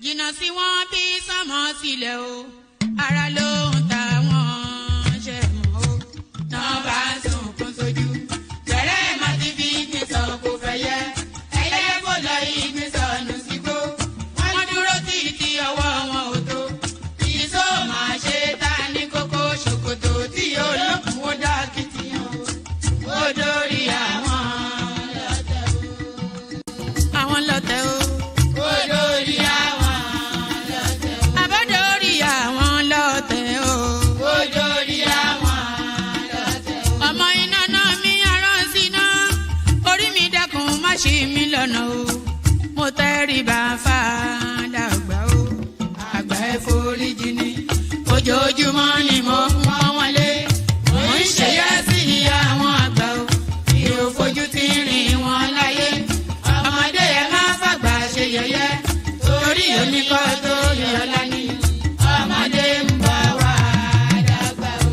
jìnnà sí wọn bí sánmọ̀ sílẹ̀ o ara ló ń ta wọn ṣe mọ́ o náà bá sunkún sójú bẹ̀rẹ̀ má ti fi gbé sọ kó fẹ́ yẹ ẹyẹ kó lọ ìgbé sọnù sígbó wọ́n dúró títí ọwọ́ wọn ò tó ìṣó máa ṣe ta ní kókó ṣòkòtò tí olókùn ó dá kìtìyàn ó dórí àwọn lọ́tẹ̀ o. Ṣí mi lọ́nà o, mo tẹríba fàdàgbà o, àgbà ẹ foríjì ni, ojoojúmọ́ ni mo ń pọ́n wọn lé, mo ń ṣèyá sí àwọn àgbà o, mi ò fojú tí rìn wọn láyé, ọmọdé ẹ má fàgbà ṣe yẹ̀yẹ́, torí oníkọ́ tó yọ̀ọ́lá ni, ọmọdé ń bọ̀ wá dàgbà o,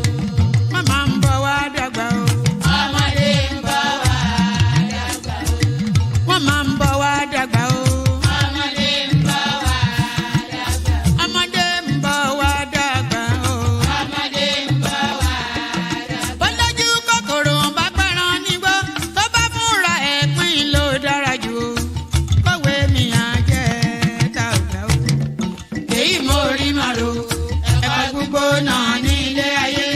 màmá ń bọ̀ wá dàgbà o. Máa ń bọ̀ wá dàgbà o. Ọmọdé ń bọ̀ wá dàgbà. Ọmọdé ń bọ̀ wá dàgbà o. Ọmọdé ń bọ̀ wá dàgbà. Bọ́lájú kòkòrò bá pẹran nígbó tó bá fúnra ẹ̀ pín ló dára jù o. Kọ̀wé mi á jẹ́ dàgbà o. Èyí mo rí màrò ẹ̀kọ́ gbogbo náà ní ilé ayé.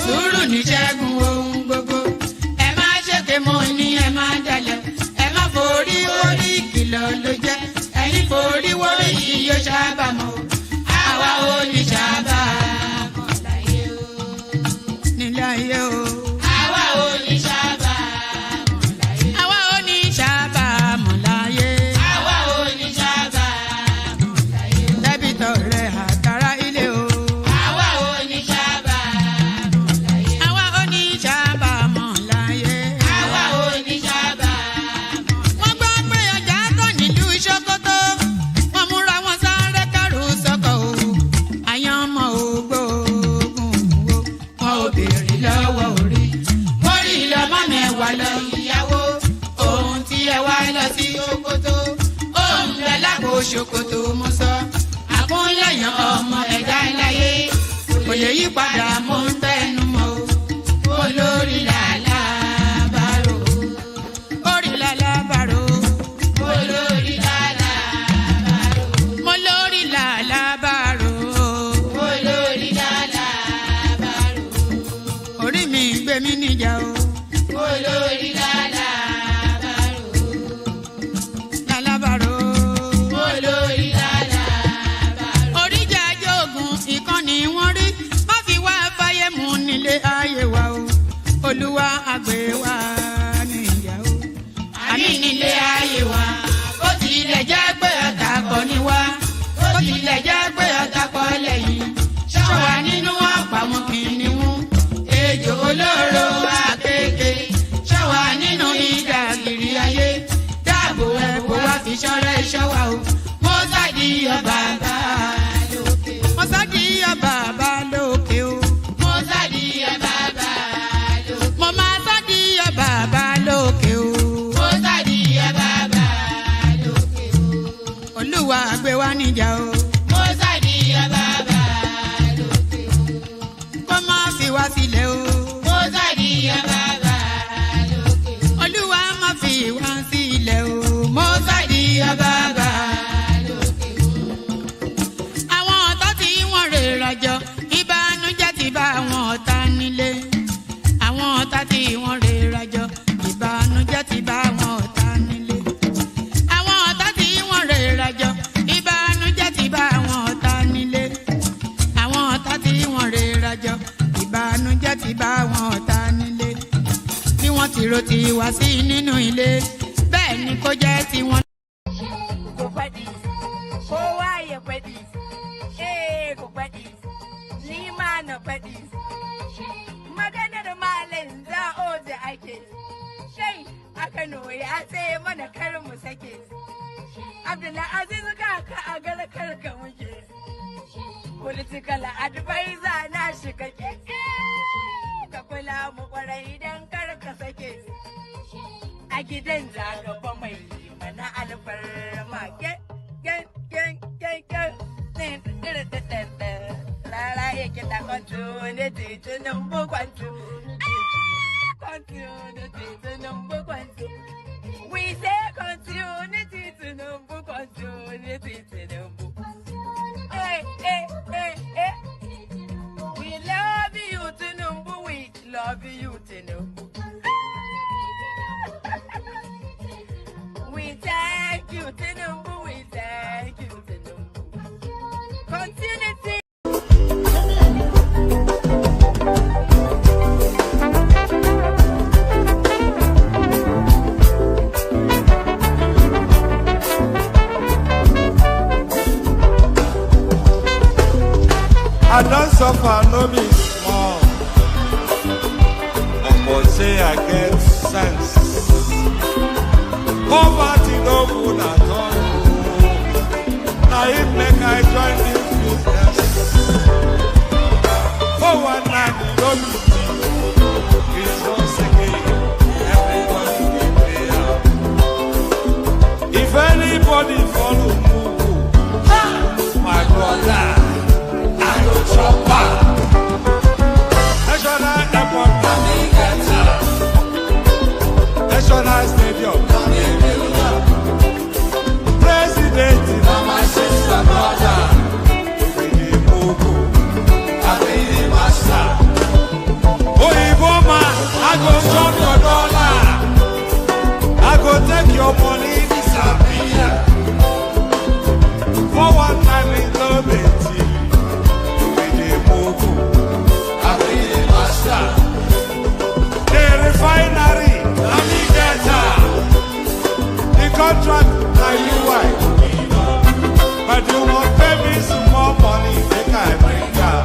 Sùúrù ní ṣẹ́gun ohun gbogbo. Ẹ má ṣèké mo ní ẹ má dalẹ̀. Forí orí kìlọ̀ ló jẹ́ ẹni forí wọ́rí yìí yóò ṣàbàmọ́ àwa ò ní ṣàbàmọ́ láyé o nílé ayé o àwa ò ní ṣàbàmọ́ láyé àwa ò ní ṣàbàmọ́ láyé àwa ò ní ṣàbàmọ́ láyé dẹ́bìtọ̀ rẹ̀ àtàrà ilé o àwa ò ní ṣàbàmọ́ láyé àwa ò ní ṣàbàmọ́ láyé àwa ò ní ṣàbàmọ́. Ṣòkòtò wọn múra wọn sáré kẹrù sọkọ o àyànmọ ògbóògùn o wọn ò béèrè lọ́wọ́ orí mórí lọmọ mẹ́wàá lọ ìyàwó ohun tí ẹ wá lọ sí Ṣòkòtò ohun rẹ lágbo Ṣòkòtò mo sọ àkúnlẹ̀yàn ọmọ ẹ̀dá láyé kò lè yí padà mo ń tẹnu mọ́ o olórí làlá bàrò orí làlá bàrò olórí làlá bàrò olórí làlá bàrò olórí làlá bàrò orí mi gbé mi níjà o olórí làlá bàrò làlá bàrò olórí làlá bàrò oríjà jogun ìkànnì wọn rí má fi wá fáyé mu nílé ayé wa o olúwa àgbẹ̀ wa níyà o àmì nílé ayé wa ó tilẹ̀ jẹ́ pé ọ̀tá kọ́ ni wá ó tilẹ̀ jẹ́ pé ọ̀tá kọ́ lẹ́yìn ṣọ́wa nínú ọ̀pá wọn kìnìún ejò olóró àkekèé ṣọ́wa nínú ìdàgìrì ayé dáàbò ẹ̀bùn wá fi ṣọ́rẹ́ ṣọ́wa o mọ́sádì ọba bá lókè o mọ́sádì ọba bá lókè o mọ́sádì ọba bá lókè mo máa sádì ọba bá lókè o mọ́sádì ọba bá lókè o olúwa gbé wa níjà o mọ́sádì ọba bá lókè o kó má fi wá sílẹ̀ o mọ́sádì ọba bá lókè o olúwa má fi wá sílẹ̀ o mọ́sádì ọba bá lókè o àwọn ọ̀tá tí wọ́n rè rajọ ìbànújẹ́ ti bá àwọn ọ̀tá nílé àwọn ọ̀tá tí wọ́n rè rajọ ìbànújẹ́ ti bá àwọn ọ̀tá nílé àwọn ọ̀tá tí wọ́n rè rajọ ìbànújẹ́ ti bá àwọn ọ̀tá nílé àwọn ọ̀tá tí wọ́n rè rajọ ìbànújẹ́ ti bá àwọn ọ̀tá nílé bí wọ́n ti ro ti wá sí nínú ilé bẹ́ẹ̀ ni kó jẹ́ tiwọn. Kò pẹ́ dì kó wáyé pẹ́ dì kò pẹ́ dì ní máa nà pẹ́ dì maganar malin za o da ake shai a Kano ya ce mana kar mu sake Abdullahi Aziz ka a galakar ka muke political advisor na shi kake ka kula mu kwarai dan kar ka sake a gidan zagaba mai mana alfarma Continuity to number one, two. Continuity to number one, two. We say continuity to number one, continuity to number. Hey, hey, hey, hey. We love you to number, we love you to number. We thank you to number, we thank you to number. Continuity. I don't suffer, no be small. But say I get sense. Poverty no good at all. Now it make I join this business. For one night, no be deep. It's once again, everybody be there. If anybody follow Mugu, my brother, chopper. National Airport, National Stadium, President, my sister, brother, I be the master. Oh, Iboma, I go chop your dollar. I go take your money, disappear. For one time in love. The refinery, the contract, but you won't pay me some more money. They can't bring down.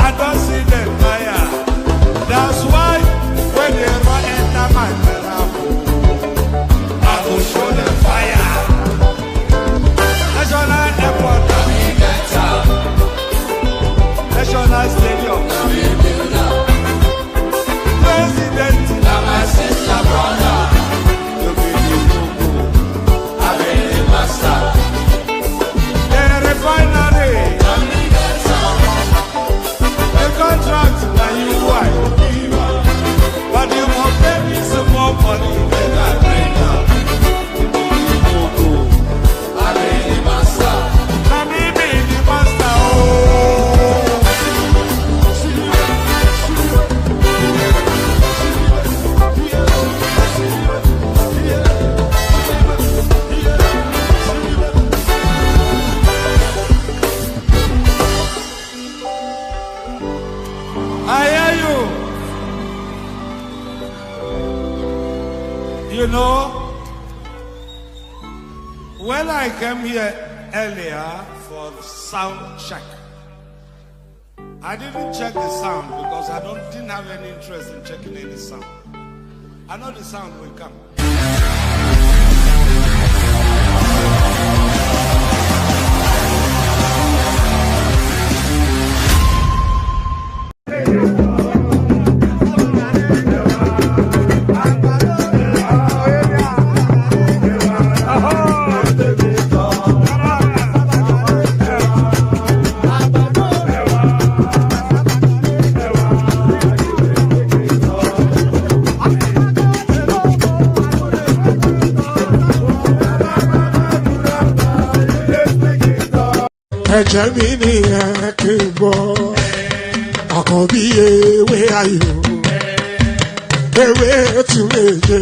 I don't see them fire. That's why when they run enter my telephone, I will show them fire. National Airport, National Stadium, President, my sister, brother, you be the I be the master. Refinery, the contract that you want, but you must pay me some more money than I bring up. I be the master. Let me be the master. You know, when I came here earlier for the sound check, I didn't check the sound because I didn't have any interest in checking any sound. I know the sound will come. Ẹ̀jẹ̀ mi ni ẹ kí n gbọ́, àkọ́bí ewé ayò, ewé tún méje,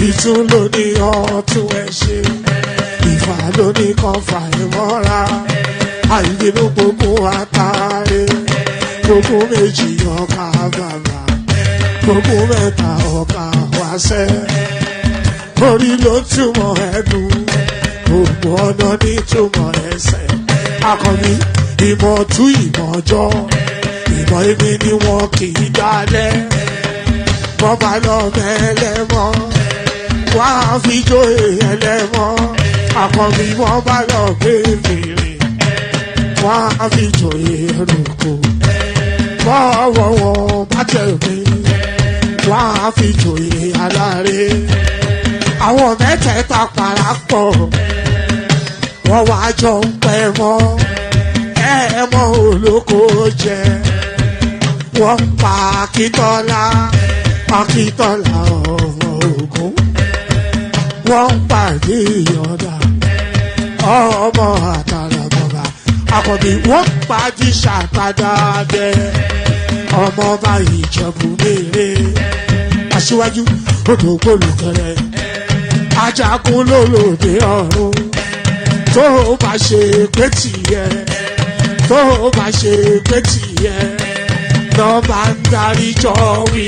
ìtún ló ní ọ̀tún ẹ̀ ṣe, ìfà ló ní kan fà ẹ̀ mọ́ra, àìbínú gbogbo àtàrẹ, gbogbo méjì ọkà bàbà gbogbo mẹ́ta ọkà wáṣẹ́ orí ló túmọ̀ ẹnu gbogbo ọ̀nà ní túmọ̀ ẹsẹ̀ akọni ìmọ̀ tú ìmọ̀ ọjọ́ ìmọ̀ èmi ni wọn kì í dálẹ̀ bọ́bá lọ mẹ́lẹ́mọ́ wá fi jóye ẹlẹ́mọ́ akọni wọn bá lọ gbé fèrè wá fi jóye ẹrùkù bọ́wọ́ wọn bá tẹ̀ mí wá fi jóye aláre àwọn mẹ́tẹ̀ẹ̀ta parapọ̀ wọ́n wá jọ ń pẹ́ mọ́ ẹ̀ẹ́mọ́ olóko jẹ wọ́n pa Akíntọ́lá ọmọ Ògún wọ́n pàdé ìyọ̀dà ọmọ àtàlàbọ̀bà àkọ́bí wọ́n pàdé ṣàtàdàdẹ ọmọ bá Ìjẹ̀bú mèrè aṣíwájú odò gbólùkẹrẹ ajagun lólòdì ọ̀run tó bá ṣe pé tìyẹ tó bá ṣe pé tìyẹ lọ bá ń darí jọ wí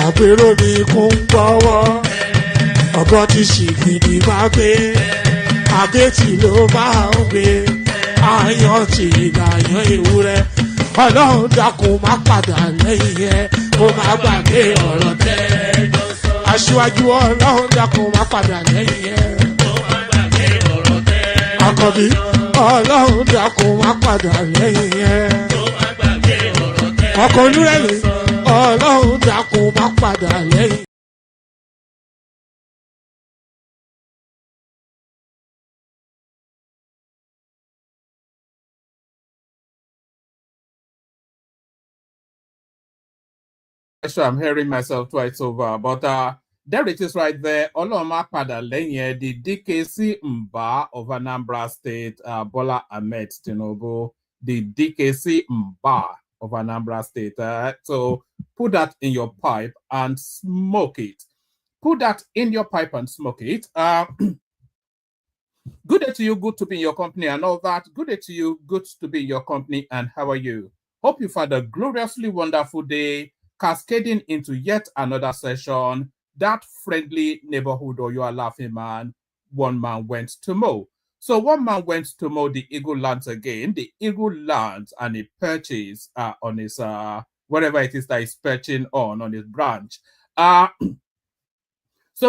àpérò mi kún gbọ́wọ́ ọgọ́ ti ṣìgìdì máa gbé àgẹ́tì ló máa ń gbé àyàn tí ìlàyàn ewúrẹ́ ọlọ́run dákun má padà lẹ́yìn ẹ kó má gbàgbé ọ̀rọ̀ tẹ́ aṣíwájú ọlọ́run dákun má padà lẹ́yìn ẹ àkọ́bí ọlọ́run dákun má padà lẹ́yìn ẹ ọkọ̀ olúrẹ̀lẹ̀ ọlọ́run dákun má padà lẹ́yìn. Sure, I'm hearing myself twice over, but there it is right there. Oloma Pada Lenye, the DKC Mba of Anambra State, Bola Ahmed Tinubu, the DKC Mba of Anambra State. So put that in your pipe and smoke it. Put that in your pipe and smoke it. Good day to you, good to be in your company and all that. Good day to you, good to be in your company, and how are you? Hope you've had a gloriously wonderful day, cascading into yet another session. That friendly neighborhood, or you are laughing man, one man went to mow. So one man went to mow the eagle lands again. The eagle lands and he perches on his, whatever it is that he's perching on his branch. So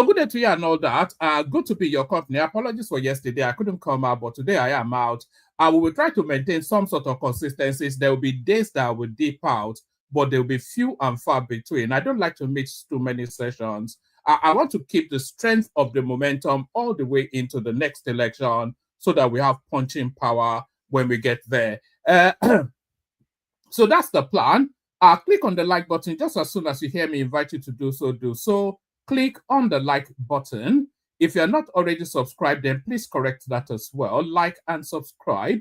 good day to you and all that. Good to be your company. Apologies for yesterday. I couldn't come out, but today I am out. We will try to maintain some sort of consistencies. There will be days that will dip out, but there will be few and far between. I don't like to mix too many sessions. I want to keep the strength of the momentum all the way into the next election so that we have punching power when we get there. So that's the plan. Click on the like button. Just as soon as you hear me invite you to do so, do so. Click on the like button. If you're not already subscribed, then please correct that as well. Like and subscribe.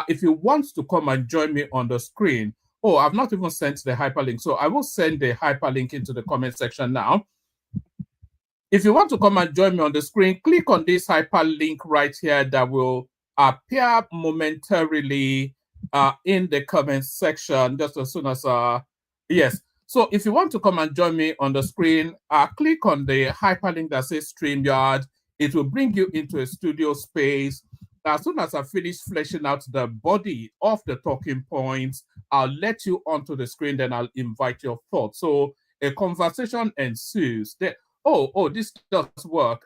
If you want to come and join me on the screen, oh, I've not even sent the hyperlink. So I will send the hyperlink into the comment section now. If you want to come and join me on the screen, click on this hyperlink right here that will appear momentarily in the comment section just as soon as, yes. So if you want to come and join me on the screen, click on the hyperlink that says StreamYard. It will bring you into a studio space. As soon as I finish fleshing out the body of the talking points, I'll let you onto the screen, then I'll invite your thoughts. So a conversation ensues. This does work.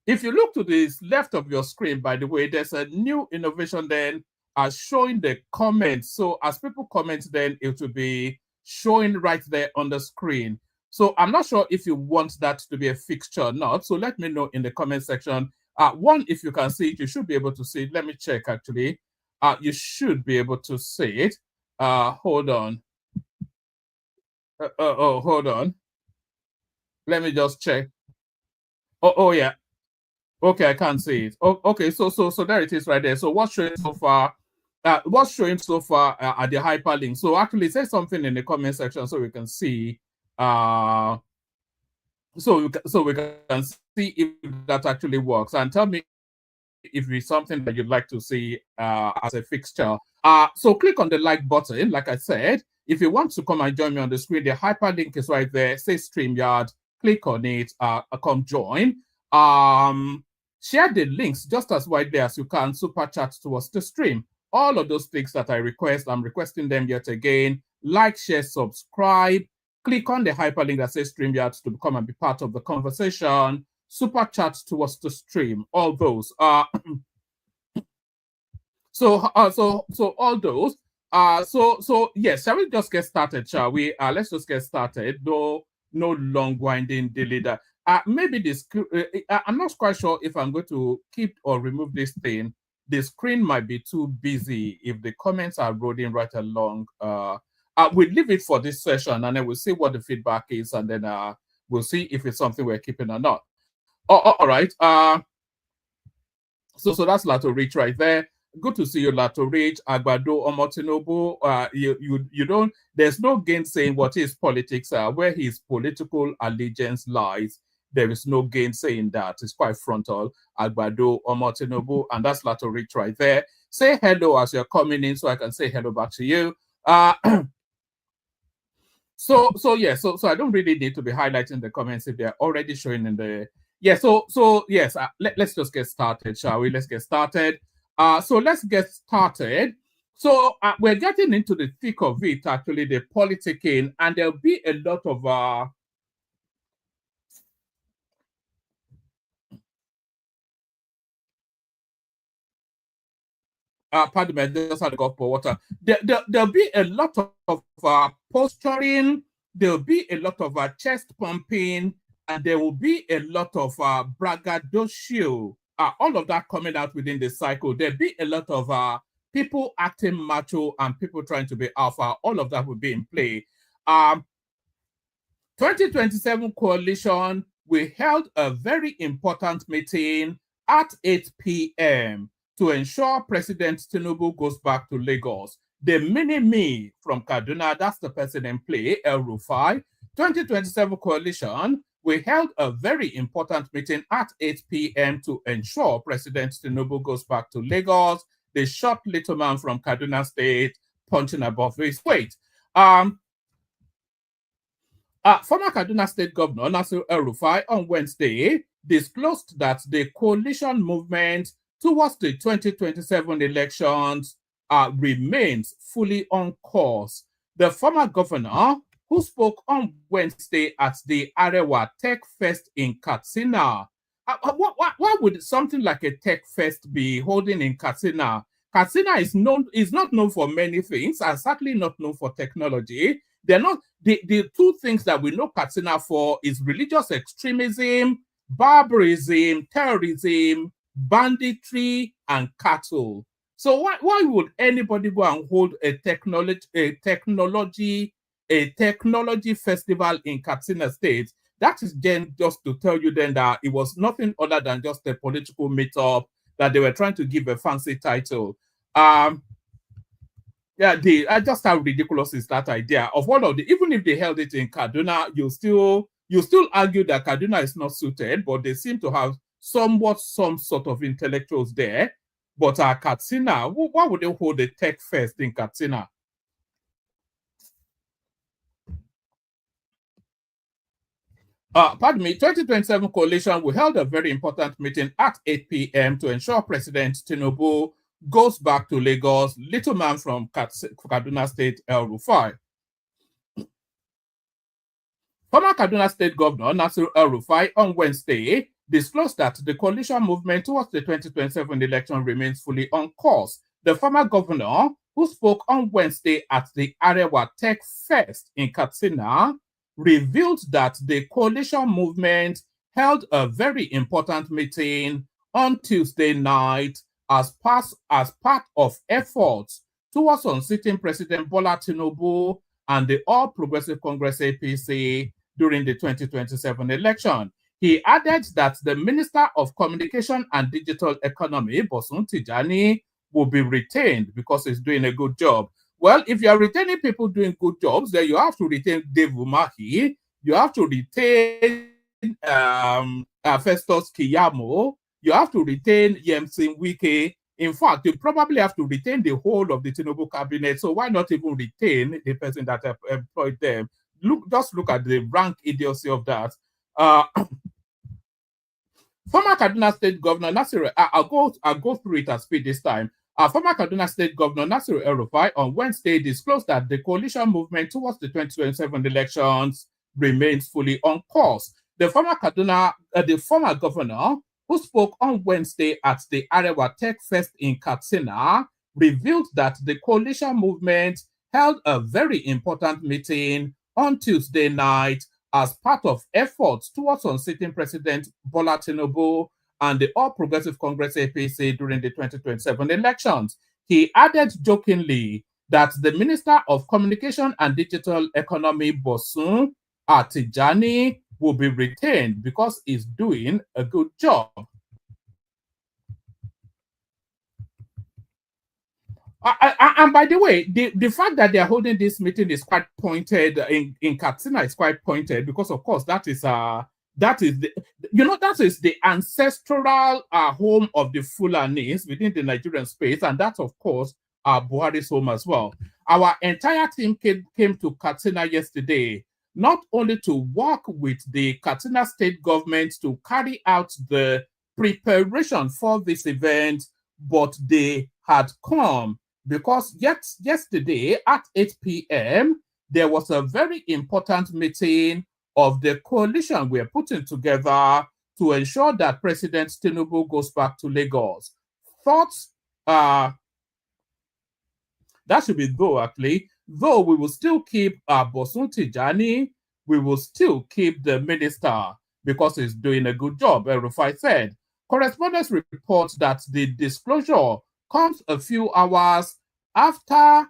If you look to the left of your screen, by the way, there's a new innovation then showing the comments. So as people comment, then it will be showing right there on the screen. So I'm not sure if you want that to be a fixture or not. So let me know in the comment section. One, if you can see it, you should be able to see it. Let me check, actually. You should be able to see it. Hold on. Hold on. Let me just check. Oh, yeah. Okay, I can't see it. Okay, so there it is right there. So what's showing so far? Are the hyperlinks. So actually say something in the comment section so we can see. So we can see if that actually works, and tell me if it's something that you'd like to see as a fixture. So click on the like button, like I said. If you want to come and join me on the screen, the hyperlink is right there. Say StreamYard. Click on it. Come join. Share the links just as widely as you can. Super chat towards the stream. All of those things that I request, I'm requesting them yet again. Like, share, subscribe. Click on the hyperlink that says StreamYard to become and be part of the conversation. Super chat towards the stream. All those. So all those. So yes, shall we just get started, shall we? Let's just get started. No long winding dilly. Maybe this. I'm not quite sure if I'm going to keep or remove this thing. The screen might be too busy if the comments are rolling right along. We'll leave it for this session, and then we'll see what the feedback is, and then we'll see if it's something we're keeping or not. All right. So that's Lato Rich right there. Good to see you, Lato Rich. Agbado Tinubu. You don't. There's no gainsaying what his politics are, where his political allegiance lies. There is no gainsaying that. It's quite frontal. Agbado Tinubu, and that's Lato Rich right there. Say hello as you're coming in, so I can say hello back to you. So I don't really need to be highlighting the comments if they're already showing in the. Yeah, so yes, let's just get started, shall we? Let's get started. So let's get started. So we're getting into the thick of it, actually, the politicking, and there'll be a lot of pardon me, I just had to go for water. There'll be a lot of posturing, there'll be a lot of chest pumping, and there will be a lot of braggadocio. All of that coming out within the cycle. There'll be a lot of people acting macho and people trying to be alpha. All of that will be in play. 2027 coalition, we held a very important meeting at 8 p.m. to ensure President Tinubu goes back to Lagos. The mini-me from Kaduna, that's the person in play, El-Rufai. 2027 coalition, we held a very important meeting at 8 p.m. to ensure President Tinubu goes back to Lagos. The short little man from Kaduna State punching above his weight. Former Kaduna State Governor Nasir El-Rufai on Wednesday disclosed that the coalition movement towards the 2027 elections remains fully on course. The former governor, who spoke on Wednesday at the Arewa Tech Fest in Katsina. Why would something like a tech fest be holding in Katsina? Katsina is not known for many things, and certainly not known for technology. They're not the two things that we know Katsina for is religious extremism, barbarism, terrorism, banditry, and cattle. So why would anybody go and hold a technology festival in Katsina State? That is then just to tell you then that it was nothing other than just a political meetup that they were trying to give a fancy title. Just how ridiculous is that idea of all of the, even if they held it in Kaduna, you still argue that Kaduna is not suited, but they seem to have some sort of intellectuals there. But Katsina, why would they hold a tech fest in Katsina? Pardon me, 2027 coalition, we held a very important meeting at 8 p.m. to ensure President Tinubu goes back to Lagos. Little man from Kaduna State, El-Rufai. Former Kaduna State Governor Nasir El-Rufai on Wednesday disclosed that the coalition movement towards the 2027 election remains fully on course. The former governor, who spoke on Wednesday at the Arewa Tech Fest in Katsina, revealed that the coalition movement held a very important meeting on Tuesday night as part of efforts towards unseating President Bola Tinubu and the All Progressive Congress APC during the 2027 election. He added that the Minister of Communication and Digital Economy, Bosun Tijani, will be retained because he's doing a good job. Well, if you are retaining people doing good jobs, then you have to retain Dave Umahi, you have to retain Festus Kiyamo, you have to retain Yemsin Wike, In fact, you probably have to retain the whole of the Tinubu cabinet. So why not even retain the person that employed them? Just look at the rank idiocy of that. Former Kaduna State Governor Nasir, I'll go through it at speed this time. Former Kaduna State Governor Nasir El-Rufai on Wednesday disclosed that the coalition movement towards the 2027 elections remains fully on course. The former governor, who spoke on Wednesday at the Arewa Tech Fest in Katsina, revealed that the coalition movement held a very important meeting on Tuesday night as part of efforts towards unseating President Bola Tinubu and the All Progressive Congress APC during the 2027 elections. He added jokingly that the Minister of Communication and Digital Economy, Bosun Atijani, will be retained because he's doing a good job. And by the way, the fact that they're holding this meeting is quite pointed in Katsina is quite pointed because, of course, that is the ancestral home of the Fulanis within the Nigerian space, and that, of course, Buhari's home as well. Our entire team came to Katsina yesterday, not only to work with the Katsina state government to carry out the preparation for this event, but they had come because yesterday at 8 p.m., there was a very important meeting of the coalition we're putting together to ensure that President Tinubu goes back to Lagos. Thoughts, that should be though we will still keep Bosun Tijani, we will still keep the minister because he's doing a good job, El-Rufai said. Correspondents report that the disclosure comes a few hours after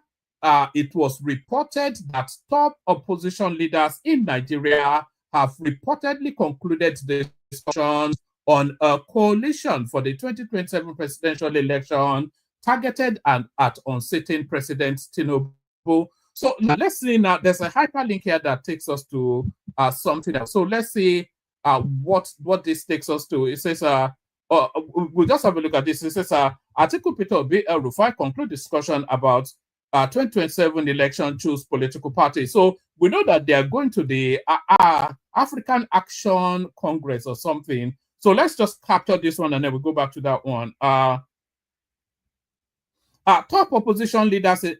it was reported that top opposition leaders in Nigeria have reportedly concluded the discussions on a coalition for the 2027 presidential election targeted at unseating President Tinubu. So now let's see now, there's a hyperlink here that takes us to something else. So let's see what this takes us to. It says, we'll just have a look at this. It says, Article Peter Obi El-Rufai conclude discussion about 2027 election choose political party. So we know that they are going to the African Action Congress or something. So let's just capture this one and then we'll go back to that one. Top opposition leaders in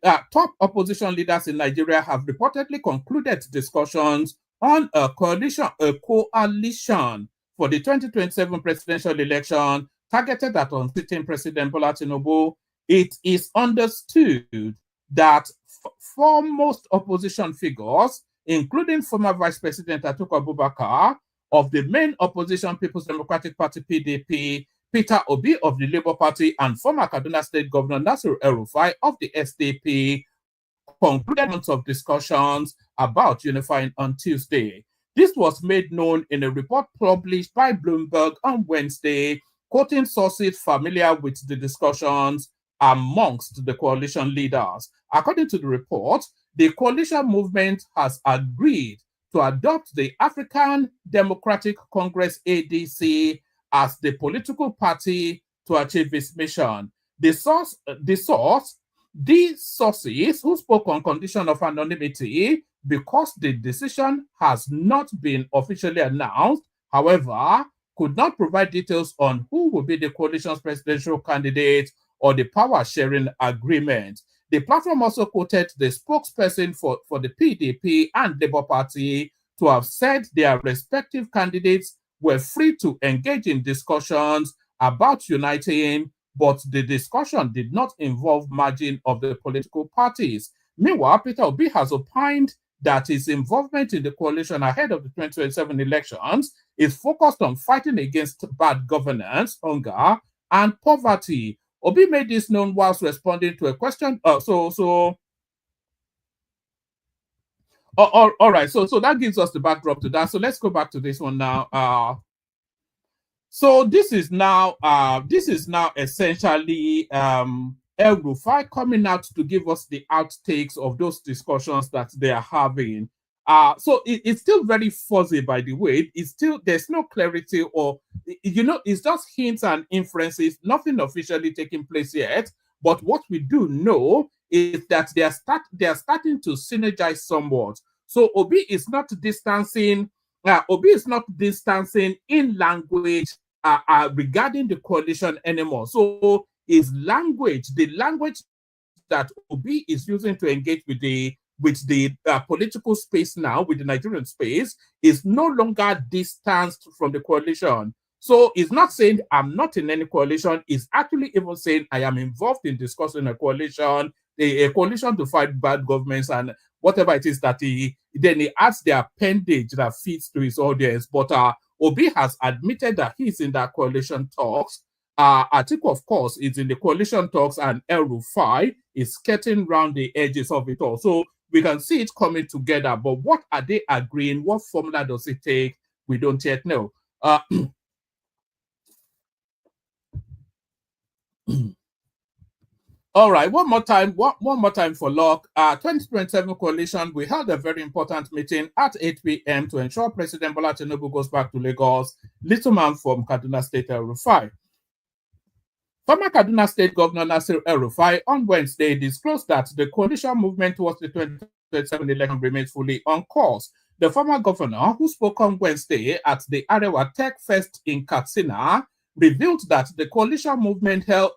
Nigeria have reportedly concluded discussions on a coalition for the 2027 presidential election targeted at unseating President Bola Tinubu. It is understood that foremost opposition figures, including former Vice President Atiku Abubakar of the main opposition People's Democratic Party (PDP), Peter Obi of the Labour Party, and former Kaduna State Governor Nasir El-Rufai of the SDP, concluded months of discussions about unifying on Tuesday. This was made known in a report published by Bloomberg on Wednesday, quoting sources familiar with the discussions amongst the coalition leaders. According to the report, the coalition movement has agreed to adopt the African Democratic Congress (ADC) as the political party to achieve its mission. The sources who spoke on condition of anonymity because the decision has not been officially announced, however, could not provide details on who will be the coalition's presidential candidate or the power-sharing agreement. The platform also quoted the spokesperson for the PDP and Labour Party to have said their respective candidates were free to engage in discussions about uniting, but the discussion did not involve merging of the political parties. Meanwhile, Peter Obi has opined that his involvement in the coalition ahead of the 2027 elections is focused on fighting against bad governance, hunger, and poverty. Obi made this known whilst responding to a question. All right. So that gives us the backdrop to that. So let's go back to this one now. So this is now essentially El-Rufai coming out to give us the outtakes of those discussions that they are having. So it's still very fuzzy, by the way. It's still, there's no clarity, or it's just hints and inferences, nothing officially taking place yet. But what we do know is that they are starting to synergize somewhat. So Obi is not distancing. Obi is not distancing in language regarding the coalition anymore. So his language, the language that Obi is using to engage with the political space now, with the Nigerian space, is no longer distanced from the coalition. So he's not saying I'm not in any coalition. He's actually even saying I am involved in discussing a coalition to fight bad governments and whatever it is that he adds the appendage that fits to his audience. But Obi has admitted that he's in that coalition talks. Atiku, of course, is in the coalition talks, and El-Rufai is skirting around the edges of it all. So we can see it coming together. But what are they agreeing? What formula does it take? We don't yet know. All right, one more time for luck. 2027 coalition, we held a very important meeting at 8 p.m. to ensure President Bola Tinubu goes back to Lagos. Little man from Kaduna State, El-Rufai. Former Kaduna State Governor Nasir El-Rufai on Wednesday disclosed that the coalition movement towards the 2027 election remains fully on course. The former governor, who spoke on Wednesday at the Arewa Tech Fest in Katsina, revealed that the coalition movement held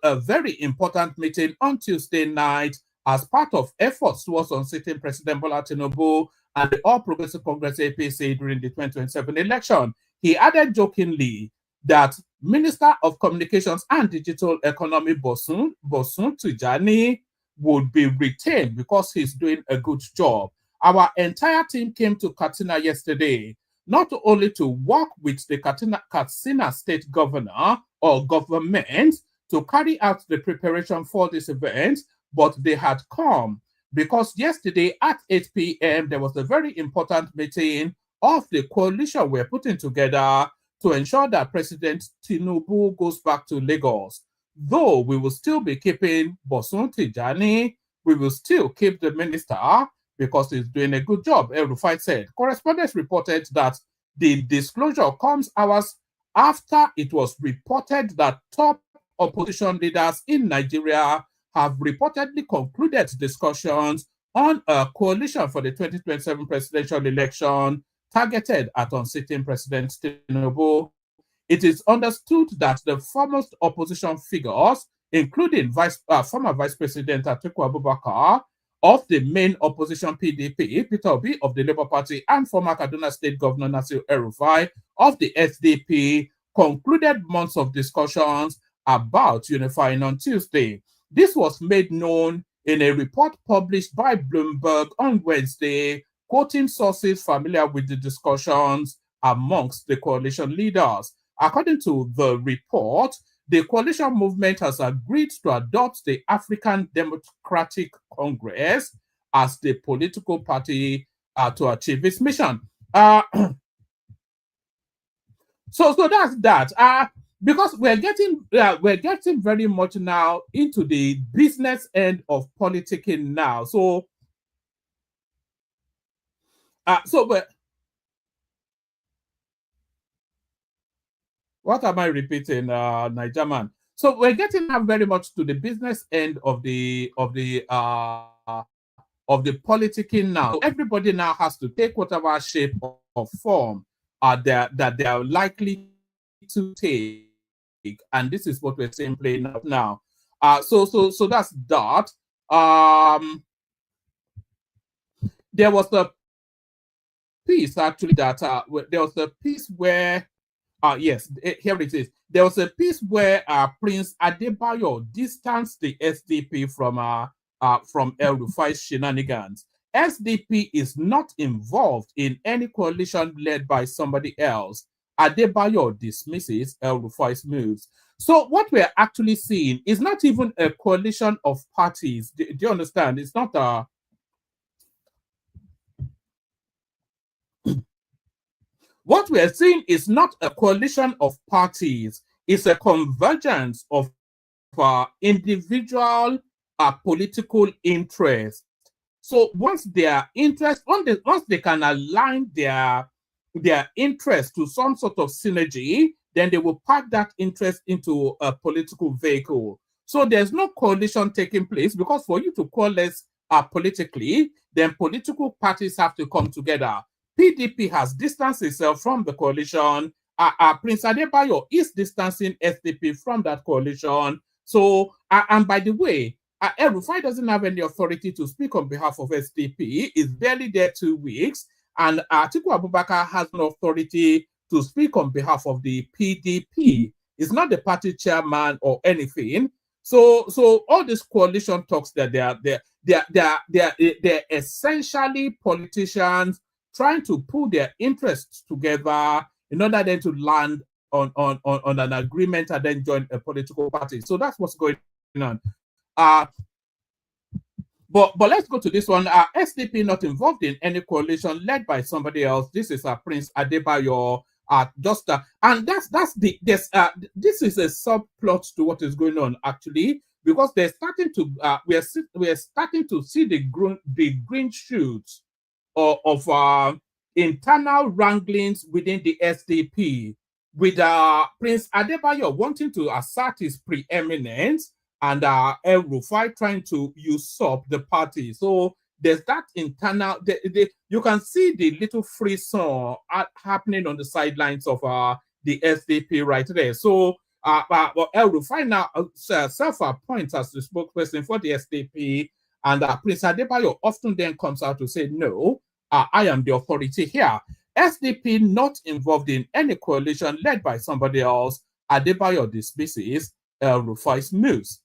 a very important meeting on Tuesday night as part of efforts towards unseating President Bola Tinubu and the All Progressive Congress APC during the 2027 election. He added jokingly that Minister of Communications and Digital Economy Bosun Tijani would be retained because he's doing a good job. Our entire team came to Katsina yesterday, not only to work with the Katsina State Governor or government to carry out the preparation for this event, but they had come because yesterday at 8 p.m. there was a very important meeting of the coalition we're putting together to ensure that President Tinubu goes back to Lagos. Though we will still be keeping Bosun Tijani, we will still keep the minister because he's doing a good job, El-Rufai said. Correspondents reported that the disclosure comes hours after it was reported that top opposition leaders in Nigeria have reportedly concluded discussions on a coalition for the 2027 presidential election targeted at unseating President Tinubu. It is understood that the foremost opposition figures, including former Vice President Atiku Abubakar of the main opposition PDP, Peter Obi of the Labour Party, and former Kaduna State Governor Nasir El-Rufai of the SDP, concluded months of discussions about unifying on Tuesday. This was made known in a report published by Bloomberg on Wednesday, quoting sources familiar with the discussions amongst the coalition leaders. According to the report, the coalition movement has agreed to adopt the African Democratic Congress as the political party to achieve its mission. So that's that. Because we're getting very much now into the business end of politicking now. So what am I repeating, Niger man? So we're getting now very much to the business end of the politicking now. Everybody now has to take whatever shape or form that they are likely to take, and this is what we're seeing playing out now. So that's that. There was a piece actually that there was a piece where yes, here it is. There was a piece where Prince Adebayo distanced the SDP from El-Rufai's shenanigans. SDP is not involved in any coalition led by somebody else. Adebayo dismisses El-Rufai's moves. So what we're actually seeing is not even a coalition of parties. Do you understand? It's not a... What we're seeing is not a coalition of parties. It's a convergence of individual political interest. So once their interest, once they can align their interest to some sort of synergy, then they will pack that interest into a political vehicle. So there's no coalition taking place, because for you to coalesce politically, then political parties have to come together. PDP has distanced itself from the coalition. Prince Adebayo is distancing SDP from that coalition. So, and by the way, El-Rufai doesn't have any authority to speak on behalf of SDP. He's barely there 2 weeks. And Atiku Abubakar has no authority to speak on behalf of the PDP. He's not the party chairman or anything. So all these coalition talks that they're essentially politicians trying to pull their interests together in order then to land on an agreement and then join a political party. So that's what's going on. But let's go to this one. SDP not involved in any coalition led by somebody else. This is Prince Adebayo. And this is a subplot to what is going on actually, because they're starting to we're starting to see the green shoots of internal wranglings within the SDP, with Prince Adebayo wanting to assert his preeminence and El-Rufai trying to usurp the party. So there's that internal, you can see the little frisson happening on the sidelines of the SDP right there. So El-Rufai now self-appoints as the spokesperson for the SDP, and Prince Adebayo often then comes out to say, no, I am the authority here. SDP not involved in any coalition led by somebody else. Adebayo dismisses El-Rufai's moves.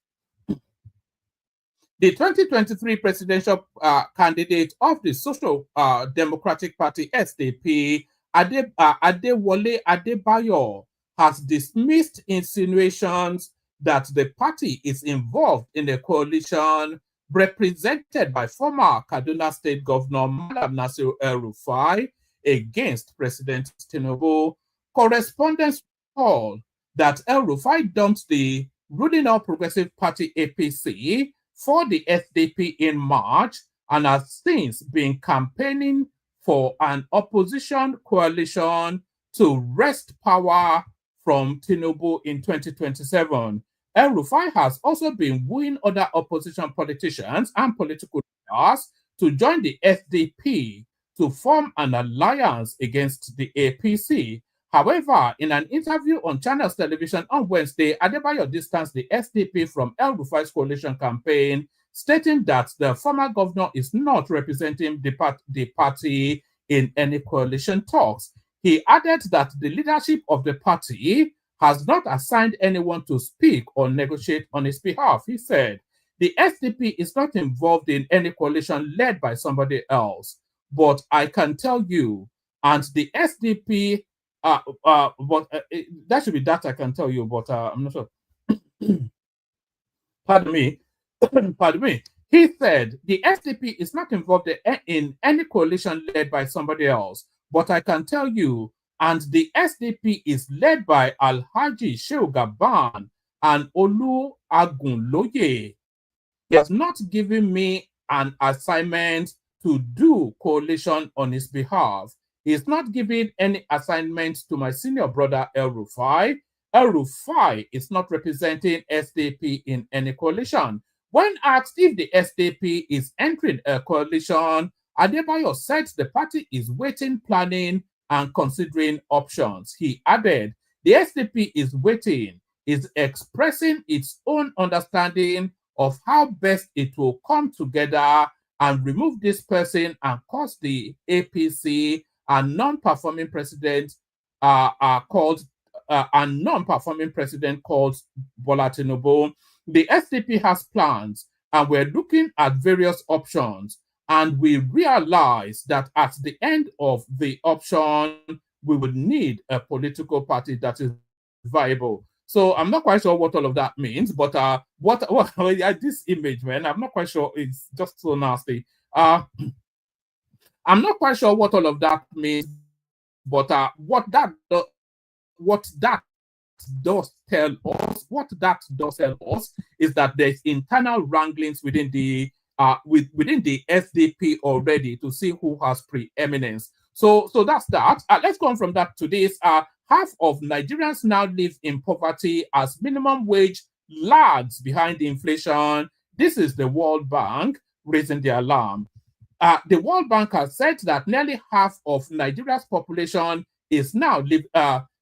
The 2023 presidential candidate of the Social Democratic Party, SDP, Adewale Adebayo, has dismissed insinuations that the party is involved in a coalition represented by former Kaduna State Governor Malam Nasir El-Rufai against President Tinubu. Correspondents recall that El-Rufai dumped the ruling All Progressive Party APC for the SDP in March and has since been campaigning for an opposition coalition to wrest power from Tinubu in 2027. El-Rufai has also been wooing other opposition politicians and political leaders to join the SDP to form an alliance against the APC. However, in an interview on Channels Television on Wednesday, Adebayo distanced the SDP from El-Rufai's coalition campaign, stating that the former governor is not representing the party in any coalition talks. He added that the leadership of the party has not assigned anyone to speak or negotiate on his behalf. He said, the SDP is not involved in any coalition led by somebody else, but I can tell you, and the SDP that should be that I can tell you, but I'm not sure. Pardon me. Pardon me. He said the SDP is not involved in any coalition led by somebody else, but I can tell you, and the SDP is led by Alhaji Shehu Gaban and Olu Agunloye. He has not given me an assignment to do coalition on his behalf. He is not giving any assignments to my senior brother El-Rufai. El-Rufai is not representing SDP in any coalition. When asked if the SDP is entering a coalition, Adebayo said the party is waiting, planning, and considering options. He added, the SDP is waiting, is expressing its own understanding of how best it will come together and remove this person and cause the APC and non-performing president called Bola Tinubu. The SDP has plans, and we're looking at various options, and we realize that at the end of the option, we would need a political party that is viable. So I'm not quite sure what all of that means, but what this image, man, I'm not quite sure. It's just so nasty. I'm not quite sure what all of that means, but what that does tell us, is that there's internal wranglings within the within the SDP already to see who has preeminence. So that's that. Let's go on from that to this. Half of Nigerians now live in poverty as minimum wage lags behind inflation. This is the World Bank raising the alarm. The World Bank has said that nearly half of Nigeria's population is now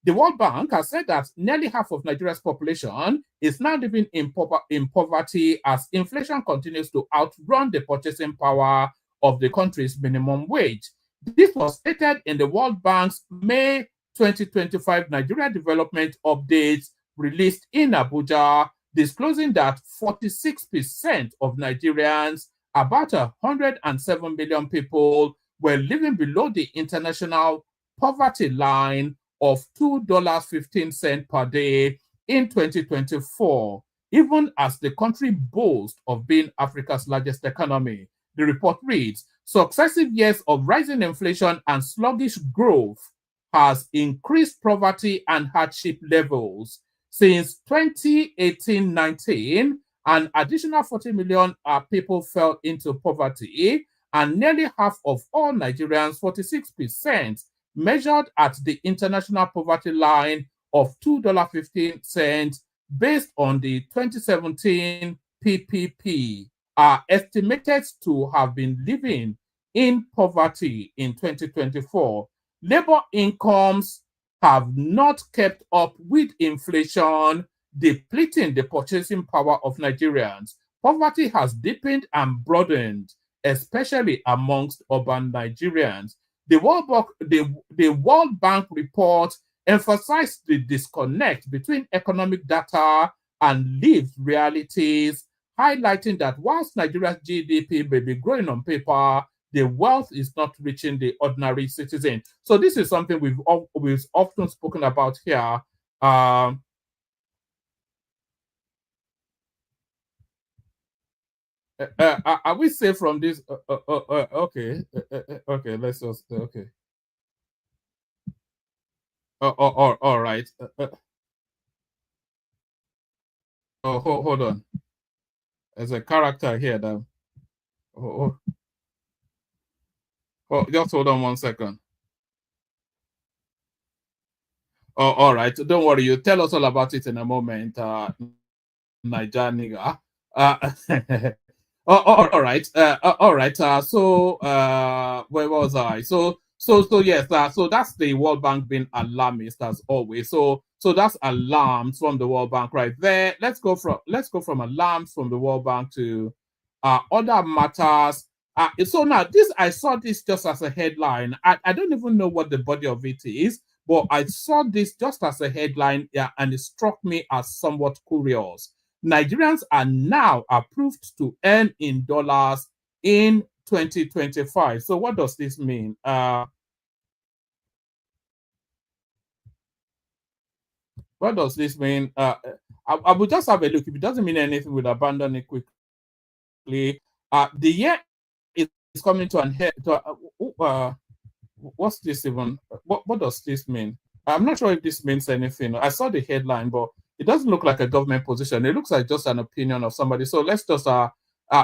the World Bank has said that nearly half of Nigeria's population is now living in poverty as inflation continues to outrun the purchasing power of the country's minimum wage. This was stated in the World Bank's May 2025 Nigeria Development Updates released in Abuja, disclosing that 46% of Nigerians, about 107 million people, were living below the international poverty line of $2.15 per day in 2024, even as the country boasts of being Africa's largest economy. The report reads, successive years of rising inflation and sluggish growth has increased poverty and hardship levels. Since 2018-19, an additional 40 million people fell into poverty, and nearly half of all Nigerians, 46%, measured at the international poverty line of $2.15 based on the 2017 PPP, are estimated to have been living in poverty in 2024. Labor incomes have not kept up with inflation, depleting the purchasing power of Nigerians. Poverty has deepened and broadened, especially amongst urban Nigerians. The World Bank report emphasized the disconnect between economic data and lived realities, highlighting that whilst Nigeria's GDP may be growing on paper, the wealth is not reaching the ordinary citizen. So this is something we've often spoken about here. Are we safe from this? Okay, okay, let's just, okay. All right. Hold on. There's a character here that. Just hold on 1 second. All right. Don't worry. You tell us all about it in a moment, Niger nigga. All right. All right. So, where was I? So yes. So that's the World Bank being alarmist as always. So that's alarms from the World Bank right there. Let's go from alarms from the World Bank to other matters. So now I saw this just as a headline. I don't even know what the body of it is, but I saw this just as a headline, and it struck me as somewhat curious. Nigerians are now approved to earn in dollars in 2025. So what does this mean? What does this mean? I will just have a look. If it doesn't mean anything, we'll abandon it quickly. The year is coming to an end. What's this even? What does this mean? I'm not sure if this means anything. I saw the headline, but it doesn't look like a government position. It looks like just an opinion of somebody. So let's just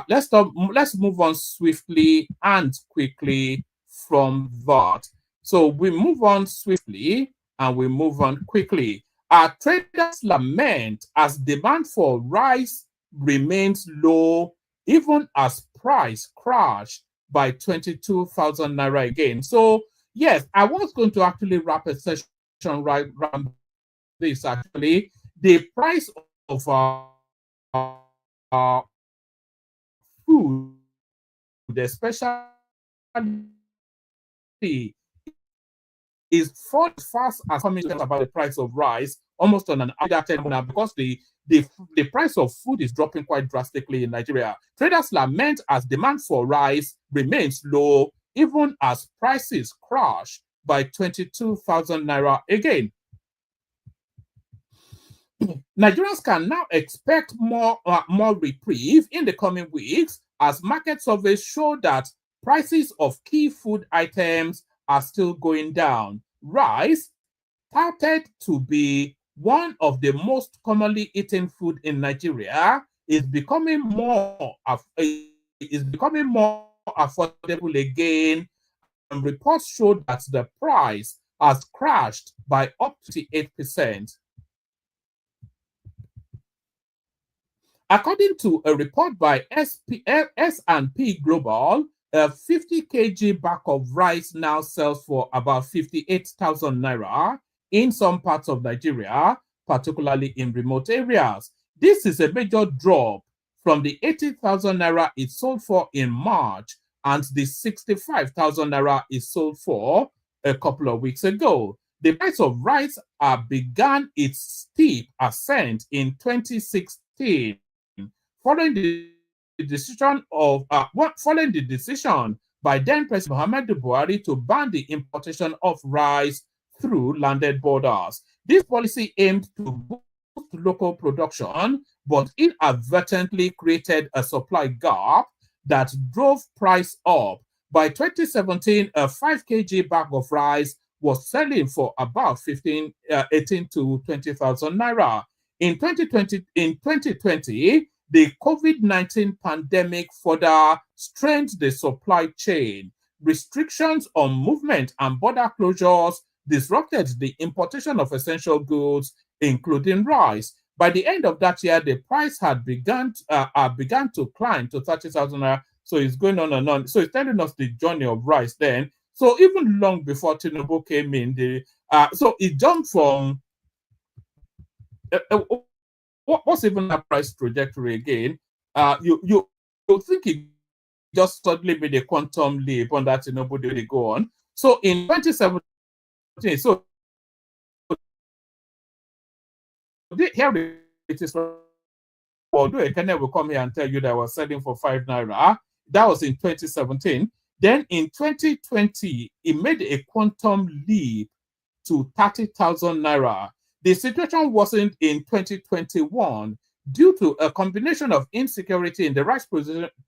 let's move on swiftly and quickly from that. So we move on swiftly and we move on quickly. Traders lament as demand for rice remains low, even as price crashed by 22,000 naira again. So yes, I was going to actually wrap a session right around this. Actually, the price of food, especially, is for fast as coming about the price of rice almost on an hour now, because the price of food is dropping quite drastically in Nigeria. Traders lament as demand for rice remains low, even as prices crash by 22,000 naira again. Nigerians can now expect more reprieve in the coming weeks as market surveys show that prices of key food items are still going down. Rice, touted to be one of the most commonly eaten food in Nigeria, is becoming more affordable again. Reports show that the price has crashed by up to 8%. According to a report by S&P Global, a 50 kg bag of rice now sells for about 58,000 naira in some parts of Nigeria, particularly in remote areas. This is a major drop from the 80,000 naira it sold for in March and the 65,000 naira it sold for a couple of weeks ago. The price of rice began its steep ascent in 2016. Following the decision by then President Muhammadu Buhari to ban the importation of rice through landed borders. This policy aimed to boost local production, but inadvertently created a supply gap that drove price up. By 2017, a 5 kg bag of rice was selling for about 18 to 20,000 naira. In 2020, the COVID-19 pandemic further strained the supply chain. Restrictions on movement and border closures disrupted the importation of essential goods, including rice. By the end of that year, the price had begun to climb to 30,000 naira. So it's going on and on. So it's telling us the journey of rice then. So even long before Tinubu came in, so it jumped from what's even that price trajectory again? You think it just suddenly made a quantum leap on that Tinubu did go on. So in 2017, so here it is. Although a Kenya will come here and tell you that I was selling for 5 naira, that was in 2017. Then in 2020, it made a quantum leap to 30,000 naira. The situation wasn't in 2021 due to a combination of insecurity in the rice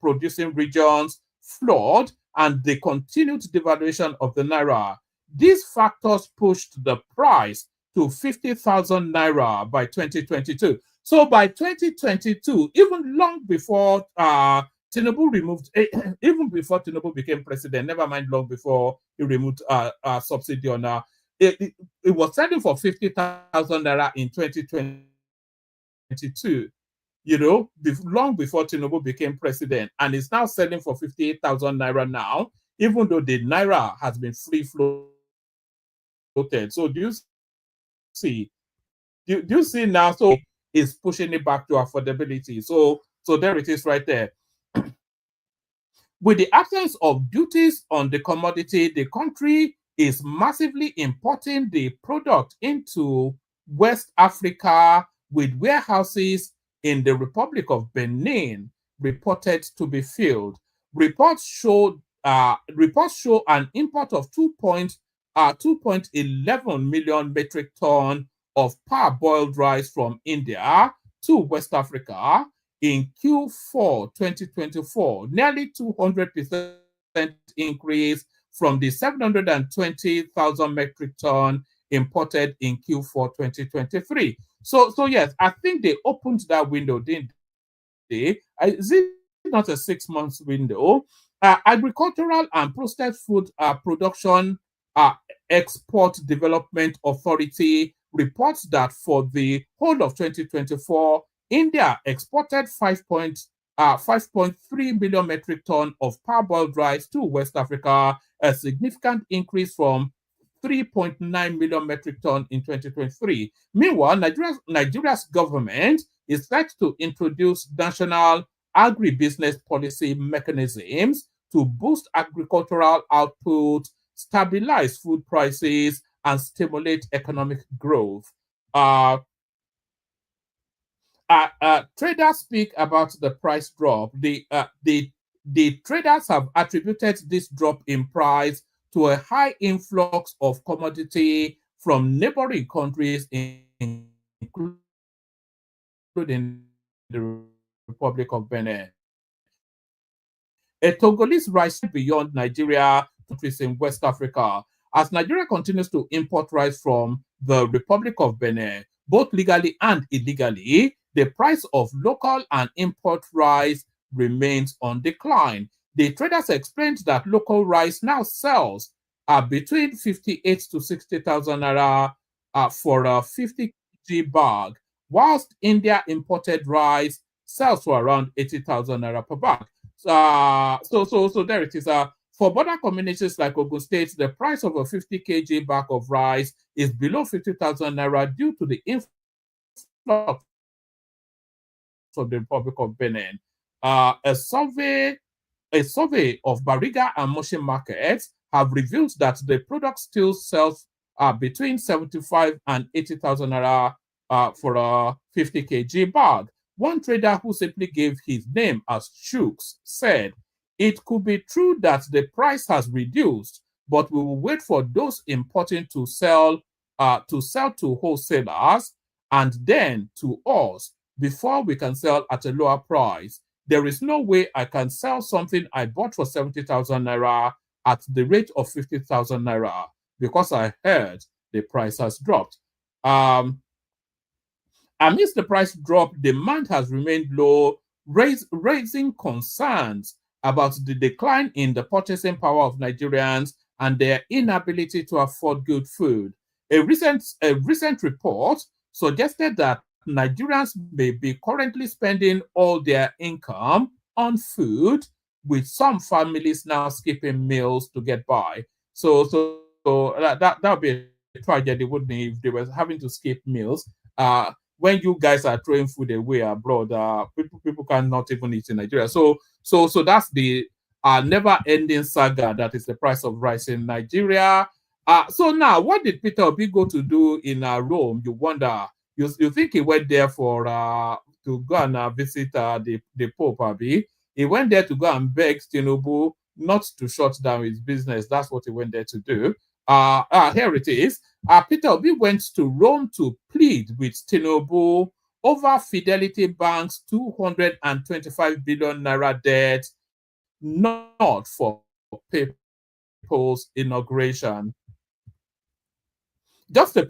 producing regions, flood, and the continued devaluation of the naira. These factors pushed the price to 50,000 naira by 2022. So by 2022, even long before Tinubu even before Tinubu became president, never mind long before he removed subsidy on it was selling for 50,000 naira in 2022, long before Tinubu became president, and it's now selling for 58,000 naira now, even though the naira has been free floated. So do you see? Do you see now? So it's pushing it back to affordability. So there it is right there. With the absence of duties on the commodity, the country is massively importing the product into West Africa, with warehouses in the Republic of Benin reported to be filled. Reports show an import of 2.11 million metric ton of parboiled rice from India to West Africa in Q4 2024, nearly 200% increase from the 720,000 metric ton imported in Q4 2023. So yes, I think they opened that window, didn't they? Is it not a 6 months window? Agricultural and Processed Food Production Export Development Authority reports that for the whole of 2024, India exported 5.3 million metric ton of parboiled rice to West Africa, a significant increase from 3.9 million metric ton in 2023. Meanwhile, Nigeria's government is set to introduce national agribusiness policy mechanisms to boost agricultural output, stabilize food prices, and stimulate economic growth. Traders speak about the price drop. The traders have attributed this drop in price to a high influx of commodity from neighboring countries, including the Republic of Benin. A Togolese rice beyond Nigeria countries in West Africa. As Nigeria continues to import rice from the Republic of Benin, both legally and illegally, the price of local and import rice remains on decline. The traders explained that local rice now sells between 58 to 60,000 naira for a 50 kg bag, whilst India imported rice sells for around 80,000 naira per bag. So there it is. For border communities like Ogun State, the price of a 50 kg bag of rice is below 50,000 naira due to the influx of the Republic of Benin. A survey of Bariga and Moshi markets have revealed that the product still sells between 75 and 80,000 naira for a 50 kg bag. One trader who simply gave his name as Shooks said, "It could be true that the price has reduced, but we will wait for those importing to sell to wholesalers and then to us before we can sell at a lower price. There is no way I can sell something I bought for 70,000 naira at the rate of 50,000 naira because I heard the price has dropped." Amidst the price drop, demand has remained low, raising concerns about the decline in the purchasing power of Nigerians and their inability to afford good food. A recent report suggested that Nigerians may be currently spending all their income on food, with some families now skipping meals to get by. So that would be a tragedy, wouldn't it, if they were having to skip meals? When you guys are throwing food away abroad, people cannot even eat in Nigeria. So that's the never-ending saga that is the price of rice in Nigeria. So now, what did Peter Obi go to do in Rome? You wonder. You think he went there for to go and visit the Pope, Abi? He went there to go and beg Tinubu not to shut down his business. That's what he went there to do. Here it is. Peter Obi went to Rome to plead with Tinubu over Fidelity Bank's 225 billion naira debt, not for people's inauguration. Just a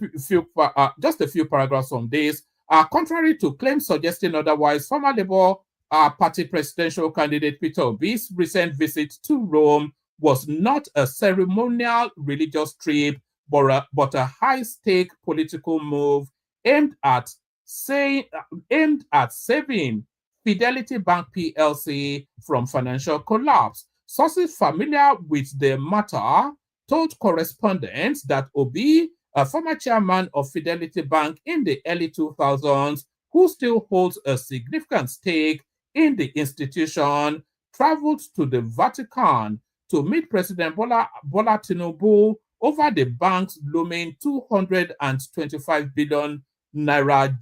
few paragraphs from this. Contrary to claims suggesting otherwise, former Labour Party presidential candidate Peter Obi's recent visit to Rome was not a ceremonial religious trip, but a high-stake political move aimed at saving Fidelity Bank PLC from financial collapse. Sources familiar with the matter told correspondents that Obi, a former chairman of Fidelity Bank in the early 2000s, who still holds a significant stake in the institution, traveled to the Vatican to meet President Bola Tinubu over the bank's looming 225 billion naira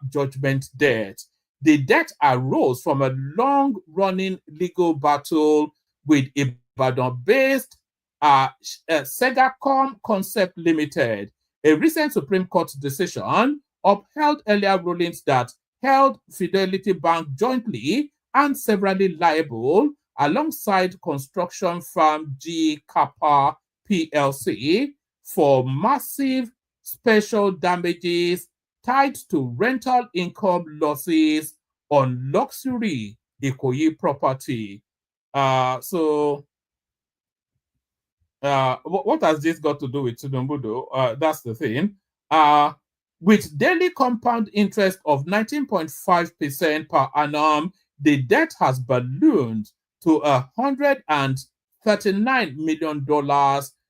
judgment debt. The debt arose from a long-running legal battle with Ibadan-based Segacom Concept Limited. A recent Supreme Court decision upheld earlier rulings that held Fidelity Bank jointly and severally liable alongside construction firm G Kappa PLC for massive special damages tied to rental income losses on luxury Ikoyi property. What has this got to do with Tinubu, though? That's the thing. With daily compound interest of 19.5% per annum, the debt has ballooned to $139 million,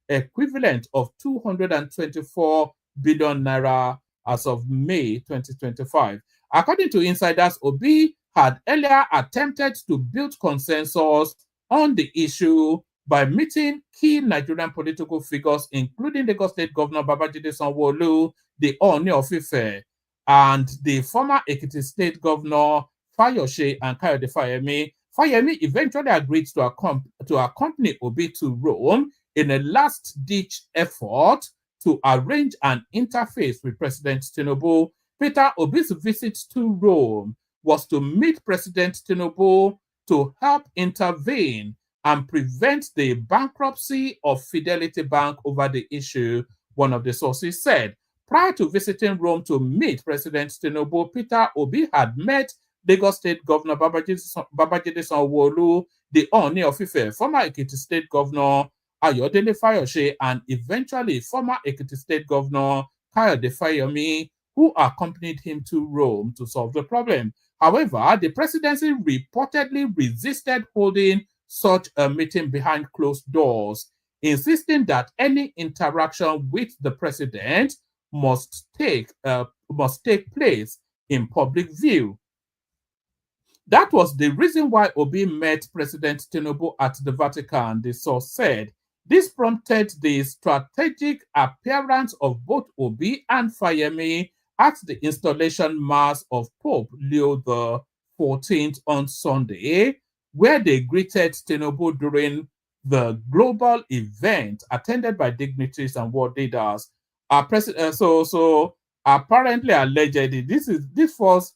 equivalent of 224 billion naira as of May 2025. According to insiders, Obi had earlier attempted to build consensus on the issue by meeting key Nigerian political figures, including Lagos State Governor Babajide Sanwo-Olu, the Ooni of Ife, and the former Ekiti State Governor Fayose and Kayode Fayemi. Fayemi eventually agreed to accompany Obi to Rome in a last-ditch effort to arrange an interface with President Tinubu. Peter Obi's visit to Rome was to meet President Tinubu to help intervene and prevent the bankruptcy of Fidelity Bank over the issue, one of the sources said. Prior to visiting Rome to meet President Tinubu, Peter Obi had met Lagos State Governor Babajide Sanwo-Olu, the Ooni of Ife, former Ekiti State Governor Ayodele Fayose, and eventually former Ekiti State Governor Kayode Fayomi, who accompanied him to Rome to solve the problem. However, the presidency reportedly resisted holding such a meeting behind closed doors, insisting that any interaction with the president must take place in public view. That was the reason why Obi met President Tinubu at the Vatican, the source said. This prompted the strategic appearance of both Obi and Fayemi at the installation mass of Pope Leo XIV on Sunday, where they greeted Tinubu during the global event attended by dignitaries and world leaders. So apparently, allegedly, this falls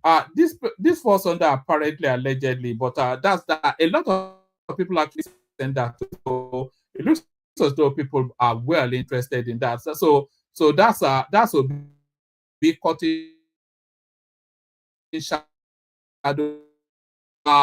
under apparently allegedly, but that's that a lot of people actually saying that. So it looks as though people are well interested in that. So that's a big cutting shadow.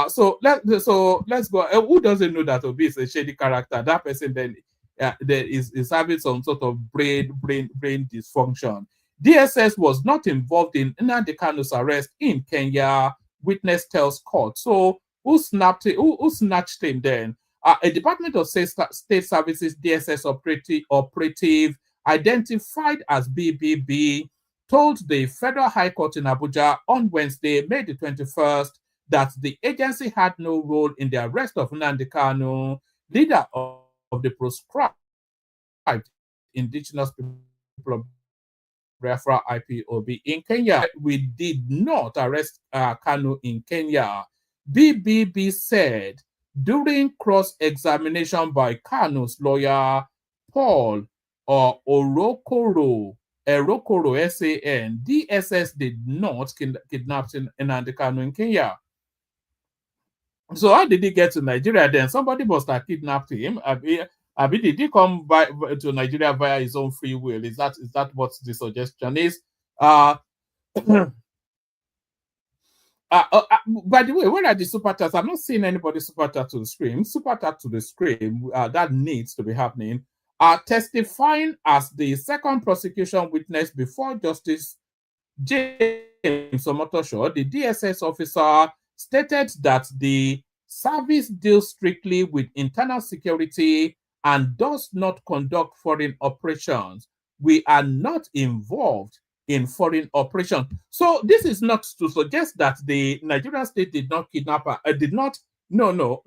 So let's go. Who doesn't know that Obi is a shady character? That person then is having some sort of brain dysfunction. DSS was not involved in Nnamdi Kanu's arrest in Kenya, witness tells court. So who snatched him then? A Department of State Services DSS operative identified as BBB told the Federal High Court in Abuja on Wednesday, May the 21st, that the agency had no role in the arrest of Nnamdi Kanu, leader of the proscribed indigenous people of Biafra IPOB in Kenya. We did not arrest Kanu in Kenya, BBB said during cross-examination by Kanu's lawyer, Paul Erokoro SAN. DSS did not kidnap Nnamdi Kanu in Kenya. So how did he get to Nigeria then? Somebody must have kidnapped him. Did he come to Nigeria via his own free will? Is that what the suggestion is? By the way, where are the super chats? I'm not seeing anybody super chat to the screen. Super chat to the screen, that needs to be happening. Testifying as the second prosecution witness before Justice James Omotosho, the DSS officer stated that the service deals strictly with internal security and does not conduct foreign operations. We are not involved in foreign operations. So this is not to suggest that the Nigerian state did not kidnap her. No.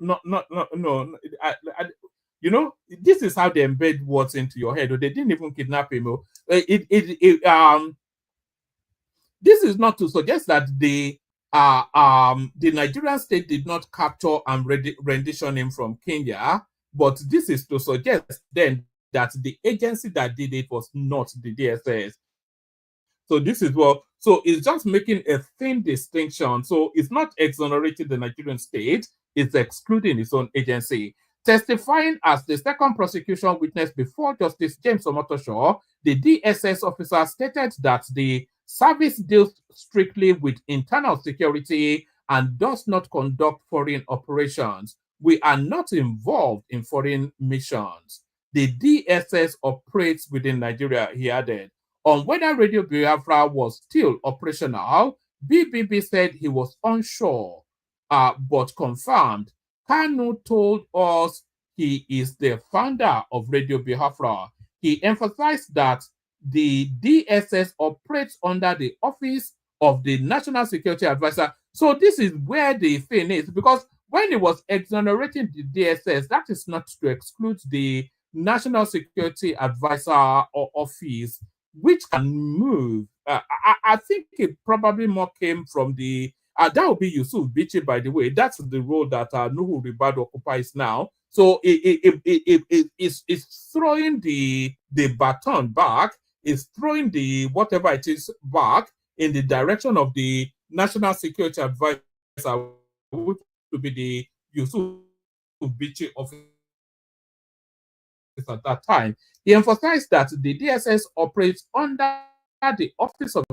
You know, this is how they embed words into your head. Or they didn't even kidnap him. This is not to suggest that the Nigerian state did not capture and rendition him from Kenya, but this is to suggest then that the agency that did it was not the DSS. So this is so it's just making a thin distinction. So it's not exonerating the Nigerian state, it's excluding its own agency. Testifying as the second prosecution witness before Justice James Omotosho, the DSS officer stated that the service deals strictly with internal security and does not conduct foreign operations. We are not involved in foreign missions. The DSS operates within Nigeria, he added. On whether Radio Biafra was still operational, BBB said he was unsure, but confirmed. Kanu told us he is the founder of Radio Biafra. He emphasized that the DSS operates under the office of the National Security Advisor. So this is where the thing is, because when it was exonerating the DSS, that is not to exclude the National Security Advisor or office, which can move. I think it probably more came from the that would be Yusuf Bichi, by the way. That's the role that Nuhu Ribadu occupies now. So it's throwing the baton back, it's throwing the whatever it is back in the direction of the National Security Advisor, which would be the Yusuf Bichi office at that time. He emphasized that the DSS operates under the office of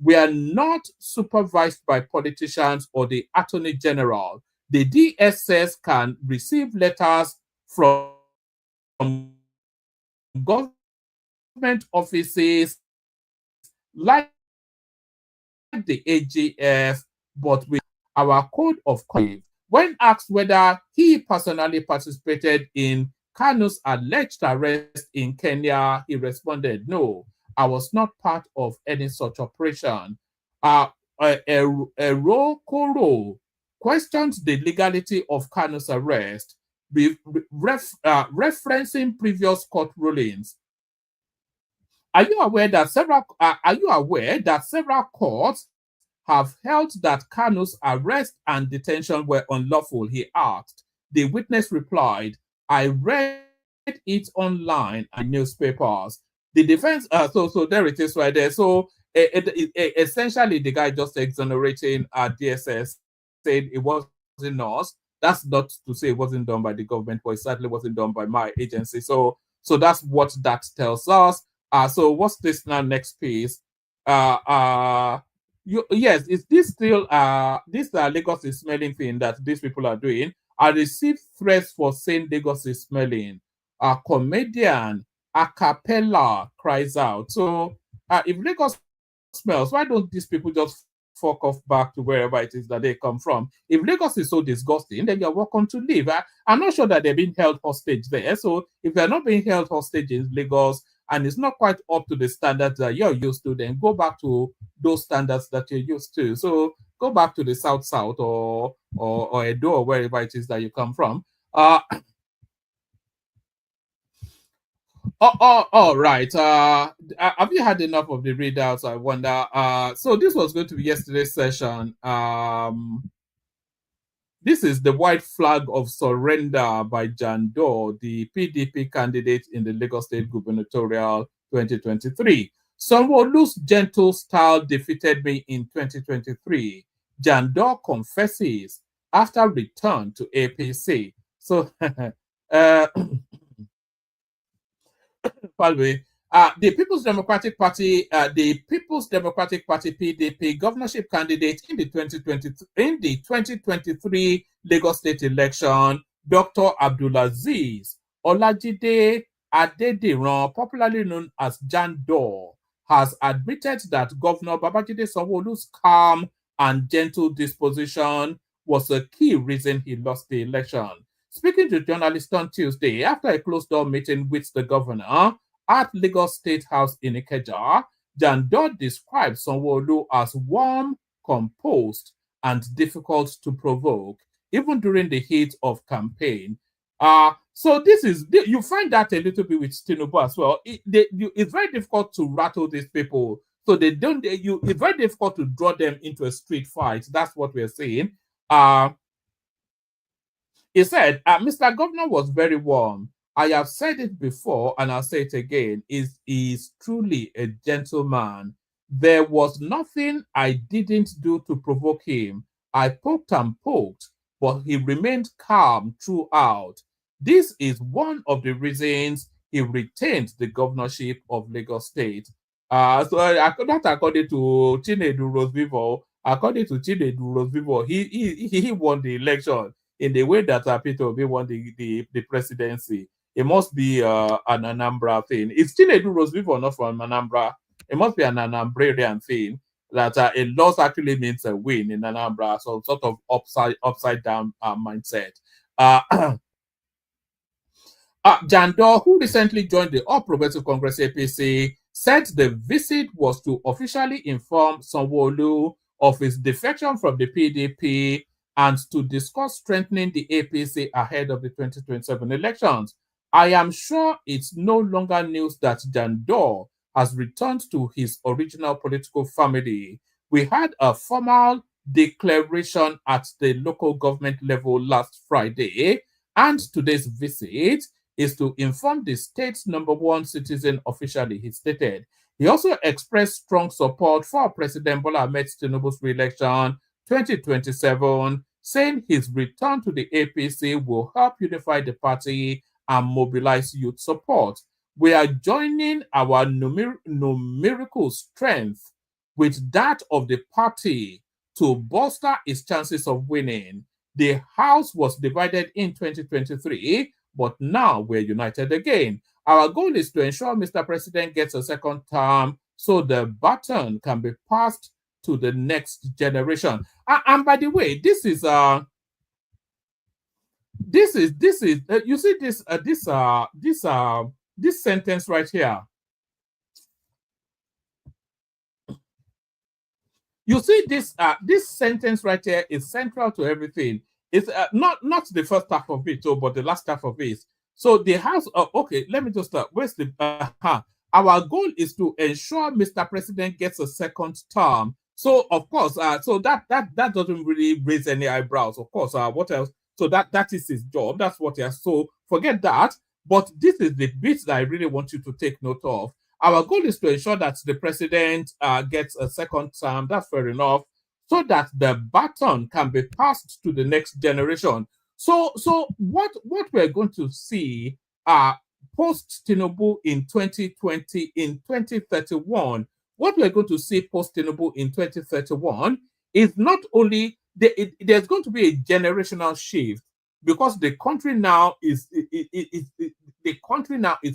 were not supervised by politicians or the attorney general. The DSS can receive letters from government offices like the AGF, but with our code of conduct. When asked whether he personally participated in Kanu's alleged arrest in Kenya, he responded, "No, I was not part of any such operation." Erokoro questioned the legality of Kanu's arrest, referencing previous court rulings. Are you aware that several courts have held that Kanu's arrest and detention were unlawful? He asked. The witness replied, "I read it online and newspapers." The defense, so there it is right there. So essentially, the guy just exonerating DSS, said it wasn't us. That's not to say it wasn't done by the government, but it certainly wasn't done by my agency. So that's what that tells us. So what's this now? Next piece. Yes, is this still this Lagos is smelling thing that these people are doing? I received threats for saying Lagos is smelling. A comedian Acappella cries out. So if Lagos smells, why don't these people just fuck off back to wherever it is that they come from? If Lagos is so disgusting, then you're welcome to leave. I'm not sure that they're being held hostage there. So if they're not being held hostage in Lagos and it's not quite up to the standards that you're used to, then go back to those standards that you're used to. So go back to the South or Edo or wherever it is that you come from. All right. Have you had enough of the readouts? I wonder. So this was going to be yesterday's session. This is the white flag of surrender by Jandor, the PDP candidate in the Lagos State gubernatorial 2023. Sanwo-Olu's gentle style defeated me in 2023. Jandor confesses after return to APC. So, the People's Democratic Party, PDP governorship candidate in the 2023 Lagos State election, Dr. Abdulaziz Olajide Adediran, popularly known as Jandor, has admitted that Governor Babajide Sanwo-Olu's calm and gentle disposition was a key reason he lost the election. Speaking to journalists on Tuesday after a closed-door meeting with the governor at Lagos State House in Ikeja, Jandor described Sanwo-Olu as warm, composed, and difficult to provoke, even during the heat of campaign. So you find that a little bit with Tinubu as well. It's very difficult to rattle these people. So it's very difficult to draw them into a street fight. That's what we're saying. He said, Mr. Governor was very warm. I have said it before and I'll say it again. He is truly a gentleman. There was nothing I didn't do to provoke him. I poked and poked, but he remained calm throughout. This is one of the reasons he retained the governorship of Lagos State. So not according to Chinedu Rosevivo. According to Chinedu Rosevivo, he won the election in the way that Peter Obi won the presidency. It must be an Anambra thing. It's Chinedu Rosevivo, not from Anambra. It must be an Anambrarian thing that a loss actually means a win in Anambra. So sort of upside down mindset. Jandor, who recently joined the All Progressive Congress APC, said the visit was to officially inform Sanwo-Olu of his defection from the PDP and to discuss strengthening the APC ahead of the 2027 elections. I am sure it's no longer news that Jandor has returned to his original political family. We had a formal declaration at the local government level last Friday, and today's visit is to inform the state's #1 citizen officially, he stated. He also expressed strong support for President Bola Ahmed Tinubu's re-election 2027, saying his return to the APC will help unify the party and mobilize youth support. we are joining our numerical strength with that of the party to bolster its chances of winning. The House was divided in 2023, but now we're united again. Our goal is to ensure Mr. President gets a second term so the baton can be passed to the next generation. And by the way, you see this sentence right here. You see this sentence right here is central to everything. It's not the first half of it, but the last half of it. So the House. Okay, let me just start. Where's the? Our goal is to ensure Mr. President gets a second term. So of course, so that doesn't really raise any eyebrows. Of course, what else? So that is his job. That's what he has. So forget that. But this is the bit that I really want you to take note of. Our goal is to ensure that the president gets a second term. That's fair enough. So that the baton can be passed to the next generation. So what we're going to see post Tinubu in 2020, in 2031, what we're going to see post Tinubu in 2031 is not only there's going to be a generational shift, because the country now is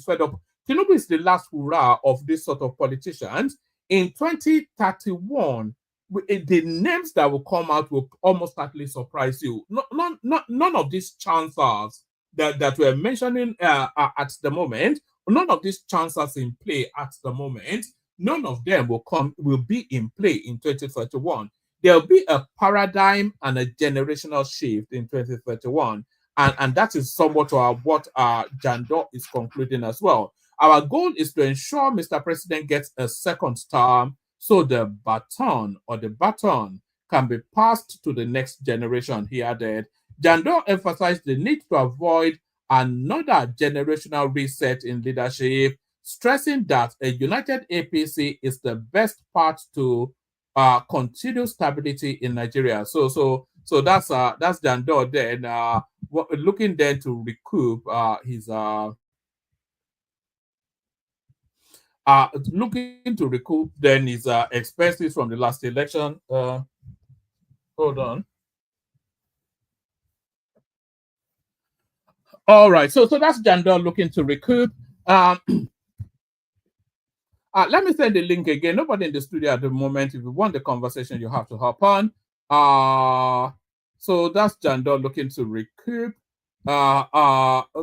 fed up. Tinubu is the last hurrah of this sort of politicians. In 2031, the names that will come out will almost certainly surprise you. None of these chancers that we're mentioning at the moment, none of these chancers in play at the moment, none of them will be in play in 2031. There'll be a paradigm and a generational shift in 2031. And that is somewhat what Jandor is concluding as well. Our goal is to ensure Mr. President gets a second term so the baton can be passed to the next generation, he added. Jandor emphasized the need to avoid another generational reset in leadership, stressing that a united APC is the best path to continue stability in Nigeria. So that's Jandor then looking then to recoup his expenses from the last election. Hold on. All right, so that's Jandor looking to recoup. Let me send the link again. Nobody in the studio at the moment. If you want the conversation, you have to hop on. So that's Jandor looking to recoup.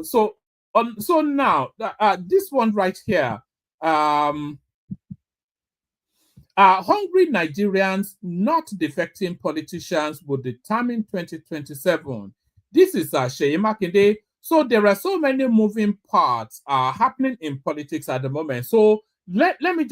So now this one right here. Hungry Nigerians, not defecting politicians, will determine 2027. This is Seyi Makinde. So there are so many moving parts happening in politics at the moment. So let me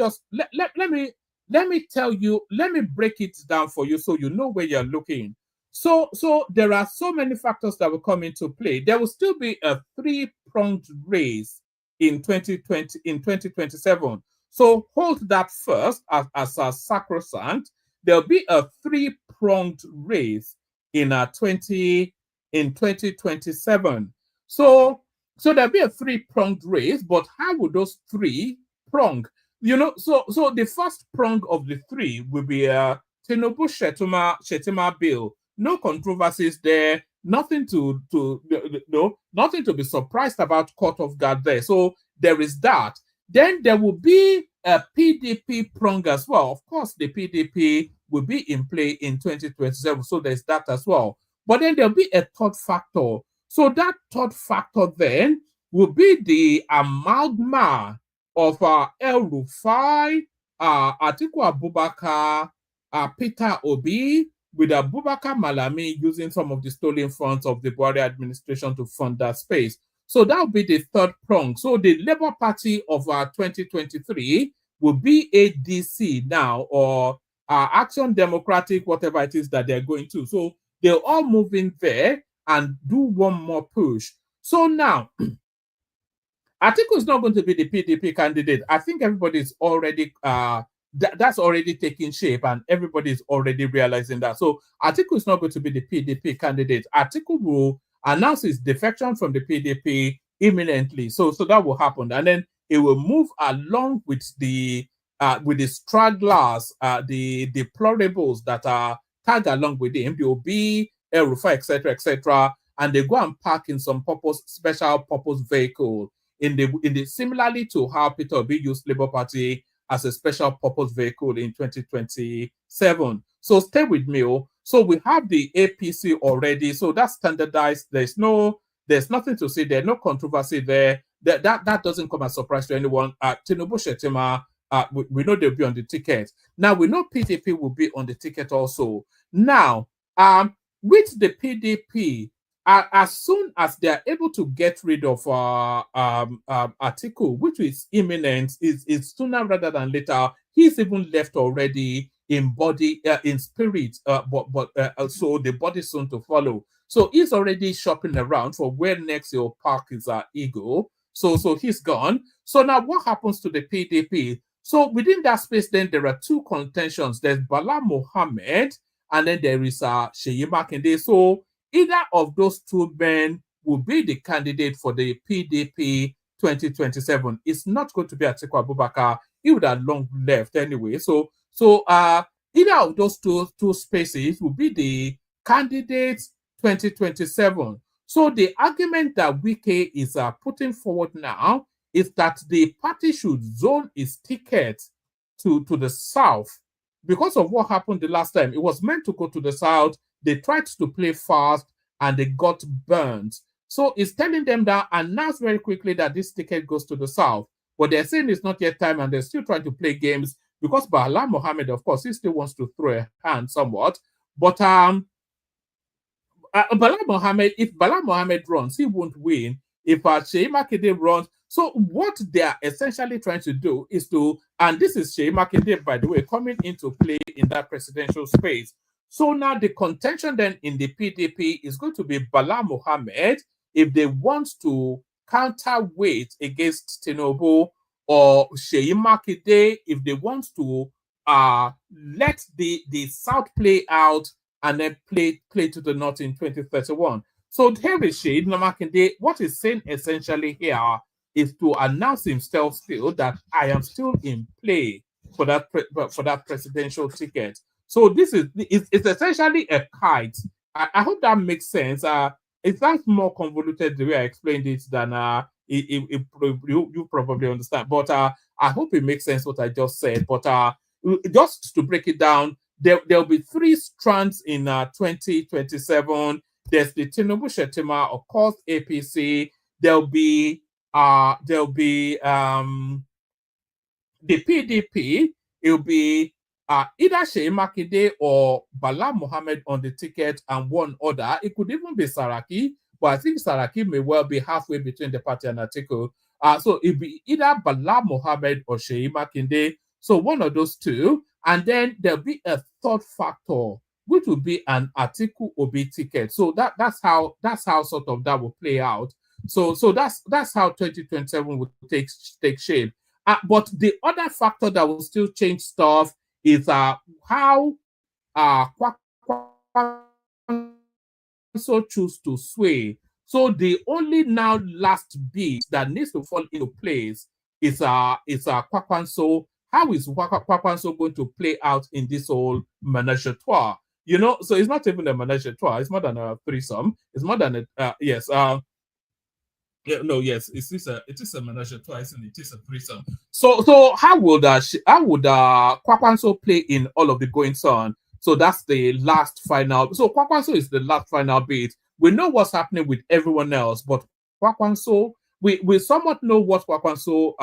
tell you, let me break it down for you so you know where you're looking. So there are so many factors that will come into play. There will still be a three-pronged race in 2027. So hold that first as a sacrosanct. There'll be a three-pronged race in 2027. So there'll be a three-pronged race, but how would those three prong? So the first prong of the three will be Tinubu Shettima bill. No controversies there. Nothing to be surprised about, caught off guard there. So there is that. Then there will be a PDP prong as well. Of course, the PDP will be in play in 2027. So there's that as well. But then there'll be a third factor. So that third factor then will be the amalgama of El-Rufai, Atiku Abubakar, Peter Obi, with Abubakar Malami using some of the stolen funds of the Buhari administration to fund that space. So that will be the third prong. So the Labour Party of 2023 will be ADC now, or Action Democratic, whatever it is that they're going to. So they'll all move in there and do one more push. So now, Atiku is not going to be the PDP candidate. I think everybody's already that's already taking shape, and everybody is already realizing that. So Atiku is not going to be the PDP candidate. Atiku will announce his defection from the PDP imminently. So that will happen. And then it will move along with the stragglers, the deplorables that are tagged along with him. They will be El-Rufai, etc., and they go and park in some special purpose vehicle in the similarly to how Peter Obi used Labour Party as a special purpose vehicle in 2027. So stay with me. Oh. So we have the APC already. So that's standardized. There's nothing to say there, no controversy there. That doesn't come as a surprise to anyone. Tinubu Shetima, we know they'll be on the ticket. Now we know PDP will be on the ticket also. Now, with the PDP, as soon as they are able to get rid of Atiku, which is imminent, is sooner rather than later. He's even left already in body, in spirit, but so the body soon to follow. So he's already shopping around for where next he'll park his ego. So he's gone. So now what happens to the PDP? So within that space, then there are two contentions. There's Bala Mohammed, and then there is Seyi Makinde. So either of those two men will be the candidate for the PDP 2027. It's not going to be Atiku Abubakar. He would have long left anyway. So either of those two spaces will be the candidates 2027. So the argument that Wike is putting forward now is that the party should zone its ticket to the south because of what happened the last time. It was meant to go to the south. They tried to play fast and they got burned. So it's telling them that, announce very quickly that this ticket goes to the south. But they're saying it's not yet time and they're still trying to play games because Bala Mohammed, of course, he still wants to throw a hand somewhat. But Bala Mohammed, if Bala Mohammed runs, he won't win. If Seyi Makinde runs, so what they are essentially trying to do is to, and this is Seyi Makinde, by the way, coming into play in that presidential space. So now the contention then in the PDP is going to be Bala Mohammed if they want to counterweight against Tinubu, or Seyi Makinde if they want to let the South play out and then play to the North in 2031. So here is Seyi Makinde. What he's saying essentially here is to announce himself still that I am still in play for that presidential ticket. So this is it's essentially a kite. I hope that makes sense. It sounds more convoluted the way I explained it than you probably understand. But I hope it makes sense what I just said. But just to break it down, there'll be three strands in 2027. There's the Tinubu Shetima, of course, APC. There'll be the PDP. It'll be either Seyi Makinde or Bala Mohammed on the ticket and one other. It could even be Saraki, but I think Saraki may well be halfway between the party and Atiku. So it'll be either Bala Mohammed or Seyi Makinde. So one of those two. And then there'll be a third factor, which will be an Atiku Obi ticket. So that's how sort of that will play out. So that's how 2027 will take shape. But the other factor that will still change stuff is how so choose to sway. So the only now last bit that needs to fall into place is Kwakwanso. How is Kwakwanso going to play out in this whole menage a trois? You know, so it's not even a menage a trois. It's more than a threesome. It's more than a yes. Yes, it is a menage a trois, and it is a threesome. So how would Kwakwanso play in all of the goings on? So that's the last final. So Kwakwanso is the last final bit. We know what's happening with everyone else, but Kwakwanso, we somewhat know what Kwakwanso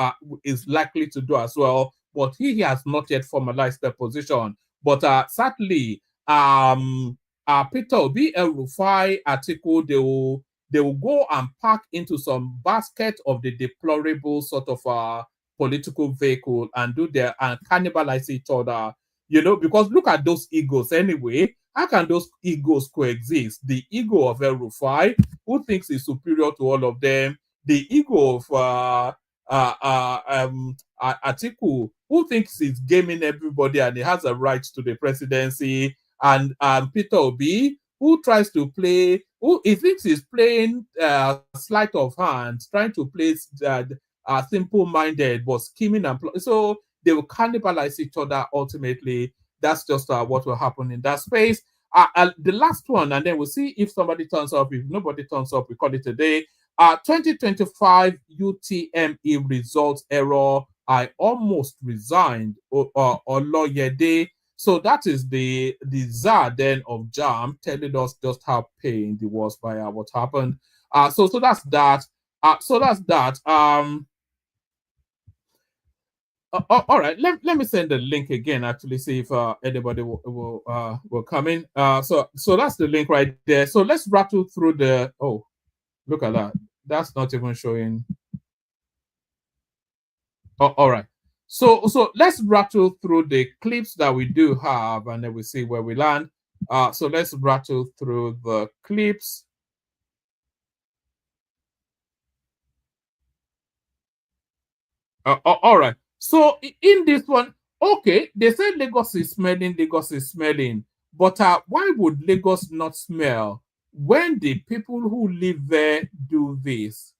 is likely to do as well, but he has not yet formalized the position. But sadly, Peter Obi, El-Rufai, Atiku, they will go and pack into some basket of the deplorable sort of political vehicle and do their and cannibalize each other. You know, because look at those egos anyway. How can those egos coexist? The ego of El-Rufai, who thinks he's superior to all of them. The ego of Atiku, who thinks he's gaming everybody and he has a right to the presidency. And Peter Obi, who tries to play, who he thinks he's playing sleight of hand, trying to play simple-minded, but scheming and so they will cannibalize each other ultimately. That's just what will happen in that space. The last one, and then we'll see if somebody turns up. If nobody turns up, we call it a day. 2025 UTME results error. I almost resigned. Oloyede. So that is the czar then of JAM telling us just how pain the was by what happened. So that's that. So that's that. All right. Let me send the link again. Actually, see if anybody will come in. So that's the link right there. So let's rattle through the. Oh, look at that. That's not even showing. Oh, all right. So let's rattle through the clips that we do have, and then we see where we land. So let's rattle through the clips. All right. So in this one, okay, they say Lagos is smelling. But why would Lagos not smell when the people who live there do this?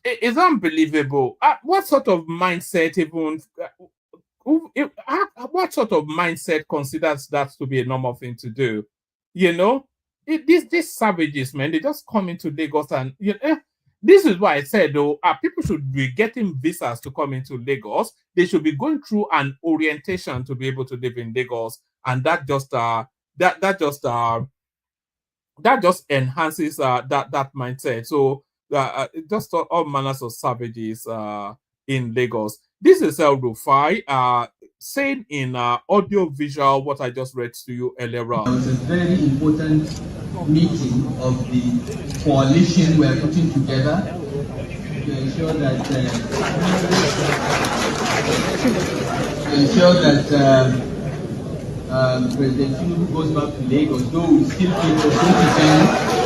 It's unbelievable. What sort of mindset even? What sort of mindset considers that to be a normal thing to do? You know, these savages, man, they just come into Lagos and this is why I said though, people should be getting visas to come into Lagos. They should be going through an orientation to be able to live in Lagos, and that just enhances that mindset. So just all manners of savages in Lagos. This is El-Rufai saying in audio visual what I just read to you earlier on. It was a very important meeting of the coalition we are putting together to ensure that President Tinubu goes back to Lagos, though we still think for 20%.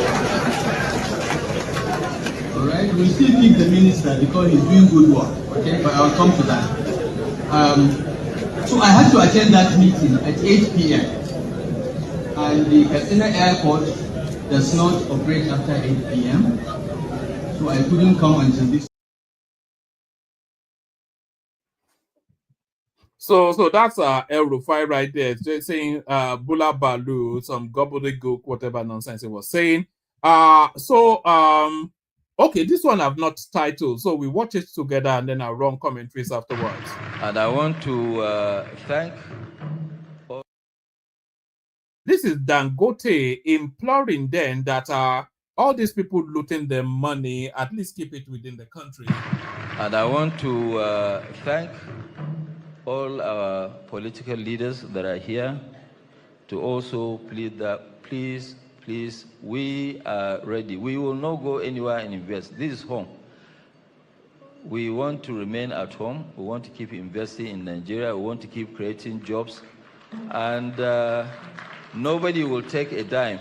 All right, we still think the minister because he's doing good work. Okay, but I'll come to that. So I had to attend that meeting at 8 p.m. and the Acappella airport does not operate after 8 p.m. So I couldn't come until this. So that's El-Rufai right there, just saying Bola Balu, some gobbledygook, whatever nonsense he was saying. Okay, this one I've not titled, so we watch it together and then I'll run commentaries afterwards. And I want to thank. This is Dangote imploring then that all these people looting their money, at least keep it within the country. And I want to thank all our political leaders that are here to also plead that please, we are ready. We will not go anywhere and invest. This is home. We want to remain at home. We want to keep investing in Nigeria. We want to keep creating jobs. And nobody will take a dime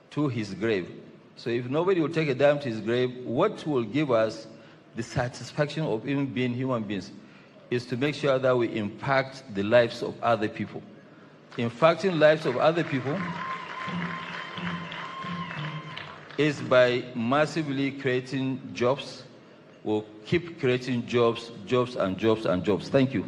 to his grave. So if nobody will take a dime to his grave, what will give us the satisfaction of even being human beings is to make sure that we impact the lives of other people. Impacting lives of other people is by massively creating jobs. We'll keep creating jobs. Thank you.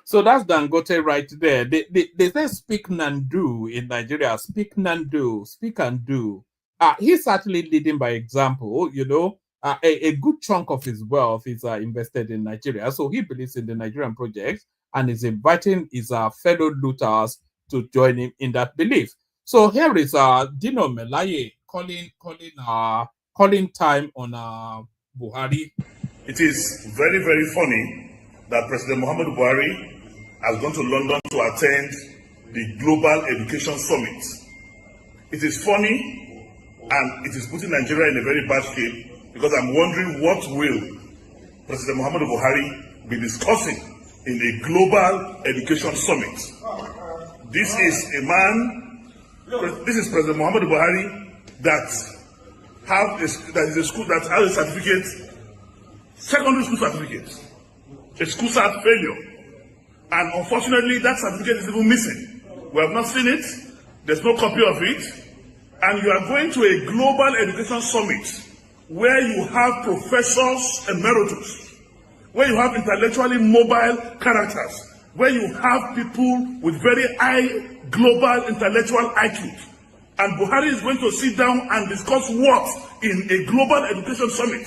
So that's Dangote right there. They say speak and do in Nigeria. Speak and do. Speak and do. He's actually leading by example. You know, a good chunk of his wealth is invested in Nigeria. So he believes in the Nigerian project and is inviting his fellow looters to join him in that belief. So here is Dino Melaye calling calling time on Buhari. It is very, very funny that President Muhammad Buhari has gone to London to attend the Global Education Summit. It is funny and it is putting Nigeria in a very bad shape because I'm wondering what will President Muhammad Buhari be discussing in a Global Education Summit. This is a man, this is President Muhammad Buhari that is a school that has a certificate, secondary school certificate, a school cert failure, and unfortunately that certificate is even missing. We have not seen it, there's no copy of it, and you are going to a global education summit where you have professors emeritus, where you have intellectually mobile characters, where you have people with very high global intellectual IQ. And Buhari is going to sit down and discuss what in a global education summit.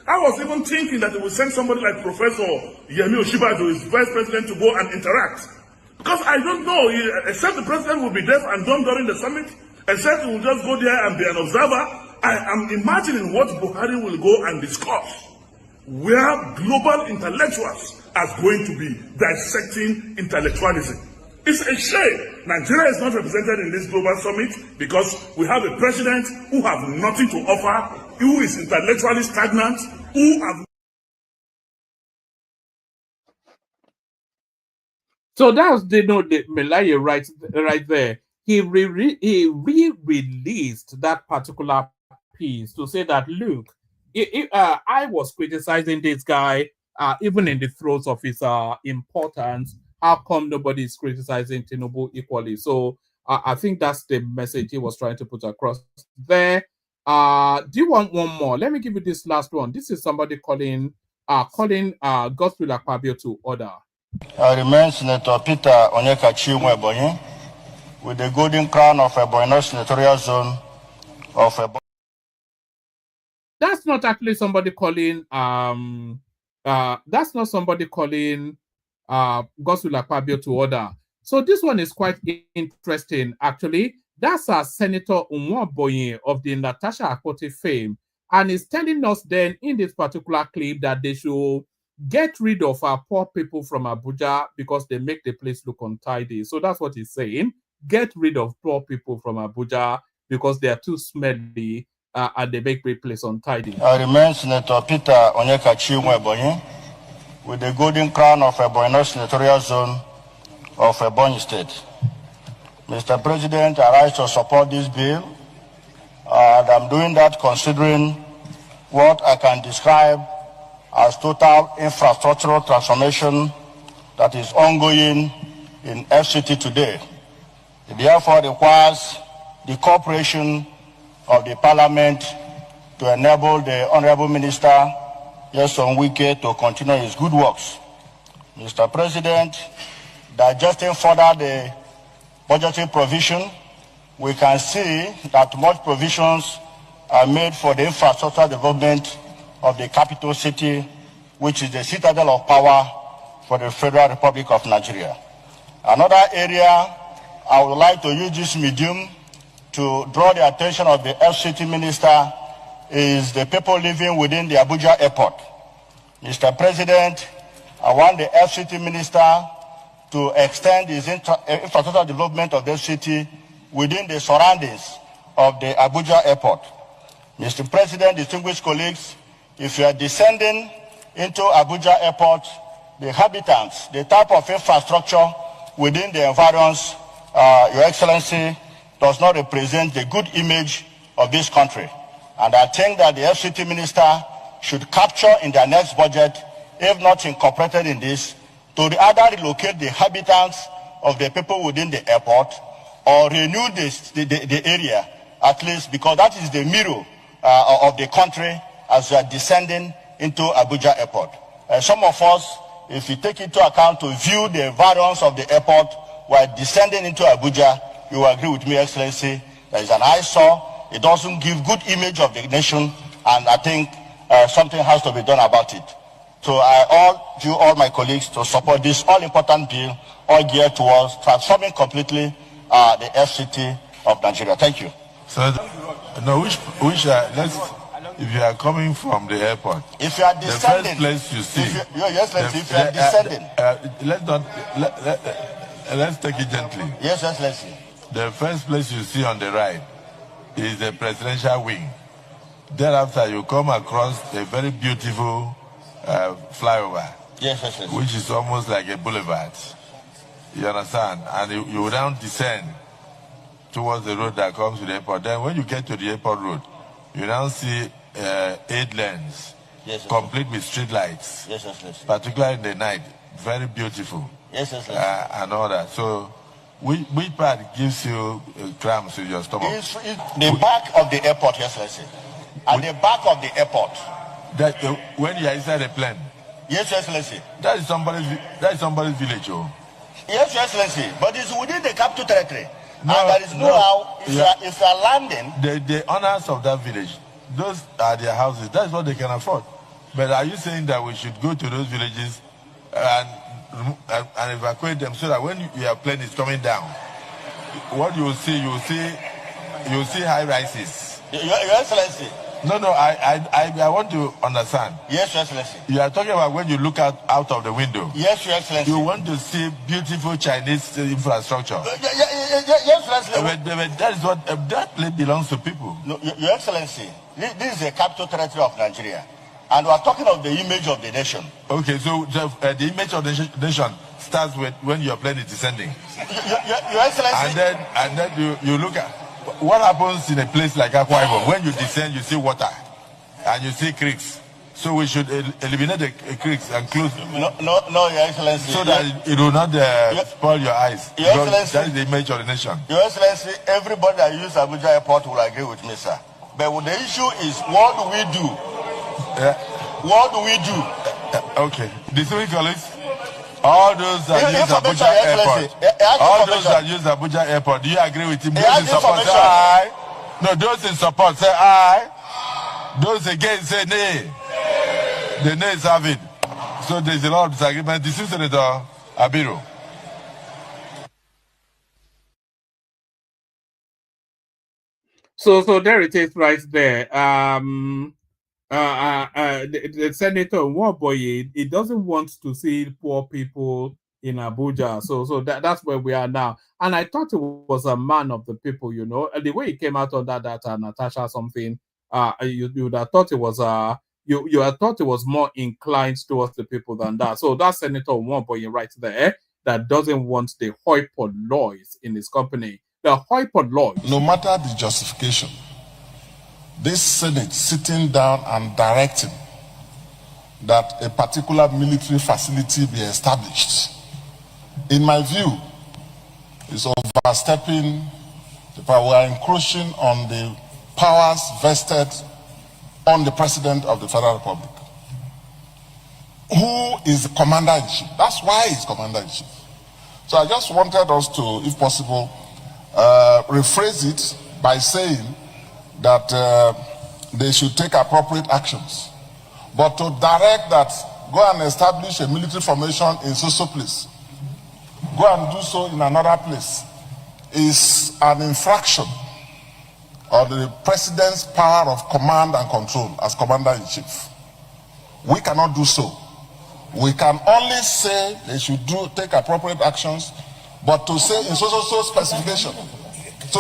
I was even thinking that he would send somebody like Professor Yemi Osinbajo, his vice president, to go and interact. Because I don't know, except the president will be deaf and dumb during the summit, except he will just go there and be an observer. I am imagining what Buhari will go and discuss, where global intellectuals are going to be dissecting intellectualism. It's a shame Nigeria is not represented in this global summit because we have a president who has nothing to offer, who is intellectually stagnant, who have... So that's Dino Melaye right there. He re-released that particular piece to say that, look, I was criticizing this guy, even in the throes of his importance. How come nobody is criticizing Tinubu equally? So I think that's the message he was trying to put across there. Do you want one more? Let me give you this last one. This is somebody calling Gospel Akpabio to order. I remain Senator Peter Onyekachi Ebonyi with the golden crown of Ebonyi senatorial zone of Ebonyi. That's not actually somebody calling. That's not somebody calling Gospel Akpabio to order. So this one is quite interesting, actually. That's Senator Nwaboye of the Natasha Akpoti fame, and he's telling us then in this particular clip that they should get rid of our poor people from Abuja because they make the place look untidy. So that's what he's saying. Get rid of poor people from Abuja because they are too smelly and they make the place untidy. I remain Senator Peter Onyekachi Ebonyi with the golden crown of Ebonyi senatorial zone of Ebonyi State. Mr. President, I rise to support this bill, and I'm doing that considering what I can describe as total infrastructural transformation that is ongoing in FCT today. It therefore requires the cooperation of the Parliament to enable the Honorable Minister, Nyesom Wike, to continue his good works. Mr. President, digesting further the budgetary provision, we can see that much provisions are made for the infrastructure development of the capital city, which is the citadel of power for the Federal Republic of Nigeria. Another area I would like to use this medium to draw the attention of the FCT Minister is the people living within the Abuja airport. Mr. President, I want the FCT Minister to extend his infrastructure development of the city within the surroundings of the Abuja airport. Mr. President, distinguished colleagues, if you are descending into Abuja airport, the inhabitants, the type of infrastructure within the environs, Your Excellency, does not represent the good image of this country. And I think that the FCT Minister should capture in their next budget, if not incorporated in this, to either relocate the inhabitants of the people within the airport or renew the area, at least, because that is the mirror of the country as we are descending into Abuja airport. Some of us, if you take into account to view the environs of the airport while descending into Abuja, you will agree with me, Excellency, there is an eyesore. It doesn't give good image of the nation, and I think something has to be done about it. So I urge all my colleagues to support this all-important bill, all geared towards transforming completely the FCT of Nigeria. Thank you. So, no, let's. if you are coming from the airport, if you are descending, the first place you see, if you are descending, let's take it gently. Yes, Excellency. The first place you see on the right is the presidential wing. Thereafter, you come across a very beautiful flyover. Yes, Excellency. Which is almost like a boulevard. You understand? And you now descend towards the road that comes to the airport. Then when you get to the airport road, you now see 8 lanes, yes, complete with street lights. Yes, Excellency. Particularly in the night, very beautiful. Yes, Excellency. And all that. So, which part gives you cramps in your stomach? It's the back of the airport, yes, Excellency. At the back of the airport. That when you are inside the plane. Yes, Excellency. That is somebody's village, oh. Yes, Excellency. But it's within the capital territory. No, and there is no how, if you are landing. The owners of that village, those are their houses. That's what they can afford. But are you saying that we should go to those villages and evacuate them so that when your plane is coming down, what you will see high rises? Your Excellency. No, I want to understand. Yes, Your Excellency. You are talking about when you look out of the window. Yes, Your Excellency. You want to see beautiful Chinese infrastructure. Yes, Your Excellency. But that is what that place belongs to people. No, Your Excellency, this is the capital territory of Nigeria, and we are talking of the image of the nation. Okay, so the image of the nation starts with when your plane is descending. Your Excellency. And then you look at. What happens in a place like Akwa Ibom? When you descend, you see water, and you see creeks. So we should eliminate the creeks and close them. No, Your Excellency. So that it will not spoil your eyes. Your Excellency. That is the image of the nation. Your Excellency, everybody that uses Abuja Airport will agree with me, sir. But the issue is, what do we do? What do we do? Okay. Distinguished colleagues, all those that use Abuja Airport, all those that use Abuja Airport, do you agree with him? Those in support say aye. No, those in support say aye. Those against say nay. The nays have it. So there's a lot of disagreement. This is Senator Abiru. So there it is right there. The Senator Nwaboye, he doesn't want to see poor people in Abuja. So that's where we are now. And I thought it was a man of the people, you know. The way he came out on that Natasha something, you would have thought it was you had thought it was more inclined towards the people than that. So that's Senator Nwaboye right there that doesn't want the hoi polloi in his company. The hoi polloi. No matter the justification, this Senate sitting down and directing that a particular military facility be established, in my view, is overstepping the power. We are encroaching on the powers vested on the President of the Federal Republic, who is the Commander-in-Chief. That's why he's Commander-in-Chief. So I just wanted us to, if possible, rephrase it by saying that they should take appropriate actions. But to direct that, go and establish a military formation in so place, go and do so in another place, is an infraction of the President's power of command and control as Commander-in-Chief. We cannot do so. We can only say they should take appropriate actions, but to say in so specification, so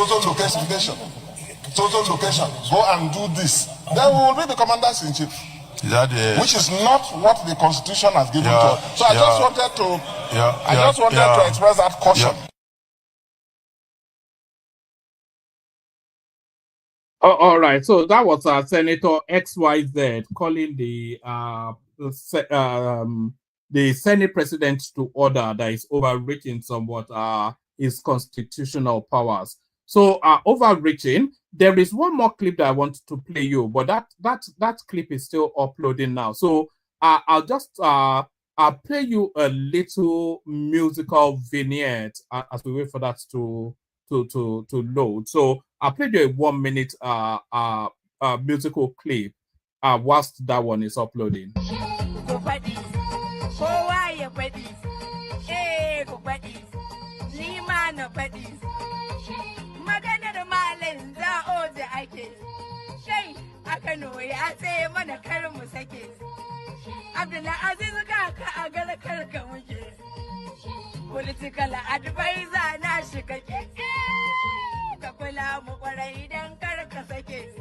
location, go and do this, then we will be the Commanders-in-Chief. Which is not what the Constitution has given to us. So I just wanted to express that caution. All right. So that was Senator XYZ calling the Senate President to order that is overreaching somewhat his constitutional powers. So overreaching. There is one more clip that I want to play you, but that clip is still uploading now. So I'll just I'll play you a little musical vignette as we wait for that to load. So I'll play you a 1 minute musical clip whilst that one is uploading. Kano ya tsaye mana kar mu sake. Abdullahi Aziz kaka a galakar ka muke. Political advisor na shi kake. Ka kula mu kwarai idan kar ka sake.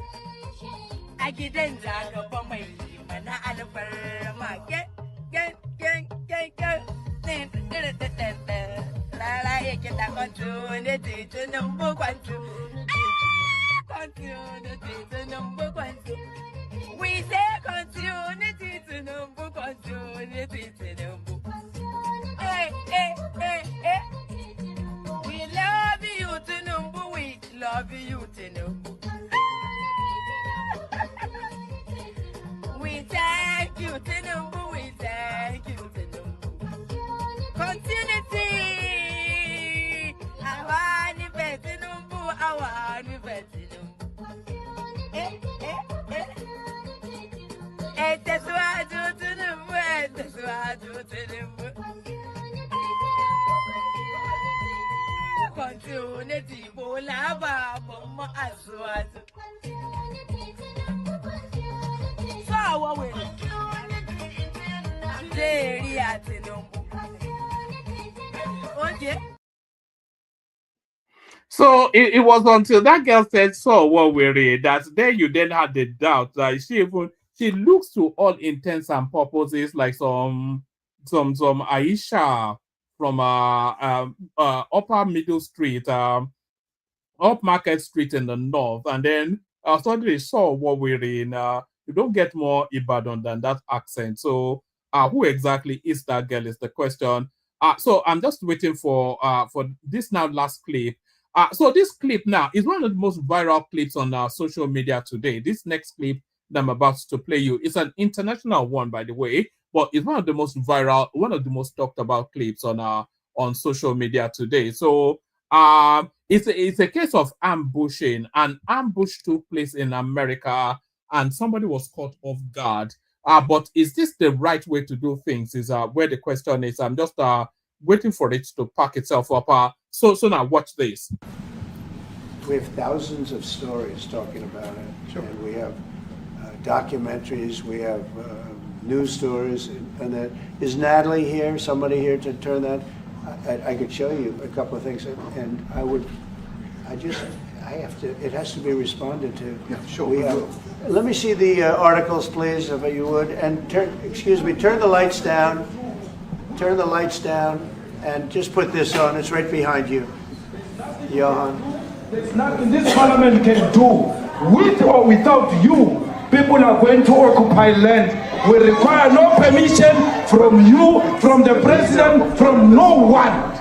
A gidan zagaba mai mana alfarma ke. Rara yake da continuity Tinubu kwantu. Continuity Tinubu kwantu. We say continuity Tinubu, continuity Tinubu. Hey, hey, hey, hey. We love you Tinubu, we love you Tinubu. We thank you Tinubu, we thank you Tinubu. Continuity. Our nibet Tinubu, our nibet Tinubu. Eh, eh, eh. That's what I do to them. That's what I do to them. Continuity, Bola, Mama, Aswad. So, what will okay. So it was until that girl said, "So what we read," that then you then had the doubt that she looks to all intents and purposes like some Aisha from Upper Middle Street, Up Market Street in the north, and then suddenly saw what we're in. You don't get more Ibadan than that accent. So who exactly is that girl is the question. So I'm just waiting for this now last clip. So this clip now is one of the most viral clips on social media today. This next clip that I'm about to play you is an international one, by the way, but it's one of the most viral, one of the most talked about clips on social media today. So it's a case of ambushing. An ambush took place in America, and somebody was caught off guard. But is this the right way to do things? Is where the question is. I'm just waiting for it to pack itself up. So now watch this. We have thousands of stories talking about it, sure. And we have documentaries, we have news stories, and that. Is Natalie here? Somebody here to turn that? I could show you a couple of things, and I have to. It has to be responded to. Yeah, sure. Let me see the articles, please, if you would, and turn the lights down. Turn the lights down, and just put this on. It's right behind you, Johan. There's nothing this parliament can do. With or without you, people are going to occupy land. We require no permission from you, from the president, from no one.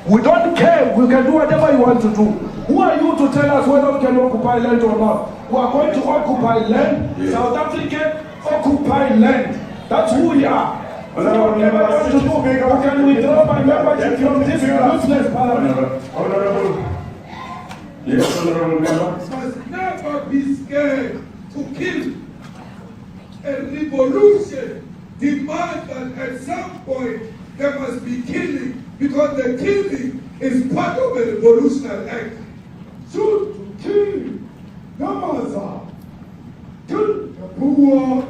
We don't care. We can do whatever you want to do. Who are you to tell us whether we can occupy land or not? We are going to occupy land. Yeah. South Africa occupy land. That's who we are. We don't ever want to do. We can withdraw my membership from this useless parliament. Honorable. Yes, honorable member. Must never be scared to kill. A revolution demands that at some point there must be killing, because the killing is part of a revolutionary act. Shoot to kill, Namaza, kill the poor,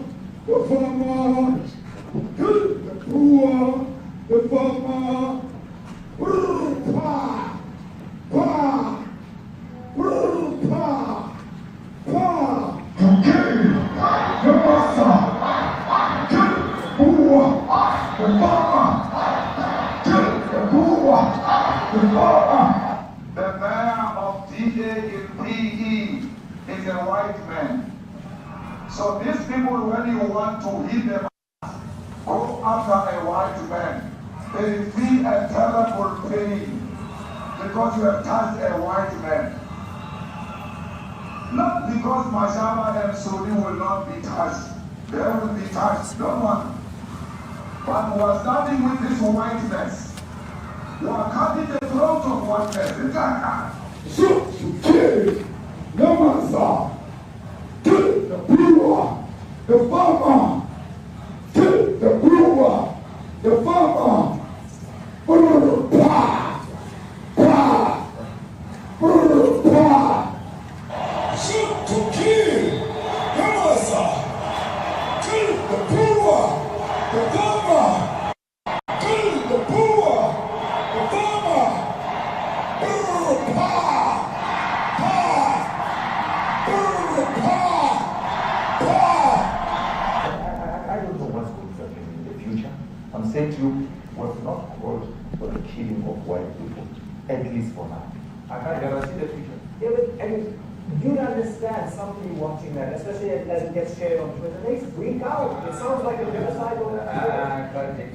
the farmer, kill the poor, the farmer, pa, pa, pa, pa, to kill, Namaza, kill the poor, the farmer. The mayor of DA in PE is a white man. So these people, when you want to hit them, go after a white man. They will feel a terrible pain because you have touched a white man. Not because Mashaba and Suni will not be touched. They will be touched, don't worry. But we are starting with this whiteness. You are cutting the throat of one person. Shoot to kill the master, kill the brewer, the farmer, kill the brewer, the farmer. Pa, pa, pa. Shoot to kill the master, at least for now. I can't guarantee the future. Yeah, but I mean, you'd understand somebody watching that, especially as it gets shared on Twitter. They freak out. It sounds like a genocidal. I can't take it.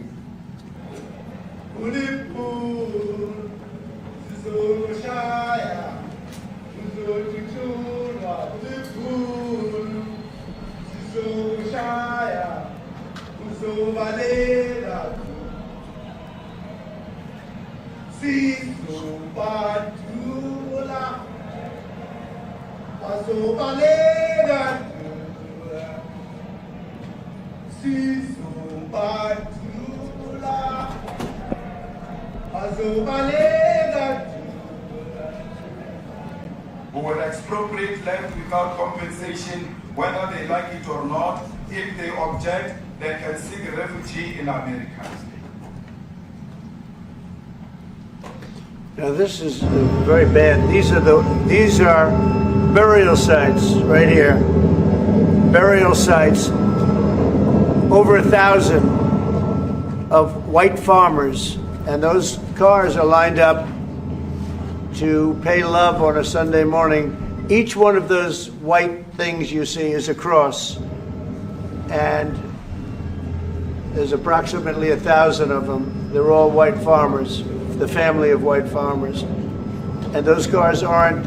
Who will expropriate land without compensation, whether they like it or not. If they object, they can seek refuge in America. Now this is very bad. These are burial sites right here. Burial sites. Over 1,000 of white farmers, and those cars are lined up to pay love on a Sunday morning. Each one of those white things you see is a cross, and there's approximately 1,000 of them. They're all white farmers, the family of white farmers. And those cars aren't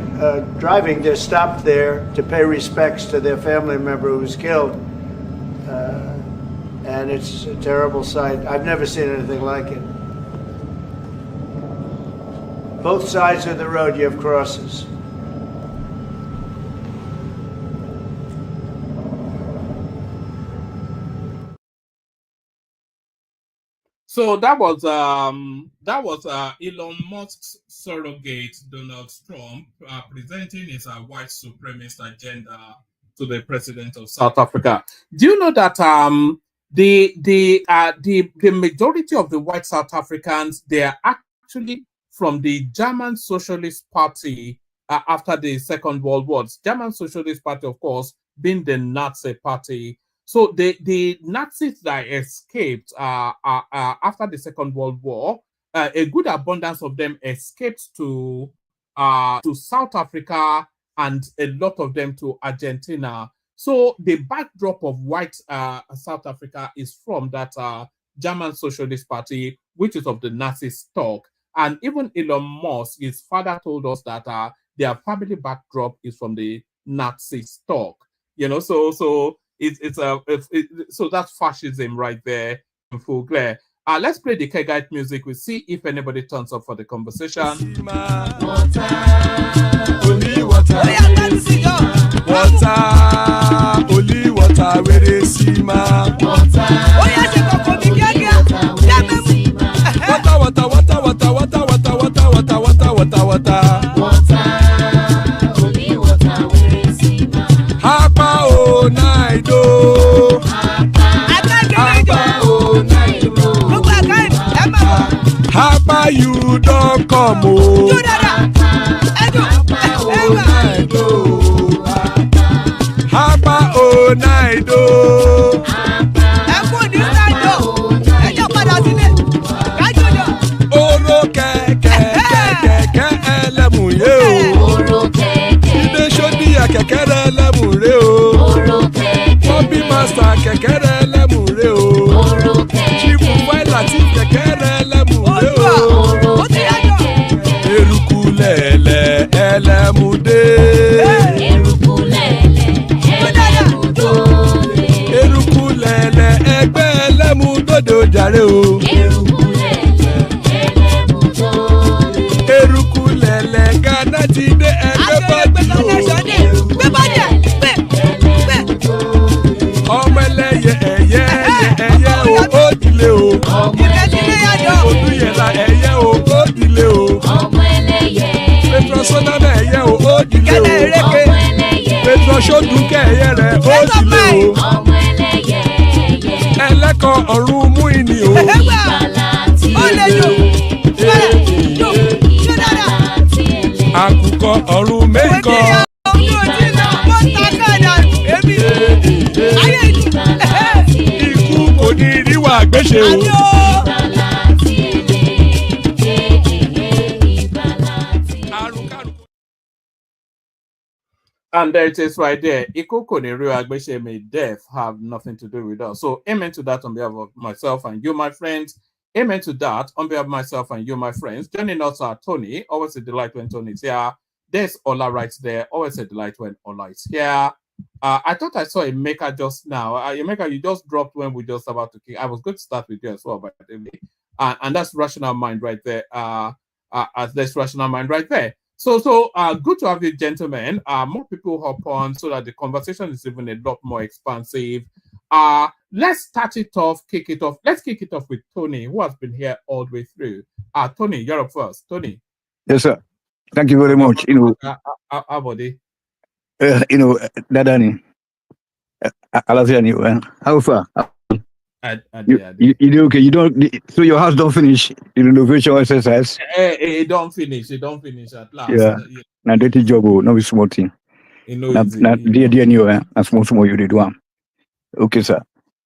driving, they're stopped there to pay respects to their family member who was killed. And it's a terrible sight. I've never seen anything like it. Both sides of the road you have crosses. So that was Elon Musk's surrogate Donald Trump presenting his white supremacist agenda to the president of South Africa. Do you know that the majority of the white South Africans, they are actually from the German Socialist Party after the Second World War. German Socialist Party, of course, being the Nazi party. So the Nazis that escaped after the Second World War, a good abundance of them escaped to South Africa and a lot of them to Argentina. So the backdrop of white South Africa is from that German Socialist Party, which is of the Nazi stock. And even Elon Musk, his father told us that their family backdrop is from the Nazi stock. You know, so that's fascism right there in full glare. Let's play the Kegite music. We'll see if anybody turns up for the conversation. Only water, only water, where they see ma. Water, only water, where they see ma. Hapa o naido. Hapa you don't come o. Hapa o naido. Oro keke elemu ye o. Ide shodi ya keke elemu re o. Bobby master keke elemu re o. Chifu Failati keke elemu re o. Eruku lele elemude. Eruku lele egbe elemudodo jare o. Eruku lele Ghana ti de everybody o. Ọmọ ẹlẹ́yẹ ẹyẹ o ó dilé o. Odúyẹ̀lá ẹyẹ o ó dilé o. Petrosonana ẹyẹ o ó dilé o. Petrosodunke ẹyẹ rẹ ó dilé o. Ẹlẹ́kọ̀ ọ̀run mú ìní o. Àkùkọ ọ̀run mẹ́kọ̀. Ikú kò ní ríwà gbéṣe o. And there it is right there. Ikoko Neru Agbeshe may death have nothing to do with us. So amen to that on behalf of myself and you, my friends. Amen to that on behalf of myself and you, my friends. Joining us are Tony. Always a delight when Tony's here. There's Ola right there. Always a delight when Ola is here. I thought I saw Emeka just now. Emeka, you just dropped when we just about to kick. I was going to start with you as well, by the way. And that's Rational Mind right there. That's Rational Mind right there. So good to have you, gentlemen. More people hop on so that the conversation is even a lot more expansive. Let's start it off, kick it off. Let's kick it off with Tony, who has been here all the way through. Tony, you're up first. Tony. Yes, sir. Thank you very much. Abody. Dadani. How far? You okay? You don't. So your house don't finish the renovation exercise. It don't finish at last. Yeah. Now dirty job, no be small thing. Not dear new. And small you did one. Okay, sir.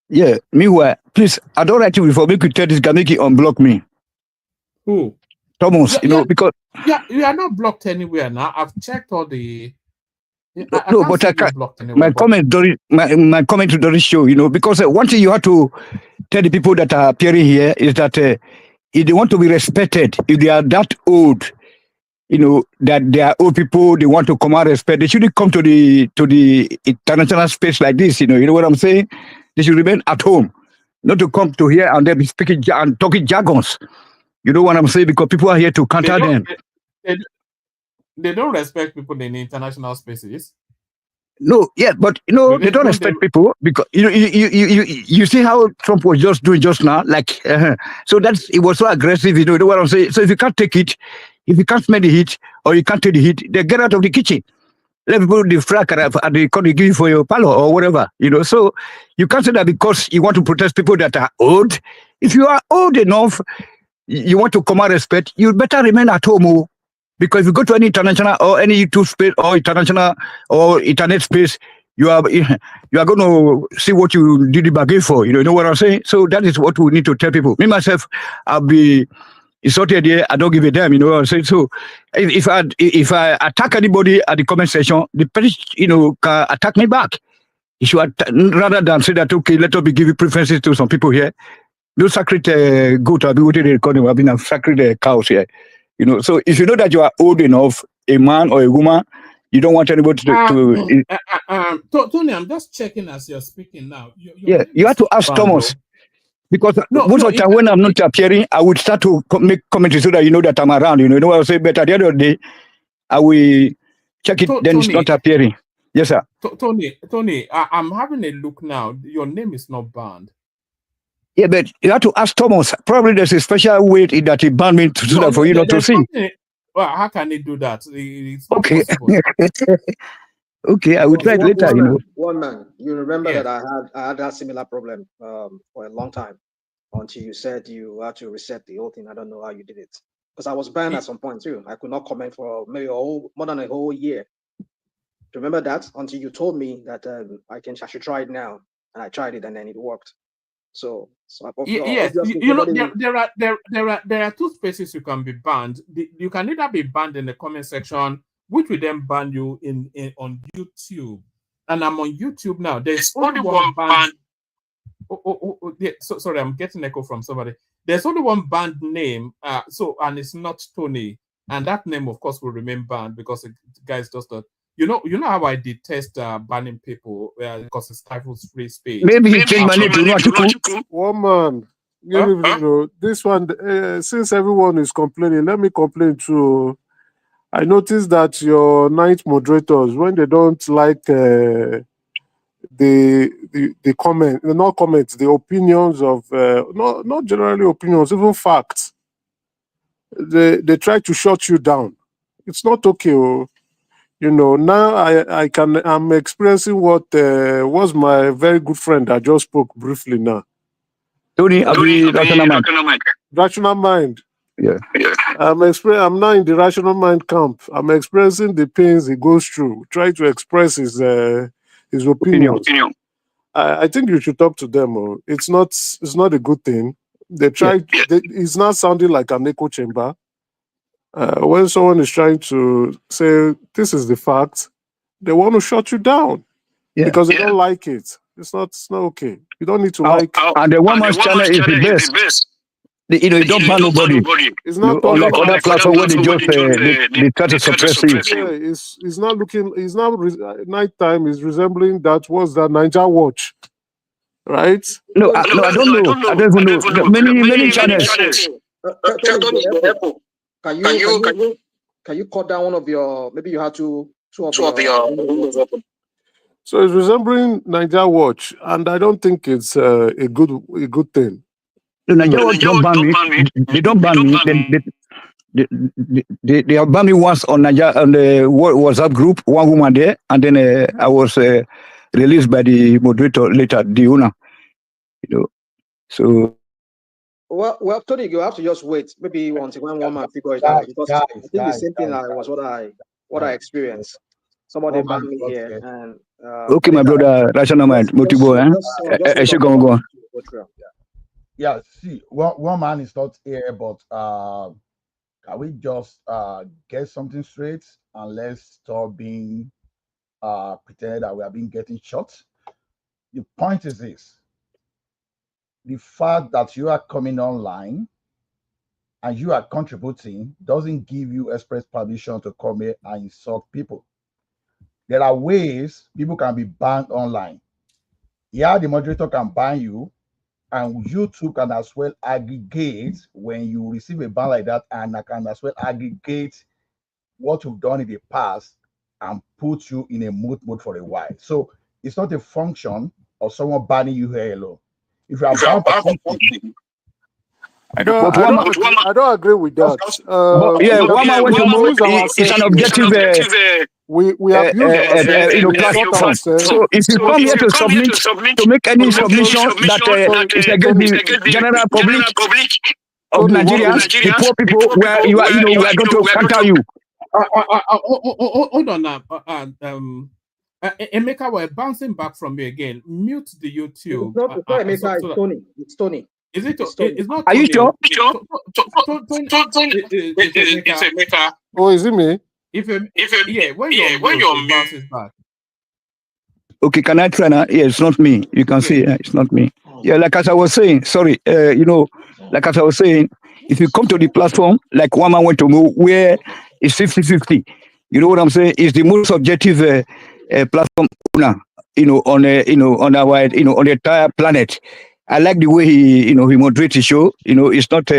Yeah. Meanwhile, please, I don't write you before. Make you tell this guy, make it unblock me. Who? Thomas. Because you are not blocked anywhere now. I've checked all the. No, but I can't. My comment doesn't show, because one thing you have to tell the people that are appearing here is that if they want to be respected, if they are that old, that they are old people, they want to command respect, they shouldn't come to the international space like this, you know what I'm saying? They should remain at home, not to come to here and then be speaking and talking jargons. You know what I'm saying? Because people are here to counter them. They don't respect people in international spaces. No, yeah, but they don't respect people because you see how Trump was just doing just now, like so it was so aggressive. You know what I'm saying? So if you can't take it, if you can't smell the heat or you can't take the heat, then get out of the kitchen. Let people the frack and they give you for your palo or whatever. So you can't say that because you want to protest people that are old. If you are old enough, you want to command respect, you better remain at home. Because if you go to any international or any YouTube space or international or internet space, you are going to see what you did the bargain for. You know what I'm saying? So that is what we need to tell people. Me myself, I'll be insulted here. I don't give a damn. You know what I'm saying? So if I attack anybody at the comment section, the person can attack me back. You should rather than say that okay, let us be giving preferences to some people here. No sacred goat. I'll be waiting the recording. I've been a sacred cows here. So if you know that you are old enough, a man or a woman, you don't want anybody to Tony, I'm just checking as you're speaking now. You have to ask Thomas. Because most of the time when I'm not appearing, I would start to make comments so that you know that I'm around. You know what I'm saying? But at the end of the day, I will check it, then Tony, it's not appearing. Yes, sir. Tony, I'm having a look now. Your name is not banned. Yeah, but you have to ask Thomas. Probably there's a special way that he banned me to do that for you not to see. Well, how can he do that? It's not possible. Okay, I will try it later. One man. You remember that I had that similar problem for a long time until you said you had to reset the whole thing. I don't know how you did it because I was banned at some point too. I could not comment for maybe more than a whole year. Remember that until you told me that I should try it now, and I tried it and then it worked. So yes, there are two spaces you can be banned. You can either be banned in the comment section, which will then ban you on YouTube. And I'm on YouTube now. There's only one banned. Sorry, I'm getting echo from somebody. There's only one banned name. And it's not Tony. And that name, of course, will remain banned because the guy's just a. You know how I detest banning people because it stifles free speech. Maybe you change my name to One man. This one, since everyone is complaining, let me complain too. I noticed that your night moderators, when they don't like the comment, not comments, the opinions of not generally opinions, even facts, they try to shut you down. It's not okay. Now I'm experiencing what was my very good friend I just spoke briefly now. Tony, Rational mind. Yeah. I'm now in the rational mind camp. I'm experiencing the pains he goes through, try to express his opinions. I think you should talk to them. It's not a good thing. They try. It's not sounding like an echo chamber. When someone is trying to say this is the fact, they want to shut you down because they don't like it. It's not okay. You don't need to like. And the woman's channel is the best. You don't ban nobody. It's not unlike other platforms where they just they try to suppress you. Yeah, it's not looking. It's not nighttime. Is resembling that. Was that Niger Watch, right? No, I don't know. I don't even know. Many channels. Can you cut down one of your? Maybe you have two of your. So it's resembling Niger Watch, and I don't think it's a good thing. The Niger Watch don't ban me. They don't ban me. They have banned me once on the WhatsApp group, one woman there, and then I was released by the moderator later, the owner. So. Well, Tony, you have to just wait. Maybe when one man figure it out, because I think the same thing was what I experienced. Somebody banned me here, and okay, my brother, rational mind, Motibo, I should go on. Yeah, see, one man is not here, but can we just get something straight and let's stop being pretending that we have been getting shot? The point is this: the fact that you are coming online and you are contributing doesn't give you express permission to come here and insult people. There are ways people can be banned online. Yeah, the moderator can ban you, and YouTube can as well aggregate when you receive a ban like that, and I can as well aggregate what you've done in the past and put you in a mood for a while. So it's not a function of someone banning you here alone. If you are banned for something, I don't agree with that. It's an objective. We have used platform. So if you come here to submit to make any submission that is against the general public of Nigerians, the poor people, where we are going to counter you. Hold on now. Emeka, we're bouncing back from you again. Mute the YouTube. It's not Emeka, it's Tony. Is it? It's not. Are you sure? It's Emeka. Oh, is it me? When your bounces back. Okay, can I try now? Yeah, it's not me. You can see it's not me. Yeah, like as I was saying, sorry, like as I was saying, if you come to the platform, like one man went to move, where it's 50-50. You know what I'm saying? It's the most objective platform owner, on on our, on the entire planet. I like the way he moderates his show. It's not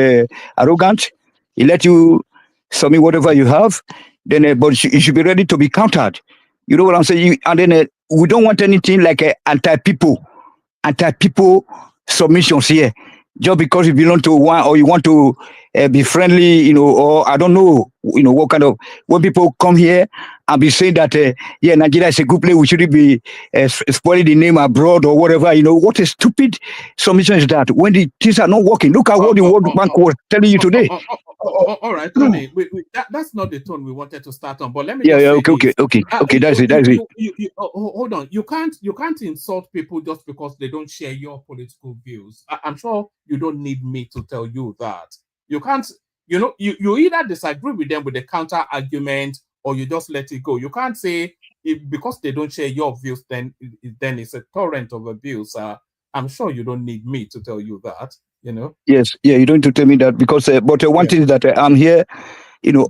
arrogant. He let you submit whatever you have. Then, but you should be ready to be countered. You know what I'm saying? And then we don't want anything like anti-people submissions here. Just because you belong to one or you want to be friendly, or I don't know, what kind of, when people come here and be saying that, Nigeria is a good place, we shouldn't be spoiling the name abroad or whatever, what a stupid submission is that when the things are not working. Look at what the World Bank was telling you today. All right, Tony, that's not the tone we wanted to start on, but let me okay, that's it. Hold on, you can't insult people just because they don't share your political views. I'm sure you don't need me to tell you that. You can't, you either disagree with them with the counter argument or you just let it go. You can't say because they don't share your views, then it's a torrent of abuse. I'm sure you don't need me to tell you that. Yes, you don't need to tell me that because but one thing is that I'm here,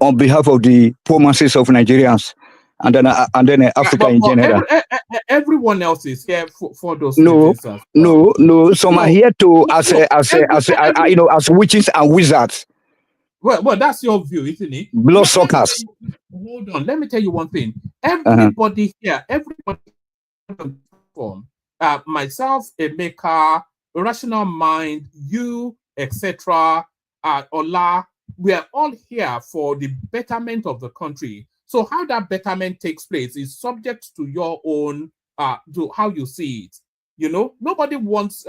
on behalf of the poor masses of Nigerians, and then Africa in general. Everyone else is here for those. No. Some are here to as witches and wizards. Well, that's your view, isn't it? Bloodsuckers. Hold on, let me tell you one thing. Everybody here, everybody from myself, Emeka, Rational Mind, you, etc., Ola, we are all here for the betterment of the country. So how that betterment takes place is subject to your own, to how you see it. Nobody wants,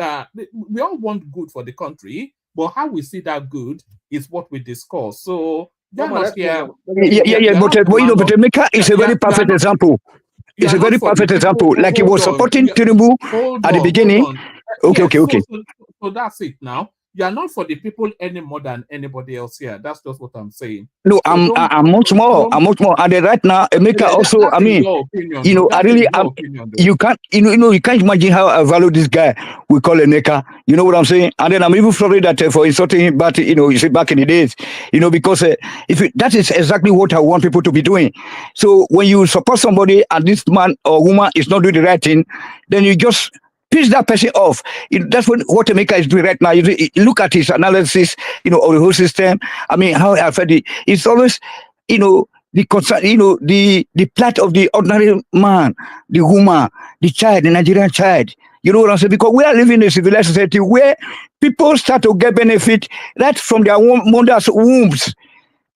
we all want good for the country, but how we see that good is what we discuss. So you're not here. But Emeka is a very perfect example. It's a very perfect example. Like he was supporting Tinubu at the beginning. Okay. So that's it now. You are not for the people any more than anybody else here. That's just what I'm saying. No, So I'm much more. I'm much more. And then right now, Emeka also. That's I mean, your opinion, you know, though. I That's really, your opinion, though. you can't, you can't imagine how I value this guy. We call Emeka. You know what I'm saying? And then I'm even sorry that for insulting him, but you see, back in the days, because that is exactly what I want people to be doing. So when you support somebody and this man or woman is not doing the right thing, then you just piss that person off. That's what Emeka is doing right now. You look at his analysis, of the whole system. I mean, how it affected. It's always, the concern, the plight of the ordinary man, the woman, the child, the Nigerian child. You know what I'm saying? Because we are living in a civilized society where people start to get benefit right from their mother's wombs.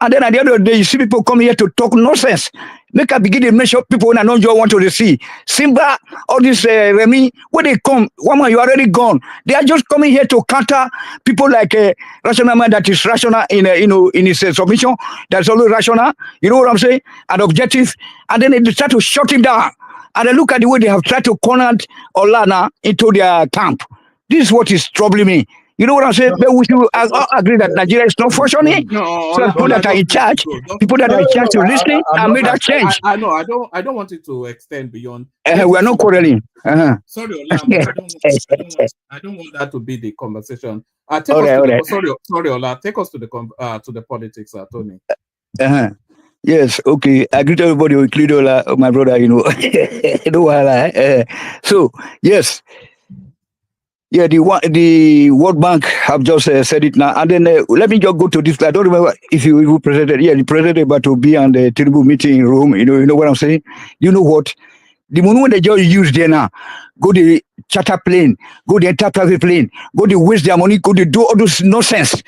And then at the end of the day, you see people come here to talk nonsense. Make a begin to mention people when I know you want to see. Simba, all this Remy, when they come, one man, you already gone. They are just coming here to counter people like rational man that is rational in his submission. That's always rational. You know what I'm saying? And objective. And then they start to shut him down. And then look at the way they have tried to corner Olana into their camp. This is what is troubling me. You know what I'm saying? But we should agree that Nigeria is not functioning. So people that are in charge, to listen and make that change. I know. I don't want it to extend beyond. We are not quarreling. Sorry, Ola, I don't want that to be the conversation. Sorry, Ola. Take us to the politics, Tony. Yes, okay. I greet everybody, including Ola, my brother. So yes. Yeah, the World Bank have just said it now. And then let me just go to this. I don't remember if you even presented. Yeah, the president about to be on the Tinubu meeting in Rome. You know what I'm saying? You know what? The money when they just use there now, go the charter plane, go the entire private plane, go the waste their money, go the do all those nonsense.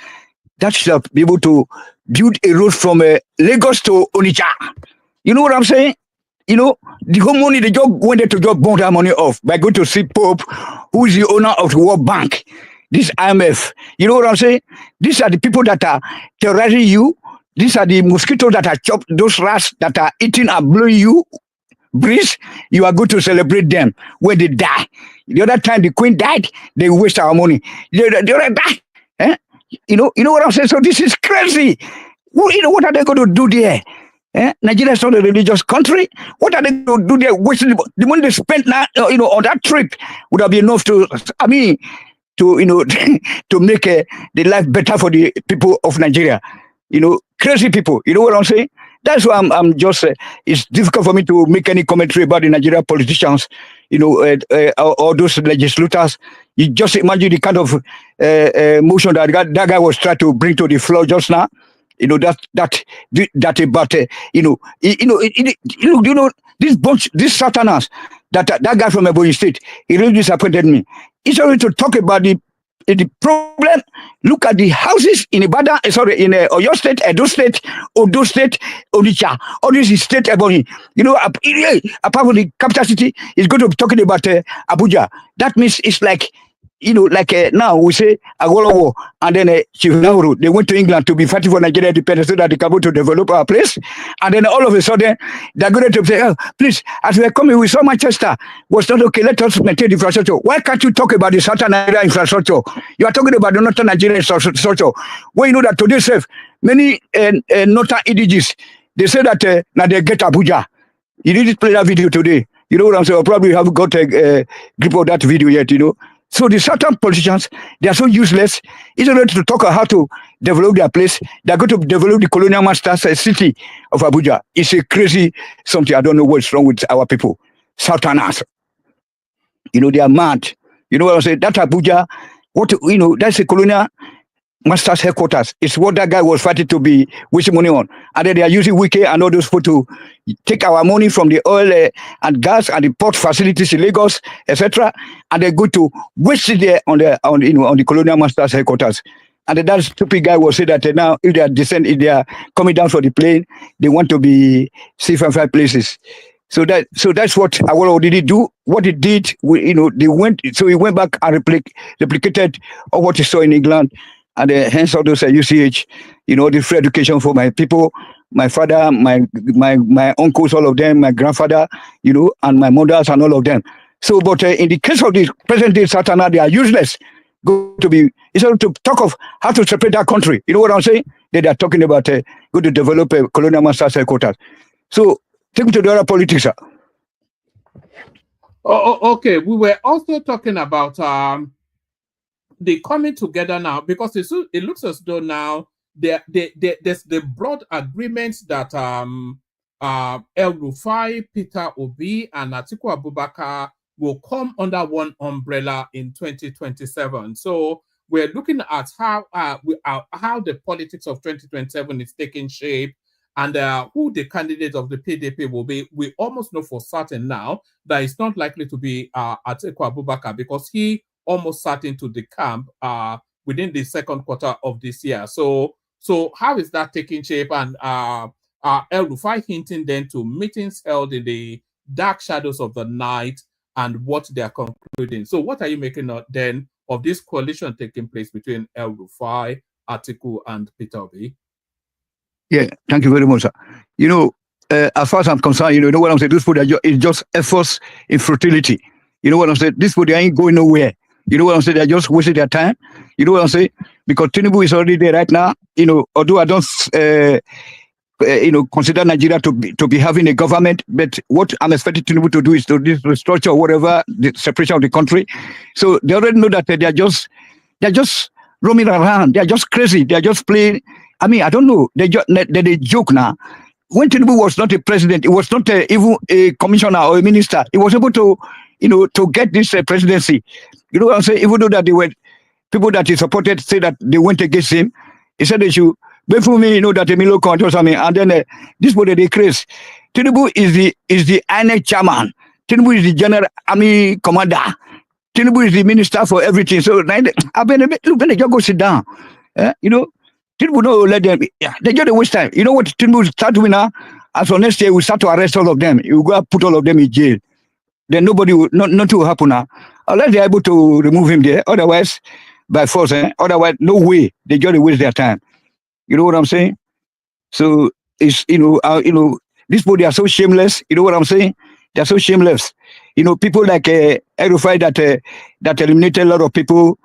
That should be able to build a road from Lagos to Onitsha. You know what I'm saying? The whole money, they just went there to just burn that money off by going to see Pope, who is the owner of the World Bank, this IMF. You know what I'm saying? These are the people that are terrorizing you. These are the mosquitoes that are chopped, those rats that are eating and blowing you. Breeze, you are going to celebrate them when they die. The other time the Queen died, they waste our money. The other die. You know what I'm saying? So this is crazy. What are they going to do there? Nigeria is not a religious country. What are they going to do there? Wasting the money they spent now, on that trip would have been enough to make the life better for the people of Nigeria. Crazy people. You know what I'm saying? That's why I'm just. It's difficult for me to make any commentary about the Nigerian politicians. Or those legislators. You just imagine the kind of motion that guy was trying to bring to the floor just now. That about this Satanas that guy from Ebonyi State, he really disappointed me. It's only to talk about the problem. Look at the houses in Ibadan, in Oyo State, Edo State, Odo State, Onitsha. All this is state Ebonyi. Apart from the capital city, it's going to be talking about Abuja. That means it's like. Now we say Agolowo and then Chief Nauru, they went to England to be fighting for Nigeria independence so that they can go to develop our place. And then all of a sudden, they're going to say, please, as we're coming, we saw Manchester was not okay, let us maintain the infrastructure. Why can't you talk about the Southern Nigeria infrastructure? You are talking about the Northern Nigeria infrastructure. Well, you know that today, many Northern EDGs, they say that now they get Abuja. You didn't play that video today. You know what I'm saying? I probably haven't got a grip of that video yet, So the certain politicians, they are so useless. It's not to talk about how to develop their place. They're going to develop the colonial masters city of Abuja. It's a crazy something. I don't know what's wrong with our people. Southerners. They are mad. You know what I'm saying? That Abuja, that's a colonial masters headquarters. It's what that guy was fighting to be wasting money on. And then they are using Wiki and all those people to take our money from the oil and gas and the port facilities in Lagos, etc. And they're going to waste it there on the colonial masters headquarters. And then that stupid guy will say that now if they are coming down from the plane, they want to be safe and five places. So that's what Awolowo did do. What he did, he went back and replicated all what he saw in England. And hence all those UCH, the free education for my people, my father, my uncles, all of them, my grandfather, and my mothers and all of them. So, but in the case of the present day Satana, they are useless. going to be, instead of to talk of how to separate that country, you know what I'm saying? They are talking about going to develop a colonial master's headquarters. So take me to the other politics, sir. Okay, we were also talking about the coming together now, because it looks as though now there's the broad agreement that El-Rufai, Peter Obi, and Atiku Abubakar will come under one umbrella in 2027. So we're looking at how the politics of 2027 is taking shape, and who the candidate of the PDP will be. We almost know for certain now that it's not likely to be Atiku Abubakar, because he almost sat into the camp within the second quarter of this year. So how is that taking shape? And El-Rufai hinting then to meetings held in the dark shadows of the night and what they are concluding. So what are you making then of this coalition taking place between El-Rufai, Atiku, and Peter Obi? Yeah, thank you very much, sir. You know, as far as I'm concerned, you know what I'm saying? This food is just efforts in futility. You know what I'm saying? This food, they ain't going nowhere. You know what I'm saying? They're just wasting their time. You know what I'm saying? Because Tinubu is already there right now. You know, although I don't, consider Nigeria to be having a government, but what I'm expecting Tinubu to do is to restructure or whatever, the separation of the country. So they already know that they're just roaming around. They're just crazy. They're just playing. I mean, I don't know. They joke now. When Tinubu was not a president, he was not even a commissioner or a minister. He was able to, to get this presidency. You know what I'm saying? Even though that they were people that he supported say that they went against him, he said they should wait for me, that Emilio can't or something. And then this body they crazy. Tinubu is the INEC chairman. Tinubu is the general army commander. Tinubu is the minister for everything. So I when they just go sit down. Tinubu no let them. Yeah, they just waste time. You know what Tinubu start doing now? As for next year, we start to arrest all of them. You go put all of them in jail. Then nothing will happen now. Unless they're able to remove him there. Otherwise, by force. Otherwise, no way. They just waste their time. You know what I'm saying? So it's these people, they are so shameless. You know what I'm saying? They are so shameless. People like El-Rufai that eliminated a lot of people.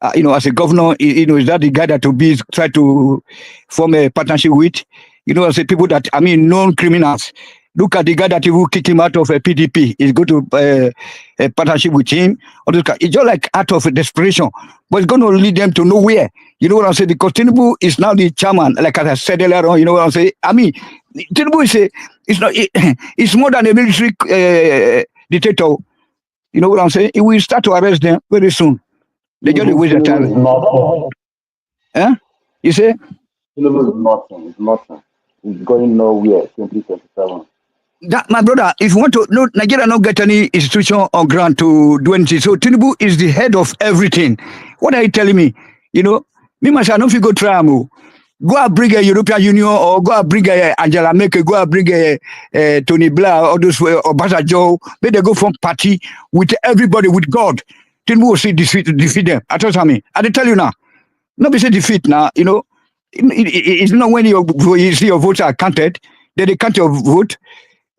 As a governor, is that the guy that will be try to form a partnership with? As a people that known criminals. Look at the guy that will kick him out of a PDP. He's going to a partnership with him. It's just like out of desperation, but it's going to lead them to nowhere. You know what I'm saying? Because Tinubu is now the chairman, like I said earlier on. You know what I'm saying? Tinubu it's more than a military dictator. You know what I'm saying? He will start to arrest them very soon. They just waste their time. You say? Tinubu is nothing. It's nothing. It's going nowhere. 2027. That, my brother, if you want to know, Nigeria not get any institution or grant to do anything. So Tinubu is the head of everything. What are you telling me? Me myself, I don't feel go try go and bring a European Union or go and bring a Angela Merkel, go and bring a Tony Blair or those or Joe. May they go from party with everybody, with God. Tinubu will see defeat them. I tell you, I tell you now. Not be say defeat now. It's not when you see your votes are counted, then they count your vote.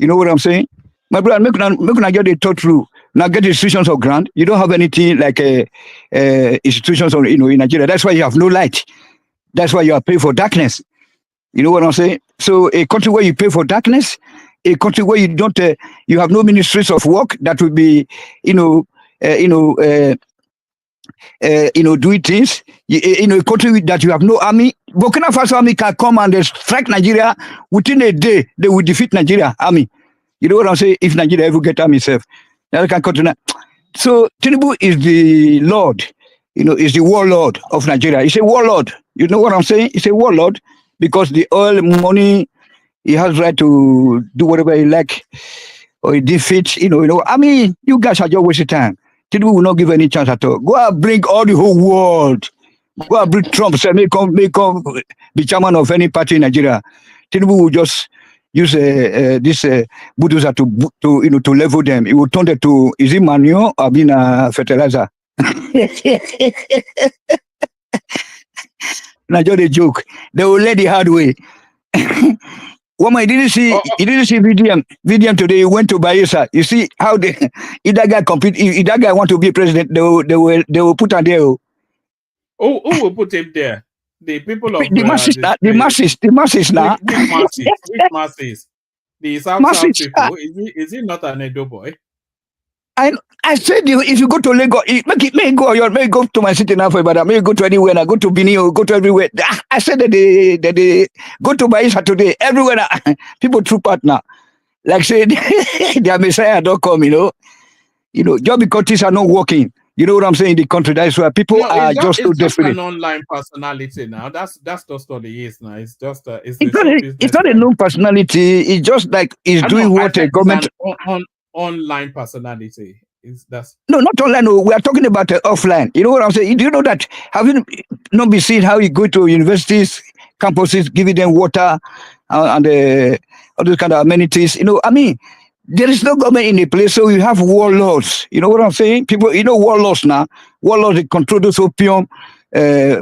You know what I'm saying? My brother, make una get the thought through. Now get institutions of grant. You don't have anything like institutions of, in Nigeria. That's why you have no light. That's why you are paying for darkness. You know what I'm saying? So a country where you pay for darkness, a country where you don't, you have no ministries of work that will be, doing things. A country that you have no army. Burkina Faso army can come and strike Nigeria within a day. They will defeat Nigeria army. You know what I'm saying? If Nigeria ever get army itself, now they can continue. So Tinubu is the Lord. Is the warlord of Nigeria. He's a warlord. You know what I'm saying? He's a warlord because the oil money, he has right to do whatever he like, or he defeats. You guys are just wasting time. Tinubu will not give any chance at all. Go and bring all the whole world. Go and bring Trump. Say, make him be chairman of any party in Nigeria. Tinubu will just use this bulldozer to level them. It will turn them to, is it manure or being a fertilizer? Not just a joke. They will let the hard way. Woman, you didn't see VDM today. He went to Bayelsa. You see how if that guy compete, if that guy want to be president, they will put on there. Who will put him there? The people of the masses, the masses now. Which masses? The South people. Is he not an Edo boy? I said if you go to Lagos, may go to my city now for Ibadan, may go to anywhere, I go to Benin, or go to everywhere. I said that they go to Baisa today, everywhere. People true partner, like say their Messiah don't come, just because things are not working. You know what I'm saying? In the country, that's why people are just so desperate. It's just an online personality now. That's just all it is now. It's just it's not a known personality. It's just like he's doing what a government online personality. No, not online. No, we are talking about offline. You know what I'm saying? Do you know that? Have you not been seeing how you go to universities, campuses, giving them water and all those kind of amenities? I mean, there is no government in a place, so you have warlords. You know what I'm saying? People, warlords now. Warlords, they control those opium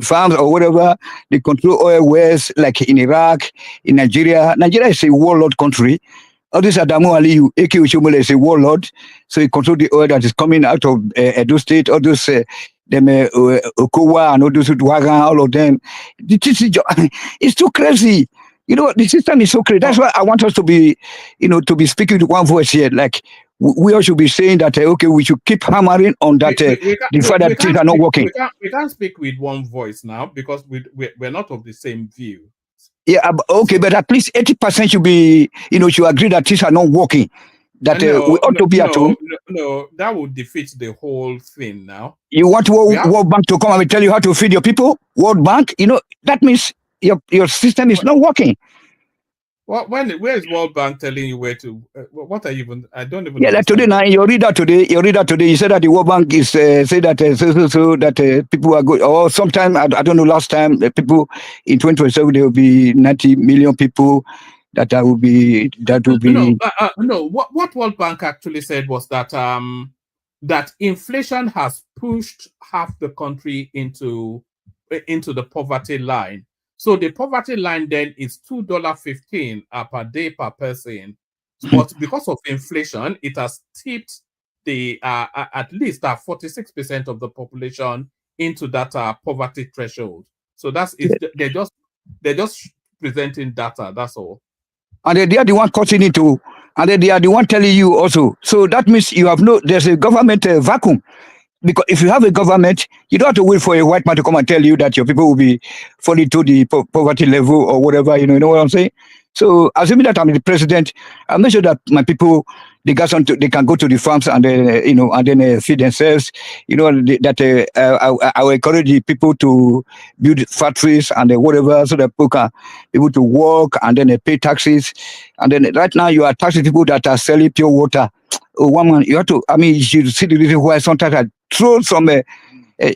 farms or whatever. They control oil wells, like in Iraq, in Nigeria. Nigeria is a warlord country. All this Adamu Aliyu, A.K. Ushomole is a warlord, so he controls the oil that is coming out of Edo State, all those Okowa and all those Udwagan, all of them. It's too crazy. The system is so crazy. That's why I want us to be, to be speaking with one voice here. Like, we all should be saying that, okay, we should keep hammering on that, the fact that things are not working. We can't speak with one voice now because we're not of the same view. Yeah, okay, but at least 80% should be, should agree that things are not working. That we ought to be at home. No, that would defeat the whole thing now. You want World Bank to come and tell you how to feed your people? World Bank? That means your system is not working. Where is World Bank telling you where to? What are you even? I don't even. Yeah, like today now, your reader today, you said that the World Bank is say that that people are good. Or sometime I don't know. Last time people in 2027 there will be 90 million people that will be. No. What World Bank actually said was that that inflation has pushed half the country into the poverty line. So the poverty line then is $2.15 per day per person. But because of inflation, it has tipped the at least 46% of the population into that poverty threshold. So that's it. They're just presenting data. That's all. And they are the one cutting it too. And they are the one telling you also. So that means there's a government vacuum. Because if you have a government, you don't have to wait for a white man to come and tell you that your people will be falling to the poverty level or whatever. You know what I'm saying? So assuming that I'm the president, I'll make sure that my people they can go to the farms and then feed themselves. I will encourage the people to build factories and whatever, so that people can be able to work and then pay taxes. And then right now you are taxing people that are selling pure water. One man, you have to. I mean, you should see the reason why sometimes I throw some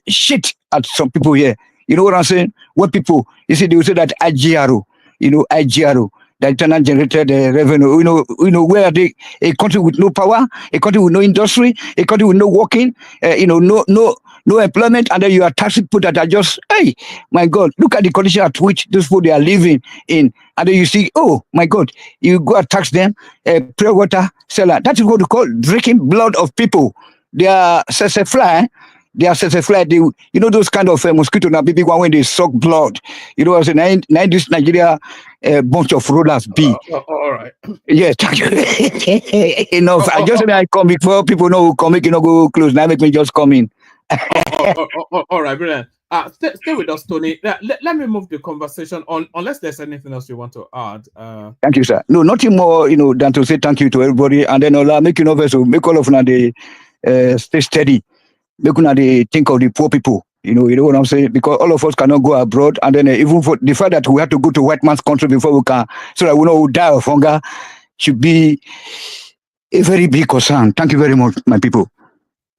shit at some people here. You know what I'm saying? When people, they will say that IGRO, the internal generated revenue. Where are they? A country with no power, a country with no industry, a country with no working, no employment, and then you are taxing people that are just, hey, my God, look at the condition at which those people they are living in. And then you see, oh my God, you go and tax them, pure water seller. That is what we call drinking blood of people. They are fly. They are fly. Those kind of mosquito now, big one when they suck blood. You know what I'm saying? Now this Nigeria bunch of rollers be. All right. Yes, thank you. Enough. I just say I come before people know who come, go close. Now make me just come in. All right, brilliant. Stay with us, Tony. Let me move the conversation on, unless there's anything else you want to add. Thank you, sir. No, nothing more, than to say thank you to everybody, and then I'll make make all of them stay steady. Make they think of the poor people. You know what I'm saying? Because all of us cannot go abroad, and then even for the fact that we have to go to white man's country before we can, so that we know we die of hunger, should be a very big concern. Thank you very much, my people.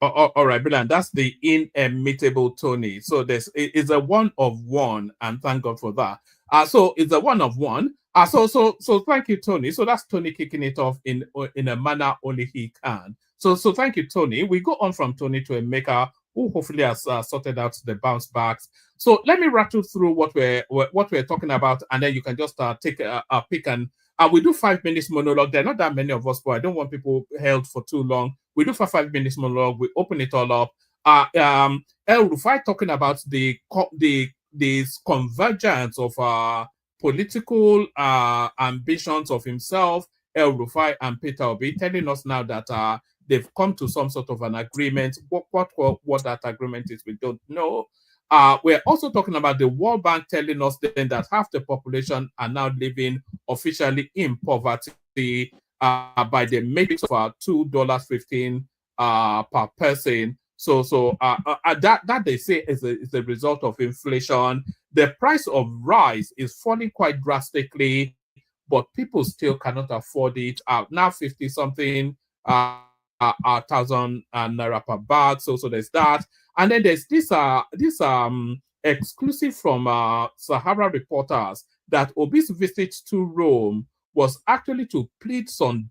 All right, brilliant. That's the inimitable Tony. So it's a one of one, and thank God for that. So it's a one of one. So thank you, Tony. So that's Tony kicking it off in a manner only he can. So thank you, Tony. We go on from Tony to Emeka, who hopefully has sorted out the bounce backs. So let me rattle through what we're talking about, and then you can just take a pick and we do 5 minutes monologue. There are not that many of us, but I don't want people held for too long. We do for 5 minutes monologue. We open it all up, El-Rufai talking about the convergence of political ambitions of himself, El-Rufai and Peter Obi, telling us now that they've come to some sort of an agreement. What that agreement is, we don't know. We're also talking about the World Bank telling us then that half the population are now living officially in poverty by the matrix of $2.15 per person. So that they say is a result of inflation. The price of rice is falling quite drastically, but people still cannot afford it. Now 50 something thousand naira per bag. So there's that, and then there's this exclusive from Sahara Reporters that Obi's visit to Rome was actually to plead some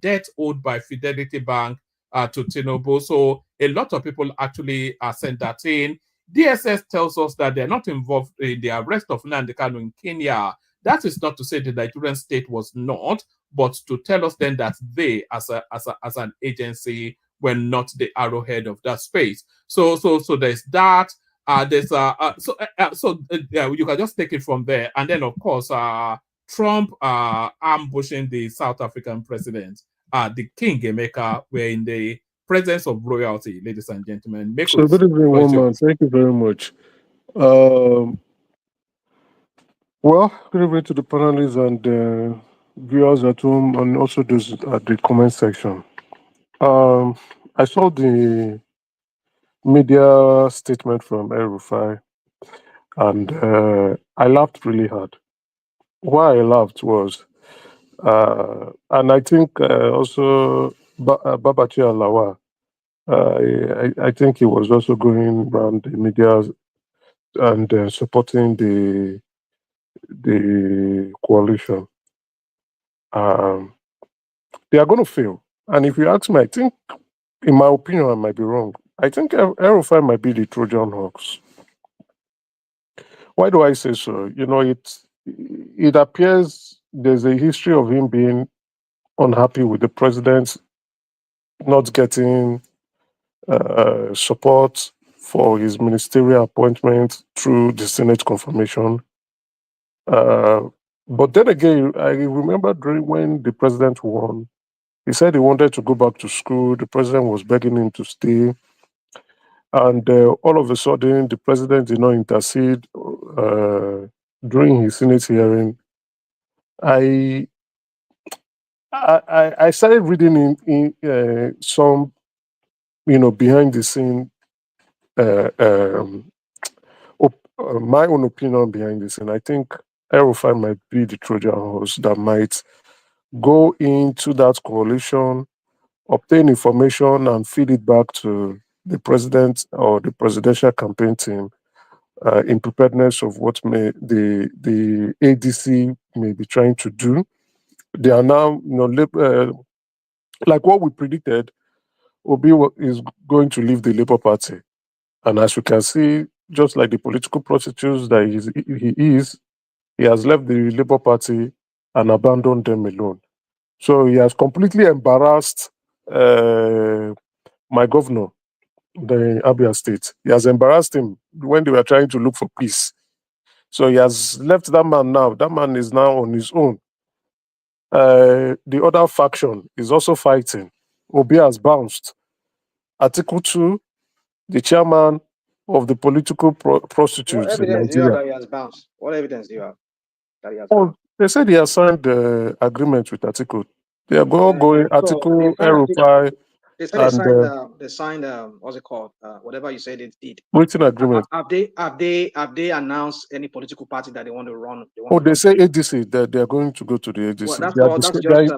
debt owed by Fidelity Bank to Tinubu. So a lot of people actually sent that in. DSS tells us that they're not involved in the arrest of Nnamdi Kanu in Kenya. That is not to say the Nigerian state was not, but to tell us then that they, as an agency, were not the arrowhead of that space. So there's that. You can just take it from there, and then of course, Trump ambushing the South African president, the King Emeka, were in the presence of royalty, ladies and gentlemen. So good evening, woman. Thank you very much. Well, good evening to the panelists and viewers at home, and also those at the comment section. I saw the media statement from El-Rufai, and I laughed really hard. Why I laughed was, and I think also Babachi Alawa, I think he was also going around the media and supporting the coalition. They are going to fail. And if you ask me, I think, in my opinion, I might be wrong. I think El-Rufai might be the Trojan horse. Why do I say so? You know, it appears there's a history of him being unhappy with the president not getting support for his ministerial appointment through the Senate confirmation. But then again, I remember during when the president won, he said he wanted to go back to school. The president was begging him to stay. And all of a sudden, the president did not intercede during his Senate hearing. I started reading in some, behind the scene, my own opinion behind this. And I think El-Rufai might be the Trojan horse that might go into that coalition, obtain information, and feed it back to the president or the presidential campaign team in preparedness of what the ADC may be trying to do. They are now, like what we predicted, Obi is going to leave the Labour Party. And as you can see, just like the political prostitutes that he has left the Labour Party and abandoned them alone. So he has completely embarrassed my governor, the Abia State. He has embarrassed him when they were trying to look for peace. So he has left that man now. That man is now on his own. The other faction is also fighting. Obi has bounced. Article 2, the chairman of the political prostitutes in What evidence do you have Nigeria. that he has bounced? What evidence do you have that he has Oh, bounced? they said he has signed the agreement with Article. They are going So Article, they El-Rufai, said they signed. and They signed. What's it called? Whatever you said they did. written agreement. Have they announced any political party that they want to run? Oh, they say ADC that they are going to go to the ADC. Well, that's They are, all. That's they just.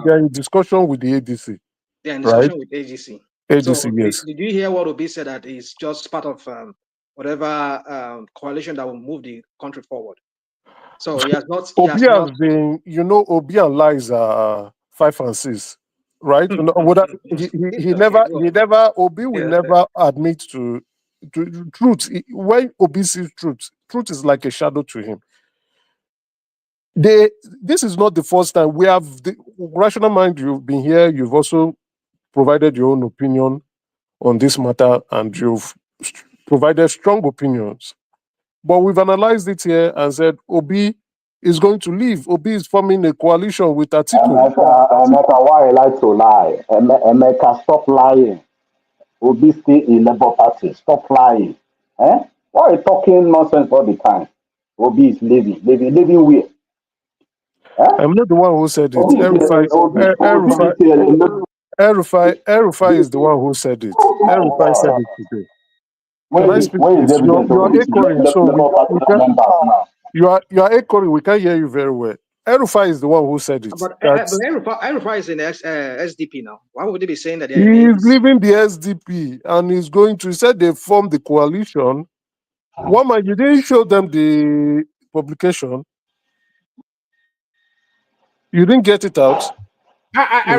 are in discussion with the ADC, They're in right? discussion with AGC. ADC, So yes. did you hear what Obi said, that it's just part of whatever coalition that will move the country forward? So he has not. Obi has been, Obi and lies are 5 and 6, right? Obi will never admit to truth. When Obi sees truth is like a shadow to him. This is not the first time we have the rational mind. You've been here. You've also provided your own opinion on this matter, and you've provided strong opinions. But we've analyzed it here and said Obi is going to leave. Obi is forming a coalition with Atiku. Emeka, why you like to lie? Emeka, stop lying. Obi still in Labour Party. Stop lying. Eh? Why are you talking nonsense all the time? Obi is leaving. Leaving where? Eh? I'm not the one who said it. Obi El-Rufai is the one who said it. El-Rufai said it today. Can I speak, please? You are echoing, so you are echoing. We can't hear you very well. El-Rufai is the one who said it. But El-Rufai is in the SDP now. Why would they be saying that? He's leaving the SDP and he's going to. He said they formed the coalition. Woman, you didn't show them the publication. You didn't get it out. I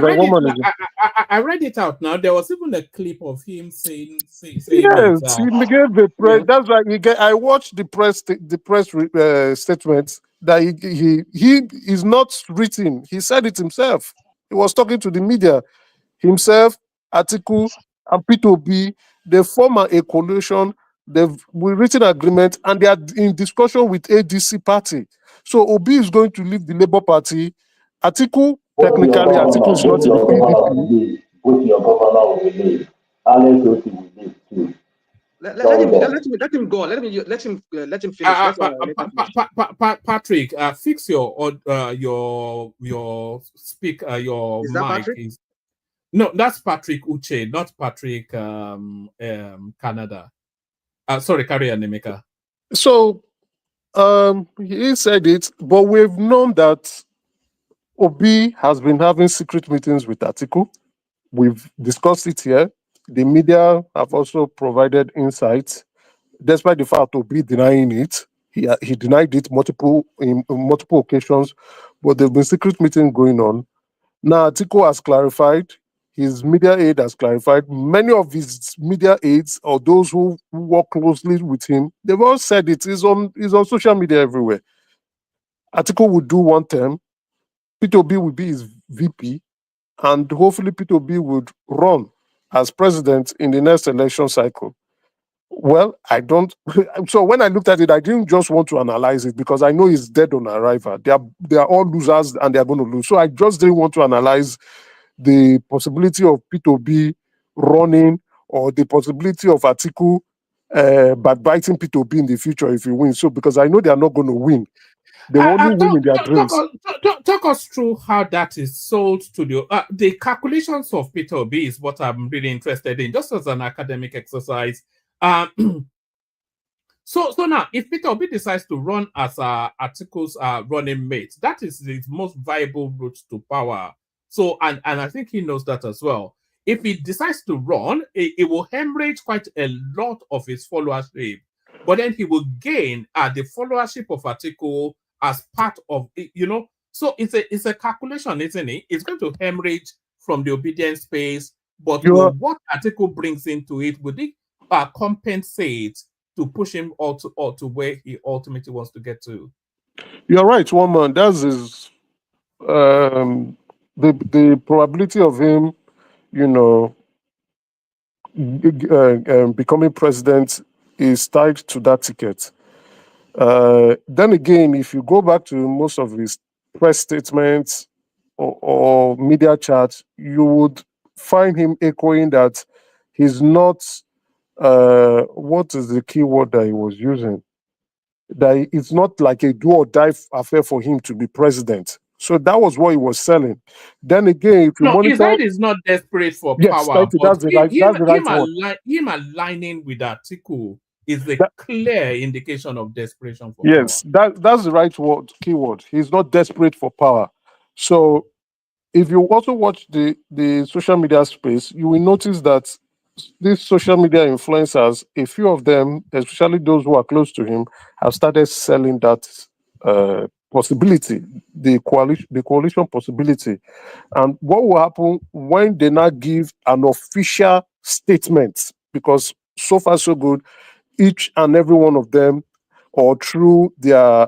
read it out now. There was even a clip of him saying yes, it, he gave the press. Yeah. That's why I watched the press statements that he is not written. He said it himself. He was talking to the media himself, Atiku, and P2B. They form a coalition. They've written agreement, and they are in discussion with ADC party. So Obi is going to leave the Labour Party. Atiku, technically, Atiku is not in the PDP. What your governor will leave. Alex will leave too. Let him go. Let him finish. Patrick, fix your speak your is mic. That Patrick? No, that's Patrick Uche, not Patrick Canada. Sorry, carry on, Emeka. So he said it, but we've known that Obi has been having secret meetings with Atiku. We've discussed it here. The media have also provided insights, despite the fact Obi denying it. He denied it in multiple occasions, but there have been secret meetings going on. Now Atiku has clarified. His media aide has clarified. Many of his media aides, or those who work closely with him, they've all said it. It's on social media everywhere. Atiku will do one term. P2B will be his VP, and hopefully P2B would run as president in the next election cycle. Well, I don't. So when I looked at it, I didn't just want to analyze it because I know it's dead on arrival. They are all losers and they are going to lose. So I just didn't want to analyze the possibility of P2B running or the possibility of Atiku backbiting P2B in the future if he wins. So because I know they are not going to win. They only win in their dreams. Talk us through how that is sold to the calculations of P2B is what I'm really interested in, just as an academic exercise. So now, if P2B decides to run as Atiku's running mate, that is his most viable route to power. So, and I think he knows that as well. If he decides to run, it will hemorrhage quite a lot of his followership, but then he will gain the followership of Atiku as part of it, So it's a calculation, isn't it? It's going to hemorrhage from the obedience space, but what Atiku brings into it, would it compensate to push him all to where he ultimately wants to get to? You're right, one man. That's his the probability of him, becoming president is tied to that ticket. Then again, if you go back to most of his press statements or media chats, you would find him echoing that he's not, what is the key word that he was using? That it's not like a do or die affair for him to be president. So that was what he was selling. Then again, if you monitor, his side is not desperate for power. Him aligning with Atiku is a clear indication of desperation for power. Yes, that's the right keyword. He's not desperate for power. So if you also watch the social media space, you will notice that these social media influencers, a few of them, especially those who are close to him, have started selling that possibility, the coalition possibility. And what will happen when they now give an official statement? Because so far so good, each and every one of them, or through their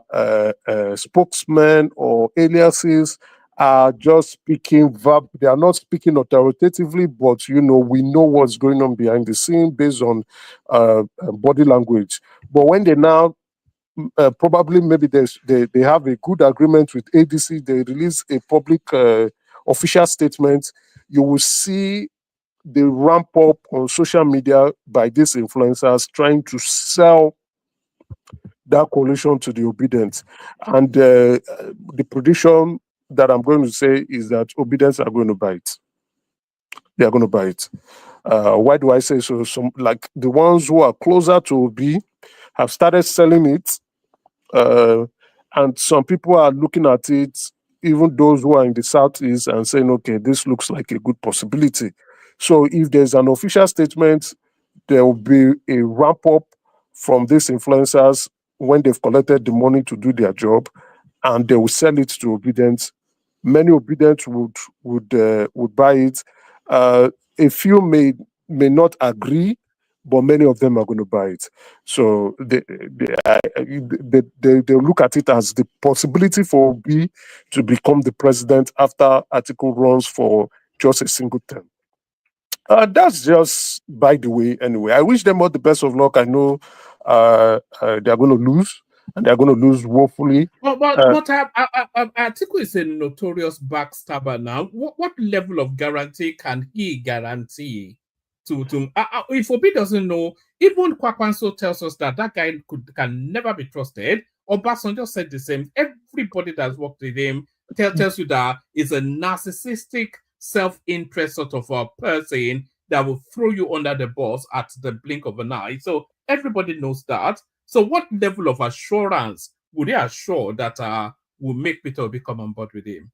spokesmen or aliases, are just speaking they are not speaking authoritatively, but we know what's going on behind the scene based on body language. But when they now probably maybe they have a good agreement with ADC, they release a public official statement, you will see the ramp up on social media by these influencers trying to sell that coalition to the obedient. And the prediction that I'm going to say is that obedience are going to buy it. They are going to buy it. Why do I say so? Some like the ones who are closer to Obi have started selling it. And some people are looking at it, even those who are in the southeast, and saying, okay, this looks like a good possibility. So if there's an official statement, there will be a ramp up from these influencers when they've collected the money to do their job, and they will sell it to obedience. Many obedience would buy it. A few may not agree, but many of them are going to buy it. So they look at it as the possibility for Obi to become the president after Atiku runs for just a single term. That's just by the way. Anyway, I wish them all the best of luck. I know they are going to lose, and they are going to lose woefully. But Atiku is a notorious backstabber now. What level of guarantee can he guarantee to if Obi doesn't know? Even Kwakwanso tells us that guy can never be trusted. Obasanjo said the same. Everybody that's worked with him tells you that is a narcissistic, self-interest sort of a person that will throw you under the bus at the blink of an eye. So everybody knows that. So what level of assurance would they assure that will make Peter Obi come on board with him?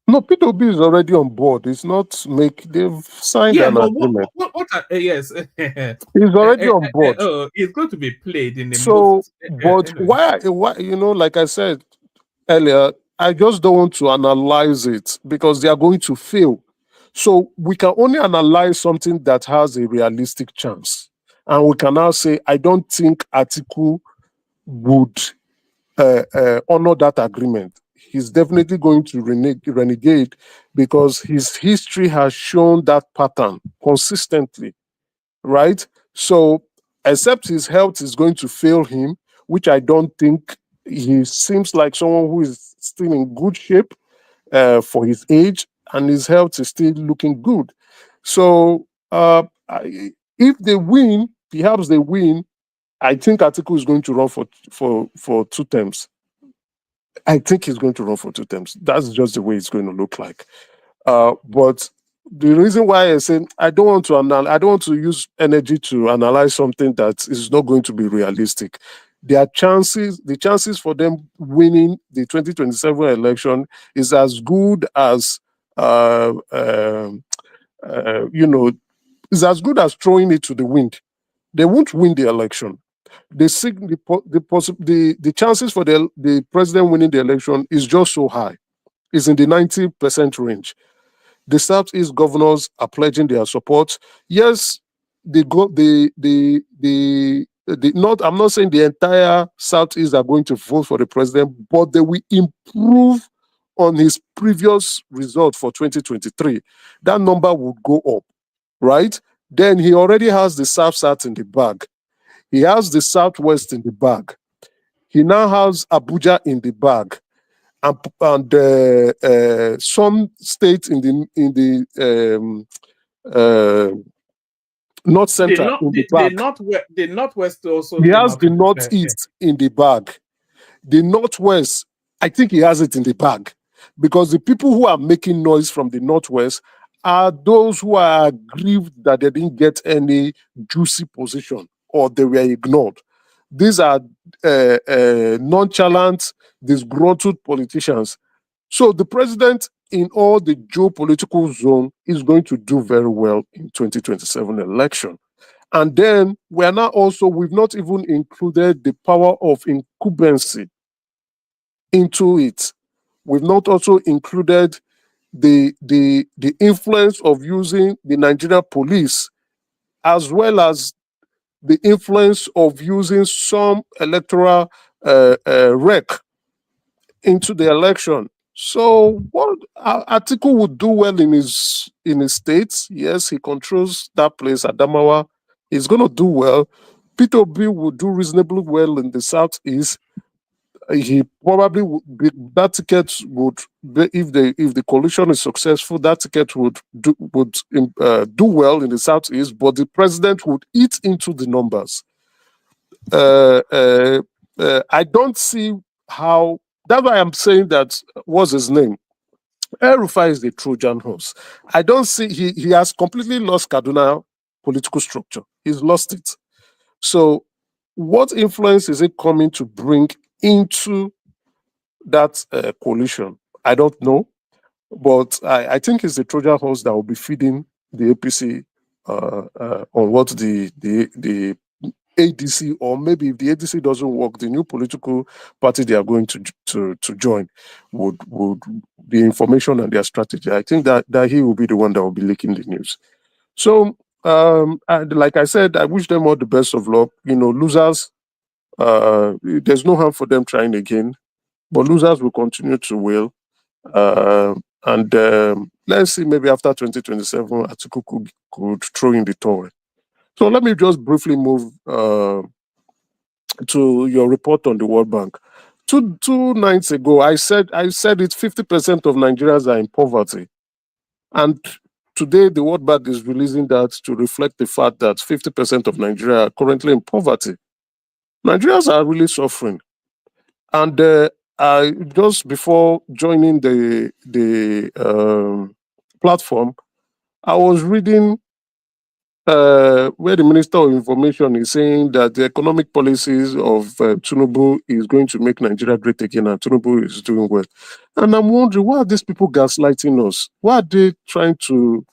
No, Peter Obi is already on board. It's not they've signed an agreement. Yes. He's already on board. It's going to be played in the but why, like I said earlier, I just don't want to analyze it because they are going to fail. So we can only analyze something that has a realistic chance. And we can now say, I don't think Atiku would honor that agreement. He's definitely going to renegade because his history has shown that pattern consistently, right? So, except his health is going to fail him, which I don't think. He seems like someone who is still in good shape for his age, and his health is still looking good. So, if they win, perhaps they win. I think Atiku is going to run for 2 terms. I think he's going to run for 2 terms. That's just the way it's going to look like. But the reason why I say I don't want to use energy to analyze something that is not going to be realistic. The chances for them winning the 2027 election is as good as is as good as throwing it to the wind. They won't win the election. The chances for the president winning the election is just so high. It's in the 90% range. The Southeast governors are pledging their support. Yes, I'm not saying the entire Southeast are going to vote for the president, but they will improve on his previous result for 2023. That number would go up, right? Then he already has the South in the bag. He has the Southwest in the bag. He now has Abuja in the bag, and some states in the North Central in the bag. The Northwest also. He has the Northeast in the bag. The Northwest, I think he has it in the bag, because the people who are making noise from the Northwest are those who are aggrieved that they didn't get any juicy position or they were ignored. These are nonchalant, disgruntled politicians. So the president in all the geopolitical zone is going to do very well in 2027 election. And then we've not even included the power of incumbency into it. We've not also included the influence of using the Nigerian police, as well as the influence of using some electoral rec into the election. So what Atiku would do well in his state? Yes, he controls that place. Adamawa is going to do well. Peter Obi would do reasonably well in the southeast. He probably would be, that ticket would be, if the coalition is successful, that ticket would do well in the southeast. But the president would eat into the numbers. I don't see how. That's why I'm saying that. What's his name? El-Rufai is the Trojan horse. I don't see he has completely lost Kaduna political structure. He's lost it. So, what influence is it coming to bring into that coalition? I don't know, but I think it's the Trojan horse that will be feeding the APC on what the ADC, or maybe if the ADC doesn't work, the new political party they are going to join would the information and their strategy. I think that he will be the one that will be leaking the news. So, and like I said, I wish them all the best of luck. Losers, there's no harm for them trying again, but losers will continue to will. And let's see, maybe after 2027, Atiku could throw in the towel. So let me just briefly move to your report on the World Bank. Two nights ago, I said it. 50% of Nigerians are in poverty, and today the World Bank is releasing that to reflect the fact that 50% of Nigeria are currently in poverty. Nigerians are really suffering, and just before joining the platform, I was reading where the Minister of Information is saying that the economic policies of Tinubu is going to make Nigeria great again, and Tinubu is doing well. And I'm wondering, why are these people gaslighting us? Why are they trying to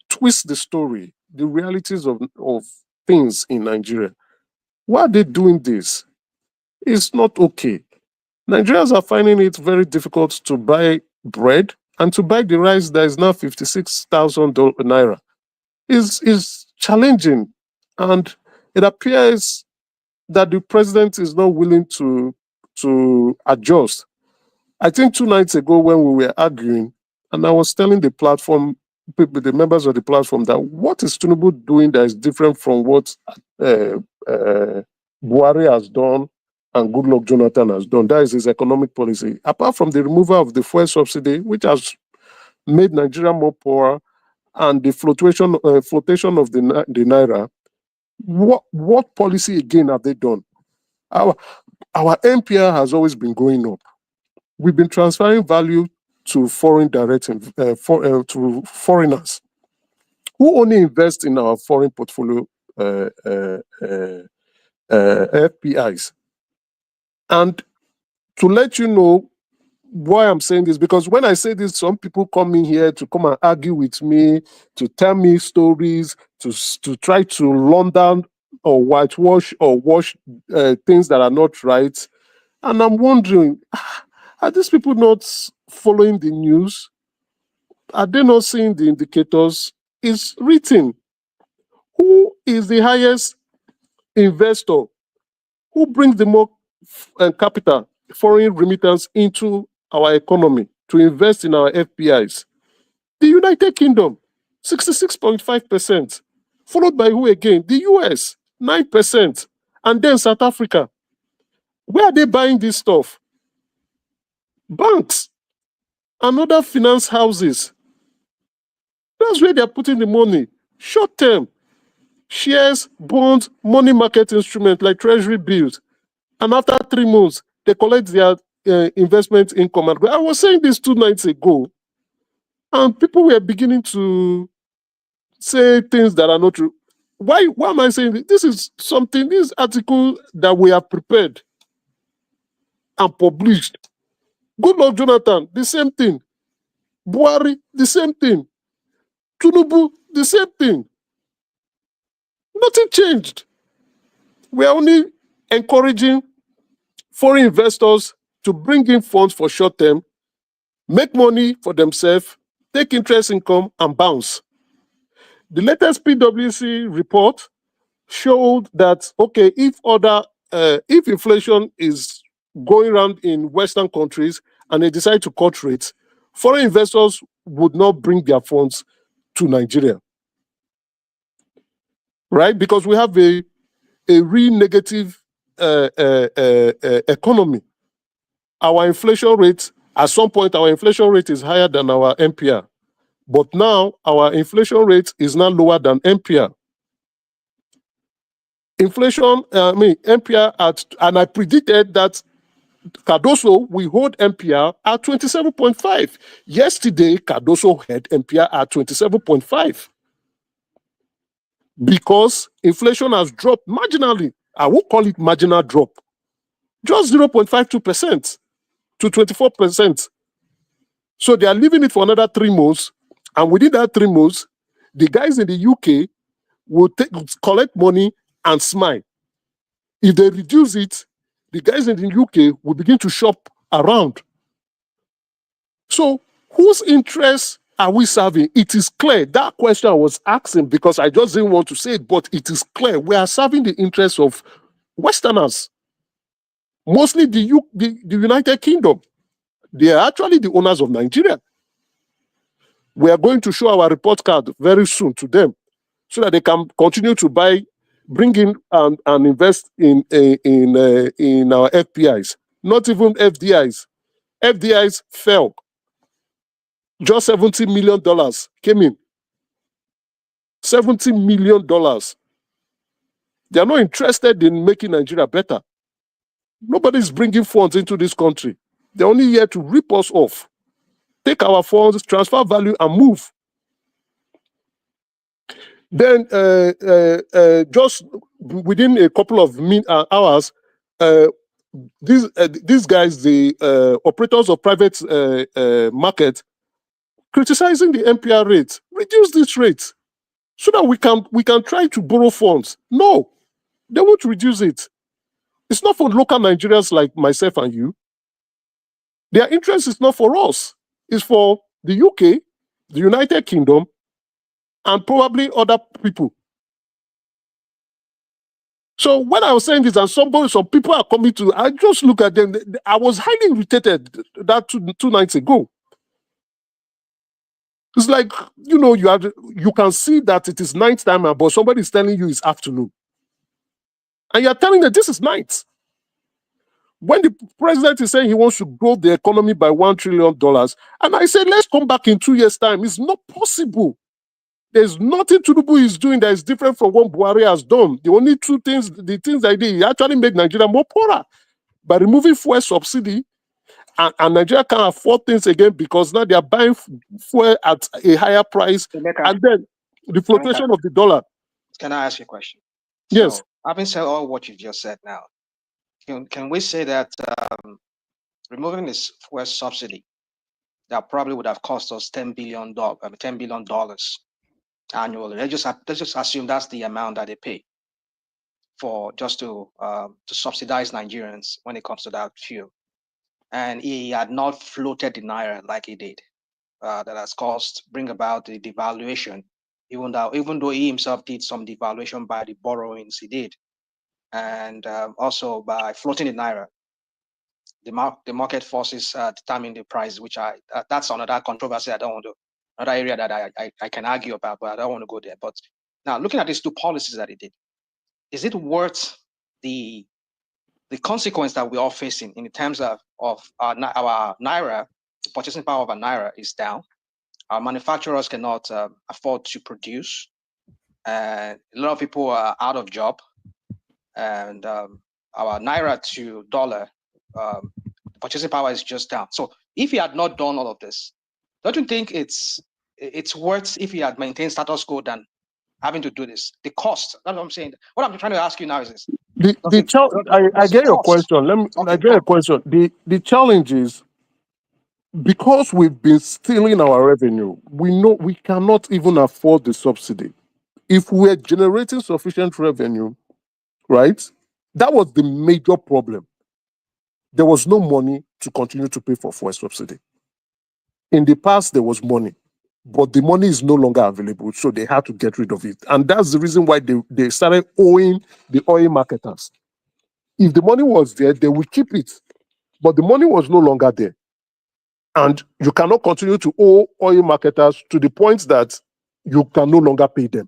twist the story, the realities of things in Nigeria? Why are they doing this? It's not okay. Nigerians are finding it very difficult to buy bread and to buy the rice that is now 56,000 naira. Is challenging, and it appears that the president is not willing to adjust. I think 2 nights ago when we were arguing, and I was telling the platform people, the members of the platform, that what is Tinubu doing that is different from what Buhari has done and Goodluck Jonathan has done. That is his economic policy. Apart from the removal of the fuel subsidy, which has made Nigeria more poor, and the flotation of the naira, what policy again have they done? Our NPR has always been going up. We've been transferring value to foreign to foreigners who only invest in our foreign portfolio FPIs. And to let you know why I'm saying this, because when I say this, some people come in here to come and argue with me, to tell me stories, to try to launder or whitewash or wash things that are not right. And I'm wondering, are these people not following the news? Are they not seeing the indicators? It's written. Who is the highest investor? Who brings the more capital, foreign remittance into our economy to invest in our FPIs? The United Kingdom, 66.5%. Followed by who again? The US, 9%. And then South Africa. Where are they buying this stuff? Banks and other finance houses. That's where they're putting the money. Short term. Shares, bonds, money market instruments like treasury bills. And after 3 months, they collect their investment income. I was saying this 2 nights ago, and people were beginning to say things that are not true. Why am I saying this? This is something, this article that we have prepared and published. Goodluck Jonathan, the same thing. Buhari, the same thing. Tinubu, the same thing. Nothing changed. We are only encouraging foreign investors to bring in funds for short term, make money for themselves, take interest income, and bounce. The latest PwC report showed that, okay, if inflation is going around in Western countries and they decide to cut rates, foreign investors would not bring their funds to Nigeria, right? Because we have a real negative economy. Our inflation rate, at some point, our inflation rate is higher than our MPR. But now, our inflation rate is now lower than MPR. Inflation, MPR and I predicted that Cardoso will hold MPR at 27.5. Yesterday, Cardoso had MPR at 27.5 because inflation has dropped marginally. I won't call it marginal drop, just 0.52% to 24%. So they are leaving it for another 3 months, and within that 3 months, the guys in the UK will collect money and smile. If they reduce it, the guys in the UK will begin to shop around. So whose interests are we serving? It is clear. That question I was asking because I just didn't want to say it, but it is clear. We are serving the interests of Westerners, mostly the United Kingdom. They are actually the owners of Nigeria. We are going to show our report card very soon to them so that they can continue to bring in and invest in our FPIs. Not even FDIs. FDIs fell. Just $70 million came in. $70 million. They are not interested in making Nigeria better. Nobody is bringing funds into this country. They're only here to rip us off. Take our funds, transfer value, and move. Then, just within a couple of hours, these guys, the operators of private market, criticizing the MPR rate, reduce this rate so that we can try to borrow funds. No, they won't reduce it. It's not for local Nigerians like myself and you. Their interest is not for us. It's for the UK, the United Kingdom, and probably other people. So when I was saying this, and some people are coming to, I just look at them. I was highly irritated that two nights ago. It's like, you can see that it is night time, but somebody is telling you it's afternoon. And you're telling that this is night. When the president is saying he wants to grow the economy by $1 trillion, and I said, let's come back in 2 years' time. It's not possible. There's nothing Tinubu is doing that is different from what Buhari has done. The only two things, the things I did, he actually made Nigeria more poorer by removing fuel subsidy, and Nigeria can't afford things again because now they are buying fuel at a higher price, and then the fluctuation of the dollar. Can I ask you a question? Yes. So, having said all what you just said now, can we say that removing this fuel subsidy that probably would have cost us $10 billion annually? Let's just assume that's the amount that they pay for just to subsidize Nigerians when it comes to that fuel. And he had not floated the naira like he did. That has bring about the devaluation, even though he himself did some devaluation by the borrowings he did, and also by floating the naira. The market forces determine the price, which that's another controversy. Another area that I can argue about, but I don't want to go there. But now, looking at these two policies that he did, is it worth the consequence that we are facing in terms of our naira? The purchasing power of our naira is down. Our manufacturers cannot afford to produce. A lot of people are out of job, and our naira to dollar purchasing power is just down. So if he had not done all of this, don't you think it's worth, if he had maintained status quo, than having to do this? The cost. That's what I'm saying. What I'm trying to ask you now is this. I get your question. I get your question. The challenge is, because we've been stealing our revenue, we know we cannot even afford the subsidy. If we're generating sufficient revenue, right, that was the major problem. There was no money to continue to pay for fuel subsidy. In the past, there was money, but the money is no longer available, so they had to get rid of it. And that's the reason why they started owing the oil marketers. If the money was there, they would keep it, but the money was no longer there. And you cannot continue to owe oil marketers to the point that you can no longer pay them.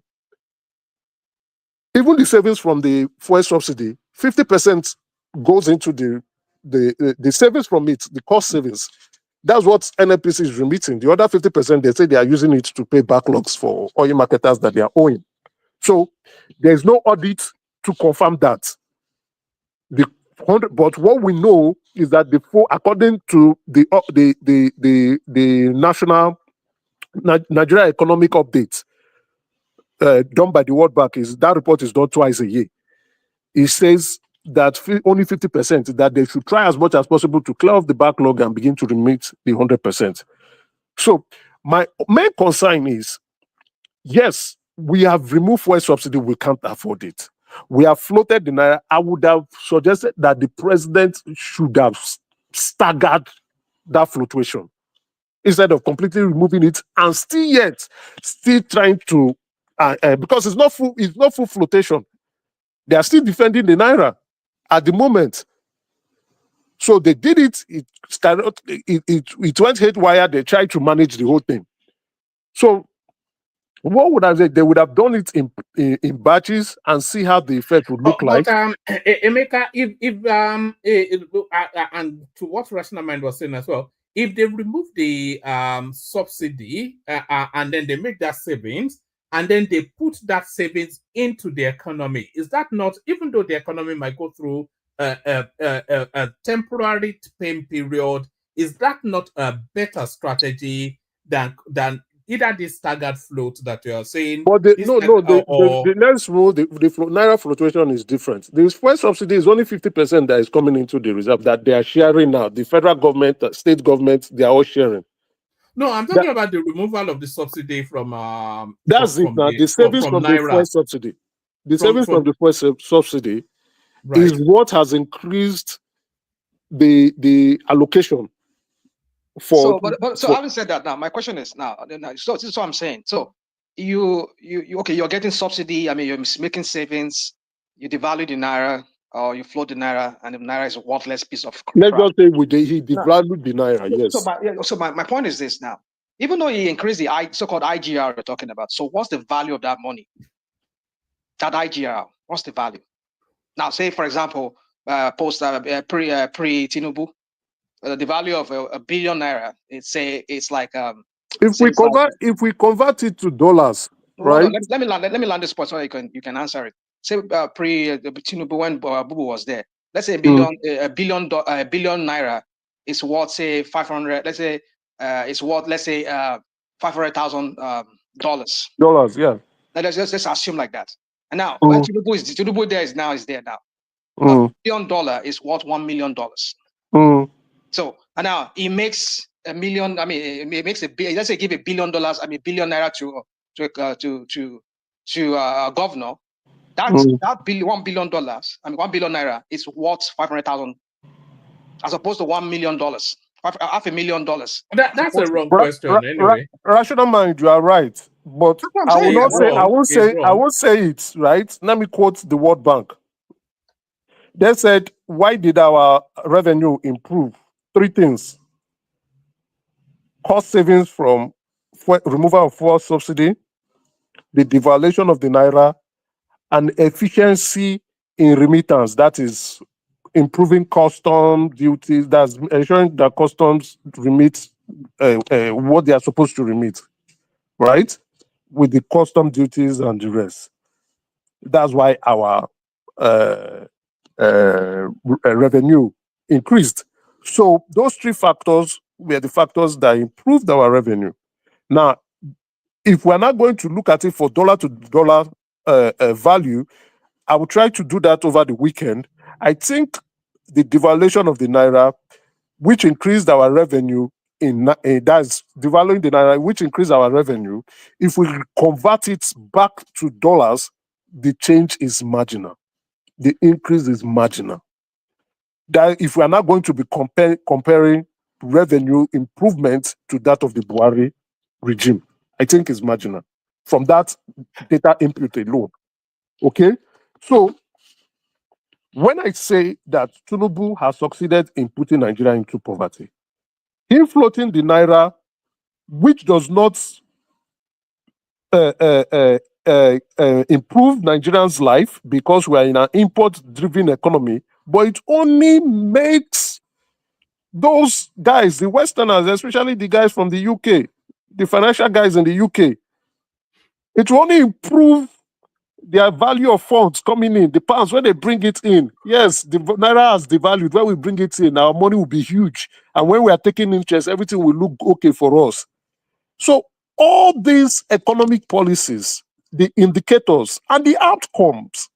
Even the savings from the fuel subsidy, 50% goes into the savings from it, the cost savings. That's what NNPC is remitting. The other 50%, they say they are using it to pay backlogs for oil marketers that they are owing. So there's no audit to confirm that. But what we know is that according to the national Nigeria economic update done by the World Bank, is that report is done twice a year. It says that only 50%, that they should try as much as possible to clear off the backlog and begin to remit the 100%. So my main concern is, yes, we have removed fuel subsidy, we can't afford it. We have floated the naira. I would have suggested that the president should have staggered that fluctuation instead of completely removing it and still trying to, because it's not full flotation. They are still defending the naira at the moment. So they did it. It went haywire. They tried to manage the whole thing. So what would I say? They would have done it in batches and see how the effect would look like. But Emeka, and to what Rational Mind was saying as well, if they remove the subsidy and then they make that savings and then they put that savings into the economy, is that not, even though the economy might go through a temporary pain period, is that not a better strategy than either this staggered float that you are saying? But the next rule, the naira fluctuation is different. The fuel subsidy is only 50% that is coming into the reserve that they are sharing now. The federal government, state government, they are all sharing. No, I'm talking about the removal of the subsidy from that's it now. The savings from the fuel subsidy. The savings from the fuel subsidy is what has increased the allocation. So having said that, now my question is so this is what I'm saying. So you okay, you're getting subsidy. I mean, you're making savings. You devalue the naira, or you float the naira, and the naira is a worthless piece of crap. Let's just say he devalued the naira. Yes. So my point is this now. Even though he increased the so-called IGR you're talking about, so what's the value of that money? That IGR, what's the value? Now, say for example, post pre-Tinubu. The value of a billion naira, it's like if we convert it to dollars, right? Let me land this point so you can answer it. Say pre-Tinubu when Bubu was there, let's say a billion naira is worth say 500. Let's say it's worth $500,000. Dollars, yeah. Let's assume like that. And now when Tinubu there is now. $1 billion is worth $1 million. So and now he makes $1 million. I mean, he makes let's say give $1 billion. I mean, billion naira to a governor. That $1 billion. I mean, $1 billion naira is worth $500,000, as opposed to $1 million, $500,000. That's a wrong question. Anyway, Rational Mind, you are right, but I will not say. I won't say it. Right? Let me quote the World Bank. They said, "Why did our revenue improve? 3 things: cost savings from removal of fuel subsidy, the devaluation of the naira, and efficiency in remittance. That is improving custom duties. That's ensuring that customs remit what they are supposed to remit, right? With the custom duties and the rest. That's why our revenue increased. So those 3 factors were the factors that improved our revenue. Now, if we're not going to look at it for dollar to dollar value, I will try to do that over the weekend. I think the devaluation of the naira, which increased our revenue that's devaluing the naira, which increased our revenue. If we convert it back to dollars, the change is marginal. The increase is marginal. That if we are not going to be comparing revenue improvement to that of the Buhari regime, I think is marginal from that data input alone. Okay, so when I say that Tinubu has succeeded in putting Nigeria into poverty, him floating the naira, which does not improve Nigerians' life because we are in an import-driven economy, but it only makes those guys, the Westerners, especially the guys from the UK, the financial guys in the UK, it will only improve their value of funds coming in, the pounds, when they bring it in. Yes, the naira has devalued. When we bring it in, our money will be huge. And when we are taking interest, everything will look okay for us. So all these economic policies, the indicators, and the outcomes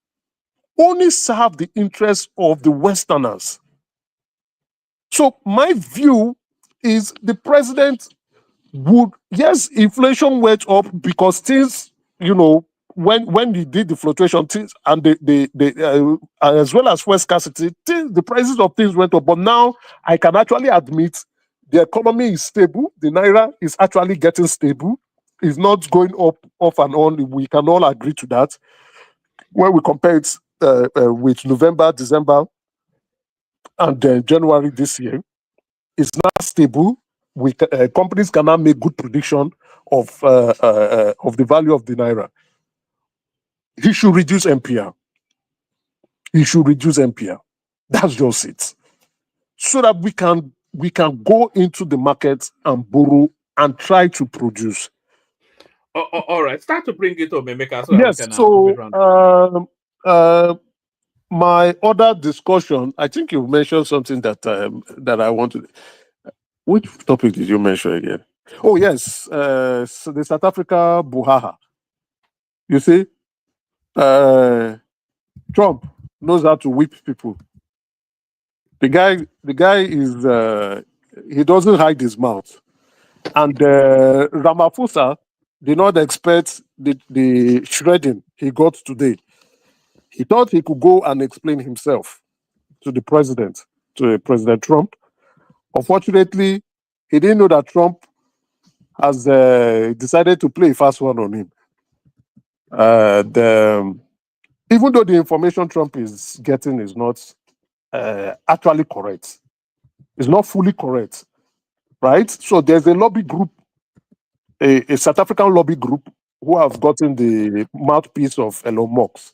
only serve the interests of the Westerners. So my view is the president would, yes, inflation went up because things, when he did the fluctuation things and as well as fuel scarcity, the prices of things went up. But now I can actually admit the economy is stable. The naira is actually getting stable. It's not going up, off and on. We can all agree to that. When we compare it with November, December, and January this year, it's not stable. Companies cannot make good prediction of the value of the naira. He should reduce MPR. He should reduce MPR. That's just it. So that we can go into the market and borrow and try to produce. All right, start to bring it up, Emeka, so Yes. that we can move it around. My other discussion, I think you mentioned something that I wanted. Which topic did you mention again? Oh yes, so the South Africa Buhari. You see, Trump knows how to whip people. The guy is he doesn't hide his mouth, and Ramaphosa did not expect the shredding he got today. He thought he could go and explain himself to the president, to President Trump. Unfortunately, he didn't know that Trump has decided to play a fast one on him. Even though the information Trump is getting is not actually correct, it's not fully correct, right? So there's a lobby group, a South African lobby group, who have gotten the mouthpiece of Elon Musk,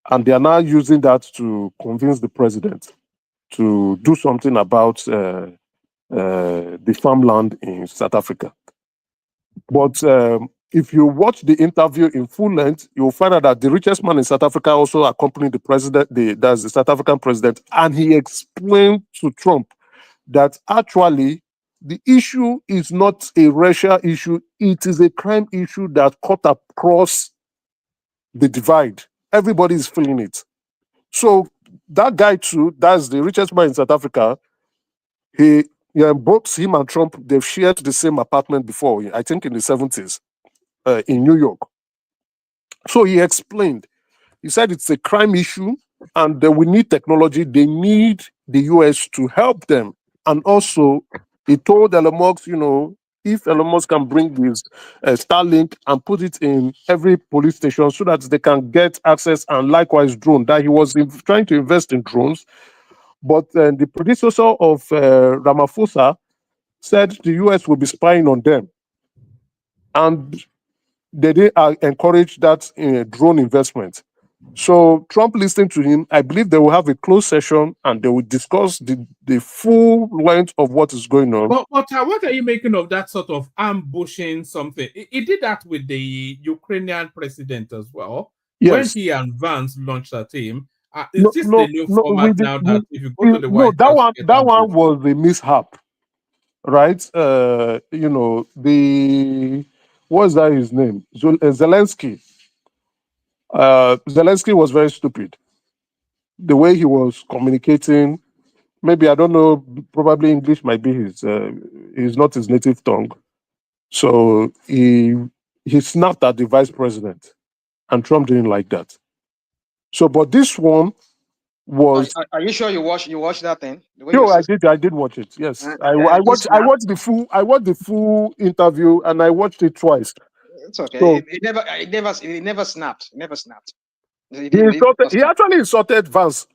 and they are now using that to convince the president to do something about the farmland in South Africa. But if you watch the interview in full length, you'll find out that the richest man in South Africa also accompanied the president, that's the South African president, and he explained to Trump that actually the issue is not a racial issue, it is a crime issue that cut across the divide. Everybody is feeling it. So that guy too, that's the richest man in South Africa, both him and Trump, they've shared the same apartment before, I think in the 70s, in New York. So he explained, he said it's a crime issue and we need technology. They need the US to help them. And also, he told Elon Musk, if Elon Musk can bring this Starlink and put it in every police station so that they can get access, and likewise drone, that he was trying to invest in drones. But the predecessor of Ramaphosa said the US will be spying on them. And they didn't encourage that drone investment. So Trump listening to him, I believe they will have a closed session and they will discuss the full length of what is going on. But what are you making of that sort of ambushing something? He did that with the Ukrainian president as well. Yes. When he and Vance launched at him. Is this the new format now that if you go to the White House... No, that one was a mishap, right? What's that his name? Zelensky. Zelensky was very stupid. The way he was communicating, maybe, I don't know, probably English might be his not his native tongue. So he snapped at the vice president, and Trump didn't like that. So, but this one was... Are you sure you watched that thing? I did watch it. Yes, I watched the full interview, and I watched it twice. It's okay. So, it never snapped. It never snapped. He actually insulted Vance.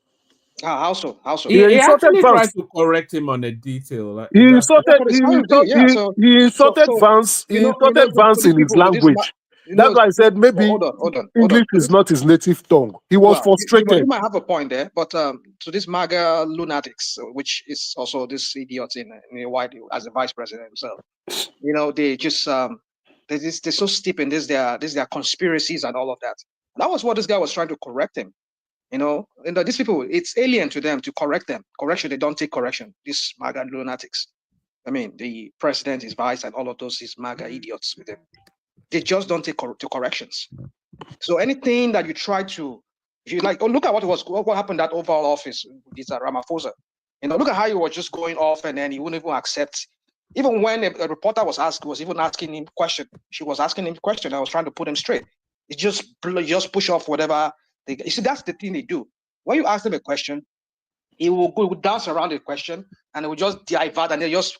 How so? How so? He He insulted actually tried Vance. to correct him on a detail. Like, He that's insulted. That's what it's trying to do. Yeah. So, He insulted so Vance. He insulted for Vance these in his people, language. That's why I said maybe hold on. English For is this, not his native tongue. He was well, you frustrated. might have a point there, but to this MAGA lunatics, which is also this idiot in the White as the vice president himself, they just they're so steep in their conspiracies and all of that. That was what this guy was trying to correct him. These people, it's alien to them to correct them. Correction, they don't take correction. These MAGA lunatics. I mean, the president, his vice, and all of those is MAGA idiots with them. They just don't take to corrections. So anything that you try to, if you like, look at what happened at Oval Office with Ramaphosa. Look at how he was just going off, and then he wouldn't even accept. Even when a reporter was even asking him question. She was asking him question. I was trying to put him straight. It just push off whatever. You see, that's the thing they do. When you ask them a question, he will dance around the question, and it will just divert, and they just.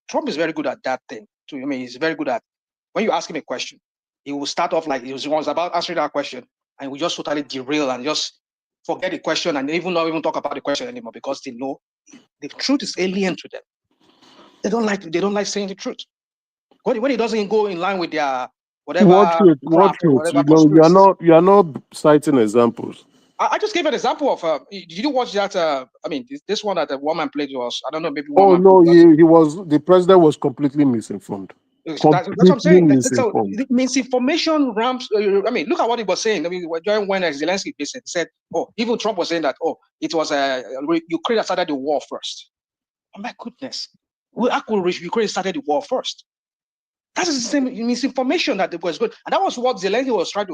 Trump is very good at that thing. Too. I mean, he's very good at when you ask him a question, he will start off like he was about answering that question, and we just totally derail and just forget the question and not even talk about the question anymore because they know the truth is alien to them. They don't like saying the truth. When it doesn't go in line with their whatever What truth? whatever You are not citing examples. I just gave an example of. Did you watch that? I mean, this one that the woman played was. I don't know. Maybe one. Oh no, he was. The president was completely misinformed. That's what I'm saying. Misinformed. Misinformation ramps. I mean, look at what he was saying. I mean, when Zelensky said, "Oh, even Trump was saying that. Oh, it was Ukraine started the war first." Oh my goodness, how could Ukraine started the war first? That is the same misinformation that was good, and that was what Zelensky was trying.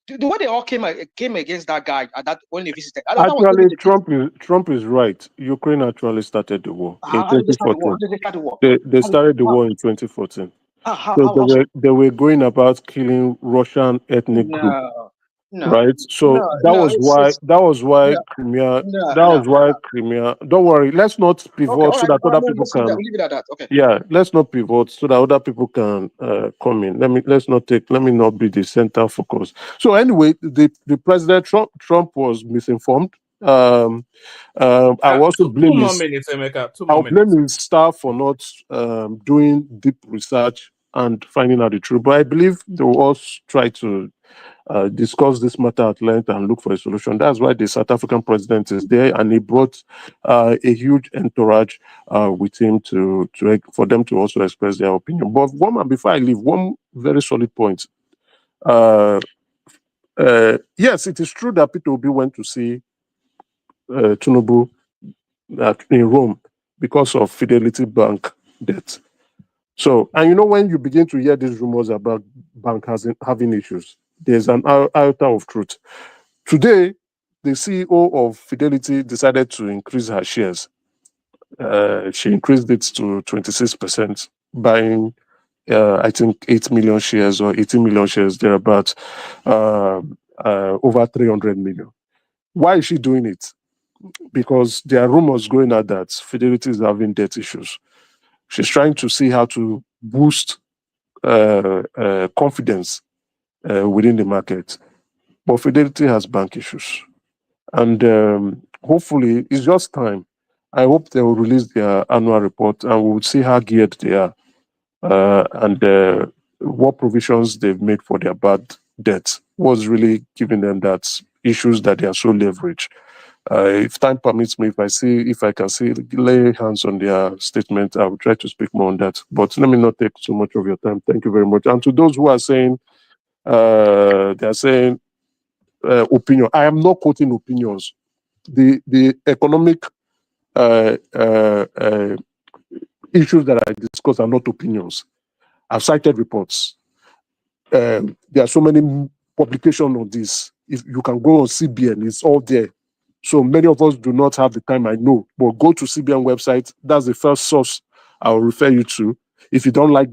The way they all came against that guy at that when they visited. Actually, Trump is right. Ukraine actually started the war in 2014. They started the war in 2014. They were going about killing Russian ethnic groups. Right, so that was why Crimea. Crimea. Don't worry, let's not pivot so that other people can. Leave it at that. Okay. Yeah, let's not pivot so that other people can come in. Let me not be the center focus. So anyway, the president Trump was misinformed. I will also blame his staff for not doing deep research and finding out the truth. But I believe they will all try to discuss this matter at length and look for a solution. That's why the South African president is there, and he brought a huge entourage with him for them to also express their opinion. But before I leave, one very solid point. Yes, it is true that Peter Obi went to see Tinubu in Rome because of Fidelity Bank debt. So, and when you begin to hear these rumors about bank having issues, there's an iota of truth. Today, the CEO of Fidelity decided to increase her shares. She increased it to 26%, buying, I think, 8 million shares or 18 million shares, thereabouts, over 300 million. Why is she doing it? Because there are rumors going out that Fidelity is having debt issues. She's trying to see how to boost confidence within the market. But Fidelity has bank issues. And hopefully, it's just time. I hope they will release their annual report and we will see how geared they are and what provisions they've made for their bad debt. What's really giving them that issues that they are so leveraged. If time permits me, if I can lay hands on their statement, I will try to speak more on that. But let me not take so much of your time. Thank you very much. And to those who are saying, opinion, I am not quoting opinions. The economic issues that I discuss are not opinions. I've cited reports. There are so many publications on this. If you can go on CBN, it's all there. So many of us do not have the time, I know, but go to CBN website. That's the first source I'll refer you to. If you don't like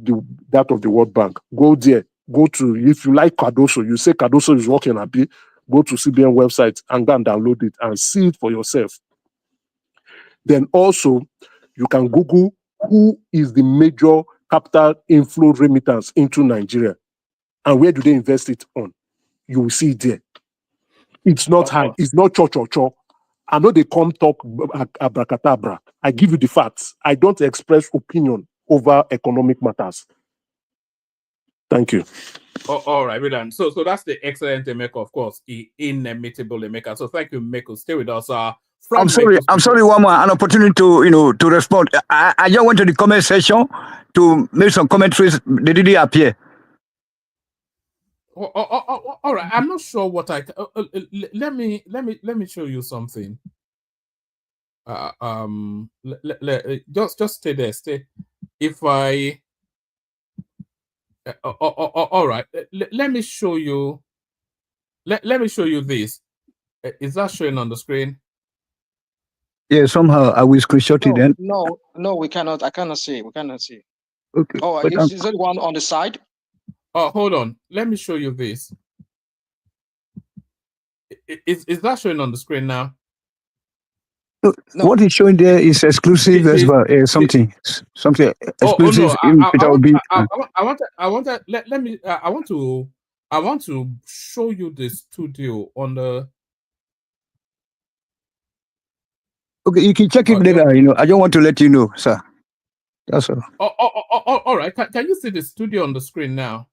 that of the World Bank, go there. If you like Cardoso, you say Cardoso is working happy, go to CBN website and go and download it and see it for yourself. Then also, you can Google who is the major capital inflow remittance into Nigeria and where do they invest it on. You will see it there. It's not high. It's not cho. I know they come talk abracadabra. I give you the facts. I don't express opinion over economic matters. Thank you. All right, we're done. So that's the excellent Emeka, of course, the inimitable Emeka. So thank you, Emeka. Stay with us. I'm sorry, one more, an opportunity to to respond. I just went to the comment section to make some commentaries. They didn't appear. All right. I'm not sure what I. Let me show you something. Just stay there. Stay. If I. All right. Let me show you. Let me show you this. Is that showing on the screen? Yeah, somehow I will screenshot it then. No, we cannot. I cannot see. We cannot see. Okay. Oh, is it one on the side? Oh, hold on. Let me show you this. Is that showing on the screen now? No. What is showing there is exclusive as well. Something exclusive. I want to show you the studio on the. Okay, you can check it later. I don't want to let you know, sir. That's all. All right. Can you see the studio on the screen now?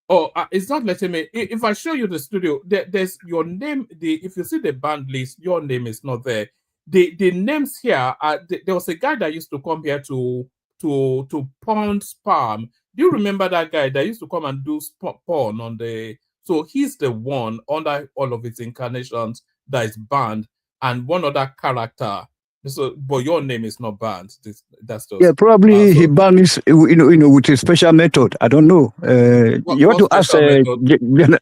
Oh, it's not letting me. If I show you the studio, there's your name. If you see the band list, your name is not there. The names here are. There was a guy that used to come here to pound spam. Do you remember that guy that used to come and do porn on the? So he's the one under all of its incarnations that is banned, and one other character. So, but your name is not banned. That's just. Yeah, probably he banned this, with a special method. I don't know. You want to ask, that method?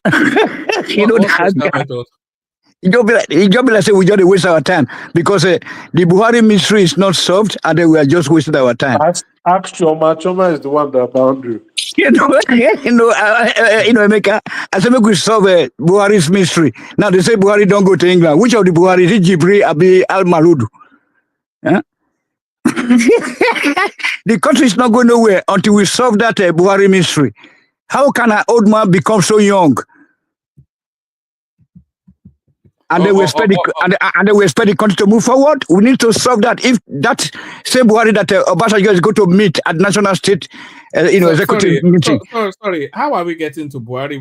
It just be like say we just waste our time because the Buhari mystery is not solved, and then we are just wasting our time. Ask Choma. Choma is the one that bound you. Emeka, I said, make we solve Buhari's mystery. Now they say Buhari don't go to England. Which of the Buhari? Is it Jibri, Abi, Al Maludu? Huh? The country is not going nowhere until we solve that Buhari mystery. How can an old man become so young? And then we expect the country to move forward. We need to solve that. If that same Buhari that Obasanjo is going to meet at national state, executive meeting. Sorry. How are we getting to Buhari?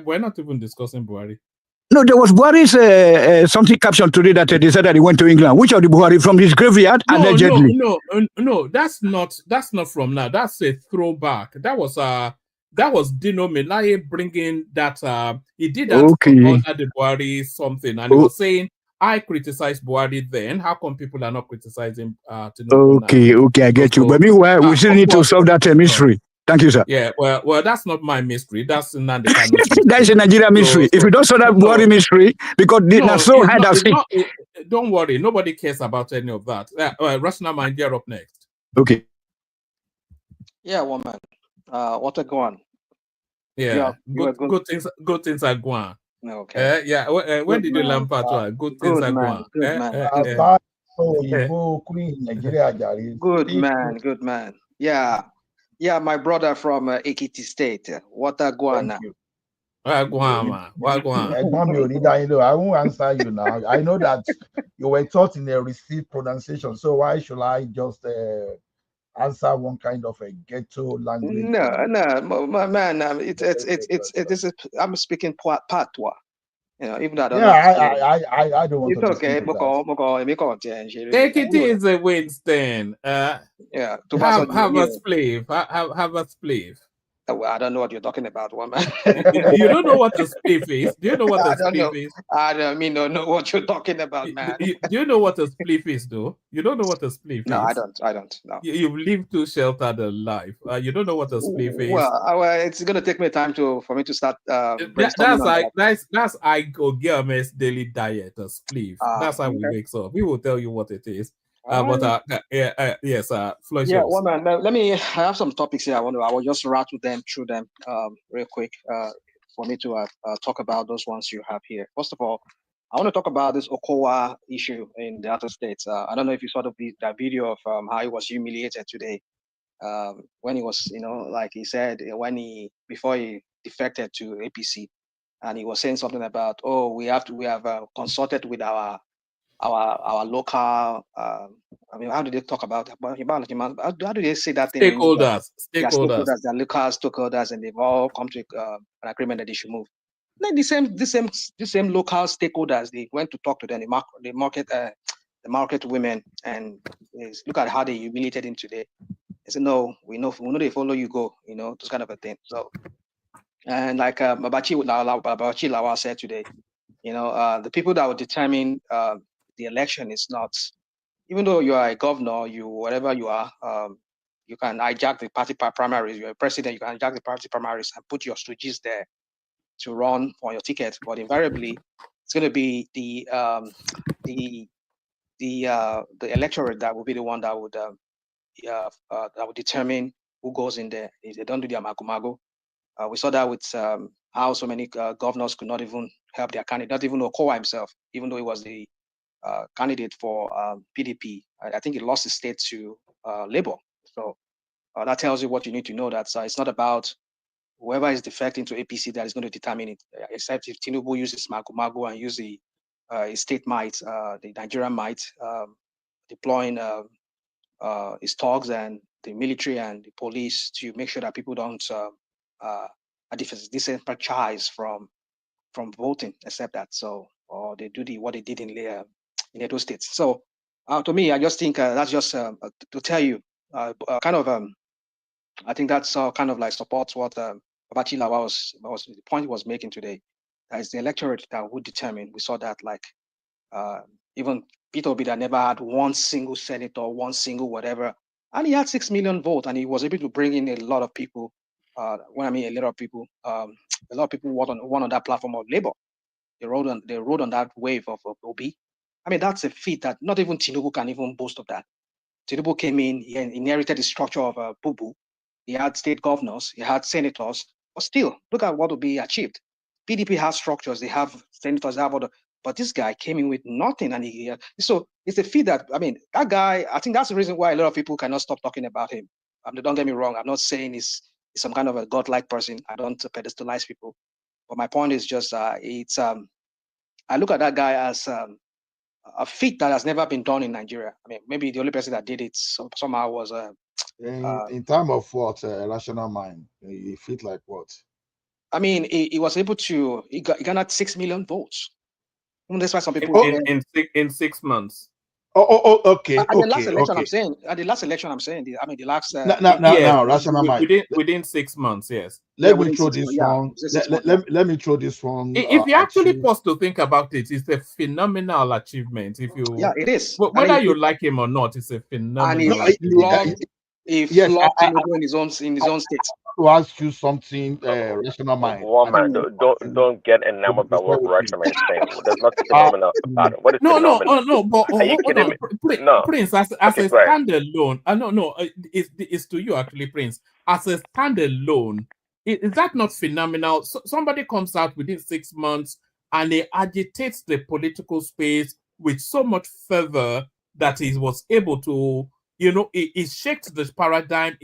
We're not even discussing Buhari. No, there was Buhari's something caption today that they said that he went to England. Which of the Buhari from his graveyard? Allegedly. No. That's not from now. That's a throwback. That was Dino Melaye bringing that. He did that under the Buhari something, and he was saying, "I criticized Buhari then. How come people are not criticizing Tinubu now?" Okay, I get you. But meanwhile, we still need to solve that mystery. Thank you, sir. Yeah, well, that's not my mystery. That's Nnamdi Kanu. That is a Nigerian mystery. If you don't solve that Buhari mystery, because don't worry, nobody cares about any of that. Rational Mind, you're up next. Okay. Yeah, woman. What a go on. Yeah, good things are going. Okay. When did you learn part one? Good things are going. Good man. Yeah, my brother from Ekiti State. What a guana. I won't answer you now. I know that you were taught in a received pronunciation, so why should I just answer one kind of a ghetto language? No, my man. I'm speaking Patois. Even though I don't know. I don't want it's to. It's okay. Ekiti is a Winston. Yeah. Have a spliff. Have a spliff. Well, I don't know what you're talking about, woman. You don't know what a spliff is? Do you know what a spliff is? I don't know what you're talking about, man. Do you know what a spliff is, though? You don't know what a spliff is? No, I don't. No. You've lived too sheltered a life. You don't know what a spliff is? Well, it's going to take me time for me to start. That's I go Gilmer's daily diet, a spliff. That's how we wake up. We will tell you what it is. Yes, Floyd. Yeah, well, man. I have some topics here. I will just rattle them through them real quick for me to talk about those ones you have here. First of all, I want to talk about this Okowa issue in the other states. I don't know if you saw that video of how he was humiliated today when he was, like he said, before he defected to APC, and he was saying something about, we have consulted with our our local. I mean, how do they talk about how do they say that thing? Yeah, Stakeholders. stakeholders, they're local stakeholders, and they've all come to an agreement that they should move. Then the same local stakeholders, they went to talk to them, the market women, and look at how they humiliated him today. They said, no, we know they follow you go, those kind of a thing. So, and like Babachi Lawal said today, the people that will determine the election is not, even though you are a governor, whatever you are, you can hijack the party primaries. You're a president, you can hijack the party primaries and put your stooges there to run for your ticket. But invariably, it's going to be the electorate that will be the one that would determine who goes in there. If they don't do their mago, we saw that with how so many governors could not even help their candidate, not even Okowa himself, even though he was the candidate for PDP. I think he lost his state to Labour. So that tells you what you need to know, that it's not about whoever is defecting to APC that is going to determine it, except if Tinubu uses mago and use the state might, the Nigerian might, deploying his thugs and the military and the police to make sure that people don't disenfranchised from voting, except that. So, or they do what they did in Edo State. So, to me, I just think that's just to tell you, I think that's kind of like supports what Babachi Lawal was the point he was making today. That is the electorate that would determine. We saw that like even Peter Obi that never had one single senator, one single whatever, and he had 6 million votes, and he was able to bring in a lot of people. When I mean a lot of people won on that platform of Labour. They rode on that wave of Obi. I mean, that's a feat that not even Tinubu can even boast of that. Tinubu came in, he inherited the structure of Bubu. He had state governors, he had senators, but still, look at what Obi achieved. PDP has structures, they have senators, they have other, but this guy came in with nothing, and so it's a feat that, I mean, that guy, I think that's the reason why a lot of people cannot stop talking about him. Don't get me wrong, I'm not saying he's some kind of a godlike person. I don't pedestalize people, but my point is just I look at that guy as a feat that has never been done in Nigeria. I mean, maybe the only person that did it somehow was in time of what rational mind. You feel like what? I mean, he was able to. He got 6 million votes. That's why some people in 6 months. Okay. At the last election, I'm saying. At the last election, I'm saying. I mean, the last. Now, rational mind. Within 6 months, yes. Let me throw this one. Let me throw this one. If you actually pause to think about it, it's a phenomenal achievement. If you, it is. Whether you like him or not, it's a phenomenal achievement. He flopped in his own state. To ask you something, rational mind. Woman, don't get enamored by what rational mind is saying. There's nothing phenomenal about it. What is phenomenal? No, but are you kidding me? No, Prince, as a standalone, it's to you actually, Prince. As a standalone, is that not phenomenal? So, somebody comes out within 6 months and he agitates the political space with so much fervor that he was able to, it shakes the paradigm.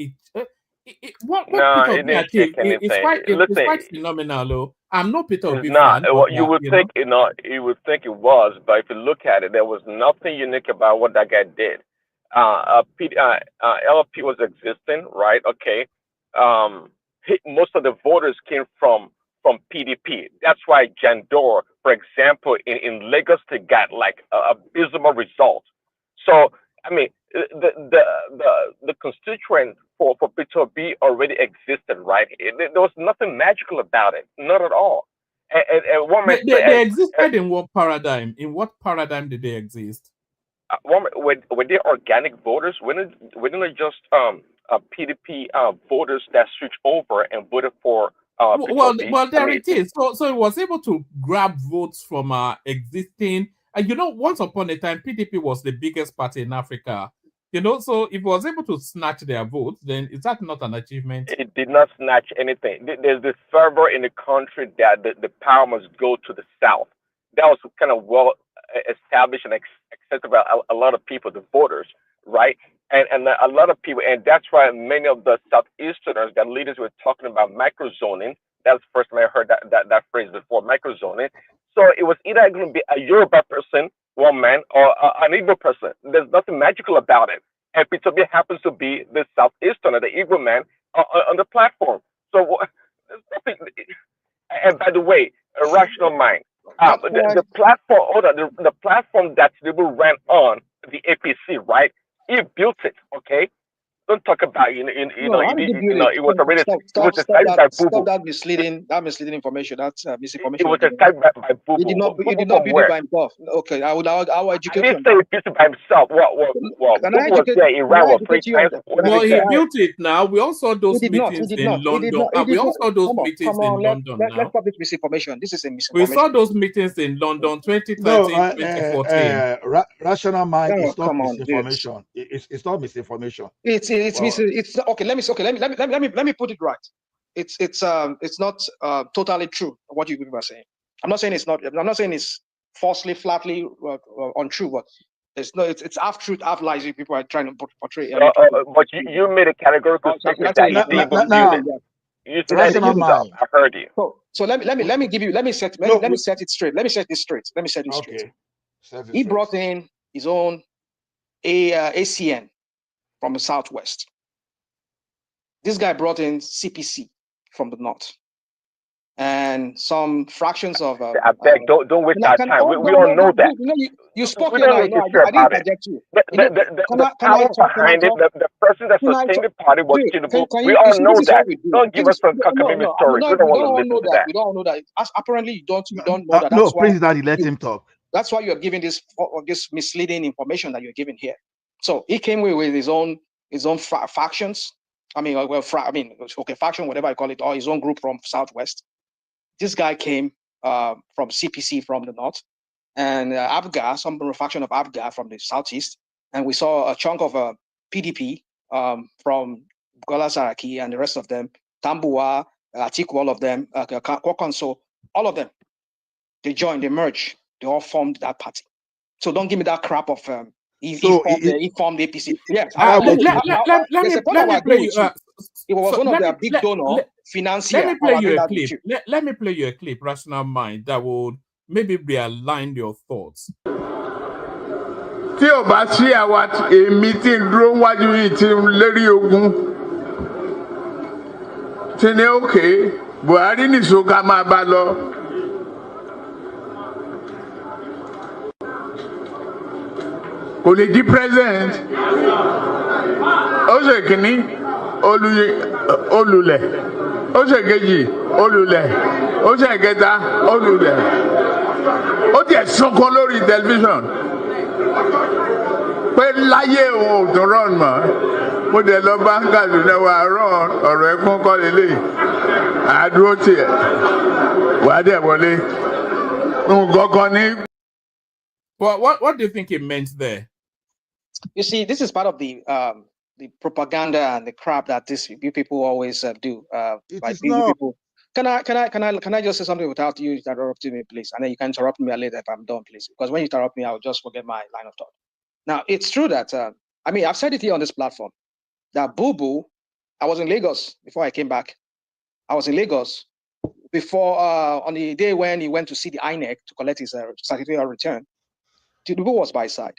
What Peter Obi achieved it's quite phenomenal, though. I'm not Peter Obi fan. You would think, you would think it was, but if you look at it, there was nothing unique about what that guy did. LP was existing, right? Okay. Most of the voters came from PDP. That's why Jandor, for example, in Lagos, they got like abysmal results. So, I mean, the constituent for Peter B already existed, right? There was nothing magical about it, not at all. They existed in what paradigm? In what paradigm did they exist? Were they organic voters? Weren't they just PDP voters that switched over and voted for well, there it is. So it was able to grab votes from existing. And once upon a time, PDP was the biggest party in Africa. So if it was able to snatch their votes, then is that not an achievement? It did not snatch anything. There's this fervor in the country that the power must go to the South. That was kind of well established and accepted by a lot of people, the voters, right? And a lot of people, and that's why many of the Southeasterners, that leaders were talking about microzoning. That's the first time I heard that phrase before, microzoning. So it was either going to be a Yoruba person who one man or an Igbo person. There's nothing magical about it. And Peter Obi happens to be the Southeastern or the Igbo man on the platform. So there's nothing. And by the way, a rational mind. The platform, the platform that Tinubu ran on, the APC, right? He built it, okay? Don't talk about it was already Stop that misleading information. That's misinformation. It was established by Bubu. He did not build it by himself. Okay, I will educate you. He didn't say he built it by himself. Well, Bubu was there. He ran with 3 times. Well, he built it now. We all saw those meetings in London. We all saw those meetings in London. Let's stop this misinformation. This is a We misinformation. saw those meetings in London 2013, 2014. Rational mind is not misinformation. It's not misinformation. It's okay. Let me put it right. It's not totally true what you people are saying. I'm not saying it's not. I'm not saying it's falsely, flatly untrue, but it's half truth, half lies. You people are trying to portray. But you made a categorical statement that you didn't believe it. You said rational mind. I heard you. So let me set it straight. Let me set this straight. Okay. He brought in his own ACN from the Southwest. This guy brought in CPC from the North. And some fractions of... I beg, don't waste our time. We all know that. You spoke we here don't now. need to I didn't reject you. The power behind it, the person that sustained the party was Tinubu. We all know that. Don't give us some cockamamie stories. We don't want to listen to that. We don't know that. Apparently, you don't know that. No, please, Daddy, let him talk. That's why you're giving this misleading information that you're giving here. So he came with his own factions. Faction, whatever I call it, or his own group from Southwest. This guy came from CPC from the North, and Abga, some faction of Abga from the Southeast, and we saw a chunk of PDP from Gola Saraki and the rest of them, Tambua, Atiku, all of them, Kwakonso, all of them. They joined, they merged, they all formed that party. So don't give me that crap of he formed the APC. Yes. Let me play you. It was one of their big donor financier. Let me play you a clip. Let me play you a clip, Rational Mind, that will maybe realign your thoughts. Tí o bá sí àwa èmi tí ń dúró wájú yìí tí ń lérí ogun tí ní òkè Buhari nìṣó ká máa bá lọ. Kò lè di president. Ó ṣe kìíní olùlẹ̀. Ó ṣe kejì olùlẹ̀. Ó ṣe kẹta olùlẹ̀. Ó tiẹ̀ sunkún lórí tẹlifíṣàn. Pé láyé òun ò tún rán mọ́. Mo dẹ̀ lọ bá Kaduna wa rán ọ̀rọ̀ ẹ̀kún kọ́ lélẹ̀. Àdúró tiẹ̀. Wàá dẹ̀ wọlé. Nǹkan kan ní. Well, what do you think it meant there? You see, this is part of the propaganda and the crap that you people always do. By people. Can I just say something without you interrupting me, please? And then you can interrupt me later if I'm done, please. Because when you interrupt me, I'll just forget my line of thought. Now, it's true that I've said it here on this platform that Boo, I was in Lagos before I came back. I was in Lagos before on the day when he went to see the INEC to collect his certificate of return. Tinubu was by his side,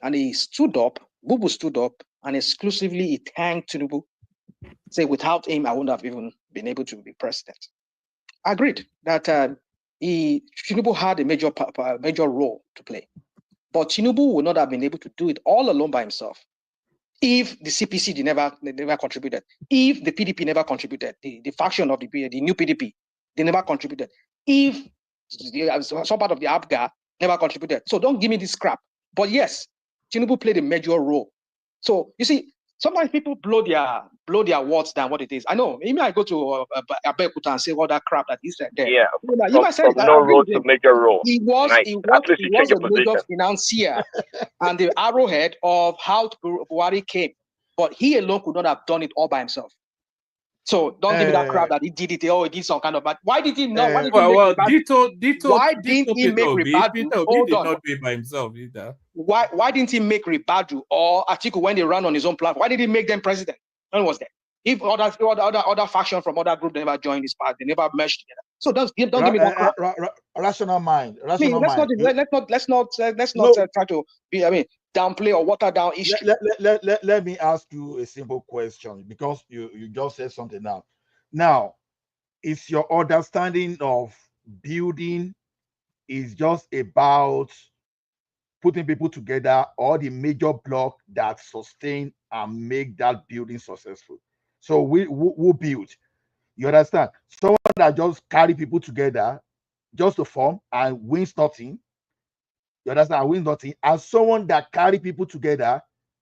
and he stood up. Bubu stood up, and exclusively he thanked Tinubu. Say, without him, I wouldn't have even been able to be president. I agreed that Tinubu had a major role to play, but Tinubu would not have been able to do it all alone by himself if the CPC never contributed, if the PDP never contributed, the faction of the new PDP, they never contributed, if some part of the ABGA never contributed. So don't give me this crap. But yes, Tinubu played a major role. So you see, sometimes people blow their words down what it is. I know. Maybe I go to Acappella and say all that crap that he said there. Yeah. From no role to major role. He was a major financier and the arrowhead of how Buhari came. But he alone could not have done it all by himself. So don't give me that crap that he did it. Oh, he did some kind of bad. Why did he not? Why didn't he make Ribadu? He did not do it by himself either. Why didn't he make Ribadu or Atiku when they ran on his own platform? Why did he make them president? When was that? If other faction from other group they never joined his party, they never merged together. So don't give me that crap. Rational mind. I mean, Rational mind. let's not try to be. I mean, downplay or water down history. Let me ask you a simple question, because you just said something now. Now, is your understanding of building is just about putting people together, or the major block that sustain and make that building successful? So who build? You understand? Someone that just carry people together just to form and wins nothing. You understand? Wins nothing. And someone that carry people together,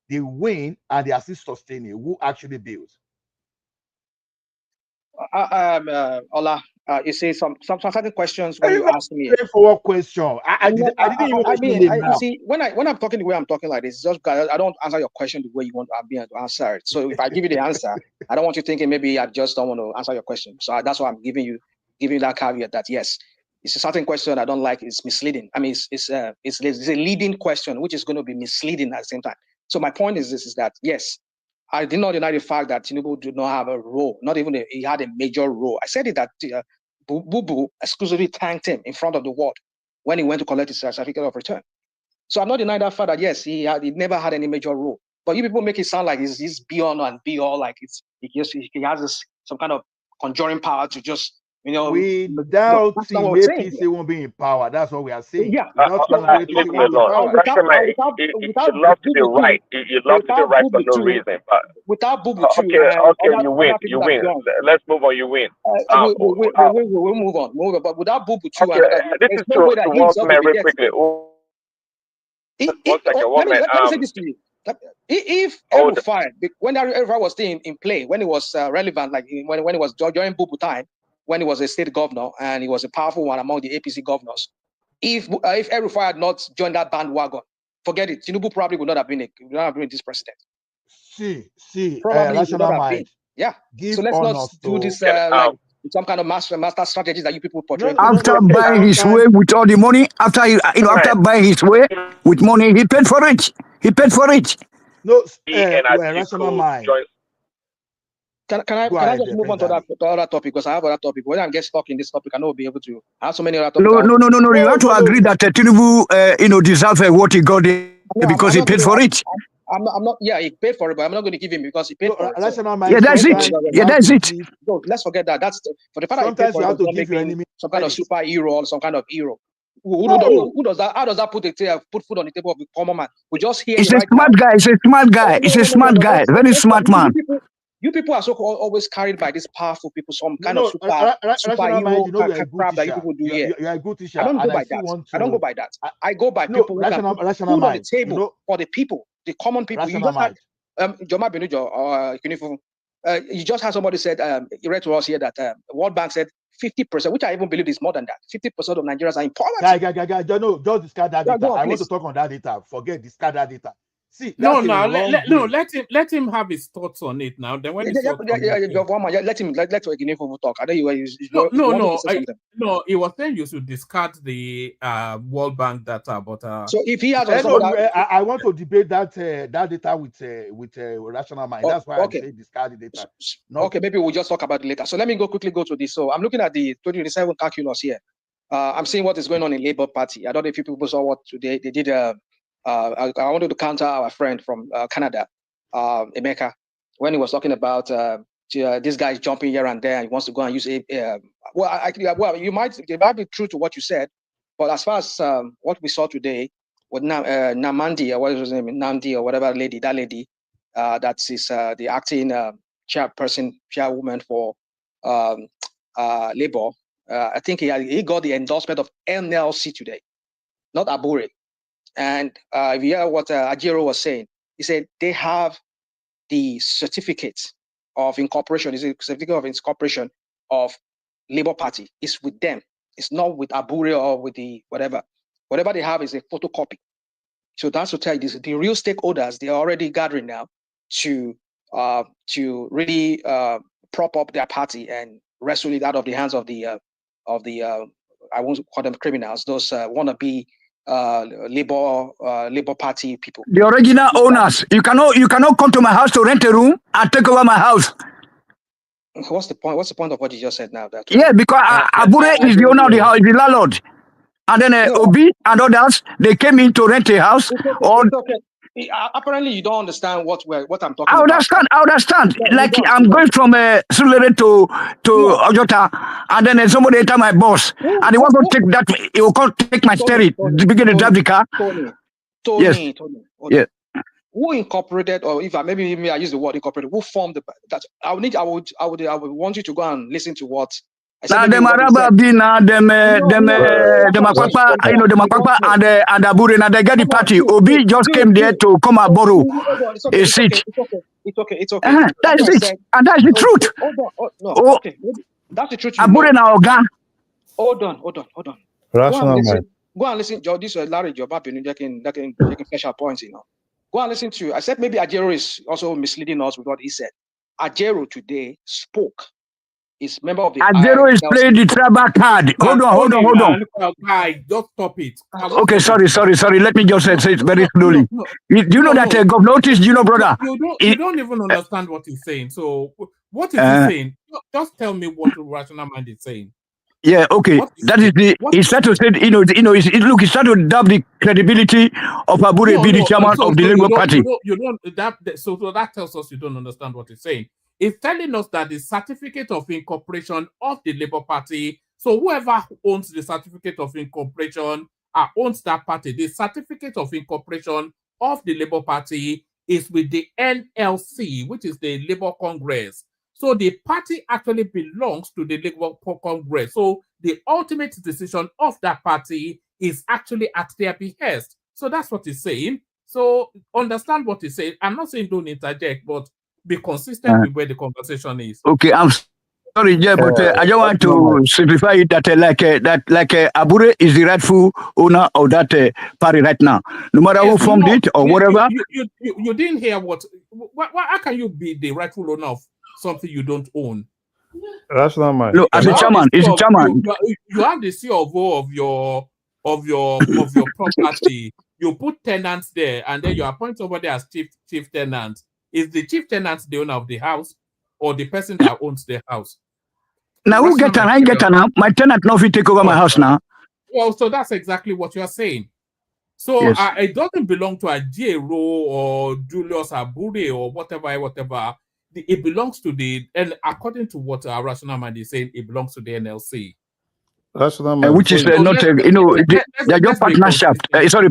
they win and they assist sustaining. Who actually builds? Ola, you see some certain questions when you ask me. Straightforward question. I didn't even explain it now. See, when I'm talking the way I'm talking like this, it's just because I don't answer your question the way you want me to answer it. So if I give you the answer, I don't want you thinking maybe I just don't want to answer your question. So that's why I'm giving you that caveat that yes, it's a certain question I don't like. It's misleading. I mean, it's a leading question which is going to be misleading at the same time. So my point is this: is that yes, I did not deny the fact that Tinubu did not have a role, not even he had a major role. I said it that Bubu exclusively thanked him in front of the world when he went to collect his certificate of return. So I'm not denying that fact that yes, he never had any major role. But you people make it sound like he's beyond and be all, like he has some kind of conjuring power to just, without APC won't be in power. That's what we are saying. Yeah. Leave me alone. You love to be right. You love to be right for no reason. Without Bubu too. Okay, you win. You win. Let's move on. You win. We'll move on. But without Bubu too, this is to one man very quickly. One second, one man. Let me say this to you. If El-Rufai, when El-Rufai was still in play, when it was relevant, like when it was during Bubu time, when he was a state governor and he was a powerful one among the APC governors, if El-Rufai had not joined that bandwagon, forget it. Tinubu probably would not have been this president. Rational mind. Yeah. Give so let's not do this like some kind of master strategies that you people portray. After buying his way with all the money, after buying his way with money, he paid for it. No, rational mind. Can I just move on to other topic, because I have other topic. When I get stuck in this topic, I know I'll be able to. I have so many other topics. No. You have to agree that Tinubu, deserves what he got because he paid for it. I'm not. Yeah, he paid for it, but I'm not going to give him because he paid for it. Yeah, that's it. Yeah, that's it. No, let's forget that. That's for the fact that he paid for it. Don't make him some kind of superhero or some kind of hero. Who does that? How does that put food on the table of the common man? We just hear. He's a smart guy. He's a smart guy. Very smart man. You people are so always carried by these powerful people, some kind of superhero crap that you people do here. You're a good teacher. I don't go by that. I don't go by that. I go by people who can put food on the table for the people, the common people. You just had Joma Benujo, you just had somebody said, he read to us here that World Bank said 50%, which I even believe is more than that. 50% of Nigerians are in poverty. Just discard that data. I want to talk on that data. Discard that data. See, let him have his thoughts on it now. Then when let talk. I know no, he was saying you should discard the World Bank data, but so if he has, I want to debate that data with rational mind. That's why I say discard the data. Okay, maybe we'll just talk about it later. So let me quickly go to this. So I'm looking at the 2027 calculus here. I'm seeing what is going on in Labour Party. I don't know if you people saw what today they did. I wanted to counter our friend from Canada, Emeka, when he was talking about this guy is jumping here and there and he wants to go and use it. It might be true to what you said, but as far as what we saw today with Nnamdi, or what is his name, Nnamdi or whatever lady, that is the acting chairwoman for Labour. I think he got the endorsement of NLC today, not Abure. And if you hear what Ajiro was saying, he said they have the certificate of incorporation. It's a certificate of incorporation of Labour Party. It's with them. It's not with Abure or with the whatever. Whatever they have is a photocopy. So that's to tell you this: the real stakeholders, they are already gathering now to really prop up their party and wrestle it out of the hands of the I won't call them criminals, those wannabe Labour Party people. The original owners. You cannot come to my house to rent a room and take over my house. What's the point? What's the point of what you just said now? Yeah, because Abure is the owner of the house, the landlord. and then Obi and others, they came in to rent a house. It's okay. Apparently, you don't understand what I'm talking I understand. about. I understand. No, Like you I'm going from Sulere to Ojota, and then somebody enter my bus, and they want to take that. He will come take my steering, begin to drive the car. Tony. Yeah. Who incorporated, or if I maybe I use the word incorporated, who formed that? I would want you to go and listen to what. Now them Araba Bina, them Akwapa, you know, them Akwapa and Abure, and they get the party. Obi just came there to come and borrow a seat. It's okay. That's it, and that's the truth. Okay, that's the truth. Abure na Oga. Hold on. Rational mind. Go and listen. This Larry Job up in they can special points, you know. Go and listen to. I said maybe Ajero is also misleading us with what he said. Ajero today spoke. Is member of the Ajero is playing the tribal card. Hold on. Guy, just stop it. Okay, sorry. Let me just say it very slowly. Do you know that Gov notice, brother? You don't even understand what he's saying. So what is he saying? Just tell me what the rational mind is saying. Yeah, okay. That is the. He started to say, he started to doubt the credibility of Abure being the chairman of the Labour Party. So that tells us you don't understand what he's saying. It's telling us that the certificate of incorporation of the Labour Party, so whoever owns the certificate of incorporation owns that party. The certificate of incorporation of the Labour Party is with the NLC, which is the Labour Congress. So the party actually belongs to the Labour Congress. So the ultimate decision of that party is actually at their behest. So that's what he's saying. So understand what he's saying. I'm not saying don't interject, but be consistent with where the conversation is. Okay, I'm sorry, yeah, but I just want to simplify it that Abure is the rightful owner of that party right now. No matter who formed it or whatever. You didn't hear what how can you be the rightful owner of something you don't own? Rational mind. No, as a chairman, it's a chairman. You have the COO of your property. You put tenants there, and then you appoint somebody as chief tenant. Is the chief tenant the owner of the house, or the person that owns the house? Now who get an? I get an. My tenant now take over my house now. Well, so that's exactly what you are saying. So yes. It doesn't belong to Ajero or Julius Abure or whatever. It belongs to and according to what our rational mind is saying, it belongs to the NLC. Rational mind, which is not they're just partnership.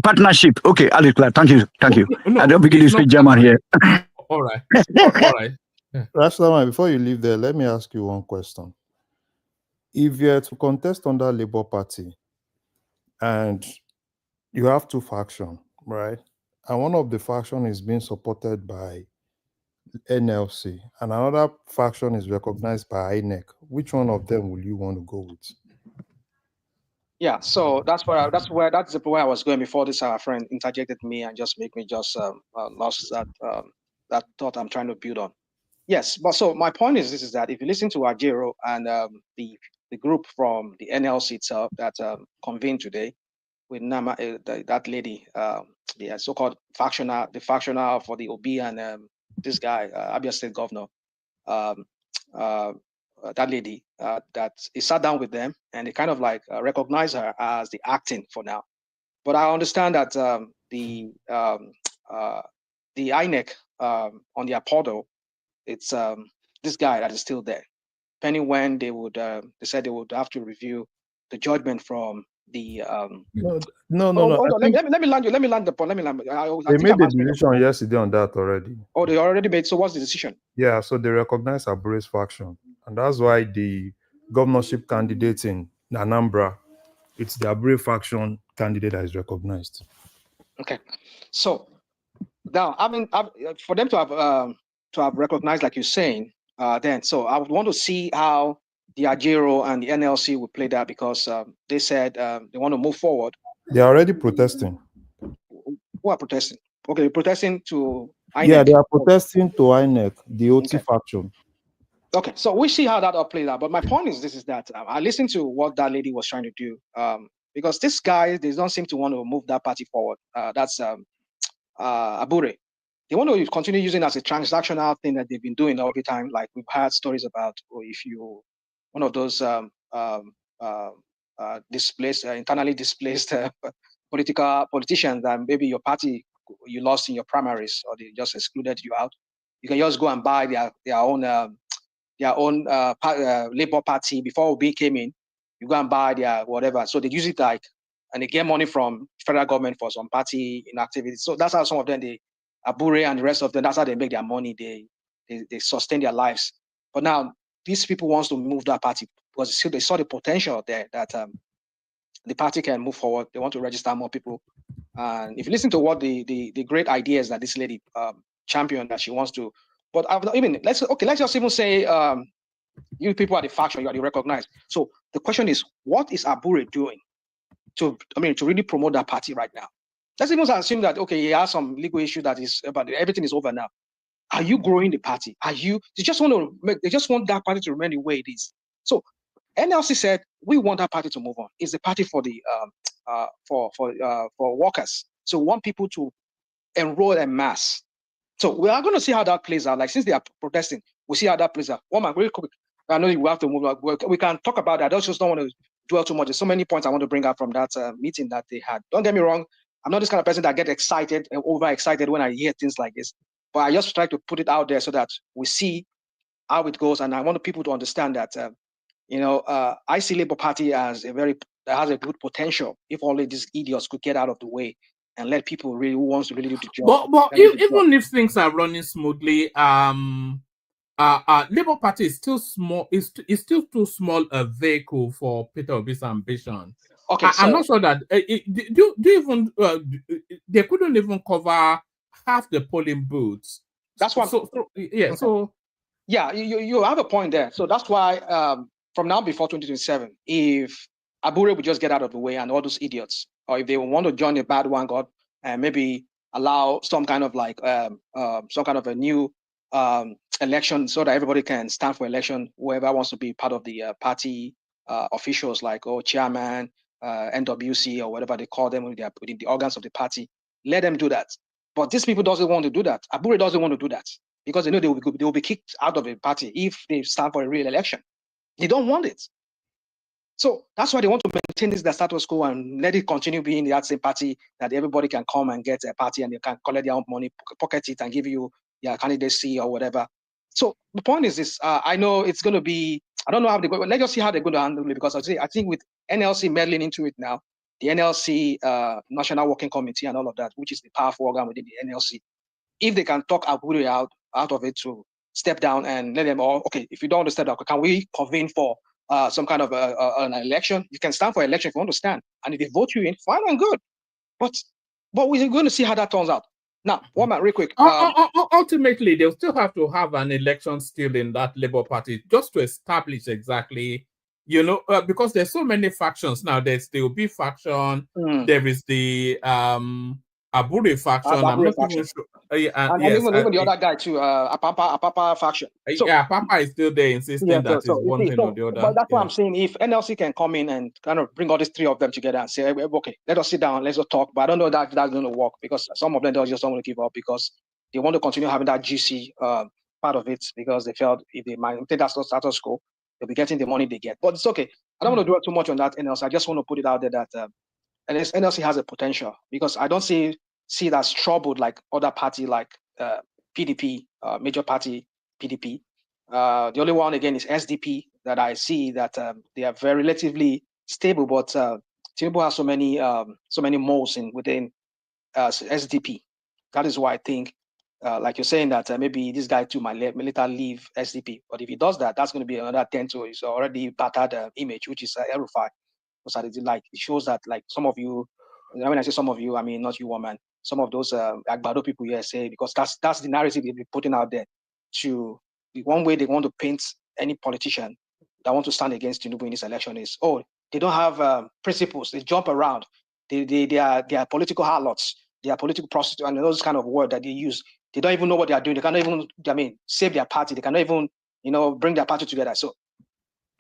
Partnership. Okay, Alex, thank you. No, I don't begin to speak German here. All right. Rational mind, before you leave there, let me ask you one question. If you're to contest under Labour Party and you have two factions, right? And one of the faction is being supported by NLC and another faction is recognized by INEC, which one of them will you want to go with? Yeah, so that's where I was going before this friend interjected me and just make me just lost that thought I'm trying to build on. Yes, but so my point is that if you listen to Ajero and the group from the NLC itself that convened today with that lady, the so-called factional for the OB and this guy, Abia State Governor, that lady, that he sat down with them and they kind of like recognize her as the acting for now. But I understand that the INEC on their portal, it's this guy that is still there. Depending when they would, they said they would have to review the judgment from the. No. Let me land the point. They made the decision yesterday on that already. Oh, they already made. So what's the decision? Yeah, so they recognize Abure's faction, and that's why the governorship candidate in Anambra, it's the Abure faction candidate that is recognized. Okay, so now for them to have recognized, like you're saying, then so I would want to see how the Ajero and the NLC would play that because they said they want to move forward. They're already protesting. Who are protesting? Okay, protesting to INEC. Yeah, they are protesting to INEC, the OT faction. Okay, so we see how that all played out. But my point is that I listened to what that lady was trying to do because this guy, they don't seem to want to move that party forward. That's Abure. They want to continue using it as a transactional thing that they've been doing every time. Like we've had stories about, if you, one of those displaced, internally displaced politicians, and maybe your party, you lost in your primaries or they just excluded you out. You can just go and buy their own Labour Party. Before Obi came in, you go and buy their whatever. So they use it like, and they get money from federal government for some party inactivity. So that's how some of them, Abure and the rest of them, that's how they make their money. They sustain their lives. But now these people wants to move that party because they saw the potential there that the party can move forward. They want to register more people. And if you listen to what the great ideas that this lady championed, that she wants to, but even let's just even say you people are the faction, you are the recognized. So the question is, what is Abure doing to really promote that party right now? Let's even assume that he has some legal issue that is, but everything is over now. Are you growing the party? They just want that party to remain the way it is. So NLC said we want that party to move on. It's the party for the for workers. So we want people to enroll en masse. So we are going to see how that plays out. Like since they are protesting, we'll see how that plays out. Very quick. I know you have to move. We can talk about that. I just don't want to dwell too much. There's so many points I want to bring up from that meeting that they had. Don't get me wrong. I'm not this kind of person that get excited and overexcited when I hear things like this. But I just try to put it out there so that we see how it goes. And I want people to understand that, I see Labour Party as that has a good potential if only these idiots could get out of the way and let people really who wants to really do the job. But even if things are running smoothly, Labour Party is still small. Is still too small a vehicle for Peter Obi's ambition. Okay, I'm not sure that they couldn't even cover half the polling booths. That's why. You have a point there. So that's why from now before 2027, if Abure would just get out of the way and all those idiots, or if they want to join a bad one, God, and maybe allow some kind of a new election so that everybody can stand for election, whoever wants to be part of the party officials like chairman, NWC or whatever they call them within the organs of the party, let them do that. But these people doesn't want to do that. Abure doesn't want to do that because they know they will be kicked out of the party if they stand for a real election. They don't want it. So that's why they want to maintain the status quo and let it continue being that same party that everybody can come and get a party and they can collect their own money, pocket it and give you their candidacy or whatever. So the point is this, I know it's going to be, I don't know how they go, but let's just see how they're going to handle it because I think with NLC meddling into it now, the NLC National Working Committee and all of that, which is the powerful organ within the NLC, if they can talk Abure out of it to step down and let them all, okay, if you don't understand that, can we convene for some kind of an election? You can stand for election if you want to stand. And if they vote you in, fine and good. But we're going to see how that turns out. Now, one minute, real quick. Ultimately, they'll still have to have an election still in that Labour Party just to establish exactly, because there's so many factions now. There's the Obi faction, there is the Abure faction. I'm not even sure. Even the other guy too, Apapa faction. So, Apapa is still there insisting that it's one thing or the other. But that's what I'm saying. If NLC can come in and kind of bring all these three of them together and say, okay, let us sit down, let's just talk. But I don't know that that's going to work because some of them just don't want to give up because they want to continue having that juicy part of it because they felt if they maintain that status quo, they'll be getting the money they get. But it's okay. I don't want to dwell too much on that NLC. I just want to put it out there that NLC has a potential because I don't see it as troubled like other party like PDP, major party PDP. The only one again is SDP that I see that they are very relatively stable, but Tinubu has so many moles within SDP. That is why I think, like you're saying that maybe this guy too might later leave SDP. But if he does that, that's going to be another 10 to his already battered image, which is El-Rufai. Like it shows that like some of you, when I say some of you, I mean not you, woman. Some of those Agbado people here say because that's the narrative they've been putting out there. To the one way they want to paint any politician that want to stand against Tinubu in this election is they don't have principles. They jump around. They are political harlots. They are political prostitutes and those kind of words that they use. They don't even know what they are doing. They cannot even save their party. They cannot even bring their party together. So.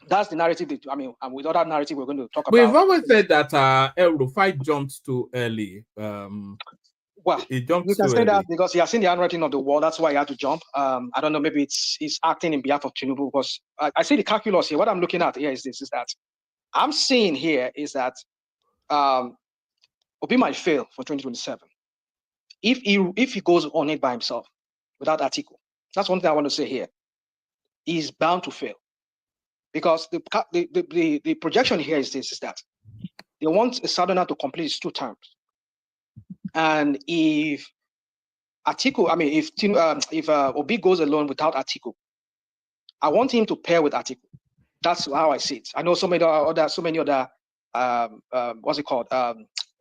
That's the narrative. And with other narrative, we're going to talk about. We've always said that El-Rufai jumped too early. He jumped you can say early. That because he has seen the handwriting of the wall. That's why he had to jump. I don't know. Maybe he's acting in behalf of Tinubu because I see the calculus here. What I'm looking at here is that I'm seeing here is that Obi might fail for 2027 if he goes on it by himself without Atiku. That's one thing I want to say here. He's bound to fail because the projection here is this: is that they want a Southerner to complete his 2 terms, and if Atiku, I mean, if Obi goes alone without Atiku, I want him to pair with Atiku. That's how I see it. I know so many other what's it called,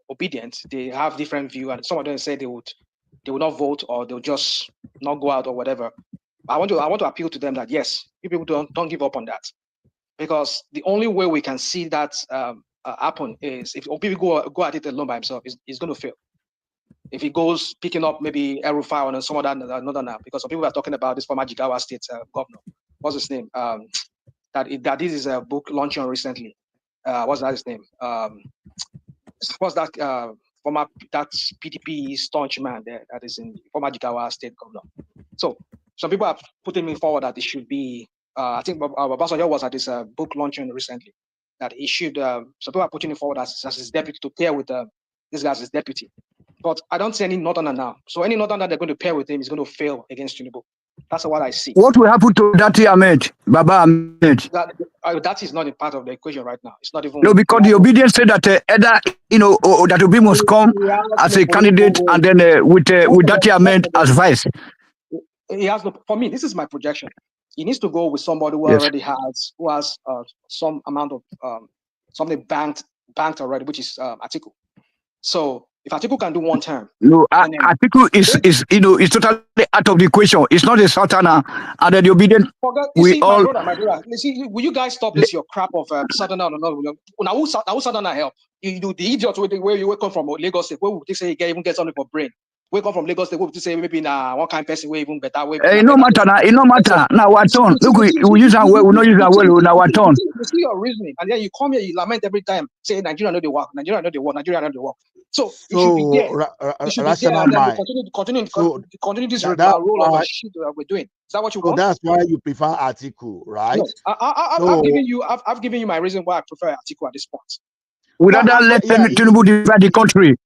obedient. They have different view, and some of them say they would not vote or they'll just not go out or whatever. I want to appeal to them that yes, you people don't give up on that, because the only way we can see that happen is if Obi go at it alone by himself, he's going to fail. If he goes picking up maybe El-Rufai or some other another now, because some people are talking about this former Jigawa State governor. What's his name? That this is a book launching recently. What's that his name? What's that former PDP staunch man there that is in former Jigawa State governor? So some people are putting me forward that it should be. I think Obasanjo was at this book launching recently that he should. Some people are putting it forward as his deputy to pair with this guy as his deputy. But I don't see any Northerner now. So any Northerner they're going to pair with him is going to fail against Tinubu. That's what I see. What will happen to Dati Ahmed, Baba Ahmed? That is not a part of the equation right now. It's not even. No, because the obedience said that either that Obi must come as a candidate and then with Dati Ahmed as vice. He has no. For me, this is my projection. He needs to go with somebody who already has some amount of something banked already, which is Atiku. So if Atiku can do 1 term, no, Atiku is totally out of the equation. It's not a Southerner, and then the obedient. My brother. Will you guys stop this your crap of Southerner or not? Now who Southerner help? You do the idiot where you come from Lagos State, where would they say you even get something for brain? We come from Lagos State, where would you say maybe one kind of person way even better way? It no matter now. It no matter. Now our turn. Look, we use our well. We not use our well. Now our turn. You see your reasoning, and then you come here, you lament every time, say Nigeria know they work, Nigeria know they work, Nigeria know they work. So it should be there. It should be there, and then continue this role of shit that we're doing. Is that what you want? So that's why you prefer Atiku, right? No, I've given you my reason why I prefer Atiku at this point. Without that, let Tinubu divide the country.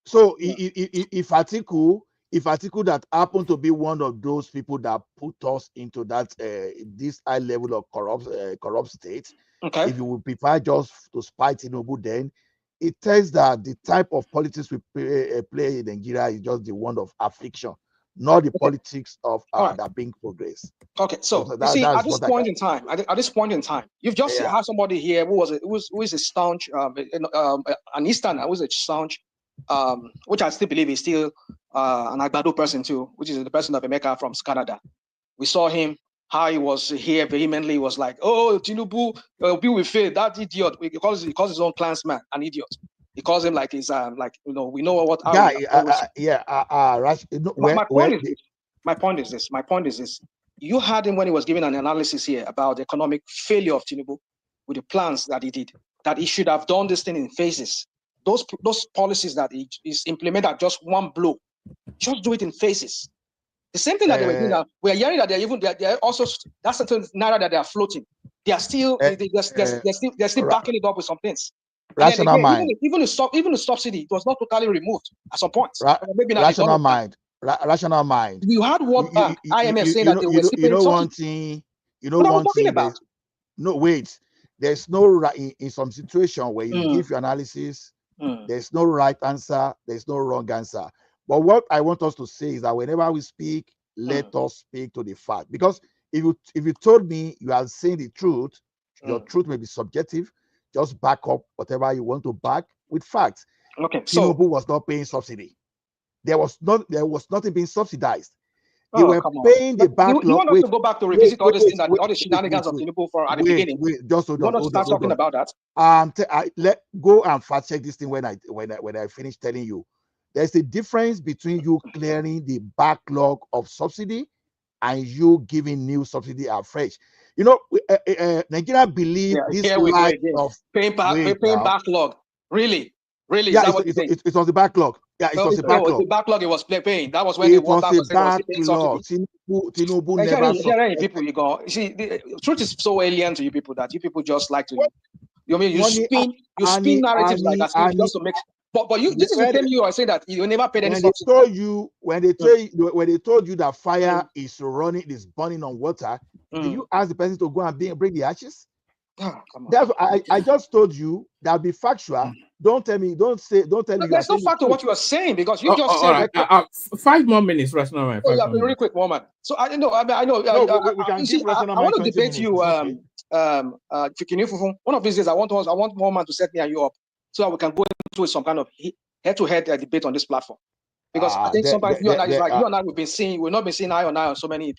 So if Atiku that happened to be one of those people that put us into that this high level of corrupt state, if you would prefer just to spite Tinubu, then it tells that the type of politics we play in Nigeria is just the one of affliction, not the politics of that being progress. Okay, so you see, at this point in time, you've just had somebody here who is a staunch an Easterner, who is a staunch. Which I still believe is still an Agbado person too, which is the person of Emeka from Canada. We saw him, how he was here vehemently. He was like, "Oh, Tinubu, we will fail. That idiot." He calls his own clansman an idiot. He calls him like he's we know what. My point is this. You heard him when he was giving an analysis here about the economic failure of Tinubu with the plans that he did. That he should have done this thing in phases. Those policies that is implemented at just one blow, just do it in phases. The same thing that they were doing now. We are hearing that they're also that certain narrative that they are floating. They are still they're still backing it up with some things. Rational mind. Even the subsidy, it was not totally removed at some point. Maybe not rational mind. Rational mind. You had World Bank, IMF saying that they were still one thing. No, wait. There's no in some situation where you give your analysis. There's no right answer, there's no wrong answer. But what I want us to say is that whenever we speak, let us speak to the fact. Because if you told me you are saying the truth, your truth may be subjective. Just back up whatever you want to back with facts. Okay. Tinubu was not paying subsidy. There was nothing being subsidized. They were paying the backlog. You want us to go back to revisit all this thing that all the shenanigans of Tinubu at the beginning? Just hold on. Start talking about that. Let go and fact check this thing when I finish telling you. There's a difference between you clearing the backlog of subsidy and you giving new subsidy afresh. You know, Nigeria believe this life of paying backlog. Really? Yeah, it was the backlog. Yeah, it was the backlog. The backlog it was paying. That was when it was the backlog. Tinubu never. People, you go. You see, the truth is so alien to you people that you people just like to You mean you spin narratives like that just to make. But you, this is the same you are saying that you never paid any subsidy. When they told you that fire is burning on water, did you ask the person to go and bring the ashes? Oh, come on. That's what I just told you. That be factual. Don't tell me. Don't tell me. There's no fact to what you are saying because you just said. Right. 5 more minutes, Resnor. Oh, yeah, really quick, moment. So I know. I know. We can give I want to debate you. One of these days, I want one man to set me and you up so that we can go into some kind of head-to-head debate on this platform. Because I think sometimes you and I we've not been seeing eye on eye on so many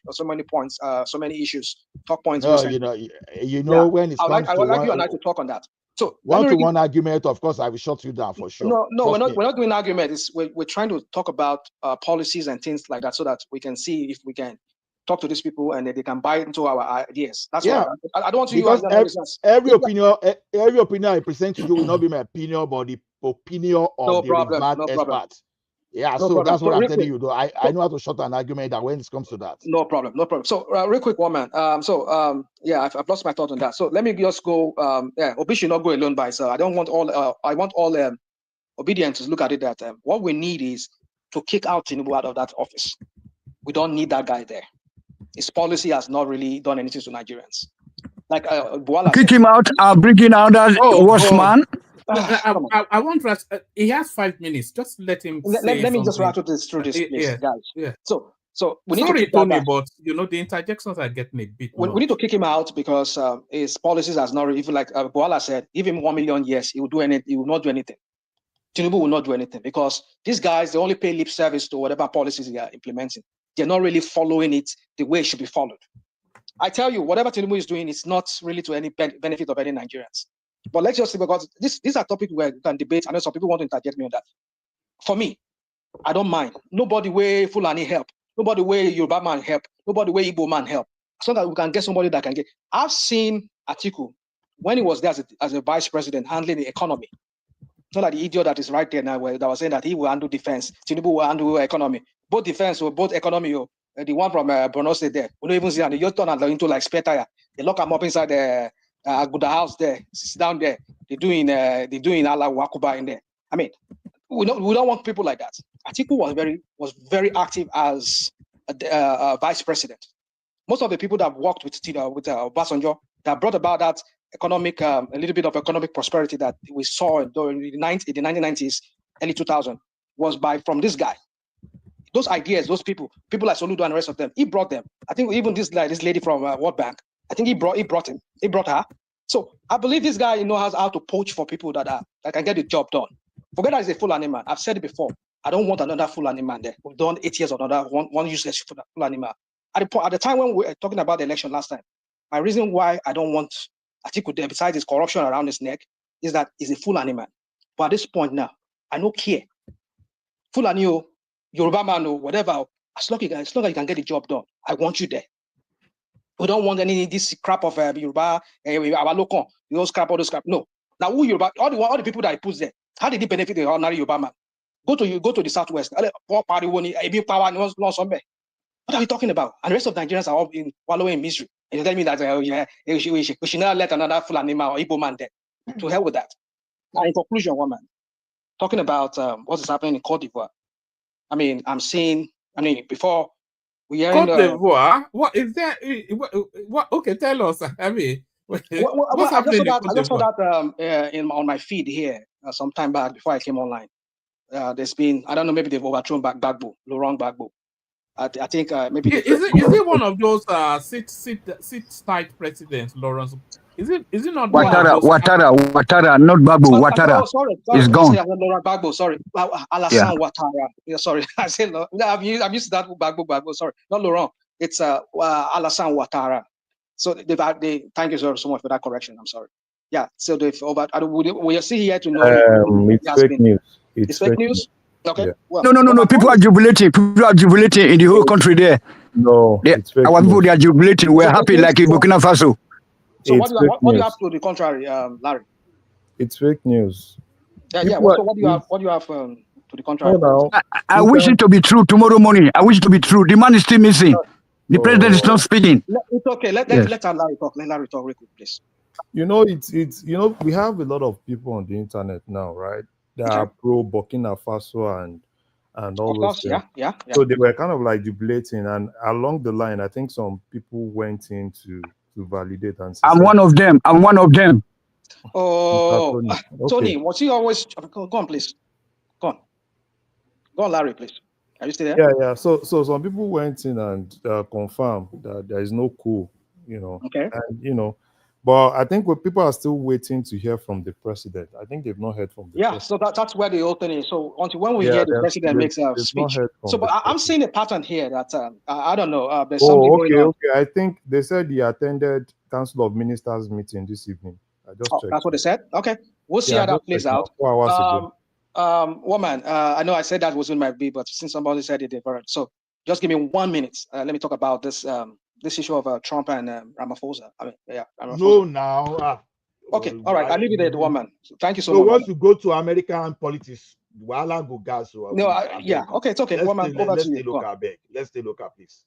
points, so many issues, talk points. When it comes I would like you and I to talk on that. So one-to-one argument, of course, I will shut you down for sure. No, we're not doing argument. We're trying to talk about policies and things like that so that we can see if we can talk to these people and they can buy into our ideas. That's why I don't want to because every opinion I present to you will not be my opinion, but the opinion of the experts. Yeah, so that's what I'm telling you, though. I know how to shut an argument that when it comes to that. No problem. So, real quick, one man. I've lost my thought on that. So let me just go. Obi should not go alone by itself. I don't want all. I want all obedience to look at it that what we need is to kick out Tinubu out of that office. We don't need that guy there. His policy has not really done anything to Nigerians. Like Bola kick him out. Bring in another worse man. I want to. He has 5 minutes. Just let him. Let me just rattle this through this, please, guys. Yeah. So we need to. Sorry, Tony, but the interjections are getting a bit. We need to kick him out because his policies has not. Even like Bola said, give him 1 million years, he will do anything. He will not do anything. Tinubu will not do anything because these guys they only pay lip service to whatever policies they are implementing. They're not really following it the way it should be followed. I tell you, whatever Tinubu is doing, it's not really to any benefit of any Nigerians. But let's just see, because these are topics where we can debate. I know some people want to interject me on that. For me, I don't mind. Nobody way Fulani help. Nobody way Yoruba man help. Nobody way Igbo man help. So that we can get somebody that can get. I've seen Atiku when he was there as a vice president handling the economy. It's not like the idiot that is right there now that was saying that he will handle defense. Tinubu will handle economy. Both defense or both economy. The one from Borno State there. We don't even see and they just turn into like spare tire. They lock him up inside the Aguda house there. Sit down there. They're doing Allah Wakuba in there. I mean, we don't want people like that. Atiku was very active as a vice president. Most of the people that worked with Obasanjo that brought about that economic, a little bit of economic prosperity that we saw during the 1990s, early 2000s, was from this guy. Those ideas, those people like Soludo and the rest of them, he brought them. I think even this lady from World Bank, I think he brought her. So I believe this guy knows how to poach for people that can get the job done. Forget that he's a Fulani man. I've said it before. I don't want another Fulani man there. We've done 8 years of another one useless Fulani man. At the time when we were talking about the election last time, my reason why I don't want Atiku there, besides his corruption around his neck, is that he's a Fulani man. But at this point now, I don't care. Fulani, Yoruba man, or whatever, as long as you can get the job done, I want you there. We don't want any this crap of Yoruba, our local, those crap, all those crap. No. Now, who Yoruba, all the people that he puts there, how did he benefit the ordinary Yoruba man? Go to the southwest. What are you talking about? And the rest of Nigerians are all wallowing in misery. And you tell me that we should not let another Fulani man or Igbo man there. To hell with that. Now, in conclusion, one man, talking about what is happening in Cote d'Ivoire. I mean, before we are Cote d'Ivoire, what is there? What? Okay, tell us. I mean, what's happening? I just saw that on my feed here some time back before I came online. There's been, I don't know, maybe they've overthrown Gbagbo, Laurent Gbagbo. I think maybe is it one of those sit tight presidents, Lawrence? Is it not Watara, not Gbagbo, Watara. Sorry, is gone. Laurent Gbagbo, sorry. Alassane Ouattara. Yeah, sorry. I said I'm used to that Gbagbo. Sorry, not Laurent. It's Alassane Ouattara. So they thank you so much for that correction. I'm sorry. Yeah. So they've over. We are still here to know. It's fake news. It's fake news. Okay. Yeah. Well, no. People are jubilating. People are jubilating in the whole country there. No, it's fake our people, they are jubilating. We're happy like in Burkina Faso. So what do you have to the contrary, Larry? It's fake news. Yeah. So what do you have to the contrary? I wish it to be true tomorrow morning. I wish it to be true. The man is still missing. The president is not speaking. It's okay. Let Larry talk. Let Larry talk real quick, please. You know, it's you know, we have a lot of people on the internet now, right? That Okay. are pro Burkina Faso and all Of those course, things. yeah. So they were kind of like debating, and along the line, I think some people went in to validate and say, I'm one of them. I'm one of them. Oh, okay. Tony, was he always? Go on, please. Go on. Go on, Larry, please. Are you still there? Yeah. So some people went in and confirmed that there is no coup, Okay. and but I think what people are still waiting to hear from the president. I think they've not heard from the Yeah, president. so that's where the whole thing is. So until when we Yeah, hear the president makes a they've not speech. heard So, from but the I'm president. seeing a pattern here that I don't know. There's something Oh, going okay, on. okay. I think they said he attended Council of Ministers meeting this evening. I just Oh, checked. that's what they said. Okay, we'll see Yeah, I how that just plays checked now, out. 4 hours ago. Woman, I know I said that wasn't my beat, but since somebody said it, they've heard. So just give me 1 minute. Let me talk about this this issue of Trump and Ramaphosa. I mean, yeah, Ramaphosa. No, now. Okay, all right. I'll leave it there, woman. So thank you so So much. once you go to American politics, Wala go gas. No, yeah, okay, it's okay. Woman, over to you. Let's stay local, beg. Let's stay local, please.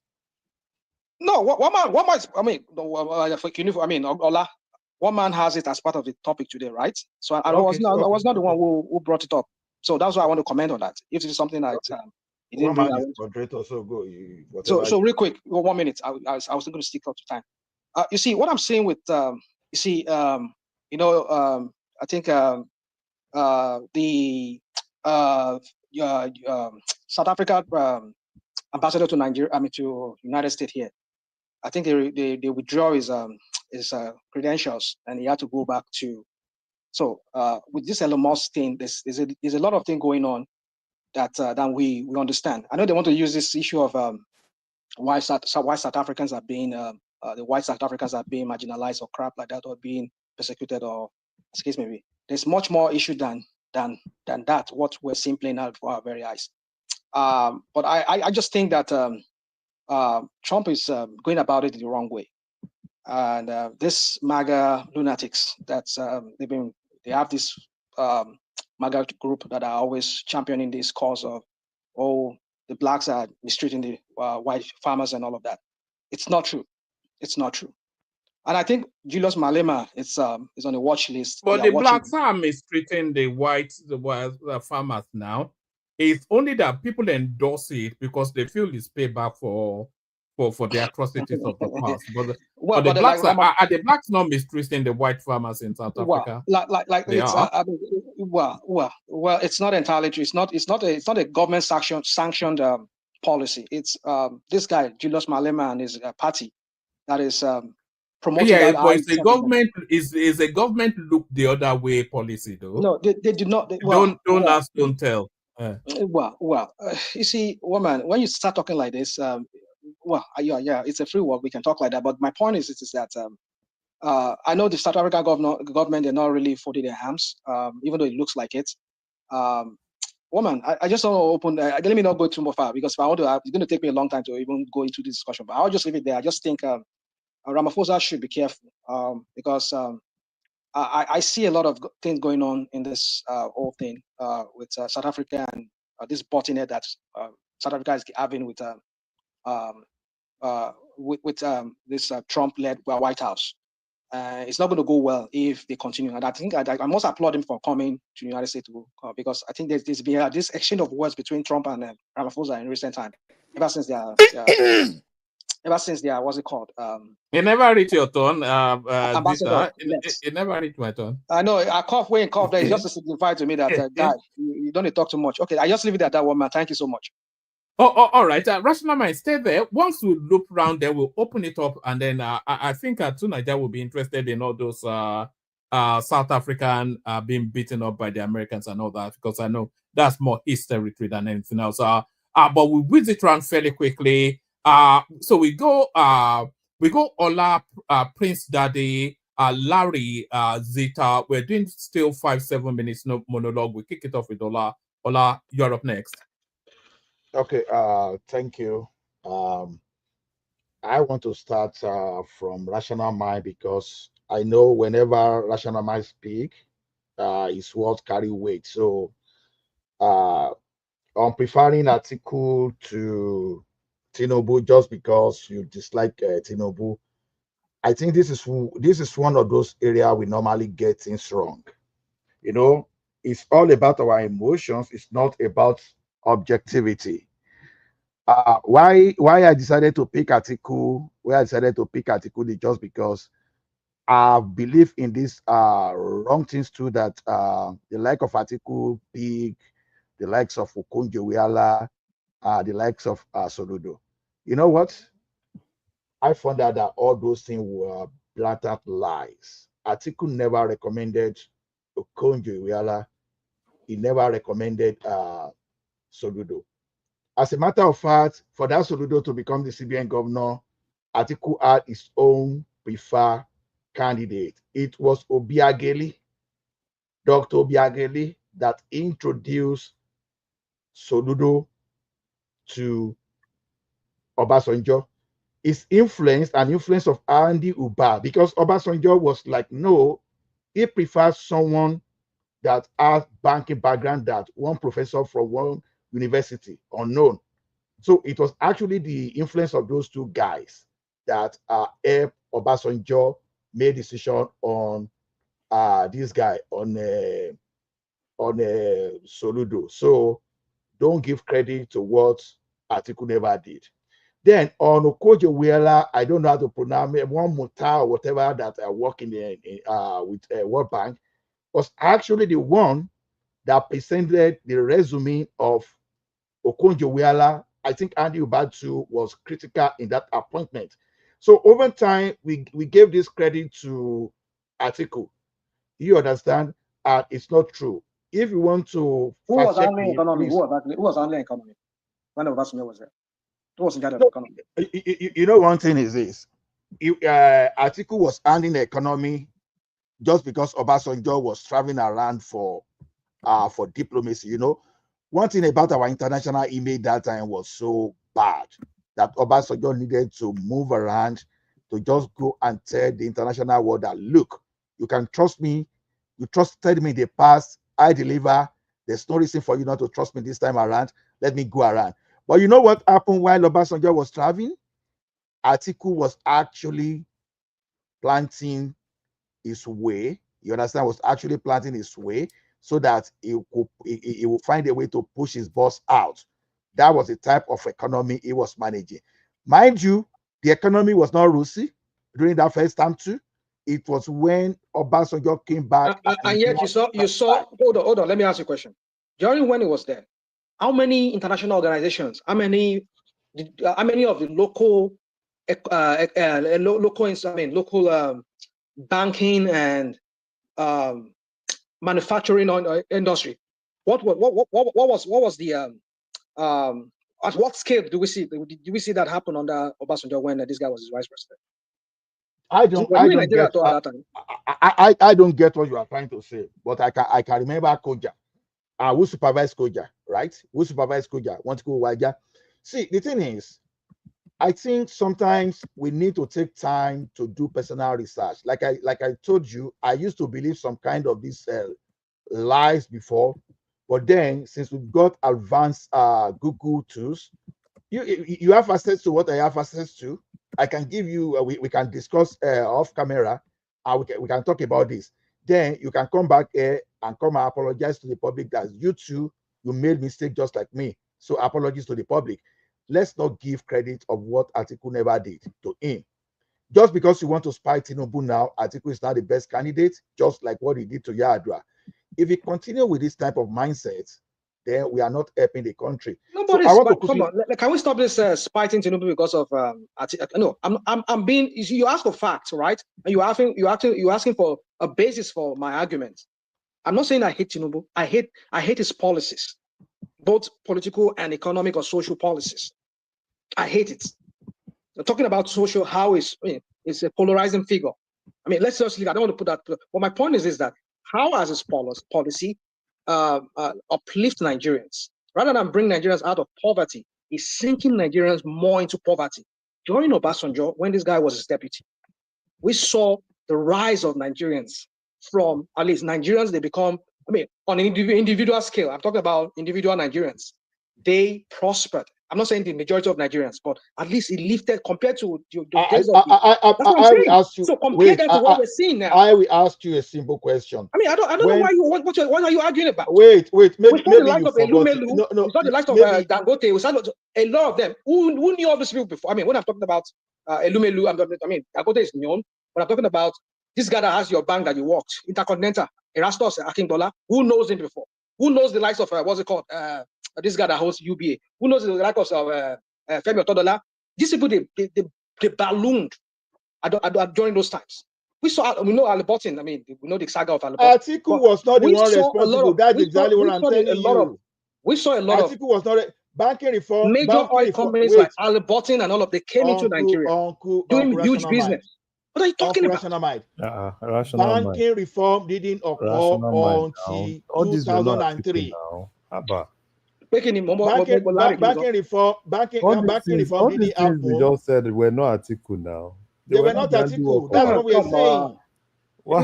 No, one man. I mean, I mean, Ola. One man has it as part of the topic today, right? So I was not the one who brought it up. So that's why I want to comment on that. If it's something that he didn't bring, moderator, so go. So real quick, 1 minute. I was going to stick up to time. You see what I'm saying with I think the South Africa ambassador to Nigeria, I mean to United States here. I think they withdraw his credentials and he had to go back to. So with this Elon Musk thing, there's a lot of things going on that we understand. I know they want to use this issue of why South Africans are being the white South Africans are being marginalized or crap like that, or being persecuted, or as the case may be. There's much more issue than that. What we're seeing playing out before our very eyes. But I just think that Trump is going about it the wrong way. And this MAGA lunatics they have this MAGA group that are always championing this cause of, the blacks are mistreating the white farmers and all of that. It's not true. It's not true. And I think Julius Malema is on the watch list. But the blacks are mistreating the farmers now. It's only that people endorse it because they feel it's payback for the atrocities of the past. But the blacks are the blacks not mistreating the white farmers in South Africa? They are. Well, it's not entirely true. It's not a government sanctioned policy. It's this guy Julius Malema and his party that is promoting that. But it's a government is a government look the other way policy though. No, they do not. Don't ask, don't tell. You see, woman, when you start talking like this, yeah, it's a free world. We can talk like that. But my point is that I know the South African government, they're not really folding their hands, even though it looks like it. Woman, I just want to open. Let me not go too far because if I want to, it's going to take me a long time to even go into this discussion. But I'll just leave it there. I just think Ramaphosa should be careful because I see a lot of things going on in this whole thing with South Africa and this bottleneck that South Africa is having with this Trump-led White House. It's not going to go well if they continue. And I think I must applaud him for coming to the United States because I think there's been this exchange of words between Trump and Ramaphosa in recent time, ever since what's it called? It never reached your turn, Ambassador. It never reached my turn. I know. I cough when cough there. It's just to signify to me that guy, you don't talk too much. Okay, I just leave it at that one, man. Thank you so much. All right. Rational Mind, stay there. Once we loop around there, we'll open it up, and then I think Nigeria will be interested in all those South African being beaten up by the Americans and all that, because I know that's more his territory than anything else. But we whiz it around fairly quickly. So we go Ola, Prince Daddy, Larry, Zita. We're doing still 5-7 minutes monologue. We kick it off with Ola. Ola, you're up next. Okay, thank you. I want to start from Rational Mind because I know whenever Rational Mind speak, his words carry weight. So I'm preferring article to Tinubu just because you dislike Tinubu. I think this is one of those areas we normally get things wrong. You know, it's all about our emotions. It's not about objectivity. Why I decided to pick Atiku? Why I decided to pick Atiku is just because I believe in this wrong things too, that the like of Atiku, Big, the likes of Okonjo-Iweala, the likes of Soludo. You know what? I found out that all those things were blatant lies. Atiku never recommended Okonjo-Iweala. He never recommended Soludo. As a matter of fact, for that Soludo to become the CBN governor, Atiku had his own preferred candidate. It was Obiageli, Dr. Obiageli, that introduced Soludo to Obasanjo. His influence and influence of Andy Uba, because Obasanjo was like, no, he prefers someone that has banking background, that one professor from one university, unknown. So it was actually the influence of those two guys that helped Obasanjo made decision on this guy, on Soludo. So don't give credit to what Atiku never did. Then on Okonjo-Iweala, I don't know how to pronounce it, one Muta or whatever that I work in with World Bank, was actually the one that presented the resume of Okonjo-Iweala. I think Andy Ubatu was critical in that appointment. So over time, we gave this credit to Atiku. You understand? It's not true. If you want to, who was handling economy? Who was handling economy when Obasanjo was there? Who was in charge of economy? You know, one thing is this: Atiku was handling the economy just because Obasanjo was traveling around for diplomacy. You know, one thing about our international image that time was so bad that Obasanjo needed to move around to just go and tell the international world that, look, you can trust me. You trusted me in the past. I deliver. There's no reason for you not to trust me this time around. Let me go around. But you know what happened while Obasanjo was traveling? Atiku was actually planting his way. You understand? Was actually planting his way so that he will find a way to push his boss out. That was the type of economy he was managing. Mind you, the economy was not rosy during that first time too. It was when Obasanjo came back. And yet you saw, hold on, let me ask you a question. During when it was there, how many international organizations, how many of the local banking and manufacturing industry, what was the at what scale do we see that happen under Obasanjo when this guy was his vice president? I don't get what you are trying to say, but I can remember Koja, who supervised Koja, right? Who supervised Koja? Want to go Waja? See, the thing is, I think sometimes we need to take time to do personal research. Like I told you, I used to believe some kind of these lies before, but then since we've got advanced Google tools, you have access to what I have access to. I can give you. We can discuss off camera. We can talk about this. Then you can come back here and come and apologize to the public that you too, you made mistake just like me. So apologies to the public. Let's not give credit of what Atiku never did to him. Just because you want to spy Tinubu now, Atiku is not the best candidate, just like what he did to Yar'Adua. If we continue with this type of mindset, then we are not helping the country. Nobody. Come on, can we stop this spiting Tinubu because of no? I'm being. You ask for facts, right? And you're asking for a basis for my argument. I'm not saying I hate Tinubu. I hate his policies, both political and economic or social policies. I hate it. We're talking about social, how it's a polarizing figure. I mean, let's just leave. I don't want to put that. But my point is that how has his policy uplift Nigerians rather than bring Nigerians out of poverty? Is sinking Nigerians more into poverty. During Obasanjo, when this guy was his deputy, we saw the rise of Nigerians from, at least Nigerians, they become, I mean, on an individual scale, I'm talking about individual Nigerians, they prospered I'm not saying the majority of Nigerians, but at least it lifted compared to the days of I will ask you. So compare that to what we're seeing now. I will ask you a simple question. I mean, I don't know why you what are you arguing about? Wait, maybe the likes you of forgot. we saw the likes of Dangote. We saw a lot of them. Who knew all these people before? I mean, when I'm talking about Elumelu, Dangote is known, but I'm talking about this guy that has your bank that you worked, Intercontinental, Erastus Bola. Who knows him before? Who knows the likes of what's it called? This guy that hosts UBA. Who knows the likes of Femi Otodola? These people they ballooned during those times. We know Alibotin. I mean, we know the saga of Alibotin. Atiku was not the one responsible. That's exactly what I'm telling you. We saw a lot of. Atiku was not banking reform. Major oil companies like Alibotin and all of they came into Nigeria doing huge business. What are you talking about? Banking reform didn't occur until 2003. Banking reform didn't happen. We just said were not Atiku now. They were not Atiku. That's what we are saying.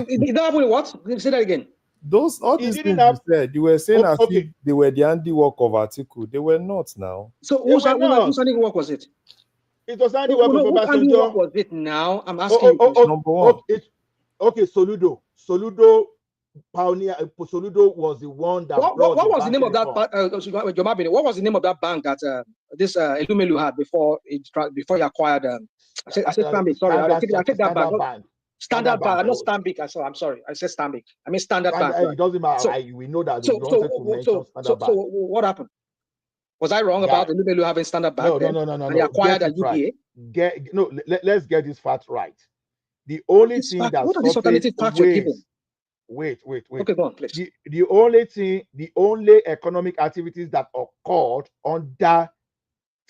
It happened what? Say that again. All these things you said, you were saying as if they were the handiwork of Atiku. They were not now. So whose handiwork was it? It was handiwork of Obasanjo. Whose handiwork was it now? I'm asking you. Number one. Okay, Soludo pioneer. Soludo was the one that. What was the name of that? What was the name of that bank that this Elumelu had before he acquired? I said Stanbic. Sorry, I take that back. Standard Bank, not Stanbic. I'm sorry. I said Stanbic. I mean Standard Bank. It doesn't matter. We know that. So what happened? Was I wrong about Elumelu having Standard Bank? No. And he acquired a UBA. Let's get this fact right. The only thing that what are these alternative facts you're giving? Wait. Okay, go on, please. The only economic activities that occurred under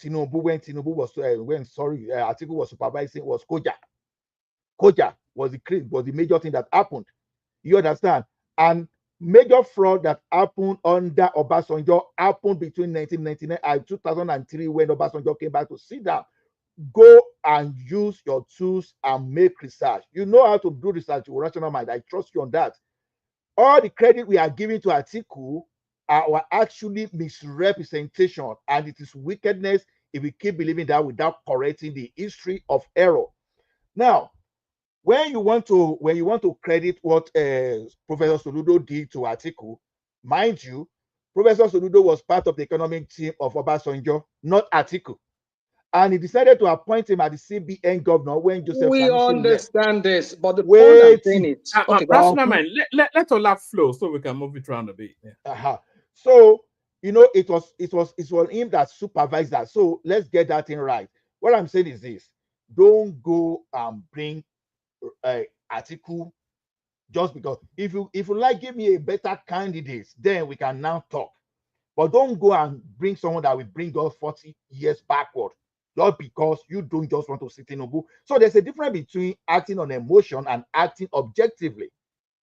Tinubu when Tinubu was Atiku was supervising was Koja. Koja was the major thing that happened. You understand? And major fraud that happened under Obasanjo happened between 1999 and 2003 when Obasanjo came back to sit down. Go and use your tools and make research. You know how to do research with rational mind. I trust you on that. All the credit we are giving to Atiku are actually misrepresentation, and it is wickedness if we keep believing that without correcting the history of error. Now, when you want to credit what Professor Soludo did to Atiku, mind you, Professor Soludo was part of the economic team of Obasanjo, not Atiku. And he decided to appoint him as the CBN governor when Joseph. We understand this, but the point I'm saying is, let all that flow so we can move it around a bit. Yeah. So it was him that supervised that. So let's get that thing right. What I'm saying is this: don't go and bring Atiku just because if you like, give me a better candidate, then we can now talk. But don't go and bring someone that will bring us 40 years backward. Not because you don't just want to see Tinubu. So there's a difference between acting on emotion and acting objectively.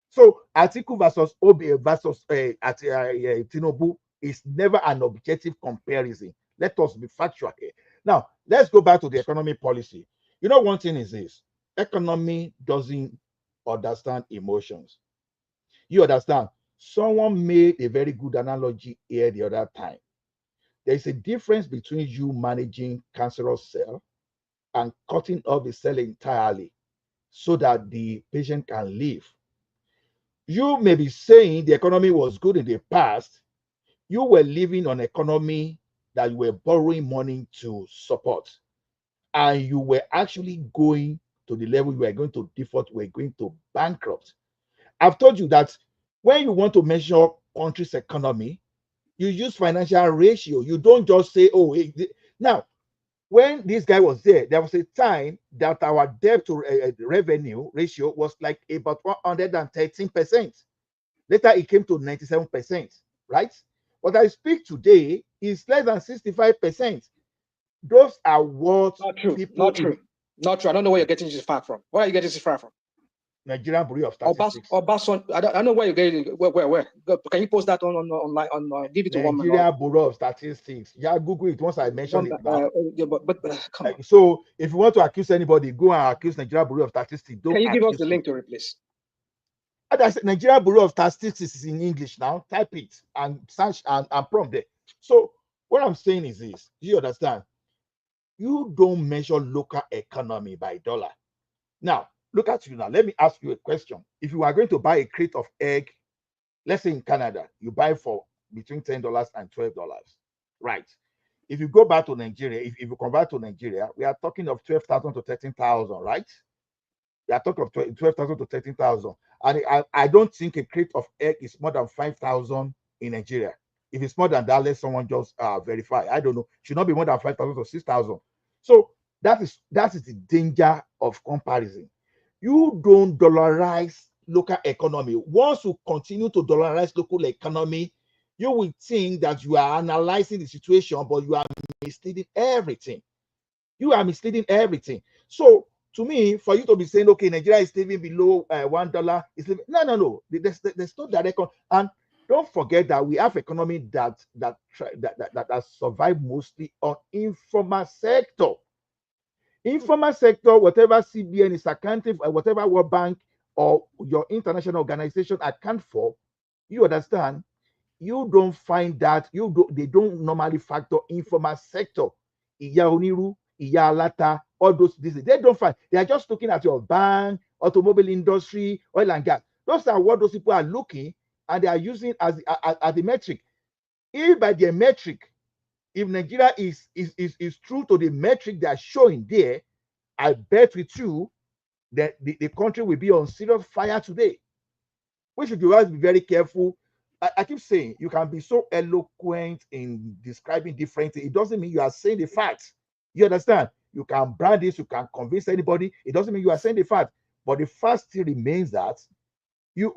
So Atiku versus Tinubu is never an objective comparison. Let us be factual here. Now, let's go back to the economic policy. You know, one thing is this: economy doesn't understand emotions. You understand? Someone made a very good analogy here the other time. There's a difference between you managing cancerous cell and cutting off the cell entirely so that the patient can live. You may be saying the economy was good in the past. You were living on an economy that you were borrowing money to support. And you were actually going to the level you were going to default, you were going to bankrupt. I've told you that when you want to measure country's economy, you use financial ratio. You don't just say, oh, now, when this guy was there was a time that our debt to revenue ratio was like about 113%. Later, it came to 97%, right? What I speak today is less than 65%. Those are what not true. Not true. I don't know where you're getting this fact from. Where are you getting this fact from? Nigerian Bureau of Statistics. I don't know where you're getting it. Where? Can you post that online? Give it to one. Nigerian Bureau of Statistics. Yeah, Google it once I mentioned it. Now. But come on. So if you want to accuse anybody, go and accuse Nigerian Bureau of Statistics. Can you give us the link to it, please? I said Nigerian Bureau of Statistics is in English now. Type it and search and prompt there. So What I'm saying is this: do you understand? You don't measure local economy by dollar. Now, look at you now. Let me ask you a question. If you are going to buy a crate of egg, let's say in Canada, you buy for between $10 and $12, right? If you go back to Nigeria, if you convert to Nigeria, we are talking of 12,000 to 13,000, right? We are talking of 12,000 to 13,000. And I don't think a crate of egg is more than 5,000 in Nigeria. If it's more than that, let someone just verify. I don't know. Should not be more than 5,000 to 6,000. So that is the danger of comparison. You don't dollarize local economy. Once you continue to dollarize local economy, you will think that you are analyzing the situation, but you are misleading everything. You are misleading everything. So to me, for you to be saying, okay, Nigeria is living below $1, no. There's no direct. And don't forget that we have economy that survive mostly on informal sector. Informal sector, whatever CBN is accounting for, whatever World Bank or your international organization account for, you understand, you don't find that, they don't normally factor informal sector. Iya Oniru, Iya Alata, all those, they don't find. They are just looking at your bank, automobile industry, oil and gas. Those are what those people are looking, and they are using as the metric. If by their metric, if Nigeria is true to the metric they are showing there, I bet with you that the country will be on serious fire today. We should always be very careful. I keep saying, you can be so eloquent in describing different things. It doesn't mean you are saying the facts. You understand? You can brand this, you can convince anybody. It doesn't mean you are saying the fact. But the fact still remains that you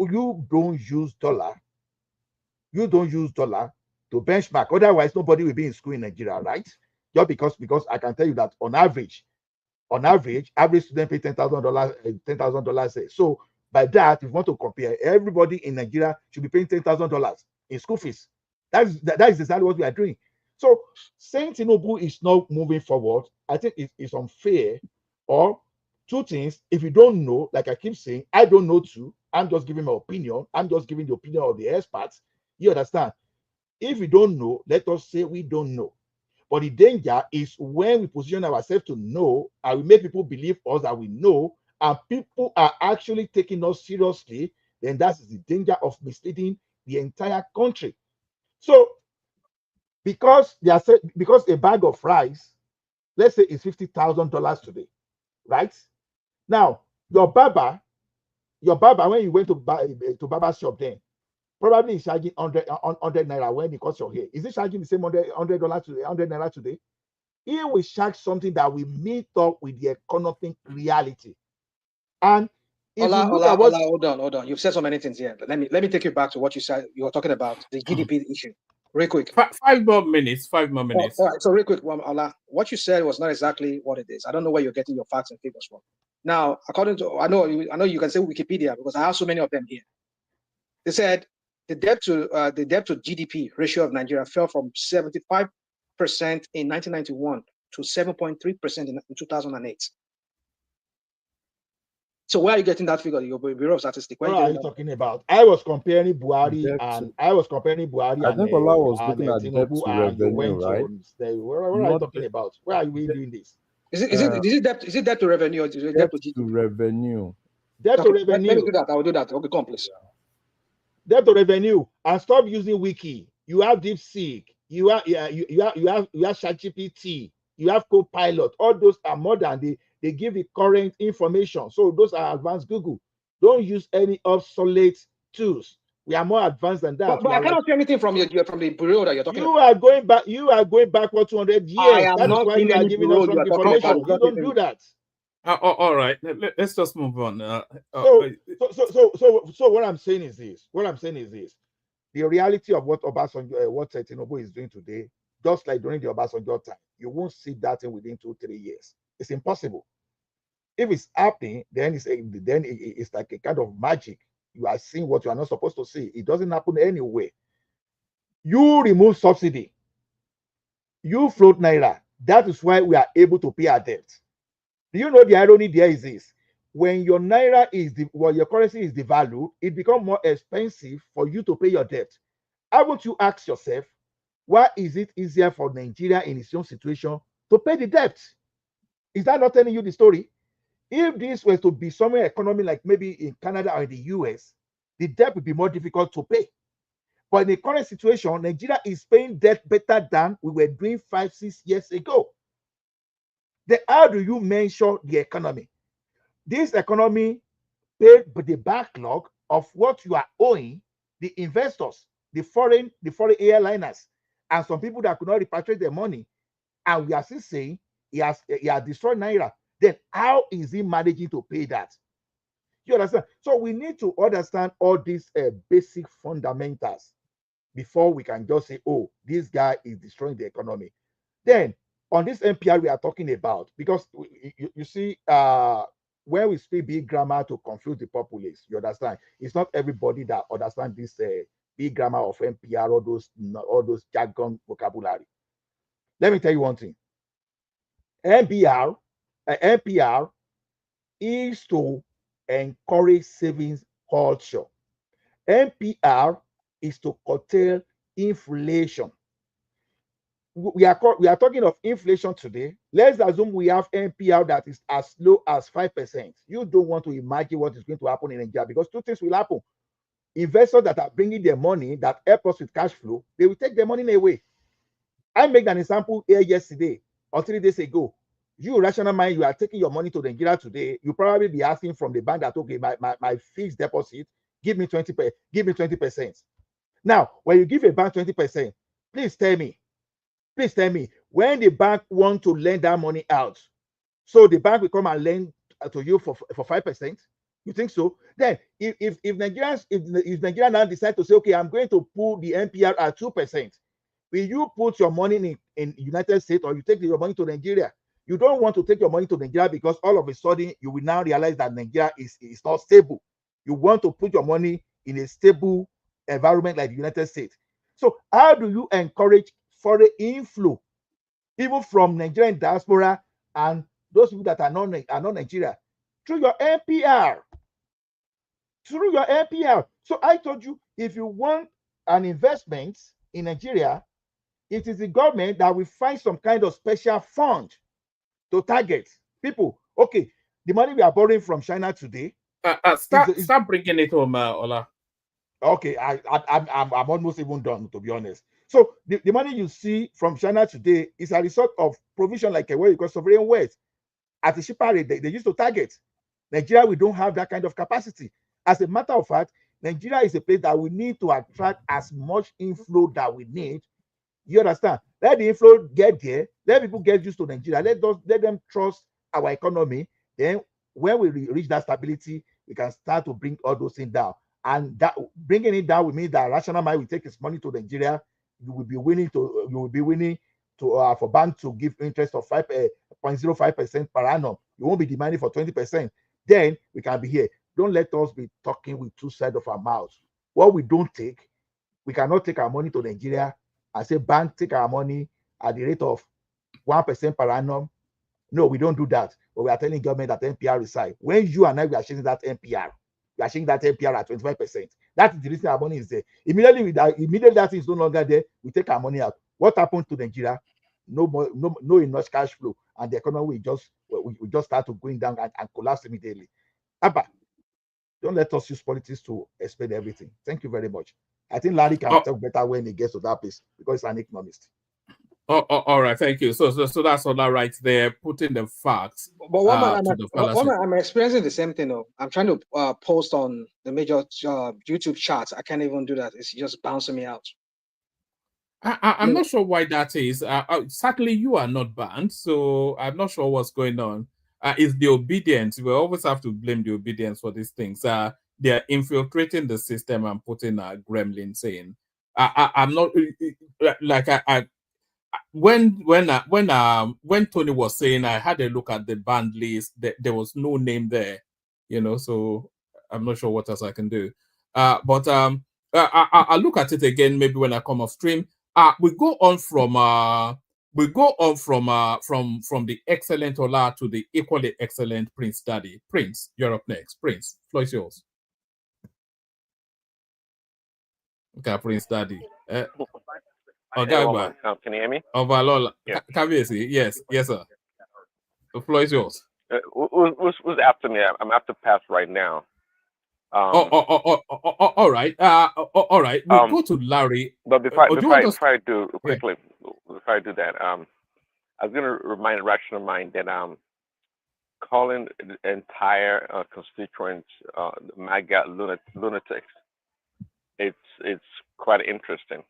don't use dollar. You don't use dollar to benchmark. Otherwise, nobody will be in school in Nigeria, right? Just because I can tell you that on average, average student pay $10,000. So by that, if you want to compare, everybody in Nigeria should be paying $10,000 in school fees. That is exactly what we are doing. So saying Tinubu is not moving forward, I think it's unfair. Or two things: if you don't know, like I keep saying, I don't know too. I'm just giving my opinion. I'm just giving the opinion of the experts. You understand? If we don't know, let us say we don't know. But the danger is when we position ourselves to know, and we make people believe us that we know, and people are actually taking us seriously, then that's the danger of misleading the entire country. So, because a bag of rice, let's say, is $50,000 today, right? Now, your barber, when you went to barber shop, then probably is charging 100 naira when he cuts your hair. Is he charging the same $100 today? 100 naira today? He will charge something that will meet up with the economic reality. And if hold on. You've said so many things here. But let me take you back to what you said. You were talking about the GDP issue. Real quick. 5 more minutes. 5 more minutes. All right. So real quick, Ola, what you said was not exactly what it is. I don't know where you're getting your facts and figures from. Now, according to I know you can say Wikipedia because I have so many of them here. They said the debt to GDP ratio of Nigeria fell from 75% in 1991 to 7.3% in 2008. So where are you getting that figure? Your Bureau of Statistics. What are you talking about? I was comparing Buhari and Ola was looking at debt to revenue, right? What are you talking about? Where are we doing this? Is it debt to revenue or is it debt to GDP? Revenue. Debt to revenue. Let me do that. I will do that. Okay, come please. Debt to revenue, and stop using Wiki. You have DeepSeek. You have ChatGPT. You have Copilot. All those are modern. They give the current information. So those are advanced Google. Don't use any obsolete tools. We are more advanced than that. But I cannot see anything from the bureau that you're talking about. You are going backward 200 years. That is why you are giving us wrong information. You don't do that. All right. Let's just move on. So what I'm saying is this. The reality of what Tinubu is doing today, just like during the Obasanjo time, you won't see that thing within 2-3 years. It's impossible. If it's happening, then it's like a kind of magic. You are seeing what you are not supposed to see. It doesn't happen anyway. You remove subsidy. You float Naira. That is why we are able to pay our debt. Do you know the irony there is this? When your Naira your currency is devalued, it becomes more expensive for you to pay your debt. Haven't you asked yourself, why is it easier for Nigeria in its own situation to pay the debt? Is that not telling you the story? If this was to be somewhere economy like maybe in Canada or in the US, the debt would be more difficult to pay. But in the current situation, Nigeria is paying debt better than we were doing 5-6 years ago. Then how do you measure the economy? This economy paid the backlog of what you are owing the investors, the foreign airliners, and some people that could not repatriate their money. And we are still saying he has destroyed Naira. Then how is he managing to pay that? You understand? So we need to understand all these basic fundamentals before we can just say, oh, this guy is destroying the economy. Then on this NPR we are talking about, because you see, when we speak big grammar to confuse the populace, you understand? It's not everybody that understands this big grammar of NPR, all those jargon vocabulary. Let me tell you one thing. NPR is to encourage savings culture. NPR is to curtail inflation. We are talking of inflation today. Let's assume we have NPR that is as low as 5%. You don't want to imagine what is going to happen in Nigeria, because two things will happen. Investors that are bringing their money that help us with cash flow, they will take their money away. I made an example here yesterday or 3 days ago. You rational mind, you are taking your money to Nigeria today, you probably be asking from the bank that, okay, my fixed deposit, give me 20%. Now, when you give a bank 20%, please tell me, when the bank want to lend that money out, so the bank will come and lend to you for 5%. You think so? Then if Nigeria now decide to say, okay, I'm going to pull the NPR at 2%, will you put your money in United States, or you take your money to Nigeria? You don't want to take your money to Nigeria because all of a sudden you will now realize that Nigeria is not stable. You want to put your money in a stable environment like the United States. So how do you encourage foreign inflow, even from Nigerian diaspora and those people that are not Nigeria? Through your NPR. So I told you, if you want an investment in Nigeria, it is the government that will find some kind of special fund to target people. Okay, the money we are borrowing from China today. Start bringing it home, Ola. Okay, I'm almost even done, to be honest. So the money you see from China today is a result of provision like what you call sovereign wealth. At a cheaper rate, they used to target. Nigeria, we don't have that kind of capacity. As a matter of fact, Nigeria is a place that we need to attract as much inflow that we need. You understand? Let the inflow get there. Let people get used to Nigeria. Let them trust our economy. Then when we reach that stability, we can start to bring all those things down. And that bringing it down will mean that rational mind will take its money to Nigeria. You will be willing to for bank to give interest of 5.05% per annum. You won't be demanding for 20%. Then we can be here. Don't let us be talking with two sides of our mouths. What we don't take, we cannot take our money to Nigeria and say, bank, take our money at the rate of 1% per annum. No, we don't do that. But we are telling government that NPR is high. When you and I we are sharing that NPR, we are sharing that NPR at 25%. That is the reason our money is there. Immediately that is no longer there, we take our money out. What happened to Nigeria? No enough cash flow, and the economy will just start to going down and collapse immediately. Abba, don't let us use politics to explain everything. Thank you very much. I think Larry can talk better when he gets to that place because he's an economist. All right, thank you. So that's all that right there, putting the facts. But I'm experiencing the same thing though. I'm trying to post on the major YouTube charts. I can't even do that. It's just bouncing me out. I'm not sure why that is. Certainly, you are not banned, so I'm not sure what's going on. It's the obedience. We always have to blame the obedience for these things. They are infiltrating the system and putting gremlins in. I'm not like when Tony was saying, I had a look at the band list. There was no name there, so I'm not sure what else I can do. But I'll look at it again maybe when I come off stream. We go on from the excellent Ola to the equally excellent Prince Daddy. Prince, you're up next. Prince, floor is yours. Okay, Prince Daddy. Ogagba. Can you hear me? Ovalola. Yeah. Kabiyesi. Yes, sir. The floor is yours. Who's after me? I'm after pass right now. All right. All right. We'll go to Larry. But before I do Yeah. quickly, before I do that, I was going to remind a rational mind that calling the entire constituents MAGA lunatics, it's quite interesting,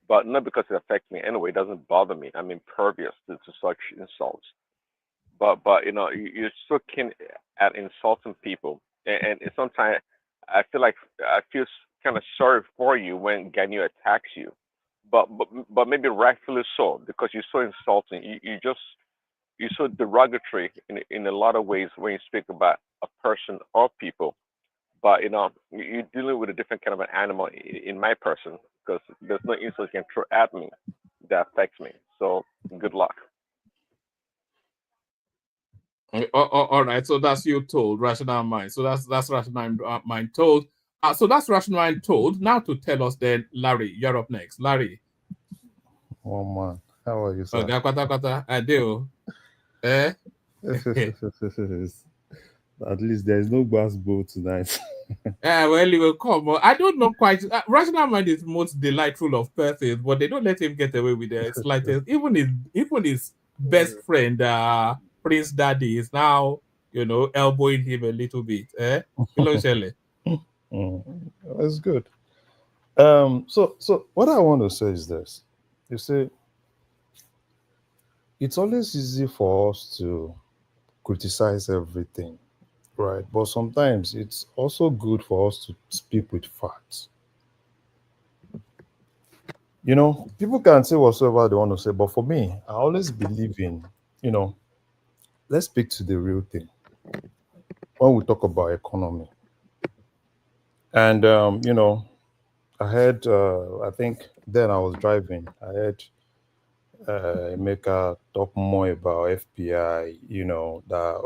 but not because it affects me anyway. It doesn't bother me. I'm impervious to such insults. But you're so keen at insulting people, and sometimes I feel kind of sorry for you when Ganu attacks you, but maybe rightfully so, because you're so insulting. You're so derogatory in a lot of ways when you speak about a person or people. But you're dealing with a different kind of an animal in my person, because there's no insult you can throw at me that affects me. So good luck. All right, so that's you told, rational mind. So that's rational mind told. So that's rational mind told. Now to tell us then, Larry, you're up next. Larry. Oh man, how are you, sir? I do. Eh? At least there is no basketball tonight. Well, he will come. I don't know quite. Rational mind is most delightful of persons, but they don't let him get away with the slightest. Even his best friend, Prince Daddy, is now elbowing him a little bit. That's good. So what I want to say is this: you see, it's always easy for us to criticize everything, right? But sometimes it's also good for us to speak with facts. People can say whatsoever they want to say, but for me, I always believe in, let's speak to the real thing when we talk about economy. And, I heard, I think then I was driving, I heard Emeka talk more about FPI, that,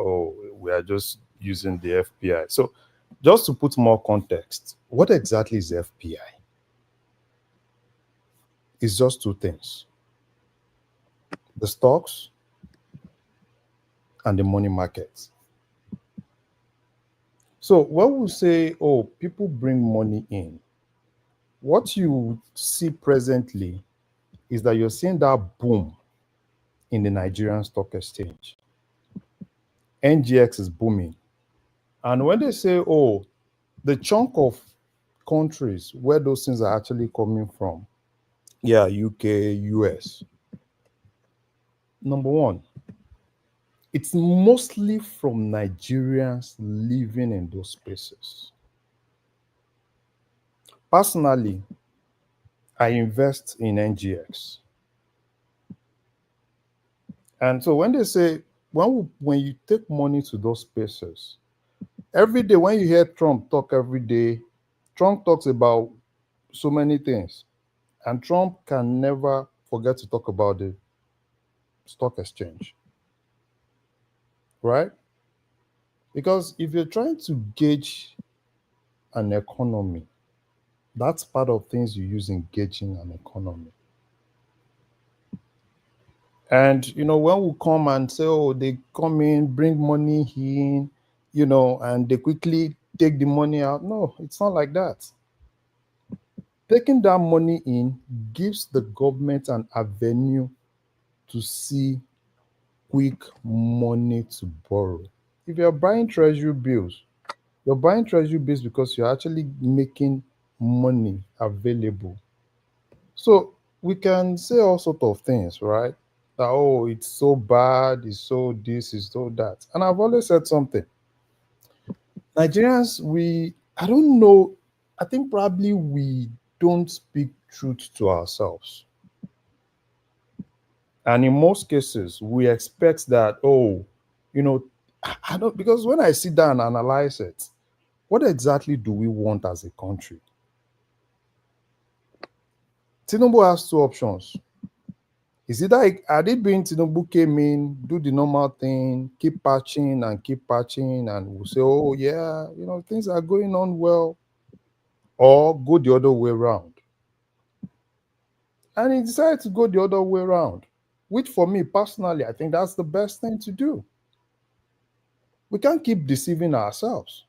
we are just using the FPI. So just to put more context, what exactly is FPI? It's just two things: the stocks and the money markets. So when we say, people bring money in, what you see presently is that you're seeing that boom in the Nigerian stock exchange. NGX is booming. And when they say, the chunk of countries where those things are actually coming from, UK, US, number one, it's mostly from Nigerians living in those spaces. Personally, I invest in NGX. And so when they say, when you take money to those spaces, every day when you hear Trump talk every day, Trump talks about so many things. And Trump can never forget to talk about the stock exchange. Right? Because if you're trying to gauge an economy, that's part of things you use in gauging an economy. And, when we come and say, they come in, bring money in, and they quickly take the money out. No, it's not like that. Taking that money in gives the government an avenue to see quick money to borrow. If you're buying treasury bills, you're buying treasury bills because you're actually making money available. So we can say all sorts of things, right? That, it's so bad, it's so this, it's so that. And I've always said something. Nigerians, I don't know, I think probably we don't speak truth to ourselves. And in most cases, we expect that, I don't, because when I sit down and analyze it, what exactly do we want as a country? Tinubu has two options. Is it like, had it been Tinubu came in, do the normal thing, keep patching, and we'll say, things are going on well, or go the other way around. And he decided to go the other way around, which for me personally, I think that's the best thing to do. We can't keep deceiving ourselves.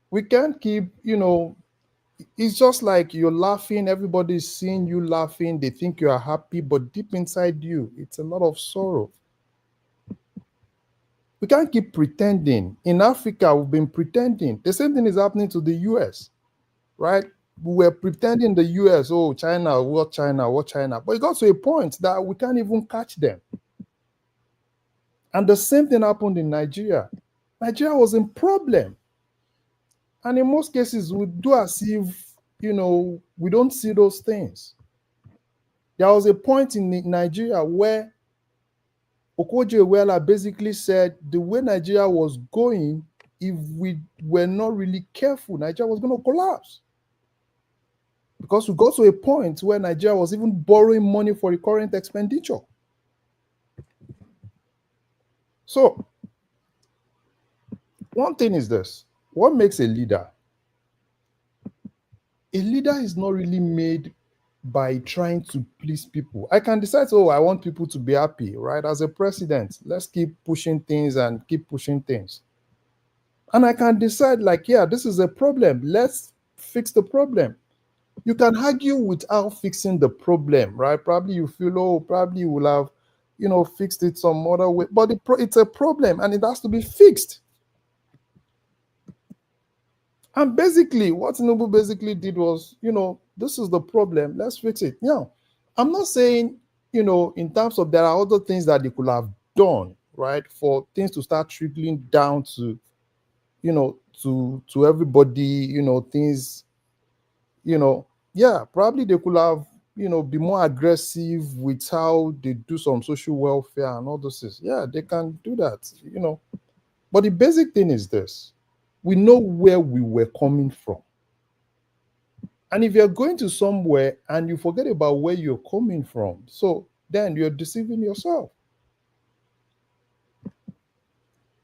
We can't keep, it's just like you're laughing, everybody's seeing you laughing, they think you are happy, but deep inside you, it's a lot of sorrow. We can't keep pretending. In Africa, we've been pretending. The same thing is happening to the US, right? We were pretending the US, oh, China, what China, what China. But it got to a point that we can't even catch them. And the same thing happened in Nigeria. Nigeria was in problem. And in most cases, we do as if, we don't see those things. There was a point in Nigeria where Okoje-Iweala basically said the way Nigeria was going, if we were not really careful, Nigeria was going to collapse. Because we got to a point where Nigeria was even borrowing money for the current expenditure. So, one thing is this. What makes a leader? A leader is not really made by trying to please people. I can decide, oh, I want people to be happy, right? As a president, let's keep pushing things and keep pushing things. And I can decide like, yeah, this is a problem. Let's fix the problem. You can argue without fixing the problem, right? Probably you feel, oh, probably you will have, fixed it some other way. But it's a problem and it has to be fixed. And basically, what Tinubu basically did was, this is the problem, let's fix it. Now, I'm not saying, in terms of there are other things that they could have done, right, for things to start trickling down to, to everybody, things, yeah, probably they could have, be more aggressive with how they do some social welfare and all those things. Yeah, they can do that, But the basic thing is this. We know where we were coming from. And if you're going to somewhere and you forget about where you're coming from, so then you're deceiving yourself.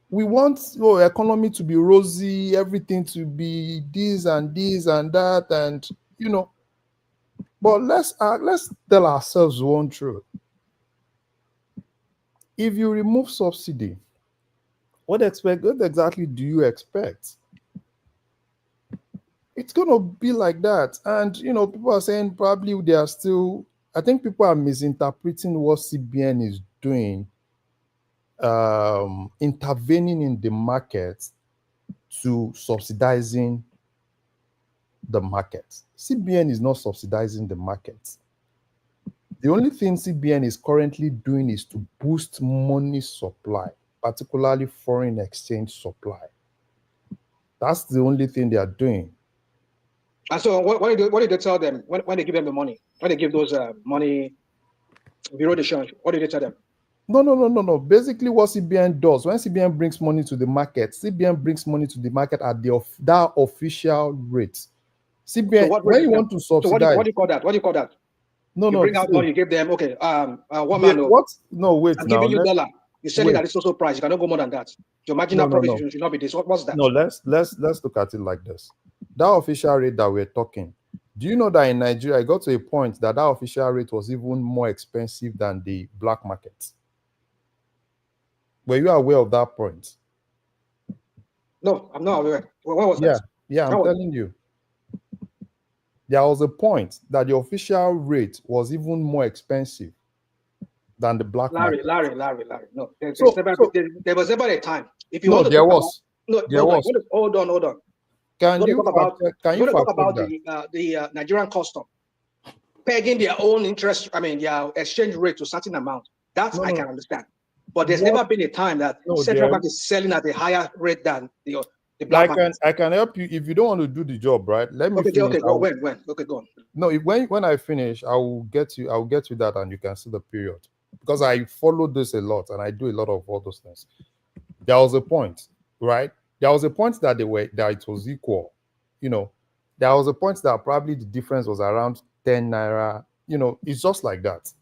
We want economy to be rosy, everything to be this and that, and but let's tell ourselves one truth. If you remove subsidy, what exactly do you expect? It's going to be like that. And, people are saying probably they are still, I think people are misinterpreting what CBN is doing, intervening in the market to subsidizing the market. CBN is not subsidizing the market. The only thing CBN is currently doing is to boost money supply, particularly foreign exchange supply. That's the only thing they are doing. And so what did they tell them when they give them the money? When they give those money, bureau de change, what did they tell them? No. Basically, what CBN does, when CBN brings money to the market, CBN brings money to the market at that official rate. CBN, so when you want to subsidize... So what do you call that? What do you call that? You bring out money, you give them, okay, one man... What? No, wait I'm now. giving you $1. You're selling at this social price. You cannot go more than that. Your marginal profit should not be this. What's that? No, let's look at it like this. That official rate that we're talking, do you know that in Nigeria, it got to a point that official rate was even more expensive than the black market? Were you aware of that point? No, I'm not aware. What was that? Yeah, I'm telling you. There was a point that the official rate was even more expensive than the black market. Larry. No, there was never a time. If you want to there talk was. About, there was. Hold on. Can you talk about the Nigerian custom pegging their own interest? I mean, their exchange rate to a certain amount. That I can understand. But there's never been a time that central bank is selling at a higher rate than the black market. I can help you if you don't want to do the job, right? Let me finish. Okay, go. When? Okay, go on. No, when I finish, I will get you that, and you can see the period, because I follow this a lot and I do a lot of all those things. There was a point, right? There was a point that it was equal. There was a point that probably the difference was around 10 naira. It's just like that.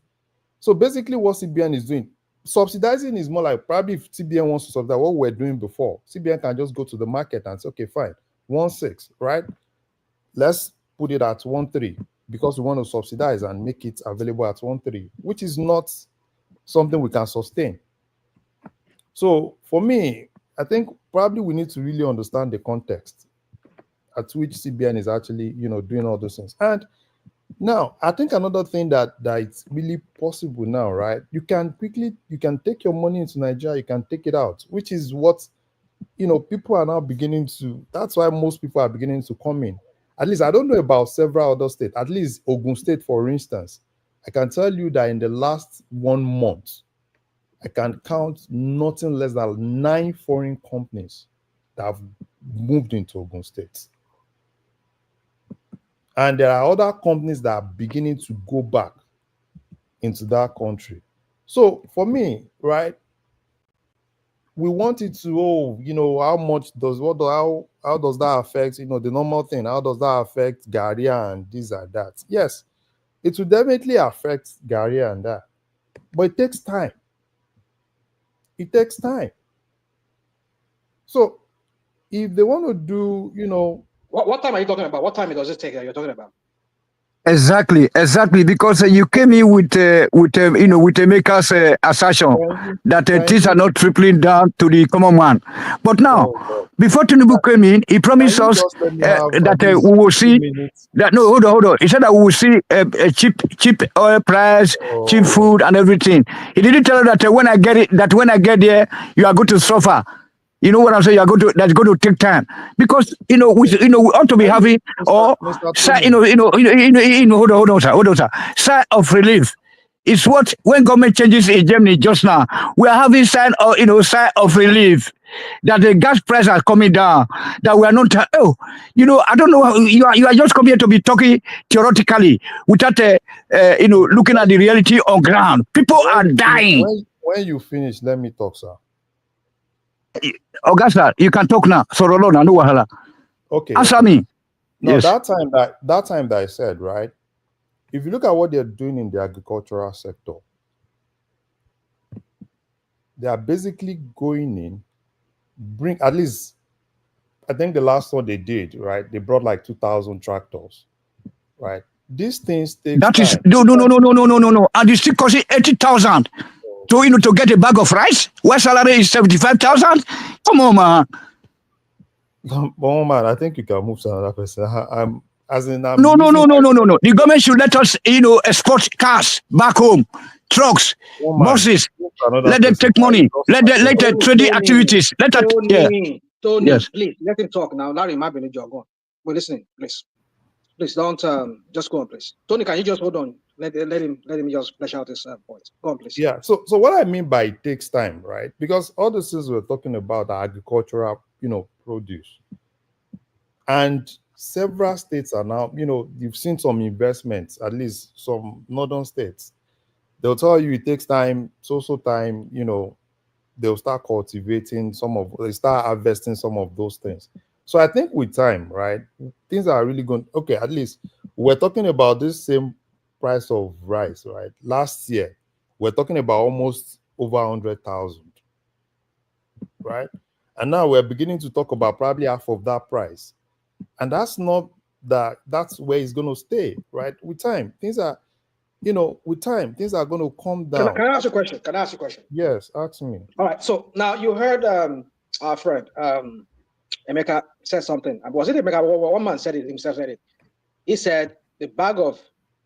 So basically, what CBN is doing, subsidizing is more like, probably if CBN wants to subsidize what we're doing before, CBN can just go to the market and say, okay, fine, 1.6, right? Let's put it at 1.3. because we want to subsidize and make it available at 1.3, which is not something we can sustain. So for me, I think probably we need to really understand the context at which CBN is actually, doing all those things. And now, I think another thing that it's really possible now, right? You can take your money into Nigeria, you can take it out, which is what, people are now beginning to, that's why most people are beginning to come in. At least I don't know about several other states, at least Ogun State, for instance. I can tell you that in the last 1 month, I can count nothing less than 9 foreign companies that have moved into Ogun State. And there are other companies that are beginning to go back into that country. So for me, right, we wanted to, how much does how does that affect, the normal thing? How does that affect Garia and this and that? Yes, it will definitely affect Garia and that, but it takes time. It takes time. So if they want to do, what time are you talking about? What time does it take that you're talking about? Exactly, because you came in with Emeka's assertion that things are not trickling down to the common man. But now, before Tinubu came in, he promised us that we will see that. No, hold on. He said that we will see a cheap oil price, cheap food, and everything. He didn't tell us that when I get there, you are going to suffer. You know what I'm saying? That's going to take time because we ought to be having hold on, sir. Sign of relief. It's what when government changes in Germany just now, we are having sign of relief that the gas prices are coming down. That we are not. I don't know. You are just coming here to be talking theoretically without looking at the reality on ground. People are dying. When you finish, let me talk, sir. Augusta, you can talk now. Sorolona, no wahala. Okay. Answer me. No, yes. that time that I said, right? If you look at what they're doing in the agricultural sector, they are basically going in, bring at least, I think the last one they did, right? They brought like 2,000 tractors, right? These things take that time. Is no. And you still costing 80,000 to get a bag of rice. Where salary is 75,000. Come on, man. Oh man, I think you can move to another person. No. The government should let us, export cars back home, trucks, buses. Let them take money. Let the trading activities. Tony, yes. Please let him talk now. Larry might be in the job. We're listening, please. Please don't just go on, please. Tony, can you just hold on? Let him just flesh out his point. Go on, please. Yeah. So what I mean by it takes time, right? Because all the things we're talking about are agricultural, produce, and several states are now, you've seen some investments, at least some northern states. They'll tell you it takes time, so time, they'll start cultivating they start harvesting some of those things. So I think with time, right, things are really going, okay, at least we're talking about this same price of rice, right? Last year, we're talking about almost over 100,000, right? And now we're beginning to talk about probably half of that price. And that's where it's going to stay, right? With time, things are going to come down. Can I ask a question? Yes, ask me. All right. So now you heard our friend Emeka said something. Was it Emeka? One man said it himself. He said the bag of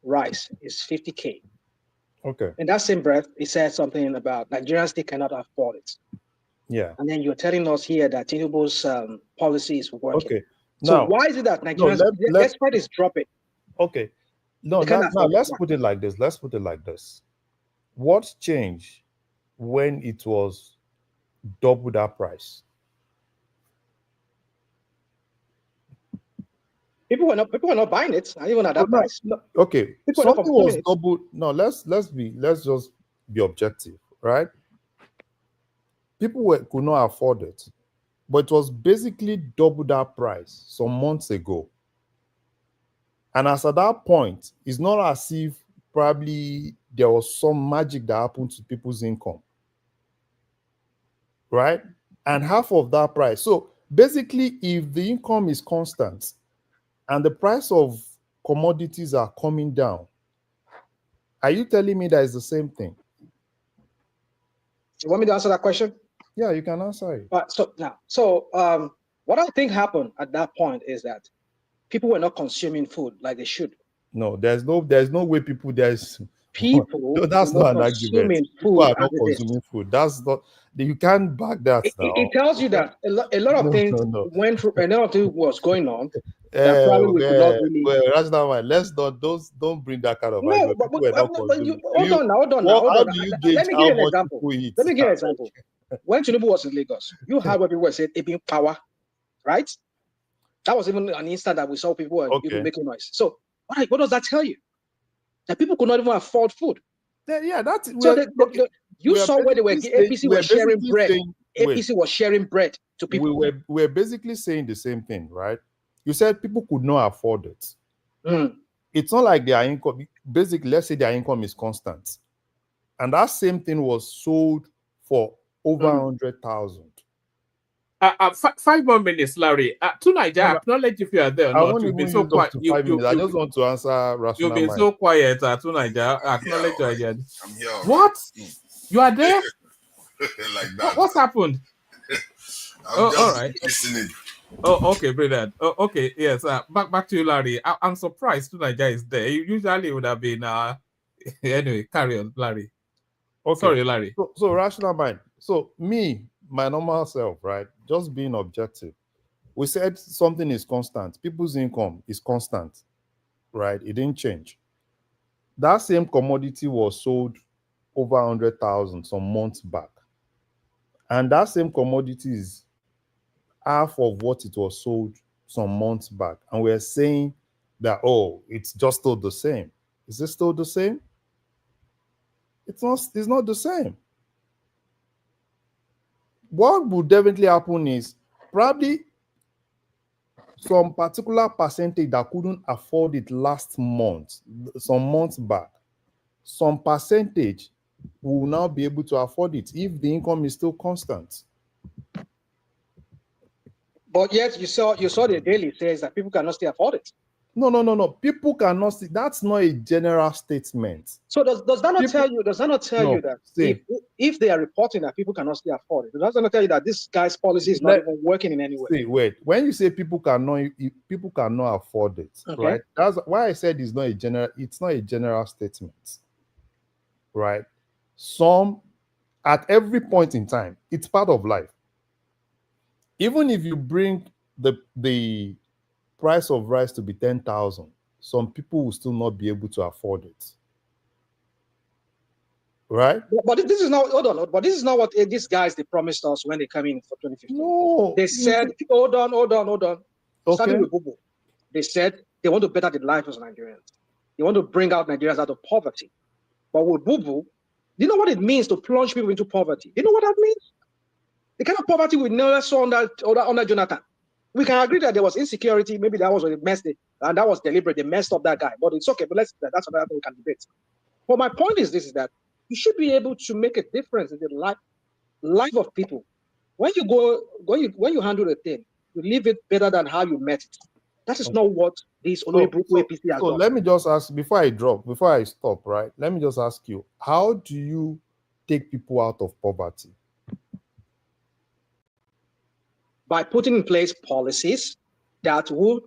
rice is 50K. Okay. In that same breath, he said something about Nigerians still cannot afford it. Yeah. And then you're telling us here that Tinubu's policy is working. Okay. So why is it that Nigerians export is dropping? Okay. No, let's put it like this. What changed when it was double that price? People were not buying it, not even at that price. No. Okay. Something was double. No, let's just be objective, right? People could not afford it, but it was basically double that price some months ago. And as at that point, it's not as if probably there was some magic that happened to people's income, right? And half of that price. So basically, if the income is constant and the price of commodities are coming down. Are you telling me that it's the same thing? You want me to answer that question? Yeah, you can answer it. What I think happened at that point is that people were not consuming food like they should. No, there's no way people that's People not an argument. People are not as it is. consuming food. That's not, you can't back that now. It tells you that a lot of things went through, and a lot of things was going on that probably we could not really. Well, that's not why. Let's don't bring that kind of argument. People were not consuming. Hold on. How do you gauge Let me give how you an much example. people eat? Let me give you an example. When Tinubu was in Lagos, you had what people said, it being power, right? That was even an instant that we saw people were even making noise. So what does that tell you? That people could not even afford food. Yeah, that's so. You saw where they were. APC was sharing bread. APC was sharing bread to people. We're basically saying the same thing, right? You said people could not afford it. It's not like their income. Basically, let's say their income is constant, and that same thing was sold for over 100,000. 5 more minutes, Larry. Tonight, I acknowledge if you are there or not. You've been so quiet. I just want to answer rational. You've been so quiet tonight. I acknowledge your idea. I'm here. What? You are there? Like that. What's happened? I'm just all right. listening. Oh, okay, brilliant. Okay, yes. Back to you, Larry. I'm surprised tonight is there. Usually it would have been. Anyway, carry on, Larry. Okay. Sorry, Larry. So rational mind. So my normal self, right? Just being objective. We said something is constant. People's income is constant, right? It didn't change. That same commodity was sold over 100,000 some months back. And that same commodity is half of what it was sold some months back. And we're saying that, it's just still the same. Is it still the same? It's not the same. What would definitely happen is probably some particular percentage that couldn't afford it last month, some months back, some percentage will now be able to afford it if the income is still constant. But yet you saw the daily says that people cannot still afford it. No. People cannot see. That's not a general statement. So does that not tell you? Does that not tell you that if they are reporting that people cannot still afford it, does that not tell you that this guy's policy is not even working in any way? Wait. When you say people cannot afford it, right? That's why I said it's not a general statement, right? Some at every point in time, it's part of life. Even if you bring the price of rice to be 10,000, some people will still not be able to afford it. Right? But this is not, hold on, but this is not what these guys, they promised us when they came in for 2015. No. They said, hold on. Okay. Starting with Bubu. They said they want to better the lives of Nigerians. They want to bring out Nigerians out of poverty. But with Bubu, do you know what it means to plunge people into poverty? You know what that means? The kind of poverty we never saw under Jonathan. We can agree that there was insecurity. Maybe that was what they messed it, and that was deliberate. They messed up that guy, but it's okay. But that's another thing we can debate. But my point is that you should be able to make a difference in the life of people. When you handle a thing, you leave it better than how you met it. That is not what these APC has done. Let me just ask before I stop, right? Let me just ask you, how do you take people out of poverty? By putting in place policies that will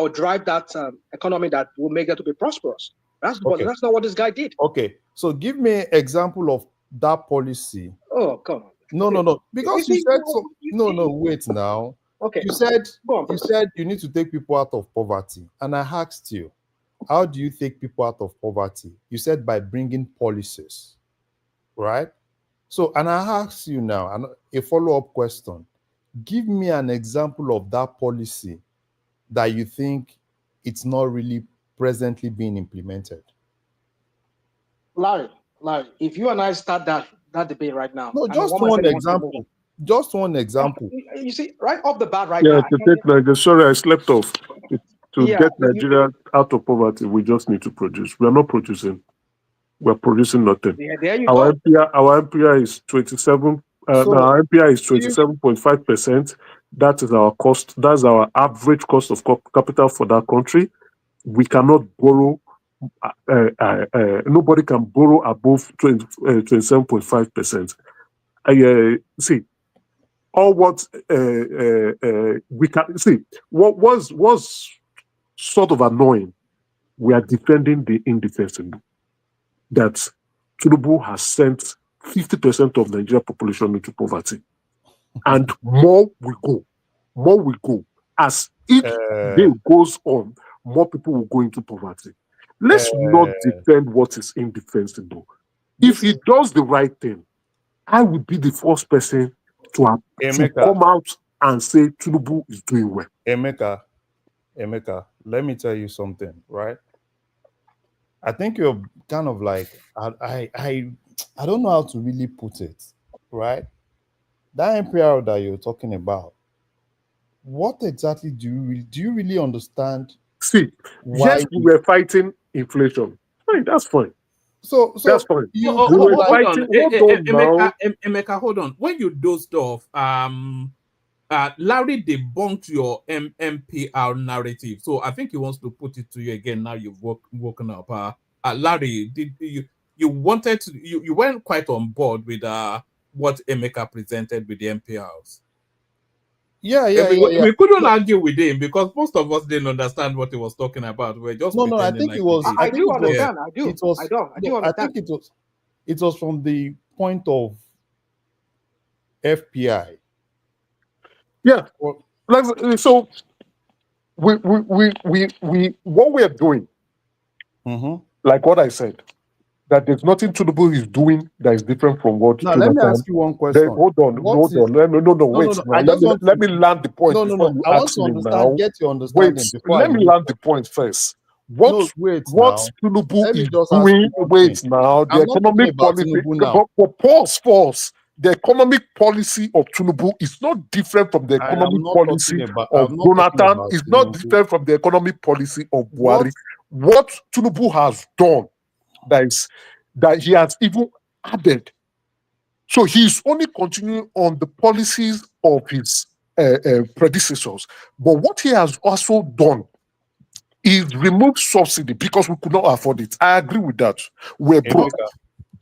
drive that economy that will make them to be prosperous. That's not what this guy did. Okay, so give me an example of that policy. Oh, come on. No. Because you said so. No. Wait now. Okay. You said you need to take people out of poverty, and I asked you, how do you take people out of poverty? You said by bringing policies, right? So, and I asked you now a follow-up question. Give me an example of that policy that you think it's not really presently being implemented. Larry, if you and I start that debate right now. No, just one example. Just one example. You see, right off the bat, Sorry, I slept off. To get Nigeria out of poverty, we just need to produce. We are not producing. We're producing nothing. Yeah, there you our go. Our MPI is 27. Our MPI is 27.5%. That is our cost. That's our average cost of capital for that country. we cannot borrow. Nobody can borrow above 27.5%. See, all what we can see. What was sort of annoying. We are defending the indefensible. That Tinubu has sent 50% of Nigerian population into poverty, and more will go. More will go as each day goes on. More people will go into poverty. Let's not defend what is indefensible. If he does the right thing, I would be the first person to come out and say Tinubu is doing well. Emeka, let me tell you something, right? I think you're kind of like I don't know how to really put it, right? That NPR that you're talking about, what exactly do you really understand? See, yes, we were fighting inflation. Fine, that's fine. So that's fine. Hold on, Emeka, hold on. When you do stuff, Larry debunked your MPR narrative, so I think he wants to put it to you again. Now you've woken up. Larry, did you wanted to you weren't quite on board with what Emeka presented with the MPRs? Yeah. We couldn't argue with him because most of us didn't understand what he was talking about. We're just no. I think like it was. I do understand. I think it was from the point of FPI. Yeah. So we what we are doing, like what I said, that there's nothing Tinubu is doing that is different from what. Now let me ask you one question. Hold on. Wait. Let me land the point. I want to understand. Get your understanding. Let me land the point first. What Tinubu is doing? Wait now. The economic policy. Pause. The economic policy of Tinubu is not different from the economic policy of Jonathan. It's not different from the economic policy of Buhari. What Tinubu has done, that he has even added. So he's only continuing on the policies of his predecessors. But what he has also done is remove subsidy because we could not afford it. I agree with that. We're broke.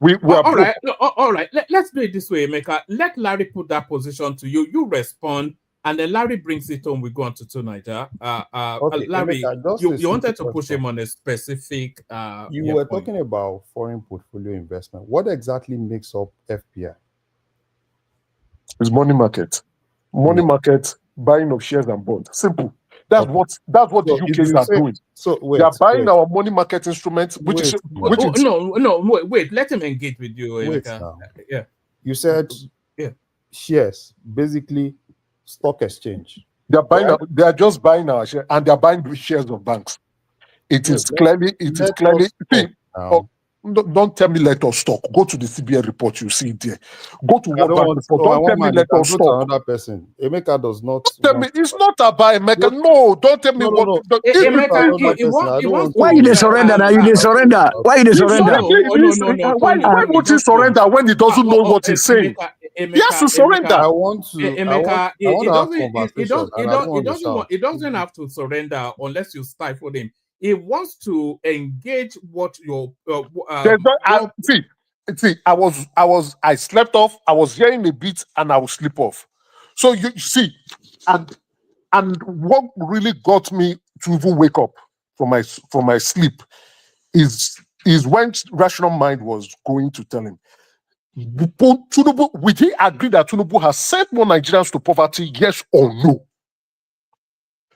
All right. Let's do it this way, Emeka. Let Larry put that position to you. You respond, and then Larry brings it home. We go on to Niger. Larry, Emeka, you wanted to push him on a specific. You were talking about foreign portfolio investment. What exactly makes up FPI? It's money market. Money market, buying of shares and bonds. Simple. That's what the UKs are doing. So they are buying our money market instruments, which is wait. Let him engage with you. Yeah. You said shares, basically stock exchange. They are buying. They are just buying our shares, and they are buying the shares of banks. It is clearly. Don't tell me let us stop. Go to the CBN report. You see it there. Go to World Bank report. Don't tell me let us stop. Another person. Emeka does not. Tell me it's not about Emeka. No, don't tell me what. Why you dey surrender now? You dey surrender. Why you dey surrender? Why would he surrender when he doesn't know what he's saying? He has to surrender. I want to. Emeka, it doesn't have to surrender unless you stifle him. He wants to engage what your see. I slept off. I was hearing a bit, and I will sleep off. So you see, and what really got me to even wake up from my sleep is when rational mind was going to tell him, Tinubu, would he agree that Tinubu has sent more Nigerians to poverty? Yes or no?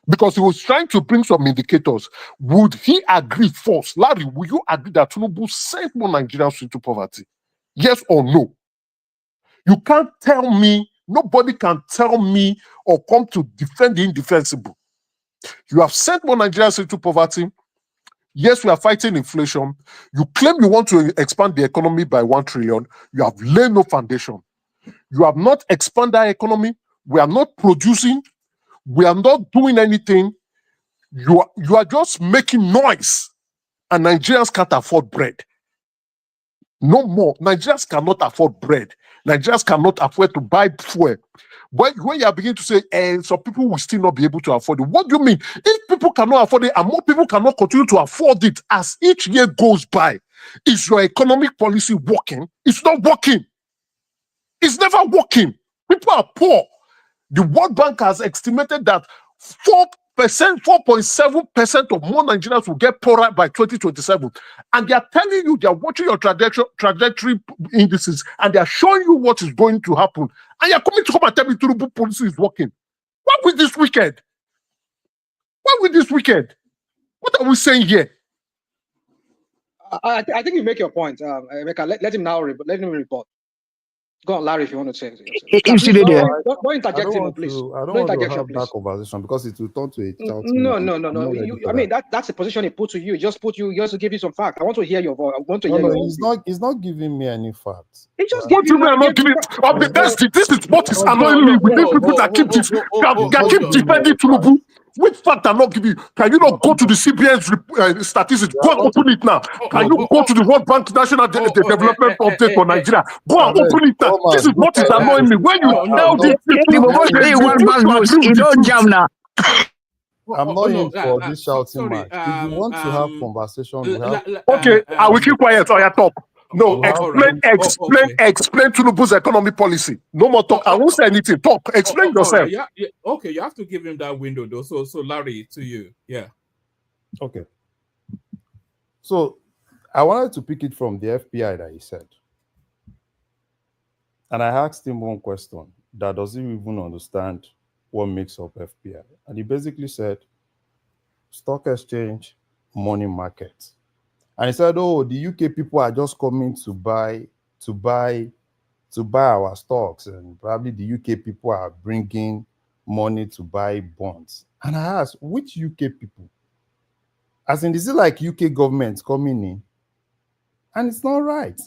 Because he was trying to bring some indicators. Would he agree first? Larry, will you agree that Tinubu sent more Nigerians into poverty? Yes or no? You can't tell me, nobody can tell me or come to defend the indefensible. You have sent more Nigerians into poverty. Yes, we are fighting inflation. You claim you want to expand the economy by 1 trillion. You have laid no foundation. You have not expanded our economy. We are not producing. We are not doing anything. You are just making noise, and Nigerians can't afford bread. No more. Nigerians cannot afford bread. Nigerians cannot afford to buy fuel. when you are beginning to say, some people will still not be able to afford it. What do you mean? If people cannot afford it and more people cannot continue to afford it as each year goes by, is your economic policy working? It's not working. It's never working. People are poor. The World Bank has estimated that 4.7% of more Nigerians will get poorer by 2027. And they are telling you, they are watching your trajectory indices, and they are showing you what is going to happen. And you are coming to come and tell me Tinubu policy is working. What with this weekend? What with this weekend? What are we saying here? I think you make your point. Let him now let him report. Go on, Larry, if you want to say it. Don't interject him, please. I don't want to have that conversation because it will turn to a shouting. No. I mean, that's the position he put to you. He just to give you some facts. I want to hear your voice. I want to hear your voice. He's not giving me any facts. He just What do you mean I'm not giving it? This is what is annoying me with these people that keep defending Tinubu. Which fact I'm not giving you? Can you not go to the CBN's statistics? Go and open it now. Can you go to the World Bank National Development Update for Nigeria? Go and open it now. This is what is annoying me. When you tell these people, I'm not in for this shouting match. If you want to have conversation, we have. Okay, I will keep quiet or you talk. No, explain Tinubu's economic policy. No more talk. I won't say anything. Talk. Explain yourself. Right. Yeah. Okay, you have to give him that window though. So Larry, to you. Yeah. Okay. So I wanted to pick it from the FBI that he said. And I asked him one question that doesn't even understand what makes up FBI. And he basically said, stock exchange, money market. And he said, oh, the UK people are just coming to buy our stocks. And probably the UK people are bringing money to buy bonds. And I asked, which UK people? As in, is it like UK government coming in? And it's not right.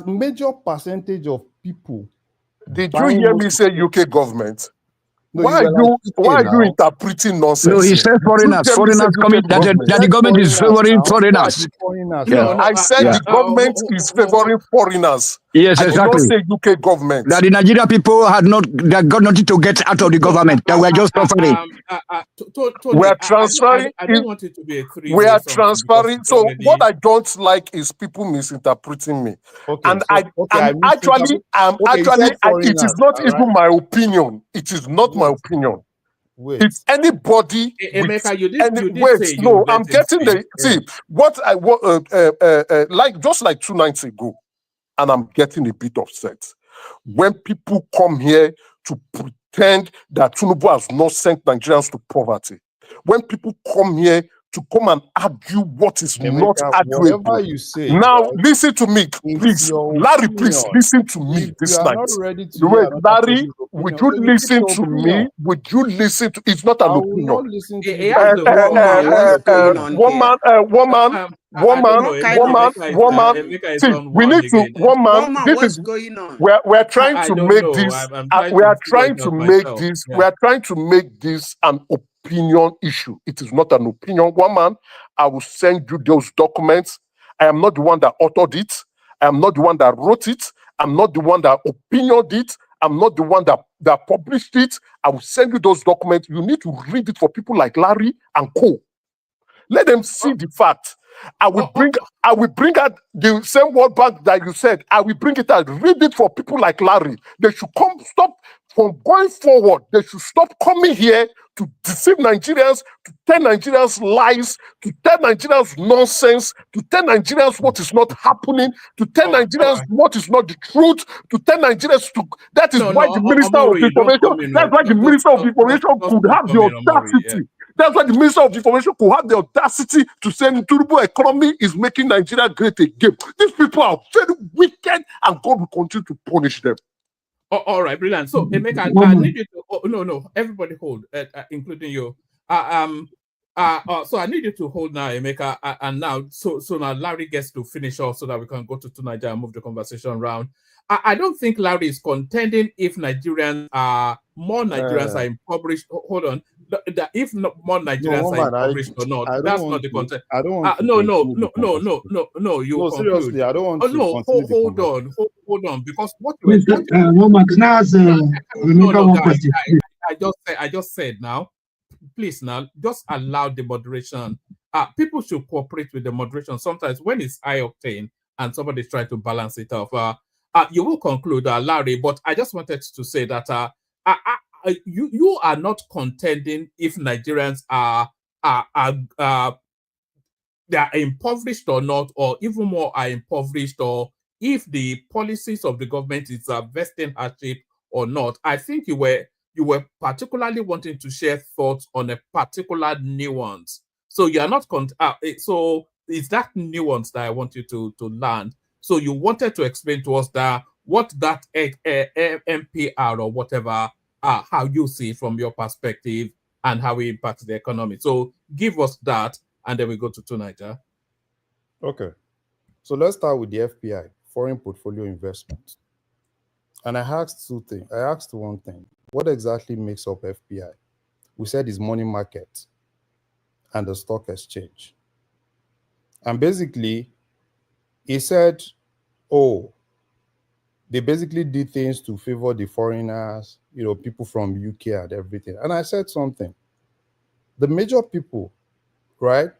Major percentage of people. Did you hear me say UK government? No, why are you interpreting nonsense? No, he said foreigners coming, that the government is favoring foreigners. I said the government is favoring foreigners. Yes, exactly. I did not say UK government. That the Nigerian people got nothing to get out of the government. That we're just suffering. We are transferring. I don't want it to be a three. We are transferring. So what I don't like is people misinterpreting me. Okay, and it is not even my opinion. It is not my opinion. Wait. If anybody, I'm getting the see what I want. Just like 2 nights ago, and I'm getting a bit upset when people come here to pretend that Tinubu has not sent Nigerians to poverty. When people come here to come and argue what is not arguable. You say, now, right? Listen to me, please. Larry, please listen to me this night. Larry, would you listen to me? Would you listen to? It's not an opinion. Woman. See, we need to. Woman, this is. We're trying to make this. We are trying to make this. We are trying to make this an opinion issue. It is not an opinion. Woman, I will send you those documents. I am not the one that authored it. I am not the one that wrote it. I'm not the one that opinioned it. I'm not the one that published it. I will send you those documents. You need to read it for people like Larry and co. Let them see the fact. I will bring out the same World Bank that you said. I will bring it out. Read it for people like Larry. They should stop from going forward. They should stop coming here to deceive Nigerians, to tell Nigerians lies, to tell Nigerians nonsense, to tell Nigerians what is not happening, to tell Nigerians what is not the truth, to tell Nigerians to. That is why the Minister of Information. That's why the Minister of Information could have the audacity. That's why the Minister of Information could have the audacity to say the Tinubu economy is making Nigeria great again. These people are very wicked, and God will continue to punish them. All right, brilliant. So, Emeka, I need you to. Everybody hold, including you. So I need you to hold now, Emeka, and now, so now Larry gets to finish off so that we can go to Nigeria and move the conversation around. I don't think Larry is contending if more Nigerians are impoverished. Hold on. If more Nigerians are impoverished or not, that's not the content. I don't want. No. You seriously, I don't want. Hold hold on, because what you were Mr. Woman, can I ask Emeka one question? I just said now, please now, just allow the moderation. People should cooperate with the moderation. Sometimes when it's high octane and somebody's trying to balance it off, you will conclude, Larry, but I just wanted to say that you are not contending if Nigerians they are impoverished or not, or even more are impoverished, or if the policies of the government is vesting hardship or not. I think you were particularly wanting to share thoughts on a particular nuance. So you are not so it's that nuance that I want you to learn. So you wanted to explain to us that what that MPR or whatever, how you see it from your perspective and how it impacts the economy. So give us that, and then we go to Niger. Okay. So let's start with the FPI, Foreign Portfolio Investment. And I asked two things. I asked one thing. What exactly makes up FPI? We said it's money market and the stock exchange. And basically, he said, oh, they basically did things to favor the foreigners, people from UK and everything. And I said something. The major people, right,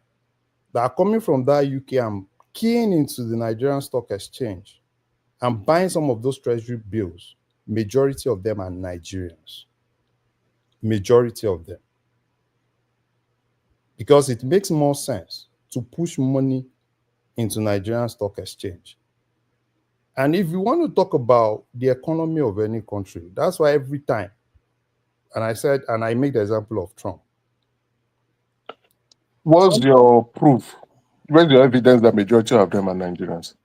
that are coming from that UK and keying into the Nigerian stock exchange and buying some of those treasury bills, majority of them are Nigerians. Majority of them. Because it makes more sense to push money into Nigerian stock exchange. And if you want to talk about the economy of any country, that's why every time, and I make the example of Trump. What's your proof? Where's your evidence that majority of them are Nigerians?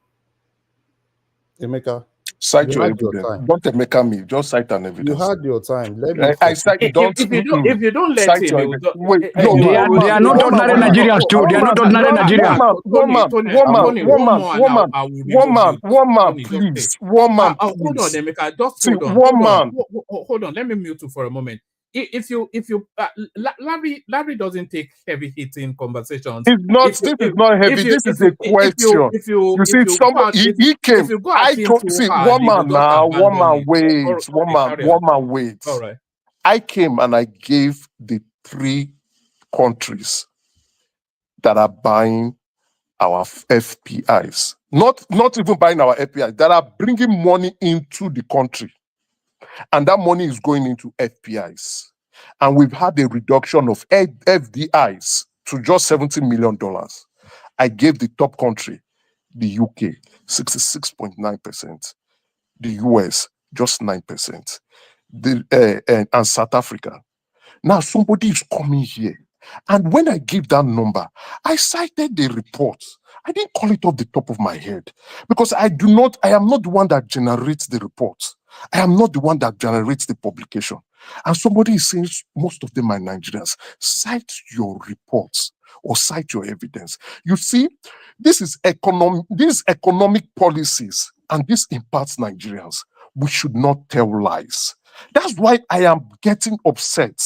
Emeka, cite you your had your evidence. time. Don't Emeka me. Just cite an evidence. You had your time. Let me. I cite. If you don't let cite him, your will wait. They are not ordinary Nigerians too. They are not ordinary Nigerians. One man, please. One man, please. Hold on, Emeka. Just see, hold on. One man. Hold on. Let me mute you for a moment. If you Larry doesn't take heavy hitting conversations. It's not. This is not heavy. This is a question. You see, somebody he came. I told. See, one man now. One man waits. One man waits. All right. I came and I gave the 3 countries that are buying our FPIs. Not even buying our FPIs. That are bringing money into the country. And that money is going into FPIs. And we've had a reduction of FDIs to just $70 million. I gave the top country, the UK, 66.9%. The US, just 9%. And South Africa. Now somebody is coming here. And when I gave that number, I cited the report. I didn't call it off the top of my head because I am not the one that generates the report. I am not the one that generates the publication. And somebody is saying most of them are Nigerians. Cite your reports or cite your evidence. You see, these economic policies, and this impacts Nigerians. We should not tell lies. That's why I am getting upset.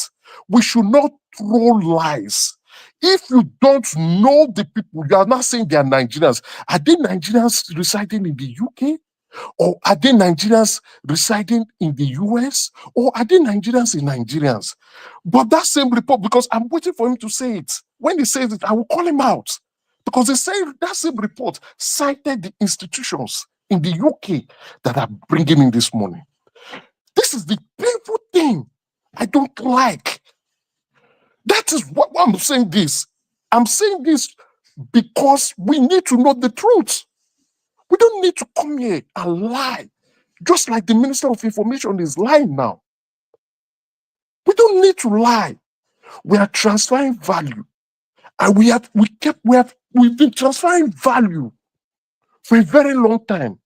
We should not throw lies. If you don't know the people, you are not saying they are Nigerians. Are they Nigerians residing in the UK? Or are they Nigerians residing in the US? Or are they Nigerians in Nigerians? But that same report, because I'm waiting for him to say it. When he says it, I will call him out. Because they say that same report cited the institutions in the UK that are bringing in this money. This is the painful thing I don't like. That is what I'm saying this. I'm saying this because we need to know the truth. We don't need to come here and lie. Just like the Minister of Information is lying now. We don't need to lie. We are transferring value. And we've been transferring value for a very long time.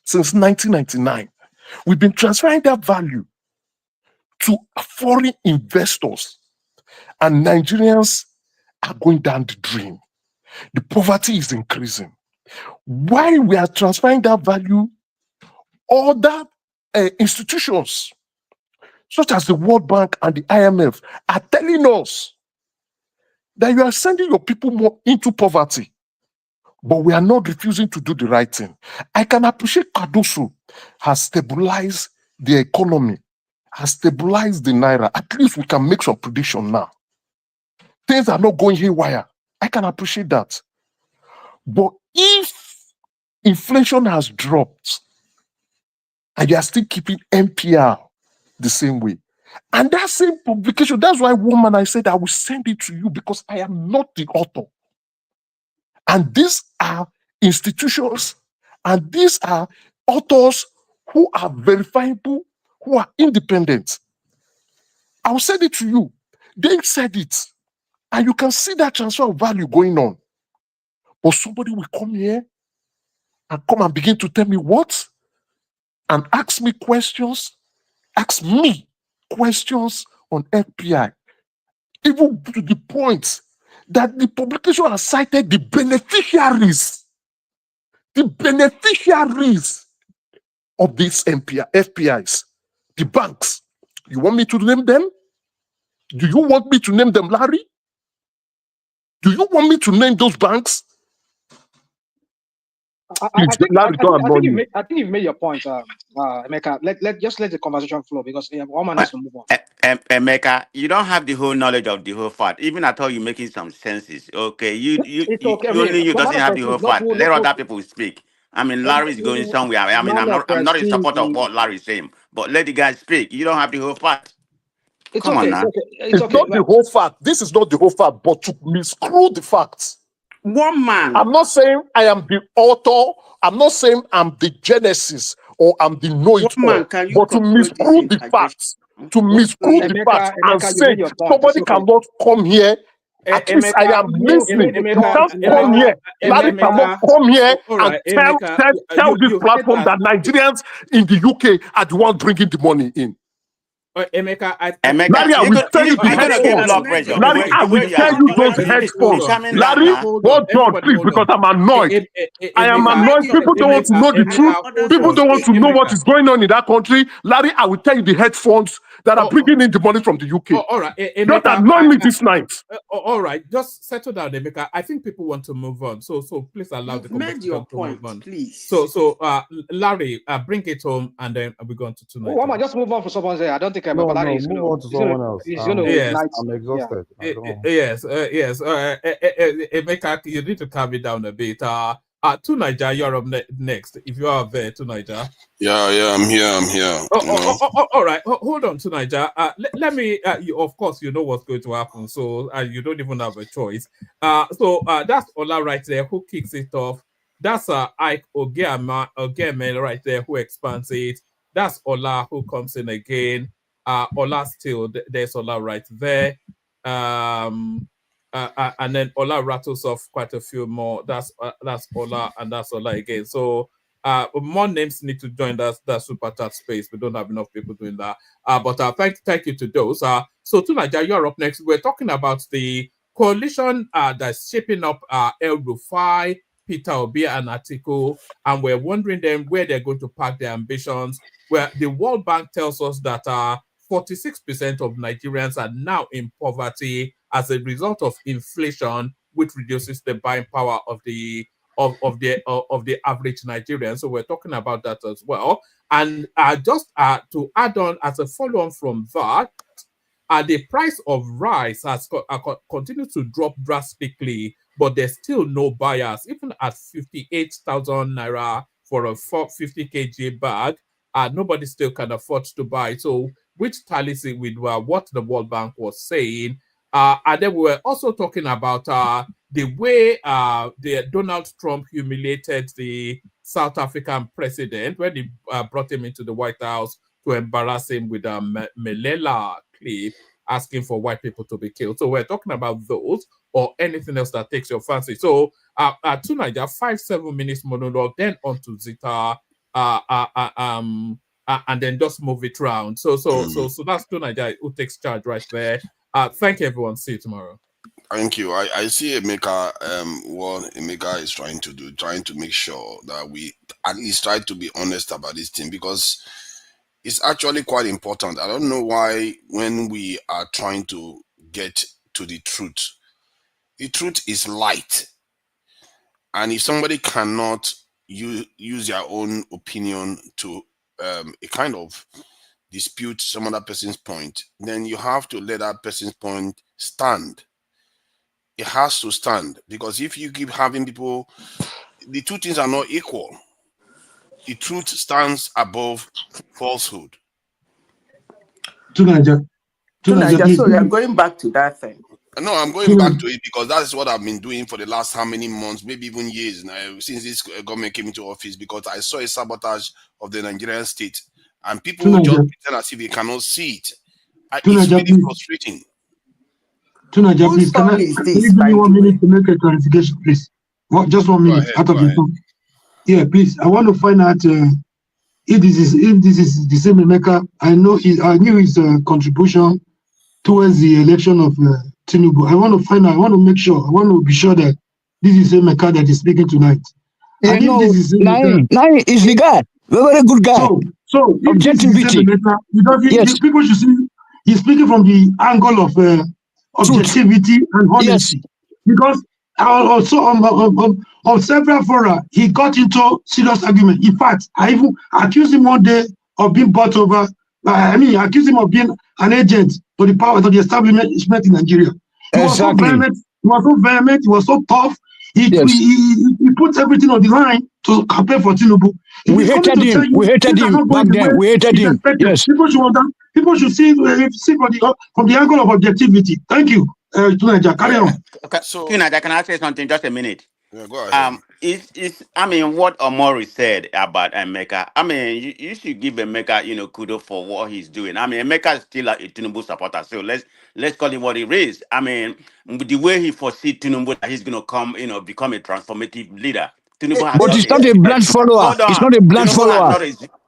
Since 1999. We've been transferring that value to foreign investors. And Nigerians are going down the drain. The poverty is increasing. While we are transferring that value, other institutions, such as the World Bank and the IMF, are telling us that you are sending your people more into poverty. but we are not refusing to do the right thing. I can appreciate Cardoso has stabilized the economy, has stabilized the Naira. At least we can make some prediction now. Things are not going haywire. I can appreciate that. But if inflation has dropped and you are still keeping NPR the same way, and that same publication, that's why one man I said I will send it to you because I am not the author. And these are institutions and these are authors who are verifiable, who are independent. I will send it to you. They said it. And you can see that transfer of value going on. But somebody will come here and come and begin to tell me what? And ask me questions on FPI. Even to the point that the publication has cited the beneficiaries of these FPIs, the banks. You want me to name them? Do you want me to name them, Larry? Do you want me to name those banks? I think you've made your point, Emeka. Let the conversation flow because one man has to move on. Emeka, you don't have the whole knowledge of the whole fact. Even I thought you're making some senses. Okay, It's okay. only you doesn't have the whole fact. Let other people speak. I mean, Larry is going somewhere. I mean, I'm not in support of what Larry is saying, but let the guy speak. You don't have the whole fact. Come on now. It's not the whole fact. This is not the whole fact, but to miscrew the facts. One man. I'm not saying I am the author. I'm not saying I'm the genesis or I'm the know-it-all. But to miscrew the facts, and say somebody cannot come here. At least I am listening. You can't come here. Larry cannot come here and tell this platform that Nigerians in the UK are the ones bringing the money in. Emeka, Larry, I will tell you the headphones. Larry, I will tell you those headphones. Larry, hold on, please, because I'm annoyed. I am annoyed. People don't want to know the truth. People don't want to know what is going on in that country. Larry, I will tell you the headphones that are bringing in the money from the UK. All right, Don't annoy me this night. All right, just settle down, Emeka. I think people want to move on, so please allow the conversation to move on. Please. So, Larry, bring it home, and then we go on to tonight. One man, just move on for someone there. I don't think move on to someone else. I'm exhausted. Yes. Emeka, you need to calm it down a bit. To Niger, you're up next. If you are there, to Niger. Yeah, I'm here. All right, hold on, to Niger. Let me. Of course, you know what's going to happen, so you don't even have a choice. So that's Ola right there who kicks it off. That's Ike Ogeme right there who expands it. That's Ola who comes in again. Ola still, there's Ola right there. And then Ola rattles off quite a few more. That's Ola, and that's Ola again. So more names need to join that super chat space. We don't have enough people doing that. But thank you to those. So to Nigeria, you're up next. We're talking about the coalition that's shaping up El-Rufai, Peter Obi, and Atiku, and we're wondering then where they're going to park their ambitions. Where the World Bank tells us that 46% of Nigerians are now in poverty as a result of inflation, which reduces the buying power of the average Nigerian. So we're talking about that as well. And just to add on as a follow-on from that, the price of rice has continued to drop drastically, but there's still no buyers, even at 58,000 naira for a 50 kg bag. Nobody still can afford to buy. So, which tallies it with what the World Bank was saying. And then we were also talking about the way the Donald Trump humiliated the South African president when he brought him into the White House to embarrass him with a Melela clip asking for white people to be killed. So we're talking about those or anything else that takes your fancy. So to Niger, 5-7 minutes monologue, then on to Zita, and then just move it around. So that's to Niger who takes charge right there. Thank you, everyone. See you tomorrow. Thank you. I see Emeka, what Emeka is trying to make sure that we at least try to be honest about this thing, because it's actually quite important. I don't know why when we are trying to get to the truth is light. And if somebody cannot use their own opinion to a kind of dispute some other person's point, then you have to let that person's point stand. It has to stand, because if you keep having people, the two things are not equal. The truth stands above falsehood. Tunaja, so you're going back to that thing. No, I'm going back to it because that's what I've been doing for the last how many months, maybe even years now, since this government came into office, because I saw a sabotage of the Nigerian state, and people just pretend as if they cannot see it. It's really frustrating. Tunaja, please, can you give me 1 minute to make a clarification, please? Just 1 minute out of your time. Yeah, please. I want to find out if this is the same Emeka. I knew his contribution towards the election of Tinubu. I want to find out. I want to make sure. I want to be sure that this is Emeka that is speaking tonight. And if this is Nine is the guy. Very good guy. So objectivity. People should see he's speaking from the angle of objectivity and honesty. Yes. Because also on several fora, he got into serious argument. In fact, I even accused him one day of being bought over. I accused him of being an agent to the power, to the establishment in Nigeria. He was so vehement. He was so tough. He puts everything on the line to campaign for Tinubu. We hated him back then. We hated him. Yes. People should see from the angle of objectivity. Thank you. Tunaja, carry on. Okay. So, Tunaja, can I say something? Just a minute. Yeah, go ahead. What Omori said about Emeka. You should give Emeka, kudos for what he's doing. Emeka is still a Tinubu supporter, so let's call him what he is. The way he foresees Tinubu, that he's gonna come, become a transformative leader. Tinubu has but it's not a blind follower. It's not a blind follower.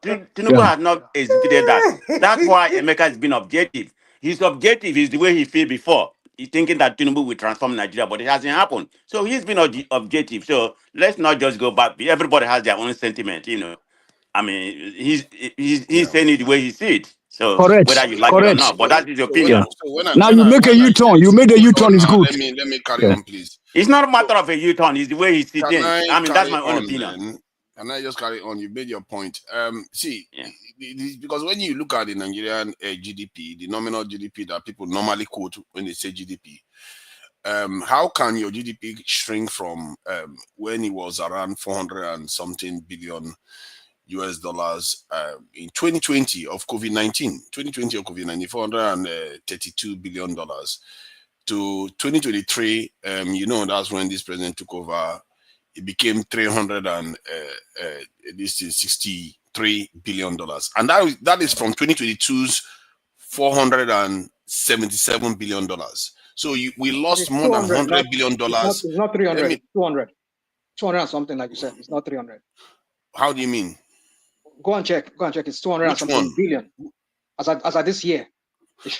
Tinubu has not exhibited that. That's why Emeka has been objective. His objective is the way he felt before. He's thinking that Tinubu will transform Nigeria, but it hasn't happened. So he's been objective. So let's not just go back. Everybody has their own sentiment, He's saying it the way he sees it. So whether you like it or not, but that is your opinion. Now you make a U-turn. You made a U-turn. It's good. Let me carry on, please. It's not a matter of a U-turn. It's the way he sees things. That's my own opinion. Then? Can I just carry on? You made your point. Because when you look at the Nigerian GDP, the nominal GDP that people normally quote when they say GDP, how can your GDP shrink from when it was around 400 and something billion US dollars in 2020 of COVID-19, 432 billion dollars to 2023? That's when this president took over. It became $363 billion. And that is from 2022's $477 billion. So we lost more than $100 billion. It's not 300, 200 and something, like you said. It's not 300. How do you mean? Go and check. It's 200 and something billion. As of this year.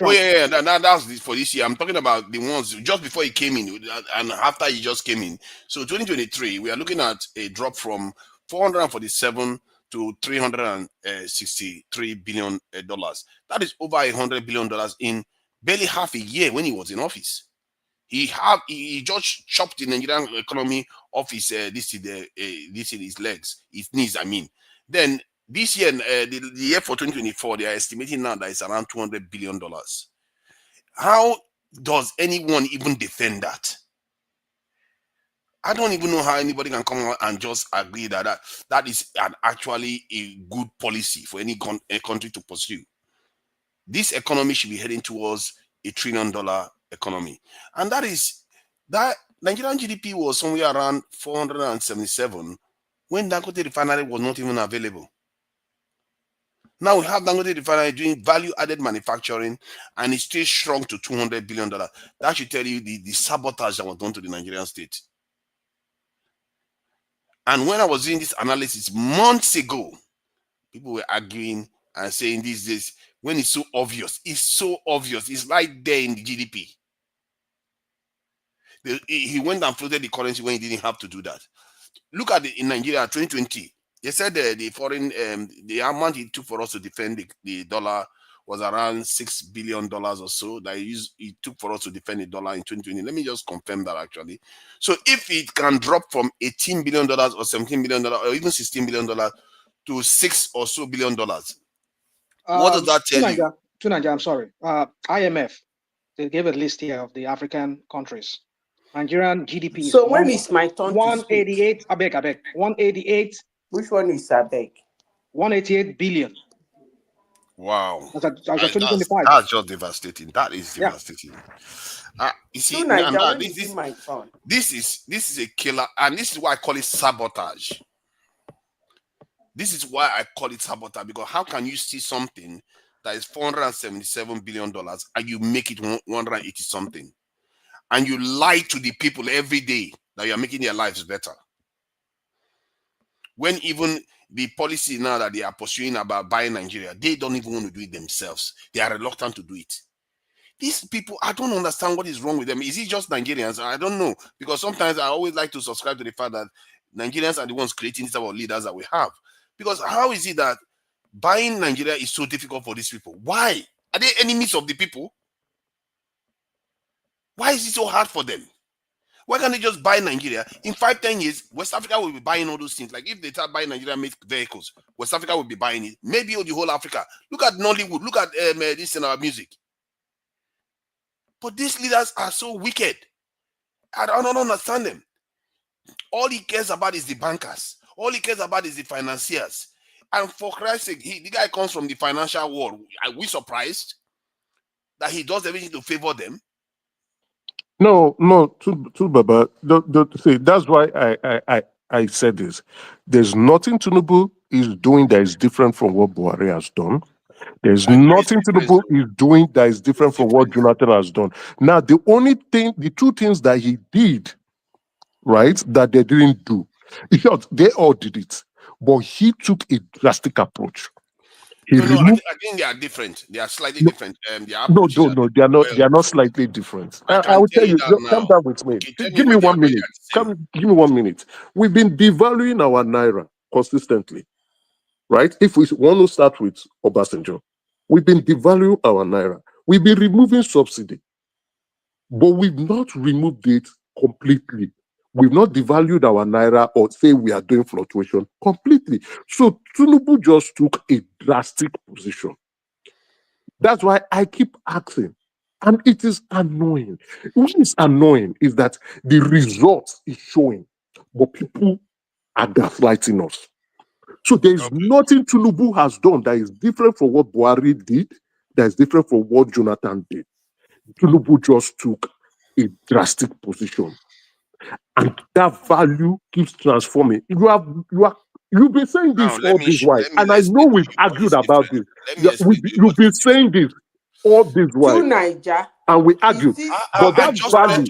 Oh yeah, that's for this year. I'm talking about the ones just before he came in and after he just came in. So 2023, we are looking at a drop from 447 to $363 billion. That is over $100 billion in barely half a year when he was in office. He just chopped the Nigerian economy off his his legs, his knees. Then this year, the year for 2024, they are estimating now that it's around $200 billion. How does anyone even defend that? I don't even know how anybody can come out and just agree that is actually a good policy for any country to pursue. This economy should be heading towards a $1 trillion economy. And that Nigerian GDP was somewhere around 477 when Dangote refinery was not even available. Now we have Dangote Refinery doing value-added manufacturing, and it still shrunk to $200 billion. That should tell you the sabotage that was done to the Nigerian state. And when I was doing this analysis months ago, people were arguing and saying this when it's so obvious. It's so obvious. It's right there in the GDP. He went and floated the currency when he didn't have to do that. Look at in Nigeria 2020. They said the foreign the amount it took for us to defend the dollar was around $6 billion or so that he took for us to defend the dollar in 2020. Let me just confirm that actually. So if it can drop from $18 billion or $17 billion or even $16 billion to $6 or so billion, what does that tell you? Tunanja, I'm sorry. IMF, they gave a list here of the African countries. Nigerian GDP is So when is my turn to 188, speak? Abeg, 188. Which one is Abeg? 188 billion. Wow. That's 2025. That's just devastating. That is devastating. You see, Tunanja, when is my turn? This is a killer, and this is why I call it sabotage. This is why I call it sabotage, because how can you see something that is $477 billion and you make it 180 something? And you lie to the people every day that you're making their lives better. When even the policy now that they are pursuing about buying Nigeria, they don't even want to do it themselves. They are reluctant to do it. These people, I don't understand what is wrong with them. Is it just Nigerians? I don't know. Because sometimes I always like to subscribe to the fact that Nigerians are the ones creating this type of leaders that we have. Because how is it that buying Nigeria is so difficult for these people? Why? Are they enemies of the people? Why is it so hard for them? Why can't they just buy Nigeria? In 5-10 years, West Africa will be buying all those things. Like if they start buying Nigeria-made vehicles, West Africa will be buying it. Maybe the whole Africa. Look at Nollywood. Look at this in our music. But these leaders are so wicked. I don't understand them. All he cares about is the bankers. All he cares about is the financiers. And for Christ's sake, the guy comes from the financial world. Are we surprised that he does everything to favor them? No, Baba. See, that's why I said this. There's nothing Tinubu is doing that is different from what Buhari has done. There's nothing Tinubu is doing that is different from what Jonathan has done. Now, the two things that he did, right, that they didn't do, they all did it, but he took a drastic approach. I think they are different. They are slightly different. They are they are not slightly different. I will tell you. Come down with me. Give me 1 minute. Give me 1 minute. We've been devaluing our naira consistently, right? If we want to start with Obasanjo, we've been devaluing our naira. We've been removing subsidy, but we've not removed it completely. We've not devalued our naira or say we are doing fluctuation completely. So Tinubu just took a drastic position. That's why I keep asking. And it is annoying. What is annoying is that the result is showing, but people are gaslighting us. So there is nothing Tinubu has done that is different from what Buhari did, that is different from what Jonathan did. Tinubu just took a drastic position. And that value keeps transforming. You've been saying this all this while, and I know we've argued about this. You've been saying this all this while, and we argued. But that value,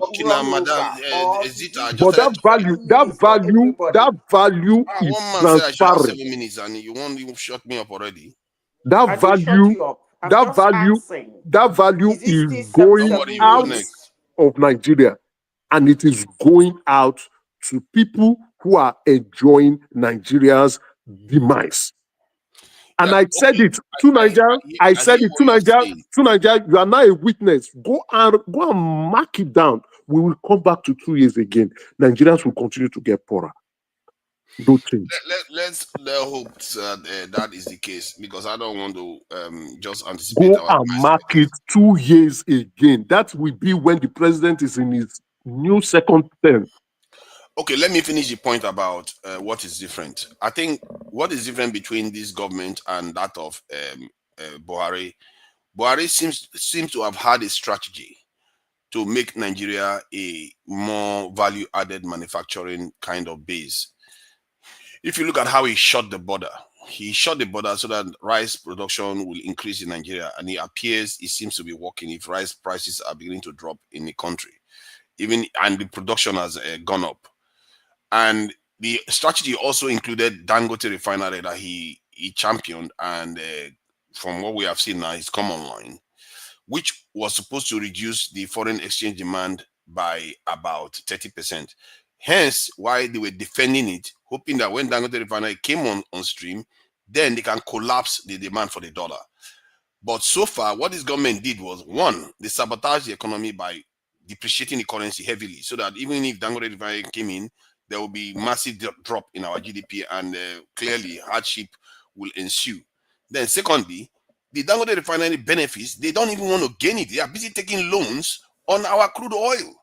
that value is transparent. 7 minutes, and you won't even shut me up already. That value is going out of Nigeria, and it is going out to people who are enjoying Nigeria's demise. And I said it to Nigeria. I said it to Nigeria. You are now a witness. Go and mark it down. We will come back to 2 years again. Nigerians will continue to get poorer. No change. Let's hope that is the case, because I don't want to just anticipate. Go and mark it 2 years again. That will be when the president is in his new second term. Okay, let me finish the point about what is different. I think what is different between this government and that of Buhari. Buhari seems to have had a strategy to make Nigeria a more value-added manufacturing kind of base. If you look at how he shut the border so that rice production will increase in Nigeria, and it seems to be working if rice prices are beginning to drop in the country, and the production has gone up. And the strategy also included Dangote refinery that he championed, and from what we have seen now, it's come online, which was supposed to reduce the foreign exchange demand by about 30%. Hence, why they were defending it, hoping that when Dangote refinery came on stream, then they can collapse the demand for the dollar. But so far, what this government did was, one, they sabotaged the economy by depreciating the currency heavily, so that even if Dangote Refinery came in, there will be massive drop in our GDP, and clearly hardship will ensue. Then secondly, the Dangote Refinery benefits, they don't even want to gain it. They are busy taking loans on our crude oil.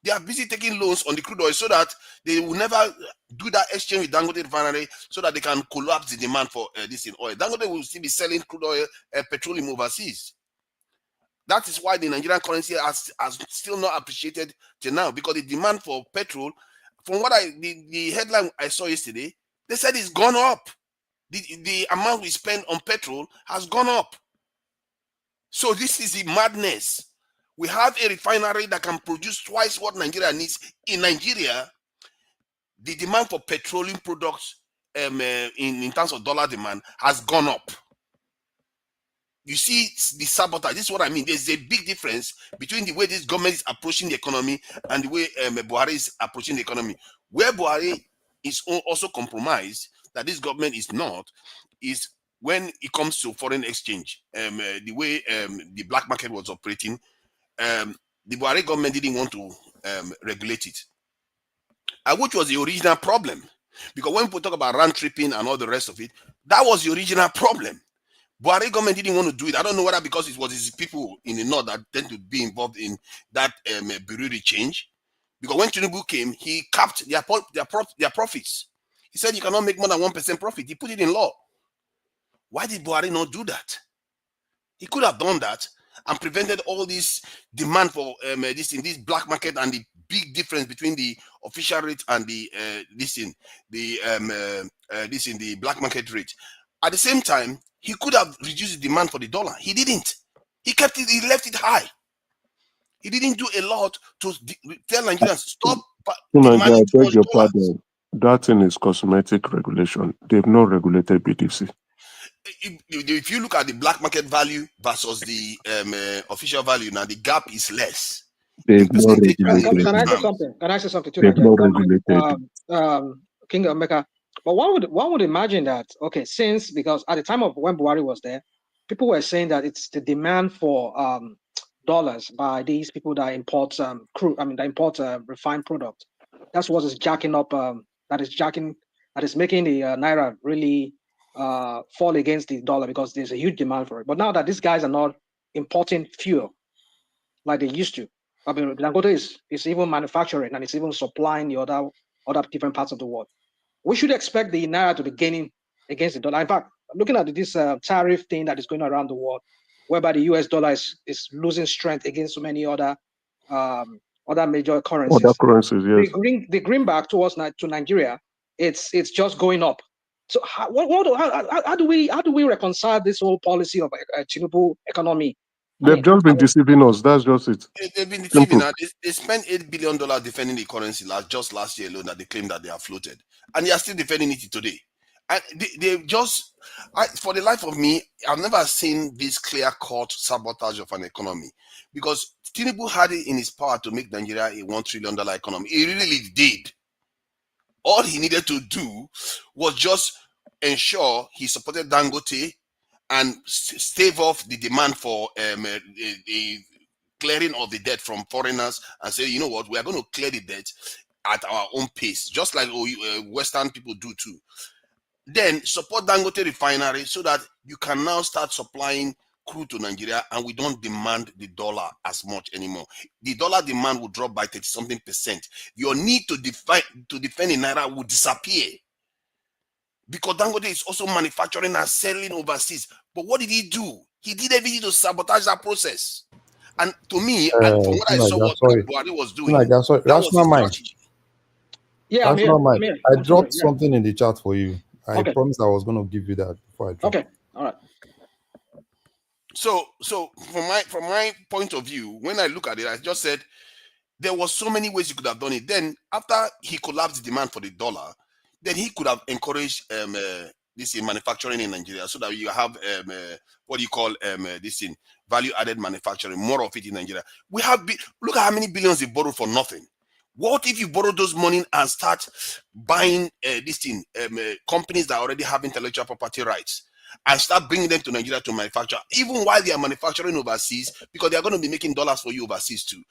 They are busy taking loans on the crude oil so that they will never do that exchange with Dangote Refinery, so that they can collapse the demand for this in oil. Dangote will still be selling crude oil and petroleum overseas. That is why the Nigerian currency has still not appreciated till now, because the demand for petrol, from what the headline I saw yesterday, they said it's gone up. The amount we spend on petrol has gone up. So this is the madness. We have a refinery that can produce twice what Nigeria needs. In Nigeria, the demand for petroleum products in terms of dollar demand has gone up. You see the sabotage. This is what I mean. There's a big difference between the way this government is approaching the economy and the way Buhari is approaching the economy. Where Buhari is also compromised, that this government is not, is when it comes to foreign exchange. The way the black market was operating, the Buhari government didn't want to regulate it, which was the original problem. Because when people talk about round tripping and all the rest of it, that was the original problem. Buhari government didn't want to do it. I don't know whether because it was his people in the north that tend to be involved in that bureau change. Because when Tinubu came, he capped their profits. He said you cannot make more than 1% profit. He put it in law. Why did Buhari not do that? He could have done that and prevented all this demand for this black market, and the big difference between the official rate and the black market rate. At the same time, he could have reduced the demand for the dollar. He didn't. He kept it. He left it high. He didn't do a lot to tell Nigerians stop demanding I too beg much your dollars. pardon. That thing is cosmetic regulation. They've not regulated BTC. If you look at the black market value versus the official value, now the gap is less. They've not regulated. Can I say something? Can I say something too? They've not regulated. King of Mecca. But one would imagine that, okay, because at the time of when Buhari was there, people were saying that it's the demand for dollars by these people that import refined product. That's what is jacking up. That is making the naira really fall against the dollar, because there's a huge demand for it. But now that these guys are not importing fuel like they used to, I mean, Dangote is even manufacturing and it's even supplying the other different parts of the world. We should expect the naira to be gaining against the dollar. In fact, looking at this tariff thing that is going around the world, whereby the US dollar is losing strength against so many other major currencies. Other currencies, yes. The greenback to Nigeria, it's just going up. So how do we reconcile this whole policy of Tinubu economy? They've just been deceiving us. That's just it. They've been deceiving us. They spent $8 billion defending the currency just last year alone, that they claim that they are floated, and they are still defending it today. And they just, for the life of me, I've never seen this clear-cut sabotage of an economy, because Tinubu had it in his power to make Nigeria a $1 trillion economy. He really did. All he needed to do was just ensure he supported Dangote and stave off the demand for the clearing of the debt from foreigners, and say, you know what, we are going to clear the debt at our own pace, just like Western people do too. Then support Dangote Refinery so that you can now start supplying crude to Nigeria, and we don't demand the dollar as much anymore. The dollar demand will drop by 30-something%. Your need to defend the naira will disappear, because Dangote is also manufacturing and selling overseas. But what did he do? He did everything to sabotage that process. And to me, from what I saw what Buhari was doing, that was his strategy. Yeah, that's not mine. I dropped something in the chat for you. I promised I was going to give you that before I dropped. Okay, all right. So from my point of view, when I look at it, I just said there was so many ways you could have done it. Then after he collapsed the demand for the dollar, then he could have encouraged this in manufacturing in Nigeria, so that you have what you call this in value-added manufacturing, more of it in Nigeria. We have look at how many billions they borrowed for nothing. What if you borrow those money and start buying companies that already have intellectual property rights, and start bringing them to Nigeria to manufacture, even while they are manufacturing overseas, because they are going to be making dollars for you overseas too.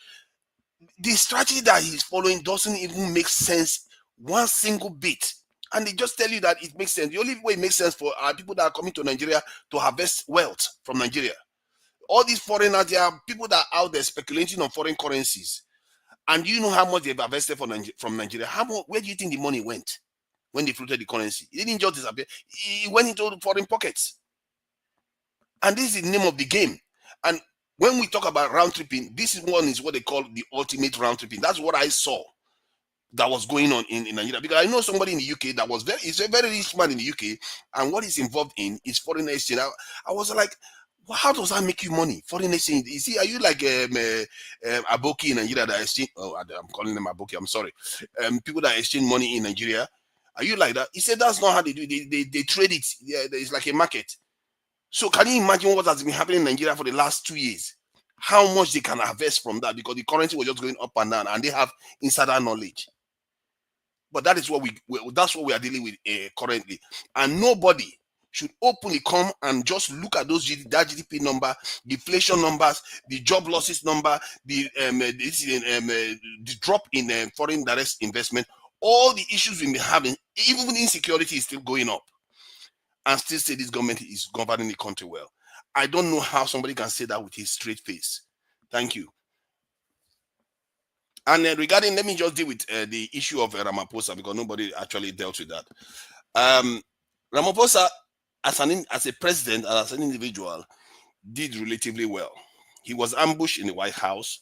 The strategy that he's following doesn't even make sense one single bit. And they just tell you that it makes sense. The only way it makes sense for people that are coming to Nigeria to harvest wealth from Nigeria. All these foreigners, there are people that are out there speculating on foreign currencies. And do you know how much they've invested from Nigeria? Where do you think the money went when they floated the currency? It didn't just disappear. It went into the foreign pockets. And this is the name of the game. And when we talk about round tripping, this one is what they call the ultimate round tripping. That's what I saw that was going on in Nigeria. Because I know somebody in the UK that he's a very rich man in the UK, and what he's involved in is foreign exchange. I was like, well, how does that make you money? Foreign exchange. You see, are you like Aboki in Nigeria that exchange? Oh, I'm calling them Aboki. I'm sorry. People that exchange money in Nigeria. Are you like that? He said that's not how they do it. They trade it. Yeah, it's like a market. So can you imagine what has been happening in Nigeria for the last 2 years? How much they can harvest from that, because the currency was just going up and down, and they have insider knowledge. But that is what that's what we are dealing with currently, and nobody should openly come and just look at those that GDP number, the inflation numbers, the job losses number, the drop in foreign direct investment, all the issues we've been having, even insecurity is still going up, and still say this government is governing the country well. I don't know how somebody can say that with a straight face. Thank you. And regarding, let me just deal with the issue of Ramaphosa, because nobody actually dealt with that. Ramaphosa, as a president and as an individual, did relatively well. He was ambushed in the White House.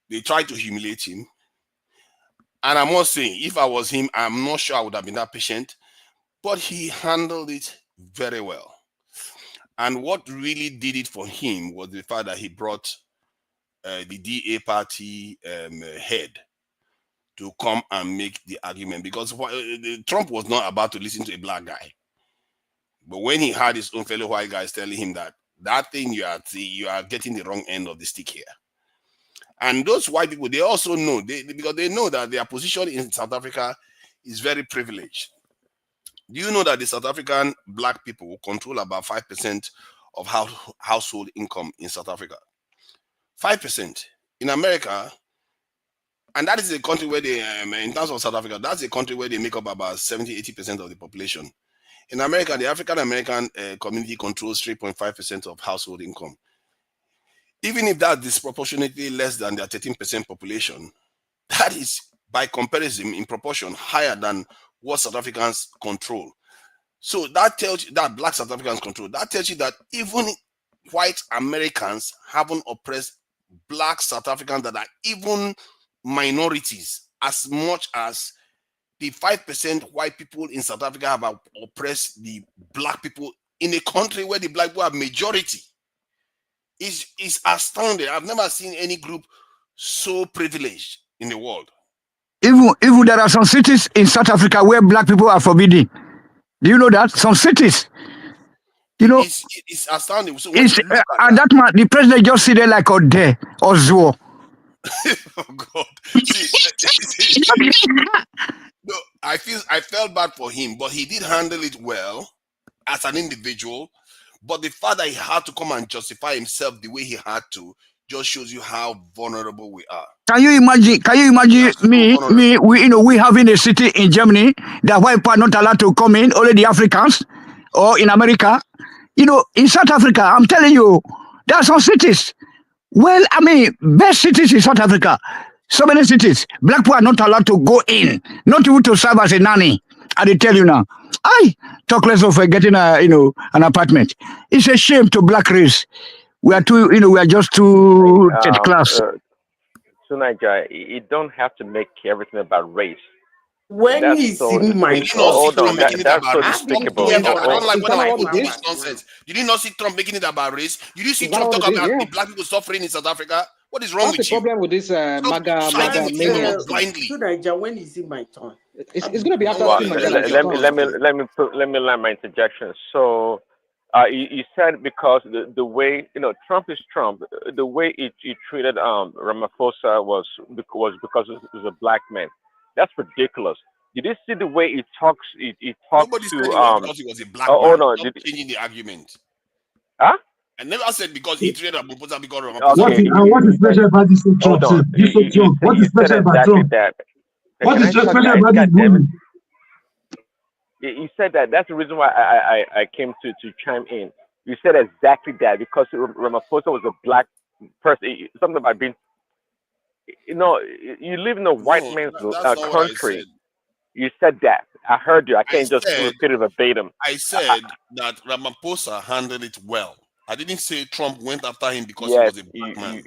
They tried to humiliate him. And I must say, if I was him, I'm not sure I would have been that patient. But he handled it very well. And what really did it for him was the fact that he brought the DA party head to come and make the argument, because Trump was not about to listen to a black guy. But when he had his own fellow white guys telling him that thing you are getting the wrong end of the stick here. And those white people, they also know, because they know that their position in South Africa is very privileged. Do you know that the South African black people control about 5% of household income in South Africa? 5%. In America, and that is a country where they, in terms of South Africa, that's a country where they make up about 70-80% of the population. In America, the African American community controls 3.5% of household income. Even if that's disproportionately less than their 13% population, that is, by comparison, in proportion, higher than what South Africans control. So that tells you that black South Africans control. That tells you that even white Americans haven't oppressed black South Africans that are even minorities as much as the 5% white people in South Africa have oppressed the black people in a country where the black people are majority. It's astounding. I've never seen any group so privileged in the world. Even there are some cities in South Africa where black people are forbidden. Do you know that? Some cities. You know, it's astounding. So when you look at and that man, the president just sit there like Ode or Zuo. Oh God! No, I felt bad for him, but he did handle it well as an individual. But the fact that he had to come and justify himself the way he had to just shows you how vulnerable we are. Can you imagine we having a city in Germany that white people are not allowed to come in, only the Africans, or in America? You know, in South Africa, I'm telling you, there are some cities. Well, I mean, best cities in South Africa. So many cities. Black people are not allowed to go in, not even to serve as a nanny. I tell you now. I talk less of getting an apartment. It's a shame to black race. We are too, we are just too third class. So Nigeria, you don't have to make everything about race. When you see my hold on, that's so despicable. I don't like when our people do this nonsense. You did not see Trump making it about race. You didn't see Trump talk about the black people suffering in South Africa. What is wrong with you? That's the problem with this MAGA blindly. So Nigeria, when is it my turn? It's going to be after. Let me land my interjection. So, you said because the way Trump is Trump, the way he treated Ramaphosa was because he was a black man. That's ridiculous. Did you see the way he talks? He talks Nobody said to it was because he was a black Oh, hold man. on. Stop changing the argument. Huh? I never said because he traded Ramaphosa because What Okay. is special about this Trump? Hold on. This Trump. What You is said special about exactly Trump? that. What Can is I talk, special guys? about this God damn it. movie? You said that. That's the reason why I came to chime in. You said exactly that because Ramaphosa was a black person. Something about being, you live in a white No, man's that's not what I country. said. You said that. I heard you. I can't just said repeat it verbatim. I said that Ramaphosa handled it well. I didn't say Trump went after him because he Yes, was a black man.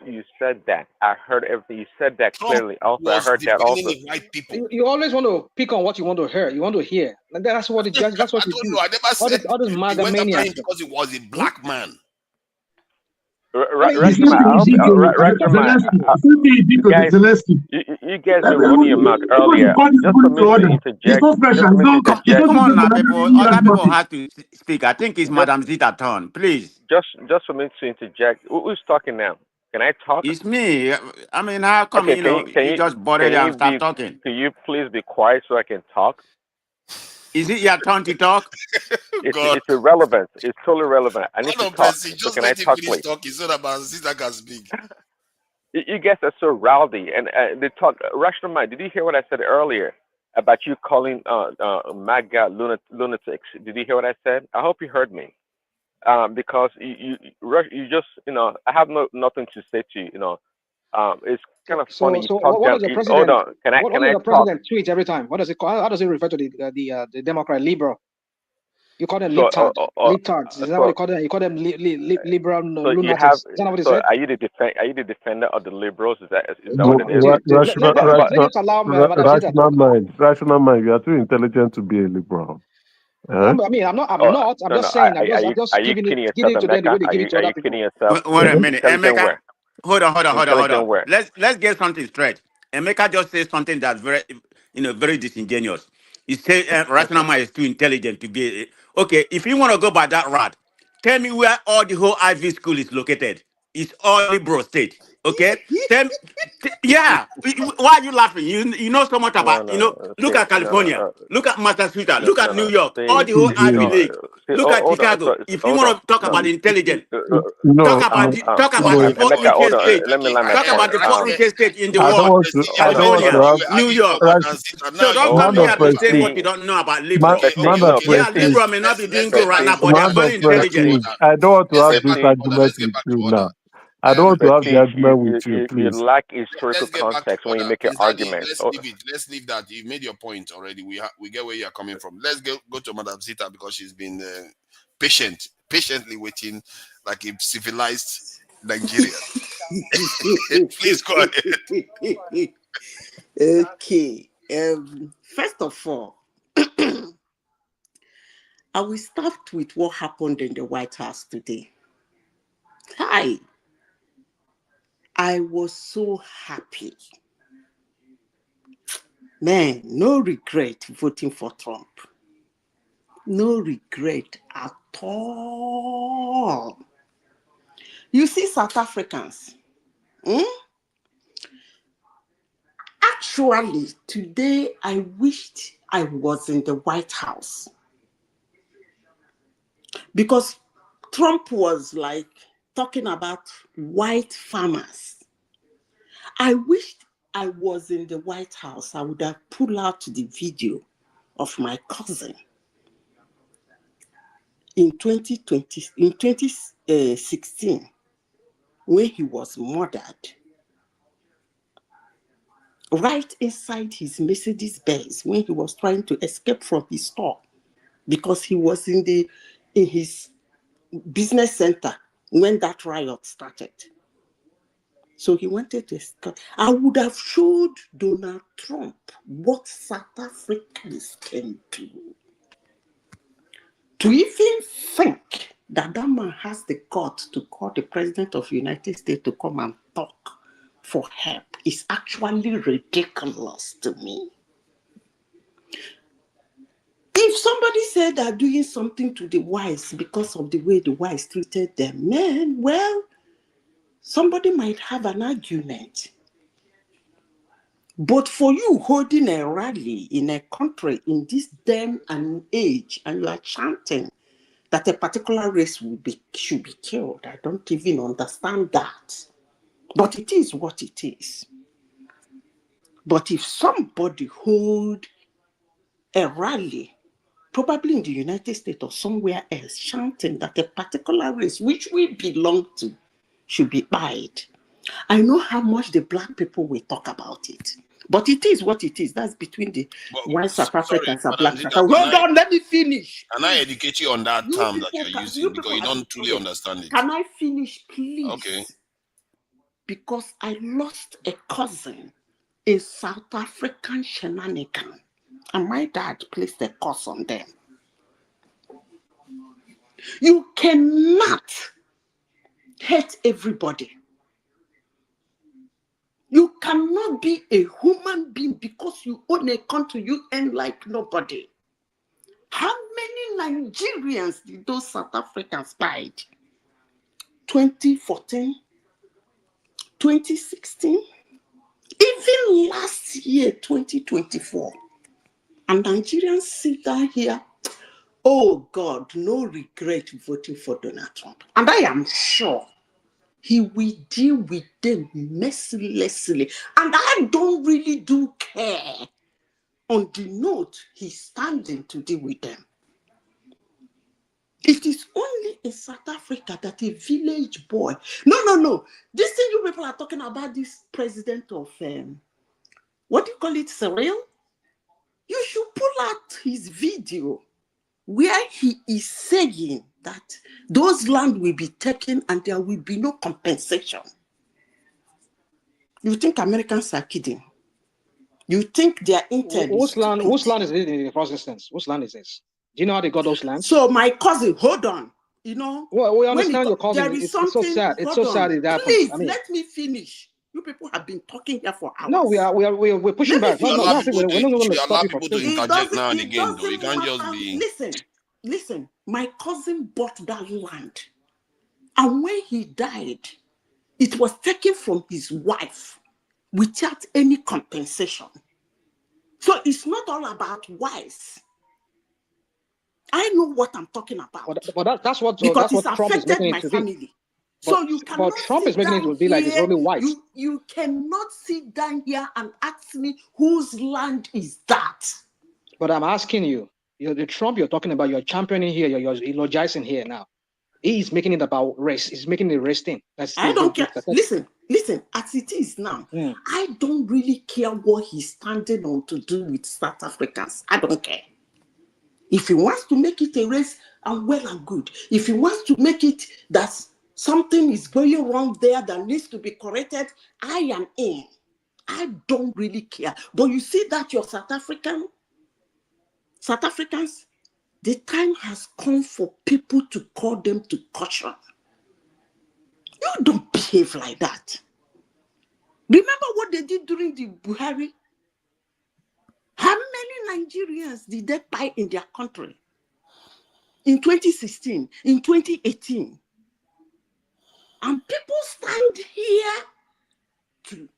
you said that. I heard everything. You said that Trump clearly. Also, I was heard that defending also. the right people. You always want to pick on what you want to hear. You want to hear. And that's what that's what I you don't do. know. I never said All this he MAGA went after him maniacs. because he was a black man. I mean, The same thing he did to Zelensky. The same thing he did to guys, Zelensky. you guys been running your mouth People should earlier. call this Just body for to me to order. It's interject. not special. Just for me to It's interject. not Come on just now, another people. Indian Other people party. have to speak. I think it's Madam Zita turn. Please. Just for me to interject. Who's talking now? Can I talk? It's me. I mean, how come, Okay. you just bother and start talking? Can you please be quiet so I can talk? Is it your turn to talk? God. It's irrelevant. It's totally irrelevant. I need to Hold on, talk. Percy. So Just can I let him talk, finish please? talking so that Zita can speak. You guys are so rowdy, and they talk. Rational mind. Did you hear what I said earlier about you calling MAGA lunatics? Did you hear what I said? I hope you heard me. Because you just I have nothing to say to you. It's kind of funny. You So talk what down. does your Hold president? on. Can What does I the talk? president tweet every time? What does it call? How does it refer to the Democrat liberal? You call them So libtards. Is that what you call them? You call them liberal so you have. lunatics. Is that not what he So said? are you the defender of the liberals? Is that what it is? Let's just allow Madam Zita talk. Rational mind. You are too intelligent to be a liberal. I mean, I'm not. I'm just saying. I'm just giving it to them the way they give it to other people. Kidding yourself? Wait a minute, Intelligent Emeka. where? Hold on. Intelligent where? Let's get something straight. Emeka just said something that's very disingenuous. He said rational mind is too intelligent to be. Okay, if you want to go by that route, tell me where all the whole Ivy school is located. It's all liberal state. Okay, yeah. Why are you laughing? You know so much about. No. Look See, at California. no. Look at Massachusetts. Look at No. New York. All See, the whole Ivy no. League. See, Look at hold on. Chicago. If you Hold on. want to talk No. about intelligence, No, talk about the four Emeka, hold richest on. states. Let me land my Talk point. about the four richest states in the I don't world: want to. I don't want California, to have. New York. So don't come Man here of to say prestige. what you don't know about liberal. Man of Yeah, prestige. liberal may not be doing good right now, but they are Man of very intelligent. prestige. I don't want to have this argument with you now. I don't want to have the Prestige, argument with you, you please. lack historical Let's get back to context when you order. make an Prince Daddy, argument. let's leave it. Let's leave that. You made your point already. We get where you are coming from. Let's go to Madam Zita because she's been patiently waiting like a civilized Nigerian. Please go ahead. Okay. First of all, I will start with what happened in the White House today. I was so happy. Man, no regret voting for Trump. No regret at all. You see, South Africans, actually, today I wished I was in the White House because Trump was like talking about white farmers. I wished I was in the White House. I would have pulled out the video of my cousin in 2016 when he was murdered right inside his Mercedes Benz when he was trying to escape from his store because he was in his business center when that riot started. So he wanted to escape. I would have showed Donald Trump what South Africans can do. To even think that man has the guts to call the president of the United States to come and talk for help is actually ridiculous to me. If somebody said they're doing something to the whites because of the way the whites treated them, man, well, somebody might have an argument. But for you holding a rally in a country in this day and age, and you are chanting that a particular race should be killed, I don't even understand that. But it is what it is. But if somebody hold a rally, probably in the United States or somewhere else, chanting that a particular race which we belong to should be buyed, I know how much the black people will talk about it. But it is what it is. That's between the white South Africans and black South Africans. Hold on, let me finish. Can I educate you on that term that you're using because you don't truly understand it? Can I finish, please? Okay. Because I lost a cousin in South African shenanigans, and my dad placed a curse on them. You cannot hate everybody. You cannot be a human being because you own a country, you ain't like nobody. How many Nigerians did those South Africans buy? 2014, 2016, even last year, 2024. And Nigerians sit down here, oh God, no regret voting for Donald Trump. And I am sure he will deal with them mercilessly. And I don't really do care on the note he's standing to deal with them. It is only in South Africa that a village boy, no. This thing you people are talking about, this president of, what do you call it, Cyril? You should pull out his video where he is saying that those land will be taken and there will be no compensation. You think Americans are kidding? You think their intel Whose land is this in the first instance? Whose land is this? Do you know how they got those lands? So my cousin, hold on. You know, well, we understand your cousin. There is it's something, so sad. It's so sad it happens. Please, let me finish. You people have been talking here for hours. No, we're pushing back. We're not going to stop you from speaking. Interject now and again, though. You can't just be. Listen. My cousin bought that land, and when he died, it was taken from his wife without any compensation. So it's not all about wives. I know what I'm talking about. But that's what Trump is making it to be. So you cannot Trump is making it to be like it's only white. You cannot sit down here and ask me whose land is that. But I'm asking you, the Trump you're talking about, you're championing here, you're eulogizing here now. He's making it about race. He's making it a race thing. I don't care. Listen, as it is now, I don't really care what he's standing on to do with South Africans. I don't care. If he wants to make it a race, I'm well and good. If he wants to make it that something is going wrong there that needs to be corrected, I am in. I don't really care. But you see that your South Africans, the time has come for people to call them to caution. You don't behave like that. Remember what they did during the Buhari? How many Nigerians did they buy in their country? In 2016, in 2018. And people stand here to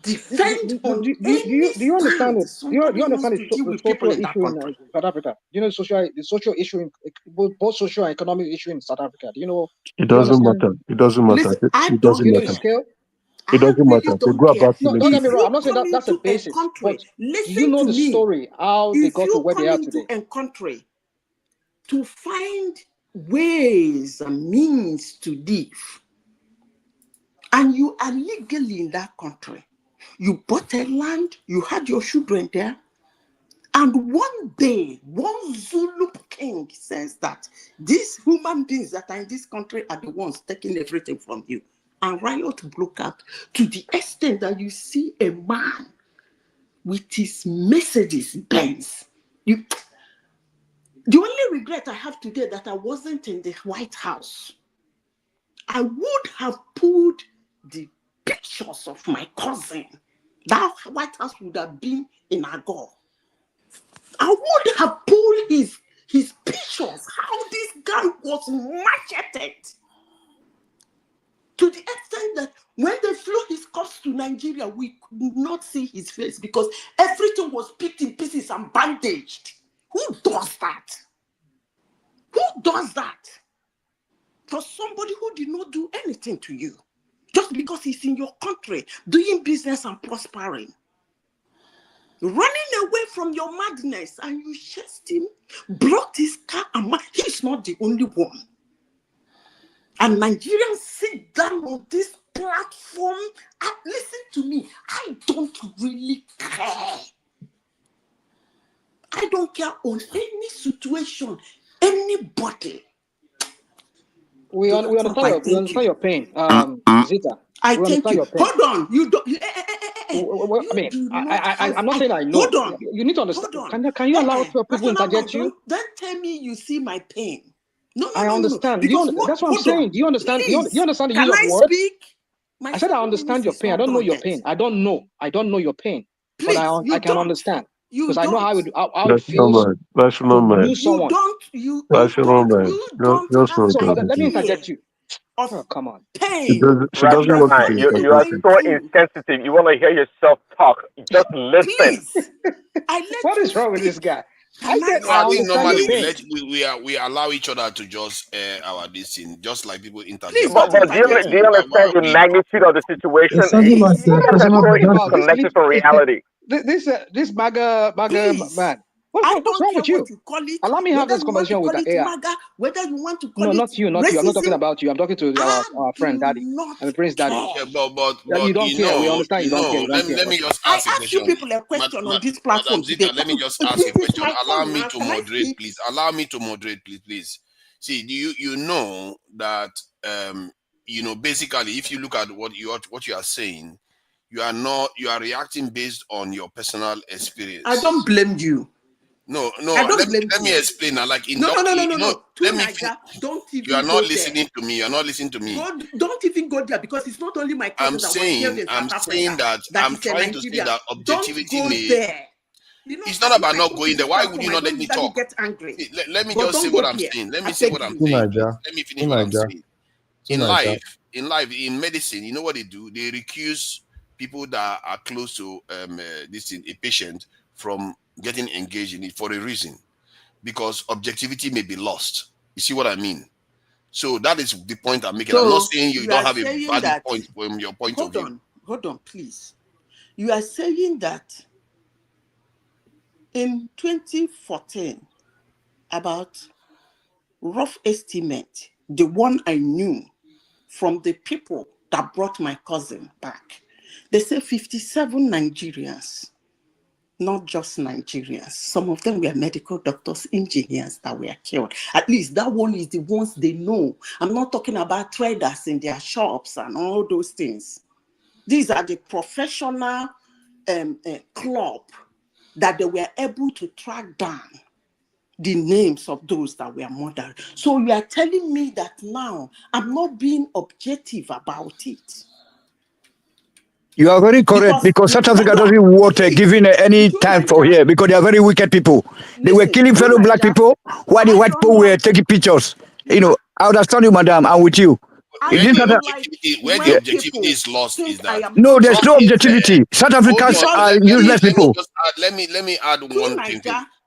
defend on do you understand it? Do you understand the social issue in South Africa? Do you know the social issue in both social and economic issue in South Africa? Do you know? It doesn't matter. It doesn't matter. Listen, it doesn't matter. It doesn't matter. They go about no, don't get me wrong. I'm not saying that's the basis. But do you know the story how they got to where they are today? If you come into a country to find ways and means to live, and you are legally in that country, you bought a land, you had your children there, and one day, one Zulu king says that these human beings that are in this country are the ones taking everything from you. And riot broke out to the extent that you see a man with his Mercedes Benz. The only regret I have today that I wasn't in the White House. I would have pulled the pictures of my cousin. That White House would have been in Agor. I would have pulled his pictures, how this guy was macheted. To the extent that when they flew his corpse to Nigeria, we could not see his face because everything was picked in pieces and bandaged. Who does that? Who does that? For somebody who did not do anything to you, just because he's in your country, doing business and prospering. Running away from your madness, and you chased him, blocked his car, and he's not the only one. And Nigerians sit down on this platform and listen to me. I don't really care. I don't care on any situation, anybody. We understand your pain, Zita. I thank you. Hold on. You don't. I'm not saying I know. Hold on. You need to understand. Can you allow people to interject you? Don't tell me you see my pain. No, I understand. No. That's what I'm saying. Do you understand? Do you understand the use of words? I said I understand your pain. I don't know your pain. I don't know your pain. But I can understand. Because I know how it feels to lose someone. You don't so let me interject you. Oh, come on. Pain. She doesn't want to be you are so insensitive. You want to hear yourself talk. Just listen. Please. What is wrong with this guy? I think normally we allow each other to just air our this thing, just like people interview. But do you understand the magnitude of the situation? It's connected to reality. This MAGA man. What's wrong with you? Allow me to have this conversation with the AI. MAGA, whether you want to call it not you. I'm not talking about you. I'm talking to our friend Daddy. I'm Prince Daddy. Yeah, but you don't care. We understand you don't care. Let me just ask a question. I ask you people a question on this platform today. Let me just ask a question. Allow me to moderate, please. Allow me to moderate, please. See, you know that basically, if you look at what you are saying, you are reacting based on your personal experience. I don't blame you. No. Let me explain now. Like no. Let me. Don't even. You are not listening to me. You are not listening to me. Don't even go there because it's not only my cousin. I'm saying that I'm trying to say that objectivity may. It's not about not going there. Why would you not let me talk? Get angry. Let me just say what I'm saying. Let me say what I'm saying. Let me finish what I'm saying. In life, in medicine, you know what they do? They recuse people that are close to a patient from getting engaged in it for a reason, because objectivity may be lost. You see what I mean? So that is the point I'm making. So I'm not saying you don't have a valid point from your point of view. Hold on, please. You are saying that in 2014, about rough estimate, the one I knew from the people that brought my cousin back, they say 57 Nigerians. Not just Nigerians. Some of them were medical doctors, engineers that were killed. At least that one is the ones they know. I'm not talking about traders in their shops and all those things. These are the professional club that they were able to track down the names of those that were murdered. So you are telling me that now I'm not being objective about it. You are very correct because South Africa doesn't want giving any time for here because they are very wicked people. They were killing fellow black people while the white people were taking pictures. I understand you, madam. I'm with you. Where the objectivity is lost is that no, there's no objectivity. South Africans are useless people. Let me add one thing.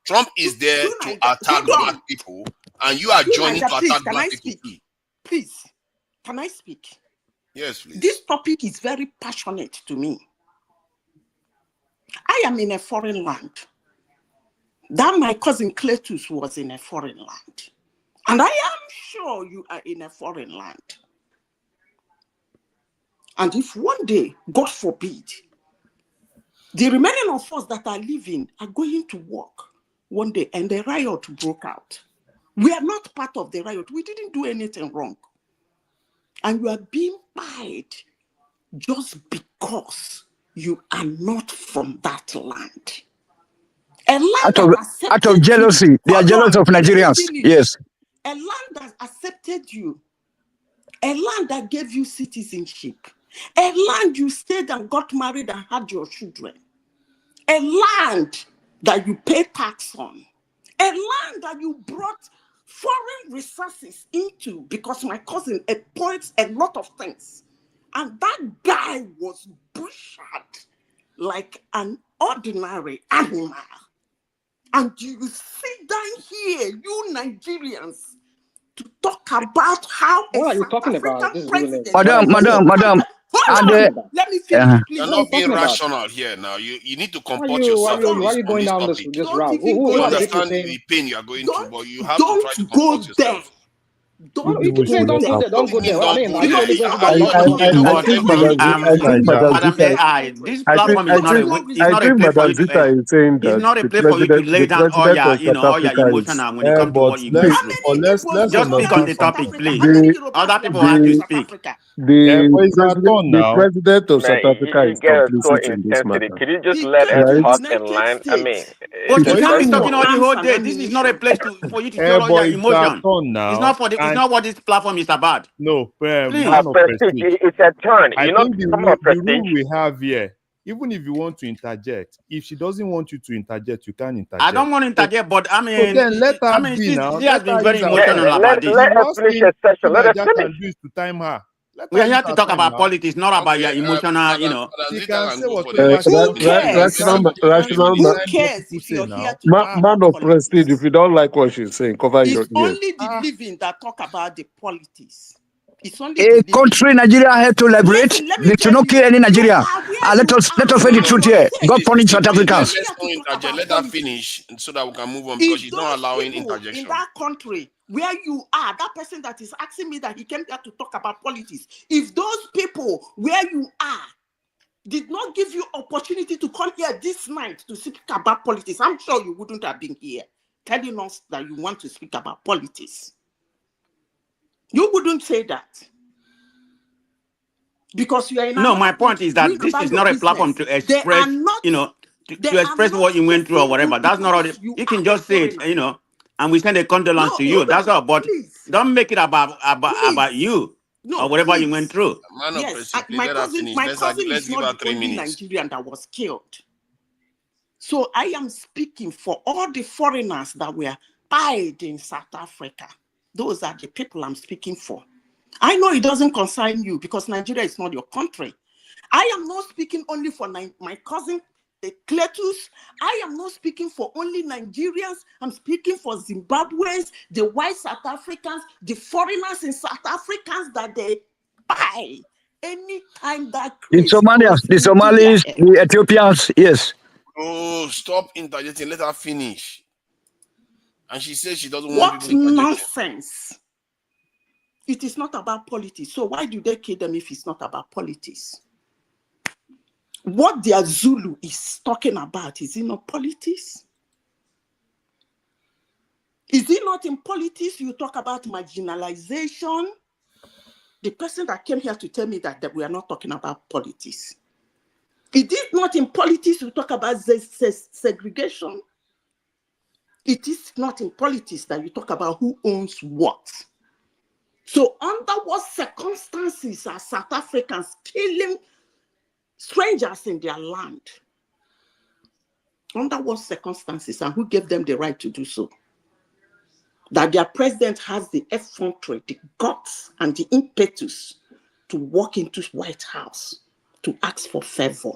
Trump is there to attack black people, and you are joining to attack black people too. Please, can I speak? Yes, please. This topic is very passionate to me. I am in a foreign land. That my cousin Cletus was in a foreign land. And I am sure you are in a foreign land. And if one day, God forbid, the remaining of us that are living are going to work one day and the riot broke out. We are not part of the riot. We didn't do anything wrong. And you are being fired just because you are not from that land. A land out of jealousy. They are jealous of Nigerians. Yes. A land that accepted you. A land that gave you citizenship. A land you stayed and got married and had your children. A land that you pay tax on. A land that you brought foreign resources into, because my cousin exploits a lot of things. And that guy was butchered like an ordinary animal. And you sit down here, you Nigerians, to talk about how What a are you South talking African about? This is president. Madam. Hold And on. Let me finish, please. You're What are you not being talking about? rational here now. You need to Why are comport you why yourself are you, why are you on going this down topic. this Don't route? even We go Who are the there. people understand saying? the pain you are going through, but you have to try to Don't go comport there. yourself. Don't You keep saying go don't go there. there, don't What do go you mean there. I don't mean, go are you the there? only You person are that you talks about you You this? know are what? on every Madam AI, this platform is not a it's not a place for you to is saying it's that not a place for you to lay the down all president your of South all your Africa is emotional when it comes to but what you're going through. let's Just speak on understand the something. topic, please. the Other people have to speak. But it's our turn the now. president of Man, South Africa you is guys are so complicit in this insensitive. matter. Could you just He let came us to Right? talk and United land? I mean, States But to you it's can't be ask very for talking simple. all the arms whole and day. This is not a ammunition. place for you to tell all But your it's our emotions. turn now. It's not what this platform is about. No, Please. man of Prestige, prestige. it's a turn. I You know, think come on, the Prestige. rule we have here, even if you want to interject, if she doesn't want you to interject, you can't interject. I don't want to interject, but I So mean, then let her be now. she has Let been her very use her emotional time. about this. Let The us last finish thing a session. Let us Naija finish. can do is to time her. Let We her are use here to her talk time about now. politics, not about your emotional, She can say go for the whatever next she Who wants. Let cares? Rational Who cares if you're here to talk man about of prestige. politics? If you don't like what she's saying, cover your It's ears. only the living that talk about the politics. It's only A the living. country Nigeria had to liberate. Listen, let me They should tell not you, kill any you Nigeria. are where Let you us are. face the Now truth you're here. God safe. punish South And you're Africans. here Let's to not talk interject. about Let her politics. finish so that we can move on because If she's not those allowing people in interjection. that country where you are, that person that is asking me that he came here to talk about politics, if those people where you are did not give you opportunity to come here this night to speak about politics, I'm sure you wouldn't have been here telling us that you want to speak about politics. You wouldn't say that. Because you are in No, another my point country is going that this about is your not a platform business. to They are express, not, they to are express not what you went through or chasing whatever. you That's not all. because you You are can a just say it, foreigner. and we send a condolence No, to you. hold That's on, all. But please. don't make it about Please. you or No, whatever you went please. through. Man of Yes, prestige, please my let her cousin, finish. my Let's cousin let's is give not her the 3 only minutes. Nigerian that was killed. So I am speaking for all the foreigners that were died in South Africa. Those are the people I'm speaking for. I know it doesn't concern you because Nigeria is not your country. I am not speaking only for my cousin, Cletus. I am not speaking for only Nigerians. I'm speaking for Zimbabweans, the white South Africans, the foreigners in South Africans that they buy anytime that The craze Somalians, comes the into their Somalis, head. the Ethiopians, yes. Oh, stop interjecting. Let her finish. And she says she doesn't want What people interjecting. nonsense! It is not about politics. So why do they kill them if it's not about politics? What their Zulu is talking about, is it not politics? Is it not in politics you talk about marginalization? The person that came here to tell me that we are not talking about politics. It is not in politics you talk about segregation. It is not in politics that you talk about who owns what. So under what circumstances are South Africans killing strangers in their land? Under what circumstances, and who gave them the right to do so? That their president has the effrontery, the guts, and the impetus to walk into White House to ask for favor.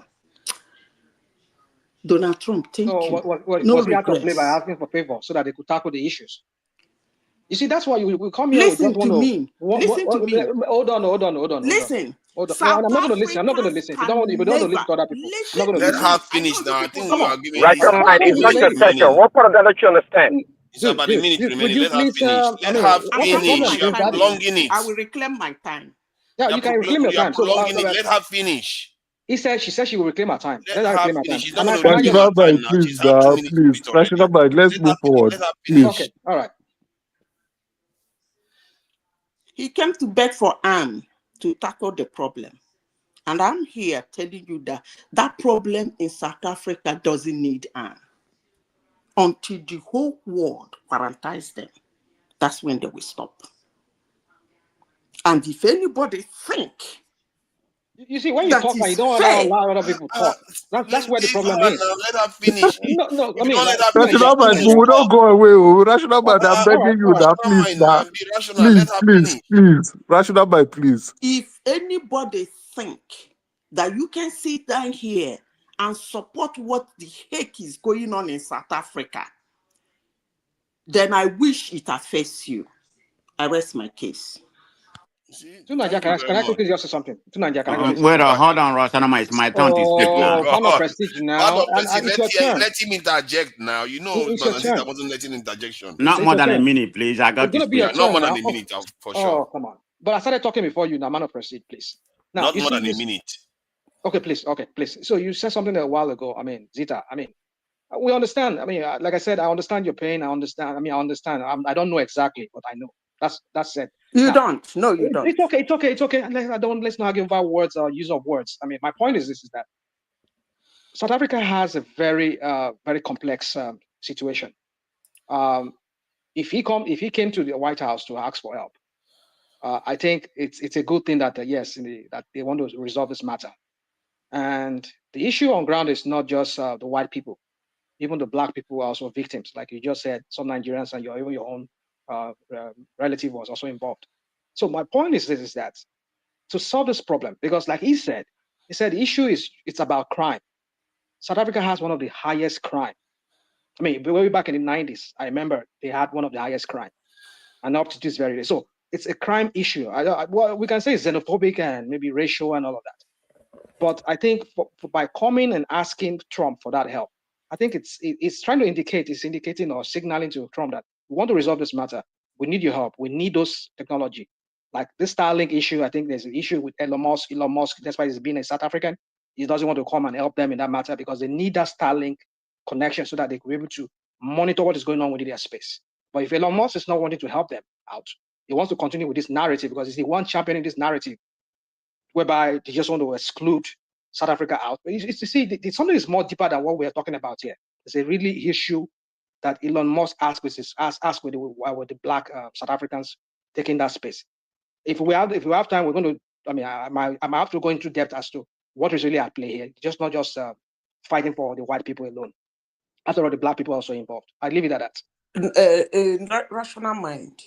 Donald Trump, thank you. No Was he out of play by regrets. asking for favor so that they could tackle the issues? You see, that's why we come here. Listen We just want to me. Listen to me. Hold on. Listen. No, I'm not going to listen. I'm not going to listen. If you don't want to listen to other people, I'm not going to Let listen. her finish now. I think Come we on. are giving Right it's on, about mind. the It's not minute your session. remaining. What part of that don't you understand? It's about the minute Would remaining. you Let her please, finish. I Let mean, her what's the problem? finish. You are Is that, prolonging it. I will reclaim my time. yeah, you can reclaim your You are time. So, prolonging it. Let her finish. she said she will reclaim her time. Let Let her her reclaim her finish. time. She's not going to Can I reclaim just, her Rational time mind, now. please, She's had 2 minutes to please. speak already. Rational mind, let's move forward. Let her Please. finish. okay, all right. He came to beg for arm to tackle the problem. And I'm here telling you that that problem in South Africa doesn't need arm. Until the whole world quarantines them, that's when they will stop. And if anybody think You see, when you That talk and you is don't fair. allow other people talk, that's where the problem is. Let her finish. No, I If you mean, don't let like, her finish, Rational you mind, finish we the will not talk. go away. Oh. Rational mind, I'm all right, begging you all right. that, Rational please, mind, now. be rational. Let her finish. Please. Rational mind, please. If anybody think that you can sit down here and support what the heck is going on in South Africa, then I wish it affects you. I rest my case. Tunanja, can I quickly just say something? Tunanja, can I quickly say Wait, something? hold on, Rosanama. It's my turn to speak Oh now. Man of God. prestige Man now, of prestige, and it's your turn. let him interject now. You know, It's your Madam turn. Zita wasn't letting interjection. Not It's more your than a turn. minute, please. I got It's to gonna be your speak. Not turn more now. than a minute, for Oh, sure. come on. But I started talking before you now, man of prestige, please. Now, Not you more see, than a minute. okay, please. So you said something a while ago. I mean, Zita, I mean, we understand. I mean, like I said, I understand your pain. I understand. I understand. I don't know exactly, but I know. That's it. You Now, don't. No, you don't. It's okay. Let's not argue about words or use of words. I mean, my point is this: is that South Africa has a very, very complex situation. If he came to the White House to ask for help, I think it's a good thing that yes, that they want to resolve this matter. And the issue on ground is not just the white people; even the black people are also victims. Like you just said, some Nigerians and even your own relative was also involved. So my point is this: is that to solve this problem, because like he said the issue is it's about crime. South Africa has one of the highest crime. I mean, way back in the 90s, I remember they had one of the highest crime, and up to this very day. So it's a crime issue. Well, we can say it's xenophobic and maybe racial and all of that. But I think by coming and asking Trump for that help, I think it's trying to it's indicating or signaling to Trump that we want to resolve this matter. We need your help. We need those technology. Like this Starlink issue, I think there's an issue with Elon Musk. Elon Musk, that's why he's being a South African. He doesn't want to come and help them in that matter because they need that Starlink connection so that they could be able to monitor what is going on within their space. But if Elon Musk is not wanting to help them out, he wants to continue with this narrative because he's the one championing this narrative whereby they just want to exclude South Africa out. But you see, something is more deeper than what we are talking about here. It's a really issue that Elon Musk asked with the black South Africans taking that space. If we have time, we're going to. I mean, I might have to go into depth as to what is really at play here. Just not just fighting for the white people alone. After all, the black people are also involved. I leave it at that. Rational mind.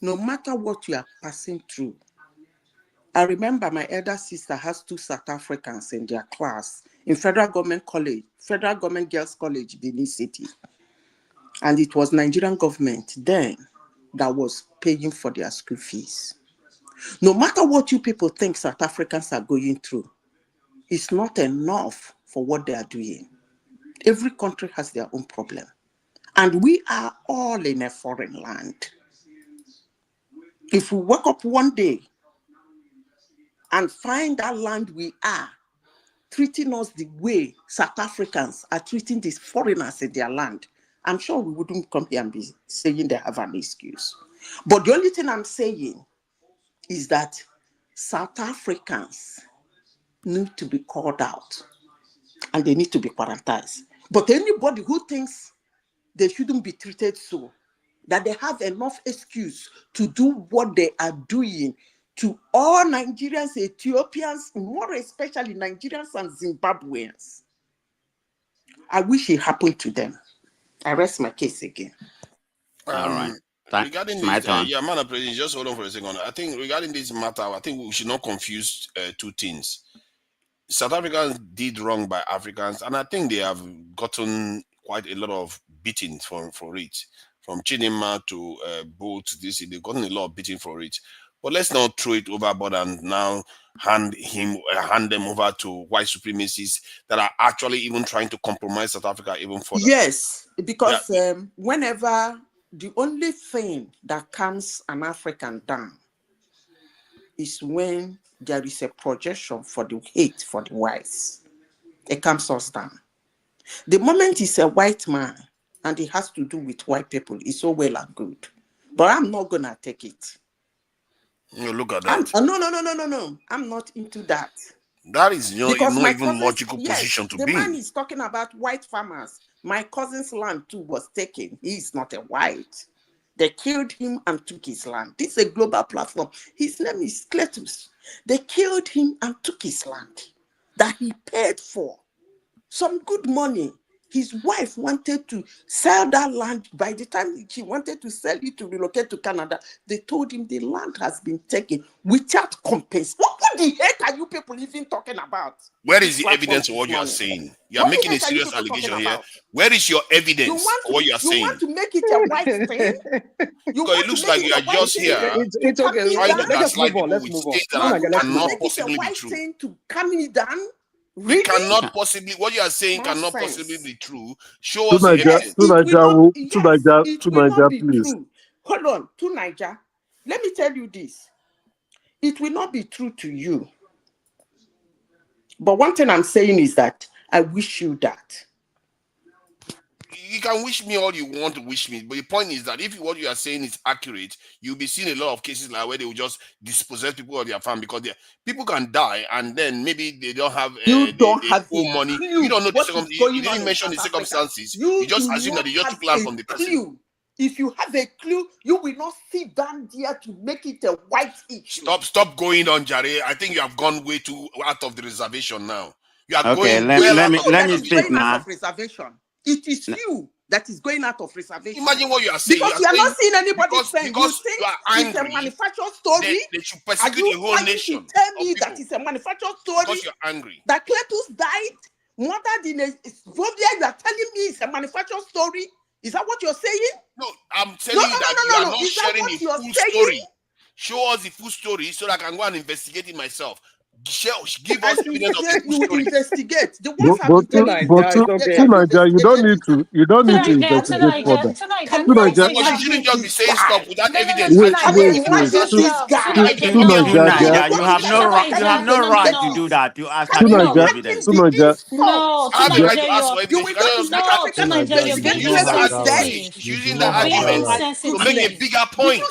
No matter what you are passing through, I remember my elder sister has 2 South Africans in their class in Federal Government Girls College, Benin City. And it was Nigerian government then that was paying for their school fees. No matter what you people think South Africans are going through, it's not enough for what they are doing. Every country has their own problem. And we are all in a foreign land. If we wake up one day and find that land we are treating us the way South Africans are treating these foreigners in their land, I'm sure we wouldn't come here and be saying they have an excuse. But the only thing I'm saying is that South Africans need to be called out and they need to be quarantined. But anybody who thinks they shouldn't be treated so, that they have enough excuse to do what they are doing to all Nigerians, Ethiopians, more especially Nigerians and Zimbabweans. I wish it happened to them. I rest my case again. All right. Regarding My this, turn. man of president, just hold on for a second. I think regarding this matter, I think we should not confuse 2 things. South Africans did wrong by Africans, and I think they have gotten quite a lot of beatings for it. From Chidinma to Bolt, they've gotten a lot of beating for it. But let's not throw it overboard and now hand them over to white supremacists that are actually even trying to compromise South Africa even further. Yes, because whenever the only thing that calms an African down is when there is a projection for the hate for the whites. It calms us down. The moment he's a white man and it has to do with white people, it's all well and good. But I'm not going to take it. Look at that. No. I'm not into that. That is because not my even logical position to be. The be man in. is talking about white farmers. My cousin's land too was taken. He is not a white. They killed him and took his land. This is a global platform. His name is Cletus. They killed him and took his land that he paid for. Some good money. His wife wanted to sell that land. By the time she wanted to sell it to relocate to Canada, they told him the land has been taken without compensation. What the heck are you people even talking about? Where is the evidence of what you are saying? You are making a serious allegation here. Where is your evidence for what you are saying? You want to make it a white thing? Because it looks like you are just here it's okay. trying to Let's gaslight move on. people Let's with move on. things that cannot possibly be true. Thing to calm me down? Really? It cannot possibly, what you are saying cannot possibly be true. Show To us the evidence. It will not be please. true. Hold on, to Niger. Let me tell you this. It will not be true to you. But one thing I'm saying is that I wish you that. You can wish me all you want to wish me, but the point is that if what you are saying is accurate, you'll be seeing a lot of cases like where they will just dispossess people of their farm because people can die and then maybe they don't have full money. You don't know the circumstances. You didn't mention the circumstances. You just assume that they just took land from the person. If you have a clue, you will not sit down there to make it a white issue. Stop going on, Jare. I think you have gone way too out of the reservation now. You are okay, going let me speak now. It is you that is going out of reservation. Imagine what you are saying. Because you are not seeing anybody saying because you are angry. It's a manufactured story. They should persecute the whole nation. To tell me that it's a manufactured story. Because you're angry. That Cletus died, murdered in a phobia. You are telling me it's a manufactured story. Is that what you're saying? No, I'm telling you that you are not sharing the full story. Show us the full story so that I can go and investigate it myself. Give us evidence of the full story. Investigate. The to Niger, you don't need to investigate further. You shouldn't just be saying stuff without evidence. Wait. You have no right to do that. You ask for evidence. No, using the argument to make a bigger point.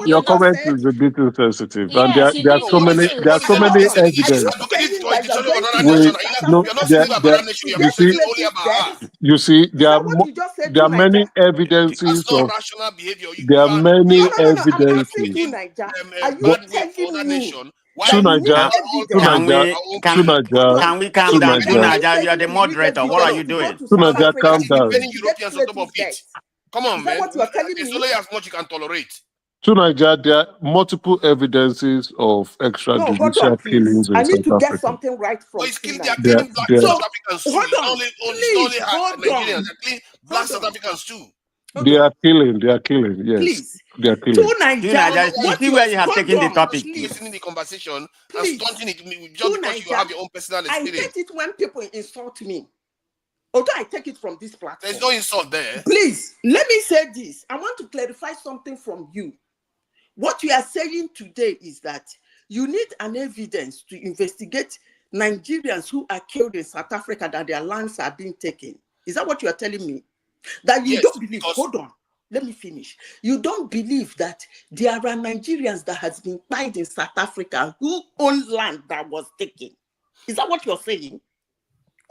Your comment is a bit too sensitive, and there are so many evidence. You see, there are many evidences of. There are many evidences. Can we calm down? Tunaja, you are the moderator. What are you doing? Tunaja, calm down. Come on, man. It's only as much you can tolerate. Tunaja, there are multiple evidences of extrajudicial killings in South Africa. I need to get something right from They are killing black South Africans too. Black South Africans too. They are killing, yes. Please. They are killing. See where you have taken the topic. Listening the conversation and stunting it just because you have your own personal experience. I hate it when people insult me. Although I take it from this platform. There's no insult there. Please, let me say this. I want to clarify something from you. What you are saying today is that you need an evidence to investigate Nigerians who are killed in South Africa, that their lands are being taken. Is that what you are telling me? That you don't believe, hold on, let me finish. You don't believe that there are Nigerians that has been died in South Africa who own land that was taken. Is that what you're saying?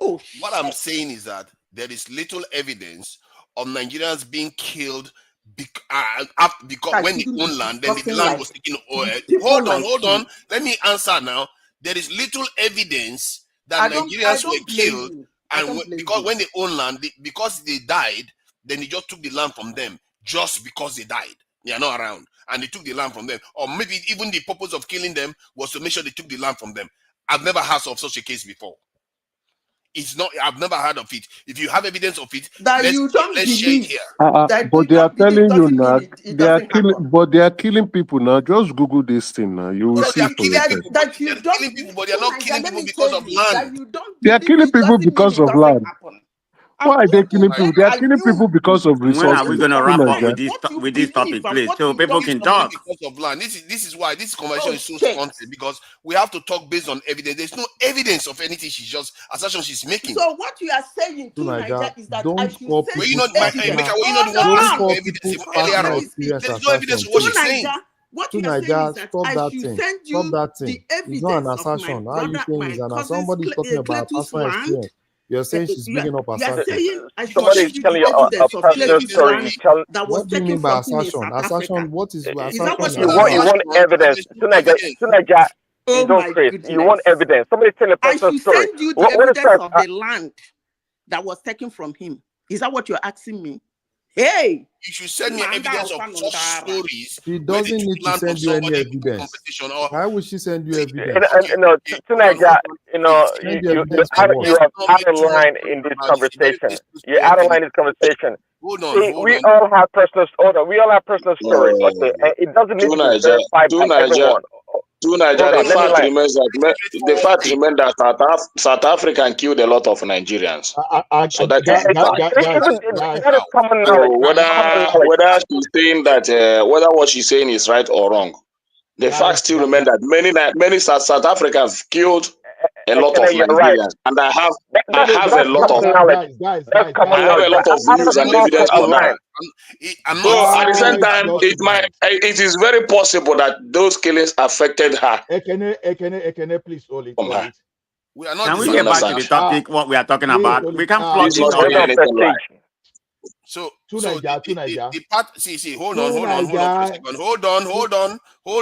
Oh, what I'm saying is that there is little evidence of Nigerians being killed because when they own land, then the land was taken. Hold on. Let me answer now. There is little evidence that Nigerians were killed, and because when they own land, because they died, then they just took the land from them just because they died. They are not around, and they took the land from them. Or maybe even the purpose of killing them was to make sure they took the land from them. I've never heard of such a case before. It's not. I've never heard of it. If you have evidence of it, that let's share it here. But they are telling you now. They are killing. But they are killing people now. Just Google this thing now. You will see for yourself. That you don't killing people, but they are not killing people because of land. They are killing people because of land. Why are they killing people? They are killing people because of resources. When are we going to wrap up with this topic, please, so people can talk? Because of land. This is why this conversation is so stunted, because we have to talk based on evidence. There's no evidence of anything. She's just assertion she's making. So what you are saying to Nigeria is that don't call people. There's no evidence of what she's saying. What you are saying is that I should send you the evidence it's not an assertion. How you saying is an somebody's talking about personal experience. You're saying she's bringing up You are assertion. saying I should Somebody send is you telling the you evidence a of personal places story. land You tell that was What do you taken mean by from him in assertion? South Assertion, Africa. what is Is that assertion? what Is you are you saying? want evidence. Tunaja, Oh don't my create. You want goodness. evidence. Somebody telling a I personal should story. send you the What is evidence that? of the land that was taken from him. Is that what you're asking me? Hey, you should send me evidence of such stories She where they doesn't took need to land from send you any somebody in evidence. competition. Or Why would she send you You evidence? know, Tunaja, Send you evidence for what? you are out of line in this conversation. You're out of line in this conversation. Hold on, See, hold we on. all have personal. Hold on, we all have personal stories. Okay, and it doesn't need to be verified by everyone. Hold on, The let me fact land. remains that South African killed a lot of Nigerians. So that is the fact. That is common So knowledge. whether she's saying that whether what she's saying is right or wrong, the fact still remains that many South Africans killed a lot of You're right. Nigerians, and I have That's a lot of common knowledge. That's common knowledge. a lot of I'm views not and evidence out for of that. line. So at the same time, it is very possible that those killings affected her. Ekene, please hold it. Hold it. We are not Can we get back to the topic? What we are talking about? We can plug this all day. So Tunaja. the part, see, hold on for a second. Hold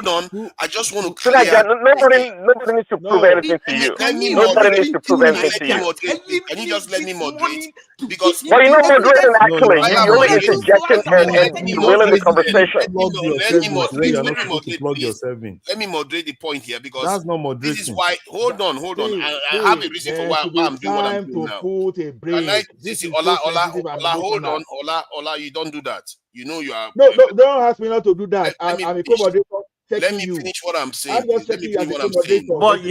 on. I just want to clear. Nobody needs to prove anything to you. Nobody needs to prove anything to you. Can you just let me moderate? Because well, you're not moderating actually. I am You're only moderating. interjecting and derailing the conversation. Let me moderate the point here because That's not moderating. this is why. Hold on. I have a reason for why I'm doing what I'm doing now. Put a break. This is Ola, so sensitive and hold emotional. on, Ola, you don't do that. You know you are. No, don't ask me not to do that. I'm a co-moderator. Let me finish what I'm saying. I'm just checking you as a co-moderator. But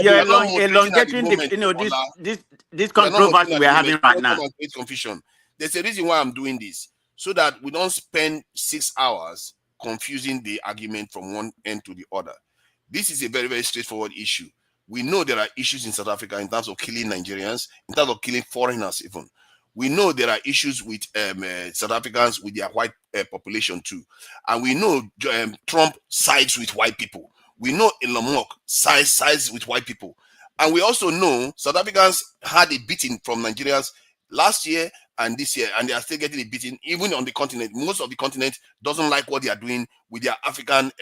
you're elongating this controversy we're having right now. Confusion. There's a reason why I'm doing this, so that we don't spend 6 hours confusing the argument from one end to the other. This is a very, very straightforward issue. We know there are issues in South Africa in terms of killing Nigerians, in terms of killing foreigners even. We know there are issues with South Africans with their white population too. And we know Trump sides with white people. We know Elon Musk sides with white people. And we also know South Africans had a beating from Nigerians last year and this year, and they are still getting a beating even on the continent. Most of the continent doesn't like what they are doing with their African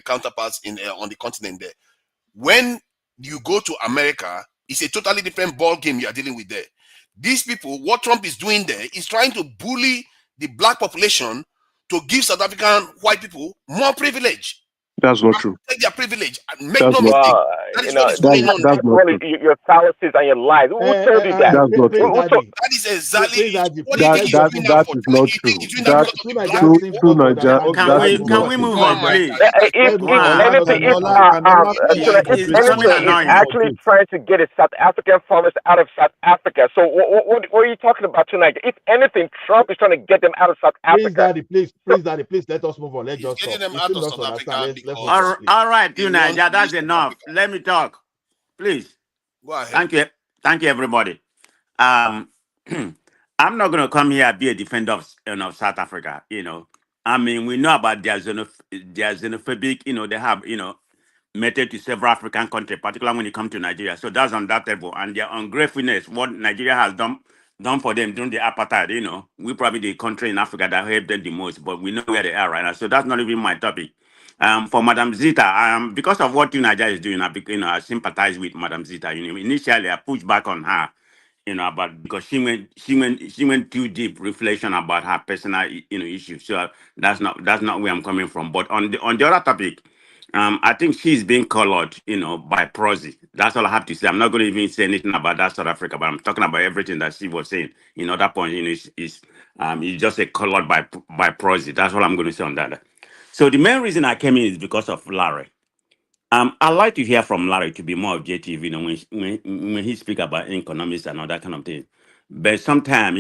counterparts on the continent there. When you go to America, it's a totally different ball game you are dealing with there. These people, what Trump is doing there is trying to bully the black population to give South African white people more privilege. That's not true. Take their privilege and make no mistake. That is what is going on. That's not true. Your fallacies and your lies. Who told you that? That's not true. That is exactly what that is not true. True, Niger. Can we move on, please? If anything is actually trying to get his South African farmers out of South Africa. So what are you talking about tonight? If anything, Trump is trying to get them out of South Africa. Please, Daddy, let us move on. Let's just getting them stop. out of South Africa. All right, you Niger, that's enough. Let me talk, please. Go ahead. Thank you, everybody. I'm not going to come here and be a defender of South Africa. I mean, we know about their xenophobic. They have method to several African countries, particularly when it comes to Nigeria. So that's on that level, and their ungratefulness, what Nigeria has done for them during the apartheid. We probably the country in Africa that helped them the most, but we know where they are right now. So that's not even my topic. For Madam Zita, because of what Nigeria is doing, I sympathize with Madam Zita. Initially I pushed back on her, about because she went too deep reflection about her personal, issues. So that's not where I'm coming from. But on the other topic, I think she's being colored, by prosy. That's all I have to say. I'm not going to even say anything about that South Africa, but I'm talking about everything that she was saying. That point, is just a colored by prosy. That's all I'm going to say on that. So the main reason I came in is because of Larry. I like to hear from Larry to be more objective, when he speak about economics and all that kind of thing. But sometimes,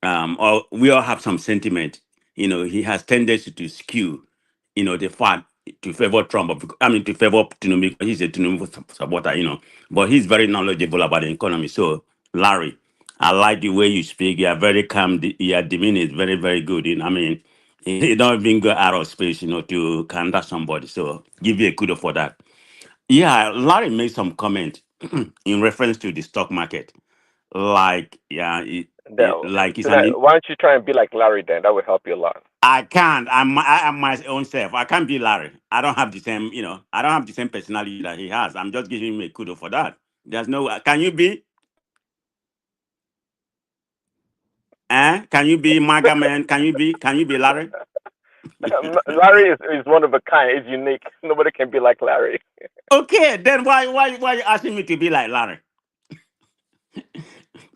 or we all have some sentiment. He has tendency to skew, the fact to favor Trump. To favor Tinubu because he's a Tinubu supporter. But he's very knowledgeable about the economy. So, Larry, I like the way you speak. You are very calm. Your demeanor is very, very good. You don't even go out of space, to counter somebody. So give you a kudo for that. Yeah, Larry made some comment in reference to the stock market. Like, yeah, like it's So that, why don't you try and be like Larry then? That would help you a lot. I can't. I am my own self. I can't be Larry. I don't have the same, I don't have the same personality that he has. I'm just giving him a kudo for that. There's no. Can you be? Can you be Maga man? Can you be? Can you be Larry? Larry is one of a kind. It's unique. Nobody can be like Larry. Okay, then why are you asking me to be like Larry?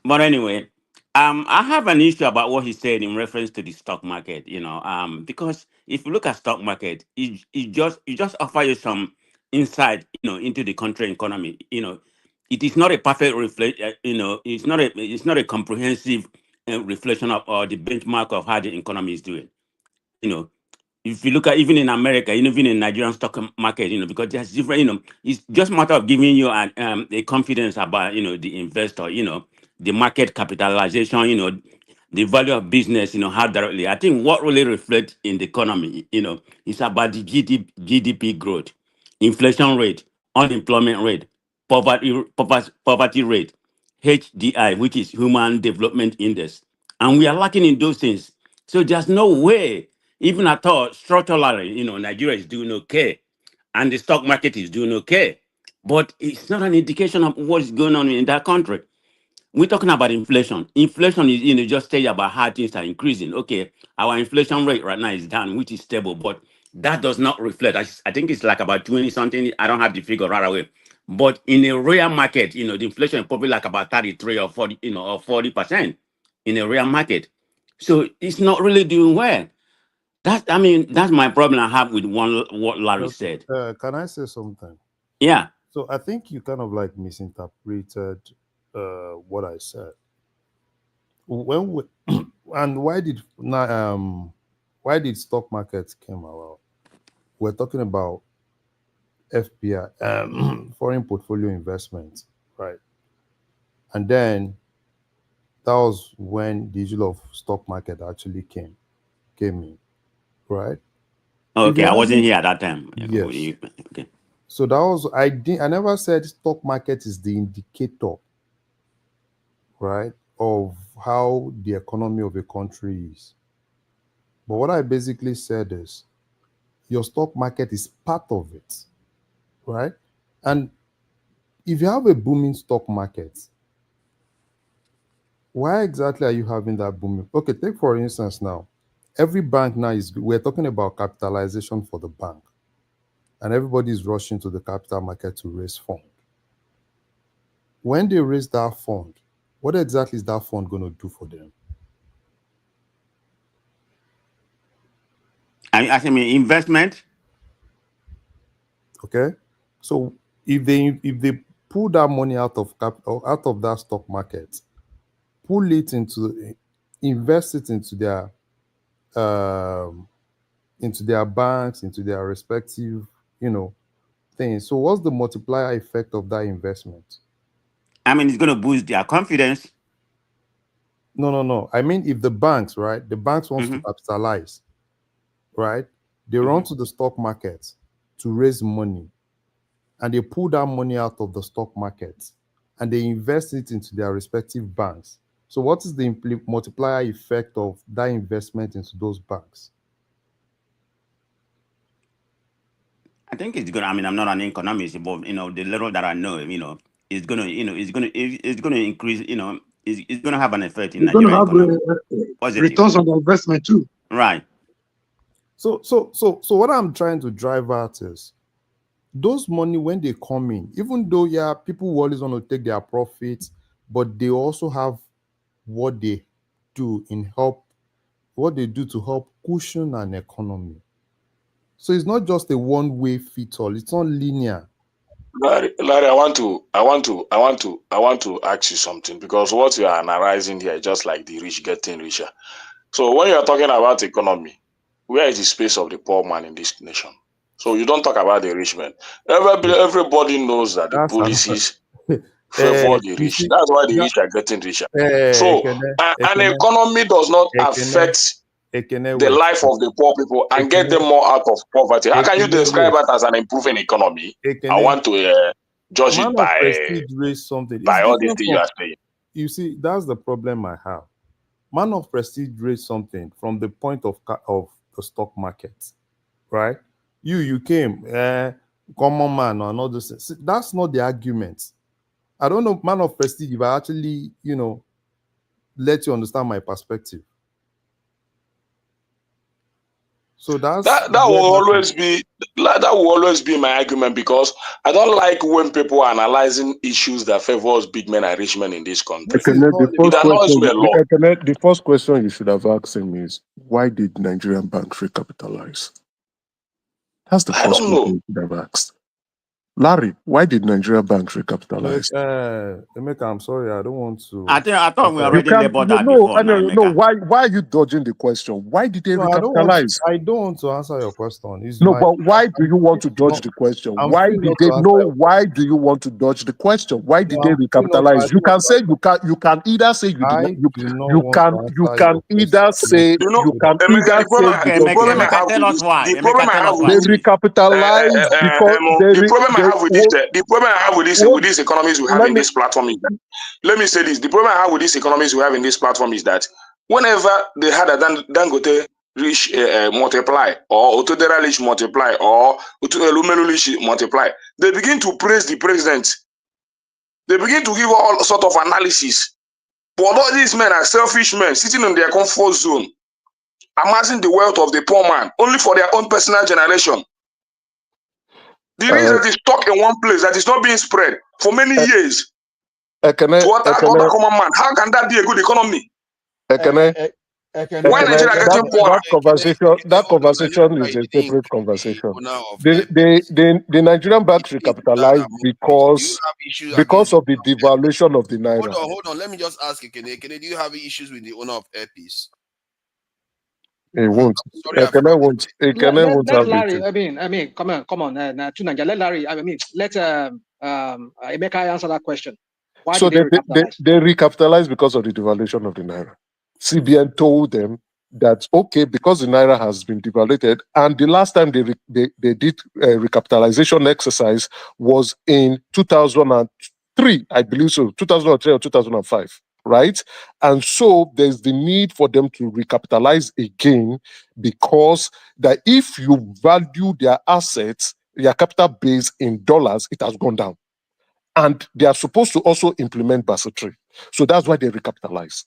But anyway, I have an issue about what he said in reference to the stock market. Because if you look at stock market, it just offer you some insight, into the country economy. It is not a perfect reflect. It's not a comprehensive reflection of or the benchmark of how the economy is doing. You know, if you look at even in America, even in Nigerian stock market, because there's different, it's just a matter of giving you a confidence about, the investor, the market capitalization, the value of business, how directly. I think what really reflects in the economy, is about the GDP growth, inflation rate, unemployment rate, poverty rate, HDI, which is Human Development Index. And we are lacking in those things. So there's no way, even at all, structurally, Nigeria is doing okay. And the stock market is doing okay. But it's not an indication of what's going on in that country. We're talking about inflation. Inflation is, just tell you about how things are increasing. Okay, our inflation rate right now is down, which is stable, but that does not reflect. I think it's like about 20 something. I don't have the figure right away. But in a real market, the inflation is probably like about 33 or 40, or 40% in a real market. So it's not really doing well. That's my problem I have with what Larry said. Can I say something? Yeah. So I think you kind of like misinterpreted what I said. When we, and why did stock markets came around? We're talking about FPI, foreign portfolio investment, right? And then that was when the issue of stock market actually came in, right? Okay, I wasn't here at that time. Yes. Okay. So that was I never said stock market is the indicator, right, of how the economy of a country is. But what I basically said is your stock market is part of it, right? And if you have a booming stock market, why exactly are you having that booming? Okay, take for instance now, every bank now we're talking about capitalization for the bank, and everybody is rushing to the capital market to raise fund. When they raise that fund, what exactly is that fund going to do for them? I mean investment. Okay, so if they pull that money out of that stock market, pull it invest it into their banks, into their respective things. So what's the multiplier effect of that investment? I mean, it's going to boost their confidence. No. I mean, if the banks, right, the banks wants to capitalize, right, they run to the stock market to raise money, and they pull that money out of the stock market and they invest it into their respective banks. So what is the multiplier effect of that investment into those banks? I think it's good. I mean, I'm not an economist, but the little that I know, it's gonna increase. It's gonna have an effect in It's going to Nigerian have economy. returns on the investment too. Right. So what I'm trying to drive at is those money when they come in, even though people always want to take their profits, but they also have what they do to help cushion an economy. So it's not just a one-way fit all. It's not linear. Larry, I want to ask you something, because what you are analyzing here is just like the rich getting richer. So when you are talking about economy, where is the space of the poor man in this nation? So you don't talk about the rich man. Everybody knows that the policies favor the rich. That's why the rich are getting richer. So an economy does not affect the life of the poor people and get them more out of poverty. How can you describe that as an improving economy? I want to judge it by raise something. by all these things you are saying. You see, that's the problem I have. Man of Prestige raised something from the point of the stock market, right? You came, common man or another. That's not the argument. I don't know, Man of Prestige, if I actually, let you understand my perspective. So that will always be my argument, because I don't like when people are analyzing issues that favors big men and rich men in this country. The first question you should have asked him is, why did Nigerian banks recapitalize? That's the first question you should have asked. Larry, why did Nigerian banks recapitalize? Emeka, I'm sorry, I don't want to. I thought we already labeled that before. No. Why are you dodging the question? Why did they recapitalize? I don't want to answer your question. But why do you want to dodge the question? Why do you want to dodge the question? Why did they recapitalize? You can say you can either say you can either say the problem I have with these economies we have in this platform is that, let me say this, the problem I have with these economies we have in this platform is that whenever they had a Dangote rich multiply, or Otodera rich multiply, or Lumelu rich multiply, they begin to praise the president. They begin to give all sort of analysis. But all these men are selfish men sitting in their comfort zone, amassing the wealth of the poor man only for their own personal generation. The reason that is stuck in one place, that is not being spread for many years to other common man. How can that be a good economy? Why Nigeria getting poorer? That conversation is a separate conversation. The Nigerian banks recapitalized because of the devaluation of the naira. Hold on. Let me just ask you, Kene, do you have issues with the owner of Airpeace? He won't. Let Larry. I mean, come on. Let Larry. Let Emeka answer that question. Why so did they recapitalized because of the devaluation of the naira. CBN told them that because the naira has been devalued, and the last time they did a recapitalization exercise was in 2003, I believe so, 2003 or 2005. Right? And so there's the need for them to recapitalize again, because that if you value their assets, their capital base in dollars, it has gone down. And they are supposed to also implement Basel III. So that's why they recapitalize.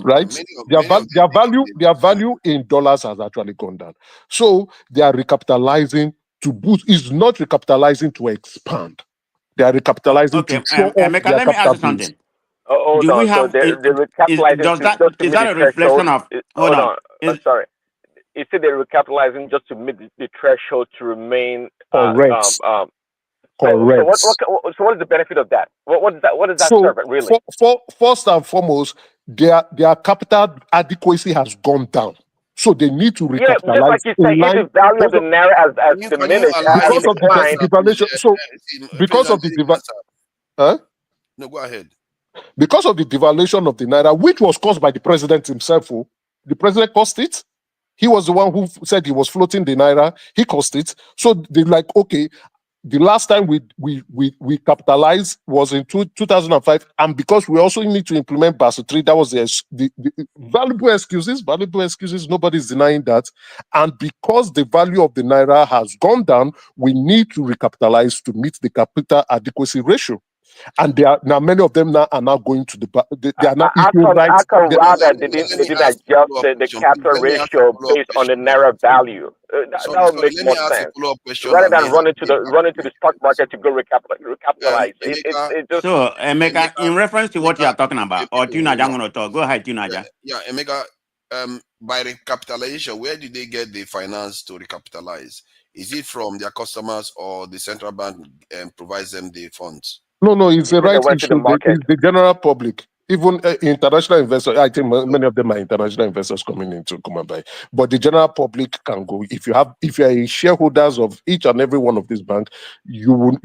Right? Their value in dollars has actually gone down. So they are recapitalizing to boost. It's not recapitalizing to expand. They are recapitalizing to show off their let me ask you something. Hold on. So they're recapitalizing is that a reflection of? Hold on. Sorry. You said they're recapitalizing just to meet the threshold to remain. Correct. Correct. So what is the benefit of that? What does that serve really? First and foremost, their capital adequacy has gone down. So they need to recapitalize. Yeah, just like you say, if the value of the naira has diminished, because of the devaluation. So because of the No, go ahead. Because of the devaluation of the naira, which was caused by the president himself, the president caused it. He was the one who said he was floating the naira. He caused it. So they're like, the last time we capitalized was in 2005, and because we also need to implement Basel III, that was the valuable excuses. Nobody's denying that. And because the value of the naira has gone down, we need to recapitalize to meet the capital adequacy ratio. And many of them are now going to they are now issuing rights. They didn't adjust the capital ratio based on the naira value. That would make more sense. Rather than run into the stock market to go recapitalize. So, Emeka, in reference to what you are talking about, or Tunaja, I'm going to talk. Go ahead, Tunaja. Yeah, Emeka, by recapitalization, where did they get the finance to recapitalize? Is it from their customers, or the central bank provides them the funds? No, it's the right issue. It's the general public, even international investors. I think many of them are international investors coming in to come and buy. But the general public can go. If you are a shareholders of each and every one of these banks, you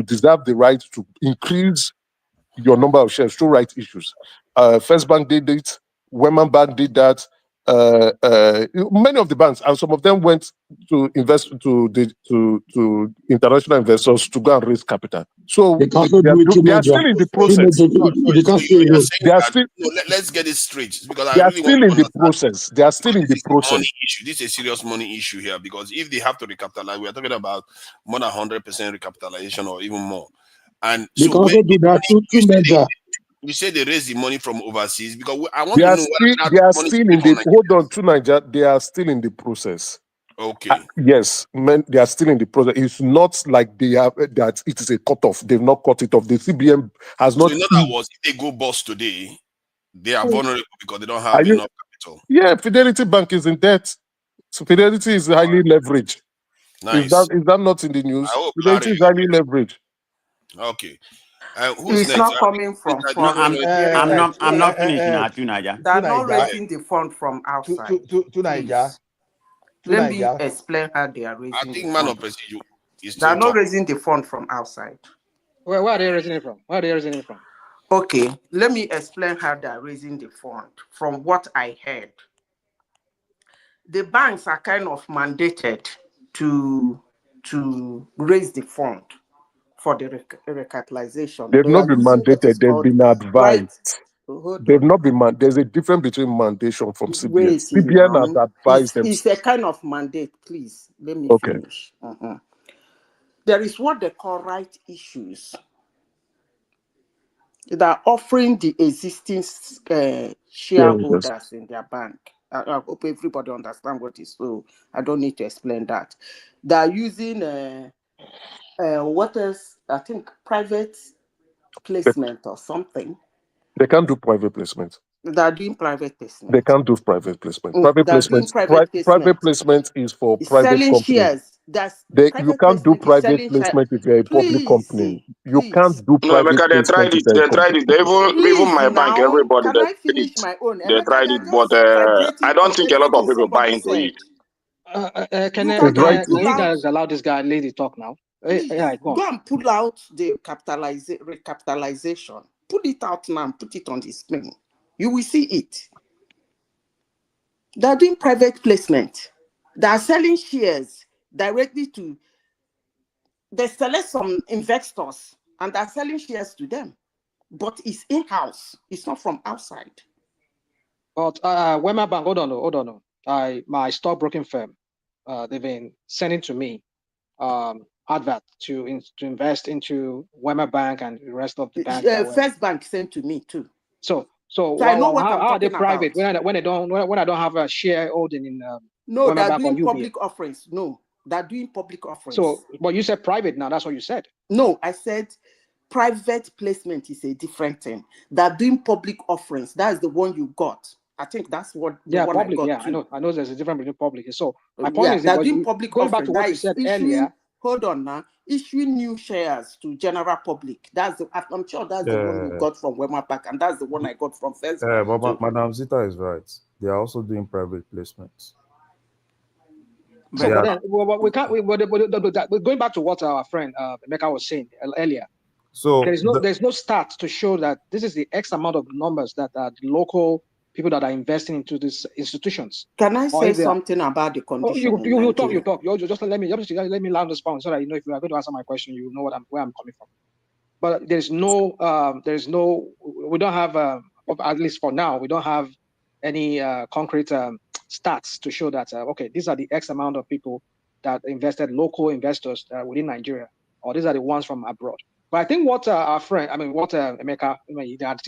deserve the right to increase your number of shares through rights issues. First Bank did it. Wema Bank did that. many of the banks, and some of them went to invest to international investors to go and raise capital. So they are still in the process. They are still. Let's get it straight because They I are really want still to in the understand. process. They are still in the process. Money issue. This is a serious money issue here because if they have to recapitalize, we are talking about more than 100% recapitalization or even more. And They so can also do that to you say they raise the money from overseas because I want They to are know still. whether They that are money still came in from the. Nigeria. Hold on to Nigeria. They are still in the process. Okay. Yes, they are still in the process. It's not like they have that. It is a cutoff. They've not cut it off. The CBN has So not. in other words, if they go bust today, they are vulnerable because they don't Are have you? enough capital. Yeah, Fidelity Bank is in debt. So Fidelity is highly leveraged. Nice. Is that not in the news? I hope Fidelity is highly leveraged. Okay. Who's It's next? not coming from No, foreign. I'm not finished now, Tunaja. They're not raising the fund from outside. To Niger. Let me explain how they are raising. I think the man fund. of Presidio is They're still not talking. raising the fund from outside. Where are they raising it from? Where are they raising it from? Okay, let me explain how they are raising the fund. From what I heard, the banks are kind of mandated to raise the fund for the recapitalization. They've They not are been using what mandated. is They've called been advised. Hold They've on. not been There's a difference between mandation from CBN. Waiting CBN now. has advised them. It's a kind of mandate. Please let me Okay. finish. There is what they call right issues. They are offering the existing shareholders in their bank. I hope everybody understands what it is, so I don't need to explain that. They are using what else? I think private placement or something. They can't do private placement. They are doing private placement. They can't do private placement. They are doing private placement. Private placement is for private selling companies. shares. You can't do private placement if you're a public company. You can't do No, private Emeka, they placement tried if it. you're They a tried public it. Even my bank, everybody, Can they I tried finish it. my own? They tried it, but vibrating I don't from think a lot of everything people buy somebody into said. it. Can You guys allow this lady talk now? Please, Yeah, go on. go and pull out the recapitalization. Pull it out now and put it on the screen. You will see it. They're doing private placement. They are selling shares directly to. They select some investors and they're selling shares to them. But it's in-house. It's not from outside. But Wema Bank, hold on. My stockbroking firm, they've been sending to me advert to invest into Wema Bank and the rest of the banks. First Bank sent to me too. So I know what how I'm are they talking private about. when I don't have a shareholding in No, Wema they're Bank or doing UBA? public offerings. No, they're doing public offerings. So, but you said private now. That's what you said. No, I said private placement is a different thing. They're doing public offerings. That's the one you got. I think that's what the one public. I got too. I know there's a difference between public. So my point is, they're doing public going back offering. to what you said earlier. Hold on now. Issuing new shares to general public. I'm sure that's the one you got from Wema Bank, and that's the one I got from First Bank. But Madam Zita is right. They are also doing private placements. So, but then we can't. We're going back to what our friend Emeka was saying earlier. So there's no stats to show that this is the X amount of numbers that are the local people that are investing into these institutions. Can I say something about the condition? You talk. You just let me land this point so that you know if you are going to answer my question, you know where I'm coming from. But we don't have at least for now we don't have any concrete stats to show that okay, these are the X amount of people that invested, local investors within Nigeria, or these are the ones from abroad. But I think what our friend, Emeka,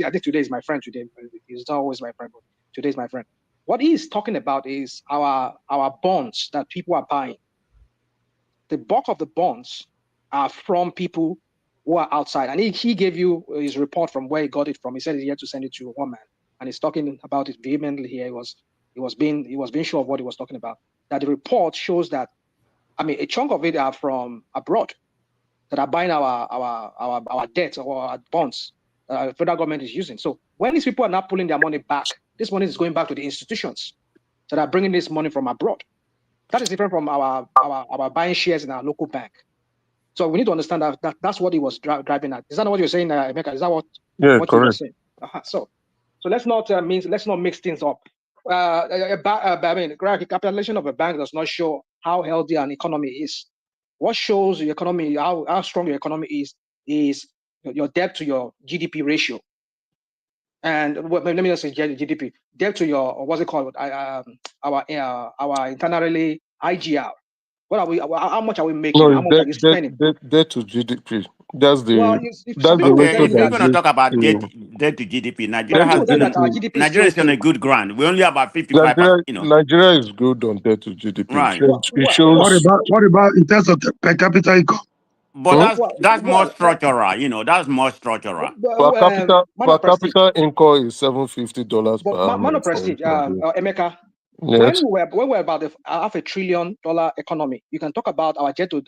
I think today is my friend today. He's not always my friend, but today is my friend. What he is talking about is our bonds that people are buying. The bulk of the bonds are from people who are outside. And he gave you his report from where he got it from. He said he had to send it to one man. And he's talking about it vehemently here. He was being sure of what he was talking about. That the report shows that, a chunk of it are from abroad that are buying our debt or our bonds the federal government is using. So when these people are not pulling their money back, this money is going back to the institutions that are bringing this money from abroad. That is different from our buying shares in our local bank. So we need to understand that's what he was driving at. Is that not what you're saying, Emeka? Is that what you were saying? So let's not mix things up. I mean, capitalization of a bank does not show how healthy an economy is. What shows the economy, how strong your economy is your debt to your GDP ratio. And let me just say GDP, debt to your, what's it called? Our internally IGR. What are we? How much are we making? No, How it's much are you spending? debt to GDP. That's Well, the some that's the people will Okay, tell ratio if you you're that. that going to gives talk about debt, to debt to GDP, Nigeria Some debt people to will has tell been, you that our GDP. GDP is Nigeria still is on okay. a good ground. We're only about 55, Nigeria is good on debt to GDP. It right. shows, it What shows about in terms of the per capita income? But hmm? that's more structural, that's more structural. Man of Prestige. per capita income is $750 per But man annum of for Prestige, Nigeria. Emeka, Yes. when we're about half $1 trillion economy, you can talk about our debt to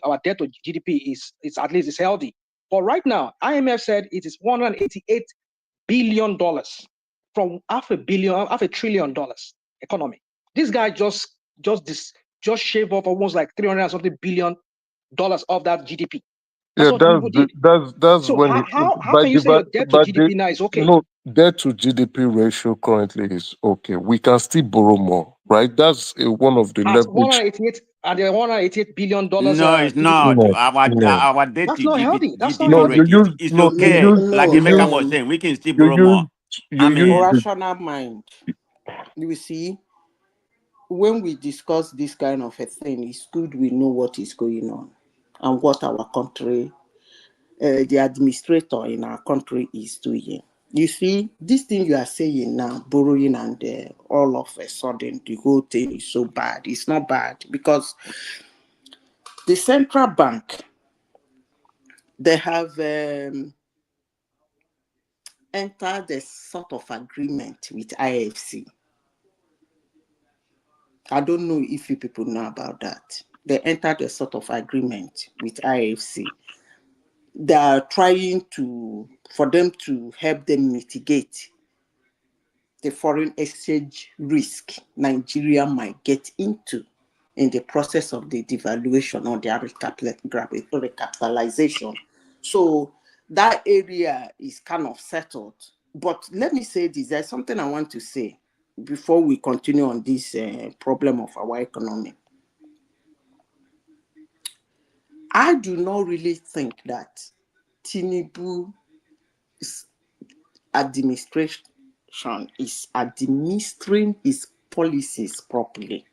GDP is at least is healthy. But right now, IMF said it is $188 billion from $500 billion economy. This guy just shaved off almost like 300 and something billion dollars of that GDP. That's Yeah, what Tinubu did. that's So when how can you say your debt to GDP now is okay? no, debt to GDP ratio currently is okay. We can still borrow more, right? That's one of the At leverage. $188 billion No, it's GDP. not. No, no, Our debt That's to not healthy. That's not GDP no. healthy. You rate use is no. okay. Like You use Emeka was saying, we can still you borrow more. you I use mean, the, Rational mind. You see, when we discuss this kind of a thing, it's good we know what is going on and what our country, the administrator in our country is doing. You see, this thing you are saying now, borrowing and all of a sudden the whole thing is so bad. It's not bad because the central bank, they have entered a sort of agreement with IFC. I don't know if you people know about that. They entered a sort of agreement with IFC. They are trying for them to help them mitigate the foreign exchange risk Nigeria might get into in the process of the devaluation or the recapitalization. So that area is kind of settled. But let me say this, there's something I want to say before we continue on this problem of our economy. I do not really think that Tinubu's administration is administering his policies properly.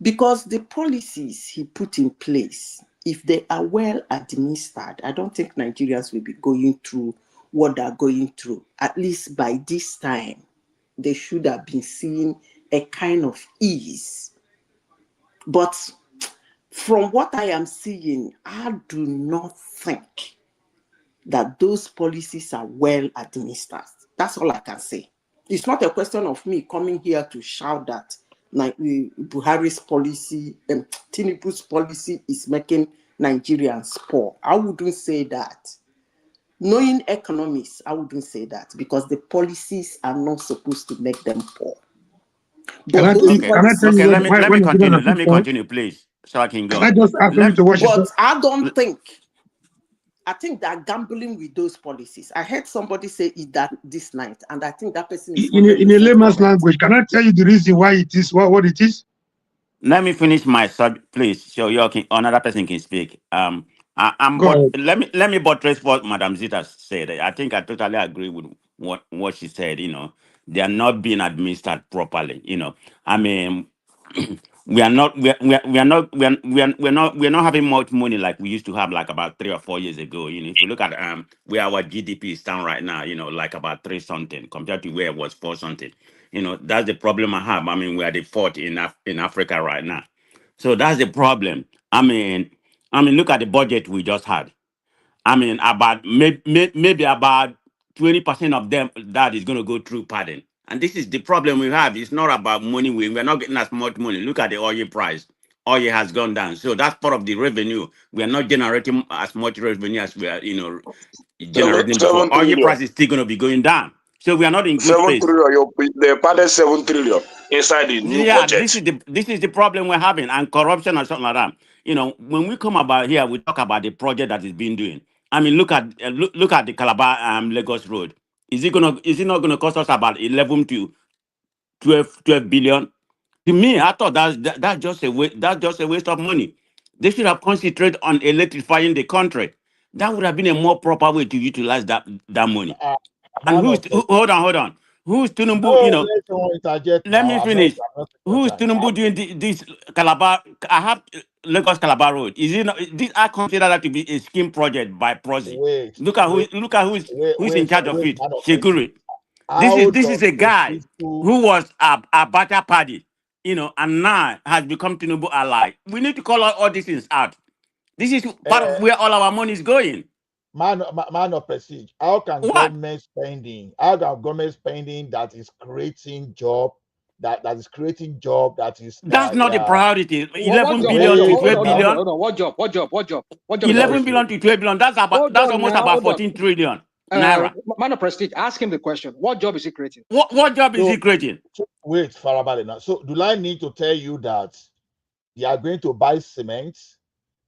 Because the policies he put in place, if they are well administered, I don't think Nigerians will be going through what they're going through. At least by this time, they should have been seeing a kind of ease. But from what I am seeing, I do not think that those policies are well administered. That's all I can say. It's not a question of me coming here to shout that Buhari's policy and Tinubu's policy is making Nigerians poor. I wouldn't say that. Knowing economics, I wouldn't say that because the policies are not supposed to make them poor. But okay, let me continue. Let me continue, please, so I can go. Can I just ask you to watch it? But I don't think. I think they're gambling with those policies. I heard somebody say it that this night, and I think that person is In a layman's correct. language, can I tell you the reason why it is what it is? Let me finish my subject, please, so another person can speak. I'm Go ahead. let me buttress what Madam Zita said. I think I totally agree with what she said. They are not being administered properly. I mean, we're not having much money like we used to have like about 3 or 4 years ago. If you look at where our GDP is down right now, like about 3 something compared to where it was 4 something. That's the problem I have. I mean, we are the fourth in Africa right now. So that's the problem. I mean, look at the budget we just had. I mean, about maybe about 20% of them that is going to go through pardon. And this is the problem we have. It's not about money. We're not getting as much money. Look at the oil price. Oil has gone down. So that's part of the revenue. We are not generating as much revenue as we are, generating before. 7 Oil trillion. price is still going to be going down. So we are not in good 7 space. trillion. They padded 7 trillion inside the new budget. This is the problem we're having, and corruption and something like that. When we come about here, we talk about the project that is being doing. I mean, look at the Calabar Lagos Road. Is it not gonna cost us about 11 to 12 billion? To me, I thought that's just a waste of money. They should have concentrated on electrifying the country. That would have been a more proper way to utilize that money. And hold on. Who's Tinubu? No, let someone interject Let now. me I'm not finish. Who's time. Tinubu doing this Calabar? I have Lagos Calabar Road. Is it not? This I consider that to be a scheme project by Prosi. Look at who's in charge of it. man of Shekuri. How This does is a a guy peaceful who was a Bata party, and now has become Tinubu ally. We need to call all these things out. This is part of where all our money is going. man of prestige? How can What? government spending? How can government spending that is creating job? That is creating job. That is. That's not the priority. What 11 job? billion to 12 Hold on, billion. hold on. What job? What job? What job? What job is 11 creating? billion to 12 billion. That's almost about 14 trillion naira. Man of prestige, ask him the question. What job is he creating? What job is he creating? Wait, Farabale now. So do I need to tell you that they are going to buy cement?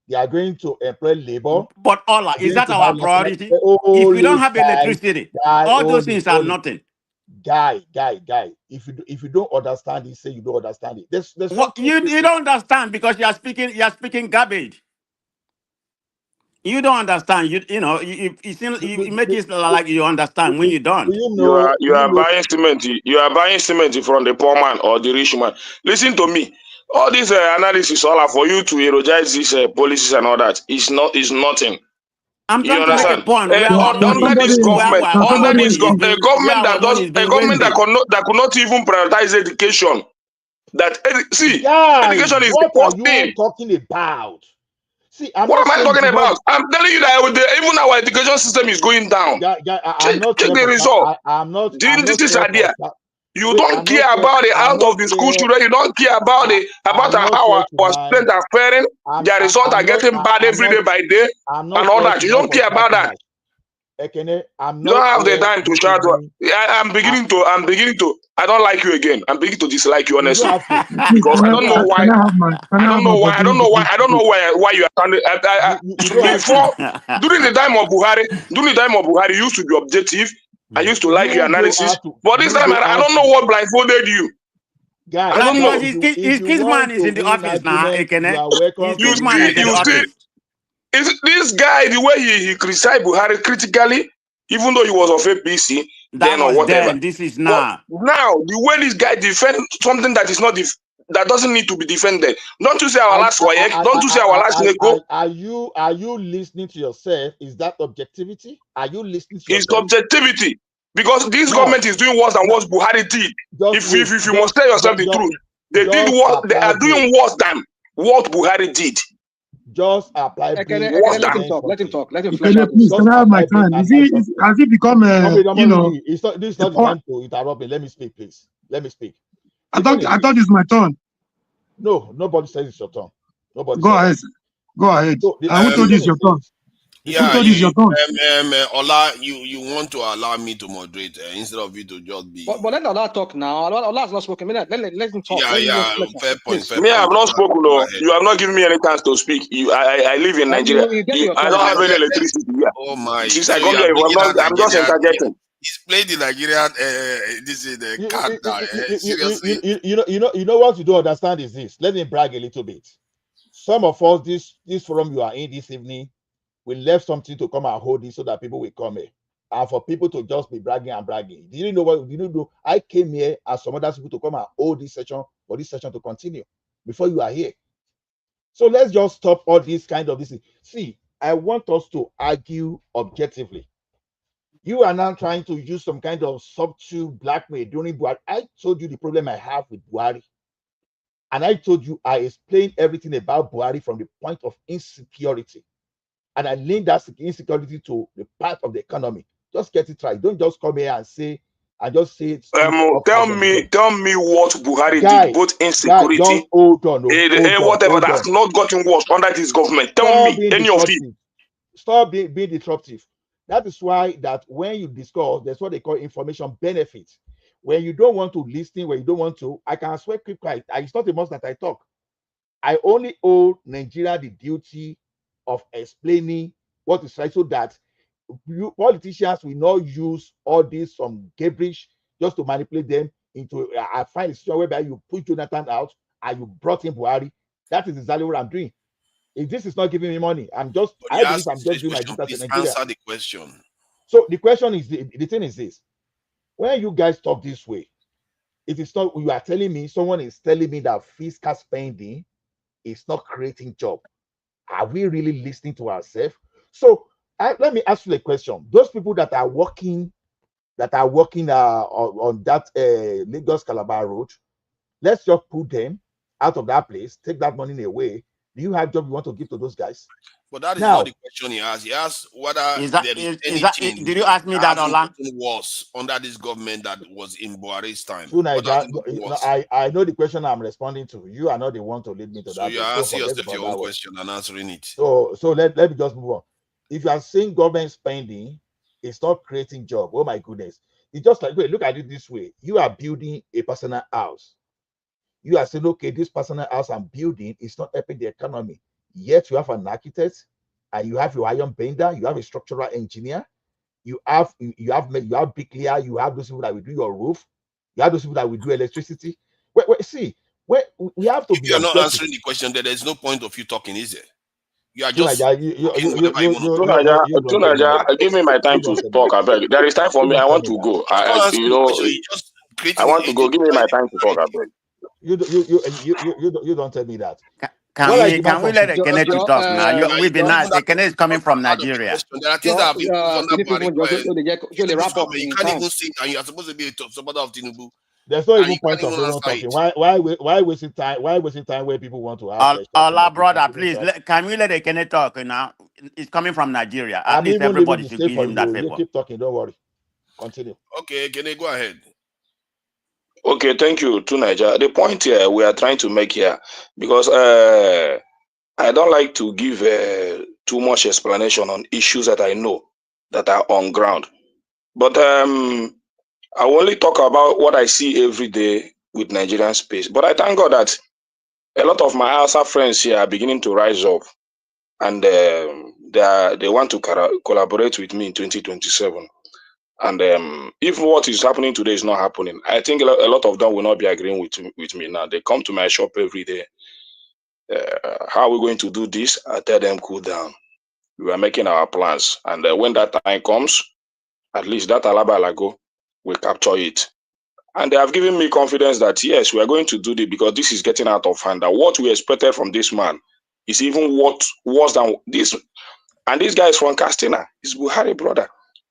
They are going to employ labor. But Ola, is that our priority? If we don't have electricity, all those things are nothing. Guy. If you don't understand it, say you don't understand it. There's what you don't understand because you are speaking garbage. You don't understand. You make it like you understand when you don't. You are buying cement. You are buying cement from the poor man or the rich man. Listen to me. All this analysis, all are for you to erogate these policies and all that. It's nothing. I'm trying to make a point. Under this government, a government that could not even prioritize education. Education is the first thing. What are you talking about? See, what am I talking about? I'm telling you that even our education system is going down. Check the result. This is idea. You don't care about the out of the school children. You don't care about how our students are faring. Their results are getting bad every day by day, and all that. You don't care about that. Ekene, you don't have the time to shout. I'm beginning to. I don't like you again. I'm beginning to dislike you honestly because I don't know why. I don't know why you are standing. Before, during the time of Buhari, you used to be objective. I used to like your analysis, but this time I don't know what blindfolded you. Guys, I don't know. His man is in the office now. His man is in the office. This guy, the way he criticized Buhari critically, even though he was of APC, then or whatever. Then, this is now. But now, the way this guy defends something that is not that doesn't need to be defended. Don't you say our last WAEC? Don't you say our last NECO? Are you listening to yourself? Is that objectivity? Are you listening to yourself? It's objectivity. Because this government is doing worse than what Buhari did. If you must tell yourself the truth, they are doing worse than what Buhari did. Just apply. Let him talk. Let him talk. Let him flesh out. Please, can I have my time? Has he become This is not the time to interrupt me. Let me speak, please. Let me speak. I thought it's my turn. No, nobody says it's your turn. Nobody. Go ahead. Go ahead. Who told you it's your turn? Yeah, Ola, you want to allow me to moderate instead of you to just be. But let Ola talk now. Ola has not spoken. Let him talk. Yeah, fair point. Me, I have not spoken. No, you have not given me any chance to speak. I live in Nigeria. I don't have any electricity here. Oh my! Since I come here, I'm just interjecting. He's playing the Nigerian. This is the card now. Seriously, you know what you don't understand is this. Let me brag a little bit. Some of us, this forum you are in this evening, we left something to come and hold it so that people will come here. And for people to just be bragging and bragging. Did you know? I came here as some other people to come and hold this session for this session to continue before you are here. So let's just stop all this kind of this. See, I want us to argue objectively. You are now trying to use some kind of subtle blackmail during Buhari. I told you the problem I have with Buhari. And I told you, I explained everything about Buhari from the point of insecurity. And I linked that insecurity to the part of the economy. Just get it right. Don't just come here and say, tell me what Buhari did, both insecurity, whatever that's not gotten worse under this government. Tell me any of it. Stop being disruptive. That is why that when you discuss, that's what they call information benefits. When you don't want to listen, when you don't want to, I can swear keep quiet. It's not the most that I talk. I only owe Nigeria the duty of explaining what is right so that you politicians will not use all this some gibberish just to manipulate them into. I find a situation whereby you put Jonathan out and you brought in Buhari. That is exactly what I'm doing. If this is not giving me money, I believe I'm just doing my business in Please Nigeria. answer the question. So the question is, the thing is this: when you guys talk this way, it is not, you are telling me, someone is telling me that fiscal spending is not creating job. Are we really listening to ourselves? So let me ask you a question: those people that are working on that Lagos Calabar road, let's just put them out of that place, take that money away. Do you have job you want to give to those guys? But that is Now, not the question he asked. He asked whether Is that there is is that anything did you ask me that, hasn't Ola? gotten worse under this government that was in Buhari's time. through What Nigeria, hasn't gotten worse? I know the question I'm responding to. You are not the one to lead me to So that you place. are So asking forget yourself about your that own one. question and answering it. So let me just move on. If you are saying government spending, it's not creating job. Oh my goodness. It's just like, wait, look at it this way. You are building a personal house. You are saying, okay, this personal house I'm building is not helping the economy. Yet you have an architect and you have your iron bender, you have a structural engineer, you have bricklayer, you have those people that will do your roof, you have those people that will do electricity. See, we have to If be you are not objective. answering the question, then there's no point of you talking, is there? You are Tunaja, just talking whatever you want to. Tunaja, give me my time to talk. I beg. There is time for me. I want to go. He's not answering the question. He's just creating I want to go. Give me my time to talk. I beg. You don't tell me that. Can we let Ekene to talk now? We've been nice. Ekene is coming from Nigeria. There are things that have been put under Tinubu Tinubu's government. You can't even sing, and you are supposed to be a supporter of Tinubu. There's no And even you can't point of even even answer talking. it. Why wasting time? Why wasting time where people want to ask questions? Ola, brother, please, can we let Ekene talk now? It's coming from Nigeria. At least everybody should give him that You favor. keep talking. Don't worry. Continue. Okay, can I go ahead? Okay, thank you, Tunaja. The point here we are trying to make here, because I don't like to give too much explanation on issues that I know that are on ground. But I will only talk about what I see every day with Nigerian space. But I thank God that a lot of my Hausa friends here are beginning to rise up, and they want to collaborate with me in 2027. And if what is happening today is not happening, I think a lot of them will not be agreeing with me now. They come to my shop every day. How are we going to do this? I tell them, cool down. We are making our plans. And when that time comes, at least that Alabalago will capture it. And they have given me confidence that, yes, we are going to do this because this is getting out of hand. That what we expected from this man is even worse than this. And this guy is from Castina. He's Buhari brother.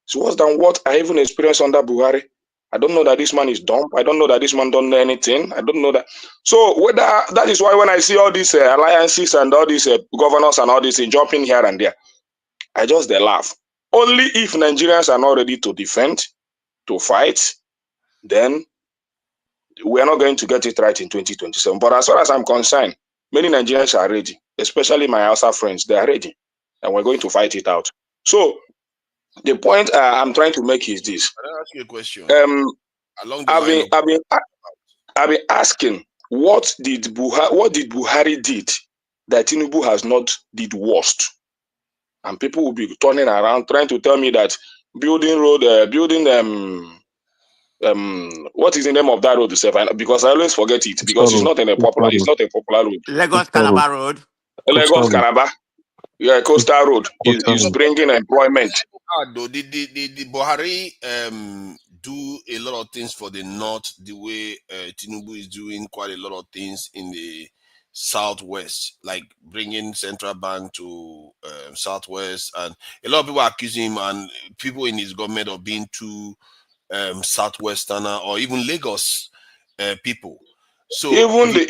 It's worse than what I even experienced under Buhari. I don't know that this man is dumb. I don't know that this man don't know anything. I don't know that. So whether that is why when I see all these alliances and all these governors and all this jumping here and there, I just they laugh. Only if Nigerians are not ready to defend, to fight, then we are not going to get it right in 2027. But as far as I'm concerned, many Nigerians are ready, especially my Hausa friends. They are ready, and we're going to fight it out. So the point I'm trying to make is this. Can I ask you a question? Along the line I've been asking, what did Buhari did that Tinubu has not did worst? And people will be turning around trying to tell me that building road, what is the name of that road itself? Because I always forget it because it's not a popular road. Lagos Calabar Road. Lagos Calabar. Yeah, coastal road is bringing employment. The Buhari do a lot of things for the north, the way Tinubu is doing quite a lot of things in the southwest, like bringing central bank to southwest, and a lot of people accusing him and people in his government of being too southwesterner or even Lagos people. So even the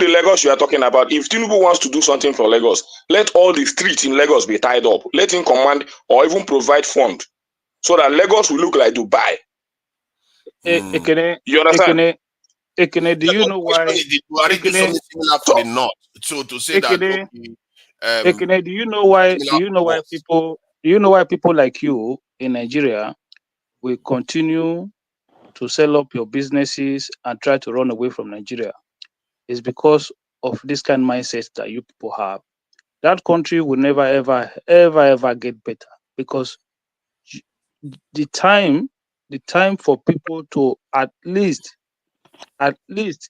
Lagos you are talking about, if Tinubu wants to do something for Lagos, let all the streets in Lagos be tied up. Let him command or even provide fund so that Lagos will look like Dubai. You understand? Ekene, do you know why? Buhari do something similar for the north? So to say that. Ekene, do you know why? Do you know why people like you in Nigeria will continue to sell up your businesses and try to run away from Nigeria? It's because of this kind of mindset that you people have. that country will never, ever get better, because the time for people to at least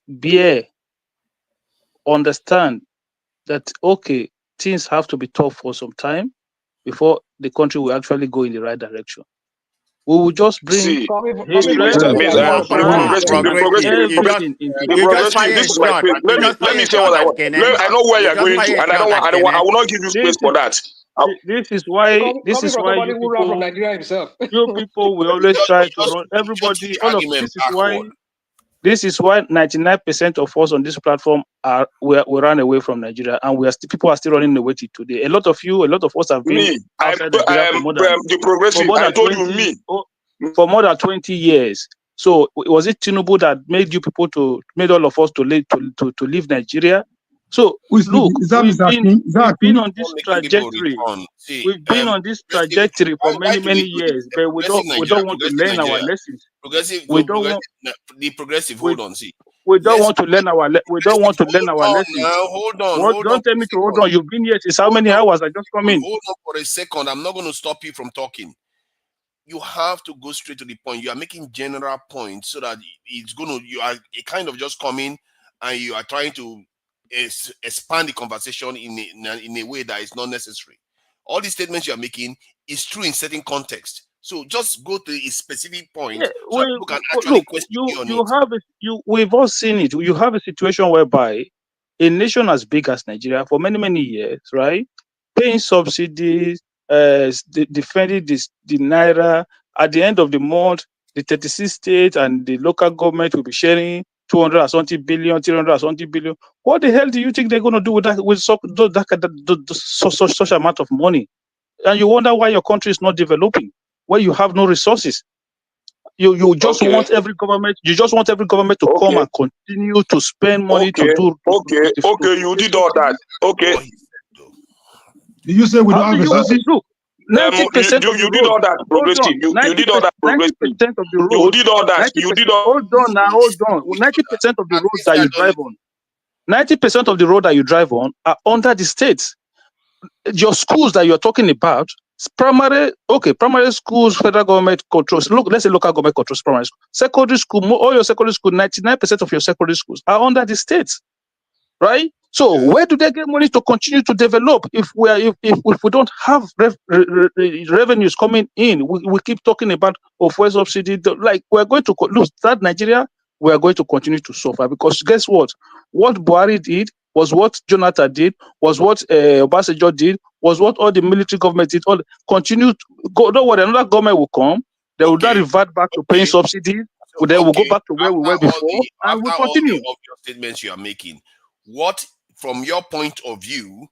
bear, understand that, okay, things have to be tough for some time before the country will actually go in the right direction. We will just bring See, hatred, everything into the progressive. This is my space. Let me say what I want. I know where you're going to, and I will not give you space for that. This is why you people from Nigeria himself. You people will always try to run everybody. All of this is why 99% of us on this platform we ran away from Nigeria, and people are still running away till today. A lot of us have been outside Nigeria for more than 20 years. So was it Tinubu that made all of us to leave Nigeria? So look, we've been on this trajectory. We've been on this trajectory for many years, but we don't want to learn our lessons. We don't want to learn our lessons. Hold on. Don't tell me to hold on. You've been here since how many hours? I just come in. Hold on for a second. I'm not going to stop you from talking. You have to go straight to the point. You are making general points so that you are kind of just coming and you are trying to expand the conversation in a way that is not necessary. All the statements you are making is true in certain context. So just go to a specific point so that people can actually question you on it. We've all seen it. You have a situation whereby a nation as big as Nigeria for many years, right, paying subsidies, defending the naira. At the end of the month, the 36 states and the local government will be sharing 200 or something billion, 300 or something billion. What the hell do you think they're going to do with that, such amount of money? And you wonder why your country is not developing, where you have no resources. You just want every government. You just want every government to come and continue to spend money to do. You did all that. Okay. Did you say we don't have resources? 90% of you did all that, progressive. You did all that, progressive. 90% of the roads. You did all that. You did all. Hold on. 90% of the roads that you drive on. 90% of the road that you drive on are under the states. Your schools that you're talking about, primary schools, federal government controls. Look, let's say local government controls primary school. Secondary school, all your secondary school, 99% of your secondary schools are under the states, right? So where do they get money to continue to develop if we don't have revenues coming in? We keep talking about fuel subsidy. Like, we're going to lose that Nigeria. We are going to continue to suffer, because guess what? What Buhari did was what Jonathan did, was what Obasanjo did, was what all the military government did. All continue to go. Don't worry, another government will come. They will not revert back to paying subsidies. They will go back to where we were before, and we'll continue. All the obvious statements you are making, what, from your point of view,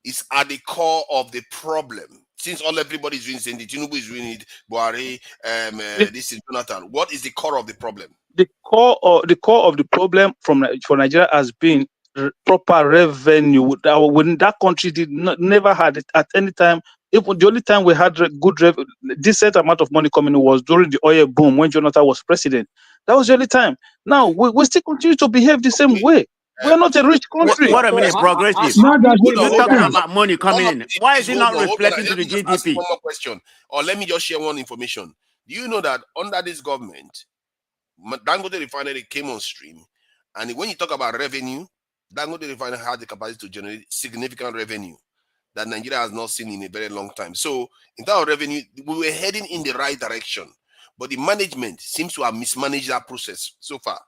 is at the core of the problem? Since everybody is doing it, Tinubu is doing it, Buhari, this is Jonathan. What is the core of the problem? The core of the problem for Nigeria has been proper revenue. When that country never had it at any time. Even the only time we had decent amount of money coming in was during the oil boom when Jonathan was president. That was the only time. Now we still continue to behave the same way. We're not a rich country. What a minute, progressive. You're talking about money coming in. Why is it not reflecting to the GDP? One more question, or let me just share one information. Do you know that under this government, Dangote refinery came on stream, and when you talk about revenue, Dangote refinery had the capacity to generate significant revenue that Nigeria has not seen in a very long time. So in terms of revenue, we were heading in the right direction, but the management seems to have mismanaged that process so far.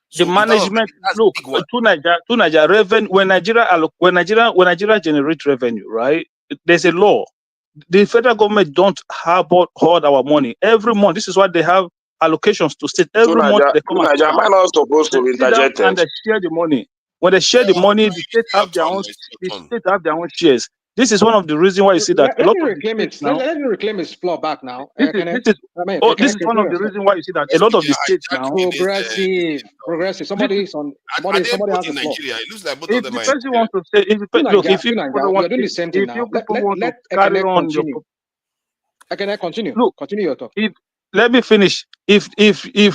So the management, look, to Nigeria revenue, when Nigeria generates revenue, right? There's a law. The federal government don't hoard our money every month. This is why they have allocations to state every month. They come and they share the money. When they share the money, the state have their own. The state have their own shares. This is one of the reasons why you see that a lot of states now. Let me reclaim its floor back now. This is one of the reasons why you see that a lot of the states now. Progressive. Somebody has the floor. It looks like both of them are. If the person wants to say, if you want to do the same thing now, let carry on your. Continue. Look, continue your talk. Let me finish. If you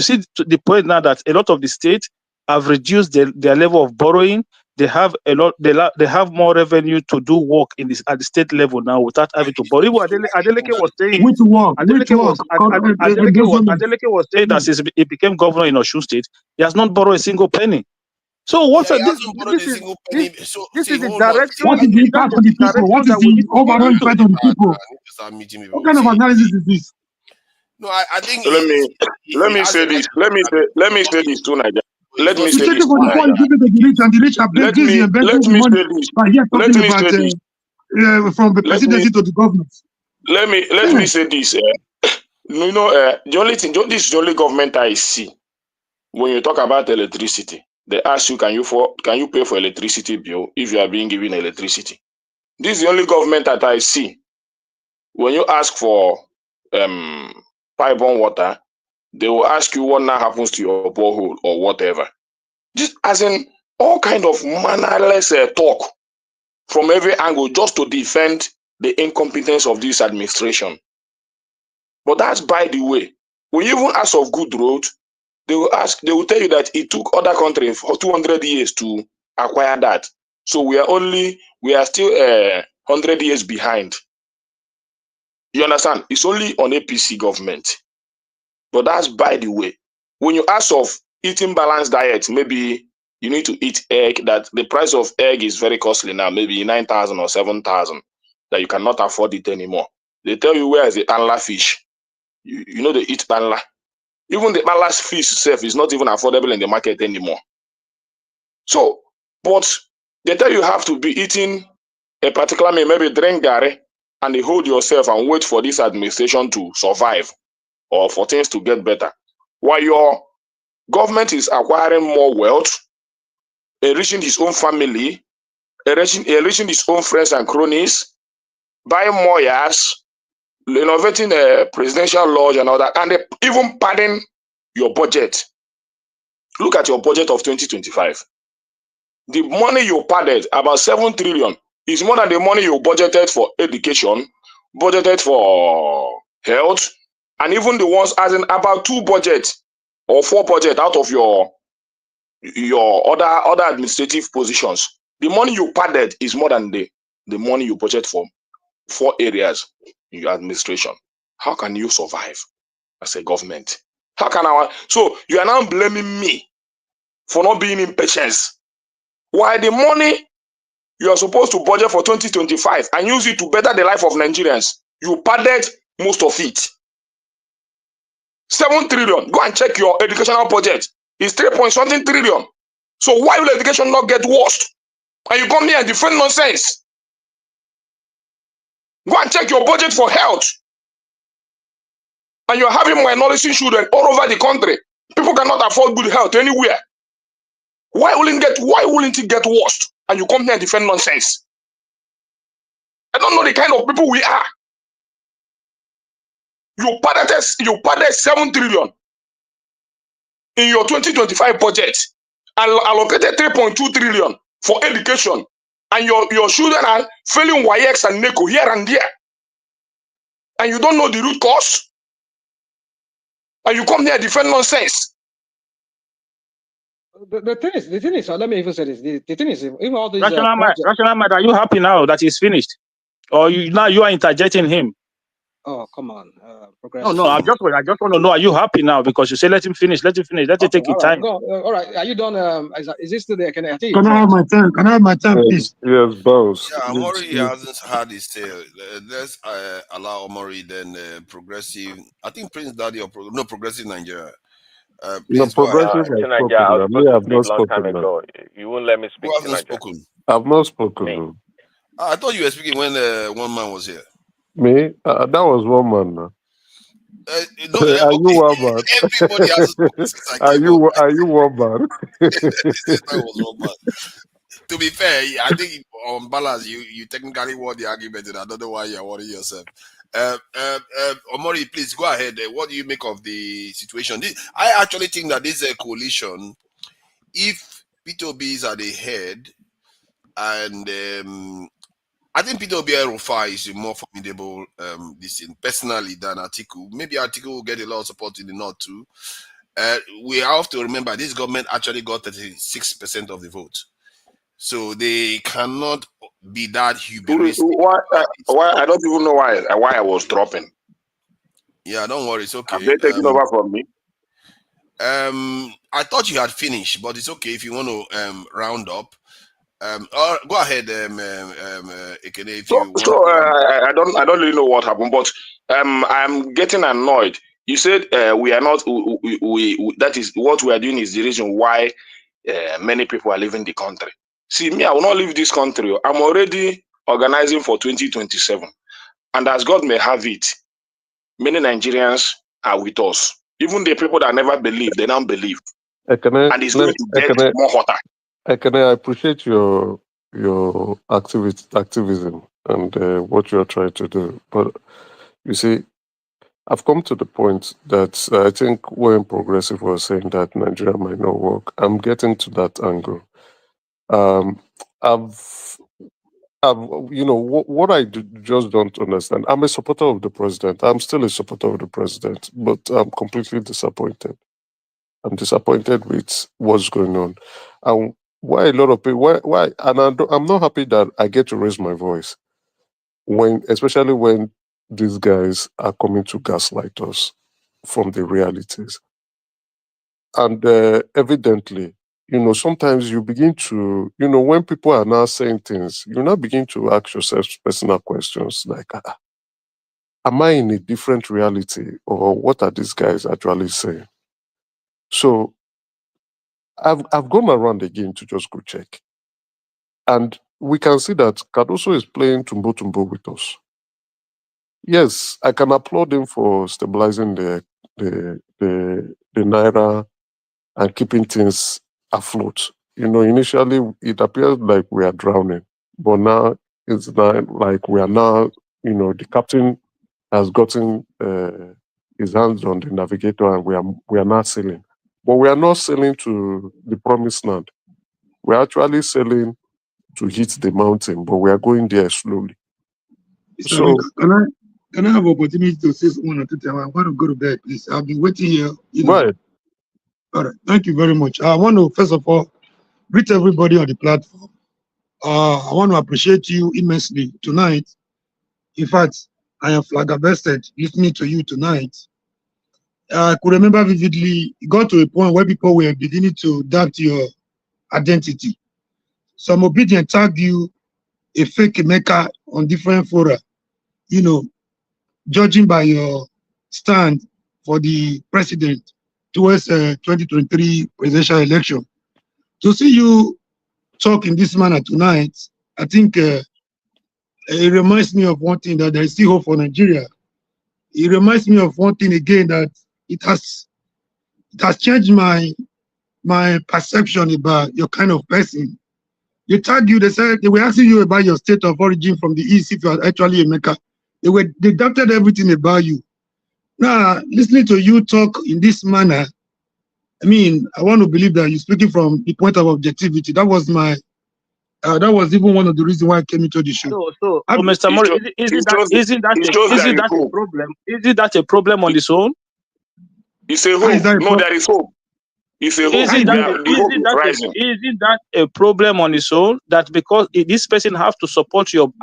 see to the point now that a lot of the states have reduced their level of borrowing, they have a lot. They have more revenue to do work in this at the state level now without having to. But even Adeleke was saying, Which work? Adeleke was saying that since he became governor in Osun State, he has not borrowed a single penny. So what's Yeah, he this? hasn't borrowed a single penny. So This see, is the hold on. direction. What is the impact on the people? What is the overall impact on the people? What kind of analysis is this? No, I think. So let me say this. Let me say this to Nigeria. Let me say this to Nigeria. And the rich are busy investing the money. But here talking about from the presidency to the government. Let me say this. The only thing, this is the only government I see. When you talk about electricity, they ask you, can you pay for electricity bill if you are being given electricity? This is the only government that I see. When you ask for pipe-borne water, they will ask you what now happens to your borehole or whatever. Just as in all kind of mannerless talk from every angle just to defend the incompetence of this administration. But that's by the way. When you even ask of good road, they will tell you that it took other countries for 200 years to acquire that. So we are still 100 years behind. You understand? It's only on APC government. But that's by the way. When you ask of eating balanced diet, maybe you need to eat egg, that the price of egg is very costly now, maybe 9,000 or 7,000, that you cannot afford it anymore. They tell you where is the anla fish. You know they eat anla. Even the anla's fish itself is not even affordable in the market anymore. So, but they tell you have to be eating a particular meal, maybe drink gari, and you hold yourself and wait for this administration to survive or for things to get better. While your government is acquiring more wealth, enriching his own family, enriching his own friends and cronies, buying more yachts, innovating a presidential lodge and all that, and even padding your budget. Look at your budget of 2025. The money you padded, about 7 trillion, is more than the money you budgeted for education, budgeted for health, and even the ones as in about 2 budgets or 4 budgets out of your other administrative positions. The money you padded is more than the money you budget for 4 areas in your administration. How can you survive as a government? How can so you are now blaming me for not being impatient. Why the money you are supposed to budget for 2025 and use it to better the life of Nigerians, you padded most of it. 7 trillion. Go and check your educational budget. It's 3-point-something trillion. So why will education not get worse? And you come here and defend nonsense. Go and check your budget for health. And you're having minority children all over the country. People cannot afford good health anywhere. Why wouldn't it get worse? And you come here and defend nonsense. I don't know the kind of people we are. You padded 7 trillion in your 2025 budget and allocated 3.2 trillion for education. And your children are failing YX and NECO here and there. And you don't know the root cause. And you come here and defend nonsense. The thing is, let me even say this. The thing is, even all these Rational mind, are you happy now that he's finished? Or you are interjecting him? Oh, come on. Progressive. No, I just want to know, are you happy now? Because you say, let him finish, let him take his time. All right, are you done? Is this still there? Can I have my time? Can I have my time, please? Yes, boss. Yeah, Omori hasn't had his say. Let's allow Omori, then progressive. I think Prince Daddy or progressive Nigeria. Please go ahead. Tinaja, I was supposed to speak long time ago. You won't let me speak. Who hasn't spoken? I've not spoken. I thought you were speaking when one man was here. Me? That was one man now. Are you one man? Everybody has spoken since I came up. Are you one man? That was one man. To be fair, I think on balance, you technically won the argument, and I don't know why you're worrying yourself. Omori, please go ahead. What do you make of the situation? I actually think that this is a coalition. If P2B is at the head, and I think P2B El-Rufai is a more formidable personally than Atiku. Maybe Atiku will get a lot of support in the north too. We have to remember this government actually got 36% of the vote. So they cannot be that hubristic. Why? I don't even know why I was dropping. Yeah, don't worry, it's okay. Have they taken over from me? I thought you had finished, but it's okay if you want to round up. Or go ahead, Ekene, if you want. I don't really know what happened, but I'm getting annoyed. You said we are not. We that is what we are doing is the reason why many people are leaving the country. See, me, I will not leave this country. I'm already organizing for 2027, and as God may have it, many Nigerians are with us. Even the people that never believed, they now believe, and it's going to get more hotter. I appreciate your activism and what you're trying to do, but you see, I've come to the point that I think when Progressive was saying that Nigeria might not work, I'm getting to that angle. What I just don't understand. I'm a supporter of the president. I'm still a supporter of the president, but I'm completely disappointed. I'm disappointed with what's going on, and why a lot of people. Why? And I'm not happy that I get to raise my voice especially when these guys are coming to gaslight us from the realities. And evidently, sometimes you begin to, when people are now saying things, you now begin to ask yourself personal questions like, am I in a different reality, or what are these guys actually saying? So I've gone around again to just go check. And we can see that Cardoso is playing tumbo with us. Yes, I can applaud him for stabilizing the naira and keeping things afloat. Initially it appeared like we are drowning, but now it's not like we are now. The captain has gotten his hands on the navigator, and we are not sailing. But we are not sailing to the promised land. We are actually sailing to hit the mountain, but we are going there slowly. So can I have opportunity to say one or two things? I want to go to bed, please. I've been waiting here. Right. All right. Thank you very much. I want to first of all greet everybody on the platform. I want to appreciate you immensely tonight. In fact, I am flabbergasted listening to you tonight. I could remember vividly, it got to a point where people were beginning to doubt your identity. Some obedient tagged you a fake maker on different fora, judging by your stand for the president towards 2023 presidential election. To see you talk in this manner tonight, I think it reminds me of one thing, that there is still hope for Nigeria. It reminds me of one thing again, that it has changed my perception about your kind of person. They tagged you, they said they were asking you about your state of origin from the East, if you are actually a maker. They doubted everything about you. Now, listening to you talk in this manner, I mean, I want to believe that you're speaking from the point of objectivity. That was even one of the reasons why I came into the show. So Mr. Mori, isn't that a problem? Isn't that a problem on its own? It's a hope. No, there is hope. It's a hope. Isn't that a problem on its own? That because this person have to support your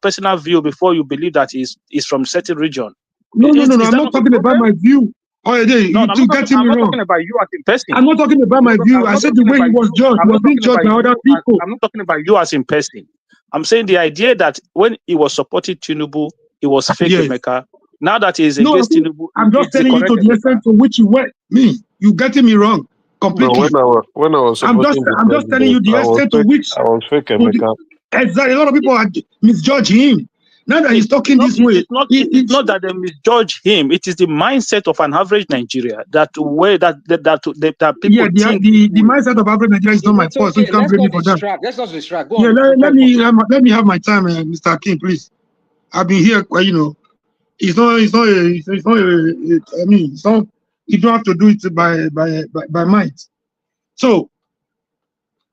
personal view before you believe that he's from a certain region. No. I'm not talking about my view. Oh, yeah, I'm not talking about you as a person. I'm not talking about my view. I said the way he was judged. He was being judged by other people. I'm not talking about you as a person. I'm saying the idea that when he was supporting Tinubu, he was fake Emeka. Now that he is against Tinubu, I'm just telling you to the extent to which you went. You getting me wrong completely. No, when I was I'm just telling you the extent to which I was fake Emeka. Exactly. A lot of people are misjudge him. Now that he's talking this way, it's not that they misjudge him. It is the mindset of an average Nigeria that people think. The mindset of average Nigeria is not my fault. So you can't blame me for that. Let's not distract. Go on. Let me have my time, Mr. Akin, please. I've been here, it's not. I mean, it's not. You don't have to do it by might. So,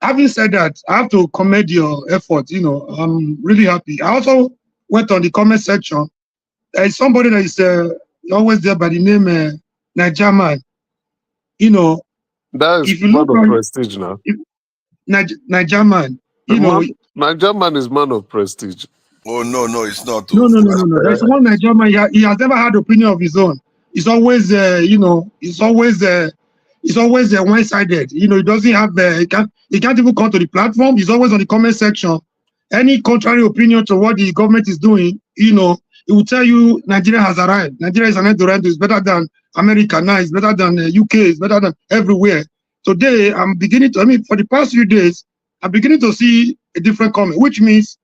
having said that, I have to commend your effort. I'm really happy. I also went on the comment section. There is somebody that is always there by the name Niger Man. That is part of prestige now. Niger man. You know, Niger man is man of prestige. Oh no, it's not. No. There's one Nigerian man. He has never had opinion of his own. It's always, it's always one-sided. You know, he doesn't have he can't even come to the platform. He's always on the comment section. Any contrary opinion to what the government is doing, you know, it will tell you Nigeria has arrived. Nigeria is an Eldorado. It's better than America now. It's better than UK. It's better than everywhere. Today, I'm beginning to. I mean, for the past few days, I'm beginning to see a different comment, which means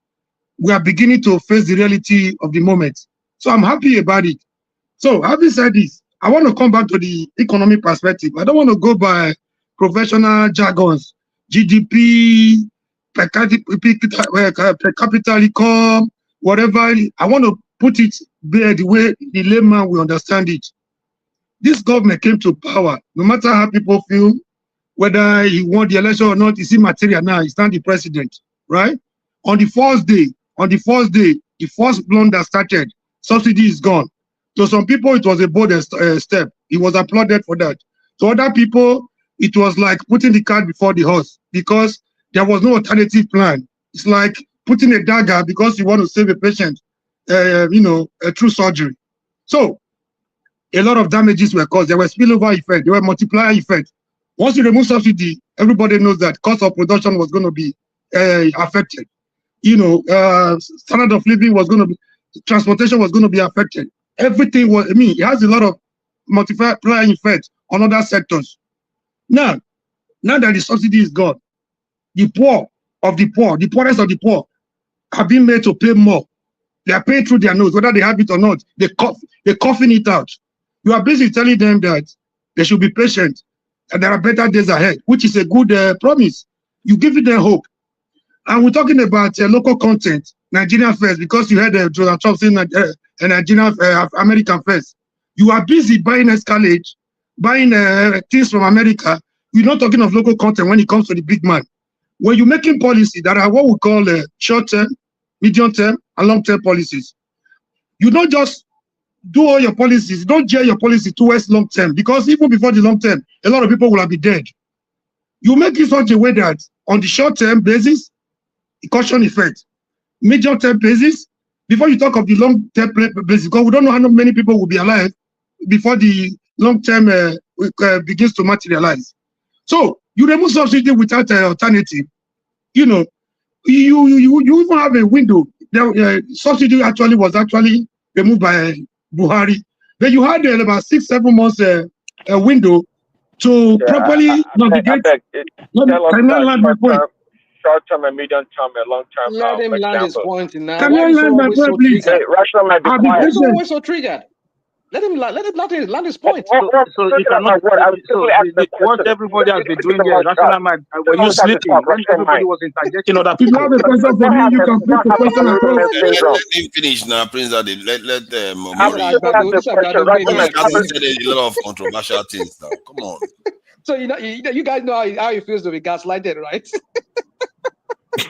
we are beginning to face the reality of the moment. So I'm happy about it. So having said this, I want to come back to the economic perspective. I don't want to go by professional jargons, GDP, per capita income, whatever. I want to put it there the way the layman will understand it. This government came to power, no matter how people feel, whether he won the election or not, it's immaterial now. He's not the president, right? On the first day, the first blunder started, subsidy is gone. To some people, it was a bold step. He was applauded for that. To other people, it was like putting the cart before the horse because there was no alternative plan. It's like putting a dagger because you want to save a patient, through surgery. So a lot of damages were caused. There were spillover effect. There were multiplier effect. Once you remove subsidy, everybody knows that cost of production was going to be affected. You know, standard of living was going to be, transportation was going to be affected. Everything was, it has a lot of multiplier effect on other sectors. Now that the subsidy is gone, the poorest of the poor, have been made to pay more. They are paying through their nose, whether they have it or not. They're coughing it out. You are basically telling them that they should be patient and there are better days ahead, which is a good promise. You give them hope. And we're talking about local content, Nigerian first, because you heard Donald Trump saying Nigerian American first. You are busy buying escalade, buying things from America. You're not talking of local content when it comes to the big man. When you're making policy that are what we call short-term, medium-term, and long-term policies, you don't just do all your policies, don't gear your policy towards long-term, because even before the long-term, a lot of people will have been dead. You make it such a way that on the short-term basis, caution effect, medium-term basis, before you talk of the long-term basis, because we don't know how many people will be alive before the long-term begins to materialize. So you remove subsidy without an alternative. You know, you even have a window. Subsidy was actually removed by Buhari. Then you had about 6-7 months a window to properly navigate. Short-term and medium-term and long-term. Let him land his point now. Can you land my point, please? Rational might be Why is always so triggered? Let him land his point. So you cannot. What everybody has been doing here, rational mind. When you sleeping, when everybody was interjecting other If you people. have a question for me, you can put the question across. Let him finish now, Prince Daddy. Let Mori. Said a lot of controversial things now. Come on. So you guys know how it feels to be gaslighted, right?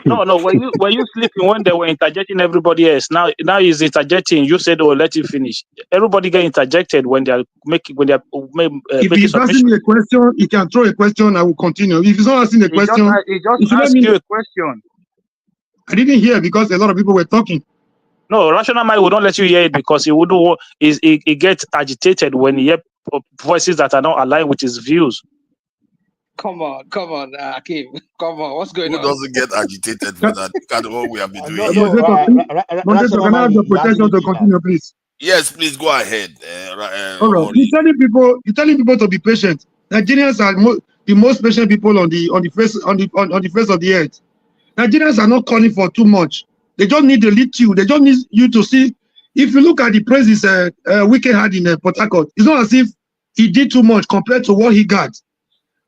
No. When you sleeping when they were interjecting everybody else. Now he's interjecting. You said, "Oh, let him finish." Everybody get interjected when they are making if he's asking me a question, he can throw a question. I will continue. If he's not asking a question, he just asked you a question. I didn't hear because a lot of people were talking. No, rational mind will not let you hear it because he wouldn't. He gets agitated when he hears voices that are not aligned with his views. Come on, Akim. Come on, what's going on? Who doesn't get agitated for that? Look at what we have been doing. Can I have the protection to continue, please? Yes, please go ahead. All right. You're telling people to be patient. Nigerians are the most patient people on the face of the earth. Nigerians are not calling for too much. They just need to lead you. They just need you to see. If you look at the praises Wike had in Port Harcourt, it's not as if he did too much compared to what he got.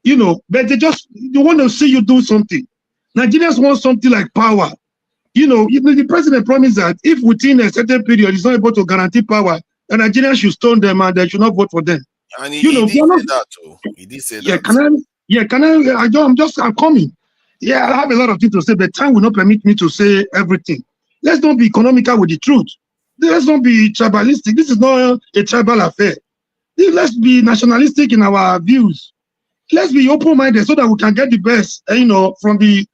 You know, but they want to see you do something. Nigerians want something like power. You know, the president promised that if within a certain period he's not able to guarantee power, the Nigerians should stone them and they should not vote for them. And he did say that too. He did say that. I'm coming. Yeah, I have a lot of things to say, but time will not permit me to say everything. Let's not be economical with the truth. Let's not be tribalistic. This is not a tribal affair. Let's be nationalistic in our views. let's be open-minded so that we can get the best,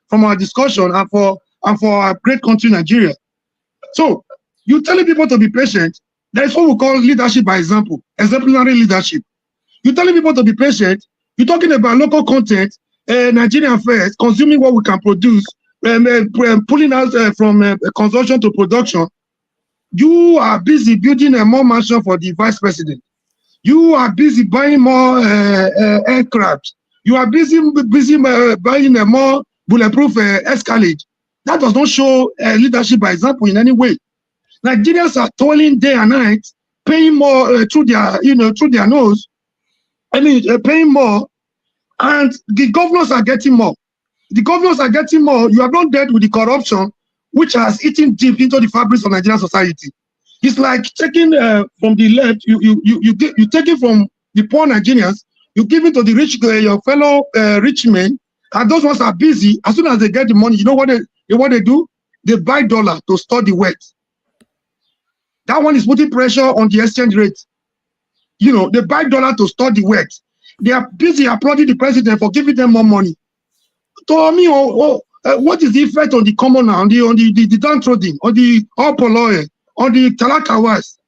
from our discussion and for our great country, Nigeria. So you telling people to be patient. That is what we call leadership by example, exemplary leadership. You telling people to be patient. You're talking about local content, Nigerian affairs, consuming what we can produce, pulling out from consumption to production. You are busy building a more mansion for the vice president. You are busy buying more aircraft. You are busy buying a more bulletproof Escalade. That does not show leadership by example in any way. Nigerians are toiling day and night, paying more through their nose. Paying more, and the governors are getting more. The governors are getting more. You have not dealt with the corruption, which has eaten deep into the fabrics of Nigerian society. It's like taking from the left, you take it from the poor Nigerians, you give it to the rich, your fellow rich men, and those ones are busy. As soon as they get the money, you know what they do? They buy dollar to store the wealth. That one is putting pressure on the exchange rate. They buy dollar to store the wealth. They are busy applauding the president for giving them more money. To me, what is the effect on the commoner, on the downtrodden, on the Opoloye, on the Talakawas?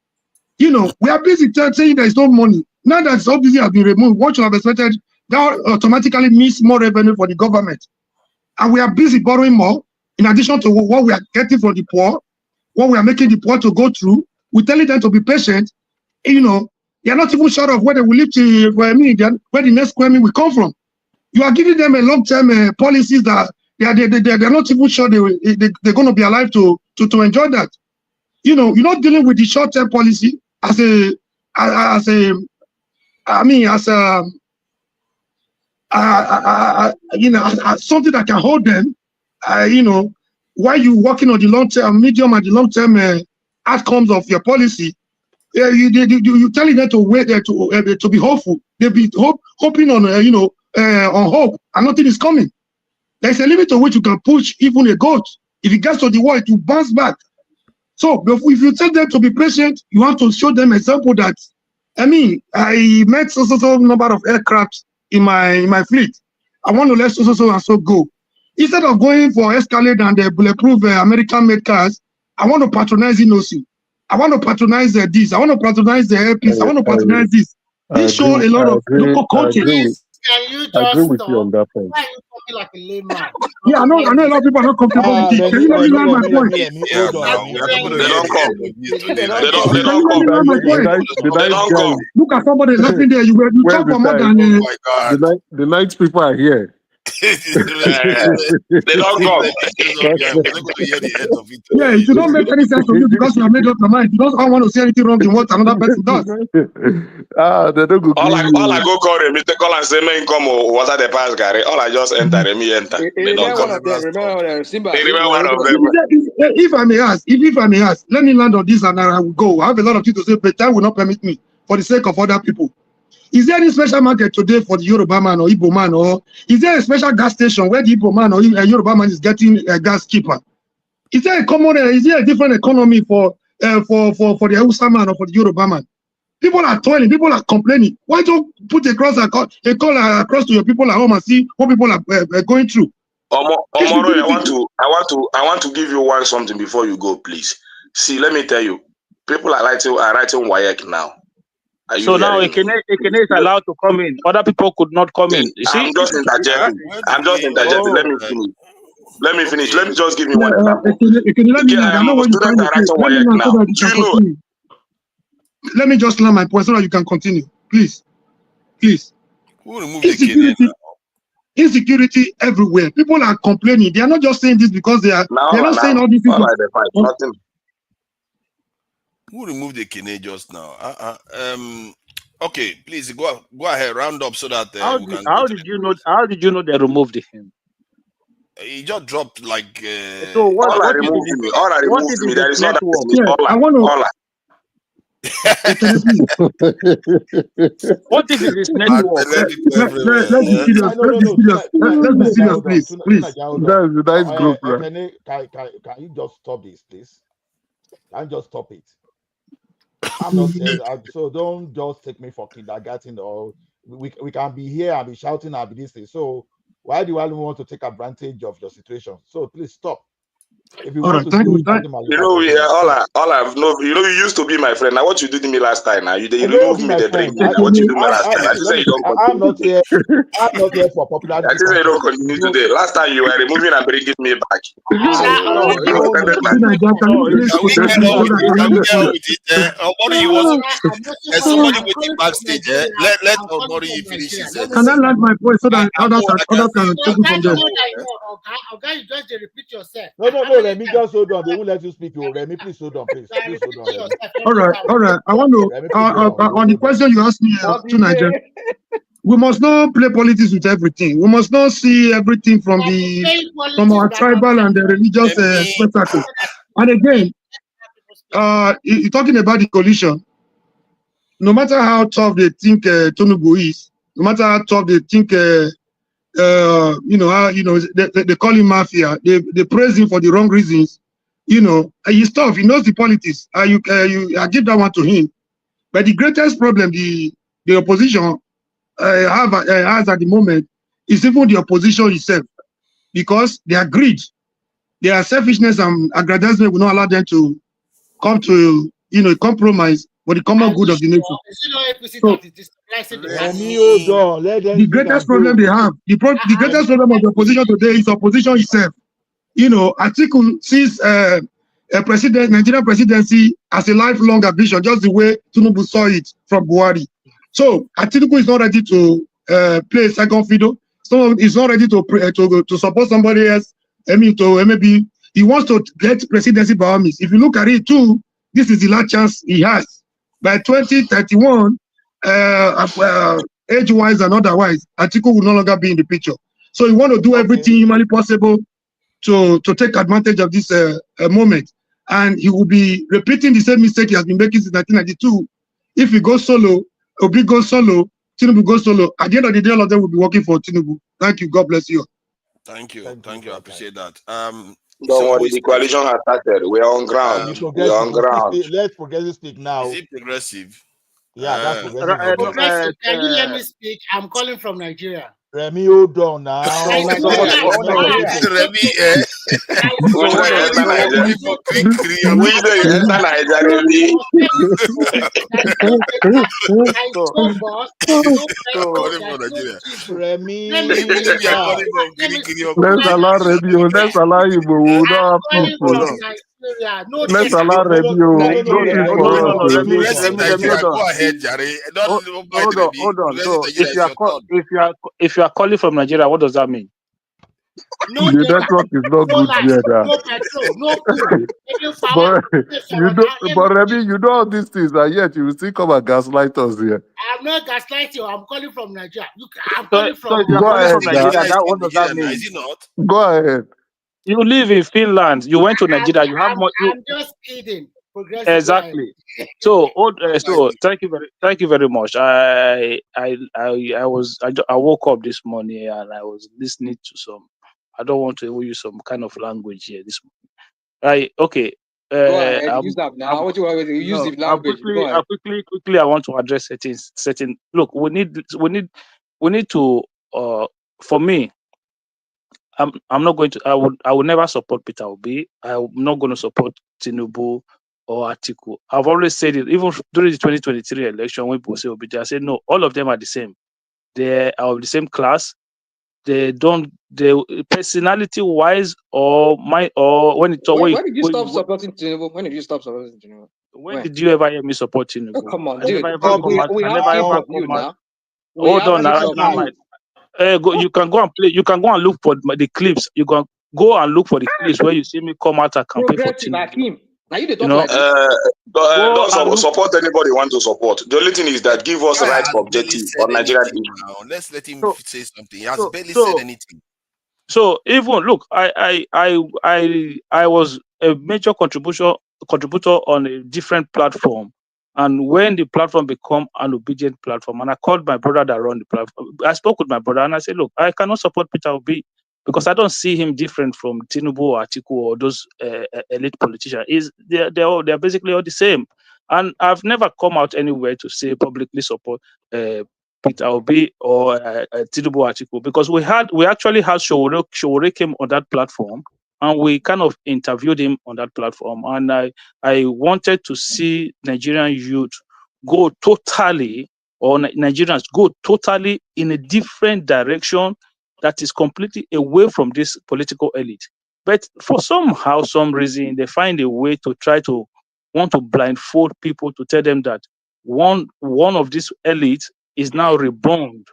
We are busy saying there is no money. Now that so busy has been removed, what should have expected? That automatically means more revenue for the government. And we are busy borrowing more, in addition to what we are getting from the poor, what we are making the poor to go through. We're telling them to be patient. They are not even sure of where they will live to, where the next square meal will come from. You are giving them a long-term policies that they are not even sure they're going to be alive to enjoy that. You're not dealing with the short-term policy as something that can hold them. While you're working on the long-term, medium, and the long-term outcomes of your policy. You telling them to wait to be hopeful. They be hoping on on hope, and nothing is coming. There's a limit to which you can push even a goat. If it gets to the wall, it will bounce back. So if you tell them to be patient, you have to show them example that I met so number of aircraft in my fleet. I want to let so and so go. Instead of going for Escalade and the bulletproof American-made cars, I want to patronize Inosi. I want to patronize this. I want to patronize the airpiece. I want to patronize this. This shows a lot of local content. Can you I agree just with you on stop? that point. Why are you talking like a layman? Yeah, I know a lot of people are not comfortable with it. Can you let me land my point? Yeah, now we are not going to They hear don't the come. end of this today. They Can don't you let me come. land my point? The They night don't come. guys, Look at somebody laughing there. You where talk the for more time? than Oh my God. The night people are here. They don't come. We're not going to hear the end of it yeah. today. It don't make any sense to you because you have made up your mind. You don't want to say anything wrong in what another person does. They don't go All clean I you. go call Remy, they call and say, "Man, come water the pass, Gary." All I just enter, Remy enter. They don't come. Remember Simba. They remember one of them. If I may ask, let me land on this and I will go. I have a lot of things to say, but time will not permit me for the sake of other people. Is there any special market today for the Yoruba man or Igbo man, or is there a special gas station where the Igbo man or Yoruba man is getting a gas cheaper? Is there a different economy for the Hausa man or for the Yoruba man? People are toiling, people are complaining. Why don't put a call across to your people at home and see what people are going through? Omoro, I want to give you something before you go, please. See, let me tell you, people are writing WAEC now. So now Ekene is allowed to come in. Other people could not come in. You see? I'm just interjecting. Let me finish. Let me just give you one example. Students are writing WAEC now. Do you know? Let me just land my point so that you can continue. Please. Who removed the Insecurity everywhere. People are complaining. They are not just saying this because they're not saying all these things. Nothing. Who removed the Kine just now? Okay, please go ahead, round up so that we can. How did you know they removed him? He just dropped like. So what? All I removed me. There is not I want to. What if it is network? Let's be serious, please. That's a nice group, right? Can you just stop this, please? Can you just stop it? I'm not saying so. Don't just take me for kindergarten or we can be here and be shouting and be this thing. So why do you want to take advantage of your situation? So please stop. If you All want right, to thank do you. something, You know, all I've known. You know, you used to be my friend. Now, what you did to me last time? Now, you they and don't remove be me, my they bring friend. me. Now, what you do me last time? I just say you don't I'm continue. not here. I'm not here for I popularity just say you don't contest. continue today. Last time you were removing and bringing me back. No, You no, offended no. my Naija, can you please Can we put get that on so with that it? I Can can we move get on forward? with it? Omori, you was there's somebody I'm waiting calling from backstage. Nigeria. Let I'm calling Omori from finish Nigeria. his Let me Can I say land something. my point so that others can take it Oga, from you there? know that you know, Oga, you just dey repeat yourself. No, How many Remy, times? just hold on. They won't let you speak. Oh, Remy, please hold on, please. You are Please hold on, repeating Remy. yourself All every right, time. all right. I want to Remy, please hold on. on the question you asked me to Niger. We must not play politics with everything. We must not see everything from our tribal and the religious spectacle. And again, you're talking about the coalition. No matter how tough they think Tinubu is, no matter how tough they think, they call him mafia. They praise him for the wrong reasons. You know, he's tough. He knows the politics. I give that one to him. But the greatest problem the opposition has at the moment is even the opposition itself, because their greed, their selfishness and aggrandizement will not allow them to come to compromise for the common good of the nation. So, Remy, hold on. Let them the speak greatest and problem go. they have, the greatest problem of the opposition today is opposition itself. You know, Atiku sees a Nigerian presidency as a lifelong ambition, just the way Tinubu saw it from Buhari. So Atiku is not ready to play second fiddle. Someone is not ready to support somebody else. I mean, maybe he wants to get presidency by all means. If you look at it too, this is the last chance he has. By 2031, age-wise and otherwise, Atiku will no longer be in the picture. So he want to do everything humanly possible to take advantage of this moment. And he will be repeating the same mistake he has been making since 1992. If he goes solo, Obi goes solo, Tinubu goes solo, at the end of the day, all of them will be working for Tinubu. Thank you. God bless you. Thank you. I appreciate that. Don't worry, the coalition has started. We are on ground. We are on ground. Let progressive speak now. Is it progressive? Yeah, that's progressive. Progressive, can you let me speak? I'm calling from Nigeria. Remy, hold on now. I know that. Remy, Which day you enter Nigeria? Which day you enter Nigeria, Remy? I no boss, no petrol, calling from Nigeria. Remy, Let's allow radio. Let's allow you, but we will not have peace. Let's allow radio. No need for us. Go ahead, Jerry. Hold on. So if you are calling from Nigeria, what does that mean? No The network is not no good light, here. no petrol, no food. But Remy, you know all these things, and yet you will still come and gaslight us here. I'm not gaslighting you. I'm calling from Nigeria. I'm So calling from. if you are calling from Nigeria, what does that mean? Is it not? Go ahead. You live in Finland. You went to Nigeria. You have more. I'm just kidding. Exactly. So, so thank you very much. I woke up this morning and I was listening to some. I don't want to use some kind of language here this morning. Right? Okay. Go ahead. Use that now. What you want to use the language? Quickly. I want to address certain. Look, we need to. For me, I'm not going to. I will never support Peter Obi. I'm not going to support Tinubu or Atiku. I've always said it. Even during the 2023 election, when people say Obi, I said no. All of them are the same. They are of the same class. They don't. They personality-wise or when it. When did you stop supporting Tinubu? When did you stop supporting Tinubu? When did you ever hear me support Tinubu? Oh, come on, I dude. never ever We have clips of you now. Hold on, you can go and play. You can go and look for the clips. You can go and look for the clips where you see me come out and campaign for Tinubu. Now you talk like this. Don't support anybody you want to support. The only thing is that give us right objective on Nigeria. Let's let him say something. He has barely said anything. So even look, I was a major contributor on a different platform, and when the platform become an obedient platform, and I called my brother that run the platform, I spoke with my brother and I said, look, I cannot support Peter Obi because I don't see him different from Tinubu or Atiku or those elite politicians. They're basically all the same, and I've never come out anywhere to say publicly support Peter Obi or Tinubu article, because we actually had Showore came on that platform, and we kind of interviewed him on that platform, and I wanted to see Nigerian youth go totally, or Nigerians go totally in a different direction that is completely away from this political elite. But for some reason, they find a way to try to want to blindfold people to tell them that one of these elites is now reborn.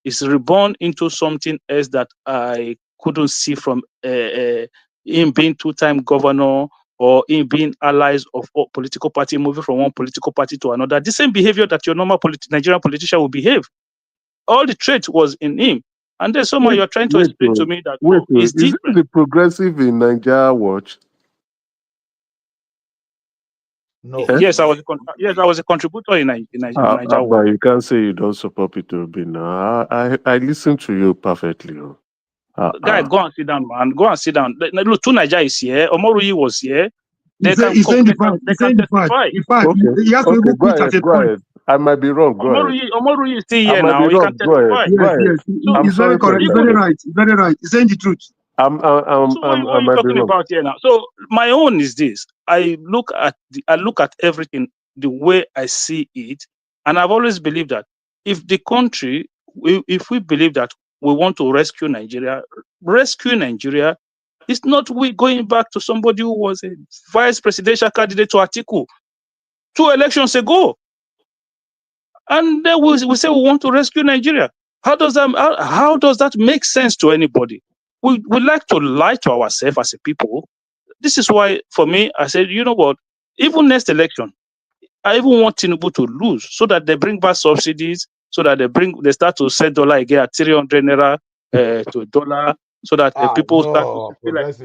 It's reborn into something else that I couldn't see from him being two-time governor or him being allies of a political party, moving from one political party to another. The same behavior that your normal Nigerian politician will behave. All the trait was in him. And then somehow you're trying to explain to me that it's is different. it the progressive in Nigeria watch? No. Yes, I was a contributor in Nigeria. But you can't say you don't support Peter Obi now. I listen to you perfectly. Guy, go and sit down, man. Go and sit down. Look, Tunaja is here. Omoruyi was here. They can testify. In fact, he has to even quit at a go point. ahead. I might be wrong. Go ahead. Omoruyi is still I here might now. be He wrong. can Go ahead. testify. Go ahead. Yes, he's very correct. He's very right. He's very right. He's saying the truth. So what are you talking about here now? So my own is this: I look at everything the way I see it, and I've always believed that if the country, if we believe that we want to rescue Nigeria, it's not we going back to somebody who was a vice presidential candidate to Atiku 2 elections ago, and then we say we want to rescue Nigeria. How does that make sense to anybody? We like to lie to ourselves as a people. This is why, for me, I said, you know what? Even next election, I even want Tinubu to lose so that they bring back subsidies, so that they start to sell dollar again at 300 naira to a dollar, so that people start to feel like.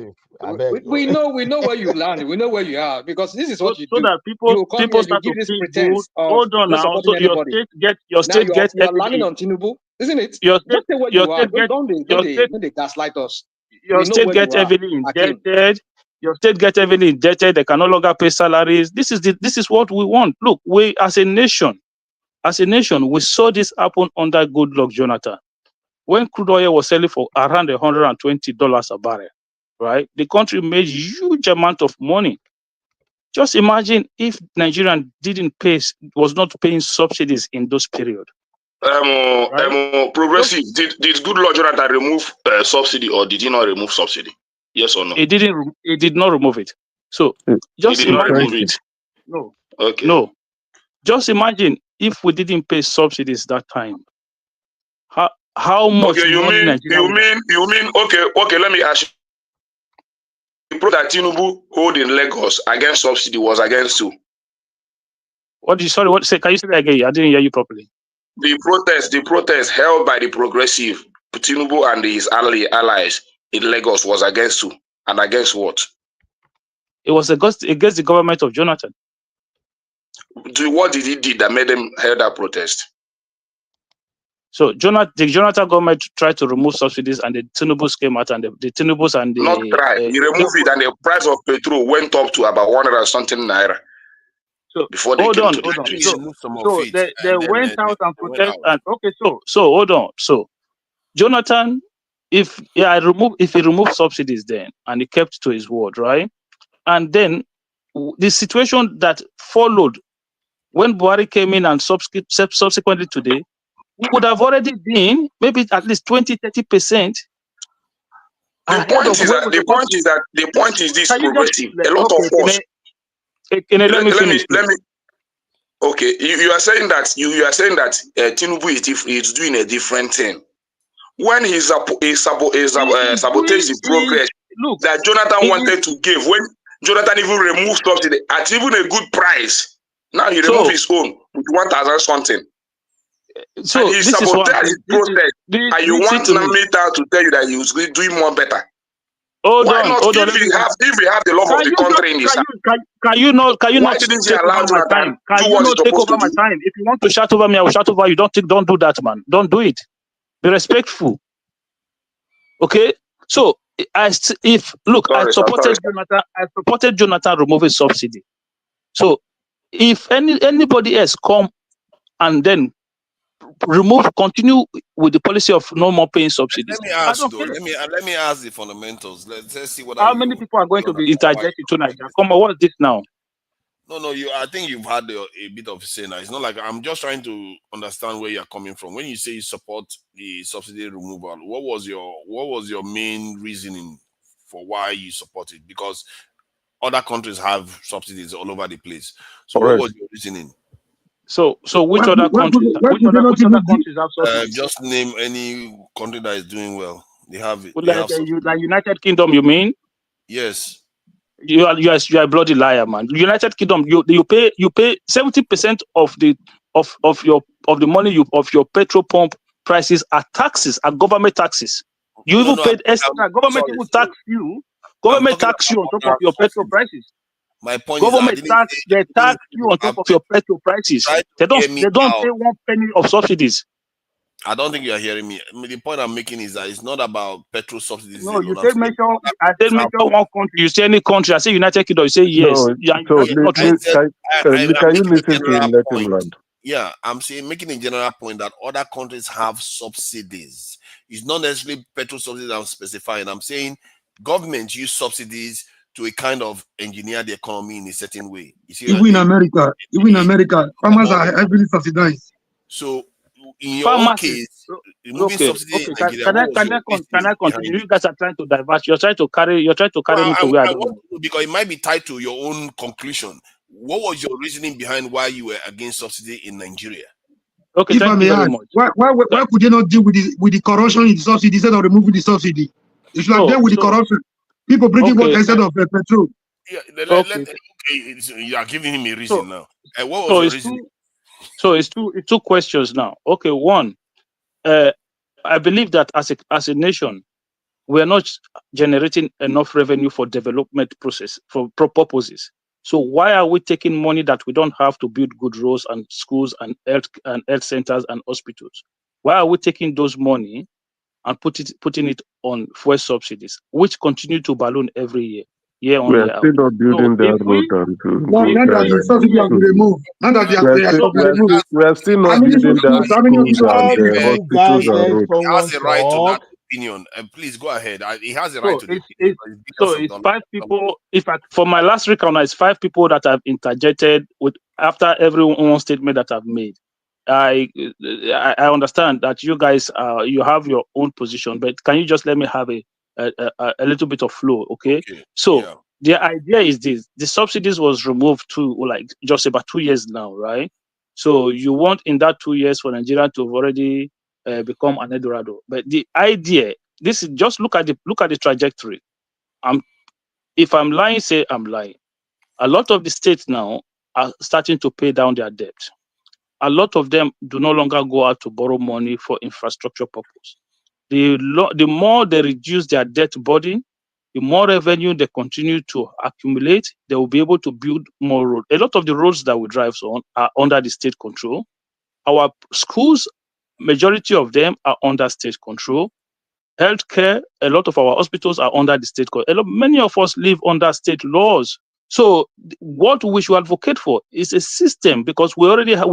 We know where you land. We know where you are, because this is what you do. So that people start to feel good. Hold on now. So your state gets you are landing on Tinubu, isn't it? Just say where you are. Don't they gaslight us? Your state gets heavily indebted. Your state gets heavily indebted. They can no longer pay salaries. This is what we want. Look, we as a nation, we saw this happen under Goodluck Jonathan, when crude oil was selling for around $120 a barrel. Right, the country made huge amount of money. Just imagine if Nigerian was not paying subsidies in those periods. Progressive. Did Goodluck Jonathan remove subsidy, or did he not remove subsidy? Yes or no? He did not remove it. So just he did not imagine remove it. No. Okay. No. Just imagine if we didn't pay subsidies that time. How much money you mean okay, let me ask you. The protest that Tinubu hold in Lagos against subsidy was against who? What say? Can you say that again? I didn't hear you properly. The protest held by the progressive Tinubu and his allies in Lagos was against who? And against what? It was against the government of Jonathan. What did he do that made them held that protest? So the Jonathan government tried to remove subsidies, and the Tinubus came out, and the Tinubus and the not try. He removed it, and the price of petrol went up to about 100 something naira. So before they hold came on, to the streets. So they went out and protest, and okay, so hold on. So Jonathan, if he removed subsidies then, and he kept to his word, right? And then the situation that followed when Buhari came in and subsequently today, we would have already been maybe at least 20-30%. The point is this progressive. A lot of us. Let me. Okay, you are saying that Tinubu is doing a different thing. When he sabotaged the progress that Jonathan wanted to give, when Jonathan even removed subsidy at even a good price, now he removed his own with 1,000 something. So and he sabotaged the process, and you want Nnamdi to tell you that he was doing more better. Why not? If we have the love of the country in his hand, can you not take allow over my time? Can you not take over my time? If you want to shout over me, I will shout over you. Don't do that, man. Don't do it. Be respectful. Okay? So I supported Jonathan removing subsidy. So if anybody else come and then continue with the policy of no more paying subsidies. Let me I ask don't though. care. Let me ask the fundamentals. Let's see whether How many people are going to be interjected tonight? Come on, what's this now? No. I think you've had a bit of a say now. It's not like I'm just trying to understand where you're coming from. When you say you support the subsidy removal, what was your main reasoning for why you support it? Because other countries have subsidies all over the place. So what was your reasoning? So which other countries? Which other countries have subsidies? Just name any country that is doing well. They have it. Like United Kingdom, you mean? Yes. You are a bloody liar, man. United Kingdom, you pay 70% of the money of your petrol pump prices are taxes, are government taxes. You even paid extra. Government will tax you. Government tax you on top of your petrol prices. My point government is, they tax you on top of your petrol prices. They don't pay 1 penny of subsidies. I don't think you are hearing me. The point I'm making is that it's not about petrol subsidies. No, you said mention. I said mention one country. You say any country. I say United Kingdom. You say yes. No, can you listen to him? Let him land. Yeah, I'm saying making a general point that other countries have subsidies. It's not necessarily petrol subsidies I'm specifying. I'm saying governments use subsidies to a kind of engineer the economy in a certain way. You see, even in America, farmers are heavily subsidized. So in your own case, removing subsidy in Nigeria, can I continue? You guys are trying to divert. You're trying to carry me to where I don't know. Because it might be tied to your own conclusion. What was your reasoning behind why you were against subsidy in Nigeria? Okay, if I may ask, why could they not deal with the corruption in the subsidy instead of removing the subsidy? They should have dealt with the corruption. People bringing water instead of petrol. Yeah, you are giving him a reason now. What was your reason? So it's two questions now. Okay, one, I believe that as a nation, we are not generating enough revenue for development process for purposes. So why are we taking money that we don't have to build good roads and schools and health centers and hospitals? Why are we taking those money and putting it on fuel subsidies, which continue to balloon every year on we year are out? still not building that road and now that the subsidy has been removed, we are still not building that schools and hospitals and roads. He has a right to that opinion. Please go ahead. He has a right to this. It's 5 people. For my last recount, it's 5 people that have interjected with after every one statement that I've made. I understand that you guys you have your own position, but can you just let me have a little bit of flow, okay? So the idea is this: the subsidies was removed to like just about 2 years now, right? So you want in that 2 years for Nigeria to have already become an Eldorado, but the idea, this is just look at the trajectory. If I'm lying, say I'm lying. A lot of the states now are starting to pay down their debt. A lot of them do no longer go out to borrow money for infrastructure purpose. The more they reduce their debt burden, the more revenue they continue to accumulate, they will be able to build more roads. A lot of the roads that we drive on are under the state control. Our schools, majority of them are under state control. Healthcare, a lot of our hospitals are under the state control. Many of us live under state laws. So what we should advocate for is a system, because we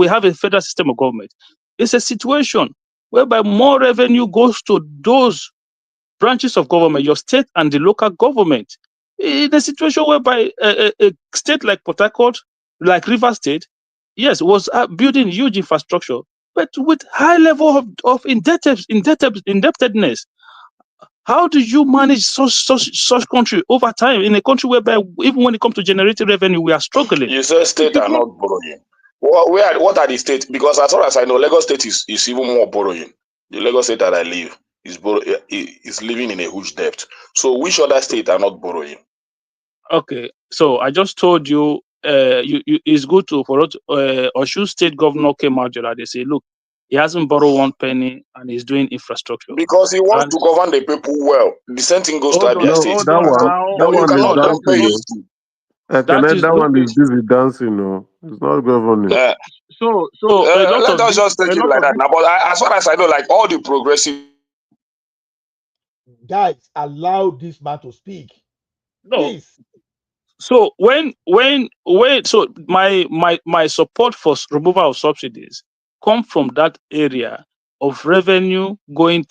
have a federal system of government. It's a situation whereby more revenue goes to those branches of government, your state and the local government. In a situation whereby a state like Port Harcourt, like River State, yes, was building huge infrastructure, but with high level of indebtedness. How do you manage such country over time in a country whereby even when it comes to generating revenue, we are struggling? You say state are not borrowing. What are the states? Because as far as I know, Lagos State is even more borrowing. The Lagos State that I live is living in a huge debt. So which other state are not borrowing? Okay, so I just told you, it's good for Osun State Governor came out there. They say, look, he hasn't borrowed 1 penny and he's doing infrastructure. Because he wants to govern the people well. The same thing goes to Abia State. That one is busy dancing, no. It's not governing. Let us just take it like that now. But as far as I know, like all the progressive guys, allow this man to speak. Please. So when so my support for removal of subsidies come from that area of revenue going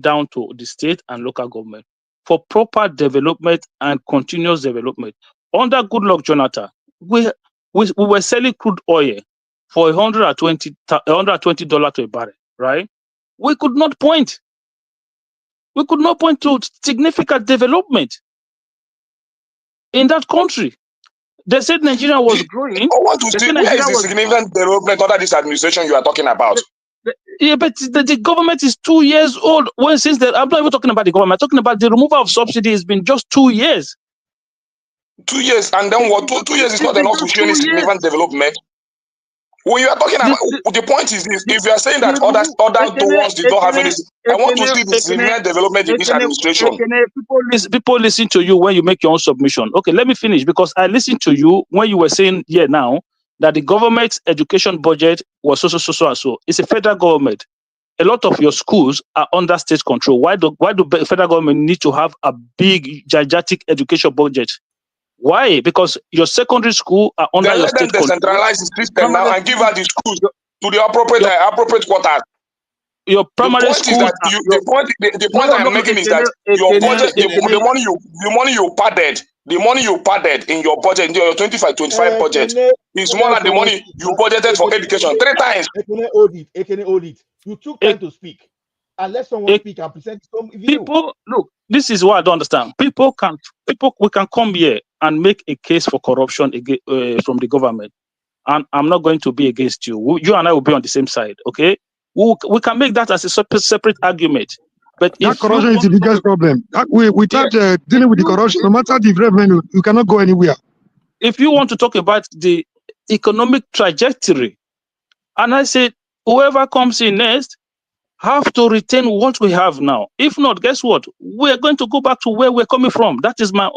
down to the state and local government for proper development and continuous development. Under Goodluck Jonathan, we were selling crude oil for $120 to a barrel, right? We could not point to significant development in that country. They said Nigeria was growing. Where is the significant development under this administration you are talking about? Yeah, but the government is 2 years old. I'm not even talking about the government. I'm talking about the removal of subsidy has been just 2 years. 2 years, and then what? 2 years is not enough to show any significant development. When you are talking about, the point is this: if you are saying that other ones did not have any, I want to see the significant development in this administration. People listen to you when you make your own submission. Okay, let me finish, because I listened to you when you were saying now that the government's education budget was so. It's a federal government. A lot of your schools are under state control. Why do federal government need to have a big, gigantic education budget? Why? Because your secondary school are under your state control. Let them decentralize the system now and give out the schools to the appropriate quarters. Your primary school. The point I'm making is that your budget, the money you padded in your budget, in your 25 budget, is more than the money you budgeted for education 3 times. Hold it. You took time to speak. And let someone speak and present some view. People, look, this is what I don't understand. We can come here and make a case for corruption from the government, and I'm not going to be against you. You and I will be on the same side, okay? We can make that as a separate argument. But that corruption is the biggest problem. Without dealing with the corruption, no matter the revenue, you cannot go anywhere. If you want to talk about the economic trajectory, and I said, whoever comes in next have to retain what we have now. If not, guess what? We're going to go back to where we're coming from. That is my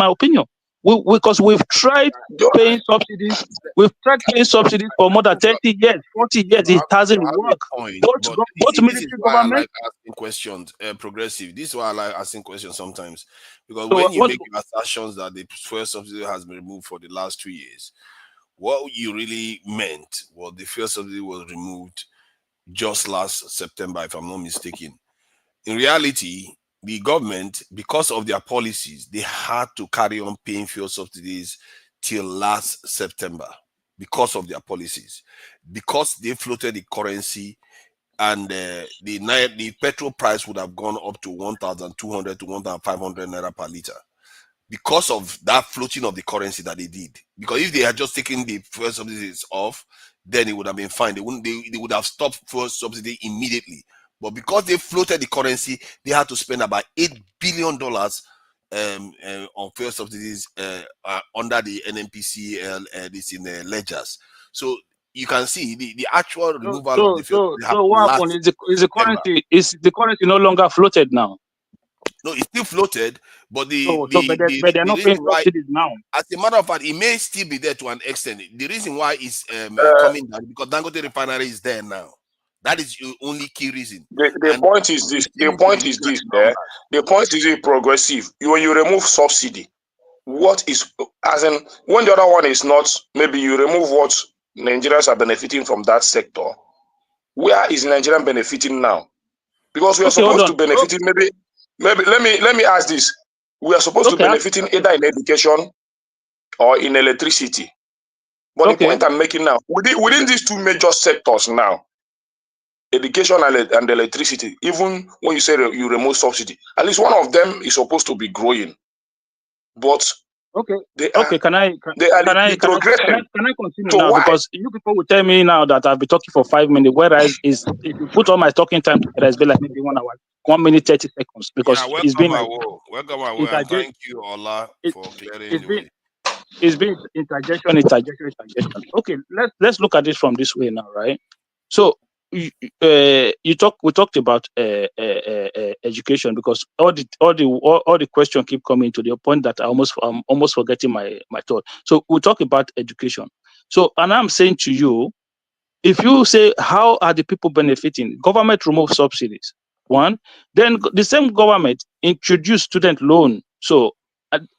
opinion. Because we've tried paying subsidies. We've tried paying subsidies for more than 30 years, 40 years. It doesn't work. Both military government. I like asking questions, progressive. This is why I like asking questions sometimes. Because when you make assertions that the fuel subsidy has been removed for the last 2 years, what you really meant was the fuel subsidy was removed just last September, if I'm not mistaken. In reality, the government, because of their policies, they had to carry on paying fuel subsidies till last September because of their policies. Because they floated the currency, and the petrol price would have gone up to 1,200 to 1,500 naira per liter. Because of that floating of the currency that they did. Because if they had just taken the fuel subsidies off, then it would have been fine. They would have stopped fuel subsidy immediately. But because they floated the currency, they had to spend about $8 billion on fuel subsidies under the NNPC this in the ledgers. So you can see the actual removal of the fuel. So what happened is the currency no longer floated now? No, it's still floated, but but they're not paying subsidies now. As a matter of fact, it may still be there to an extent. The reason why it's coming down because Dangote refinery is there now. That is your only key reason. The point is this. The point is progressive. When you remove subsidy, what is as in when the other one is not, maybe you remove what Nigerians are benefiting from that sector. Where is Nigeria benefiting now? Because we are supposed to benefit maybe let me ask this. We are supposed to benefit either in education or in electricity. But the point I'm making now, within these two major sectors now, education and electricity, even when you say you remove subsidy, at least one of them is supposed to be growing. But can I continue now? Because you people will tell me now that I've been talking for 5 minutes, whereas if you put all my talking time together, it's been like maybe 1 hour, 1 minute 30 seconds. Because it's been welcome. Thank you, Ola, for clearing the way. It's been interjection. Okay, let's look at it from this way now, right? So we talked about education, because all the questions keep coming to the point that I'm almost forgetting my thought. So we talk about education. So, and I'm saying to you, if you say how are the people benefiting, government remove subsidies. One, then the same government introduced student loan. So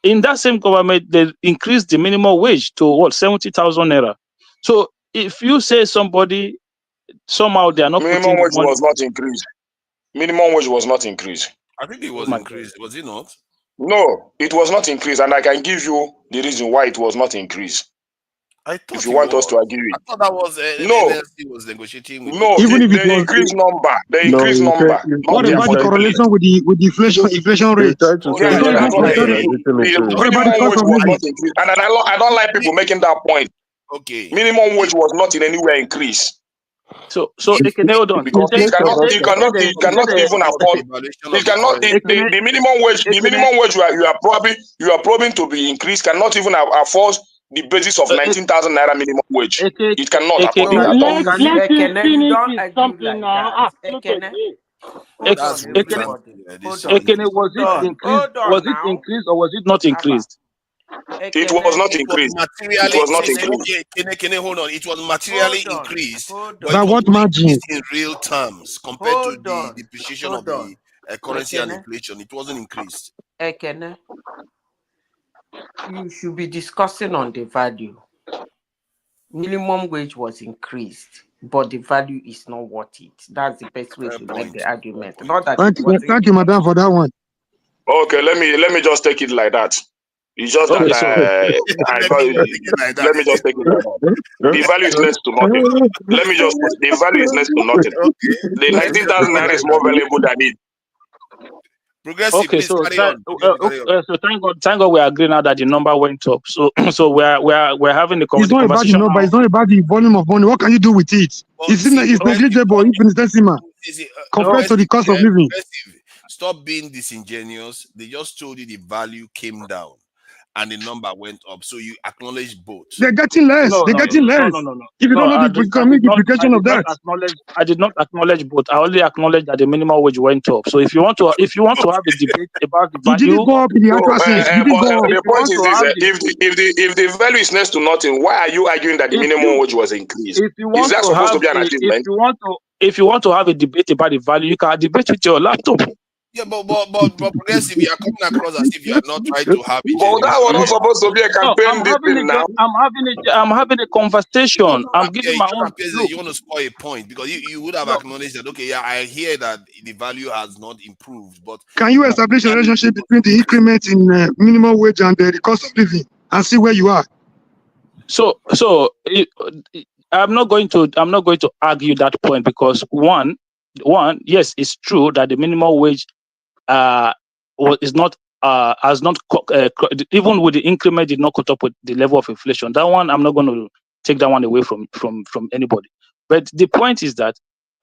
in that same government, they increased the minimum wage to 70,000 naira. So if you say somebody somehow they are not Minimum putting wage money. was not increased. Minimum wage was not increased. I think it Oh was my increased. Was it not? No, it was not increased, and I can give you the reason why it was not increased. I If thought you it want us was. to agree I with. thought that was No, NLC was negotiating with no, the Even if it the was, increased number, No, not what the he's about the trying affordability. correlation with the inflation he's rate? trying to say It's Yeah, not yeah, even I he's got compared. exaggerating it. the What about the minimum cost wage of was living? not increased, and I don't like people making that point. Okay. Minimum wage was not in any way increased So Ekene, hold on. because You Inflation say you cannot even afford. Evaluation It of the cannot currency. the minimum wage you are probing to be increased cannot even afford the basis of 19,000 naira minimum wage. It cannot afford it at all. Let's him finish his something now. Look again. Hold That's on, real time. everybody. Yeah, Hold this on. Ekene, was Hold it on. increased? Hold on Was it now. increased or was it not Abba. increased? It was Ekene. not It was increased. It materially was not Ekene. increased. Can you hold on? It was materially Hold on. increased, Hold but By it on. was what not margin? increased in real terms compared to Hold the on. depreciation of Hold the on. currency and Ekene. inflation. It wasn't increased. Ekene. You should be discussing on the value. Minimum wage was increased, but the value is not worth it. That's the best way Fair to make point. the argument. Fair Not point. that it wasn't. Thank you, madam, for that one. Okay, let me just take it like that. It's just that Okay, so I Let got. me take it like that. Let me just take it like that. The value is next to nothing. Let me just the value is next to nothing. Okay. The 19,000 naira is more valuable than it. Progressive, okay, please so carry on. Carry on. so thank God we agree now that the number went up. So so we're having the It's not about the conversation number. now. It's not about the volume of money. What can you do with it? But It's see, it's progressive, negligible, stop infinitesimal compared to the progressive, cost of living. progressive. Stop being disingenuous. They just told you the value came down and the number went up. So you acknowledge both. They're getting less. They're getting less. If you don't know the economic implication of that, I did not acknowledge both. I only acknowledge that the minimum wage went up. So if you want to have a debate about the it didn't value, go up in the So, actual sense. It didn't but go up. if the you point want is to this: have the if the value is next to nothing, why are you arguing that the if minimum you wage was increased? if you Is want that to supposed to have be an a achievement? if you want to have a debate about the value, you can debate with your laptop. Yeah, but progressive, you are coming across as if you are not trying to have a But genuine that was not argument. supposed to be a No, campaign this thing now. I'm having a conversation. I'm Yeah, giving you my should own appear that look. you want to score a point because you would have No, acknowledged that, okay, yeah, I hear that the value has not improved, but Can you you are establish a looking at relationship it. between the increment in minimum wage and the cost of living and see where you are? so I'm not going to argue that point because one, yes, it's true that the minimum wage is not has not even with the increment did not caught up with the level of inflation. That one I'm not going to take that one away from anybody. But the point is that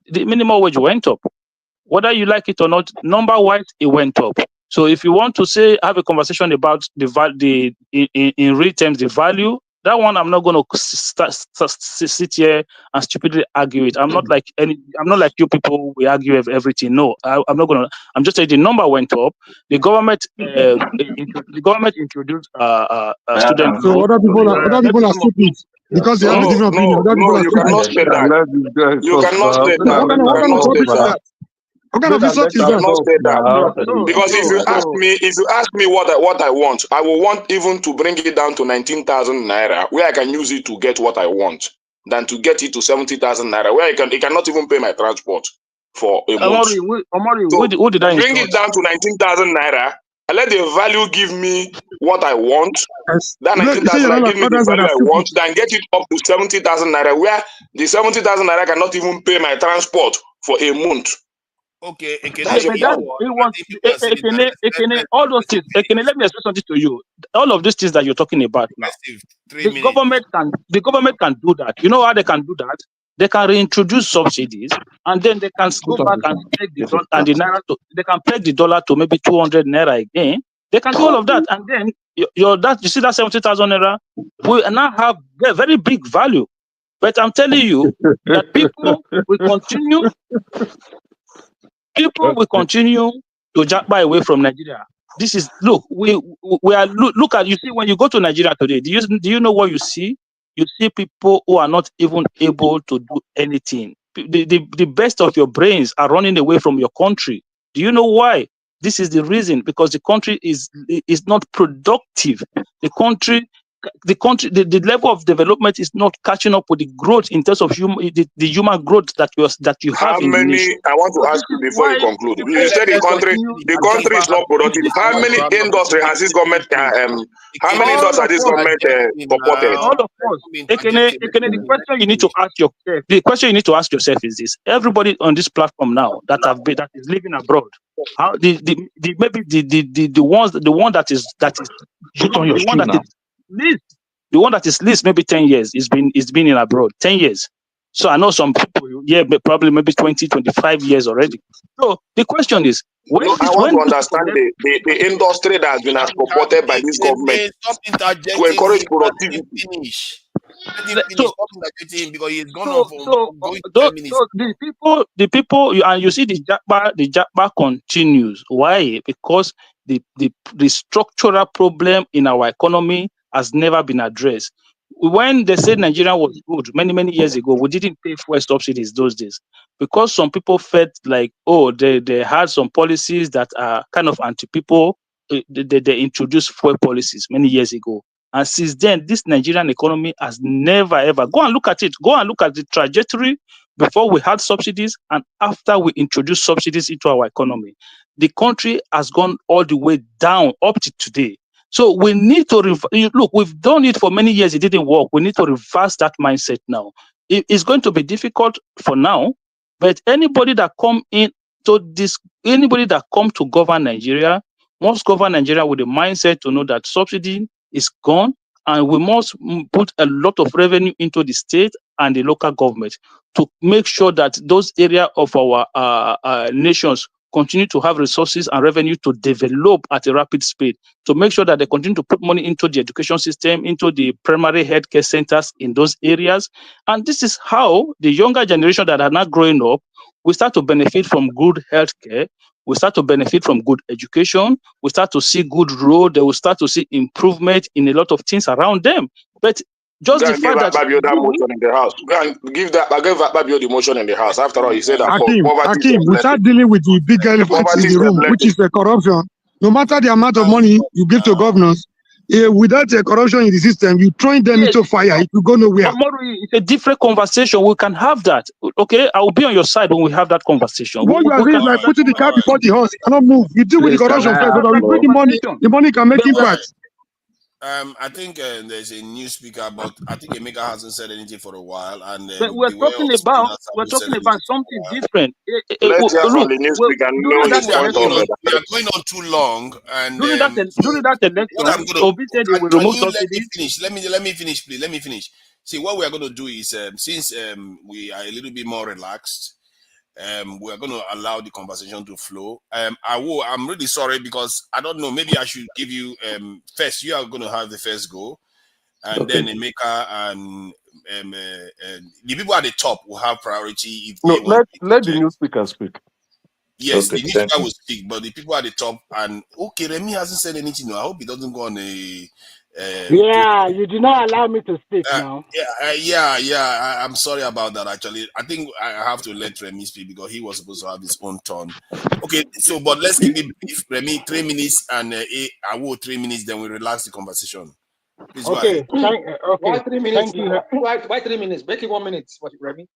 the minimum wage went up, whether you like it or not. Number wise, it went up. So if you want to have a conversation about in real terms the value, that one I'm not going to sit here and stupidly argue it. I'm not like you people. We argue everything. No, I'm not going to. I'm just saying the number went up. The government introduced student So loan. other people are stupid because they have a different opinion. Other people No, are you stupid. cannot say that. Let this guy You talk cannot now. say Make that. I What let You kind am of cannot talk say rubbish is that. now. that? What kind of Make I insult let is You am that? cannot talk say that. now. Because if you ask me what I want, I will want even to bring it down to 19,000 naira, where I can use it to get what I want, than to get it to 70,000 naira, where it cannot even pay my transport for a month. Omori, So who did I bring insult? it down to 19,000 naira and let the value give me what I want. Yes. That You say 19,000 you're naira not give like me the others that value are I stupid. want, then get it up to 70,000 naira, where the 70,000 naira cannot even pay my transport for a month. Okay, Yeah, That's Ekene, the but you know that point. what? it was If people are saying that, all those things. let's Ekene, let me explain something to you. All of these things that you're talking about now, progressive 3 the minutes. government can do that. You know how they can do that? They can reintroduce subsidies, and then they can go back and peg the dollar and the naira they can peg the dollar to maybe 200 naira again. They can do all of that, and then you see that 70,000 naira will now have a very big value. But I'm telling you that people will continue to jackpot away from Nigeria. This is we are look at, you see, when you go to Nigeria today, do you know what you see? You see people who are not even able to do anything. The best of your brains are running away from your country. Do you know why? This is the reason, because the country is not productive. The country the country, the level of development is not catching up with the growth in terms of the human growth that you How have in the many? nation. I want to So ask this you is before you why conclude. people You said the country continue is not productive. How many industry has this government? How many all industries has of this us, government supported? all of us. The question you need to ask yourself is this: everybody on this platform now that is living abroad, how maybe the one that is on your the one stream that now. is least, the one that is least maybe 10 years it's been in abroad 10 years. So I know some people, probably maybe 20, 25 years already. So the question is, I want to understand the industry that has been supported by this government Stop to interjecting encourage him. Let him productivity. finish. Let him finish. Stop interjecting him because he's gone on for going 10 So minutes. the people, you see the japa continues. Why? Because the structural problem in our economy has never been addressed. When they said Nigeria was good many years ago, we didn't pay fuel subsidies those days because some people felt like, oh, they had some policies that are kind of anti-people. They introduced fuel policies many years ago. And since then, this Nigerian economy has never, ever. Go and look at it. Go and look at the trajectory before we had subsidies and after we introduced subsidies into our economy. The country has gone all the way down up to today. So we need to look, we've done it for many years. It didn't work. We need to reverse that mindset now. It's going to be difficult for now, but anybody that come to govern Nigeria must govern Nigeria with the mindset to know that subsidy is gone, and we must put a lot of revenue into the state and the local government to make sure that those areas of our nations continue to have resources and revenue to develop at a rapid speed, to make sure that they continue to put money into the education system, into the primary healthcare centers in those areas. And this is how the younger generation that are now growing up will start to benefit from good healthcare. We start to benefit from good education. We start to see good road. They will start to see improvement in a lot of things around them. But just Go the and give fact that Babio that motion in the house. Go and give Babio the motion in the house. After all, he said that poverty is a we start blessing. dealing with the big elephant in Poverty is the a room, which blessing. is the corruption. No matter the amount of money you give to governors, without the corruption in the system, you throwing them into fire, it will go nowhere. Tomorrow it's a different conversation. We can have that. Okay, I will be on your side when we have that conversation. What you are saying is like putting the car before the horse. You cannot move. You deal with the corruption first, so that we bring the money. The money can make impact. I think there's a new speaker, but I think Emeka hasn't said anything for a while, and But we're talking about something different. Let's hear from the new speaker. During that election, we are going on too long, and during that election, Obi said they will remove subsidies. Let me finish, please. Let me finish. See, what we are going to do is, since we are a little bit more relaxed, we are going to allow the conversation to flow. I'm really sorry because I don't know. Maybe I should give you first. You are going to have the first go, and then Emeka and the people at the top will have priority. If No, they want let the new speaker speak. Yes, Okay, the new thank speaker you. will speak, but the people at the top and okay, Remy hasn't said anything. I hope he doesn't go on a. Yeah, you do not allow me to speak now. I'm sorry about that. Actually, I think I have to let Remy speak because he was supposed to have his own turn. Okay, so but let's keep it brief. Remy, 3 minutes, and I will 3 minutes. Then we relax the conversation. Please go ahead. Why 3 minutes? Why 3 minutes? Make it 1 minute. What, Remy?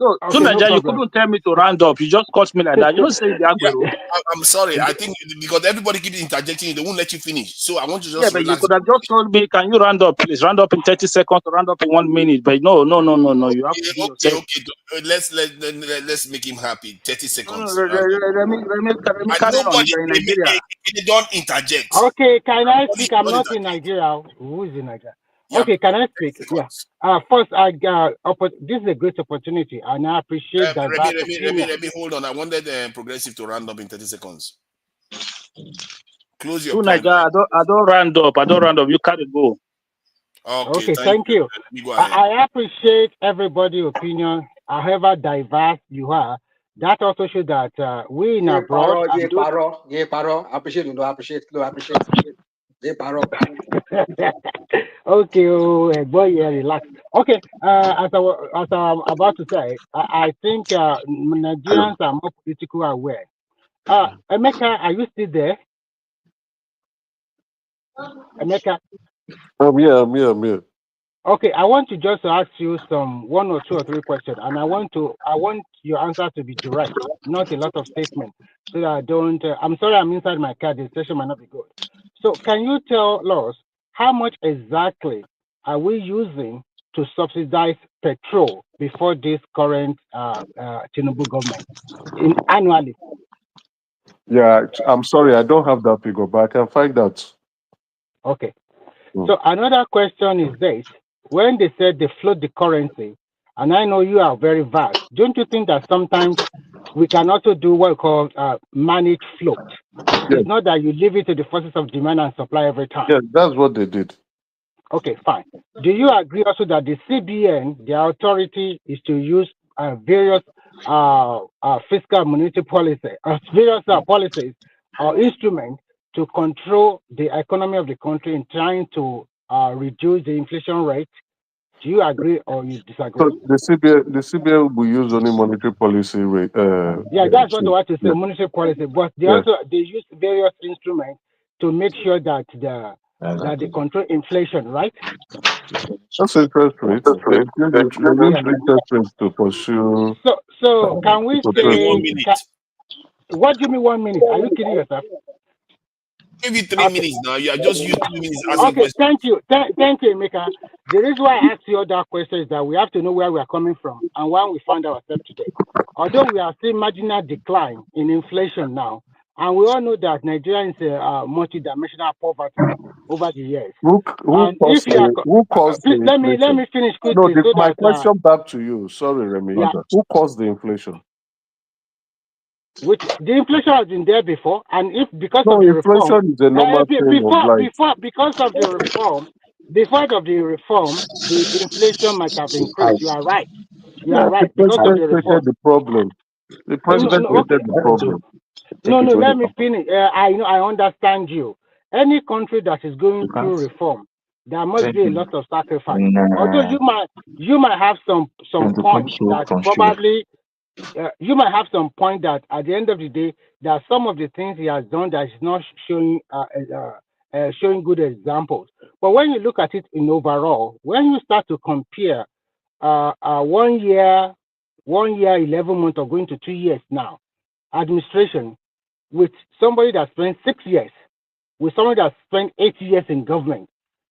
So, you couldn't tell me to round up. You just caught me like that. You don't say the Aguero. I'm sorry. I think because everybody keeps interjecting, they won't let you finish. So I want to just but you relax. could have just told me, can you round up, please? Round up in 30 seconds, round up in 1 minute. But no. You have to do yourself. Okay. Let's make him happy. 30 seconds. Remy, carry on. You're in Nigeria. They don't interject. Okay, can I speak? I'm not in Nigeria. Who is in Nigeria? Okay, can I speak? Yeah. First, this is a great opportunity, and I appreciate that. Remy, hold on. I wanted Progressive to round up in 30 seconds. Close your point. Nigeria, I don't round up. You carry go. Okay, thank you. I appreciate everybody's opinion, however diverse you are. That also shows that we in abroad. Appreciate. Okay, boy, yeah, relax. Okay, as I'm about to say, I think Nigerians are more politically aware. Emeka, are you still there? Emeka? I'm here. Okay, I want to just ask you some 1 or 2 or 3 questions, and I want your answer to be direct, not a lot of statements, so that I don't. I'm sorry, I'm inside my car. The session might not be good. So, can you tell us how much exactly are we using to subsidize petrol before this current Tinubu government annually? Yeah, I'm sorry, I don't have that figure, but I can find that. Okay. So another question is this: when they said they float the currency, and I know you are very vast, don't you think that sometimes we can also do what we call managed float? Yes. It's not that you leave it to the forces of demand and supply every time. Yes, that's what they did. Okay, fine. Do you agree also that the CBN, the authority, is to use various fiscal monetary policy, various policies or instruments to control the economy of the country in trying to reduce the inflation rate? Do you agree or you disagree? So the CBN will use only monetary policy rate. Yeah, that's what I want to say, monetary policy. But they Yeah. they use various instruments to make sure that they control inflation, right? That's interest rate. They use interest rates to pursue. So can we Give me 1 say? minute. What do you mean 1 minute? Are you kidding yourself? Give you 3 minutes now. You are just used 2 minutes asking Okay, questions. thank you, Emeka. The reason why I asked you that question is that we have to know where we are coming from and where we find ourselves today. Although we are seeing marginal decline in inflation now, and we all know that Nigeria is a multi-dimensional poverty over the years. Who caused the please, let inflation? me finish No, quickly so my that question back to you. Sorry, Remy. Yeah. Who caused the inflation? Which the inflation has been there before, and if because No, of the inflation reform, is a normal thing of life. because of the reform, the inflation might have increased. You are right. You Yeah, are the right because of president the reform. created the problem. The president created the problem. No. Let me finish. I know. I understand you. Any country that is going through reform, there must be a lot of sacrifice. Although you might have some points that probably. You might have some point that at the end of the day, there are some of the things he has done that is not showing showing good examples. But when you look at it in overall, when you start to compare 1 year, 11 months, or going to 2 years now, administration with somebody that spent 6 years, with somebody that spent 8 years in government,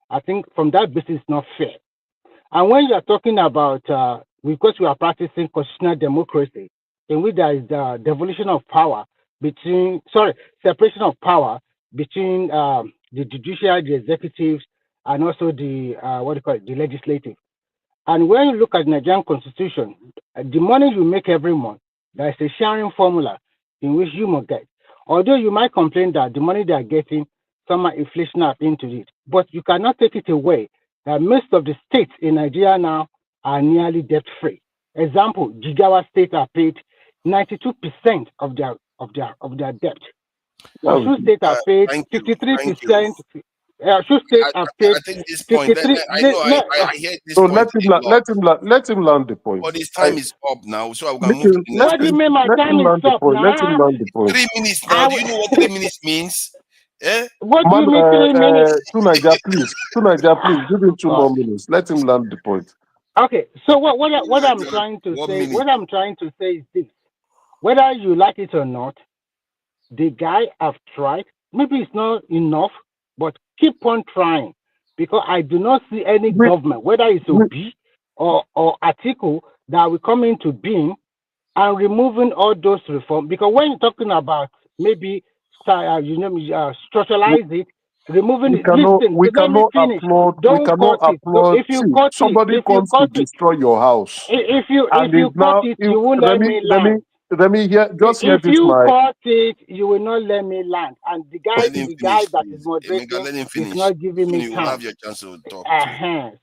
I think from that basis it's not fair. And when you are talking about, because we are practicing constitutional democracy, in which there is the devolution of power separation of power between the judiciary, the executives, and also the the legislative. And when you look at the Nigerian constitution, the money you make every month, there is a sharing formula in which you must get. Although you might complain that the money they are getting, some are inflation up into it, but you cannot take it away that most of the states in Nigeria now are nearly debt-free. Example, Jigawa State are paid 92% of their debt. Osun State are paid 53%. Osun State are paid. I think this point. I hear this So point. let him land the point. But his time is up now, so we can move to the next. What do you mean my time is up now? Let him land the point. 3 minutes now. Do you know what 3 minutes means? Eh? What do you mean 3 minutes? Tunaja, please, give him 2 more minutes. Let him land the point. Okay, so what I'm trying to say is this: whether you like it or not, the guy have tried. Maybe it's not enough, but keep on trying, because I do not see any government, whether it's Obi or Atiku, that will come into being and removing all those reforms. Because when you're talking about maybe structuralize it, removing it. Listen, let me finish. Don't cut it. So if you cut somebody comes to destroy your house. If you cut it, you won't let me land. If you cut it, you will not let me land. And the guy that is moderating is not giving me you time. will have your chance to talk.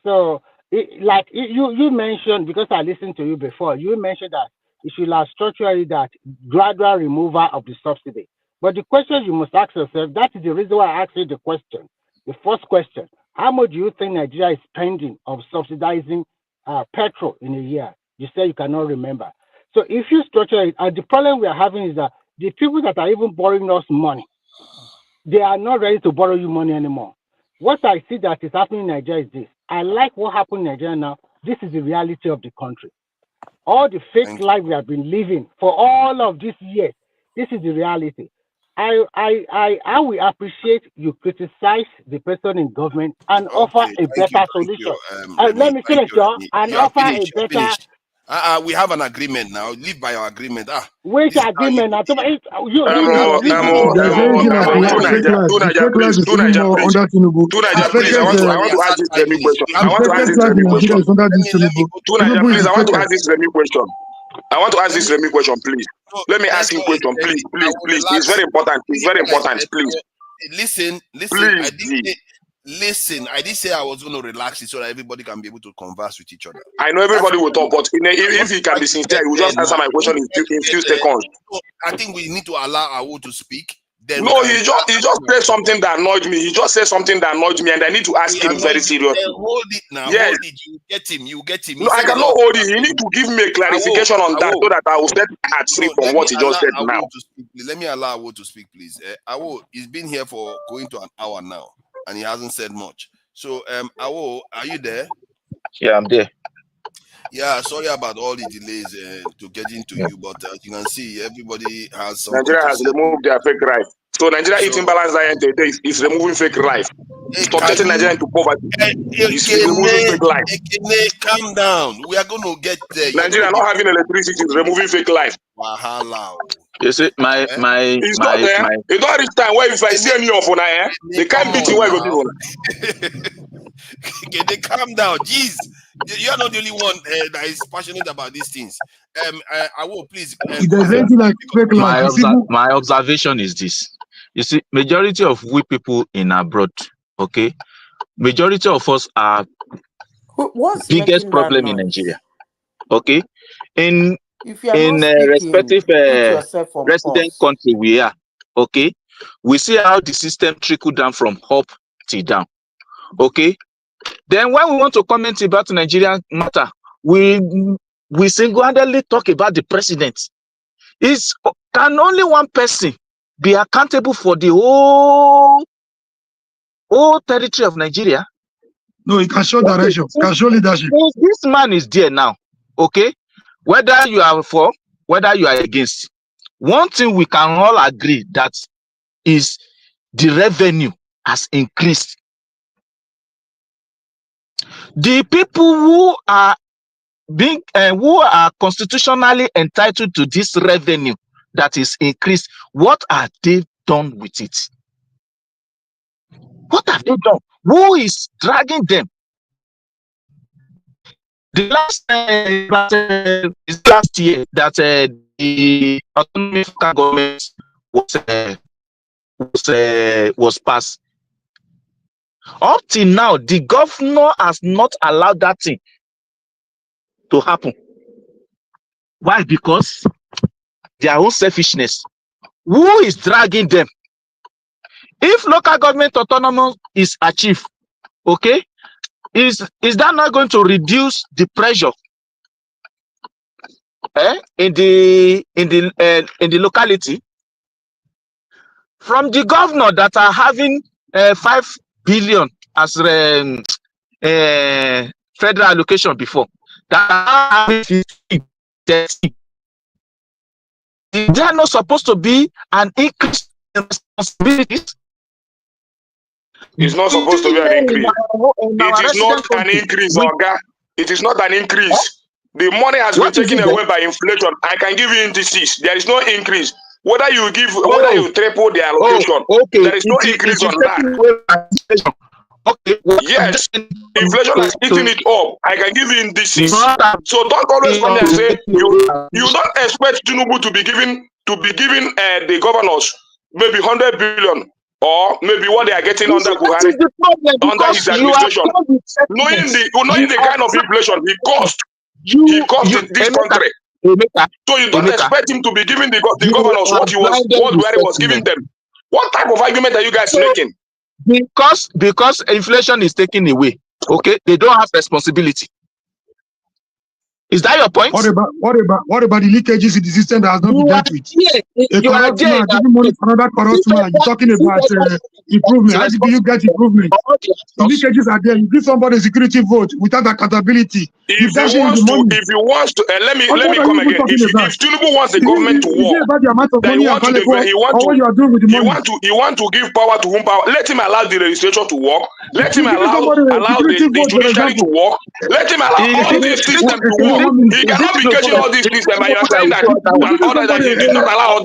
So, you mentioned, because I listened to you before, you mentioned that it should have structurally that gradual removal of the subsidy. But the question you must ask yourself, that is the reason why I asked you the question. The first question: how much do you think Nigeria is spending of subsidizing petrol in a year? You say you cannot remember. So if you structure it, the problem we are having is that the people that are even borrowing us money, they are not ready to borrow you money anymore. what I see that is happening in Nigeria is this. I like what happened in Nigeria now. This is the reality of the country. All the fake life we have been living for all of these years. This is the reality. I will appreciate you criticize the person in government and offer a better solution. Let me finish, y'all, and You are offer a finished. You are better. finished. We have an agreement now. Live by your agreement. Which this is how agreement? you- You There's anything like fake life. Fake life is even more under Tinubu. The Please, I want to ask this Remy question. I want to ask this Remy question. Tinubu is Please, the I want to fakest. ask this Remy question. I want to ask this Remy question, please. Let me ask him question, please. It's very important. It's very important, please. Listen. Please. I did say I was going to relax it so that everybody can be able to converse with each other. I know everybody will talk, but if he can be sincere, he will just answer my question in few seconds. I think we need to allow Awo to speak. Then no, he just said something that annoyed me. He just said something that annoyed me, and I need to ask him very seriously. Hold it now. Yes. Hold it. You get him. No, I cannot hold it. You need to give me a clarification on that so that I will set my heart free from what he just said now. Let me allow Awo to speak, please. Awo, he's been here for going to an hour now, and he hasn't said much. So, Awo, are you there? Yeah, I'm there. Yeah, sorry about all the delays to getting to you, but as you can see, everybody has something Nigeria to has say. removed their fake life. So Nigeria eating balanced diet today is removing fake life. Stop getting Nigeria into poverty. It's removing fake life. Calm down. We are going to get there. Nigeria not having electricity is removing fake life. Wahala. You see, It's not there. It's not this time where if I see any of una, they can't beat you where you go Okay, they calm down. Jeez, you're not the only one that is passionate about these things. I will please. If there's anything like fake life, my observation is this. You see, majority of we people in abroad, okay, majority of us are biggest problem in Nigeria, okay. In respective resident country we are, okay, we see how the system trickle down from up to down, okay. Then when we want to comment about Nigerian matter, we single-handedly talk about the president. Can only one person be accountable for the whole territory of Nigeria? No, he can show direction, can show leadership. This man is there now, okay? Whether you are for, whether you are against, one thing we can all agree that is the revenue has increased. The people who are who are constitutionally entitled to this revenue that is increased, what are they done with it? What have they done? Who is dragging them? The last year that the autonomous government was passed. Up till now, the governor has not allowed that thing to happen. Why? Because their own selfishness. Who is dragging them? If local government autonomy is achieved, okay, is that not going to reduce the pressure in the locality from the governor that are having 5 billion as federal allocation before, that are having 50, 30. Is there not supposed to be an increase in responsibilities? It's not supposed to be an increase. It is not an increase, Oga. It is not an increase. The money has been taken away by inflation. I can give you indices. There is no increase. Whether you triple the allocation, there is no increase on that. Okay. Yes, inflation is eating it up. I can give you indices. So don't always come and say you don't expect Tinubu to be giving the governors maybe 100 billion or maybe what they are getting under Buhari, under his administration. Knowing the kind of inflation he caused this country. So you don't expect him to be giving the governors what Buhari was giving them. What type of argument are you guys making? Because inflation is taken away, okay, they don't have responsibility. Is that your point? What about the leakages in the system that has not been dealt with? A corrupt man giving money to another corrupt man. You're talking about improvement. How do you get improvement? The leakages are there. You give somebody a security vote without accountability. If he wants to, let me come again. If Tinubu wants the government to work, then he want to give power to whom power. Let him allow the legislature to work. Let him allow the judiciary to work. Let him allow all these systems to work. He cannot be catching all these systems, and you are saying that he did not allow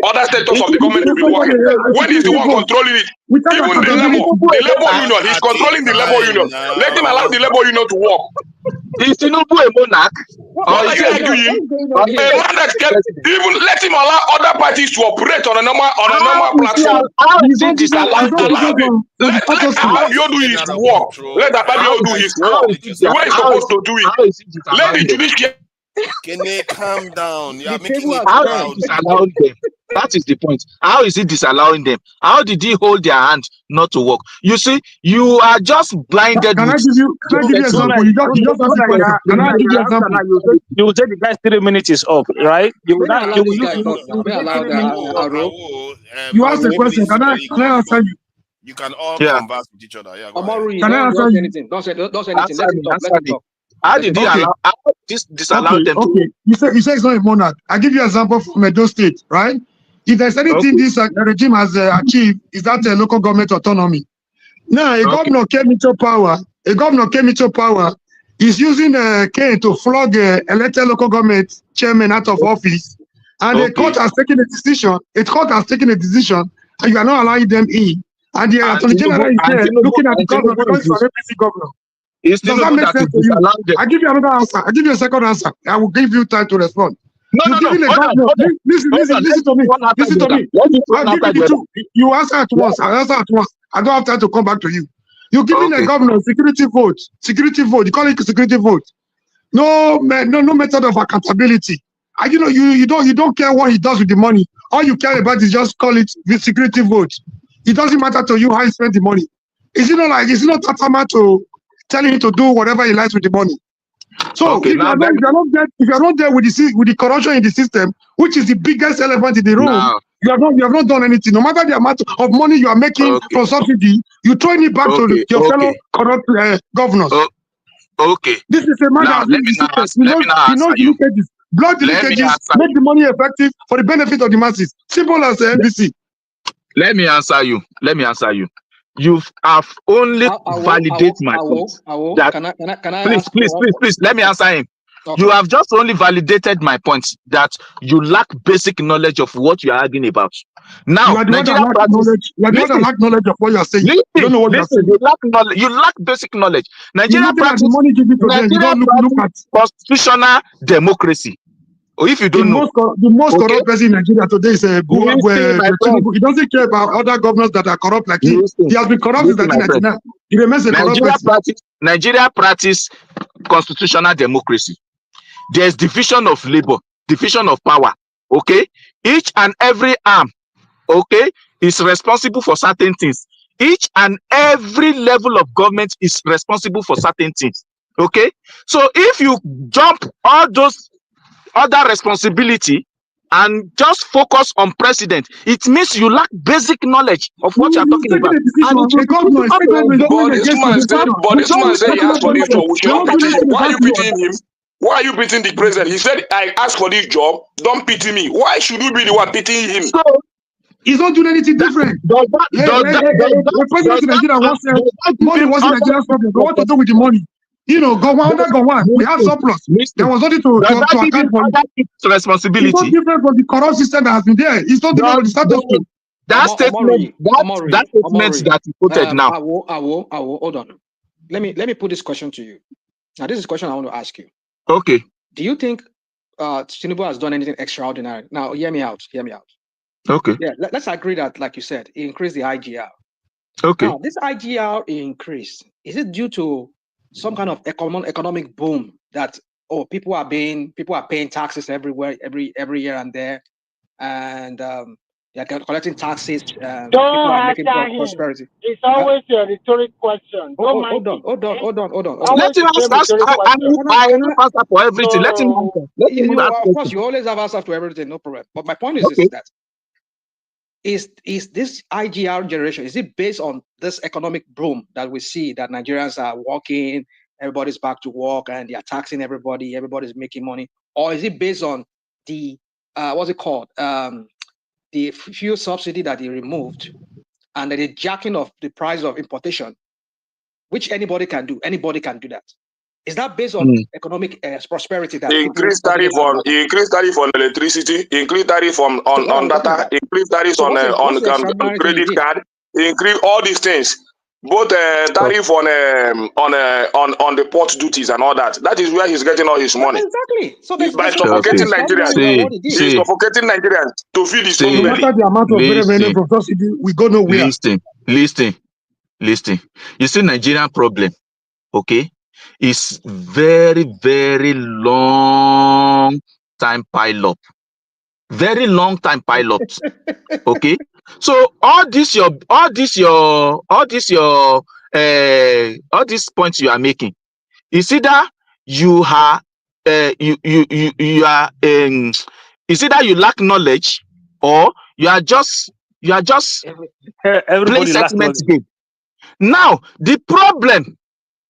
other sectors of the government to be working. When is the one controlling it? Even the labor union, he's controlling the labor union. Let him allow the labor union to work. Is Tinubu a monarch? What are you arguing? A man that can even let him allow other parties to operate on a normal platform. Let Ababio do his work. Let Ababio do his work. The way he's supposed to do it. Let the judiciary. Can they calm down? You are making it disallowing them. That is the point. How is he disallowing them? How did he hold their hand not to work? You see, you are just blinded. Can I give you an example? You just ask the question. Can I give you an example? You will say the guy's 3 minutes is up, right? You ask the question. Can I answer you? You can all converse with each other. Yeah, can I answer you? Don't say anything. Let him talk. How did he allow? How disallow them? Okay. You say it's not a monarch. I give you an example from Edo State, right? If there's anything this regime has achieved, is that local government autonomy. Now, a governor came into power. Is using a cane to flog elected local government chairman out of office, and the court has taken a decision. And you are not allowing them in. And the Attorney General is there looking at the governor because he's an APC governor. Does that make sense to you? I'll give you another answer. I'll give you a second answer. I will give you time to respond. Listen to me. I'll give you the two. You answer at once. I answer at once. I don't have time to come back to you. You're giving the governor security vote. You call it security vote. No method of accountability. And you don't care what he does with the money. All you care about is just call it the security vote. It doesn't matter to you how you spend the money. It's not tantamount to telling him to do whatever he likes with the money. So if you're not there with the corruption in the system, which is the biggest elephant in the room, you have not done anything. No matter the amount of money you are making from subsidy, you throwing it back to your fellow corrupt governors. This is a matter of the system. Blood leakages, make the money effective for the benefit of the masses. Simple as the NBC. Let me answer you. You have only validated my point. Please, let me answer him. Okay. You have just only validated my point that you lack basic knowledge of what you are arguing about. Now, you lack knowledge of what you are saying. You don't know what you are saying. You lack basic knowledge. Nigeria practices constitutional democracy. Or if you don't know, the most corrupt person in Nigeria today is Tinubu. He doesn't care about other governors that are corrupt like him. He has been corrupt since 1999. He remains a corrupt person. Nigeria practice constitutional democracy. There's division of labor, division of power. Okay, each and every arm, is responsible for certain things. Each and every level of government is responsible for certain things. Okay, so if you jump all those other responsibility and just focus on president, it means you lack basic knowledge of what you are talking about. But this man said he asked for this job. Why are you pitying him? Why are you pitying the president? He said, I asked for this job. Don't pity me. Why should you be the one pitying him? So, he's not doing anything different. The president in Nigeria once said, money wasn't Nigeria's problem. But what to do with the money? Go one. We have surplus. There was nothing to account for. Responsibility. It's not different from the corrupt system that has been there. It's not different from the status quo. That statement that you quoted now. Hold on. Let me put this question to you. Now, this is a question I want to ask you. Okay. Do you think Tinubu has done anything extraordinary? Now, hear me out. Okay. Yeah, let's agree that, like you said, he increased the IGR. Okay. Now, this IGR increase, is it due to some kind of economic boom that people are paying taxes everywhere every year and there, and They are collecting taxes. People Don't are making answer him. prosperity. It's always a rhetoric question. Don't mind it. Hold on. Always Let him the same ask. rhetoric question. I will not answer for everything. Let him So answer. Let him ask Of course, questions. you always have answers to everything, no problem. But my point is Okay. that is this IGR generation, is it based on this economic boom that we see, that Nigerians are working, everybody's back to work and they are taxing everybody, everybody's making money? Or is it based on the what's it called? The fuel subsidy that they removed and the jacking of the price of importation, which anybody can do. Anybody can do that. Is that based on economic prosperity that Increase tariff on electricity, increase tariff on data, increase tariffs on credit card, increase all these things. Both tariff on the port duties and all that. That is where he's getting all his money. Exactly. So By suffocating Nigerians, he's suffocating Nigerians to feed his own No belly. matter the amount of revenue from subsidy, we go nowhere. Listen. You see, Nigerian problem, okay, is very, very long time pile up. Very long time pile up. Okay. So all these points you are making, is either you are is either you lack knowledge or you are just playing sentiment game. Now the problem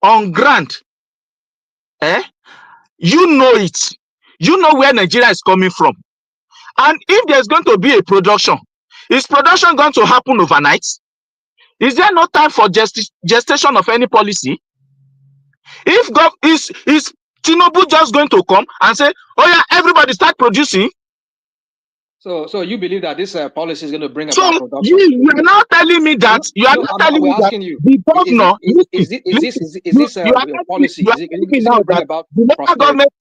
on ground, you know it. You know where Nigeria is coming from. And if there's going to be a production, is production going to happen overnight? Is there no time for gestation of any policy? If is Tinubu just going to come and say, "Oh yeah, everybody start producing"? So you believe that this policy is going to bring So about production? you are now telling me that the governor is this your policy? You are telling me now that the local government,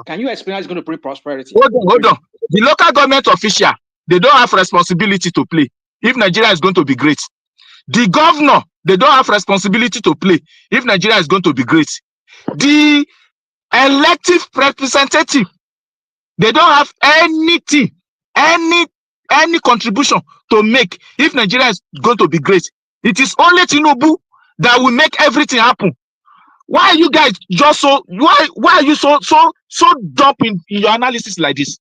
Can you explain how it's going to bring prosperity? Hold on. The local government official, they don't have responsibility to play if Nigeria is going to be great. The governor, they don't have responsibility to play if Nigeria is going to be great. The elective representative, they don't have anything, any contribution to make if Nigeria is going to be great. It is only Tinubu that will make everything happen. Why are you guys just so why are you so dumb in your analysis like this?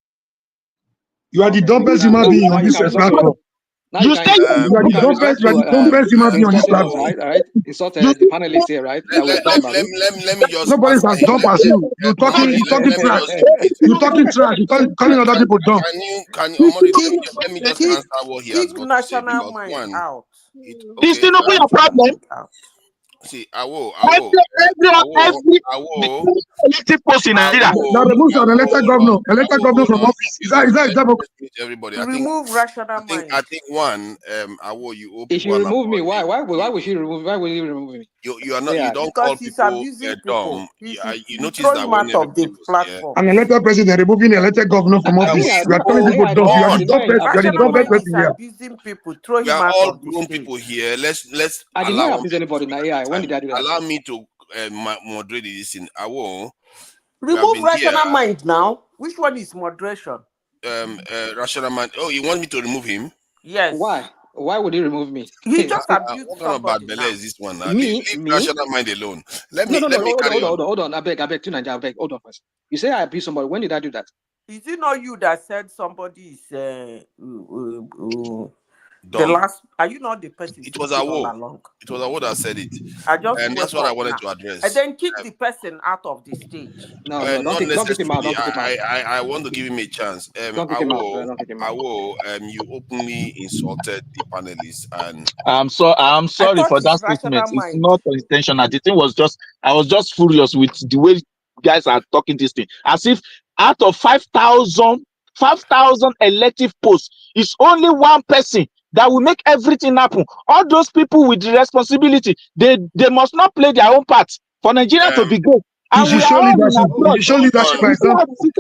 You are the dumbest human being on this platform. You say you are the dumbest human being on this platform. Right? It's not the panelists here, right? Let me just. Nobody's as dumb as you. You're talking trash. You're talking trash. You're calling other people dumb. Can you let me just answer what he has got to say, because one, is Tinubu your problem? See, I will. Elected post in Nigeria. Now remove an elected governor from office. Is that everybody? Remove rational mind. I think one. You open. If you remove me, why would you remove? Why would you remove me? You are not. You don't because call he's people abusing dumb. people. You notice that when of the platform. An elected president removing an elected governor from office. You are telling people dumb. You are the dumbest person here. Abusing people. Throw we him are out all of the grown stage. people here. Let's. I did not abuse anybody. When did I do that? Allow me to moderate this in. I will. Remove rational mind now. Which one is moderation? Rational mind. Oh, you want me to remove him? Yes. Why? Why would he remove me? He just abused what kind of bad belly is this one? Me? Leave rational mind alone. Let me hold on. I beg, I beg. Hold on first. You say I abuse somebody. When did I do that? Is it not you that said somebody is the last? Are you not the person? It was Awo. It was Awo that said it. And that's what I wanted to address. And then kick the person out of the stage. No, not kick him out. I want to give him a chance. Awo, you openly insulted the panelists, and I'm sorry for that statement. It's not intentional. The thing was just I was just furious with the way guys are talking this thing. As if out of 5,000 elective posts, it's only one person that will make everything happen. All those people with the responsibility, they must not play their own part for Nigeria to be good. And you should show leadership. You show leadership by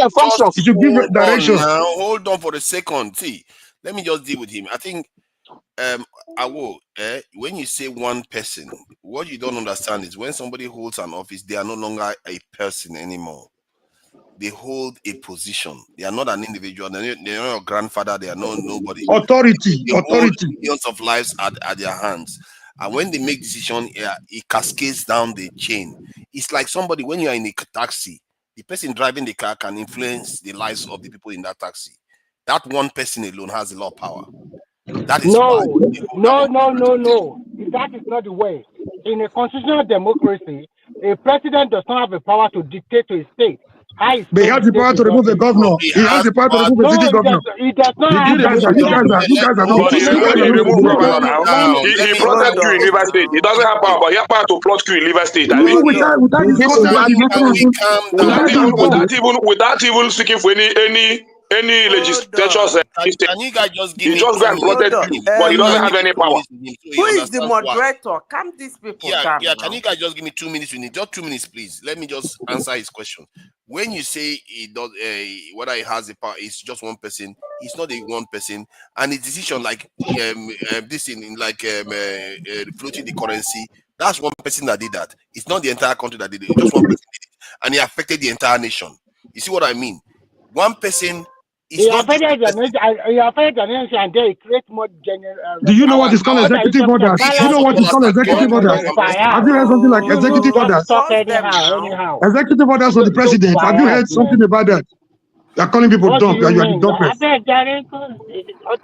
functions. You should give direction. Now, hold on for a second. See, let me just deal with him. I think when you say one person, what you don't understand is when somebody holds an office, they are no longer a person anymore. they hold a position. They are not an individual. They're not your grandfather. They are nobody. Authority. They hold millions of lives at their hands. And when they make decision, it cascades down the chain. It's like somebody, when you're in a taxi, the person driving the car can influence the lives of the people in that taxi. That one person alone has a lot of power. That is why. No. That is not the way. In a constitutional democracy, a president does not have the power to dictate to a state. But he has the power to remove a governor. He has the power to remove a city governor. He does not You guys are But he removed governor now. He plotted coup in River State. He doesn't have power, but he has power to plot coup in River State. I mean, without even seeking for any legislatures. Can you guys just give he me just go and plotted coup, but he doesn't have any power. Who is the moderator? Calm these people down. Yeah. Can you guys just give me 2 minutes? Just 2 minutes, please. Let me just answer his question. When you say he does, whether he has the power, it's just one person. It's not a one person, and his decision, like this in like floating the currency. That's one person that did that. It's not the entire country that did it. Just one person did it, and he affected the entire nation. You see what I mean? One person. He affected the nation, and they create more general. Do you know what is called executive orders? Do you know what is called executive orders? Have you heard something like executive orders? Executive orders for the president. Have you heard something about that? You're calling people dumb. You are the dumbest.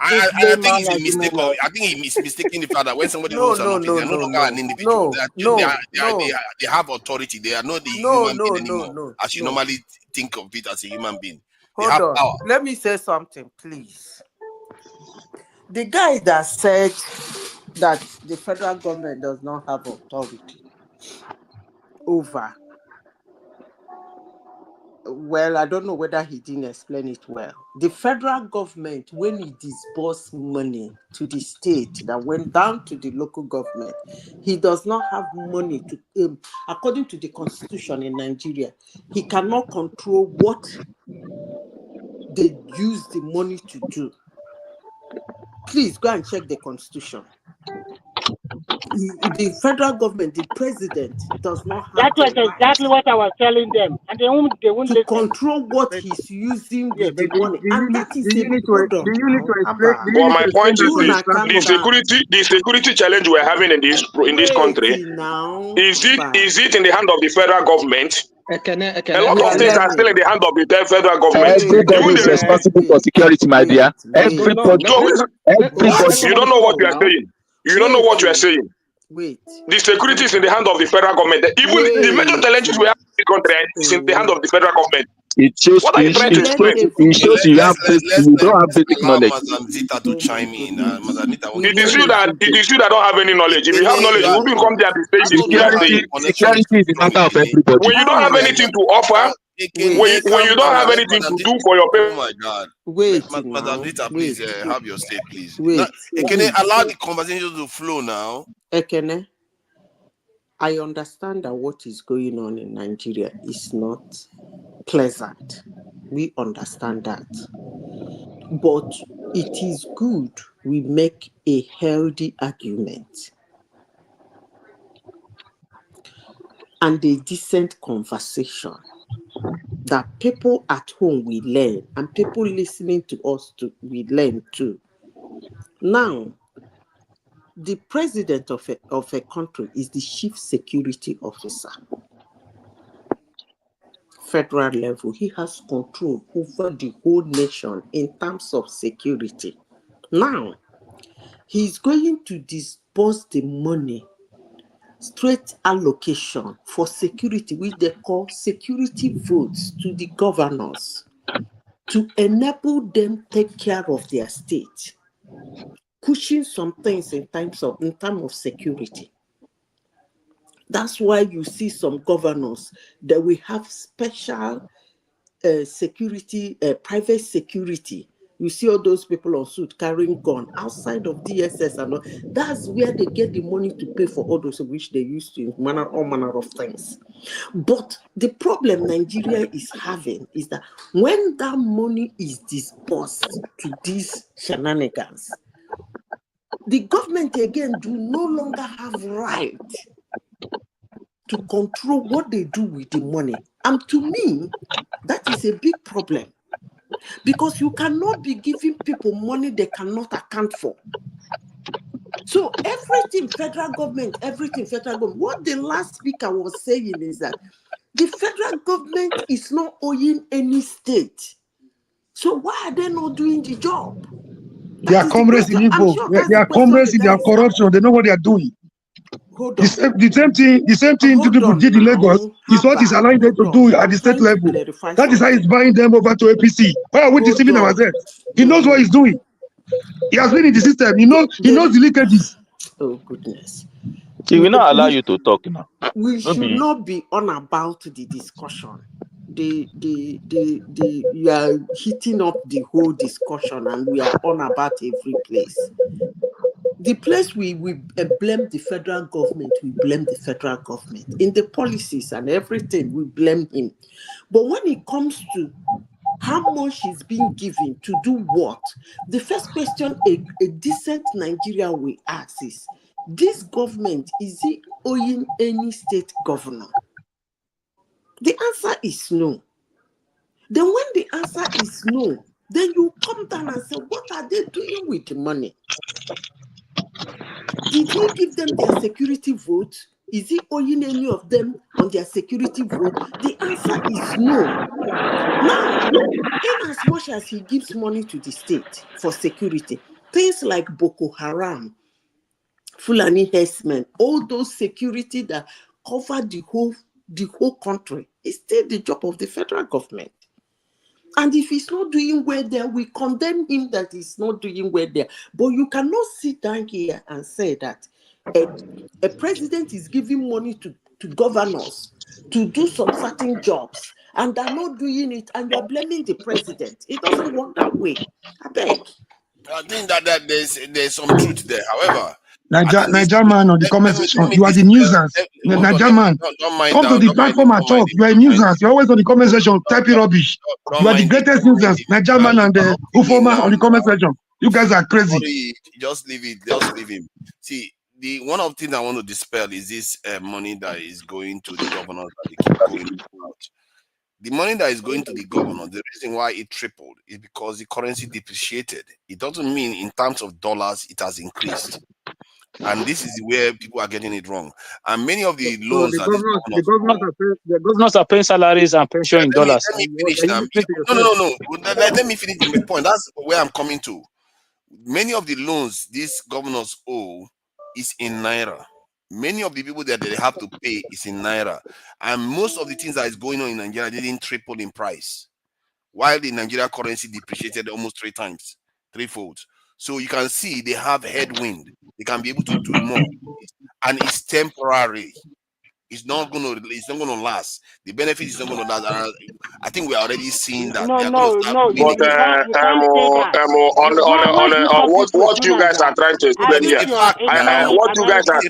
I think it's a mistake. I think he's mistaking the fact that when somebody holds an office, they're no longer an individual. They have authority. They are not the human being anymore, as you normally think of it as a human being. Hold on. Power. Let me say something, please. The guy that said that the federal government does not have authority over, well, I don't know whether he didn't explain it well. The federal government, when he disbursed money to the state that went down to the local government, he does not have money to, according to the constitution in Nigeria, he cannot control what they use the money to do. Please go and check the constitution. The federal government, the president, does not have. That was exactly what I was telling them, and they won't to control what he's using with the money. And that is Well, my point is the security challenge we're having in this country. Is it in the hand of the federal government? A lot of things are still in the hand of the federal government. Everybody is responsible for security, my dear. Everybody. You don't know what you are saying. You don't know what you are saying. Wait. The security is in the hand of the federal government. Even the major challenges we have in the country is in the hand of the federal government. It shows you have you don't have basic knowledge. To chime in. It is you that don't have any knowledge. If you have knowledge, you wouldn't come there and say security is the matter of everybody. When you don't have anything to offer, when you don't have anything to do for your people. Oh my God. Wait, Madam Rita, please have your say, please. Wait. Can you allow the conversation to flow now? Ekene, I understand that what is going on in Nigeria is not pleasant. We understand that. But it is good we make a healthy argument and a decent conversation that people at home will learn and people listening to us will learn too. Now, the president of a country is the chief security officer. Federal level, he has control over the whole nation in terms of security. Now, he's going to disburse the money, straight allocation for security, which they call security votes to the governors to enable them take care of their state, pushing some things in terms of security. That's why you see some governors that we have special security, private security. You see all those people on suit carrying gun outside of DSS and all. That's where they get the money to pay for all those which they used to all manner of things. But the problem Nigeria is having is that when that money is disbursed to these shenanigans, the government again do no longer have right to control what they do with the money. And to me, That is a big problem. Because you cannot be giving people money they cannot account for. So everything federal government. What the last speaker was saying is that the federal government is not owing any state. So why are they not doing the job? They are comrades in I'm evil. sure They that's are the question comrades the in their guys corruption. They know what they are doing. Hold on. The same thing Tinubu did in Lagos is what is allowing them to do at the state level. That is how he's buying them over to APC. Why are we deceiving ourselves? He knows what he's doing. He has been in the system. He knows the leakages. Oh goodness. He will not allow you to talk now. We should not be on about the discussion. You are heating up the whole discussion, and we are on about every place. The place we blame the federal government, we blame the federal government. In the policies and everything, we blame him. But when it comes to how much is being given to do what, the first question a decent Nigeria will ask is, this government, is it owing any state governor? The answer is no. Then when the answer is no, then you come down and say, what are they doing with the money? Did he give them their security vote? Is he owing any of them on their security vote? The answer is no. Now, in as much as he gives money to the state for security, things like Boko Haram, Fulani herdsmen, all those security that cover the whole country, is still the job of the federal government. And if he's not doing well there, we condemn him that he's not doing well there. But you cannot sit down here and say that a president is giving money to governors to do some certain jobs, and they're not doing it, and you're blaming the president. It doesn't work that way. I beg. I think that there's some truth there. However, Niger man on the comment section, you are the nuisance. Niger man, come to the platform and talk. You are a nuisance. You're always on the comment section typing rubbish. You are the greatest nuisance. Niger man and the Ufoma on the comment section. You guys are crazy. Just leave it. Just leave him. See, the one of the things I want to dispel is this money that is going to the governors that they keep going out. The money that is going to the governor, the reason why it tripled is because the currency depreciated. It doesn't mean in terms of dollars it has increased. And this is where people are getting it wrong. And many of the loans so the governors are paying salaries and pension in dollars. Let me finish now. No. Let me finish my point. That's where I'm coming to. Many of the loans these governors owe is in Naira. Many of the people that they have to pay is in Naira. And most of the things that is going on in Nigeria didn't triple in price, while the Nigeria currency depreciated almost threefold. So you can see they have headwind. They can be able to do more, and it's temporary. It's not going to last. The benefit is not going to last. And I think we're already seeing that. No. You can't say that. What you guys are trying to explain here? What you guys are,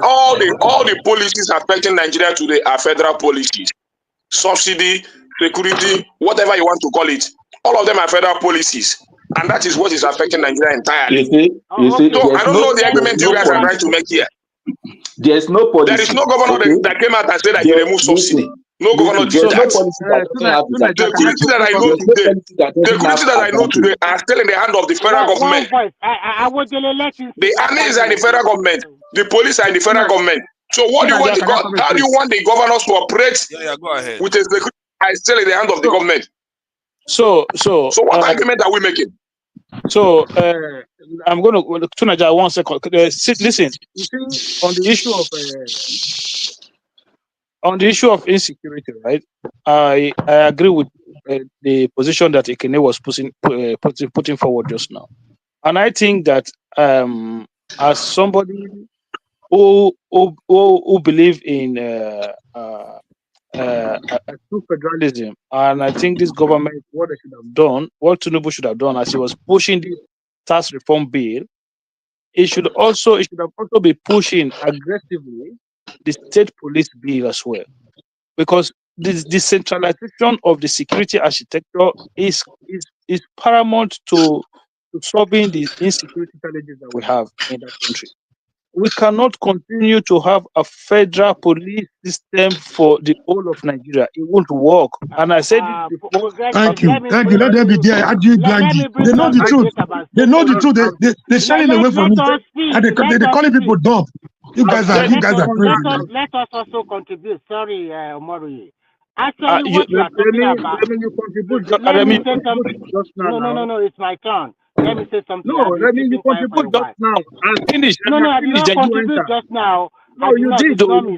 all the policies affecting Nigeria today are federal policies. Subsidy, security, whatever you want to call it, all of them are federal policies, and that is what is affecting Nigeria entirely. You see, so I don't know the argument you guys are trying to make here. There's no policy. There is no governor that came out and said that he removed subsidy. No governor did that. The security that I know today are still in the hand of the federal government. The army is in the federal government. The police are in the federal government. So what do you want? How do you want the governors to operate with a security that is still in the hand of the government? So what argument are we making? So I'm going to Naija 1 second. Listen, you see, on the issue of insecurity, right? I agree with the position that Ekene was putting forward just now, and I think that as somebody who believe in true federalism, and I think this government, what they should have done, what Tinubu should have done, as he was pushing this tax reform bill, it should have also be pushing aggressively the state police bill as well, because the decentralization of the security architecture is paramount to solving the insecurity challenges that we have in that country. we cannot continue to have a federal police system for the whole of Nigeria. It won't work. And I said it before. Thank you. Thank you. Let them be there. Let me bring They know the something truth. about They state know the police. truth. They're shying away from Let it. us speak. And they're calling people dumb. You guys are crazy, man. Let us also contribute. Sorry, Omori. Actually, what you are Let talking about. me you contribute. Let me say contribute something. just now. No. It's my turn. Let me say something. No, I've been let me you keeping quiet for a contribute just while. now. I'll finish. No, I did not then you contribute enter. just now. No, I did you not. did. Ignore me.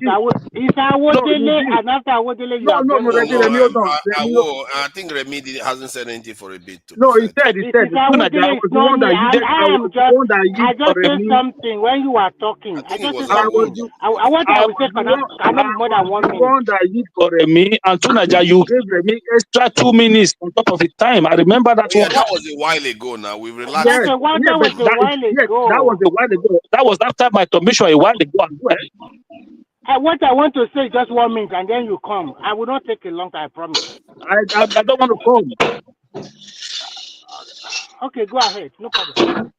It's Awodele, and after Awodele, you are going to. No, I think Remy hasn't said anything for a bit. To No, be he fair said. It is Awodele, it's not me. I just said something when you are talking. I just said something. I will say cannot be more than 1 minute. One that you for Remy and Tunaja, you gave Remy extra 2 minutes on top of the time. I remember that one. That was a while ago now. We relaxed. That was a while ago. That was a while ago. That was after my submission a while ago as well. What I want to say is just 1 minute and then you come. I will not take a long time, I promise. I don't want to come. Okay, go ahead. No problem.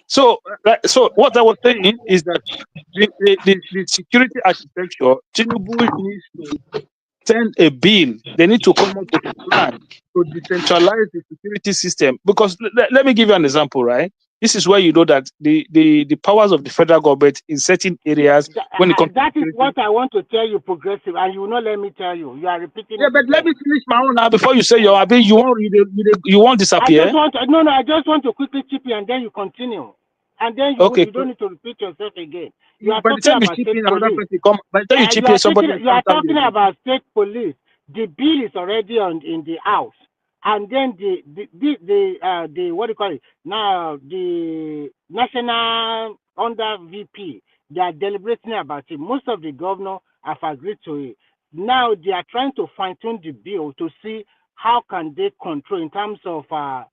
So what I was saying is that the security architecture, Tinubu needs to send a bill. They need to come up with a plan to decentralize the security system. Because let me give you an example, right? This is where you know that the powers of the federal government in certain areas when it comes that is what I want to tell you, progressive, and you will not let me tell you. You are repeating. Yeah, but let me finish my own now before you say your. I mean, you won't disappear. I just want to quickly chip in and then you continue, and then you don't need to repeat yourself again. You are talking about state police. By the time you chip in, somebody you are talking about state police. The bill is already in the house, and then the what do you call it now? The national under VP. They are deliberating about it. Most of the governors have agreed to it. Now they are trying to fine-tune the bill to see how can they control in terms of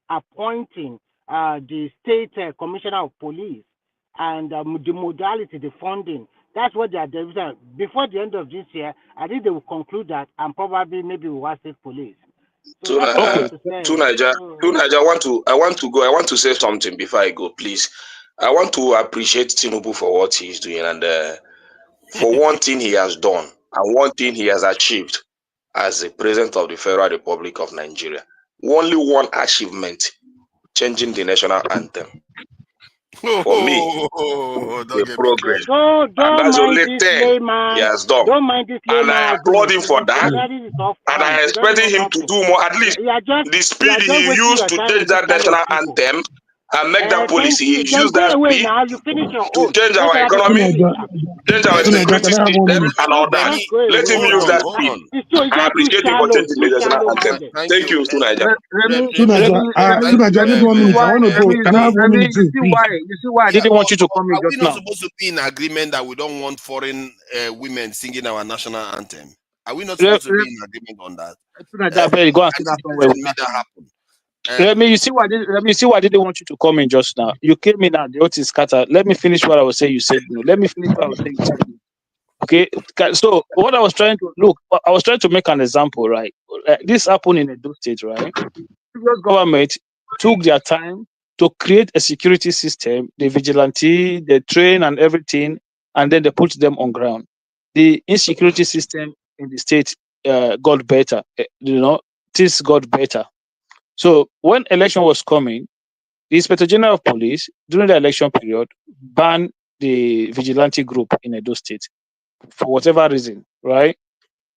appointing the state commissioner of police and the modality, the funding. That's what they are deliberating. Before the end of this year, I think they will conclude that and probably maybe we'll have state police. So Tunaja, I want to say something before I go, please. I want to appreciate Tinubu for what he's doing and for one thing he has done and one thing he has achieved as the President of the Federal Republic of Nigeria. Only one achievement, changing the national anthem. For me, the progress. And that's only 10 he has done. And I applaud him for that. And I expected him to do more, at least the speed he used to change that national anthem and make that policy. He used that speed to change our economy, change our security system and all that. Let him use that speed. I appreciate him for changing the national anthem. Thank you, Tunaja. Tunaja, I need 1 minute. I want to go. Can I have 1 minute too? You see why I didn't want you to come in Are we just not now? supposed to be in agreement that we don't want foreign women singing our national anthem? Are we not supposed to be in agreement on that? Go and sit down somewhere. Made that happen. Let me see why I didn't want you to come in just now. You came in and the oath is scattered. Let me finish what I was saying. You said no. Let me finish what I was saying. You said no. Okay. So what I was trying to make an example, right? This happened in Edo State, right? The previous government took their time to create a security system, the vigilante, the train and everything, and then they put them on ground. The insecurity system in the state got better. Things got better. So when election was coming, the Inspector General of Police, during the election period, banned the vigilante group in Edo State for whatever reason, right?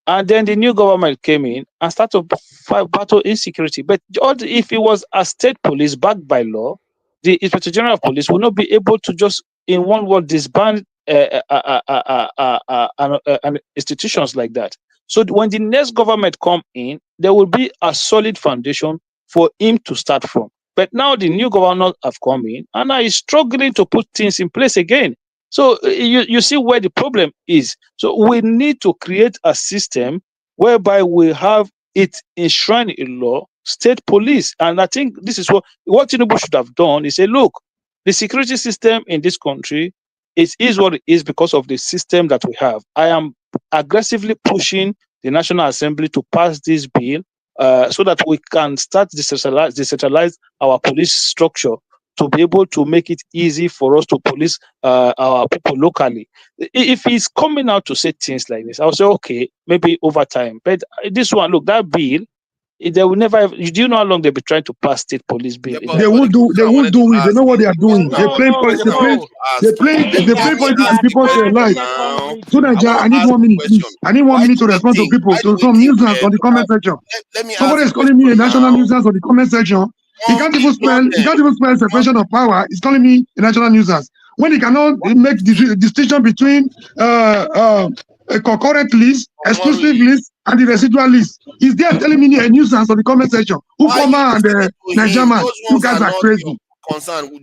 And then the new government came in and started to fight battle insecurity. But if it was a state police backed by law, the Inspector General of Police will not be able to just, in one word, disband institutions like that. So when the next government come in, there will be a solid foundation for him to start from. But now the new governor have come in and now he's struggling to put things in place again. So you see where the problem is. So we need to create a system whereby we have it enshrined in law, state police. And I think this is what Tinubu should have done is say, look, the security system in this country is what it is because of the system that we have. I am aggressively pushing the National Assembly to pass this bill so that we can start decentralize our police structure to be able to make it easy for us to police our people locally. If he's coming out to say things like this, I'll say, okay, maybe over time. But this one, look, that bill, they will never. Do you know how long they'll be trying to pass state police bill? They won't do. They won't do it. They know what they are doing. They play. They play politics with people's life. So Naija, I need 1 minute, please. I need 1 minute to respond to people. To some nuisance on the comment section. Somebody is calling me a national nuisance on the comment section. He can't even spell. He can't even spell separation of power. He's calling me a national nuisance when he cannot make the distinction between a concurrent list, exclusive list, and the residual list. He's there telling me a nuisance on the comment section. Ufoma and Naija man, you guys are crazy.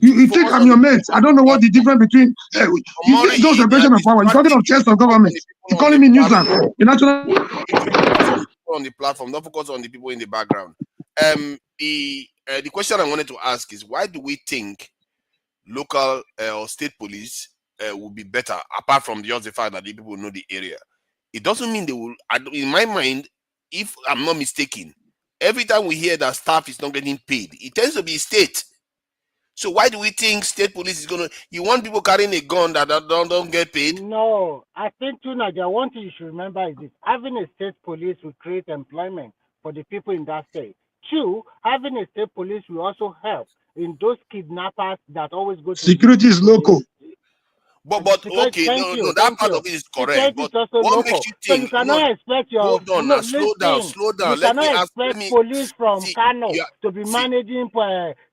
You think I'm your mate. I don't know what the difference between those separation of power. You're talking of chest of government. You're calling me nuisance. You're national. On the platform, don't focus on the people in the background. The question I wanted to ask is, why do we think local or state police will be better, apart from just the fact that the people know the area? It doesn't mean they will. In my mind, if I'm not mistaken, every time we hear that staff is not getting paid, it tends to be state. So why do we think state police is gonna? You want people carrying a gun that don't get paid? No, I think too, Nadia, one thing you should remember is this: having a state police will create employment for the people in that state. Two, having a state police will also help in those kidnappers that always go to security is local. But okay, no, that part of it is correct. But what makes you think? So you cannot expect your hold on, now, slow down. You cannot expect police from Kano to be managing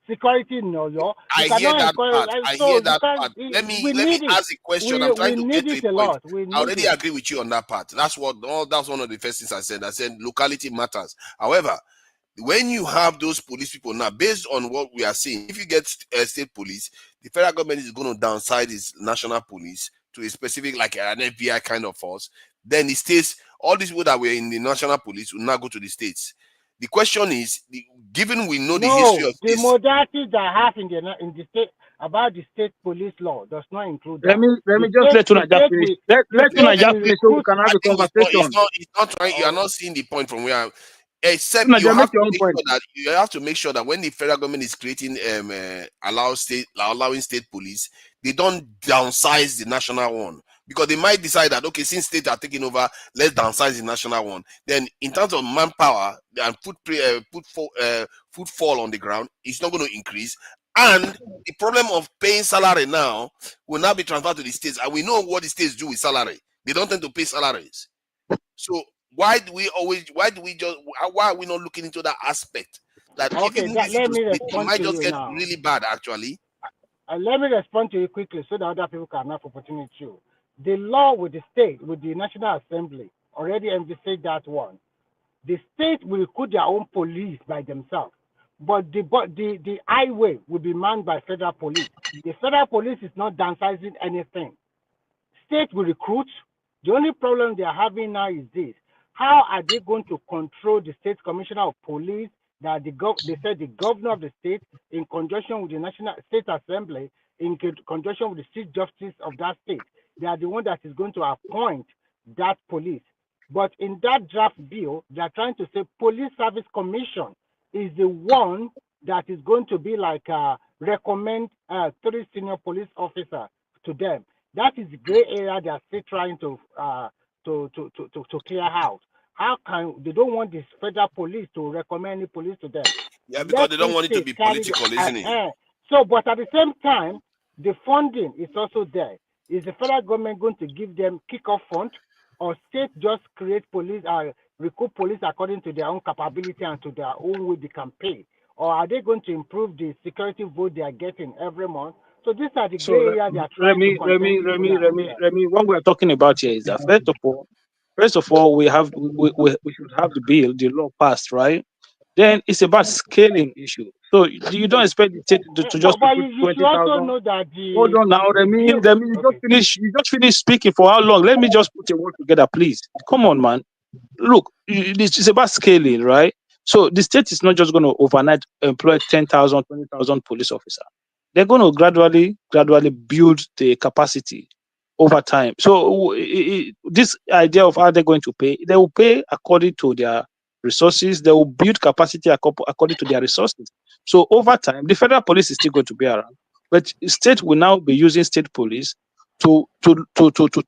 security in Oyo. I hear that part. I hear that part. Let me ask a question. I'm trying to get to a point. I already agree with you on that part. That's one of the first things I said. I said locality matters. However, when you have those police people now, based on what we are seeing, if you get state police, the federal government is going to downsize its national police to a specific, like an FBI kind of force. Then the states, all these people that were in the national police will now go to the states. The question is, given we know the history of the modalities that have in the state about the state police law does not include that. Let me just let Tunaja finish. Let Tunaja finish so we can have a conversation. It's not trying. You are not seeing the point from where. Except you have to make sure that when the federal government is creating allowing state police, they don't downsize the national one, because they might decide that, okay, since states are taking over, let's downsize the national one. Then in terms of manpower and footfall on the ground, it's not going to increase. And the problem of paying salary now will now be transferred to the states, and we know what the states do with salary. They don't tend to pay salaries. So why are we not looking into that aspect? That it might just get really bad, actually. Let me respond to you quickly so that other people can have opportunity too. The law with the state, with the National Assembly, already envisaged that one. The state will recruit their own police by themselves, but the highway will be manned by federal police. The federal police is not downsizing anything. State will recruit. The only problem they are having now is this: how are they going to control the state commissioner of police that they said the governor of the state, in conjunction with the National State Assembly, in conjunction with the chief justice of that state, they are the one that is going to appoint that police. But in that draft bill, they are trying to say Police Service Commission is the one that is going to be like recommend 3 senior police officers to them. That is the gray area they are still trying to clear out. How can they don't want this federal police to recommend any police to them? Yeah, because they don't want it to be political, isn't it? So, but at the same time, the funding is also there. Is the federal government going to give them kick-off fund, or state just create police, recruit police according to their own capability and to their own way they can pay? Or are they going to improve the security vote they are getting every month? So these are the gray areas they are trying to Remy, what we're talking about here is that first of all, we should have the law passed, right? Then it's about scaling issue. So you don't expect the state to just put 20,000. Hold on now, Remy, you just finished speaking for how long? Let me just put a word together, please. Come on, man. Look, it's about scaling, right? So the state is not just going to overnight employ 10,000, 20,000 police officers. They're going to gradually build the capacity over time. So this idea of how they're going to pay, they will pay according to their resources. They will build capacity according to their resources. So over time, the federal police is still going to be around, but state will now be using state police to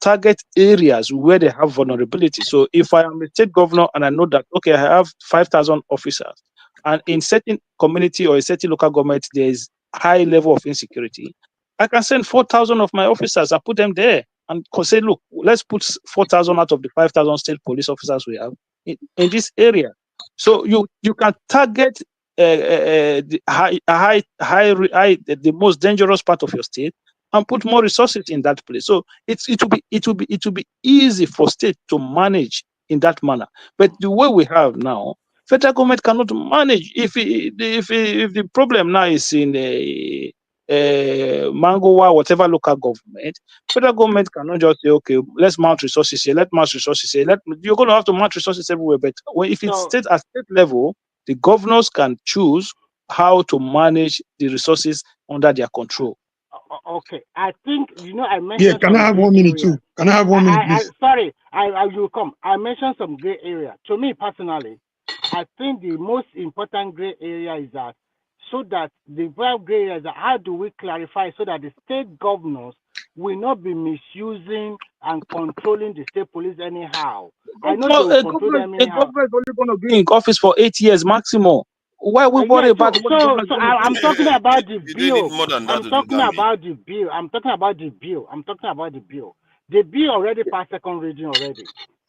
target areas where they have vulnerability. So if I am a state governor and I know that, okay, I have 5,000 officers, and in certain community or a certain local government, there is high level of insecurity, I can send 4,000 of my officers. I put them there and say, look, let's put 4,000 out of the 5,000 state police officers we have in this area. So you can target the the most dangerous part of your state and put more resources in that place. So it will be easy for state to manage in that manner. But the way we have now, federal government cannot manage. If the problem now is in Mangowa, whatever local government, federal government cannot just say, okay, let's mount resources here, let's mount resources here. You're going to have to mount resources everywhere. But if it's state at state level, the governors can choose how to manage the resources under their control. Okay, I think I Yeah, mentioned can I some have gray 1 minute area. too? Can I have 1 minute, please? Sorry, I will come. I mentioned some gray area. To me personally, I think the most important gray area is that so that the real gray area is that how do we clarify so that the state governors will not be misusing and controlling the state police anyhow. I know they will control them A anyhow. government is only going to be in office for 8 years maximum. Why we worry Yeah, about what the government is going to I'm do? talking about the You don't need bill. more than that I'm to do talking damage. about the bill. I'm talking about the bill. I'm talking about the bill. The bill already passed second reading already.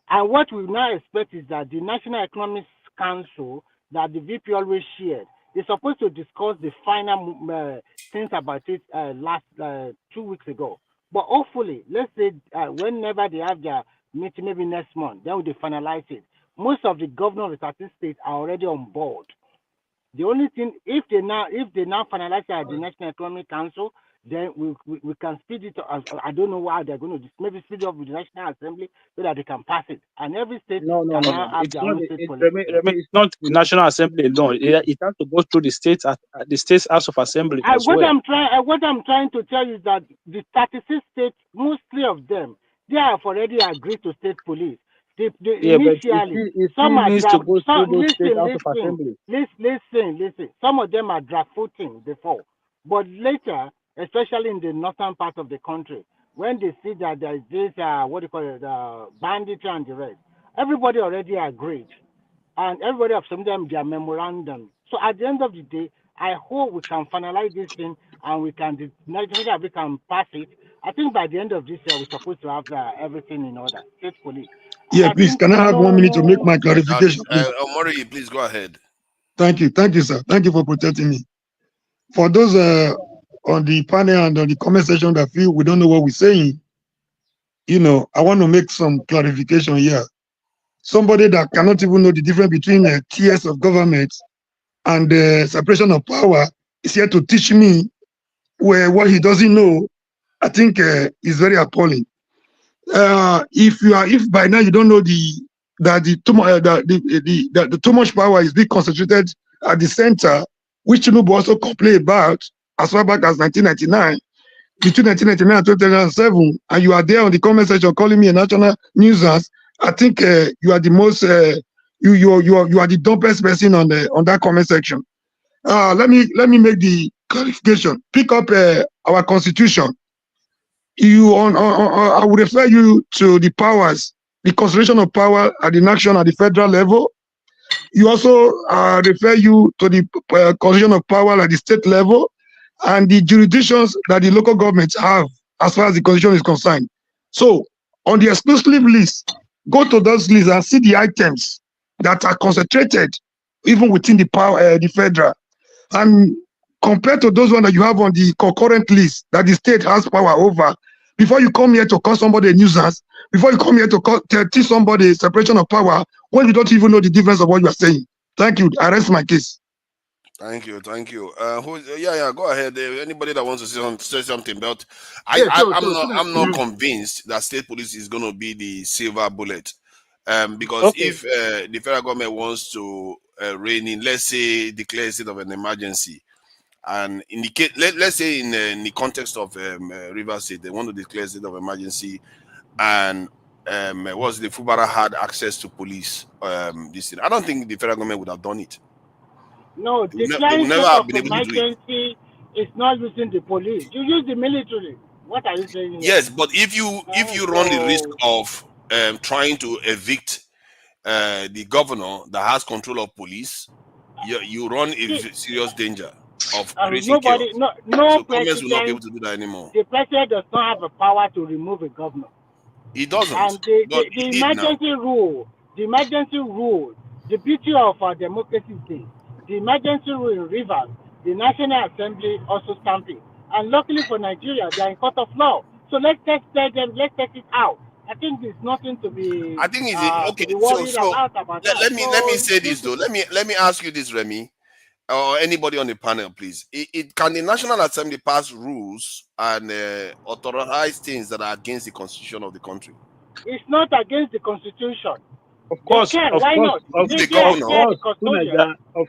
And what we now expect is that the National Economic Council that the VP always shared is supposed to discuss the final things about it last 2 weeks ago. But hopefully, let's say whenever they have their meeting, maybe next month, then they finalize it. Most of the governors of the 13 states are already on board. The only thing, if they now finalize it at the National Economic Council, then we can speed it up. I don't know how they're going to do. Maybe speed it up with the National Assembly so that they can pass it, and every state No. can now have It's their not. own state police. It's not the National Assembly alone. It has to go through the states, the states House of Assembly as What well. I'm trying to tell you is that the 36 states, mostly of them, they have already agreed to state police. Yeah, but Initially, it some still are needs to draft. go through those state House of Listen. Assembly. Some of them are draft voting before, but later, especially in the northern part of the country, when they see that there is this what do you call it, banditry and the rest, everybody already agreed, and everybody have submitted them their memorandum. So at the end of the day, I hope we can finalize this thing and we can pass it. I think by the end of this year, we're supposed to have everything in order, state police. And Yeah, I please, think can I have 1 minute to make my Yeah, clarification, please? Omori, please go ahead. Thank you, sir. Thank you for protecting me. For those on the panel and on the comment section that feel we don't know what we're saying, I want to make some clarification here. Somebody that cannot even know the difference between tiers of government and separation of power is here to teach me what he doesn't know. I think is very appalling. If by now you don't know the too much power is being concentrated at the center, which Tinubu also complained about as far back as 1999, between 1999 and 2007, and you are there on the comment section calling me a national nuisance. I think you are the most you are the dumbest person on that comment section. Let me make the clarification. Pick up our constitution. I would refer you to the powers, the concentration of power at the national and the federal level. You also refer you to the concentration of power at the state level and the jurisdictions that the local governments have as far as the constitution is concerned. So on the exclusive list, go to those lists and see the items that are concentrated even within the power, the federal. And compared to those ones that you have on the concurrent list that the state has power over, before you come here to call somebody a nuisance, before you come here to teach somebody separation of power, when you don't even know the difference of what you are saying. Thank you. I rest my case. Thank you. Go ahead. Anybody that wants to say something about, I'm not convinced that state police is going to be the silver bullet, because if the federal government wants to rein in, let's say, declare a state of an emergency, and indicate, let's say in the context of Rivers State, they want to declare a state of emergency, and was the Fubara had access to police. This thing. I don't think the federal government would have done it. No, They will declaring never state have of been able to do it. emergency is not using the police. You use the military. What are you saying here? Yes, but if you run the risk of trying to evict the governor that has control of police, you run a serious danger of creating chaos. No So governments will not be able president. to do that anymore. The president does not have the power to remove a governor. He doesn't. And but the he did now. emergency rule, the beauty of our democracy is the emergency rule in Rivers, the National Assembly also stamped it. And luckily for Nigeria, they are in court of law. So let's test them, let's test it out. I think there's nothing to be I think it's okay. to be worried about that. Let me say this though. Let me ask you this, Remy, or anybody on the panel, please. Can the National Assembly pass rules and authorize things that are against the constitution of the country? It's not against the constitution. Of course, of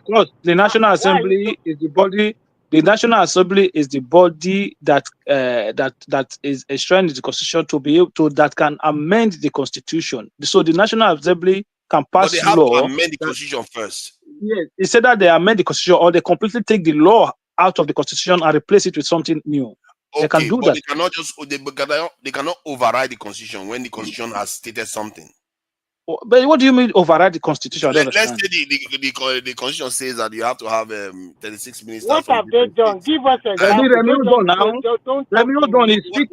course, the National Assembly is the body. The National Assembly is the body that that is enshrined in the Constitution to be able to that can amend the Constitution. So the National Assembly can pass But they have law. to amend the Constitution first. Yes, it said that they amend the Constitution or they completely take the law out of the Constitution and replace it with something new. Okay, they can do but that. they cannot override the Constitution when the Constitution has stated something. But what do you mean override the Constitution? Let's say the Constitution says that you have to have 36 ministers. What have they done? Give us an example.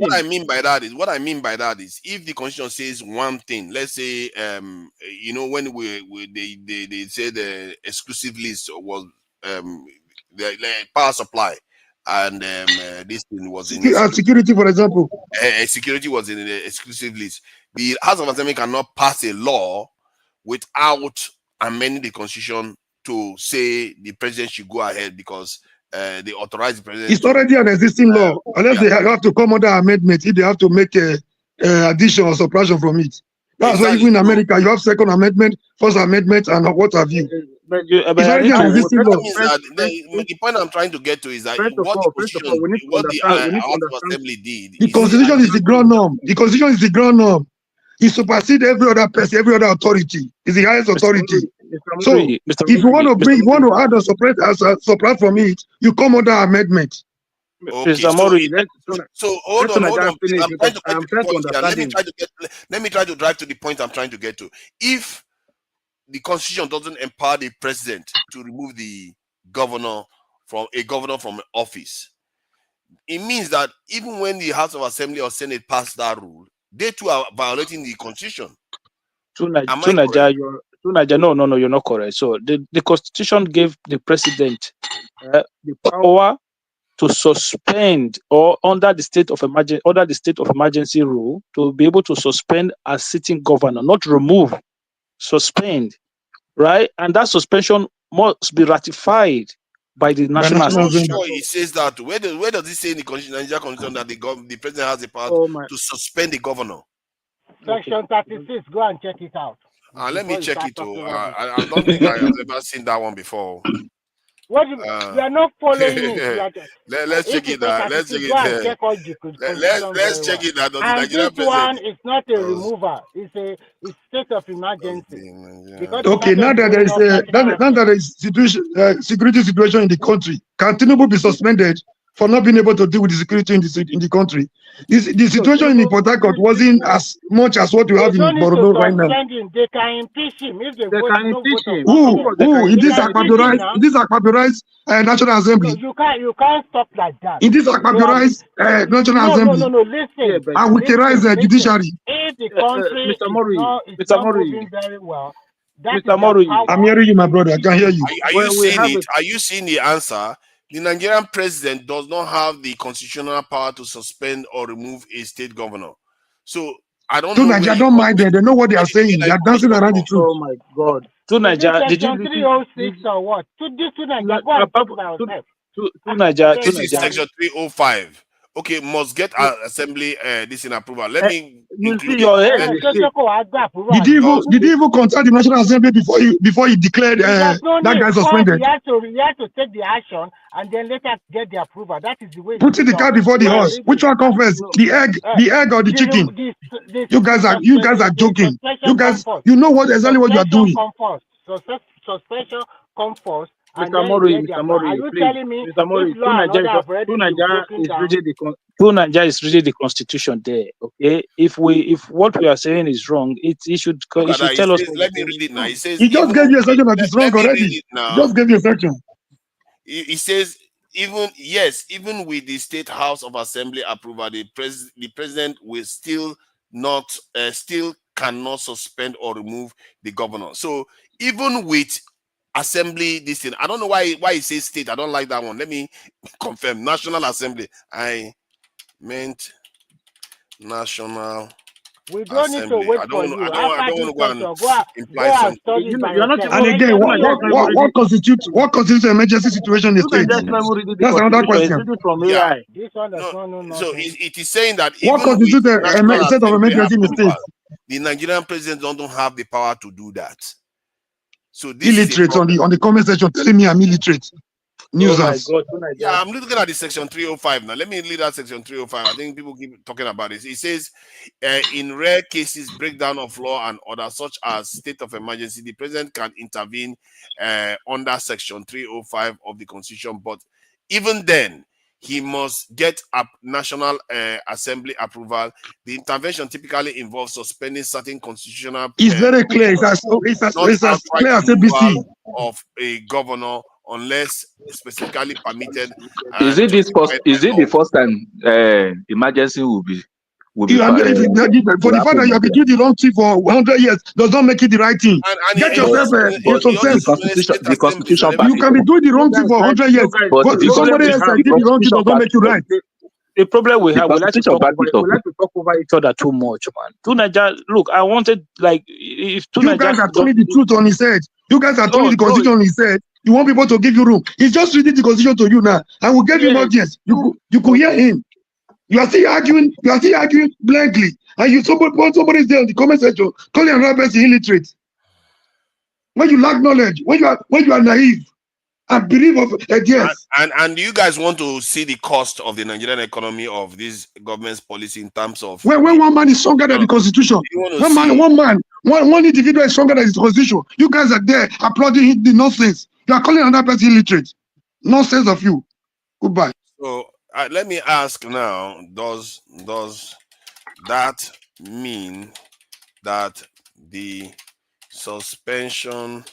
What I mean by that is if the Constitution says one thing, let's say when they said the exclusive list was the power supply, and this thing was in security, for example. Security was in the exclusive list. The House of Assembly cannot pass a law without amending the Constitution to say the president should go ahead because they authorize the president. It's already an existing law, unless they have to come under amendment. If they have to make a addition or subtraction from it. That's why even in America you have Second Amendment, First Amendment, and what have you. It's already an existing law. The point I'm trying to get to is that what the House of Assembly did. The Constitution is the ground norm. The Constitution is the ground norm. It supersedes every other person, every other authority. It's the highest authority. So if you want to bring, you want to add or subtract from it, you come under amendment. Okay, so hold on. Let me try to drive to the point I'm trying to get to. If the Constitution doesn't empower the president to remove the governor from office, it means that even when the House of Assembly or Senate pass that rule, they too are violating the Constitution. No, you're not correct. So the Constitution gave the president the power to suspend or under the state of emergency rule to be able to suspend a sitting governor, not remove, suspend, right? And that suspension must be ratified by the National Assembly. Sure, it says that. Where does it say in the Nigerian Constitution that the president has the power to suspend the governor? Section 36. Go and check it out. Let me check it. I don't think I have ever seen that one before. What you are not following it. Let's check it out. Let's check it out. Let's check it out. And this one is not a removal. It's state of emergency. Okay, now that there is security situation in the country, can Tinubu be suspended for not being able to deal with the security in the country? The situation in Port Harcourt wasn't as much as what we have in Borno right now. They can impeach him if they impeach him. Who? In this Acappella National Assembly. You can't stop like that. In this Acappella National Assembly. No, listen. And we terrorize the judiciary. If the country is not moving very well, I'm hearing you, my brother. I can hear you. Are you seeing the answer? The Nigerian president does not have the constitutional power to suspend or remove a state governor. So I don't know. Nigeria don't mind them. They know what they are saying. They are dancing around the truth. Oh my God. To Nigeria, did you 306 or what? To Nigeria, Section 305. okay, must get assembly this in approval. Let me you include see your head. Did he even contact the National Assembly before he declared that guy suspended? He had to take the action and then later get the approval. That is the way. Putting the cat before the horse. Which one comes first? The egg or the chicken? You guys are joking. You guys, you know what exactly what you are doing. Suspension come first. And Mr. then Mori, you get Mr. the Mori, Are you please. telling me Mr. Mori, if law and order have already been broken down? Nigeria is reading the constitution there. Okay, if what we are saying is wrong, he should tell us. Let me read it now. He says he just gave you a section that is wrong already. Just gave you a section. He says even with the State House of Assembly approval, the president will still cannot suspend or remove the governor. So even with assembly, this thing, I don't know why he says state. I don't like that one. Let me confirm. National Assembly. I meant National. We don't need to wait for you. I don't want to go and imply something. Study by yourself. And again, what constitutes an emergency situation in the state? That's another question. Yeah. This one does not know nothing. So it is saying that what constitutes a state of emergency in the state? The Nigerian president don't have the power to do that. So this illiterate on the comment section telling me I'm illiterate. Newsers. Oh yeah, I'm looking at the section 305 now. Let me read that section 305. I think people keep talking about it. It says, in rare cases, breakdown of law and order, such as state of emergency, the president can intervene under section 305 of the Constitution. But even then, he must get National Assembly approval. The intervention typically involves suspending certain constitutional. It's very clear. It's as clear as ABC. Of a governor, unless specifically permitted. Is it the first time emergency will be? For the fact that you have been doing the wrong thing for 100 years does not make it the right thing. Get yourself some sense. The constitution. You can be doing the wrong thing for 100 years, but if somebody else did the wrong thing does not make you right. The problem we have, we like to talk over each other too much, man. Tunaja, look, I wanted if you guys are turning the truth on his head. You guys are turning the constitution on his head. You want people to give you room. He's just reading the constitution to you now, and will give you more audience. You could hear him. You are still arguing blankly, and somebody's there in the comment section calling another person illiterate. When you lack knowledge, when you are naive, and believe of yes. And you guys want to see the cost of the Nigerian economy of this government's policy in terms of when one man is stronger than the constitution. One individual is stronger than the constitution. You guys are there applauding the nonsense. You are calling another person illiterate. Nonsense of you. Goodbye. So let me ask now, does that mean that the suspension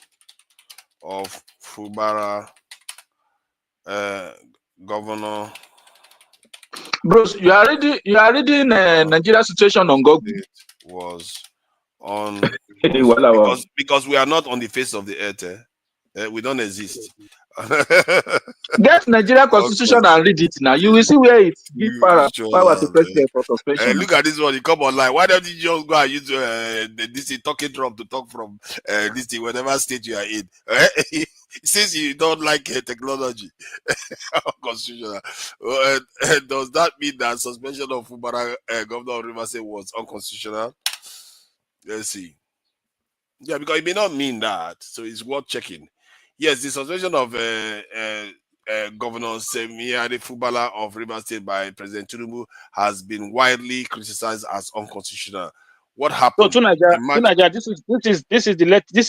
of Fubara governor? Bros, you are reading Nigeria situation on Google. It was on because we are not on the face of the earth. We don't exist. Get Nigeria constitution and read it now. You will see where it gives power to president for suspension. Look at this one. You come online. Why don't you just go and use this talking drum to talk from this thing, whatever state you are in? Since you don't like technology, constitutional. Does that mean that suspension of Fubara, Governor of Rivers State, was unconstitutional? Let's see. Yeah, because it may not mean that, so it's worth checking. Yes, the suspension of Governor Semiade Fubara of Rivers State by President Tinubu has been widely criticized as unconstitutional. What happened? So, Tunaja, this is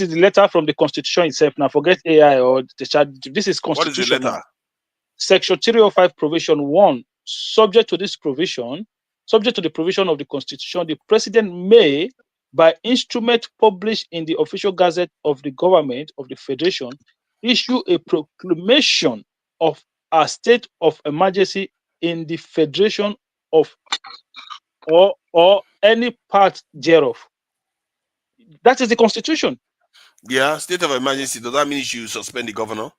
the letter from the Constitution itself. Now, forget AI or the chat. This is Constitution. What is the letter? Section 305, Provision 1. Subject to the provision of the Constitution, the President may, by instrument published in the official gazette of the government of the Federation, issue a proclamation of a state of emergency in the Federation of or any part thereof. That is the Constitution. Yeah, state of emergency. Does that mean you suspend the governor?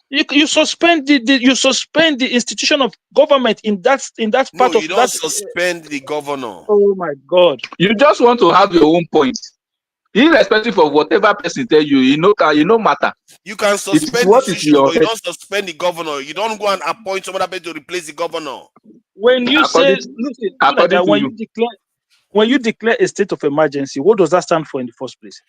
You suspend the institution of government in that part of that. You don't suspend the governor. Oh my God! You just want to have your own point, irrespective of whatever person tell you. You know matter. You can suspend the institution, but you don't suspend the governor. You don't go and appoint some other person to replace the governor. when you say, listen, according to when you, you declare a state of emergency, what does that stand for in the first place?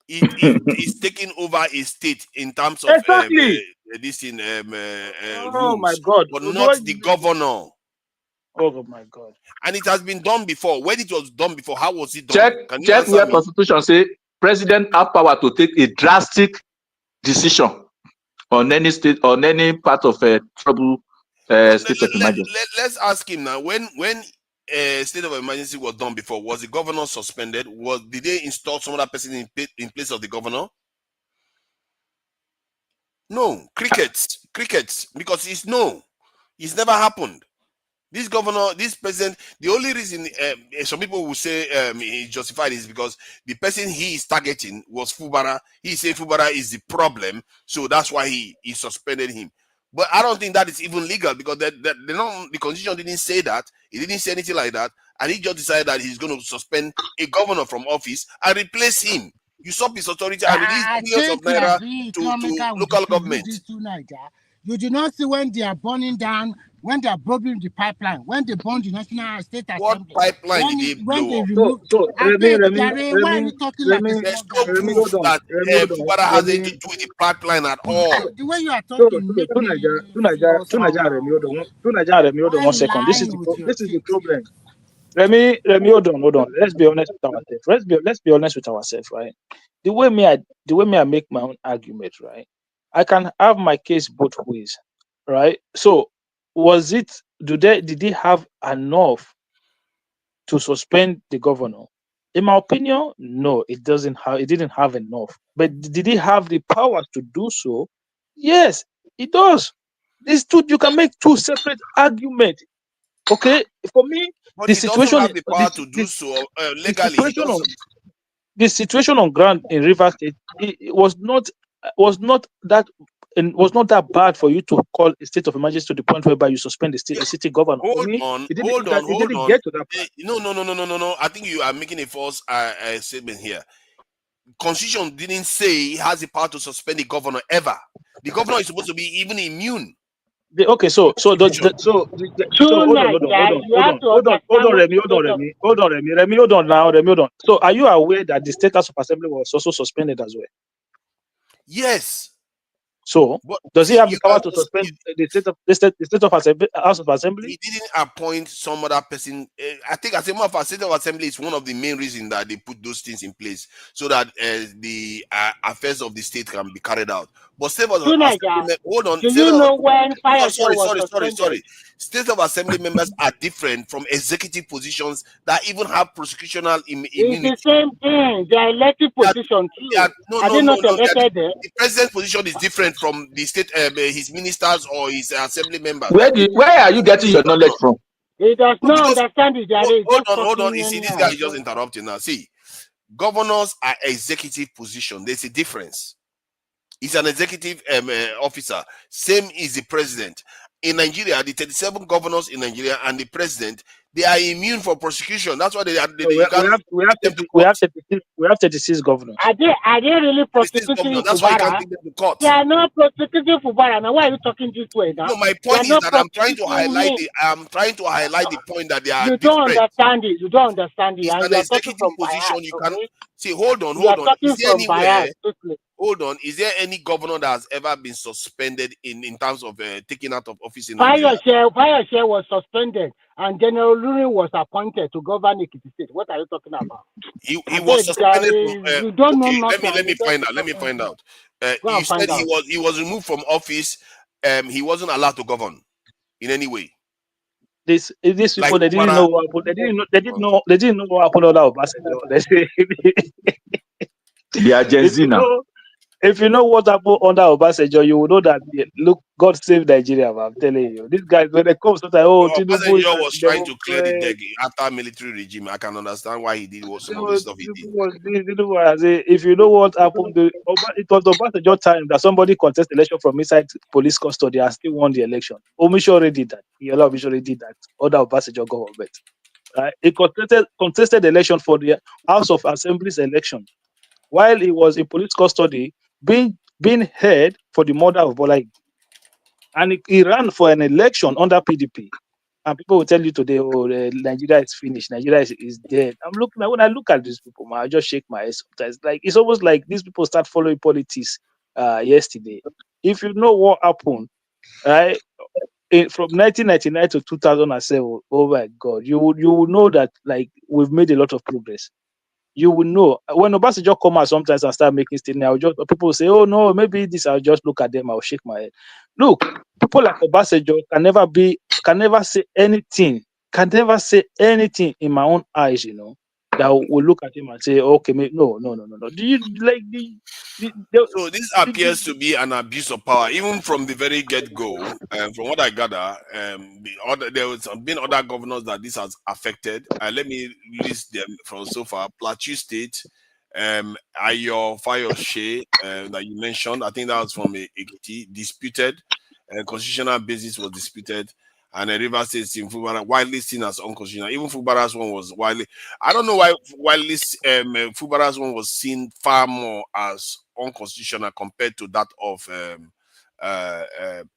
It's taking over a state in terms of Exactly. this in Oh my rules, God. but not the governor. Oh my God. And it has been done before. When it was done before, how was it done? Can you check answer where me? Constitution say president have power to take a drastic decision on any state, on any part of a trouble state of emergency. Let's ask him now. When state of emergency was done before, was the governor suspended? Did they install some other person in place of the governor? No, crickets, because it's never happened. This governor, this president, the only reason some people will say he justified is because the person he is targeting was Fubara. He said Fubara is the problem, so that's why he suspended him. But I don't think that is even legal because the constitution didn't say that. He didn't say anything like that, and he just decided that he's going to suspend a governor from office and replace him, usurp his authority, and release millions of naira to local government. You do not see when they are burning down, when they are bombing the pipeline, when they burn the National State Assembly. What pipeline did they blow up? Remove. Why are you talking like a There's small no guy? proof that Fubara has anything to do with the pipeline at all. The way you are talking, make me One second. This is the problem. Remy, hold on. Let's be honest with ourselves. Let's be honest with ourselves, right? The way me I make my own argument, right? I can have my case both ways, right? So, did they have enough to suspend the governor? In my opinion, no, it didn't have enough. But did he have the powers to do so? Yes, it does. You can make two separate arguments. Okay, for me, but the he situation doesn't have the power to do so legally. The situation on ground in Rivers State it was not that bad for you to call a state of emergency to the point whereby you suspend the city governor. Hold on. It didn't get to that part. No. I think you are making a false statement here. Constitution didn't say he has the power to suspend the governor ever. The governor is supposed to be even immune. Okay, hold on, Remy, hold on. So, are you aware that the State House of Assembly was also suspended as well? Yes. So, does he have the power to suspend the State of House of Assembly? He didn't appoint some other person. I think as a matter of fact, State of Assembly is one of the main reasons that they put those things in place so that the affairs of the state can be carried out. But State of Assembly, hold on. Do you know when fire was sorry. State of Assembly members are different from executive positions that even have prosecutorial immunity. It's the same thing. They are elected position too. Are they not elected there? The president's position is different from the state, his ministers or his assembly members. Where are you getting your knowledge from? He does not understand it. Hold on. You see, this guy is just interrupting now. See, governors are executive position. There's a difference. He's an executive officer. Same is the president. In Nigeria, the 37 governors in Nigeria and the president, they are immune for prosecution. That's why we have 36 governors. Are they really prosecuting That's why you can't take them to court. They are not prosecuting Fubara. Now, why are you talking this way now? No, my point is that I'm trying to highlight the point that they are You different. don't understand it. You don't understand it. It's and an you are executive talking from position. bias, You can okay? see. Hold on. Is there anywhere? Hold on. Is there any governor that has ever been suspended in terms of taking out of office in Nigeria? Fayose was suspended, and General Luri was appointed to govern Ekiti State. What are you talking about? He was suspended from. You don't know nothing. Let me find out. You said he was removed from office. He wasn't allowed to govern in any way. These people, they didn't know what happened. They didn't know what happened under Obasanjo. They are Gen Z now. If you know what happened under Obasanjo, you will know that look, God save Nigeria. I'm telling you, these guys when they come, so that Obasanjo was trying to clear the deck after military regime. I can understand why he did some of the stuff he did. If you know what happened, it was Obasanjo time that somebody contested election from inside police custody and still won the election. Omisho already did that. Omisho already did that under Obasanjo government. He contested election for the House of Assembly's election while he was in police custody, being heard for the murder of Bola. And he ran for an election under PDP. and people will tell you today, oh, Nigeria is finished, Nigeria is dead. I'm looking, when I look at these people, man, I just shake my head sometimes. Like, it's almost like these people start following politics yesterday. If you know what happened, right, from 1999 to 2007, oh my God, you would know that, like, we've made a lot of progress. You will know when Obasanjo come out sometimes and start making statements. I'll just, people will say, "Oh no, maybe this." I'll just look at them. I'll shake my head. Look, people like Obasanjo can never say anything. Can never say anything in my own eyes. You know, that will look at him and say, "Okay, no. Do you like So this appears to be an abuse of power, even from the very get-go. From what I gather, there was been other governors that this has affected. Let me list them from so far: Plateau State, Ayo Fayose, that you mentioned. I think that was from Ekiti, disputed. Constitutional basis was disputed. And the River State in Fubara, widely seen as unconstitutional. Even Fubara's one was widely. I don't know why widely Fubara's one was seen far more as unconstitutional compared to that of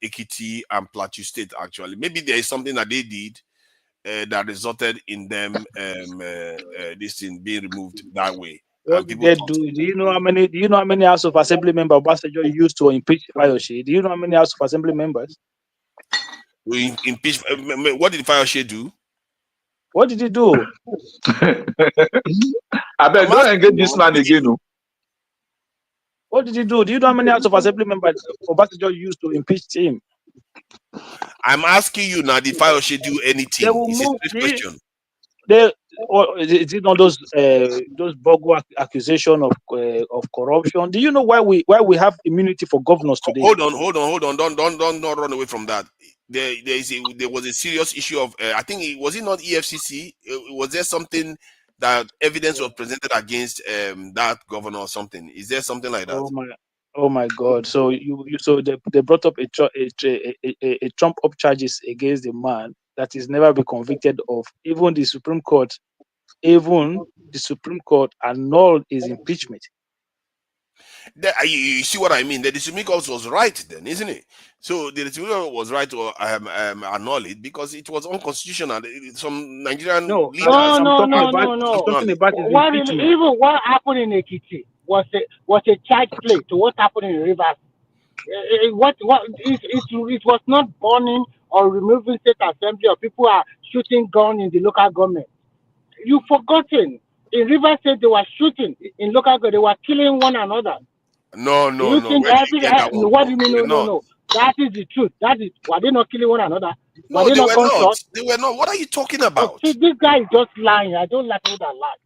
Ekiti and Plateau State. Actually, maybe there is something that they did that resulted in them this thing being removed that way. What did they do? Do you know how many House of Assembly members Obasanjo used to impeach Fayose? Do you know how many House of Assembly members? We impeach. What did Fayose do? What did he do? I bet don't engage this man again. No. What did he do? Do you know how many House of Assembly members Obasanjo used to impeach him? I'm asking you now. Did Fayose do anything? It's a straight question. Is it not those bogus accusation of corruption? Do you know why we have immunity for governors today? Hold on. Don't run away from that. There was a serious issue of I think was it not EFCC? Was there something that evidence was presented against that governor or something? Is there something like that? Oh my God! So they brought up a trump up charges against the man that is never be convicted of. Even the Supreme Court annulled his impeachment. You see what I mean? The Supreme Court was right then, isn't it? So the Supreme Court was right to annul it because it was unconstitutional. Some Nigerian leaders. I'm talking about his impeachment. Even what happened in Ekiti was a child play to what happened in Rivers. It was not burning or removing state assembly or people are shooting guns in the local government. You've forgotten. In Rivers State, they were shooting. In local government, they were killing one another. No. What do you mean? No. That is the truth. Were they not killing one another? No, they were not. They were not. What are you talking about? See, this guy is just lying. I don't like people that lie.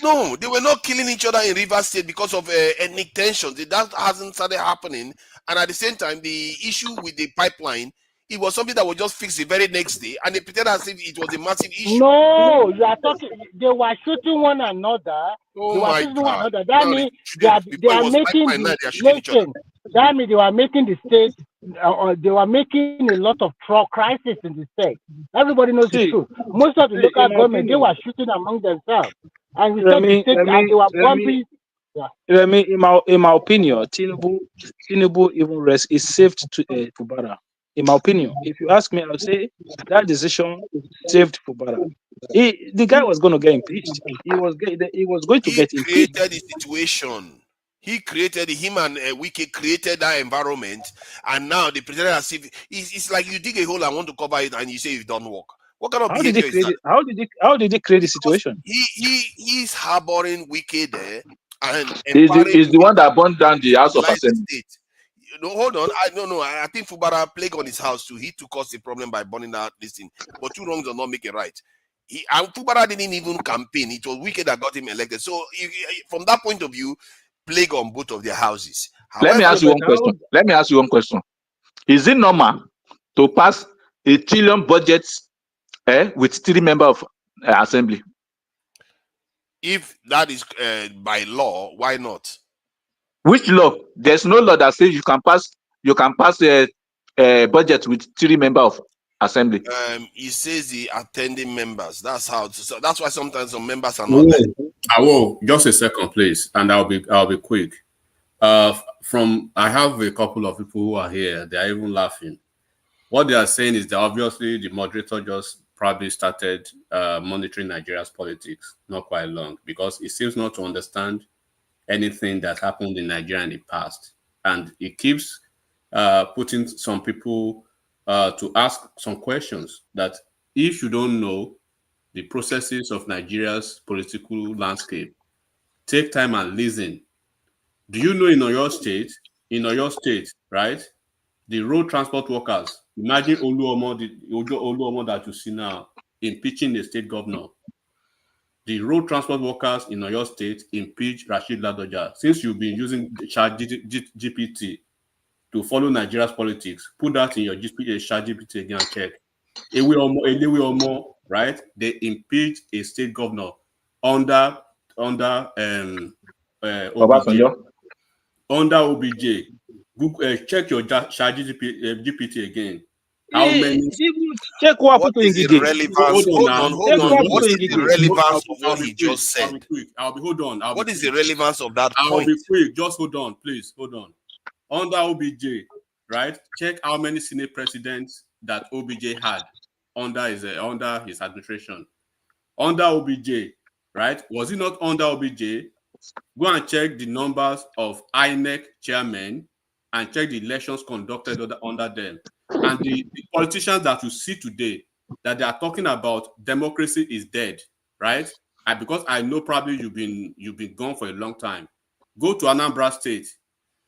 No, they were not killing each other in Rivers State because of ethnic tensions. That hasn't started happening. And at the same time, the issue with the pipeline, it was something that was just fixed the very next day, and they pretended as if it was a massive issue. No, you are talking. They were shooting one another. Oh my God! That means they are making That means they were making the state. They were making a lot of crisis in the state. Everybody knows the truth. Most of the local government, they were shooting among themselves, and we said the state, and they were bombing. In my opinion, Tinubu even is saved to Fubara. In my opinion, if you ask me, I would say that decision saved Fubara. The guy was going to get impeached. He was going to get impeached. He created the situation. He created him and Wiki created that environment, and now they pretend as if it's like you dig a hole and want to cover it, and you say it don't work. What kind of behavior is that? How did he create the situation? He's harboring Wiki there, and he's the one that burned down the House of Assembly. No, hold on. I think Fubara plague on his house too. He took us the problem by burning out this thing. But two wrongs does not make it right. And Fubara didn't even campaign. It was Wiki that got him elected. So from that point of view, plague on both of their houses. However, Let me ask you one question. Is it normal to pass $1 trillion budget with 3 members of assembly? If that is by law, why not? Which law? There's no law that says you can pass a budget with 3 members of assembly. It says the attending members. That's how. So that's why sometimes some members are not there. Just a second, please, and I'll be quick. I have a couple of people who are here. They are even laughing. What they are saying is that obviously the moderator just probably started monitoring Nigeria's politics not quite long, because it seems not to understand anything that happened in Nigeria in the past. And it keeps putting some people to ask some questions that if you don't know the processes of Nigeria's political landscape, take time and listen. Do you know in Oyo State, right? The road transport workers, imagine Oluomo that you see now impeaching the state governor. The road transport workers in Oyo State impeach Rashid Ladoja. Since you've been using GPT to follow Nigeria's politics, put that in your GPT again and check. Elewe Omo, right? They impeached a state governor under OBJ. Under OBJ. Google, check your GPT again. How many? Check what is the relevance? Hold on. What is the relevance of what he just said? Hold on. What is the relevance of that I'll point? be quick. Just hold on, please. Hold on. Under OBJ, right? Check how many Senate presidents that OBJ had under his administration. Under OBJ, right? Was it not under OBJ? Go and check the numbers of INEC chairmen and check the elections conducted under them. And the politicians that you see today that they are talking about democracy is dead, right? And because I know probably you've been gone for a long time. Go to Anambra State,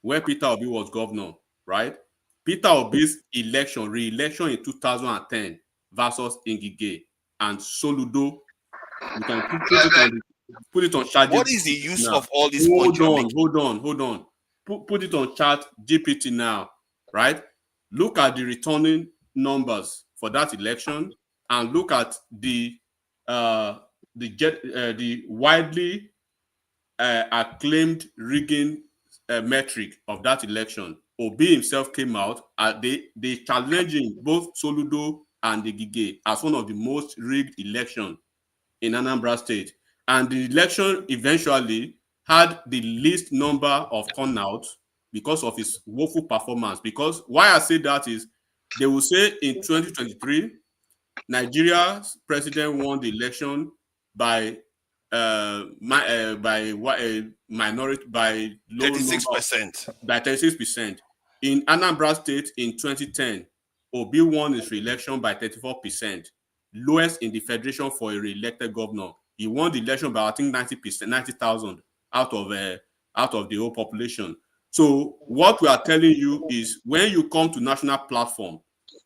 where Peter Obi was governor, right? Peter Obi's re-election in 2010 versus Ngige and Soludo. You can put it on chat. What is the use of all these points? Hold on. Put it on chat GPT now, right? Look at the returning numbers for that election and look at the widely acclaimed rigging metric of that election. Obi himself came out. They challenging both Soludo and the Ngige as one of the most rigged elections in Anambra State. And the election eventually had the least number of turnouts because of his woeful performance. Because why I say that is, they will say in 2023, Nigeria's president won the election by minority, by low 36%. By 36%. In Anambra State in 2010, Obi won his re-election by 34%, lowest in the federation for a re-elected governor. He won the election by I think 90%, 90,000 out of the whole population. So what we are telling you is, when you come to national platform,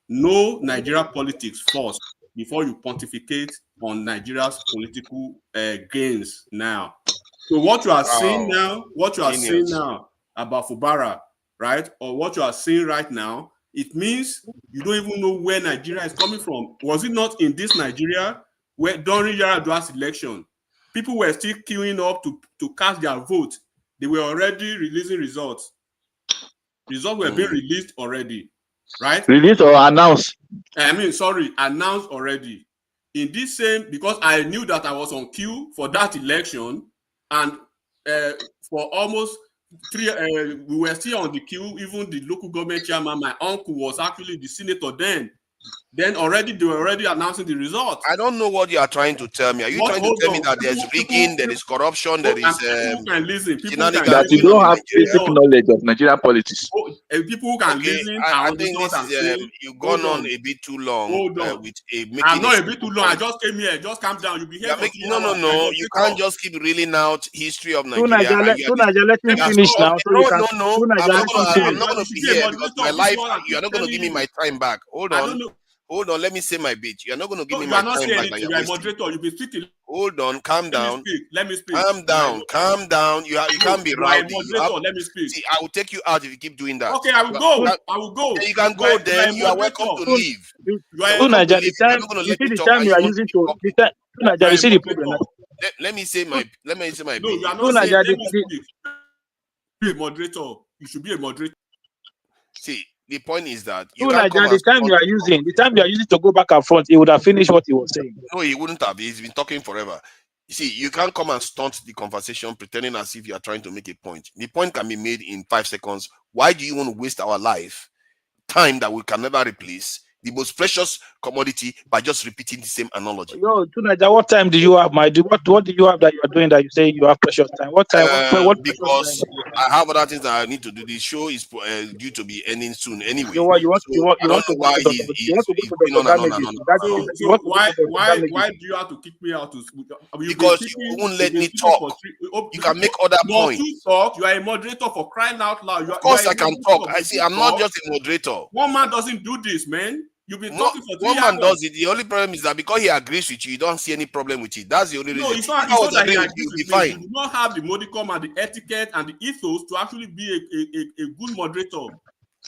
know Nigeria politics first before you pontificate on Nigeria's political gains now. So what you are seeing now, about Fubara, right, or what you are seeing right now, it means you don't even know where Nigeria is coming from. Was it not in this Nigeria where during Yar'Adua's election, people were still queuing up to cast their vote? They were already releasing results. Results were being released already, right? Released or announced? Announced already. In this same, because I knew that I was on queue for that election, and for almost we were still on the queue. Even the local government chairman, my uncle, was actually the senator then. Then already they were already announcing the results. I don't know what you are trying to tell me. Are you trying to tell me that there's rigging, there is corruption, there is that you don't have basic knowledge of Nigerian politics? People can listen. I think this is you've gone on a bit too long. I'm not a bit too long. I just came here. Just calm down. You'll be here. No. You can't just keep reeling out history of Nigeria. Let me finish now. No. I'm not going to be here because my life. You are not going to give me my time back. Hold on, let me say my bit. You're not going to give me my time back. You're a moderator. You'll be speaking. Hold on, calm down. Let me speak. Calm down. You can't be rowdy. Let me speak. See, I will take you out if you keep doing that. Okay, I will go. You can go then. You are welcome to leave. Let me say my bit. No, you are not saying. Let me speak. Be a moderator. You should be a moderator. See, the point is that the time you are using to go back and front, he would have finished what he was saying. No, he wouldn't have. He's been talking forever. You see, you can't come and stunt the conversation pretending as if you are trying to make a point. The point can be made in 5 seconds. Why do you want to waste our life, time that we can never replace, the most precious commodity by just repeating the same analogy. Yo, Tunaja, what time do you have, what do you have that you are doing that you say you have precious time? What time? What precious Because time? I have other things that I need to do. The show is due to be ending soon anyway. You want I don't know why he's going on and on and on. So why do you have to kick me out? Because you won't let me talk. You can make other points. You talk. You are a moderator for crying out loud. Of course I can talk. I see. I'm not just a moderator. One man doesn't do this, man. You've been talking for 3 hours. One man hours. does it. The only problem is that because he agrees with you, you don't see any problem with it. That's the only reason. No, it's not that he agrees with me. You do not have the modicum and the etiquette and the ethos to actually be a good moderator.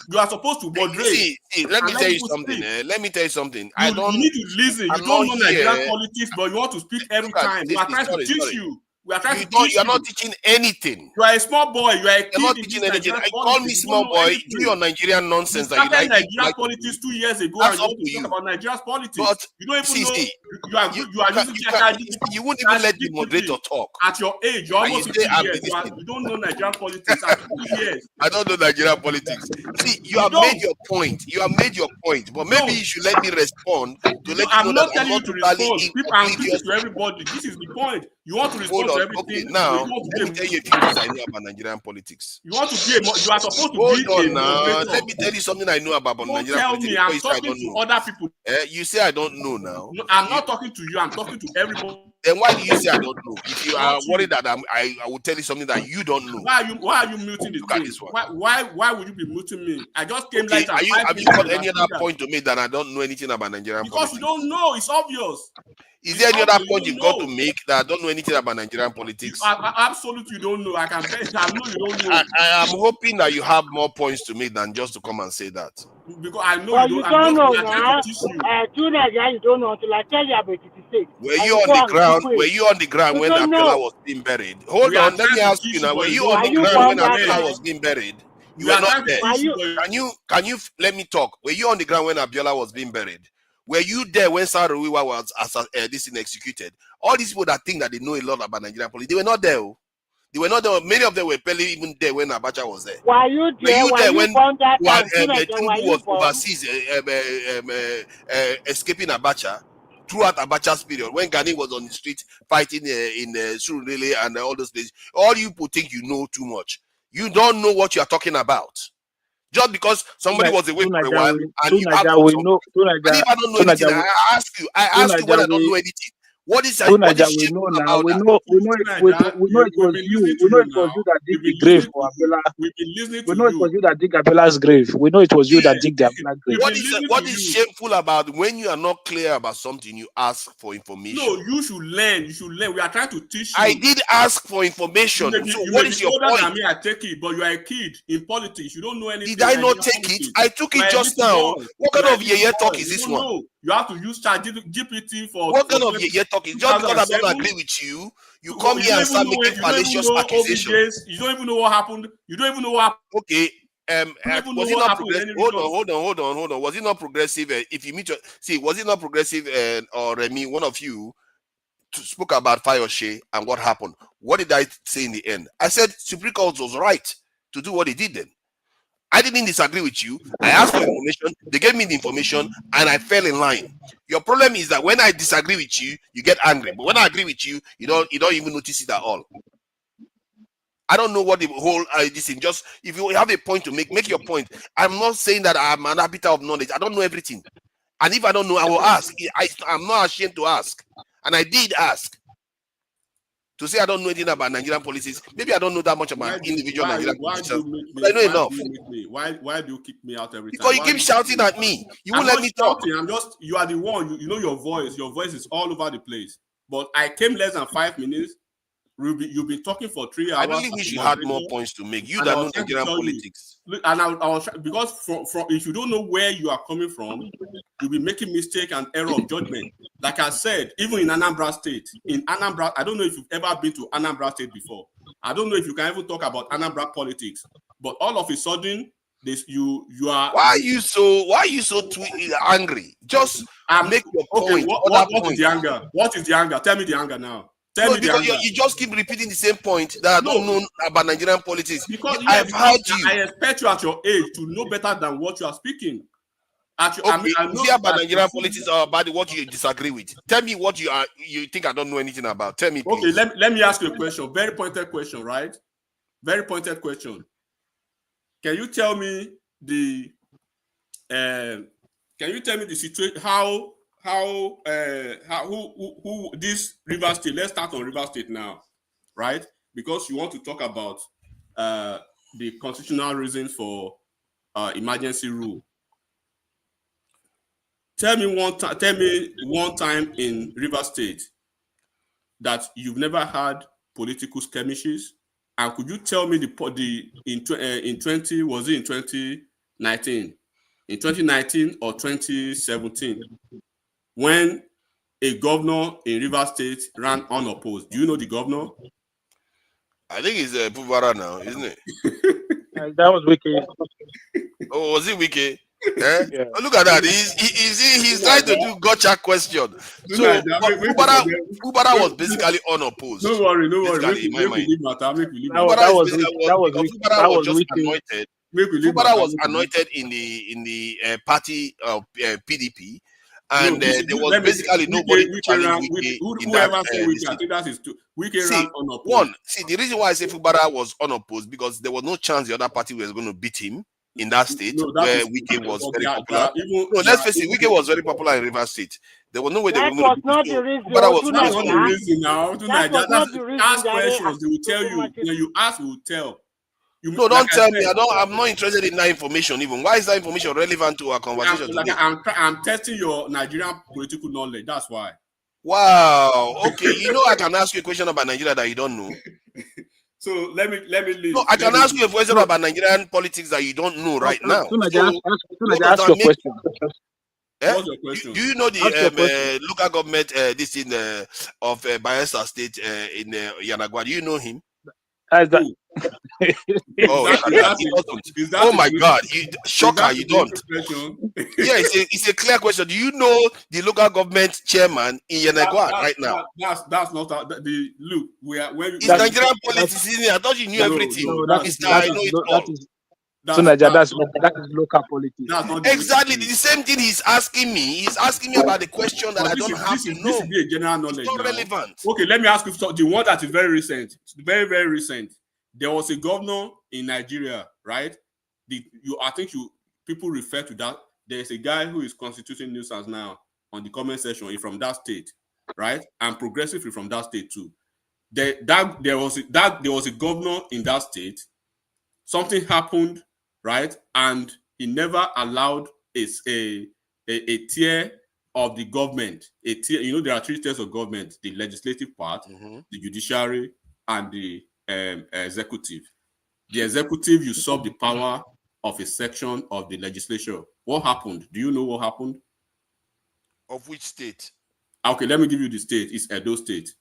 You are supposed to moderate. See, let me tell you something. Let me tell you something. You need to listen. You don't know Nigerian politics, but you want to speak every time. We are trying to teach you. We are trying to teach you. You are not teaching anything. You are a small boy. You are a kid. You're not teaching anything. I call me small boy. Do your Nigerian nonsense that you like. Nigerian politics 2 years ago, and you want to talk about Nigerian politics. But you don't even know. You wouldn't even let the moderator talk. At your age, you're almost 50 years. You don't know Nigerian politics at 2 years. I don't know Nigerian politics. See, you have made your point. You have made your point. But maybe you should let me respond to let you know that I'm not telling you to respond. I'm speaking to everybody. This is the point. You want to respond to everything. Okay, now let me tell you a few things I know about Nigerian politics. You want to be you are supposed to Hold be on now. Let me tell you something I know about Nigerian politics. I'm talking to other people. You say I don't know now. No, I'm not talking to you. I'm talking to everybody. Then why do you say I don't know? If you are worried that I will tell you something that you don't know. Why are you muting the thing? Why would you be muting me? I just came late. Have you got any other point to make that I don't know anything about Nigerian politics? Because you don't know. It's obvious. Is there any other point you've got to make that I don't know anything about Nigerian politics? Absolutely, you don't know. I can bet. I know you don't know. I am hoping that you have more points to make than just to come and say that. Because I know well, you don't know now. You don't know until I tell you about 56. Were you on the ground? Were you on the ground when Acappella was being buried? Hold on, let me ask you now. Were you on the ground when Acappella was being buried? You were not there. Can you let me talk? Were you on the ground when Abiola was being buried? Were you there when Saruwiwa was executed? All these people that think that they know a lot about Nigerian politics, they were not there. They were not there. Many of them were barely even there when Abacha was there. Were you there when Tinubu was overseas escaping Abacha throughout Abacha's period, when Gani was on the street fighting in Surulere and all those places? All you people think you know too much. You don't know what you are talking about. Just because somebody was away for a while and you have to know. And if I don't know anything, I ask you when I don't know anything. What is we know now. We know it was you. We know it was you that dig the grave for Acappella. We know it was you that dig Acapella's grave. We know it was you that dig the Acappella grave. What is shameful about when you are not clear about something, you ask for information? No, you should learn. You should learn. We are trying to teach you. I did ask for information. So what is your point? Than me, I take it, but you are a kid in politics. You don't know anything. Did I not take it? I took it just now. What kind of yeye talk is this one? You have to use GPT for what kind of yeye talk is just because I don't agree with you? You come here and start making fallacious accusations. You don't even know what happened. You don't even know what happened. Okay. Was it not progressive? Hold on. Was it not progressive? If you meet was it not progressive or Remy, one of you spoke about Fayoshe and what happened? What did I say in the end? I said Supreme Court was right to do what he did then. I didn't disagree with you. I asked for information. They gave me the information, and I fell in line. Your problem is that when I disagree with you, you get angry. But when I agree with you, you don't even notice it at all. I don't know what the whole this thing. Just if you have a point to make your point. I'm not saying that I'm an arbiter of knowledge. I don't know everything, and if I don't know, I will ask. I'm not ashamed to ask, and I did ask. To say I don't know anything about Nigerian policies, maybe I don't know that much about individual Nigerian politicians, but I know enough. Why do you kick me out every time? Because you keep shouting at me. You won't let me talk. You are the one. You know your voice. Your voice is all over the place. But I came less than 5 minutes. You've been talking for 3 hours. I really wish you had more points to make. You that know Nigerian politics. And I was because from if you don't know where you are coming from, you'll be making mistake and error of judgment. Like I said, even in Anambra State, I don't know if you've ever been to Anambra State before. I don't know if you can even talk about Anambra politics. But all of a sudden, you are. Why are you so angry? Just make your point. What is the anger? What is the anger? Tell me the anger now. Because you just keep repeating the same point that I don't know about Nigerian politics. Because I've heard you. I expect you at your age to know better than what you are speaking. Actually, Okay, I is know it about that. Nigerian politics or about what you disagree with? Tell me what you think I don't know anything about. Tell me, please. Okay, let me ask you a question. Very pointed question, right? Very pointed question. Can you tell me the situation? How who this River State? Let's start on River State now, right? Because you want to talk about the constitutional reasons for emergency rule. Tell me one time in River State that you've never had political skirmishes, and could you tell me in 2019, in 2019 or 2017, when a governor in River State ran unopposed? Do you know the governor? I think it's Puvara now, isn't it? That was Wiki. Oh, was it Wiki? Eh? Yeah. Oh, look at that. He's trying to do gotcha question. So Ubara was basically unopposed. No worry. Basically, in my mind. Ubara was anointed in the party of PDP, and there was basically nobody to challenge Wiki in that. See, the reason why I say Fubara was unopposed because there was no chance the other party was going to beat him in that state where Wiki was very popular. Let's face it, Wiki was very popular in River State. There was no way they were going to beat him. That's not the reason now. Ask questions, they will tell you. When you ask, we will tell. No, don't tell me. I'm not interested in that information even. Why is that information relevant to our conversation today? I'm testing your Nigerian political knowledge. That's why. Wow. Okay. I can ask you a question about Nigeria that you don't know. So let me leave. No, I can ask you a question about Nigerian politics that you don't know right now. Ask your question. What's your question? Do you know the local government of Bayelsa State in Yanagwa? Do you know him? Is that? Oh my God! Shocker! You don't. Yeah, it's a clear question. Do you know the local government chairman in Yanagwa right now? That's not the look. It's Nigerian politics, isn't it? I thought you knew everything. That is local politics. Exactly the same thing he's asking me. He's asking me about the question that I don't have to know. This is a general knowledge. It's not relevant. Okay, let me ask you the one that is very recent. Very, very recent. There was a governor in Nigeria, right? People refer to that. There's a guy who is constituting nuisance now on the comment section. He's from that state, right? And progressively from that state too. There was a governor in that state. Something happened, right? And he never allowed a tier of the government. A tier, there are three tiers of government: the legislative part, the judiciary, and the executive. The executive usurped the power of a section of the legislature. What happened? Do you know what happened? Of which state? Okay, let me give you the state. It's Edo State.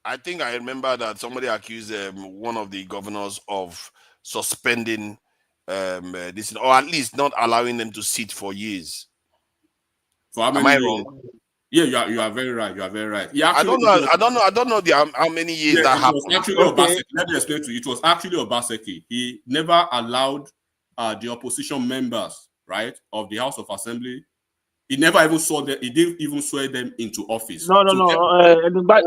I think I remember that somebody accused one of the governors of suspending this, or at least not allowing them to sit for years. For how many years? Wrong? Yeah, you are very right. You are very right. I don't know how many years that happened. Let me explain to you. It was actually Obaseki. He never allowed the opposition members, right, of the House of Assembly. He never even saw them. He didn't even swear them into office. No.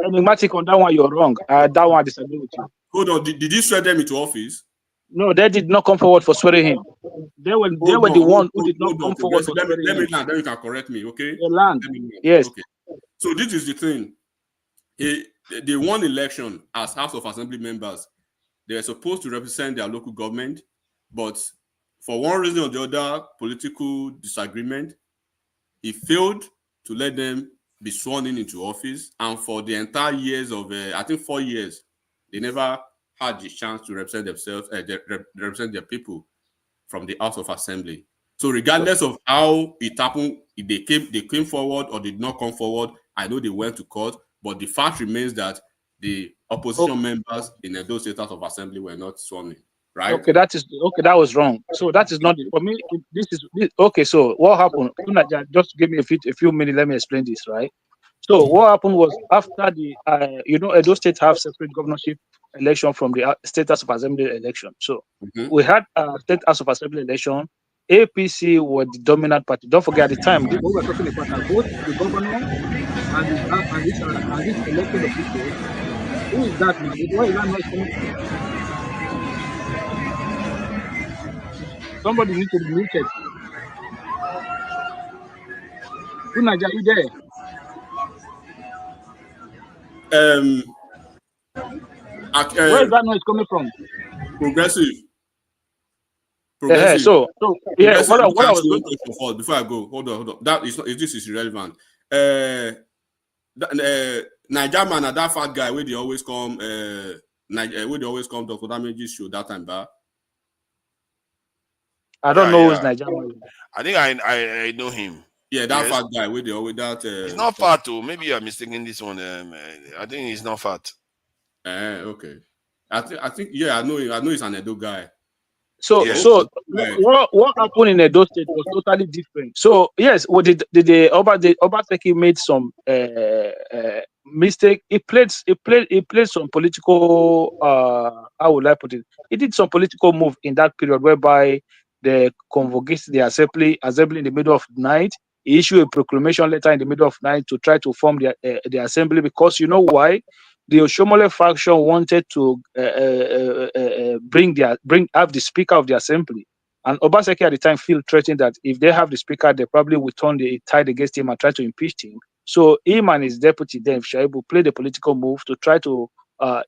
Enigmatic on that one, you're wrong. That one I disagree with you. Hold on. Did he swear them into office? No, they did not come forward for swearing him. They were the one who did not come forward for swearing him. Let me land. Then you can correct me, okay? Yes. Okay. So this is the thing. They won election as House of Assembly members. They are supposed to represent their local government, but for one reason or the other, political disagreement, he failed to let them be sworn into office. And for the entire years of, I think 4 years, they never had the chance to represent themselves, represent their people from the House of Assembly. So regardless of how it happened, if they came forward or did not come forward, I know they went to court, but the fact remains that the opposition members in those State House of Assembly were not sworn in, right? Okay, that was wrong. So that is not for me. This is okay. So what happened? Just give me a few minutes. Let me explain this, right? So what happened was after the Edo State have separate governorship election from the State House of Assembly election. So we had a State House of Assembly election APC were the dominant party. Don't forget at the time, what we're talking about are both the governor and this elected official. Who is that now? Where is that noise coming from? Somebody needs to be muted. Unaja, are you there? Where is that noise coming from? Progressive. So yeah, what I was going to fall before I go. Hold on. That is not. This is irrelevant. Niger man and that fat guy where they always come. Where they always come Dr. Damage's show that time back. I don't know who's Niger man. I think I know him. Yeah, that fat guy where they always that. He's not fat too. Maybe you're mistaking this one. I think he's not fat. Okay. I think yeah, I know he's an Edo guy. So what happened in Edo State was totally different. So yes, what did the Obaseki made some mistake. He played some political how would I put it? He did some political move in that period whereby they convocated the assembly in the middle of the night. He issued a proclamation letter in the middle of the night to try to form the assembly, because you know why? The Oshomole faction wanted to have the speaker of the assembly, and Obaseki at the time felt threatened that if they have the speaker, they probably will turn the tide against him and try to impeach him. So him and his deputy then Shaibu played a political move to try to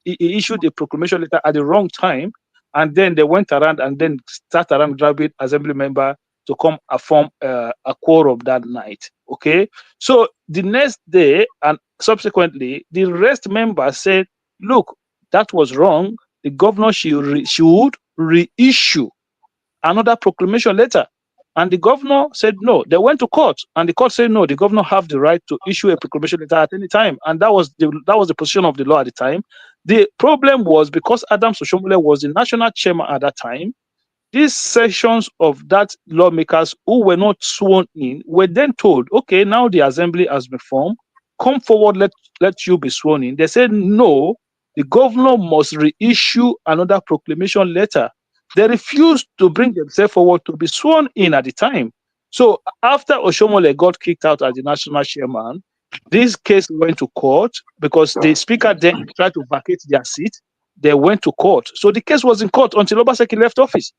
he issued a proclamation letter at the wrong time, and then they went around and then start around grabbing assembly member to come form a quorum that night. Okay, so the next day and subsequently, the rest members said, "Look, that was wrong. The governor should reissue another proclamation letter." And the governor said no. They went to court, and the court said no. The governor have the right to issue a proclamation letter at any time, and that was the position of the law at the time. The problem was because Adams Oshomole was the national chairman at that time. These sections of that lawmakers who were not sworn in were then told, okay, now the assembly has been formed, come forward, let you be sworn in. They said, no, the governor must reissue another proclamation letter. They refused to bring themselves forward to be sworn in at the time. So after Oshomole got kicked out as the national chairman, this case went to court because the speaker then tried to vacate their seat. They went to court. So the case was in court until Obaseki left office.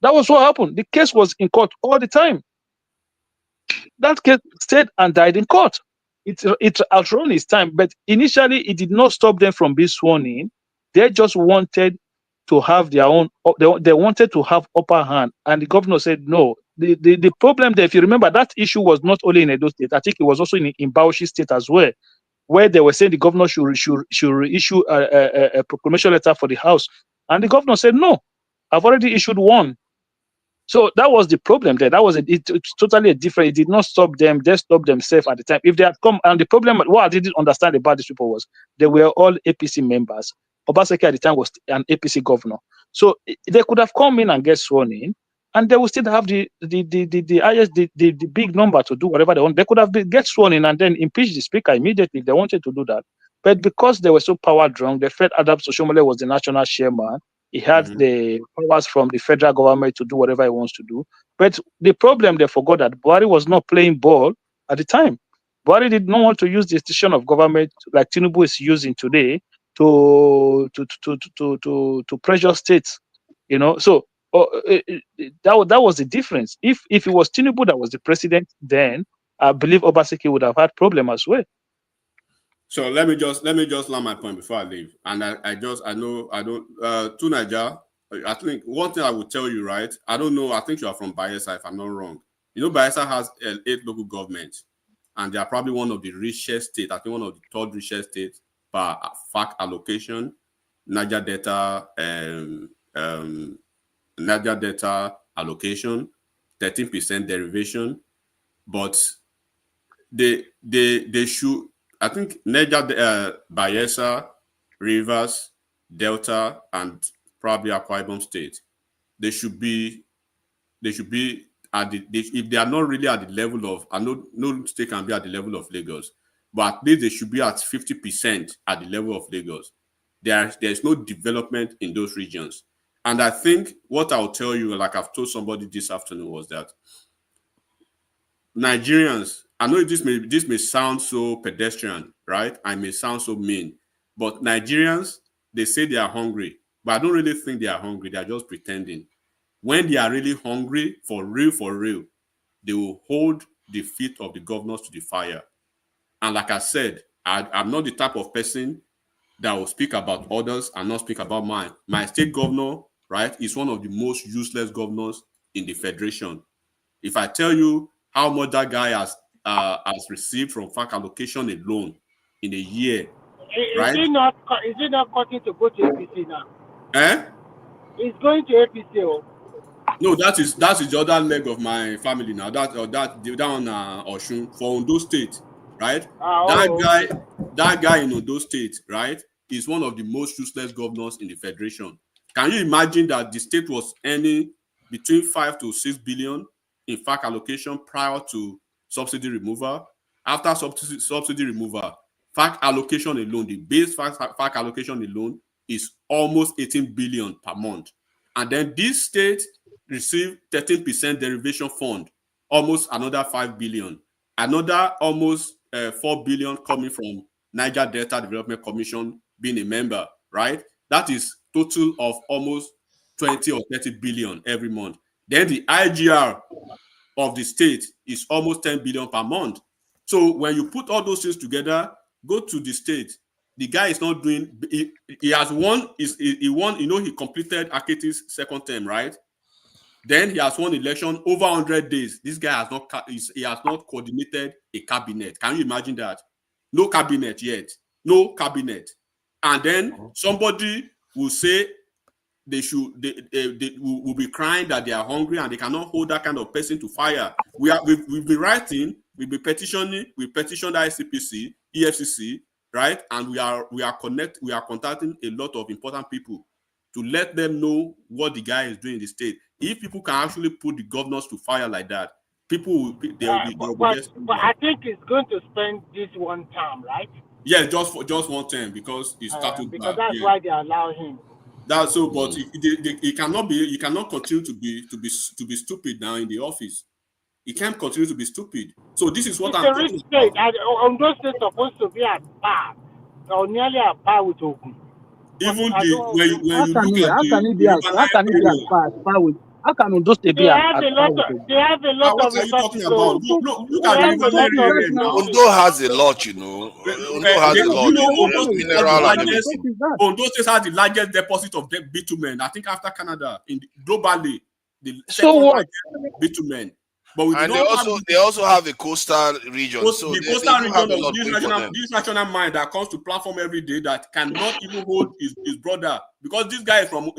That was what happened. The case was in court all the time. That case stayed and died in court. It outrun its time, but initially it did not stop them from being sworn in. They just wanted to have their own. They wanted to have upper hand, and the governor said no. The problem there, if you remember, that issue was not only in Edo State. I think it was also in Bauchi State as well, where they were saying the governor should issue a proclamation letter for the House, and the governor said no. I've already issued one. So that was the problem there. That was it's totally a different. It did not stop them. They stopped themselves at the time. If they had come, and the problem, what I didn't understand about these people was they were all APC members. Obaseki at the time was an APC governor, so they could have come in and get sworn in, and they would still have the big number to do whatever they want. They could have get sworn in and then impeach the speaker immediately if they wanted to do that. But because they were so power drunk, they felt Adams Oshomole was the national chairman. He had the powers from the federal government to do whatever he wants to do. But the problem, they forgot that Buhari was not playing ball at the time. Buhari did not want to use the institution of government like Tinubu is using today to pressure states. You know, so that was the difference. If it was Tinubu that was the president, then I believe Obaseki would have had problem as well. So let me just land my point before I leave. And I know to Niger, I think one thing I would tell you, right? I don't know. I think you are from Bayelsa, if I'm not wrong. You know, Bayelsa has 8 local governments, and they are probably one of the richest states. I think one of the 3rd richest states per FAC allocation. Niger Delta, Niger Delta allocation, 13% derivation, but they should. I think Niger, Bayelsa, Rivers, Delta, and probably Akwa Ibom State. They should be at if they are not really at the level of, I know no state can be at the level of Lagos, but at least they should be at 50% at the level of Lagos. There's no development in those regions. And I think what I'll tell you, like I've told somebody this afternoon, was that Nigerians, I know this may sound so pedestrian, right? I may sound so mean, but Nigerians, they say they are hungry, but I don't really think they are hungry. They are just pretending. When they are really hungry, for real, they will hold the feet of the governors to the fire. And like I said, I'm not the type of person that will speak about others and not speak about mine. My state governor, right, is one of the most useless governors in the federation. If I tell you how much that guy has received from FAC allocation alone in a year, right? Is it not cutting to go to APC now? He's going to APC. Oh. No, that is the other leg of my family now. That one Oshun for Ondo State, right? That guy in Ondo State, right, is one of the most useless governors in the federation. Can you imagine that the state was earning between 5 to 6 billion in FAC allocation prior to subsidy removal? After subsidy removal, FAC allocation alone, the base FAC allocation alone is almost 18 billion per month. And then this state received 13% derivation fund, almost another 5 billion. Another almost 4 billion coming from Niger Delta Development Commission being a member, right? That is total of almost 20 or 30 billion every month. Then the IGR of the state is almost 10 billion per month. So when you put all those things together, go to the state. The guy is not doing. He has won. He won. You know, he completed Akete's second term, right? Then he has won election over 100 days. This guy has not. He has not coordinated a cabinet. Can you imagine that? No cabinet yet. No cabinet. And then somebody will say they will be crying that they are hungry and they cannot hold that kind of person to fire. We've been writing. We've been petitioning. We petitioned ICPC, EFCC, right? And we are contacting a lot of important people to let them know what the guy is doing in the state. If people can actually put the governors to fire like that, people will be. But I think he's going to spend this one term, right? Yeah, just one term because he started because that's why they allow him. That's so, but he cannot be. He cannot continue to be stupid now in the office. He can't continue to be stupid. So this is what I'm talking about. Ondo State supposed to be at par or nearly at par with Ogun. Even when you look at how can he be at par with? How can Ondo State be at par with? They have a lot of resources. Look at Ondo has a lot, you know. Ondo has a lot. Ondo State has the largest deposit of bitumen, I think, after Canada globally. The second largest bitumen. But they also have a coastal region. So the coastal region of this national mind that comes to platform every day that cannot even hold his brother, because this guy is from,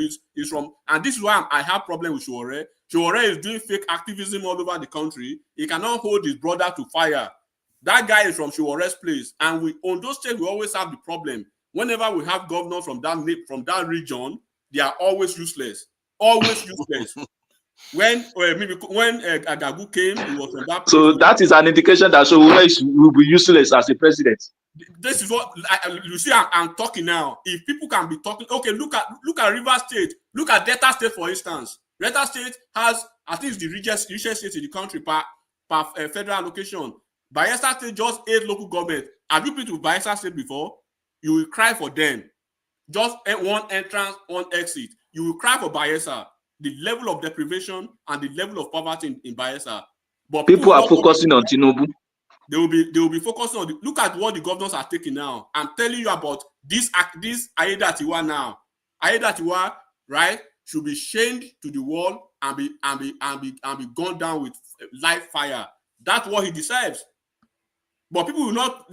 and this is why I have problem with Sowore. Sowore is doing fake activism all over the country. He cannot hold his brother to fire. That guy is from Showore's place, and on those states we always have the problem. Whenever we have governors from that region, they are always useless. Always useless. When Agagu came, he was from that place. So that is an indication that Sowore will be useless as a president. This is what you see. I'm talking now. If people can be talking, okay, look at Rivers State. Look at Delta State, for instance. Delta State has, I think, it's the richest state in the country per federal allocation. Bayelsa State just 8 local government. Have you been to Bayelsa State before? You will cry for them. Just one entrance, one exit. You will cry for Bayelsa. The level of deprivation and the level of poverty in Bayelsa. But people are focusing on Tinubu. They will be focusing on look at what the governors are taking now. I'm telling you about this Ayedatiwa now. Ayedatiwa, right, should be chained to the wall and be gone down with live fire. That's what he deserves. But people will not.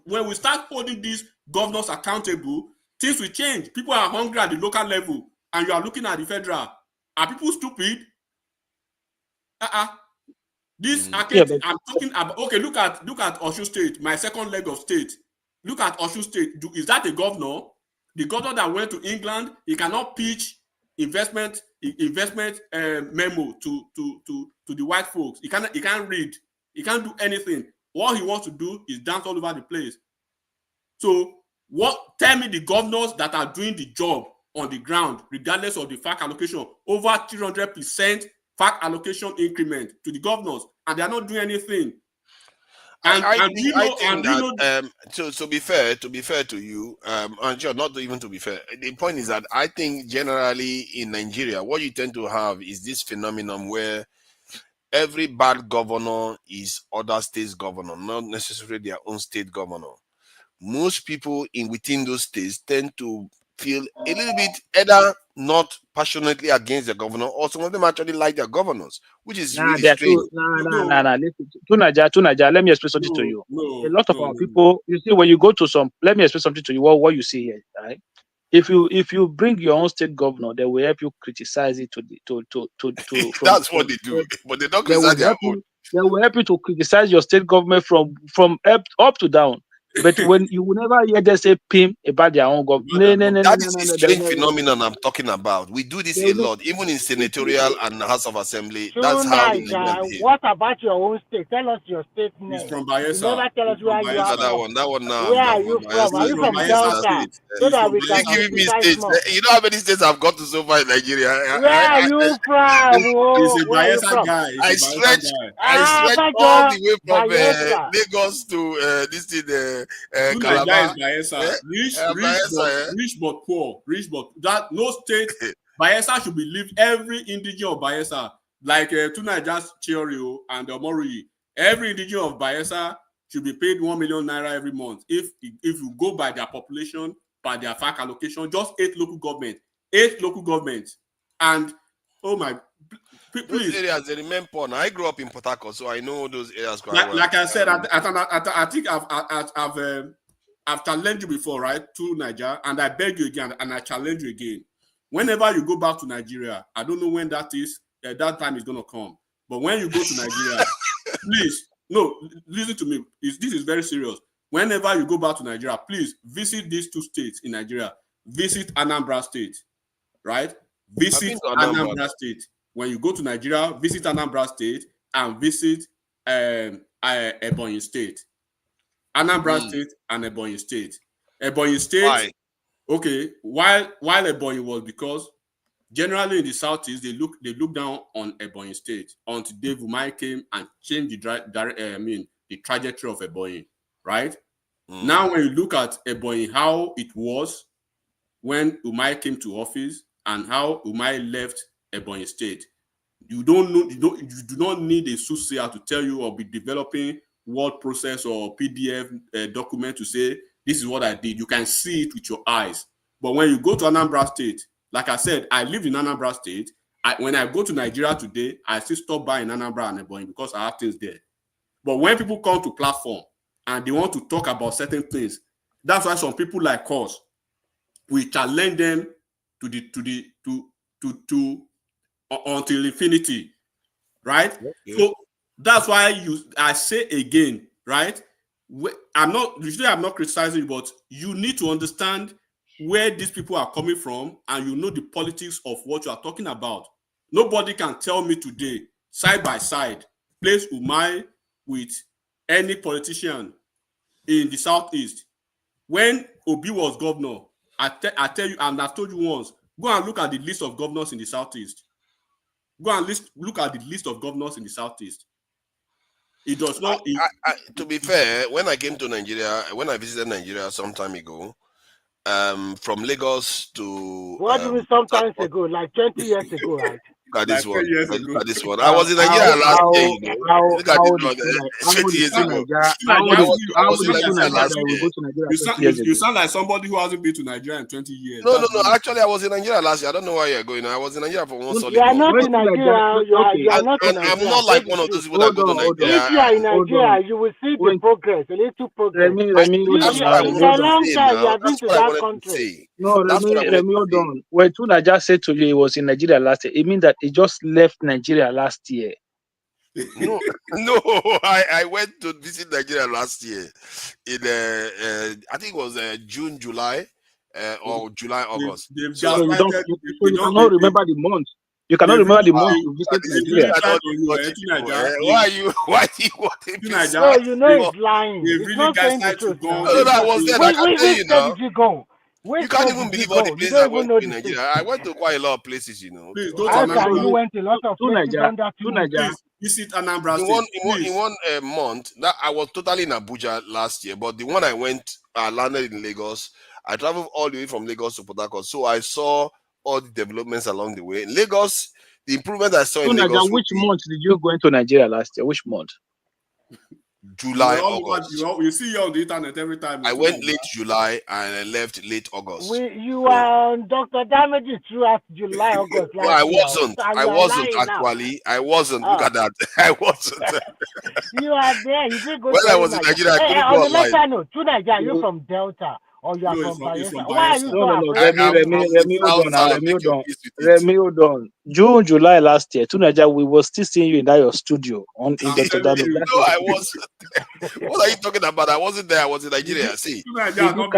When we start holding these governors accountable, things will change. People are hungry at the local level, and you are looking at the federal. Are people stupid? I'm talking about. Okay, look at Osun State, my second leg of state. Look at Osun State. Is that a governor? The governor that went to England, he cannot pitch investment memo to the white folks. He can't read. He can't do anything. What he wants to do is dance all over the place. So tell me the governors that are doing the job on the ground, regardless of the FAC allocation, over 300% FAC allocation increment to the governors, and they are not doing anything. I think that to be fair to you, and sure, not even to be fair, the point is that I think generally in Nigeria, what you tend to have is this phenomenon where every bad governor is other states' governor, not necessarily their own state governor. Most people within those states tend to feel a little bit either not passionately against the governor, or some of them actually like their governors, which is really strange. Tunaja, let me explain something to you. A lot of our people, you see, when you go to some, let me explain something to you. What you see here, right? If you bring your own state governor, they will help you criticize it That's what they do, but they don't criticize their own. They will help you to criticize your state government from up to down. But when you will never hear them say pim about their own government. That is a strange phenomenon I'm talking about. We do this a lot, even in senatorial and House of Assembly. That's how what about your own state? Tell us your state name. He's from Bayelsa. You never tell us where you are from. That one now. Where are you from? Are you from Delta? So that we can give me states. You know how many states I've got to so far in Nigeria? Where are you from? He's a Bayelsa guy. I stretch all the way from Lagos to this thing. Calabar. Rich but poor. That no state. Bayelsa should believe every indigenous of Bayelsa, like Tunaja's Cherio and Omori. Every indigenous of Bayelsa should be paid 1 million naira every month. If you go by their population, by their FAC allocation, just 8 local governments, and oh my. Please. Those areas they remain poor. Now I grew up in Port Harcourt, so I know those areas quite well. Like I said, I think I've challenged you before, right, to Nigeria, and I beg you again, and I challenge you again. Whenever you go back to Nigeria, I don't know when that is. That time is gonna come. But when you go to Nigeria, please, no, listen to me. This is very serious. Whenever you go back to Nigeria, please visit these 2 states in Nigeria. Visit Anambra State, right? Visit Anambra State. When you go to Nigeria, visit Anambra State and visit Ebonyi State. Anambra State and Ebonyi State. Ebonyi State. Why? Okay. While Ebonyi was, because generally in the southeast they look down on Ebonyi State until Dave Umahi came and changed the trajectory of Ebonyi. Right? Now when you look at Ebonyi, how it was when Umahi came to office and how Umahi left Ebonyi State, you do not need a soothsayer to tell you or be developing word process or PDF document to say this is what I did. You can see it with your eyes. But when you go to Anambra State, like I said, I lived in Anambra State. When I go to Nigeria today, I still stop by in Anambra and Ebonyi because I have things there. But when people come to platform and they want to talk about certain things, that's why some people like us, we challenge them to until infinity, right? Okay. So that's why I say again, right? I'm not criticizing you, but you need to understand where these people are coming from, and you know the politics of what you are talking about. Nobody can tell me today, side by side, place Umahi with any politician in the southeast. When Obi was governor, I tell you, and I've told you once, go and look at the list of governors in the southeast. Go and look at the list of governors in the southeast. It does not. To be fair, when I came to Nigeria, when I visited Nigeria some time ago, from Lagos to what do you mean sometimes ago, like 20 years ago, right? Look at this one. Look at this one. I was in Nigeria last year. Look at this one. 20 years ago. You sound like somebody who hasn't been to Nigeria in 20 years. No. Actually, I was in Nigeria last year. I don't know why you're going. I was in Nigeria for one solid. You are not in Nigeria. You are not in Nigeria. I'm not like one of those people that go to Nigeria. If you are in Nigeria, you will see the progress, a little progress. That's what I want to say. No, Remy, hold on. When Tuna just said to you he was in Nigeria last year, it means that he just left Nigeria last year. No, I went to visit Nigeria last year in I think it was June, July, or July, August. So you cannot remember the month. You cannot remember the month you visited Nigeria. Why you wanting to say? You know it's lying. It's not saying the truth. No, I was there. I can tell you now. You can't even believe all the places I went to in Nigeria. I went to quite a lot of places, you know. Please go to Anambra. You went a lot of places under Tinubu. Please visit Anambra In one month, that I was totally in Abuja last year, but the one I went, I landed in Lagos. I traveled all the way from Lagos to Port Harcourt, so I saw all the developments along the way. In Lagos, the improvement I saw in Lagos. Which month did you go into Nigeria last year? Which month? July, August. You see you on the internet every time. I went late July and I left late August. You are on Dr. Damages throughout July, August. No, I wasn't. I wasn't actually. I wasn't. Look at that. I wasn't. You are there. You did go. When I was in Nigeria, I couldn't go online. On the letter note, to Nigeria, are you from Delta or you are from Bayelsa? Why are you so Remy, hold on. June, July last year, to Nigeria, we were still seeing you in your studio on in Dr. Damages. No, I wasn't. What are you talking about? I wasn't there. I was in Nigeria. See, did you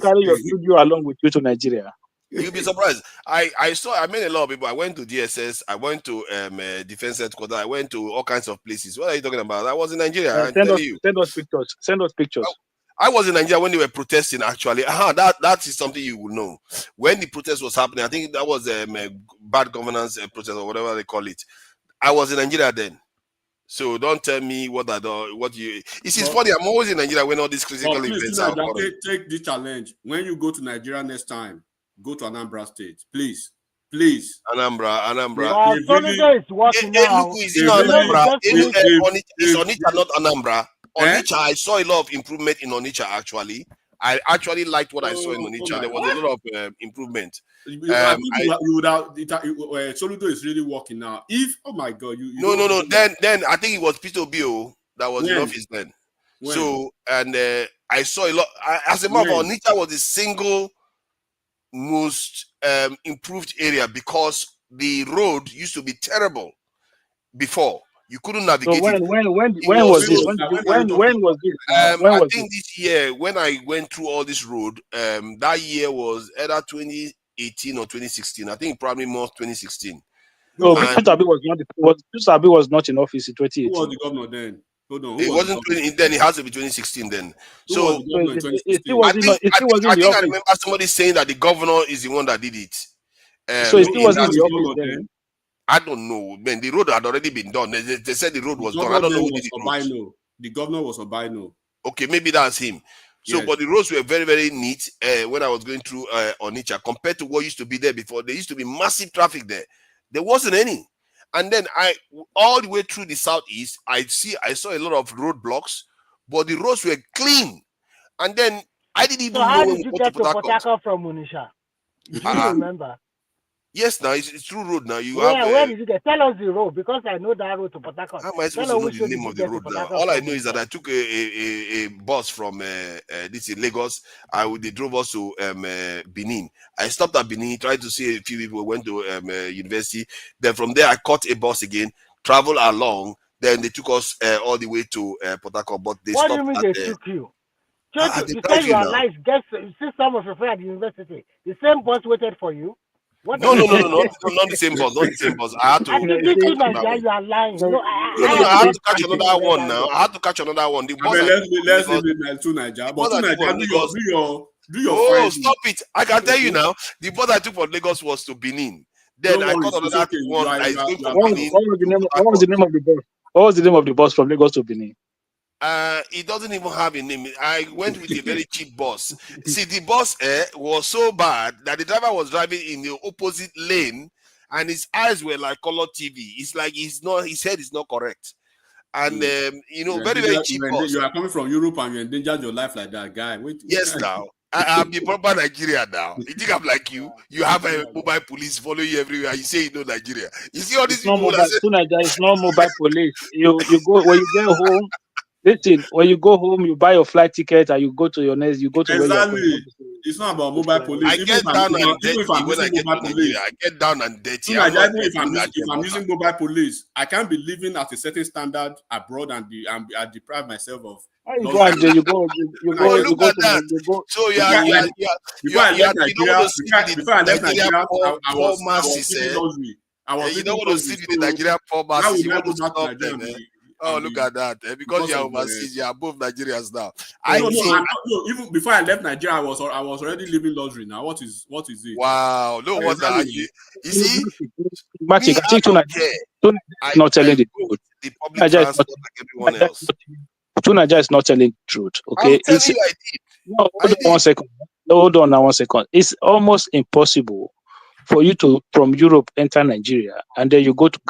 carry your studio along with you to Nigeria? You'll be surprised. I met a lot of people. I went to DSS. I went to Defense Headquarters. I went to all kinds of places. What are you talking about? I was in Nigeria. Send us pictures. Send us pictures. I was in Nigeria when they were protesting. Actually, that is something you will know. When the protest was happening, I think that was a bad governance protest or whatever they call it. I was in Nigeria then. So don't tell me what I do. It's funny. I'm always in Nigeria when all these critical events are happening. Take the challenge. When you go to Nigeria next time, go to Anambra State, please. Anambra. Soludo is working now. It's Onitsha, not Anambra. Onitsha, I saw a lot of improvement in Onitsha. Actually, I actually liked what I saw in Onitsha. There was a lot of improvement. Soludo is really working now. Oh my God, no. Then I think it was Peter Obio that was in office then. When? So I saw a lot. As a matter of fact, Onitsha was the single most improved area because the road used to be terrible before. You couldn't navigate. So when was this? I think this year when I went through all this road, that year was either 2018 or 2016. I think probably more 2016. No, Peter Obi was not in office in 2018. Who was the governor then? Hold on. It wasn't then. It has to be 2016 then. So I remember somebody saying that the governor is the one that did it. So it still wasn't in the office then. I don't know, man. The road had already been done. They said the road was done. I don't know who did it. The governor was Obino. Okay, maybe that's him. So, yes. But the roads were very, very neat when I was going through Onitsha compared to what used to be there before. There used to be massive traffic there. There wasn't any. And then all the way through the southeast, I saw a lot of roadblocks, but the roads were clean. And then I didn't even know. How did you get to Port Harcourt from Onitsha? Do you remember? Yes, now it's through road now. Where did you get? Tell us the road because I know that road to Port Harcourt. How am I supposed to know the name of the road now? All I know is that I took a bus from this in Lagos. They drove us to Benin. I stopped at Benin, tried to see a few people, went to university. Then from there, I caught a bus again, traveled along. Then they took us all the way to Port Harcourt. But they what stopped. What do you mean they took you? You said you are nice. You see some of your friends at the university. The same bus waited for you. No, not the same bus. Not the same bus. I had to. You are lying. No, I had to catch another one now. I had to catch another one. The bus. Let's leave to Nigeria. But to Nigeria, do your. Oh, stop it! I can tell you now. The bus I took from Lagos was to Benin. Then I got another one. What was the name of the bus? What was the name of the bus from Lagos to Benin? It doesn't even have a name. I went with a very cheap bus. See, the bus was so bad that the driver was driving in the opposite lane, and his eyes were like color TV. It's like his head is not correct, and very very cheap bus. You are coming from Europe and you endangered your life like that, guy. Yes, now I'm the proper Nigeria now. You think I'm like you? You have a mobile police following you everywhere. You say you know Nigeria. You see all these people. It's not mobile police. You go when you get home. Listen, when you go home, you buy your flight ticket and you go to your next. You go to exactly. Where it's not about mobile police. I get down and dirty when I get to Nigeria. I get down and dirty. If I'm using mobile police, I can't be living at a certain standard abroad and deprive myself of. You go and you go. Look at that. So before I left Nigeria, I was you don't want to see the Nigerian poor masses. You want to stop them, man. Oh, look at that. Because you are overseas, you are both Nigerians now. No, even before I left Nigeria, I was already living luxury now. What is it? Wow. No wonder. You see, but I think not telling the truth. The public transport like everyone else. Tunaja is not telling the truth. Okay. I'm telling you I did. No, hold on 1 second. Hold on now 1 second. It's almost impossible for you to from Europe enter Nigeria and then you go to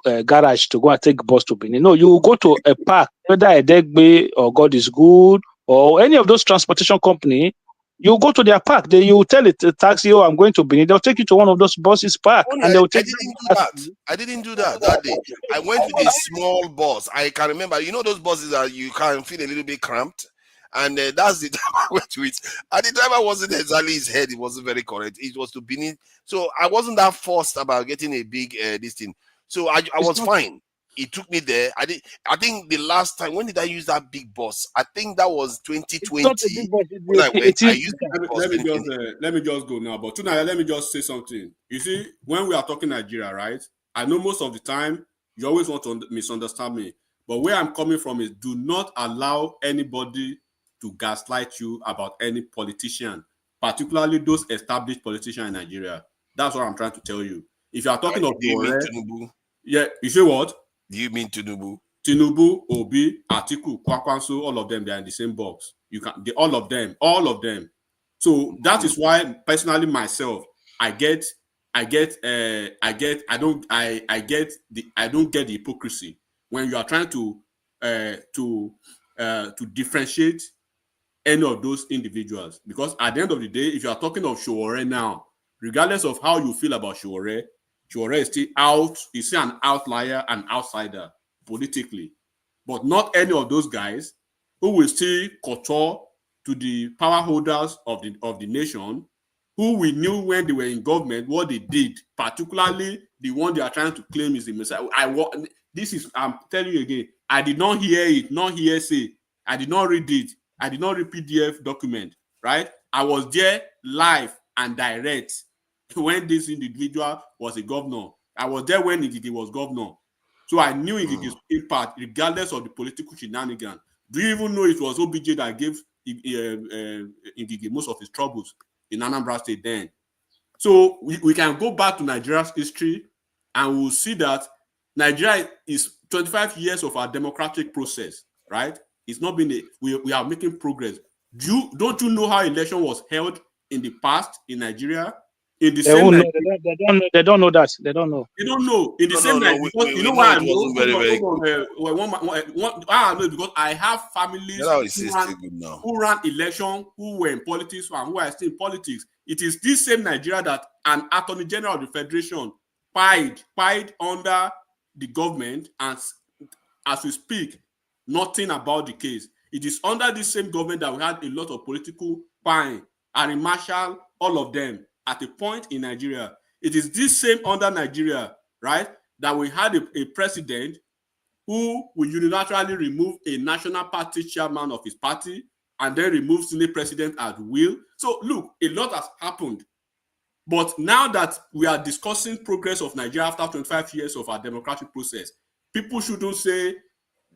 a garage to go and take bus to Benin. No, you will go to a park, whether a Degbe or God is Good or any of those transportation company. You go to their park. Then you tell it taxi, oh, I'm going to Benin. They'll take you to one of those buses park, and they'll take. I didn't do that day. I went with a small bus. I can remember. You know those buses that you can feel a little bit cramped. And that's the time I went to it. And the driver wasn't exactly his head. It wasn't very correct. It was to Benin. So I wasn't that forced about getting a big this thing. So I was fine. It took me there. I think the last time, when did I use that big bus? I think that was 2020. When I went, I used let me just go now. But tonight, let me just say something. You see, when we are talking Nigeria, right? I know most of the time you always want to misunderstand me. But where I'm coming from is do not allow anybody to gaslight you about any politician, particularly those established politicians in Nigeria. That's what I'm trying to tell you. If you are talking of Tinubu, yeah, you say what? Do you mean Tinubu? Tinubu, Obi, Atiku, Kwakwanso, all of them, they are in the same box. You can, all of them. So that is why, personally, myself, I don't get the hypocrisy when you are trying to differentiate any of those individuals, because at the end of the day, if you are talking of Sowore now, regardless of how you feel about Sowore is still out. He's still an outlier, an outsider politically, but not any of those guys who will still kowtow to the power holders of the nation, who we knew when they were in government what they did, particularly the one they are trying to claim is the Messiah. I'm telling you again, I did not hear it, not hearsay. I did not read it. I did not read PDF document, right? I was there live and direct when this individual was a governor. I was there when he was governor. So I knew his impact, regardless of the political shenanigans. Do you even know it was OBJ that gave Ngige most of his troubles in Anambra State then? So we can go back to Nigeria's history and we'll see that Nigeria is 25 years of our democratic process, right? It's not been we are making progress. Don't you know how election was held in the past in Nigeria? In the they don't know that. They don't know. They don't know. In the same night, because you know why I know? Because I have families who ran election, who were in politics, and who are still in politics. It is this same Nigeria that an Attorney General of the Federation pied under the government, and as we speak, nothing about the case. It is under this same government that we had a lot of political pine, Harry Marshall, all of them at a point in Nigeria. It is this same under Nigeria, right, that we had a president who will unilaterally remove a national party chairman of his party and then remove Senate president at will. So look, a lot has happened. But now that we are discussing progress of Nigeria after 25 years of our democratic process, people shouldn't say,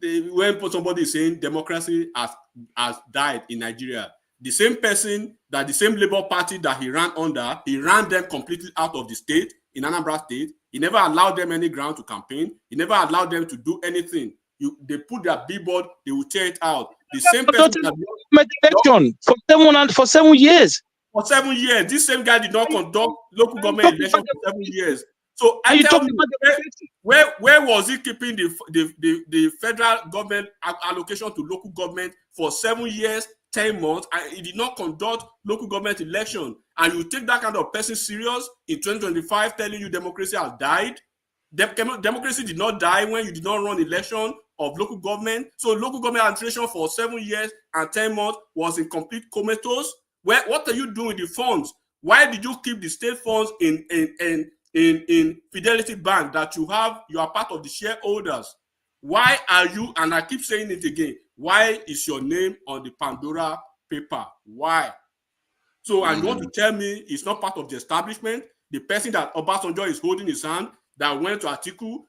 when somebody is saying democracy has died in Nigeria, the same person that the same Labour Party that he ran under, he ran them completely out of the state, in Anambra State. He never allowed them any ground to campaign. He never allowed them to do anything. They put their billboard, they will tear it out. The same person for 7 years. For 7 years, this same guy did not conduct local government elections for 7 years. So I tell you, where was he keeping the federal government allocation to local government for 7 years, 10 months, and he did not conduct local government election? And you take that kind of person serious in 2025, telling you democracy has died? Democracy did not die when you did not run election of local government. So local government administration for 7 years and 10 months was in complete comatose. What are you doing with the funds? Why did you keep the state funds in Fidelity Bank that you are part of the shareholders? Why are you, and I keep saying it again, why is your name on the Pandora paper? Why? So, and you want to tell me it's not part of the establishment? The person that Obasanjo is holding his hand, that went to Atiku,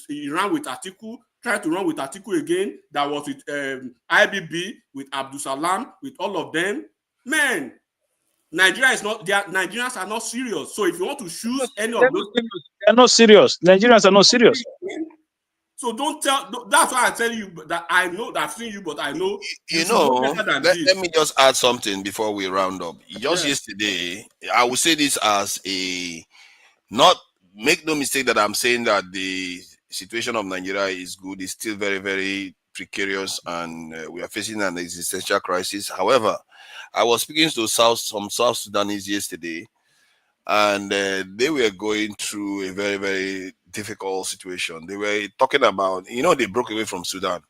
he ran with Atiku, tried to run with Atiku again, that was with IBB, with Abdul Salam, with all of them. Man, Nigeria is not, Nigerians are not serious. So if you want to choose any of those, they're not serious. Nigerians are not serious. So don't tell. That's why I tell you that I know that I've seen you, but I know you know. better than Let this. me just add something before we round up. Just yesterday, I would say this as a not make no mistake that I'm saying that the situation of Nigeria is good. It's still very, very precarious, and we are facing an existential crisis. However, I was speaking to some South Sudanese yesterday, and they were going through a very, very difficult situation. They were talking about, they broke away from Sudan,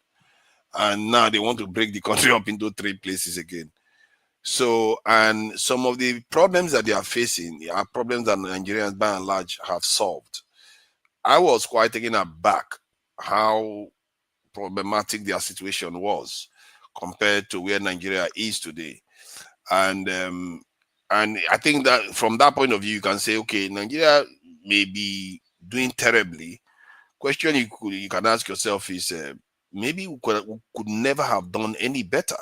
and now they want to break the country up into 3 places again. So, and some of the problems that they are facing are problems that Nigerians by and large have solved. I was quite taken aback how problematic their situation was compared to where Nigeria is today. And I think that from that point of view, you can say, okay, Nigeria may be doing terribly. Question you can ask yourself is, maybe we could never have done any better,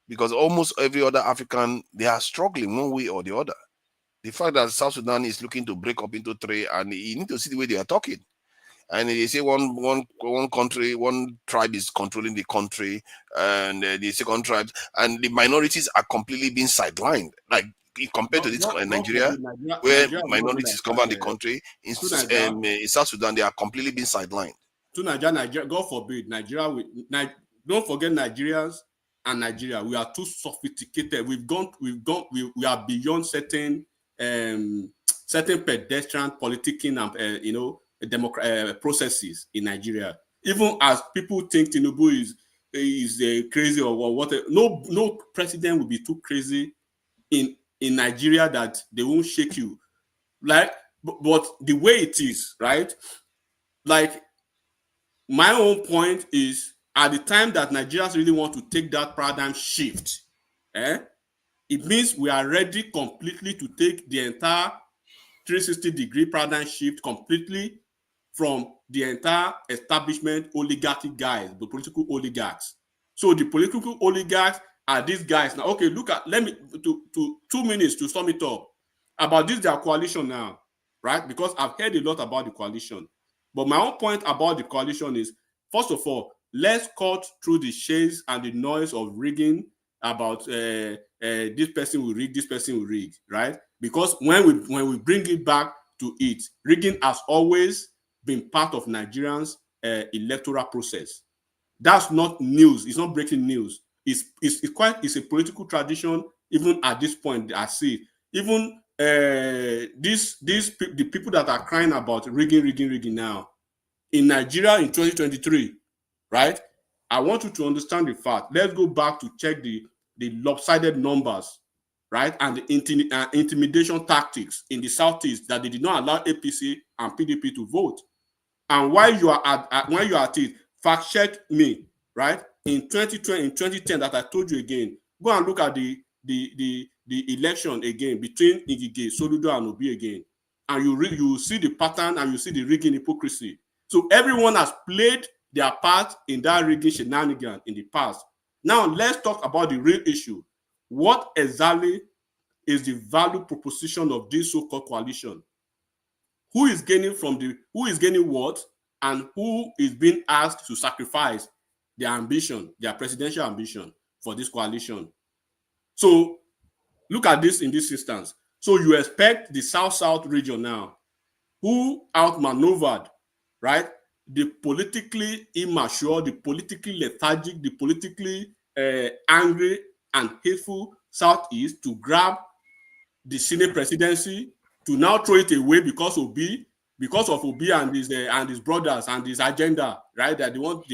because almost every other African, they are struggling one way or the other. The fact that South Sudan is looking to break up into 3, and you need to see the way they are talking. And they say one country, one tribe is controlling the country, and the second tribe, and the minorities are completely being sidelined. Like compared to this Nigeria, where minorities govern the country, in South Sudan, they are completely being sidelined. To Nigeria, God forbid, Nigeria. Don't forget Nigerians and Nigeria. We are too sophisticated. We are beyond certain pedestrian politicking and processes in Nigeria. Even as people think Tinubu is crazy or what, no president will be too crazy in Nigeria that they won't shake you. Like, but the way it is, right? Like, my own point is, at the time that Nigerians really want to take that paradigm shift, it means we are ready completely to take the entire 360-degree paradigm shift completely from the entire establishment oligarchy guys, the political oligarchs. So the political oligarchs are these guys now. Okay, let me to 2 minutes to sum it up about their coalition now, right? Because I've heard a lot about the coalition. But my own point about the coalition is, first of all, let's cut through the shades and the noise of rigging about this person will rig, this person will rig, right? Because when we bring it back to it, rigging has always been part of Nigerians' electoral process. That's not news. It's not breaking news. It's a political tradition. Even at this point, I see even the people that are crying about rigging now in Nigeria in 2023, right? I want you to understand the fact. Let's go back to check the lopsided numbers, right, and the intimidation tactics in the Southeast that they did not allow APC and PDP to vote. And while you are at it, fact check me, right? In 2020, in 2010, that I told you again, go and look at the election again between Ngige, Soludo, and Obi again, and you see the pattern and you see the rigging hypocrisy. So everyone has played their part in that rigging shenanigan in the past. Now let's talk about the real issue. What exactly is the value proposition of this so-called coalition? Who is gaining what, and who is being asked to sacrifice their ambition, their presidential ambition for this coalition? So look at this in this instance. So you expect the South-South region now, who outmaneuvered, right, the politically immature, the politically lethargic, the politically angry and hateful Southeast to grab the Senate presidency, to now throw it away because of Obi and his brothers and his agenda, right? That they want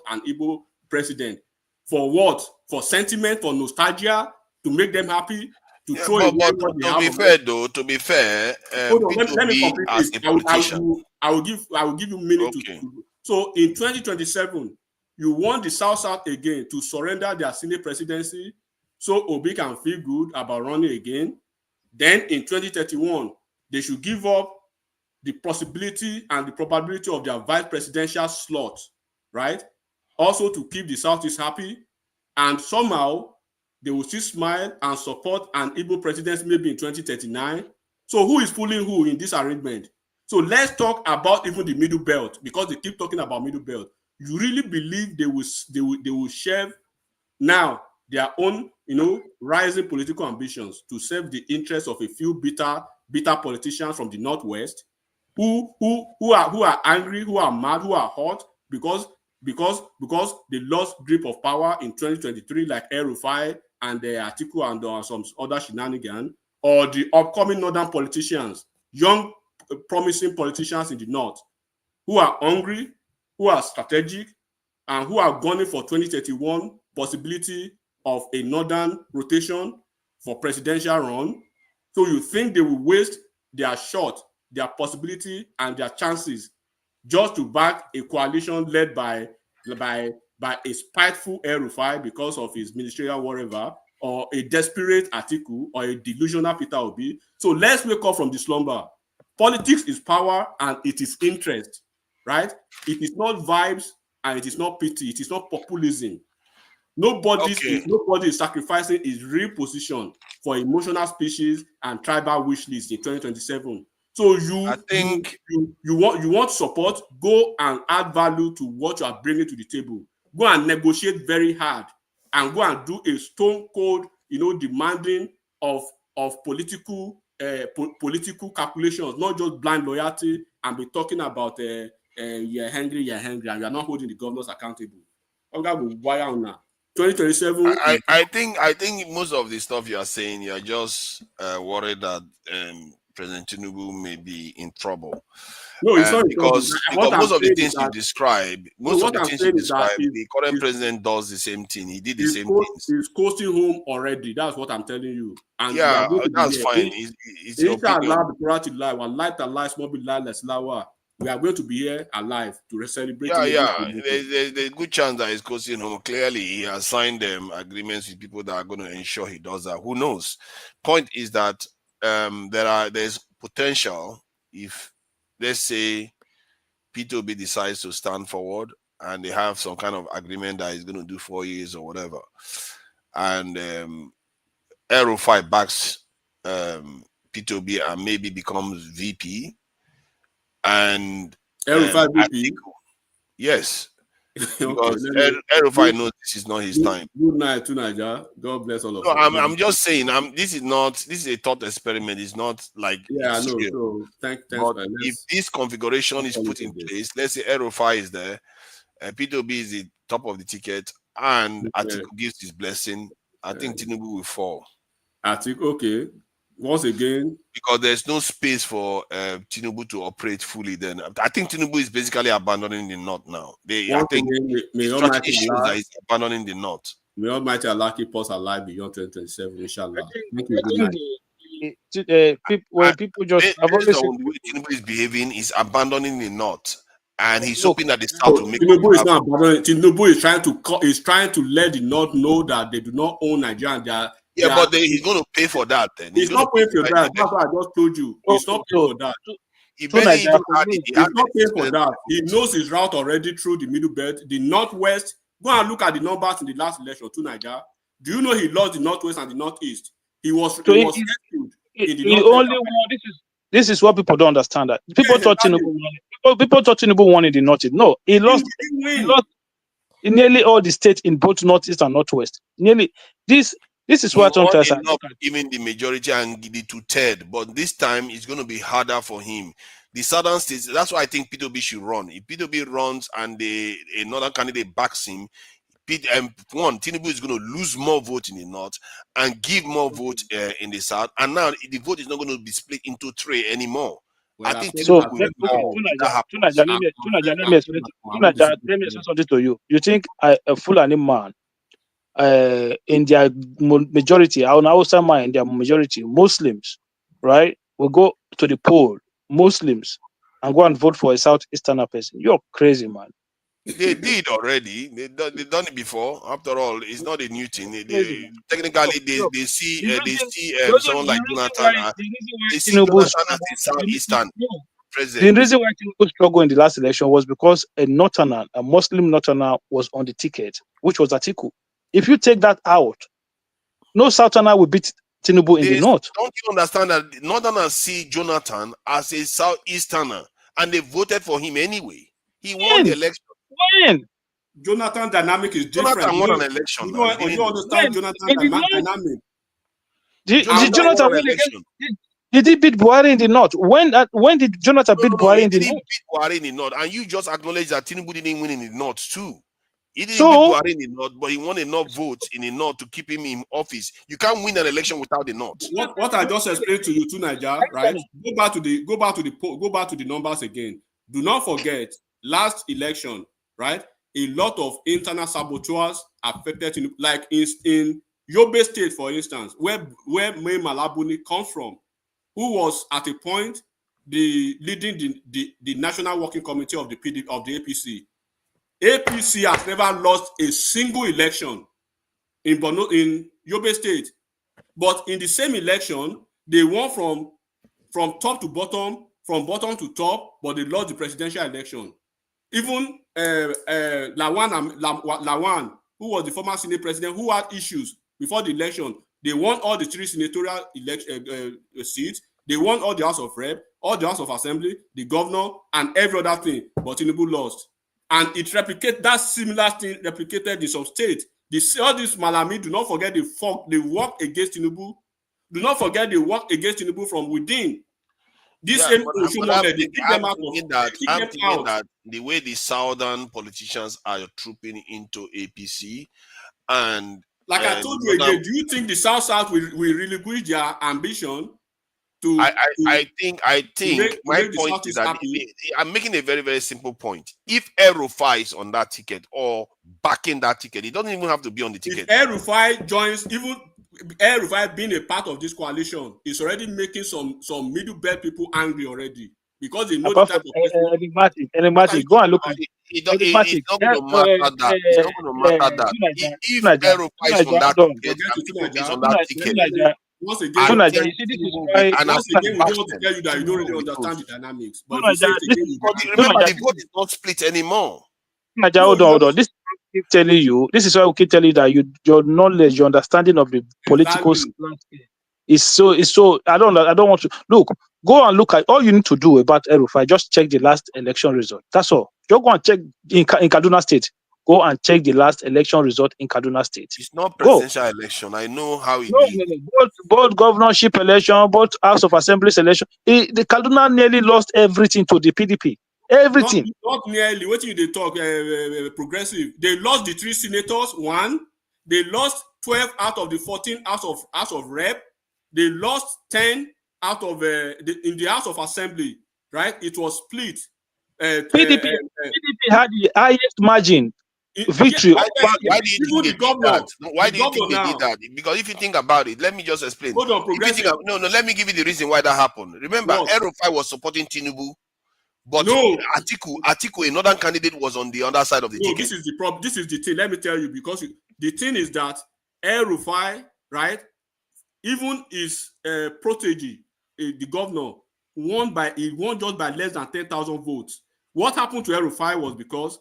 an Igbo president. For what? For sentiment, for nostalgia, to make them happy, to throw away what they have. To be fair, hold on, let me complete this. I will give you a minute to. So in 2027, you want the South again to surrender their Senate presidency so Obi can feel good about running again. Then in 2031, they should give up the possibility and the probability of their vice presidential slot right? Also to keep the Southeast happy, and somehow they will still smile and support an Igbo presidency maybe in 2039. So who is fooling who in this arrangement? So let's talk about even the middle belt, because they keep talking about middle belt. You really believe they will share now their own, rising political ambitions to serve the interests of a few bitter politicians from the Northwest who are angry, who are mad, who are hot because they lost grip of power in 2023, like El-Rufai and the Atiku and some other shenanigans, or the upcoming northern politicians, young promising politicians in the north, who are hungry, who are strategic, and who are gunning for 2031 possibility of a northern rotation for presidential run. So you think they will waste their shot, their possibility, and their chances just to back a coalition led by a spiteful El-Rufai because of his ministerial whatever, or a desperate Atiku, or a delusional Peter Obi? So let's wake up from the slumber. Politics is power and it is interest, right? It is not vibes and it is not pity. It is not populism. Nobody is sacrificing his real position for emotional species and tribal wish lists in 2027. So you want support, go and add value to what you are bringing to the table. Go and negotiate very hard, and go and do a stone cold, demanding of political calculations, not just blind loyalty, and be talking about you're hungry, and you are not holding the governors accountable. Oga will wire on now. 2027. I think most of the stuff you are saying, you are just worried that President Tinubu may be in trouble. No, it's not because most of the things you describe, the current president does the same thing. He did the same things. He's coasting home already. That's what I'm telling you. And yeah, that's fine. It's your opinion. We are going to be here alive to celebrate. There's a good chance that he's coasting home. Clearly, he has signed agreements with people that are going to ensure he does that. Who knows? Point is that there's potential if, let's say, P2B decides to stand forward and they have some kind of agreement that he's going to do 4 years or whatever, and El-Rufai backs P2B and maybe becomes VP, and El-Rufai VP. Yes. Because El-Rufai knows this is not his time. Good night to Nigeria. God bless all of you. I'm just saying. This is a thought experiment. It's not like I know. So thanks. If this configuration is put in place, let's say El-Rufai is there, P2B is the top of the ticket, and Atiku gives his blessing, I think Tinubu will fall. Atiku, okay. Once again, because there's no space for Tinubu to operate fully. Then I think Tinubu is basically abandoning the north now. I think strategy shows that he's abandoning the north. May Almighty Allah keep us alive beyond 2027, inshallah. Thank you. People just the way Tinubu is behaving, is abandoning the north, and he's hoping that the south will make. Tinubu is not abandoning. Tinubu is trying to let the north know that they do not own Nigeria. But he's going to pay for that. Then he's not paying for that. That's what I just told you. He's not paying for that. He's not paying for that. He knows his route already through the middle belt, the northwest. Go and look at the numbers in the last election to Nigeria. Do you know he lost the northwest and the northeast? He was rescued in the northwest. This is what people don't understand. That people thought Tinubu won in the northeast. No, he lost. He lost in nearly all the states in both northeast and northwest. Nearly This is what I'm trying to say. Even the majority and the 2/3, but this time it's going to be harder for him. The southern states, that's why I think P2B should run. If P2B runs and another candidate backs him, Tinubu is going to lose more votes in the north and give more votes in the south. And now the vote is not going to be split into 3 anymore. Well, I think so. Let me say something to you. You think a Fulani man, in their majority, in their majority, Muslims, right, will go to the poll, Muslims, and go and vote for a Southeasterner person? You're crazy, man. They did already. They've done it before. After all, it's not a new thing. Technically, they see someone like Jonathan. They see Jonathan as a Southeastern. The reason why Tinubu struggled in the last election was because a northerner, a Muslim northerner, was on the ticket, which was Atiku. If you take that out, no southerner will beat Tinubu in the north. Don't you understand that the northerners see Jonathan as a southeasterner and they voted for him anyway? He won the election. When? Jonathan dynamic is different. Jonathan won an election. You don't understand Jonathan dynamic. Did Jonathan win against? Did he beat Buhari in the north? When did Jonathan beat Buhari in the north? He beat Buhari in the north, and you just acknowledge that Tinubu didn't win in the north too. He didn't beat Buhari in the north, but he won enough votes in the north to keep him in office. You can't win an election without the north. What I just explained to you, to Niger, right? Go back to the numbers again. Do not forget last election, right? A lot of internal saboteurs affected Tinubu, like in Yobe State, for instance, where Mai Malabuni comes from, who was at a point leading the National Working Committee of the APC. APC has never lost a single election in Yobe State, but in the same election, they won from top to bottom, from bottom to top, but they lost the presidential election. Even Lawan, who was the former Senate president, who had issues before the election, they won all the 3 senatorial seats. They won all the House of Rep, all the House of Assembly, the governor, and every other thing. But Tinubu lost. And it replicated that similar thing replicated in some states. All these Malami, do not forget they work against Tinubu. Do not forget they work against Tinubu from within. I'm thinking that the way the southern politicians are trooping into APC, and like I told you again, do you think the South will relinquish their ambition to? I think my point is that I'm making a very, very simple point. If El-Rufai is on that ticket or backing that ticket, he doesn't even have to be on the ticket. If El-Rufai joins, even El-Rufai being a part of this coalition, is already making some middle belt people angry already because they know the type of enigmatic. Go and look at it. It's not going to matter that. It's not going to matter that. If El-Rufai is on that ticket, is on that ticket. Once again, we don't want to tell you that you don't really understand the dynamics. But remember, the vote is not split anymore. Hold on. This is why we keep telling you that your knowledge, your understanding of the political landscape is so. I don't want to look. Go and look at all you need to do about El-Rufai. Just check the last election result. That's all. Just go and check in Kaduna State. Go and check the last election result in Kaduna State. It's not presidential election. I know how it is. No. Both governorship election, both House of Assembly election. The Kaduna nearly lost everything to the PDP. Everything. Not nearly. What do they talk? Progressive. They lost the 3 senators. 1. They lost 12 out of the 14 House of Rep. They lost 10 out of in the House of Assembly. Right? It was split. PDP had the highest margin. Victory. Why do you think they did that? Why do you think they did that? Because if you think about it, let me just explain. Hold on, let me give you the reason why that happened. Remember, El-Rufai was supporting Tinubu, but Atiku, a northern candidate, was on the other side of the ticket. This is the problem. This is the thing. Let me tell you, because the thing is that El-Rufai, right, even his protege, the governor, won just by less than 10,000 votes. What happened to El-Rufai was because,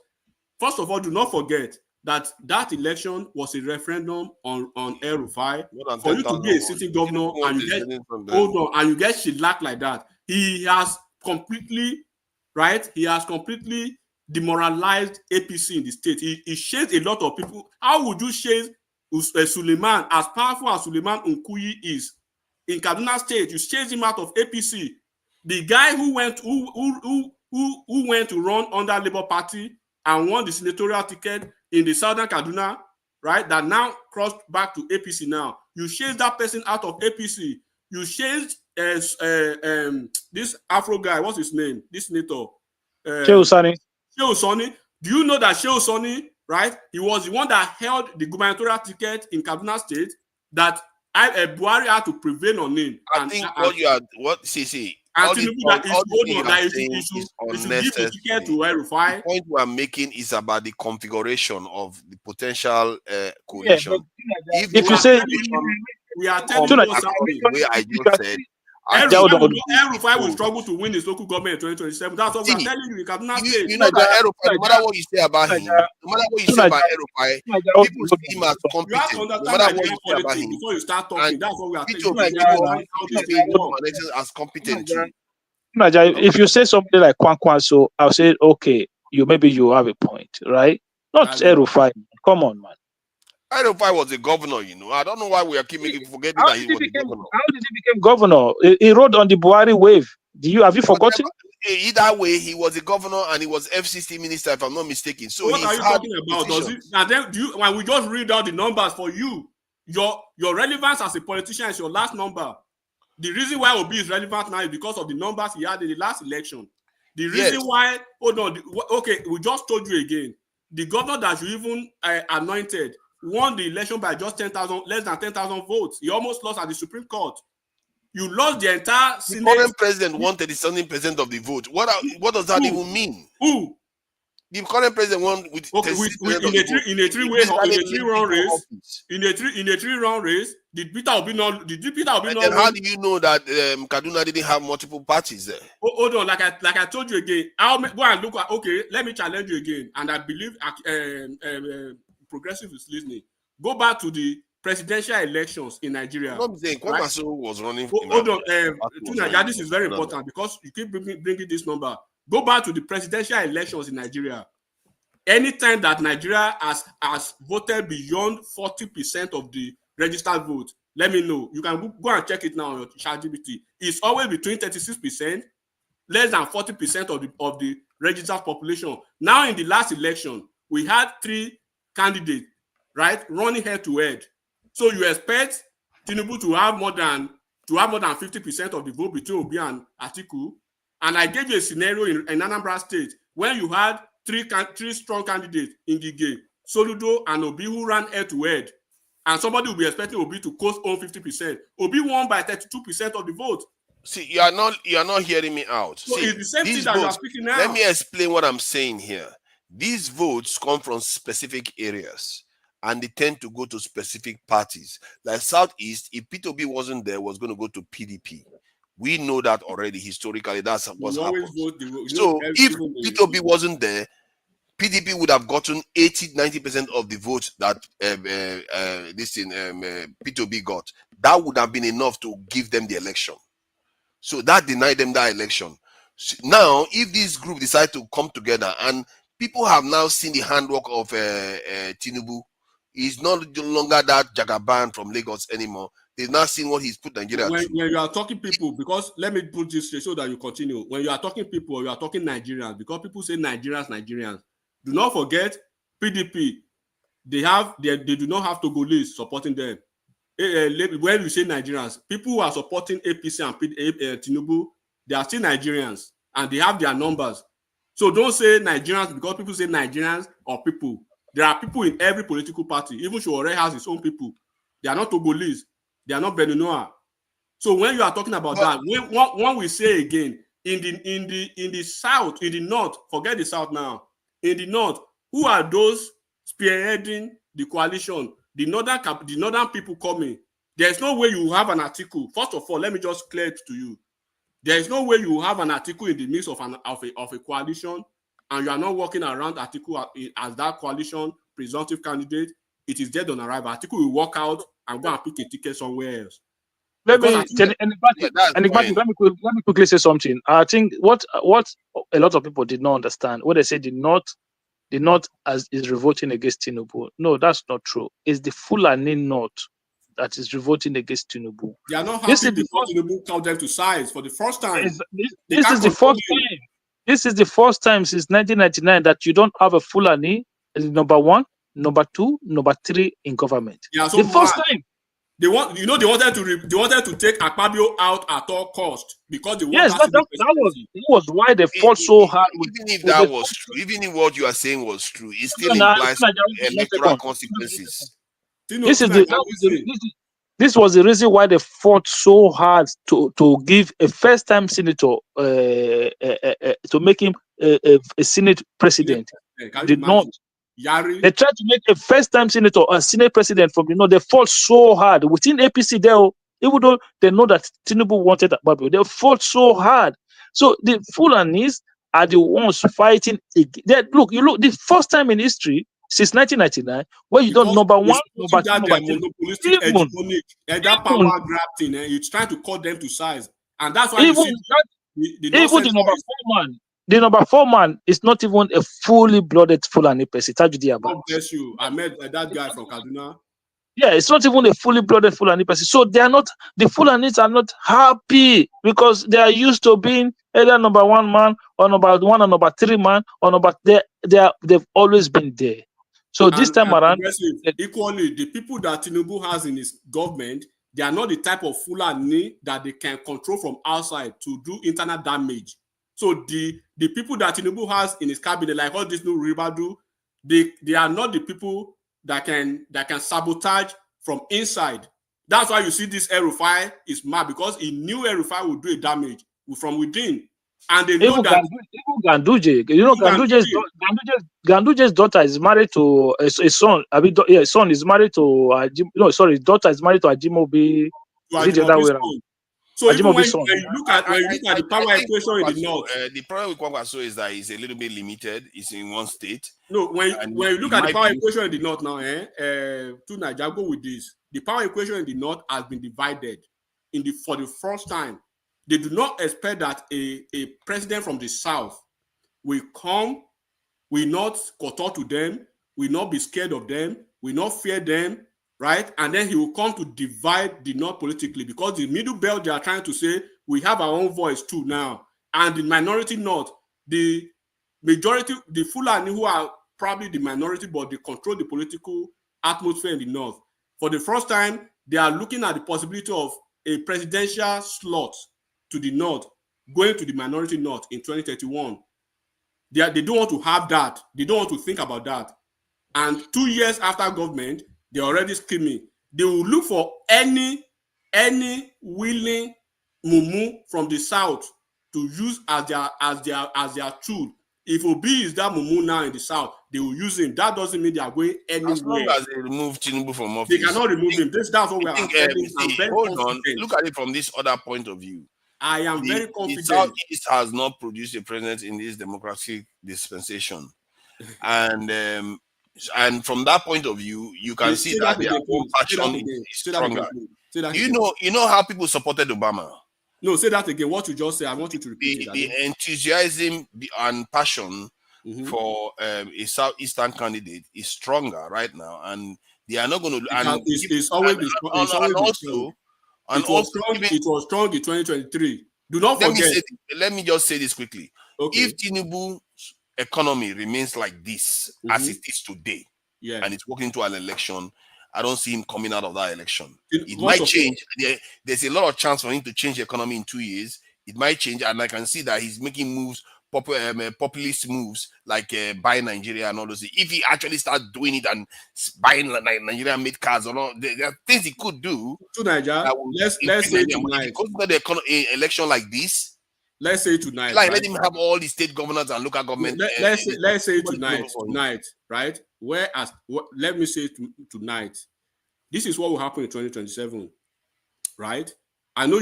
first of all, do not forget that election was a referendum on El-Rufai. For you to be a sitting governor and you get shellacked like that, he has completely demoralized APC in the state. He chased a lot of people. How would you chase Suleiman, as powerful as Suleiman Nkuyi is in Kaduna State? You chase him out of APC. The guy who went to run under Labour Party and won the senatorial ticket in the southern Kaduna, right, that now crossed back to APC now. You chased that person out of APC. You chased this Afro guy, what's his name? This senator. Shehu Sani. Do you know that Shehu Sani, right, he was the one that held the gubernatorial ticket in Kaduna State that Buhari had to prevail on him. And the point we are making is about the configuration of the potential coalition. If you say we are telling you the way I just said, El-Rufai will struggle to win his local government in 2027. That's what we're telling you in Kaduna State. You know that El-Rufai, no matter what you say about him, no matter what you say about El-Rufai, people see him as competent. You have to understand No matter what Nigerian you say about politics him. before you start talking. That's what we are People telling you. How this thing works. as competent too. If you say something like Kwankwan, so I'll say, okay, maybe you have a point, right? Not El-Rufai. Come on, man. El-Rufai was a governor, you know. I don't know why we are forgetting that he was a governor. How did he become governor? He rode on the Buhari wave. Have you forgotten? Either way, he was a governor and he was FCC minister, if I'm not mistaken. So what are you talking about? And then when we just read out the numbers for you, your relevance as a politician is your last number. The reason why Obi is relevant now is because of the numbers he had in the last election. The reason why, okay, we just told you again. The governor that you even anointed won the election by just less than 10,000 votes. He almost lost at the Supreme Court. You lost the entire Senate. The current president won 37% of the vote. What does that even mean? Who? The current president won with in a three-run race. Did Peter Obi not? Then how do you know that Kaduna didn't have multiple parties there? Hold on, like I told you again. I'll go and look at. Okay, let me challenge you again, and I believe progressive is listening. Go back to the presidential elections in Nigeria. I'm saying Kwamaso was running. Hold on, Nigeria, this is very important because you keep bringing this number. Go back to the presidential elections in Nigeria. Anytime that Nigeria has voted beyond 40% of the registered vote, let me know. You can go and check it now on your ChatGPT. It's always between 36%, less than 40% of the registered population. Now in the last election, we had 3 candidates, right, running head to head. So you expect Tinubu to have more than 50% of the vote between Obi and Atiku. And I gave you a scenario in Anambra State when you had 3 strong candidates in the game, Soludo and Obi, who ran head to head. And somebody will be expecting Obi to coast on 50%. Obi won by 32% of the vote. See, you are not hearing me out. So it's the same thing that you are speaking now. Let me explain what I'm saying here. These votes come from specific areas and they tend to go to specific parties. Like Southeast, if Peter Obi wasn't there, was going to go to PDP. We know that already historically. That's what's happened. So if Peter Obi wasn't there, PDP would have gotten 80-90% of the votes that Peter Obi got. That would have been enough to give them the election. So that denied them that election. So now, if this group decide to come together and people have now seen the handwork of Tinubu, he's no longer that Jagaban from Lagos anymore. They've not seen what he's put Nigeria when to. When you are talking people, because let me put this straight so that you continue. When you are talking people, you are talking Nigerians, because people say Nigerians. Do not forget PDP. They do not have Togolese supporting them. When you say Nigerians, people who are supporting APC and Tinubu, they are still Nigerians and they have their numbers. So don't say Nigerians because people say Nigerians or people. There are people in every political party. Even Showore has his own people. They are not Togolese. They are not Beninoa. So when you are talking about that, when we say again, in the south, in the north, forget the south now. In the north, who are those spearheading the coalition? The northern people coming. There's no way you have an article. First of all, let me just clear it to you. There is no way you have an article in the midst of a coalition, and you are not walking around article as that coalition presumptive candidate. It is dead on arrival. Article will walk out and go and pick a ticket somewhere else. Let me quickly say something. I think what a lot of people did not understand, what they say the North is revolting against Tinubu. No, that's not true. It's the Fulani North that is revolting against Tinubu. They are not happy because Tinubu called them to size for the first time. This is the first time. This is the first time since 1999 that you don't have a Fulani as number 1, number 2, number 3 in government. Yeah, so the first time. They wanted to take Akpabio out at all cost because they that was why they fought so hard. Even if that was true, even if what you are saying was true, it still implies electoral consequences. This was the reason why they fought so hard to give a first-time senator to make him a Senate president. Did not. They tried to make a first-time senator a Senate president from They fought so hard within APC. There, even though they know that Tinubu wanted Akpabio. They fought so hard. So the Fulanis are the ones fighting. Look, the first time in history since 1999 where you don't Because number it's one, number two, that number they're three. monopolistic, hegemonic, and that power grab thing, and it's trying to cut them to size. And that's why you see the even the number four man is not even a fully blooded Fulani person. God bless you. I met that guy from Kaduna. Yeah, it's not even a fully blooded Fulani person. So they are not, the Fulanis are not happy because they are used to being either number one man or number one or number three man or number they've always been there. So this time around, equally, the people that Tinubu has in his government, they are not the type of Fulani that they can control from outside to do internal damage. So the people that Tinubu has in his cabinet, like all this new Ribadu, they are not the people that can sabotage from inside. That's why you see this El-Rufai is mad, because he knew El-Rufai would do a damage from within. And they know even that Ganduje, you know, Ganduje's daughter is married to a son. I mean, his son is married to his daughter is married to Ajimobi. Is it the other way around? So even when you look at the power equation in the north, the problem with Kwakwaso is that it's a little bit limited. It's in one state. No, when you look at the power equation in the north now, to Nigeria, go with this. The power equation in the north has been divided for the first time. They do not expect that a president from the south will come, will not kowtow to them, will not be scared of them, will not fear them, right? And then he will come to divide the north politically, because the middle belt, they are trying to say, we have our own voice too now. And the minority north, the majority, the Fulani, who are probably the minority, but they control the political atmosphere in the north. For the first time, they are looking at the possibility of a presidential slot to the north, going to the minority north in 2031. They don't want to have that. They don't want to think about that. And 2 years after government, they're already scheming. They will look for any willing mumu from the south to use as their tool. If Obi is that mumu now in the south, they will use him. That doesn't mean they are going anywhere. As long as they remove Tinubu from office, they cannot remove him. That's what we are saying. Hold on. Look at it from this other point of view. I am very confident. The Southeast has not produced a president in this democratic dispensation, and from that point of view, you can see that their own passion is stronger. You know how people supported Obama. No, say that again. What you just said, I want you to repeat the enthusiasm and passion for a Southeastern candidate is stronger right now, and they are not going to. It's always been strong. It was strong in 2023. Do not forget. Let me just say this quickly. Okay. If Tinubu's economy remains like this as it is today, and it's walking into an election, I don't see him coming out of that election. It might change. There's a lot of chance for him to change the economy in 2 years. It might change, and I can see that he's making moves, populist moves, like buying Nigeria and all those things. If he actually starts doing it and buying Nigeria-made cars, or not, there are things he could do. To Nigeria, let's say tonight. The election like this. Let's say tonight. Like, let him have all the state governors and local government. Let's say tonight, right? Let me say tonight. This is what will happen in 2027, right? I know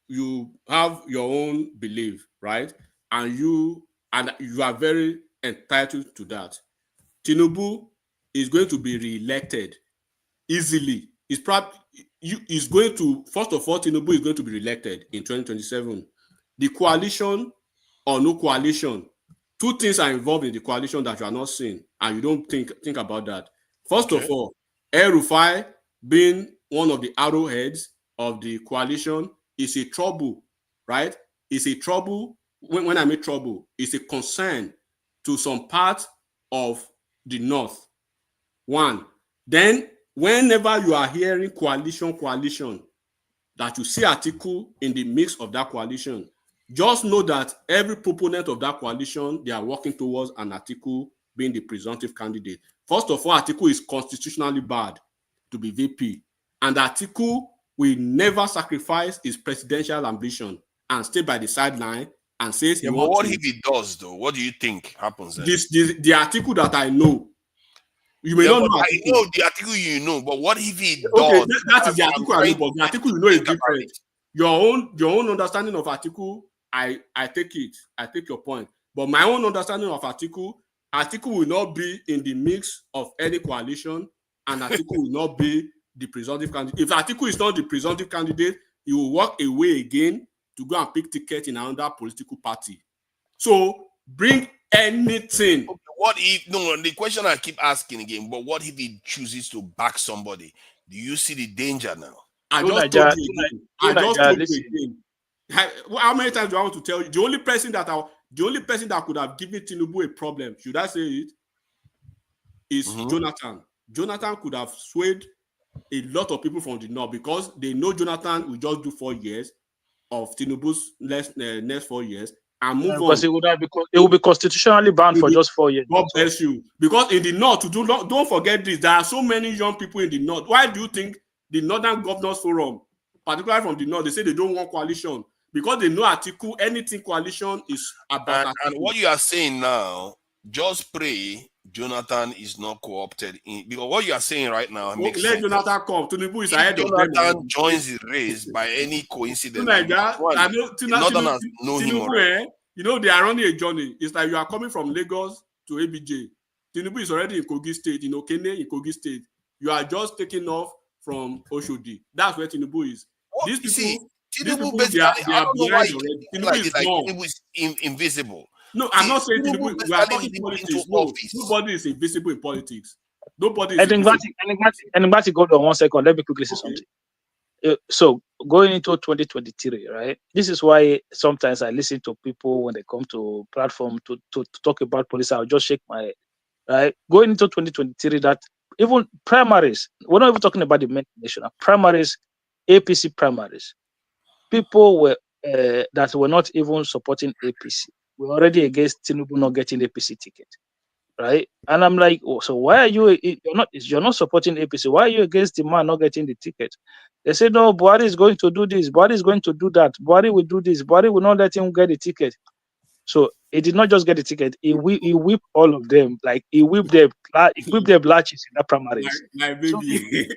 you have your own belief, right? And you are very entitled to that. Tinubu is going to be re-elected easily. First of all, Tinubu is going to be re-elected in 2027. The coalition or no coalition, two things are involved in the coalition that you are not seeing, and you don't think about that. First of all, El-Rufai being one of the arrowheads of the coalition is a trouble, right? It's a trouble. When I mean trouble, it's a concern to some part of the north. One. Then, whenever you are hearing coalition, that you see article in the mix of that coalition, just know that every proponent of that coalition, they are working towards an article being the presumptive candidate. First of all, article is constitutionally bad to be VP. And article will never sacrifice his presidential ambition and stay by the sideline and says he wants what if he does, though? What do you think happens then? The article that I know, You may not know I article. know the article you know, but what if he Okay, does? that is the I'm article I know, trying but the to article you know is think about different. it. Your own understanding of article, I take it. I take your point. But my own understanding of article will not be in the mix of any coalition, and article will not be the presumptive candidate. If article is not the presumptive candidate, he will walk away again to go and pick ticket in another political party. So bring anything. Okay, what if the question I keep asking again, but what if he chooses to back somebody? Do you see the danger now? I just told you again. I just told you again. How many times do I want to tell you? The only person that could have given Tinubu a problem, should I say it, is Jonathan. Jonathan could have swayed a lot of people from the north because they know Jonathan will just do 4 years of Tinubu's next 4 years and move on. Because it will be constitutionally banned for just 4 years. God bless you. Because in the north, don't forget this, there are so many young people in the north. Why do you think the Northern Governors Forum, particularly from the north, they say they don't want coalition? Because they know article, anything coalition is about. And what you are saying now, just pray Jonathan is not co-opted in, because what you are saying right now makes let sense. Jonathan come. Tinubu is if ahead of them. Jonathan joins the race by any coincidence, Tinubu, you know they are running a journey. It's like you are coming from Lagos to ABJ. Tinubu is already in Kogi State, in Okene, in Kogi State. You are just taking off from Oshodi. That's where Tinubu is. These people, Tinubu basically, I don't know why Tinubu is invisible. No, I'm not saying Tinubu. We are talking politics. No, nobody is invisible in politics. Nobody is invisible. Enigmatic, hold on 1 second. Let me quickly say something. So going into 2023, right? This is why sometimes I listen to people when they come to platform to talk about policy. I'll just shake my head. Right? Going into 2023, that even primaries, we're not even talking about the main national primaries, APC primaries. People were that were not even supporting APC. We're already against Tinubu not getting APC ticket, right? And I'm like, oh, so why are you're not supporting APC? Why are you against the man not getting the ticket? They said, no, Buhari is going to do this, Buhari is going to do that, Buhari will do this, Buhari will not let him get the ticket. So he did not just get the ticket, he whipped all of them, like he whipped their latches in that primaries. My baby.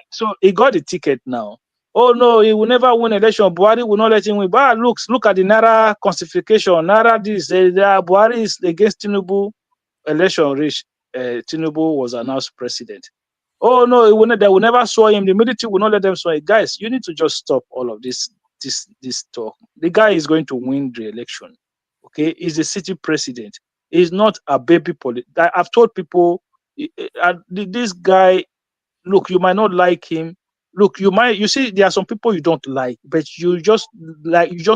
So he got the ticket now. Oh no, he will never win election. Buhari will not let him win. But look at the Naira constitution. Naira this. Buhari is against Tinubu. Election reached. Tinubu was announced president. Oh no, they will never swear him. The military will not let them swear. Guys, you need to just stop all of this talk. The guy is going to win the election. Okay, he's the city president. He's not a baby politician. I've told people, this guy. Look, you might not like him. Look, you see, there are some people you don't like, but you just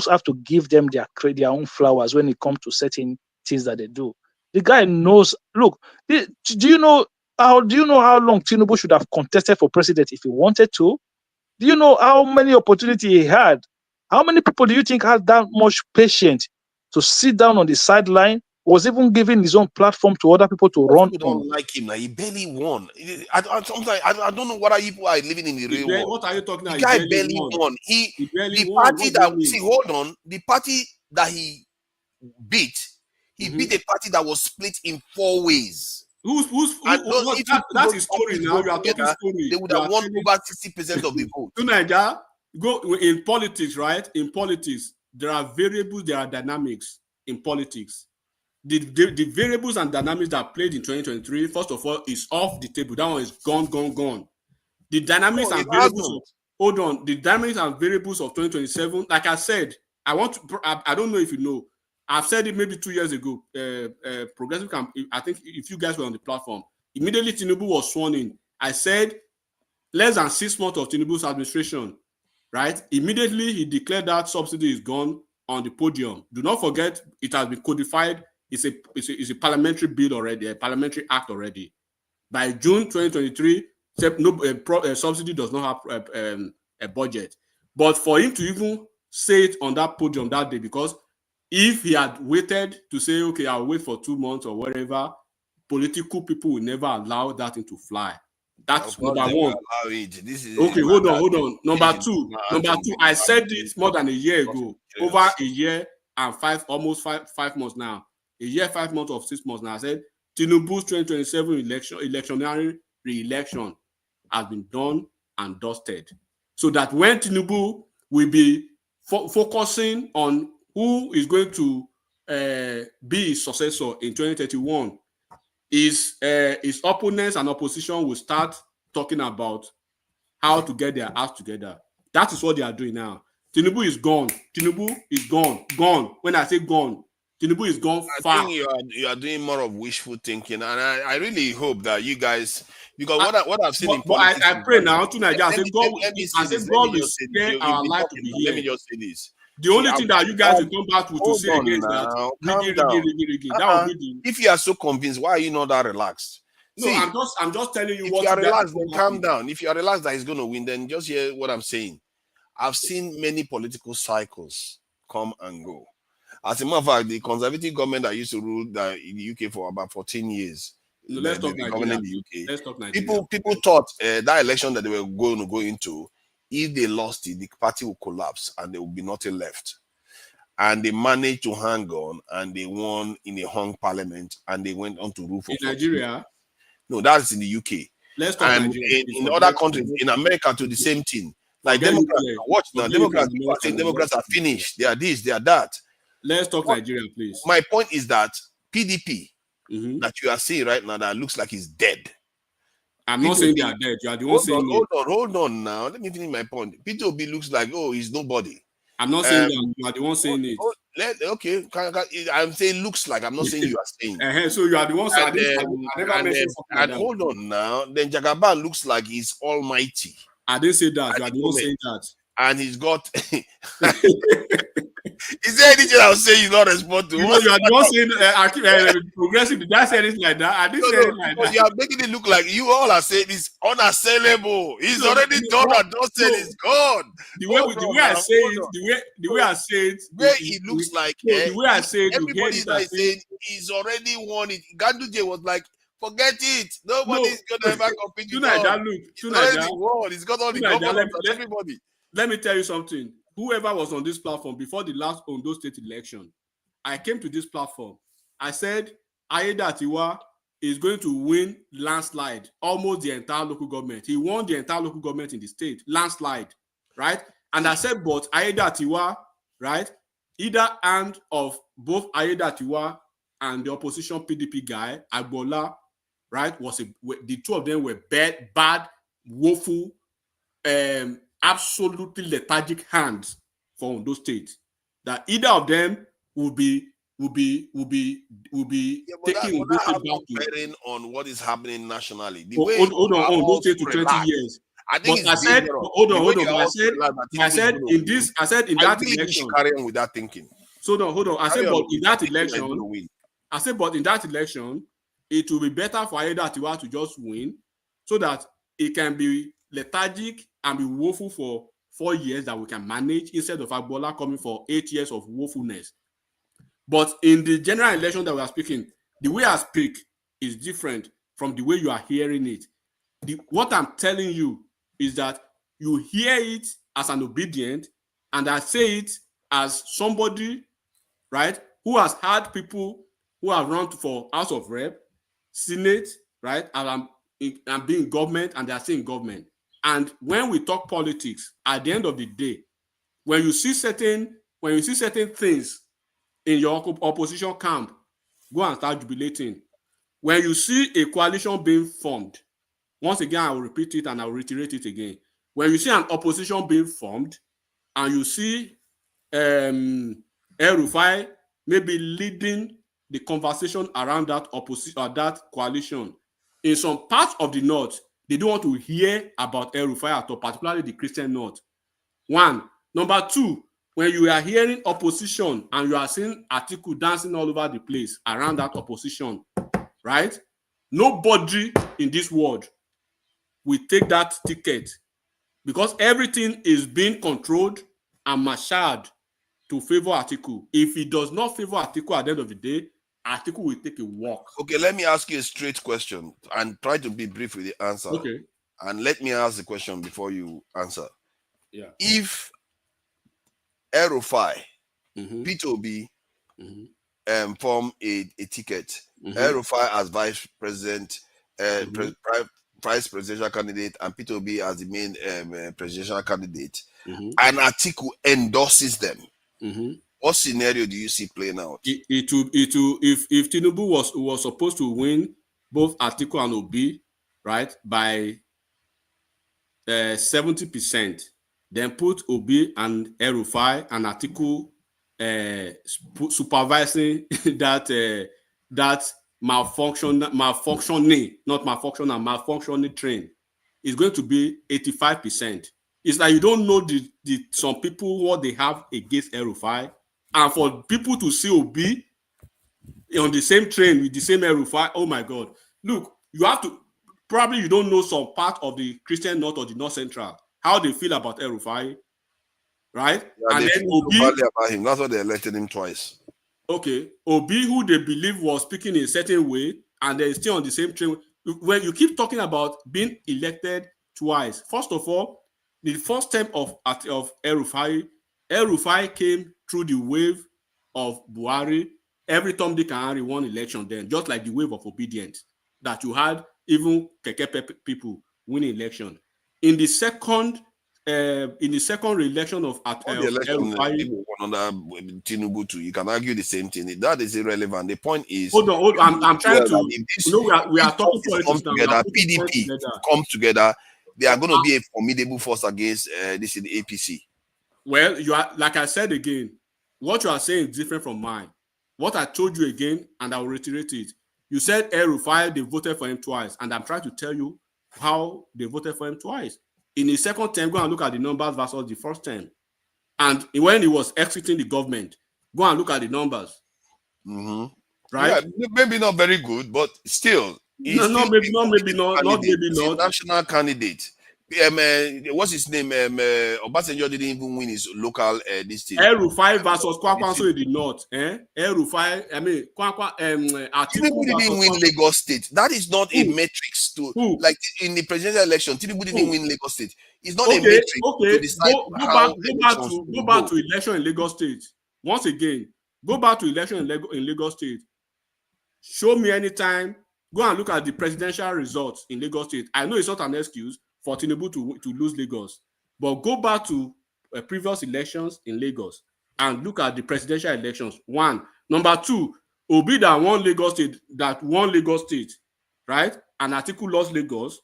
have to give them their own flowers when it comes to certain things that they do. The guy knows. Look, do you know how long Tinubu should have contested for president if he wanted to? Do you know how many opportunities he had? How many people do you think had that much patience to sit down on the sideline? Was even giving his own platform to other people to run People don't like him now. He barely won. I don't know what are you living in the real world. What are you talking about? The guy barely won. Hold on. The party that he beat, beat a party that was split in 4 ways. That's his story now. You are talking story. They would have won over 60% of the vote. Nigeria, go in politics, right? In politics, there are variables, there are dynamics in politics. The variables and dynamics that played in 2023, first of all, is off the table. That one is gone. The dynamics and variables. Hold on. The dynamics and variables of 2027, like I said, I don't know if you know. I've said it maybe 2 years ago. Progressive camp. I think if you guys were on the platform, immediately Tinubu was sworn in. I said less than 6 months of Tinubu's administration, right? Immediately he declared that subsidy is gone on the podium. Do not forget, it has been codified. It's a parliamentary bill already, a parliamentary act already. By June 2023, subsidy does not have a budget. But for him to even say it on that podium that day, because if he had waited to say, okay, I'll wait for 2 months or whatever, political people will never allow that thing to fly. That's number one. Okay, hold on. Number two, I said it more than a year ago, over a year and almost five months now. A year, 5 months of 6 months now. I said Tinubu's 2027 electionary re-election has been done and dusted. So that when Tinubu will be focusing on who is going to be his successor in 2031, his opponents and opposition will start talking about how to get their act together. That is what they are doing now. Tinubu is gone. Tinubu is gone. Gone. When I say gone, Tinubu is gone far. I think you are doing more of wishful thinking, and I really hope that you guys, because what I've seen in politics. I pray now to Nigeria. I say God will spare our life to be here. Let me just say this. The only thing that you guys will come back to say again is that that will be if you are so convinced, why are you not that relaxed? No, see, I'm just telling you. If you are relaxed, then calm down. If you are relaxed that he's going to win, then just hear what I'm saying. I've seen many political cycles come and go. As a matter of fact, the conservative government that used to rule in the UK for about 14 years. No, let's talk Nigeria. In the UK. Let's talk Nigeria. People thought that election that they were going to go into, if they lost it, the party would collapse and there would be nothing left. And they managed to hang on, and they won in a hung parliament, and they went on to rule for Nigeria. No, that's in the UK. Let's talk and Nigeria. in other countries, in America, to the same thing. Like Democrats, watch now. Democrats are finished. They are this, they are that. Let's talk Nigeria, please. My point is that PDP that you are seeing right now that looks like it's dead. I'm not saying they are dead. You are the one saying hold on now. Let me finish my point. P2B looks like, oh, he's nobody. I'm not saying that. You are the one saying it. Okay, I'm saying looks like. I'm not saying you are saying. So you are the one saying. I never mentioned something like that. Hold on now. Then Jagaban looks like he's almighty. I didn't say that. You are the one saying that. And he's got. Is there anything I was saying you not respond to? You are the one saying progressive. Did I say anything like that? I didn't say anything like that. You are making it look like you all are saying it's unassailable. He's already done and dusted. It's gone. The way I say it, where it looks like the way I say it, everybody is saying he's already won it. Ganduje was like, forget it. Nobody's gonna ever compete with him. He's got all the government and everybody. Let me tell you something. Whoever was on this platform before the last Ondo State election, I came to this platform. I said Aida Atiwa is going to win landslide almost the entire local government. He won the entire local government in the state, landslide, right? And I said, but Aida Atiwa, right? Either hand of both Aida Atiwa and the opposition PDP guy, Bola, right? The two of them were bad, woeful, absolutely lethargic hands for Ondo State. That either of them will be taking bearing on what is happening nationally. Hold on, Ondo State to 20 years. I think I said, hold on. I said in that election. Carry on with that thinking. So no, hold on. I said, but in that election, it will be better for Aida Atiwa to just win, so that it can be lethargic and be woeful for 4 years that we can manage, instead of Bola coming for 8 years of woefulness. But in the general election that we are speaking, the way I speak is different from the way you are hearing it. What I'm telling you is that you hear it as an obedient, and I say it as somebody, right, who has had people who have run for House of Rep, Senate, right, and I'm being government, and they are still in government. And when we talk politics, at the end of the day, when you see certain things in your opposition camp, go and start jubilating. When you see a coalition being formed, once again, I will repeat it and I will reiterate it again. When you see an opposition being formed, and you see El-Rufai maybe leading the conversation around that opposition or that coalition, in some parts of the north, they don't want to hear about El-Rufai at all, particularly the Christian north. One. Number two, when you are hearing opposition and you are seeing Atiku dancing all over the place around that opposition, right? Nobody in this world will take that ticket, because everything is being controlled and marshaled to favor Atiku. If he does not favor Atiku at the end of the day, Atiku will take a walk. Okay, let me ask you a straight question and try to be brief with the answer. Okay. And let me ask the question before you answer. Yeah. If El-Rufai, P2B, form a ticket. El-Rufai as vice president, vice presidential candidate, and Peter Obi as the main presidential candidate, and Atiku endorses them. What scenario do you see playing out? It will if Tinubu was supposed to win both Atiku and Obi, right, by 70%, then put Obi and El-Rufai and Atiku supervising that malfunctioning train is going to be 85%. It's like you don't know the some people what they have against El-Rufai, and for people to see Obi on the same train with the same El-Rufai, oh my God! Look, you have to probably you don't know some part of the Christian North or the North Central how they feel about El-Rufai, right? Yeah, and they then feel Obi badly about him. That's why they elected him twice. Okay, Obi, who they believe was speaking in a certain way, and they're still on the same train. When you keep talking about being elected twice, first of all, the first term of El-Rufai came through the wave of Buhari. Every Tom, Dick, and Harry won election then, just like the wave of obedience that you had, even Keke people winning election. In the second re-election of El-Rufai, under Tinubu too. You can argue the same thing. That is irrelevant. The point is, hold on. I'm trying to. We are talking politics now. Together, PDP come together. They are going to be a formidable force against this in the APC. Well, you are, like I said again, what you are saying is different from mine. What I told you again, and I will reiterate it. You said El-Rufai, they voted for him twice, and I'm trying to tell you how they voted for him twice. In the second term, go and look at the numbers versus the first term. And when he was exiting the government, go and look at the numbers. Right? Yeah, maybe not very good, but still. Not maybe not. National candidate. What's his name? Obasanjo didn't even win his local this thing. El-Rufai versus Kwakwanso in the north. El-Rufai, I mean, Tinubu didn't win Lagos State. That is not a matrix to like in the presidential election. Tinubu didn't win Lagos State. It's not a matrix to decide go back to election in Lagos State. Once again, go back to election in Lagos State. Show me anytime. Go and look at the presidential results in Lagos State. I know it's not an excuse for Tinubu to lose Lagos, but go back to previous elections in Lagos and look at the presidential elections. One, number two, Obi that won Lagos State, right? And Atiku lost Lagos,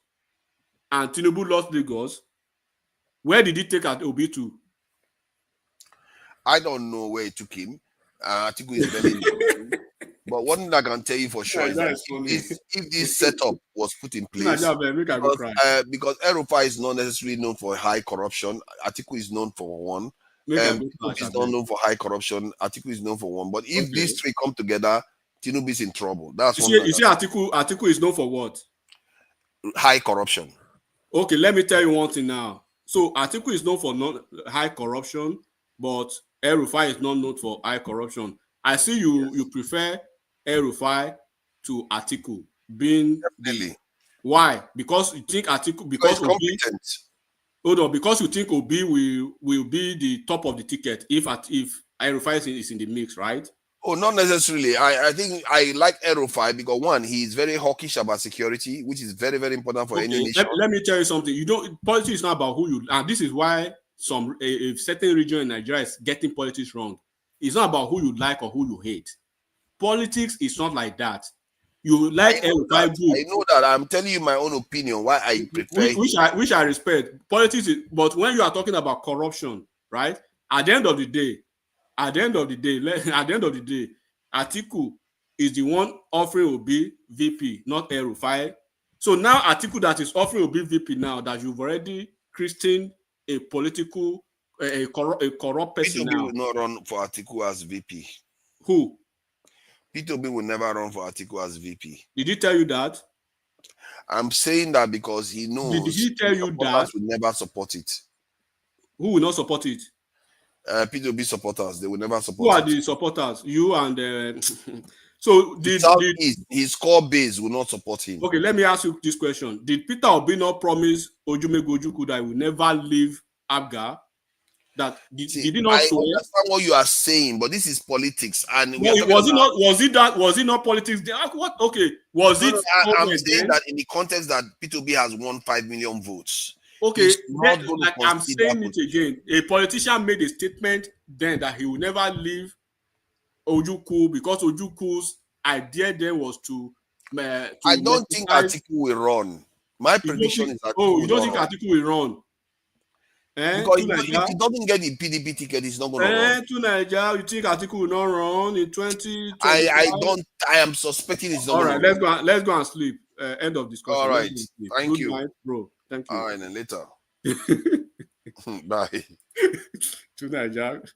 and Tinubu lost Lagos. Where did he take Obi to? I don't know where he took him. Atiku is very but one thing I can tell you for sure is that if this setup was put in place, because El-Rufai is not necessarily known for high corruption, Atiku is known for one. Tinubu is not known for high corruption, Atiku is known for one. But if these three come together, Tinubu is in trouble. That's you see Atiku is known for what? High corruption. Okay, let me tell you one thing now. So Atiku is known for high corruption, but El-Rufai is not known for high corruption. I see you prefer El-Rufai to Atiku being why? Because you think Atiku because Obi, hold on, because you think Obi will be the top of the ticket if El-Rufai is in the mix, right? Oh, not necessarily. I think I like El-Rufai because one, he is very hawkish about security, which is very, very important for any nation. Let me tell you something. Politics is not about who you, and this is why a certain region in Nigeria is getting politics wrong. It's not about who you like or who you hate. Politics is not like that. You like El-Rufai. I know that. I'm telling you my own opinion why I prefer which I respect. Politics is, but when you are talking about corruption, right? At the end of the day, Atiku is the one offering Obi VP, not El-Rufai. So now Atiku that is offering Obi VP now that you've already christened a political a corrupt person now. will not run for Atiku as VP. Who? P2B will never run for Atiku as VP. Did he tell you that? I'm saying that because he knows. Did he tell you that? Will never support it. Who will not support it? P2B supporters. They will never support it. Who are the supporters? You and so his core base will not support him. Okay, let me ask you this question: did Peter Obi not promise Ojumego Ojukwu that he will never leave Abga? That did See, he not I swear? understand what you are saying, but this is politics, and we No, are talking about. was it not politics? What? Okay, was No, it? no, I'm saying that in the context that P2B has won 5 million votes, Okay, he's not going to like I'm concede saying that it again. A politician made a statement then that he will never leave Ojukwu because Ojukwu's idea then was to I don't think monetize. Atiku will run. My prediction is Atiku You will don't not think run. Atiku will run? Because if he doesn't get the PDP ticket, he's not going to run. To Nigeria, you think Atiku will not run in 2025? I am suspecting he's not All going right, to run. let's go and sleep. End of discussion. All Let's right. go and sleep. Thank Good you. night, bro. Thank you. All right, then later. Bye. To Nigeria.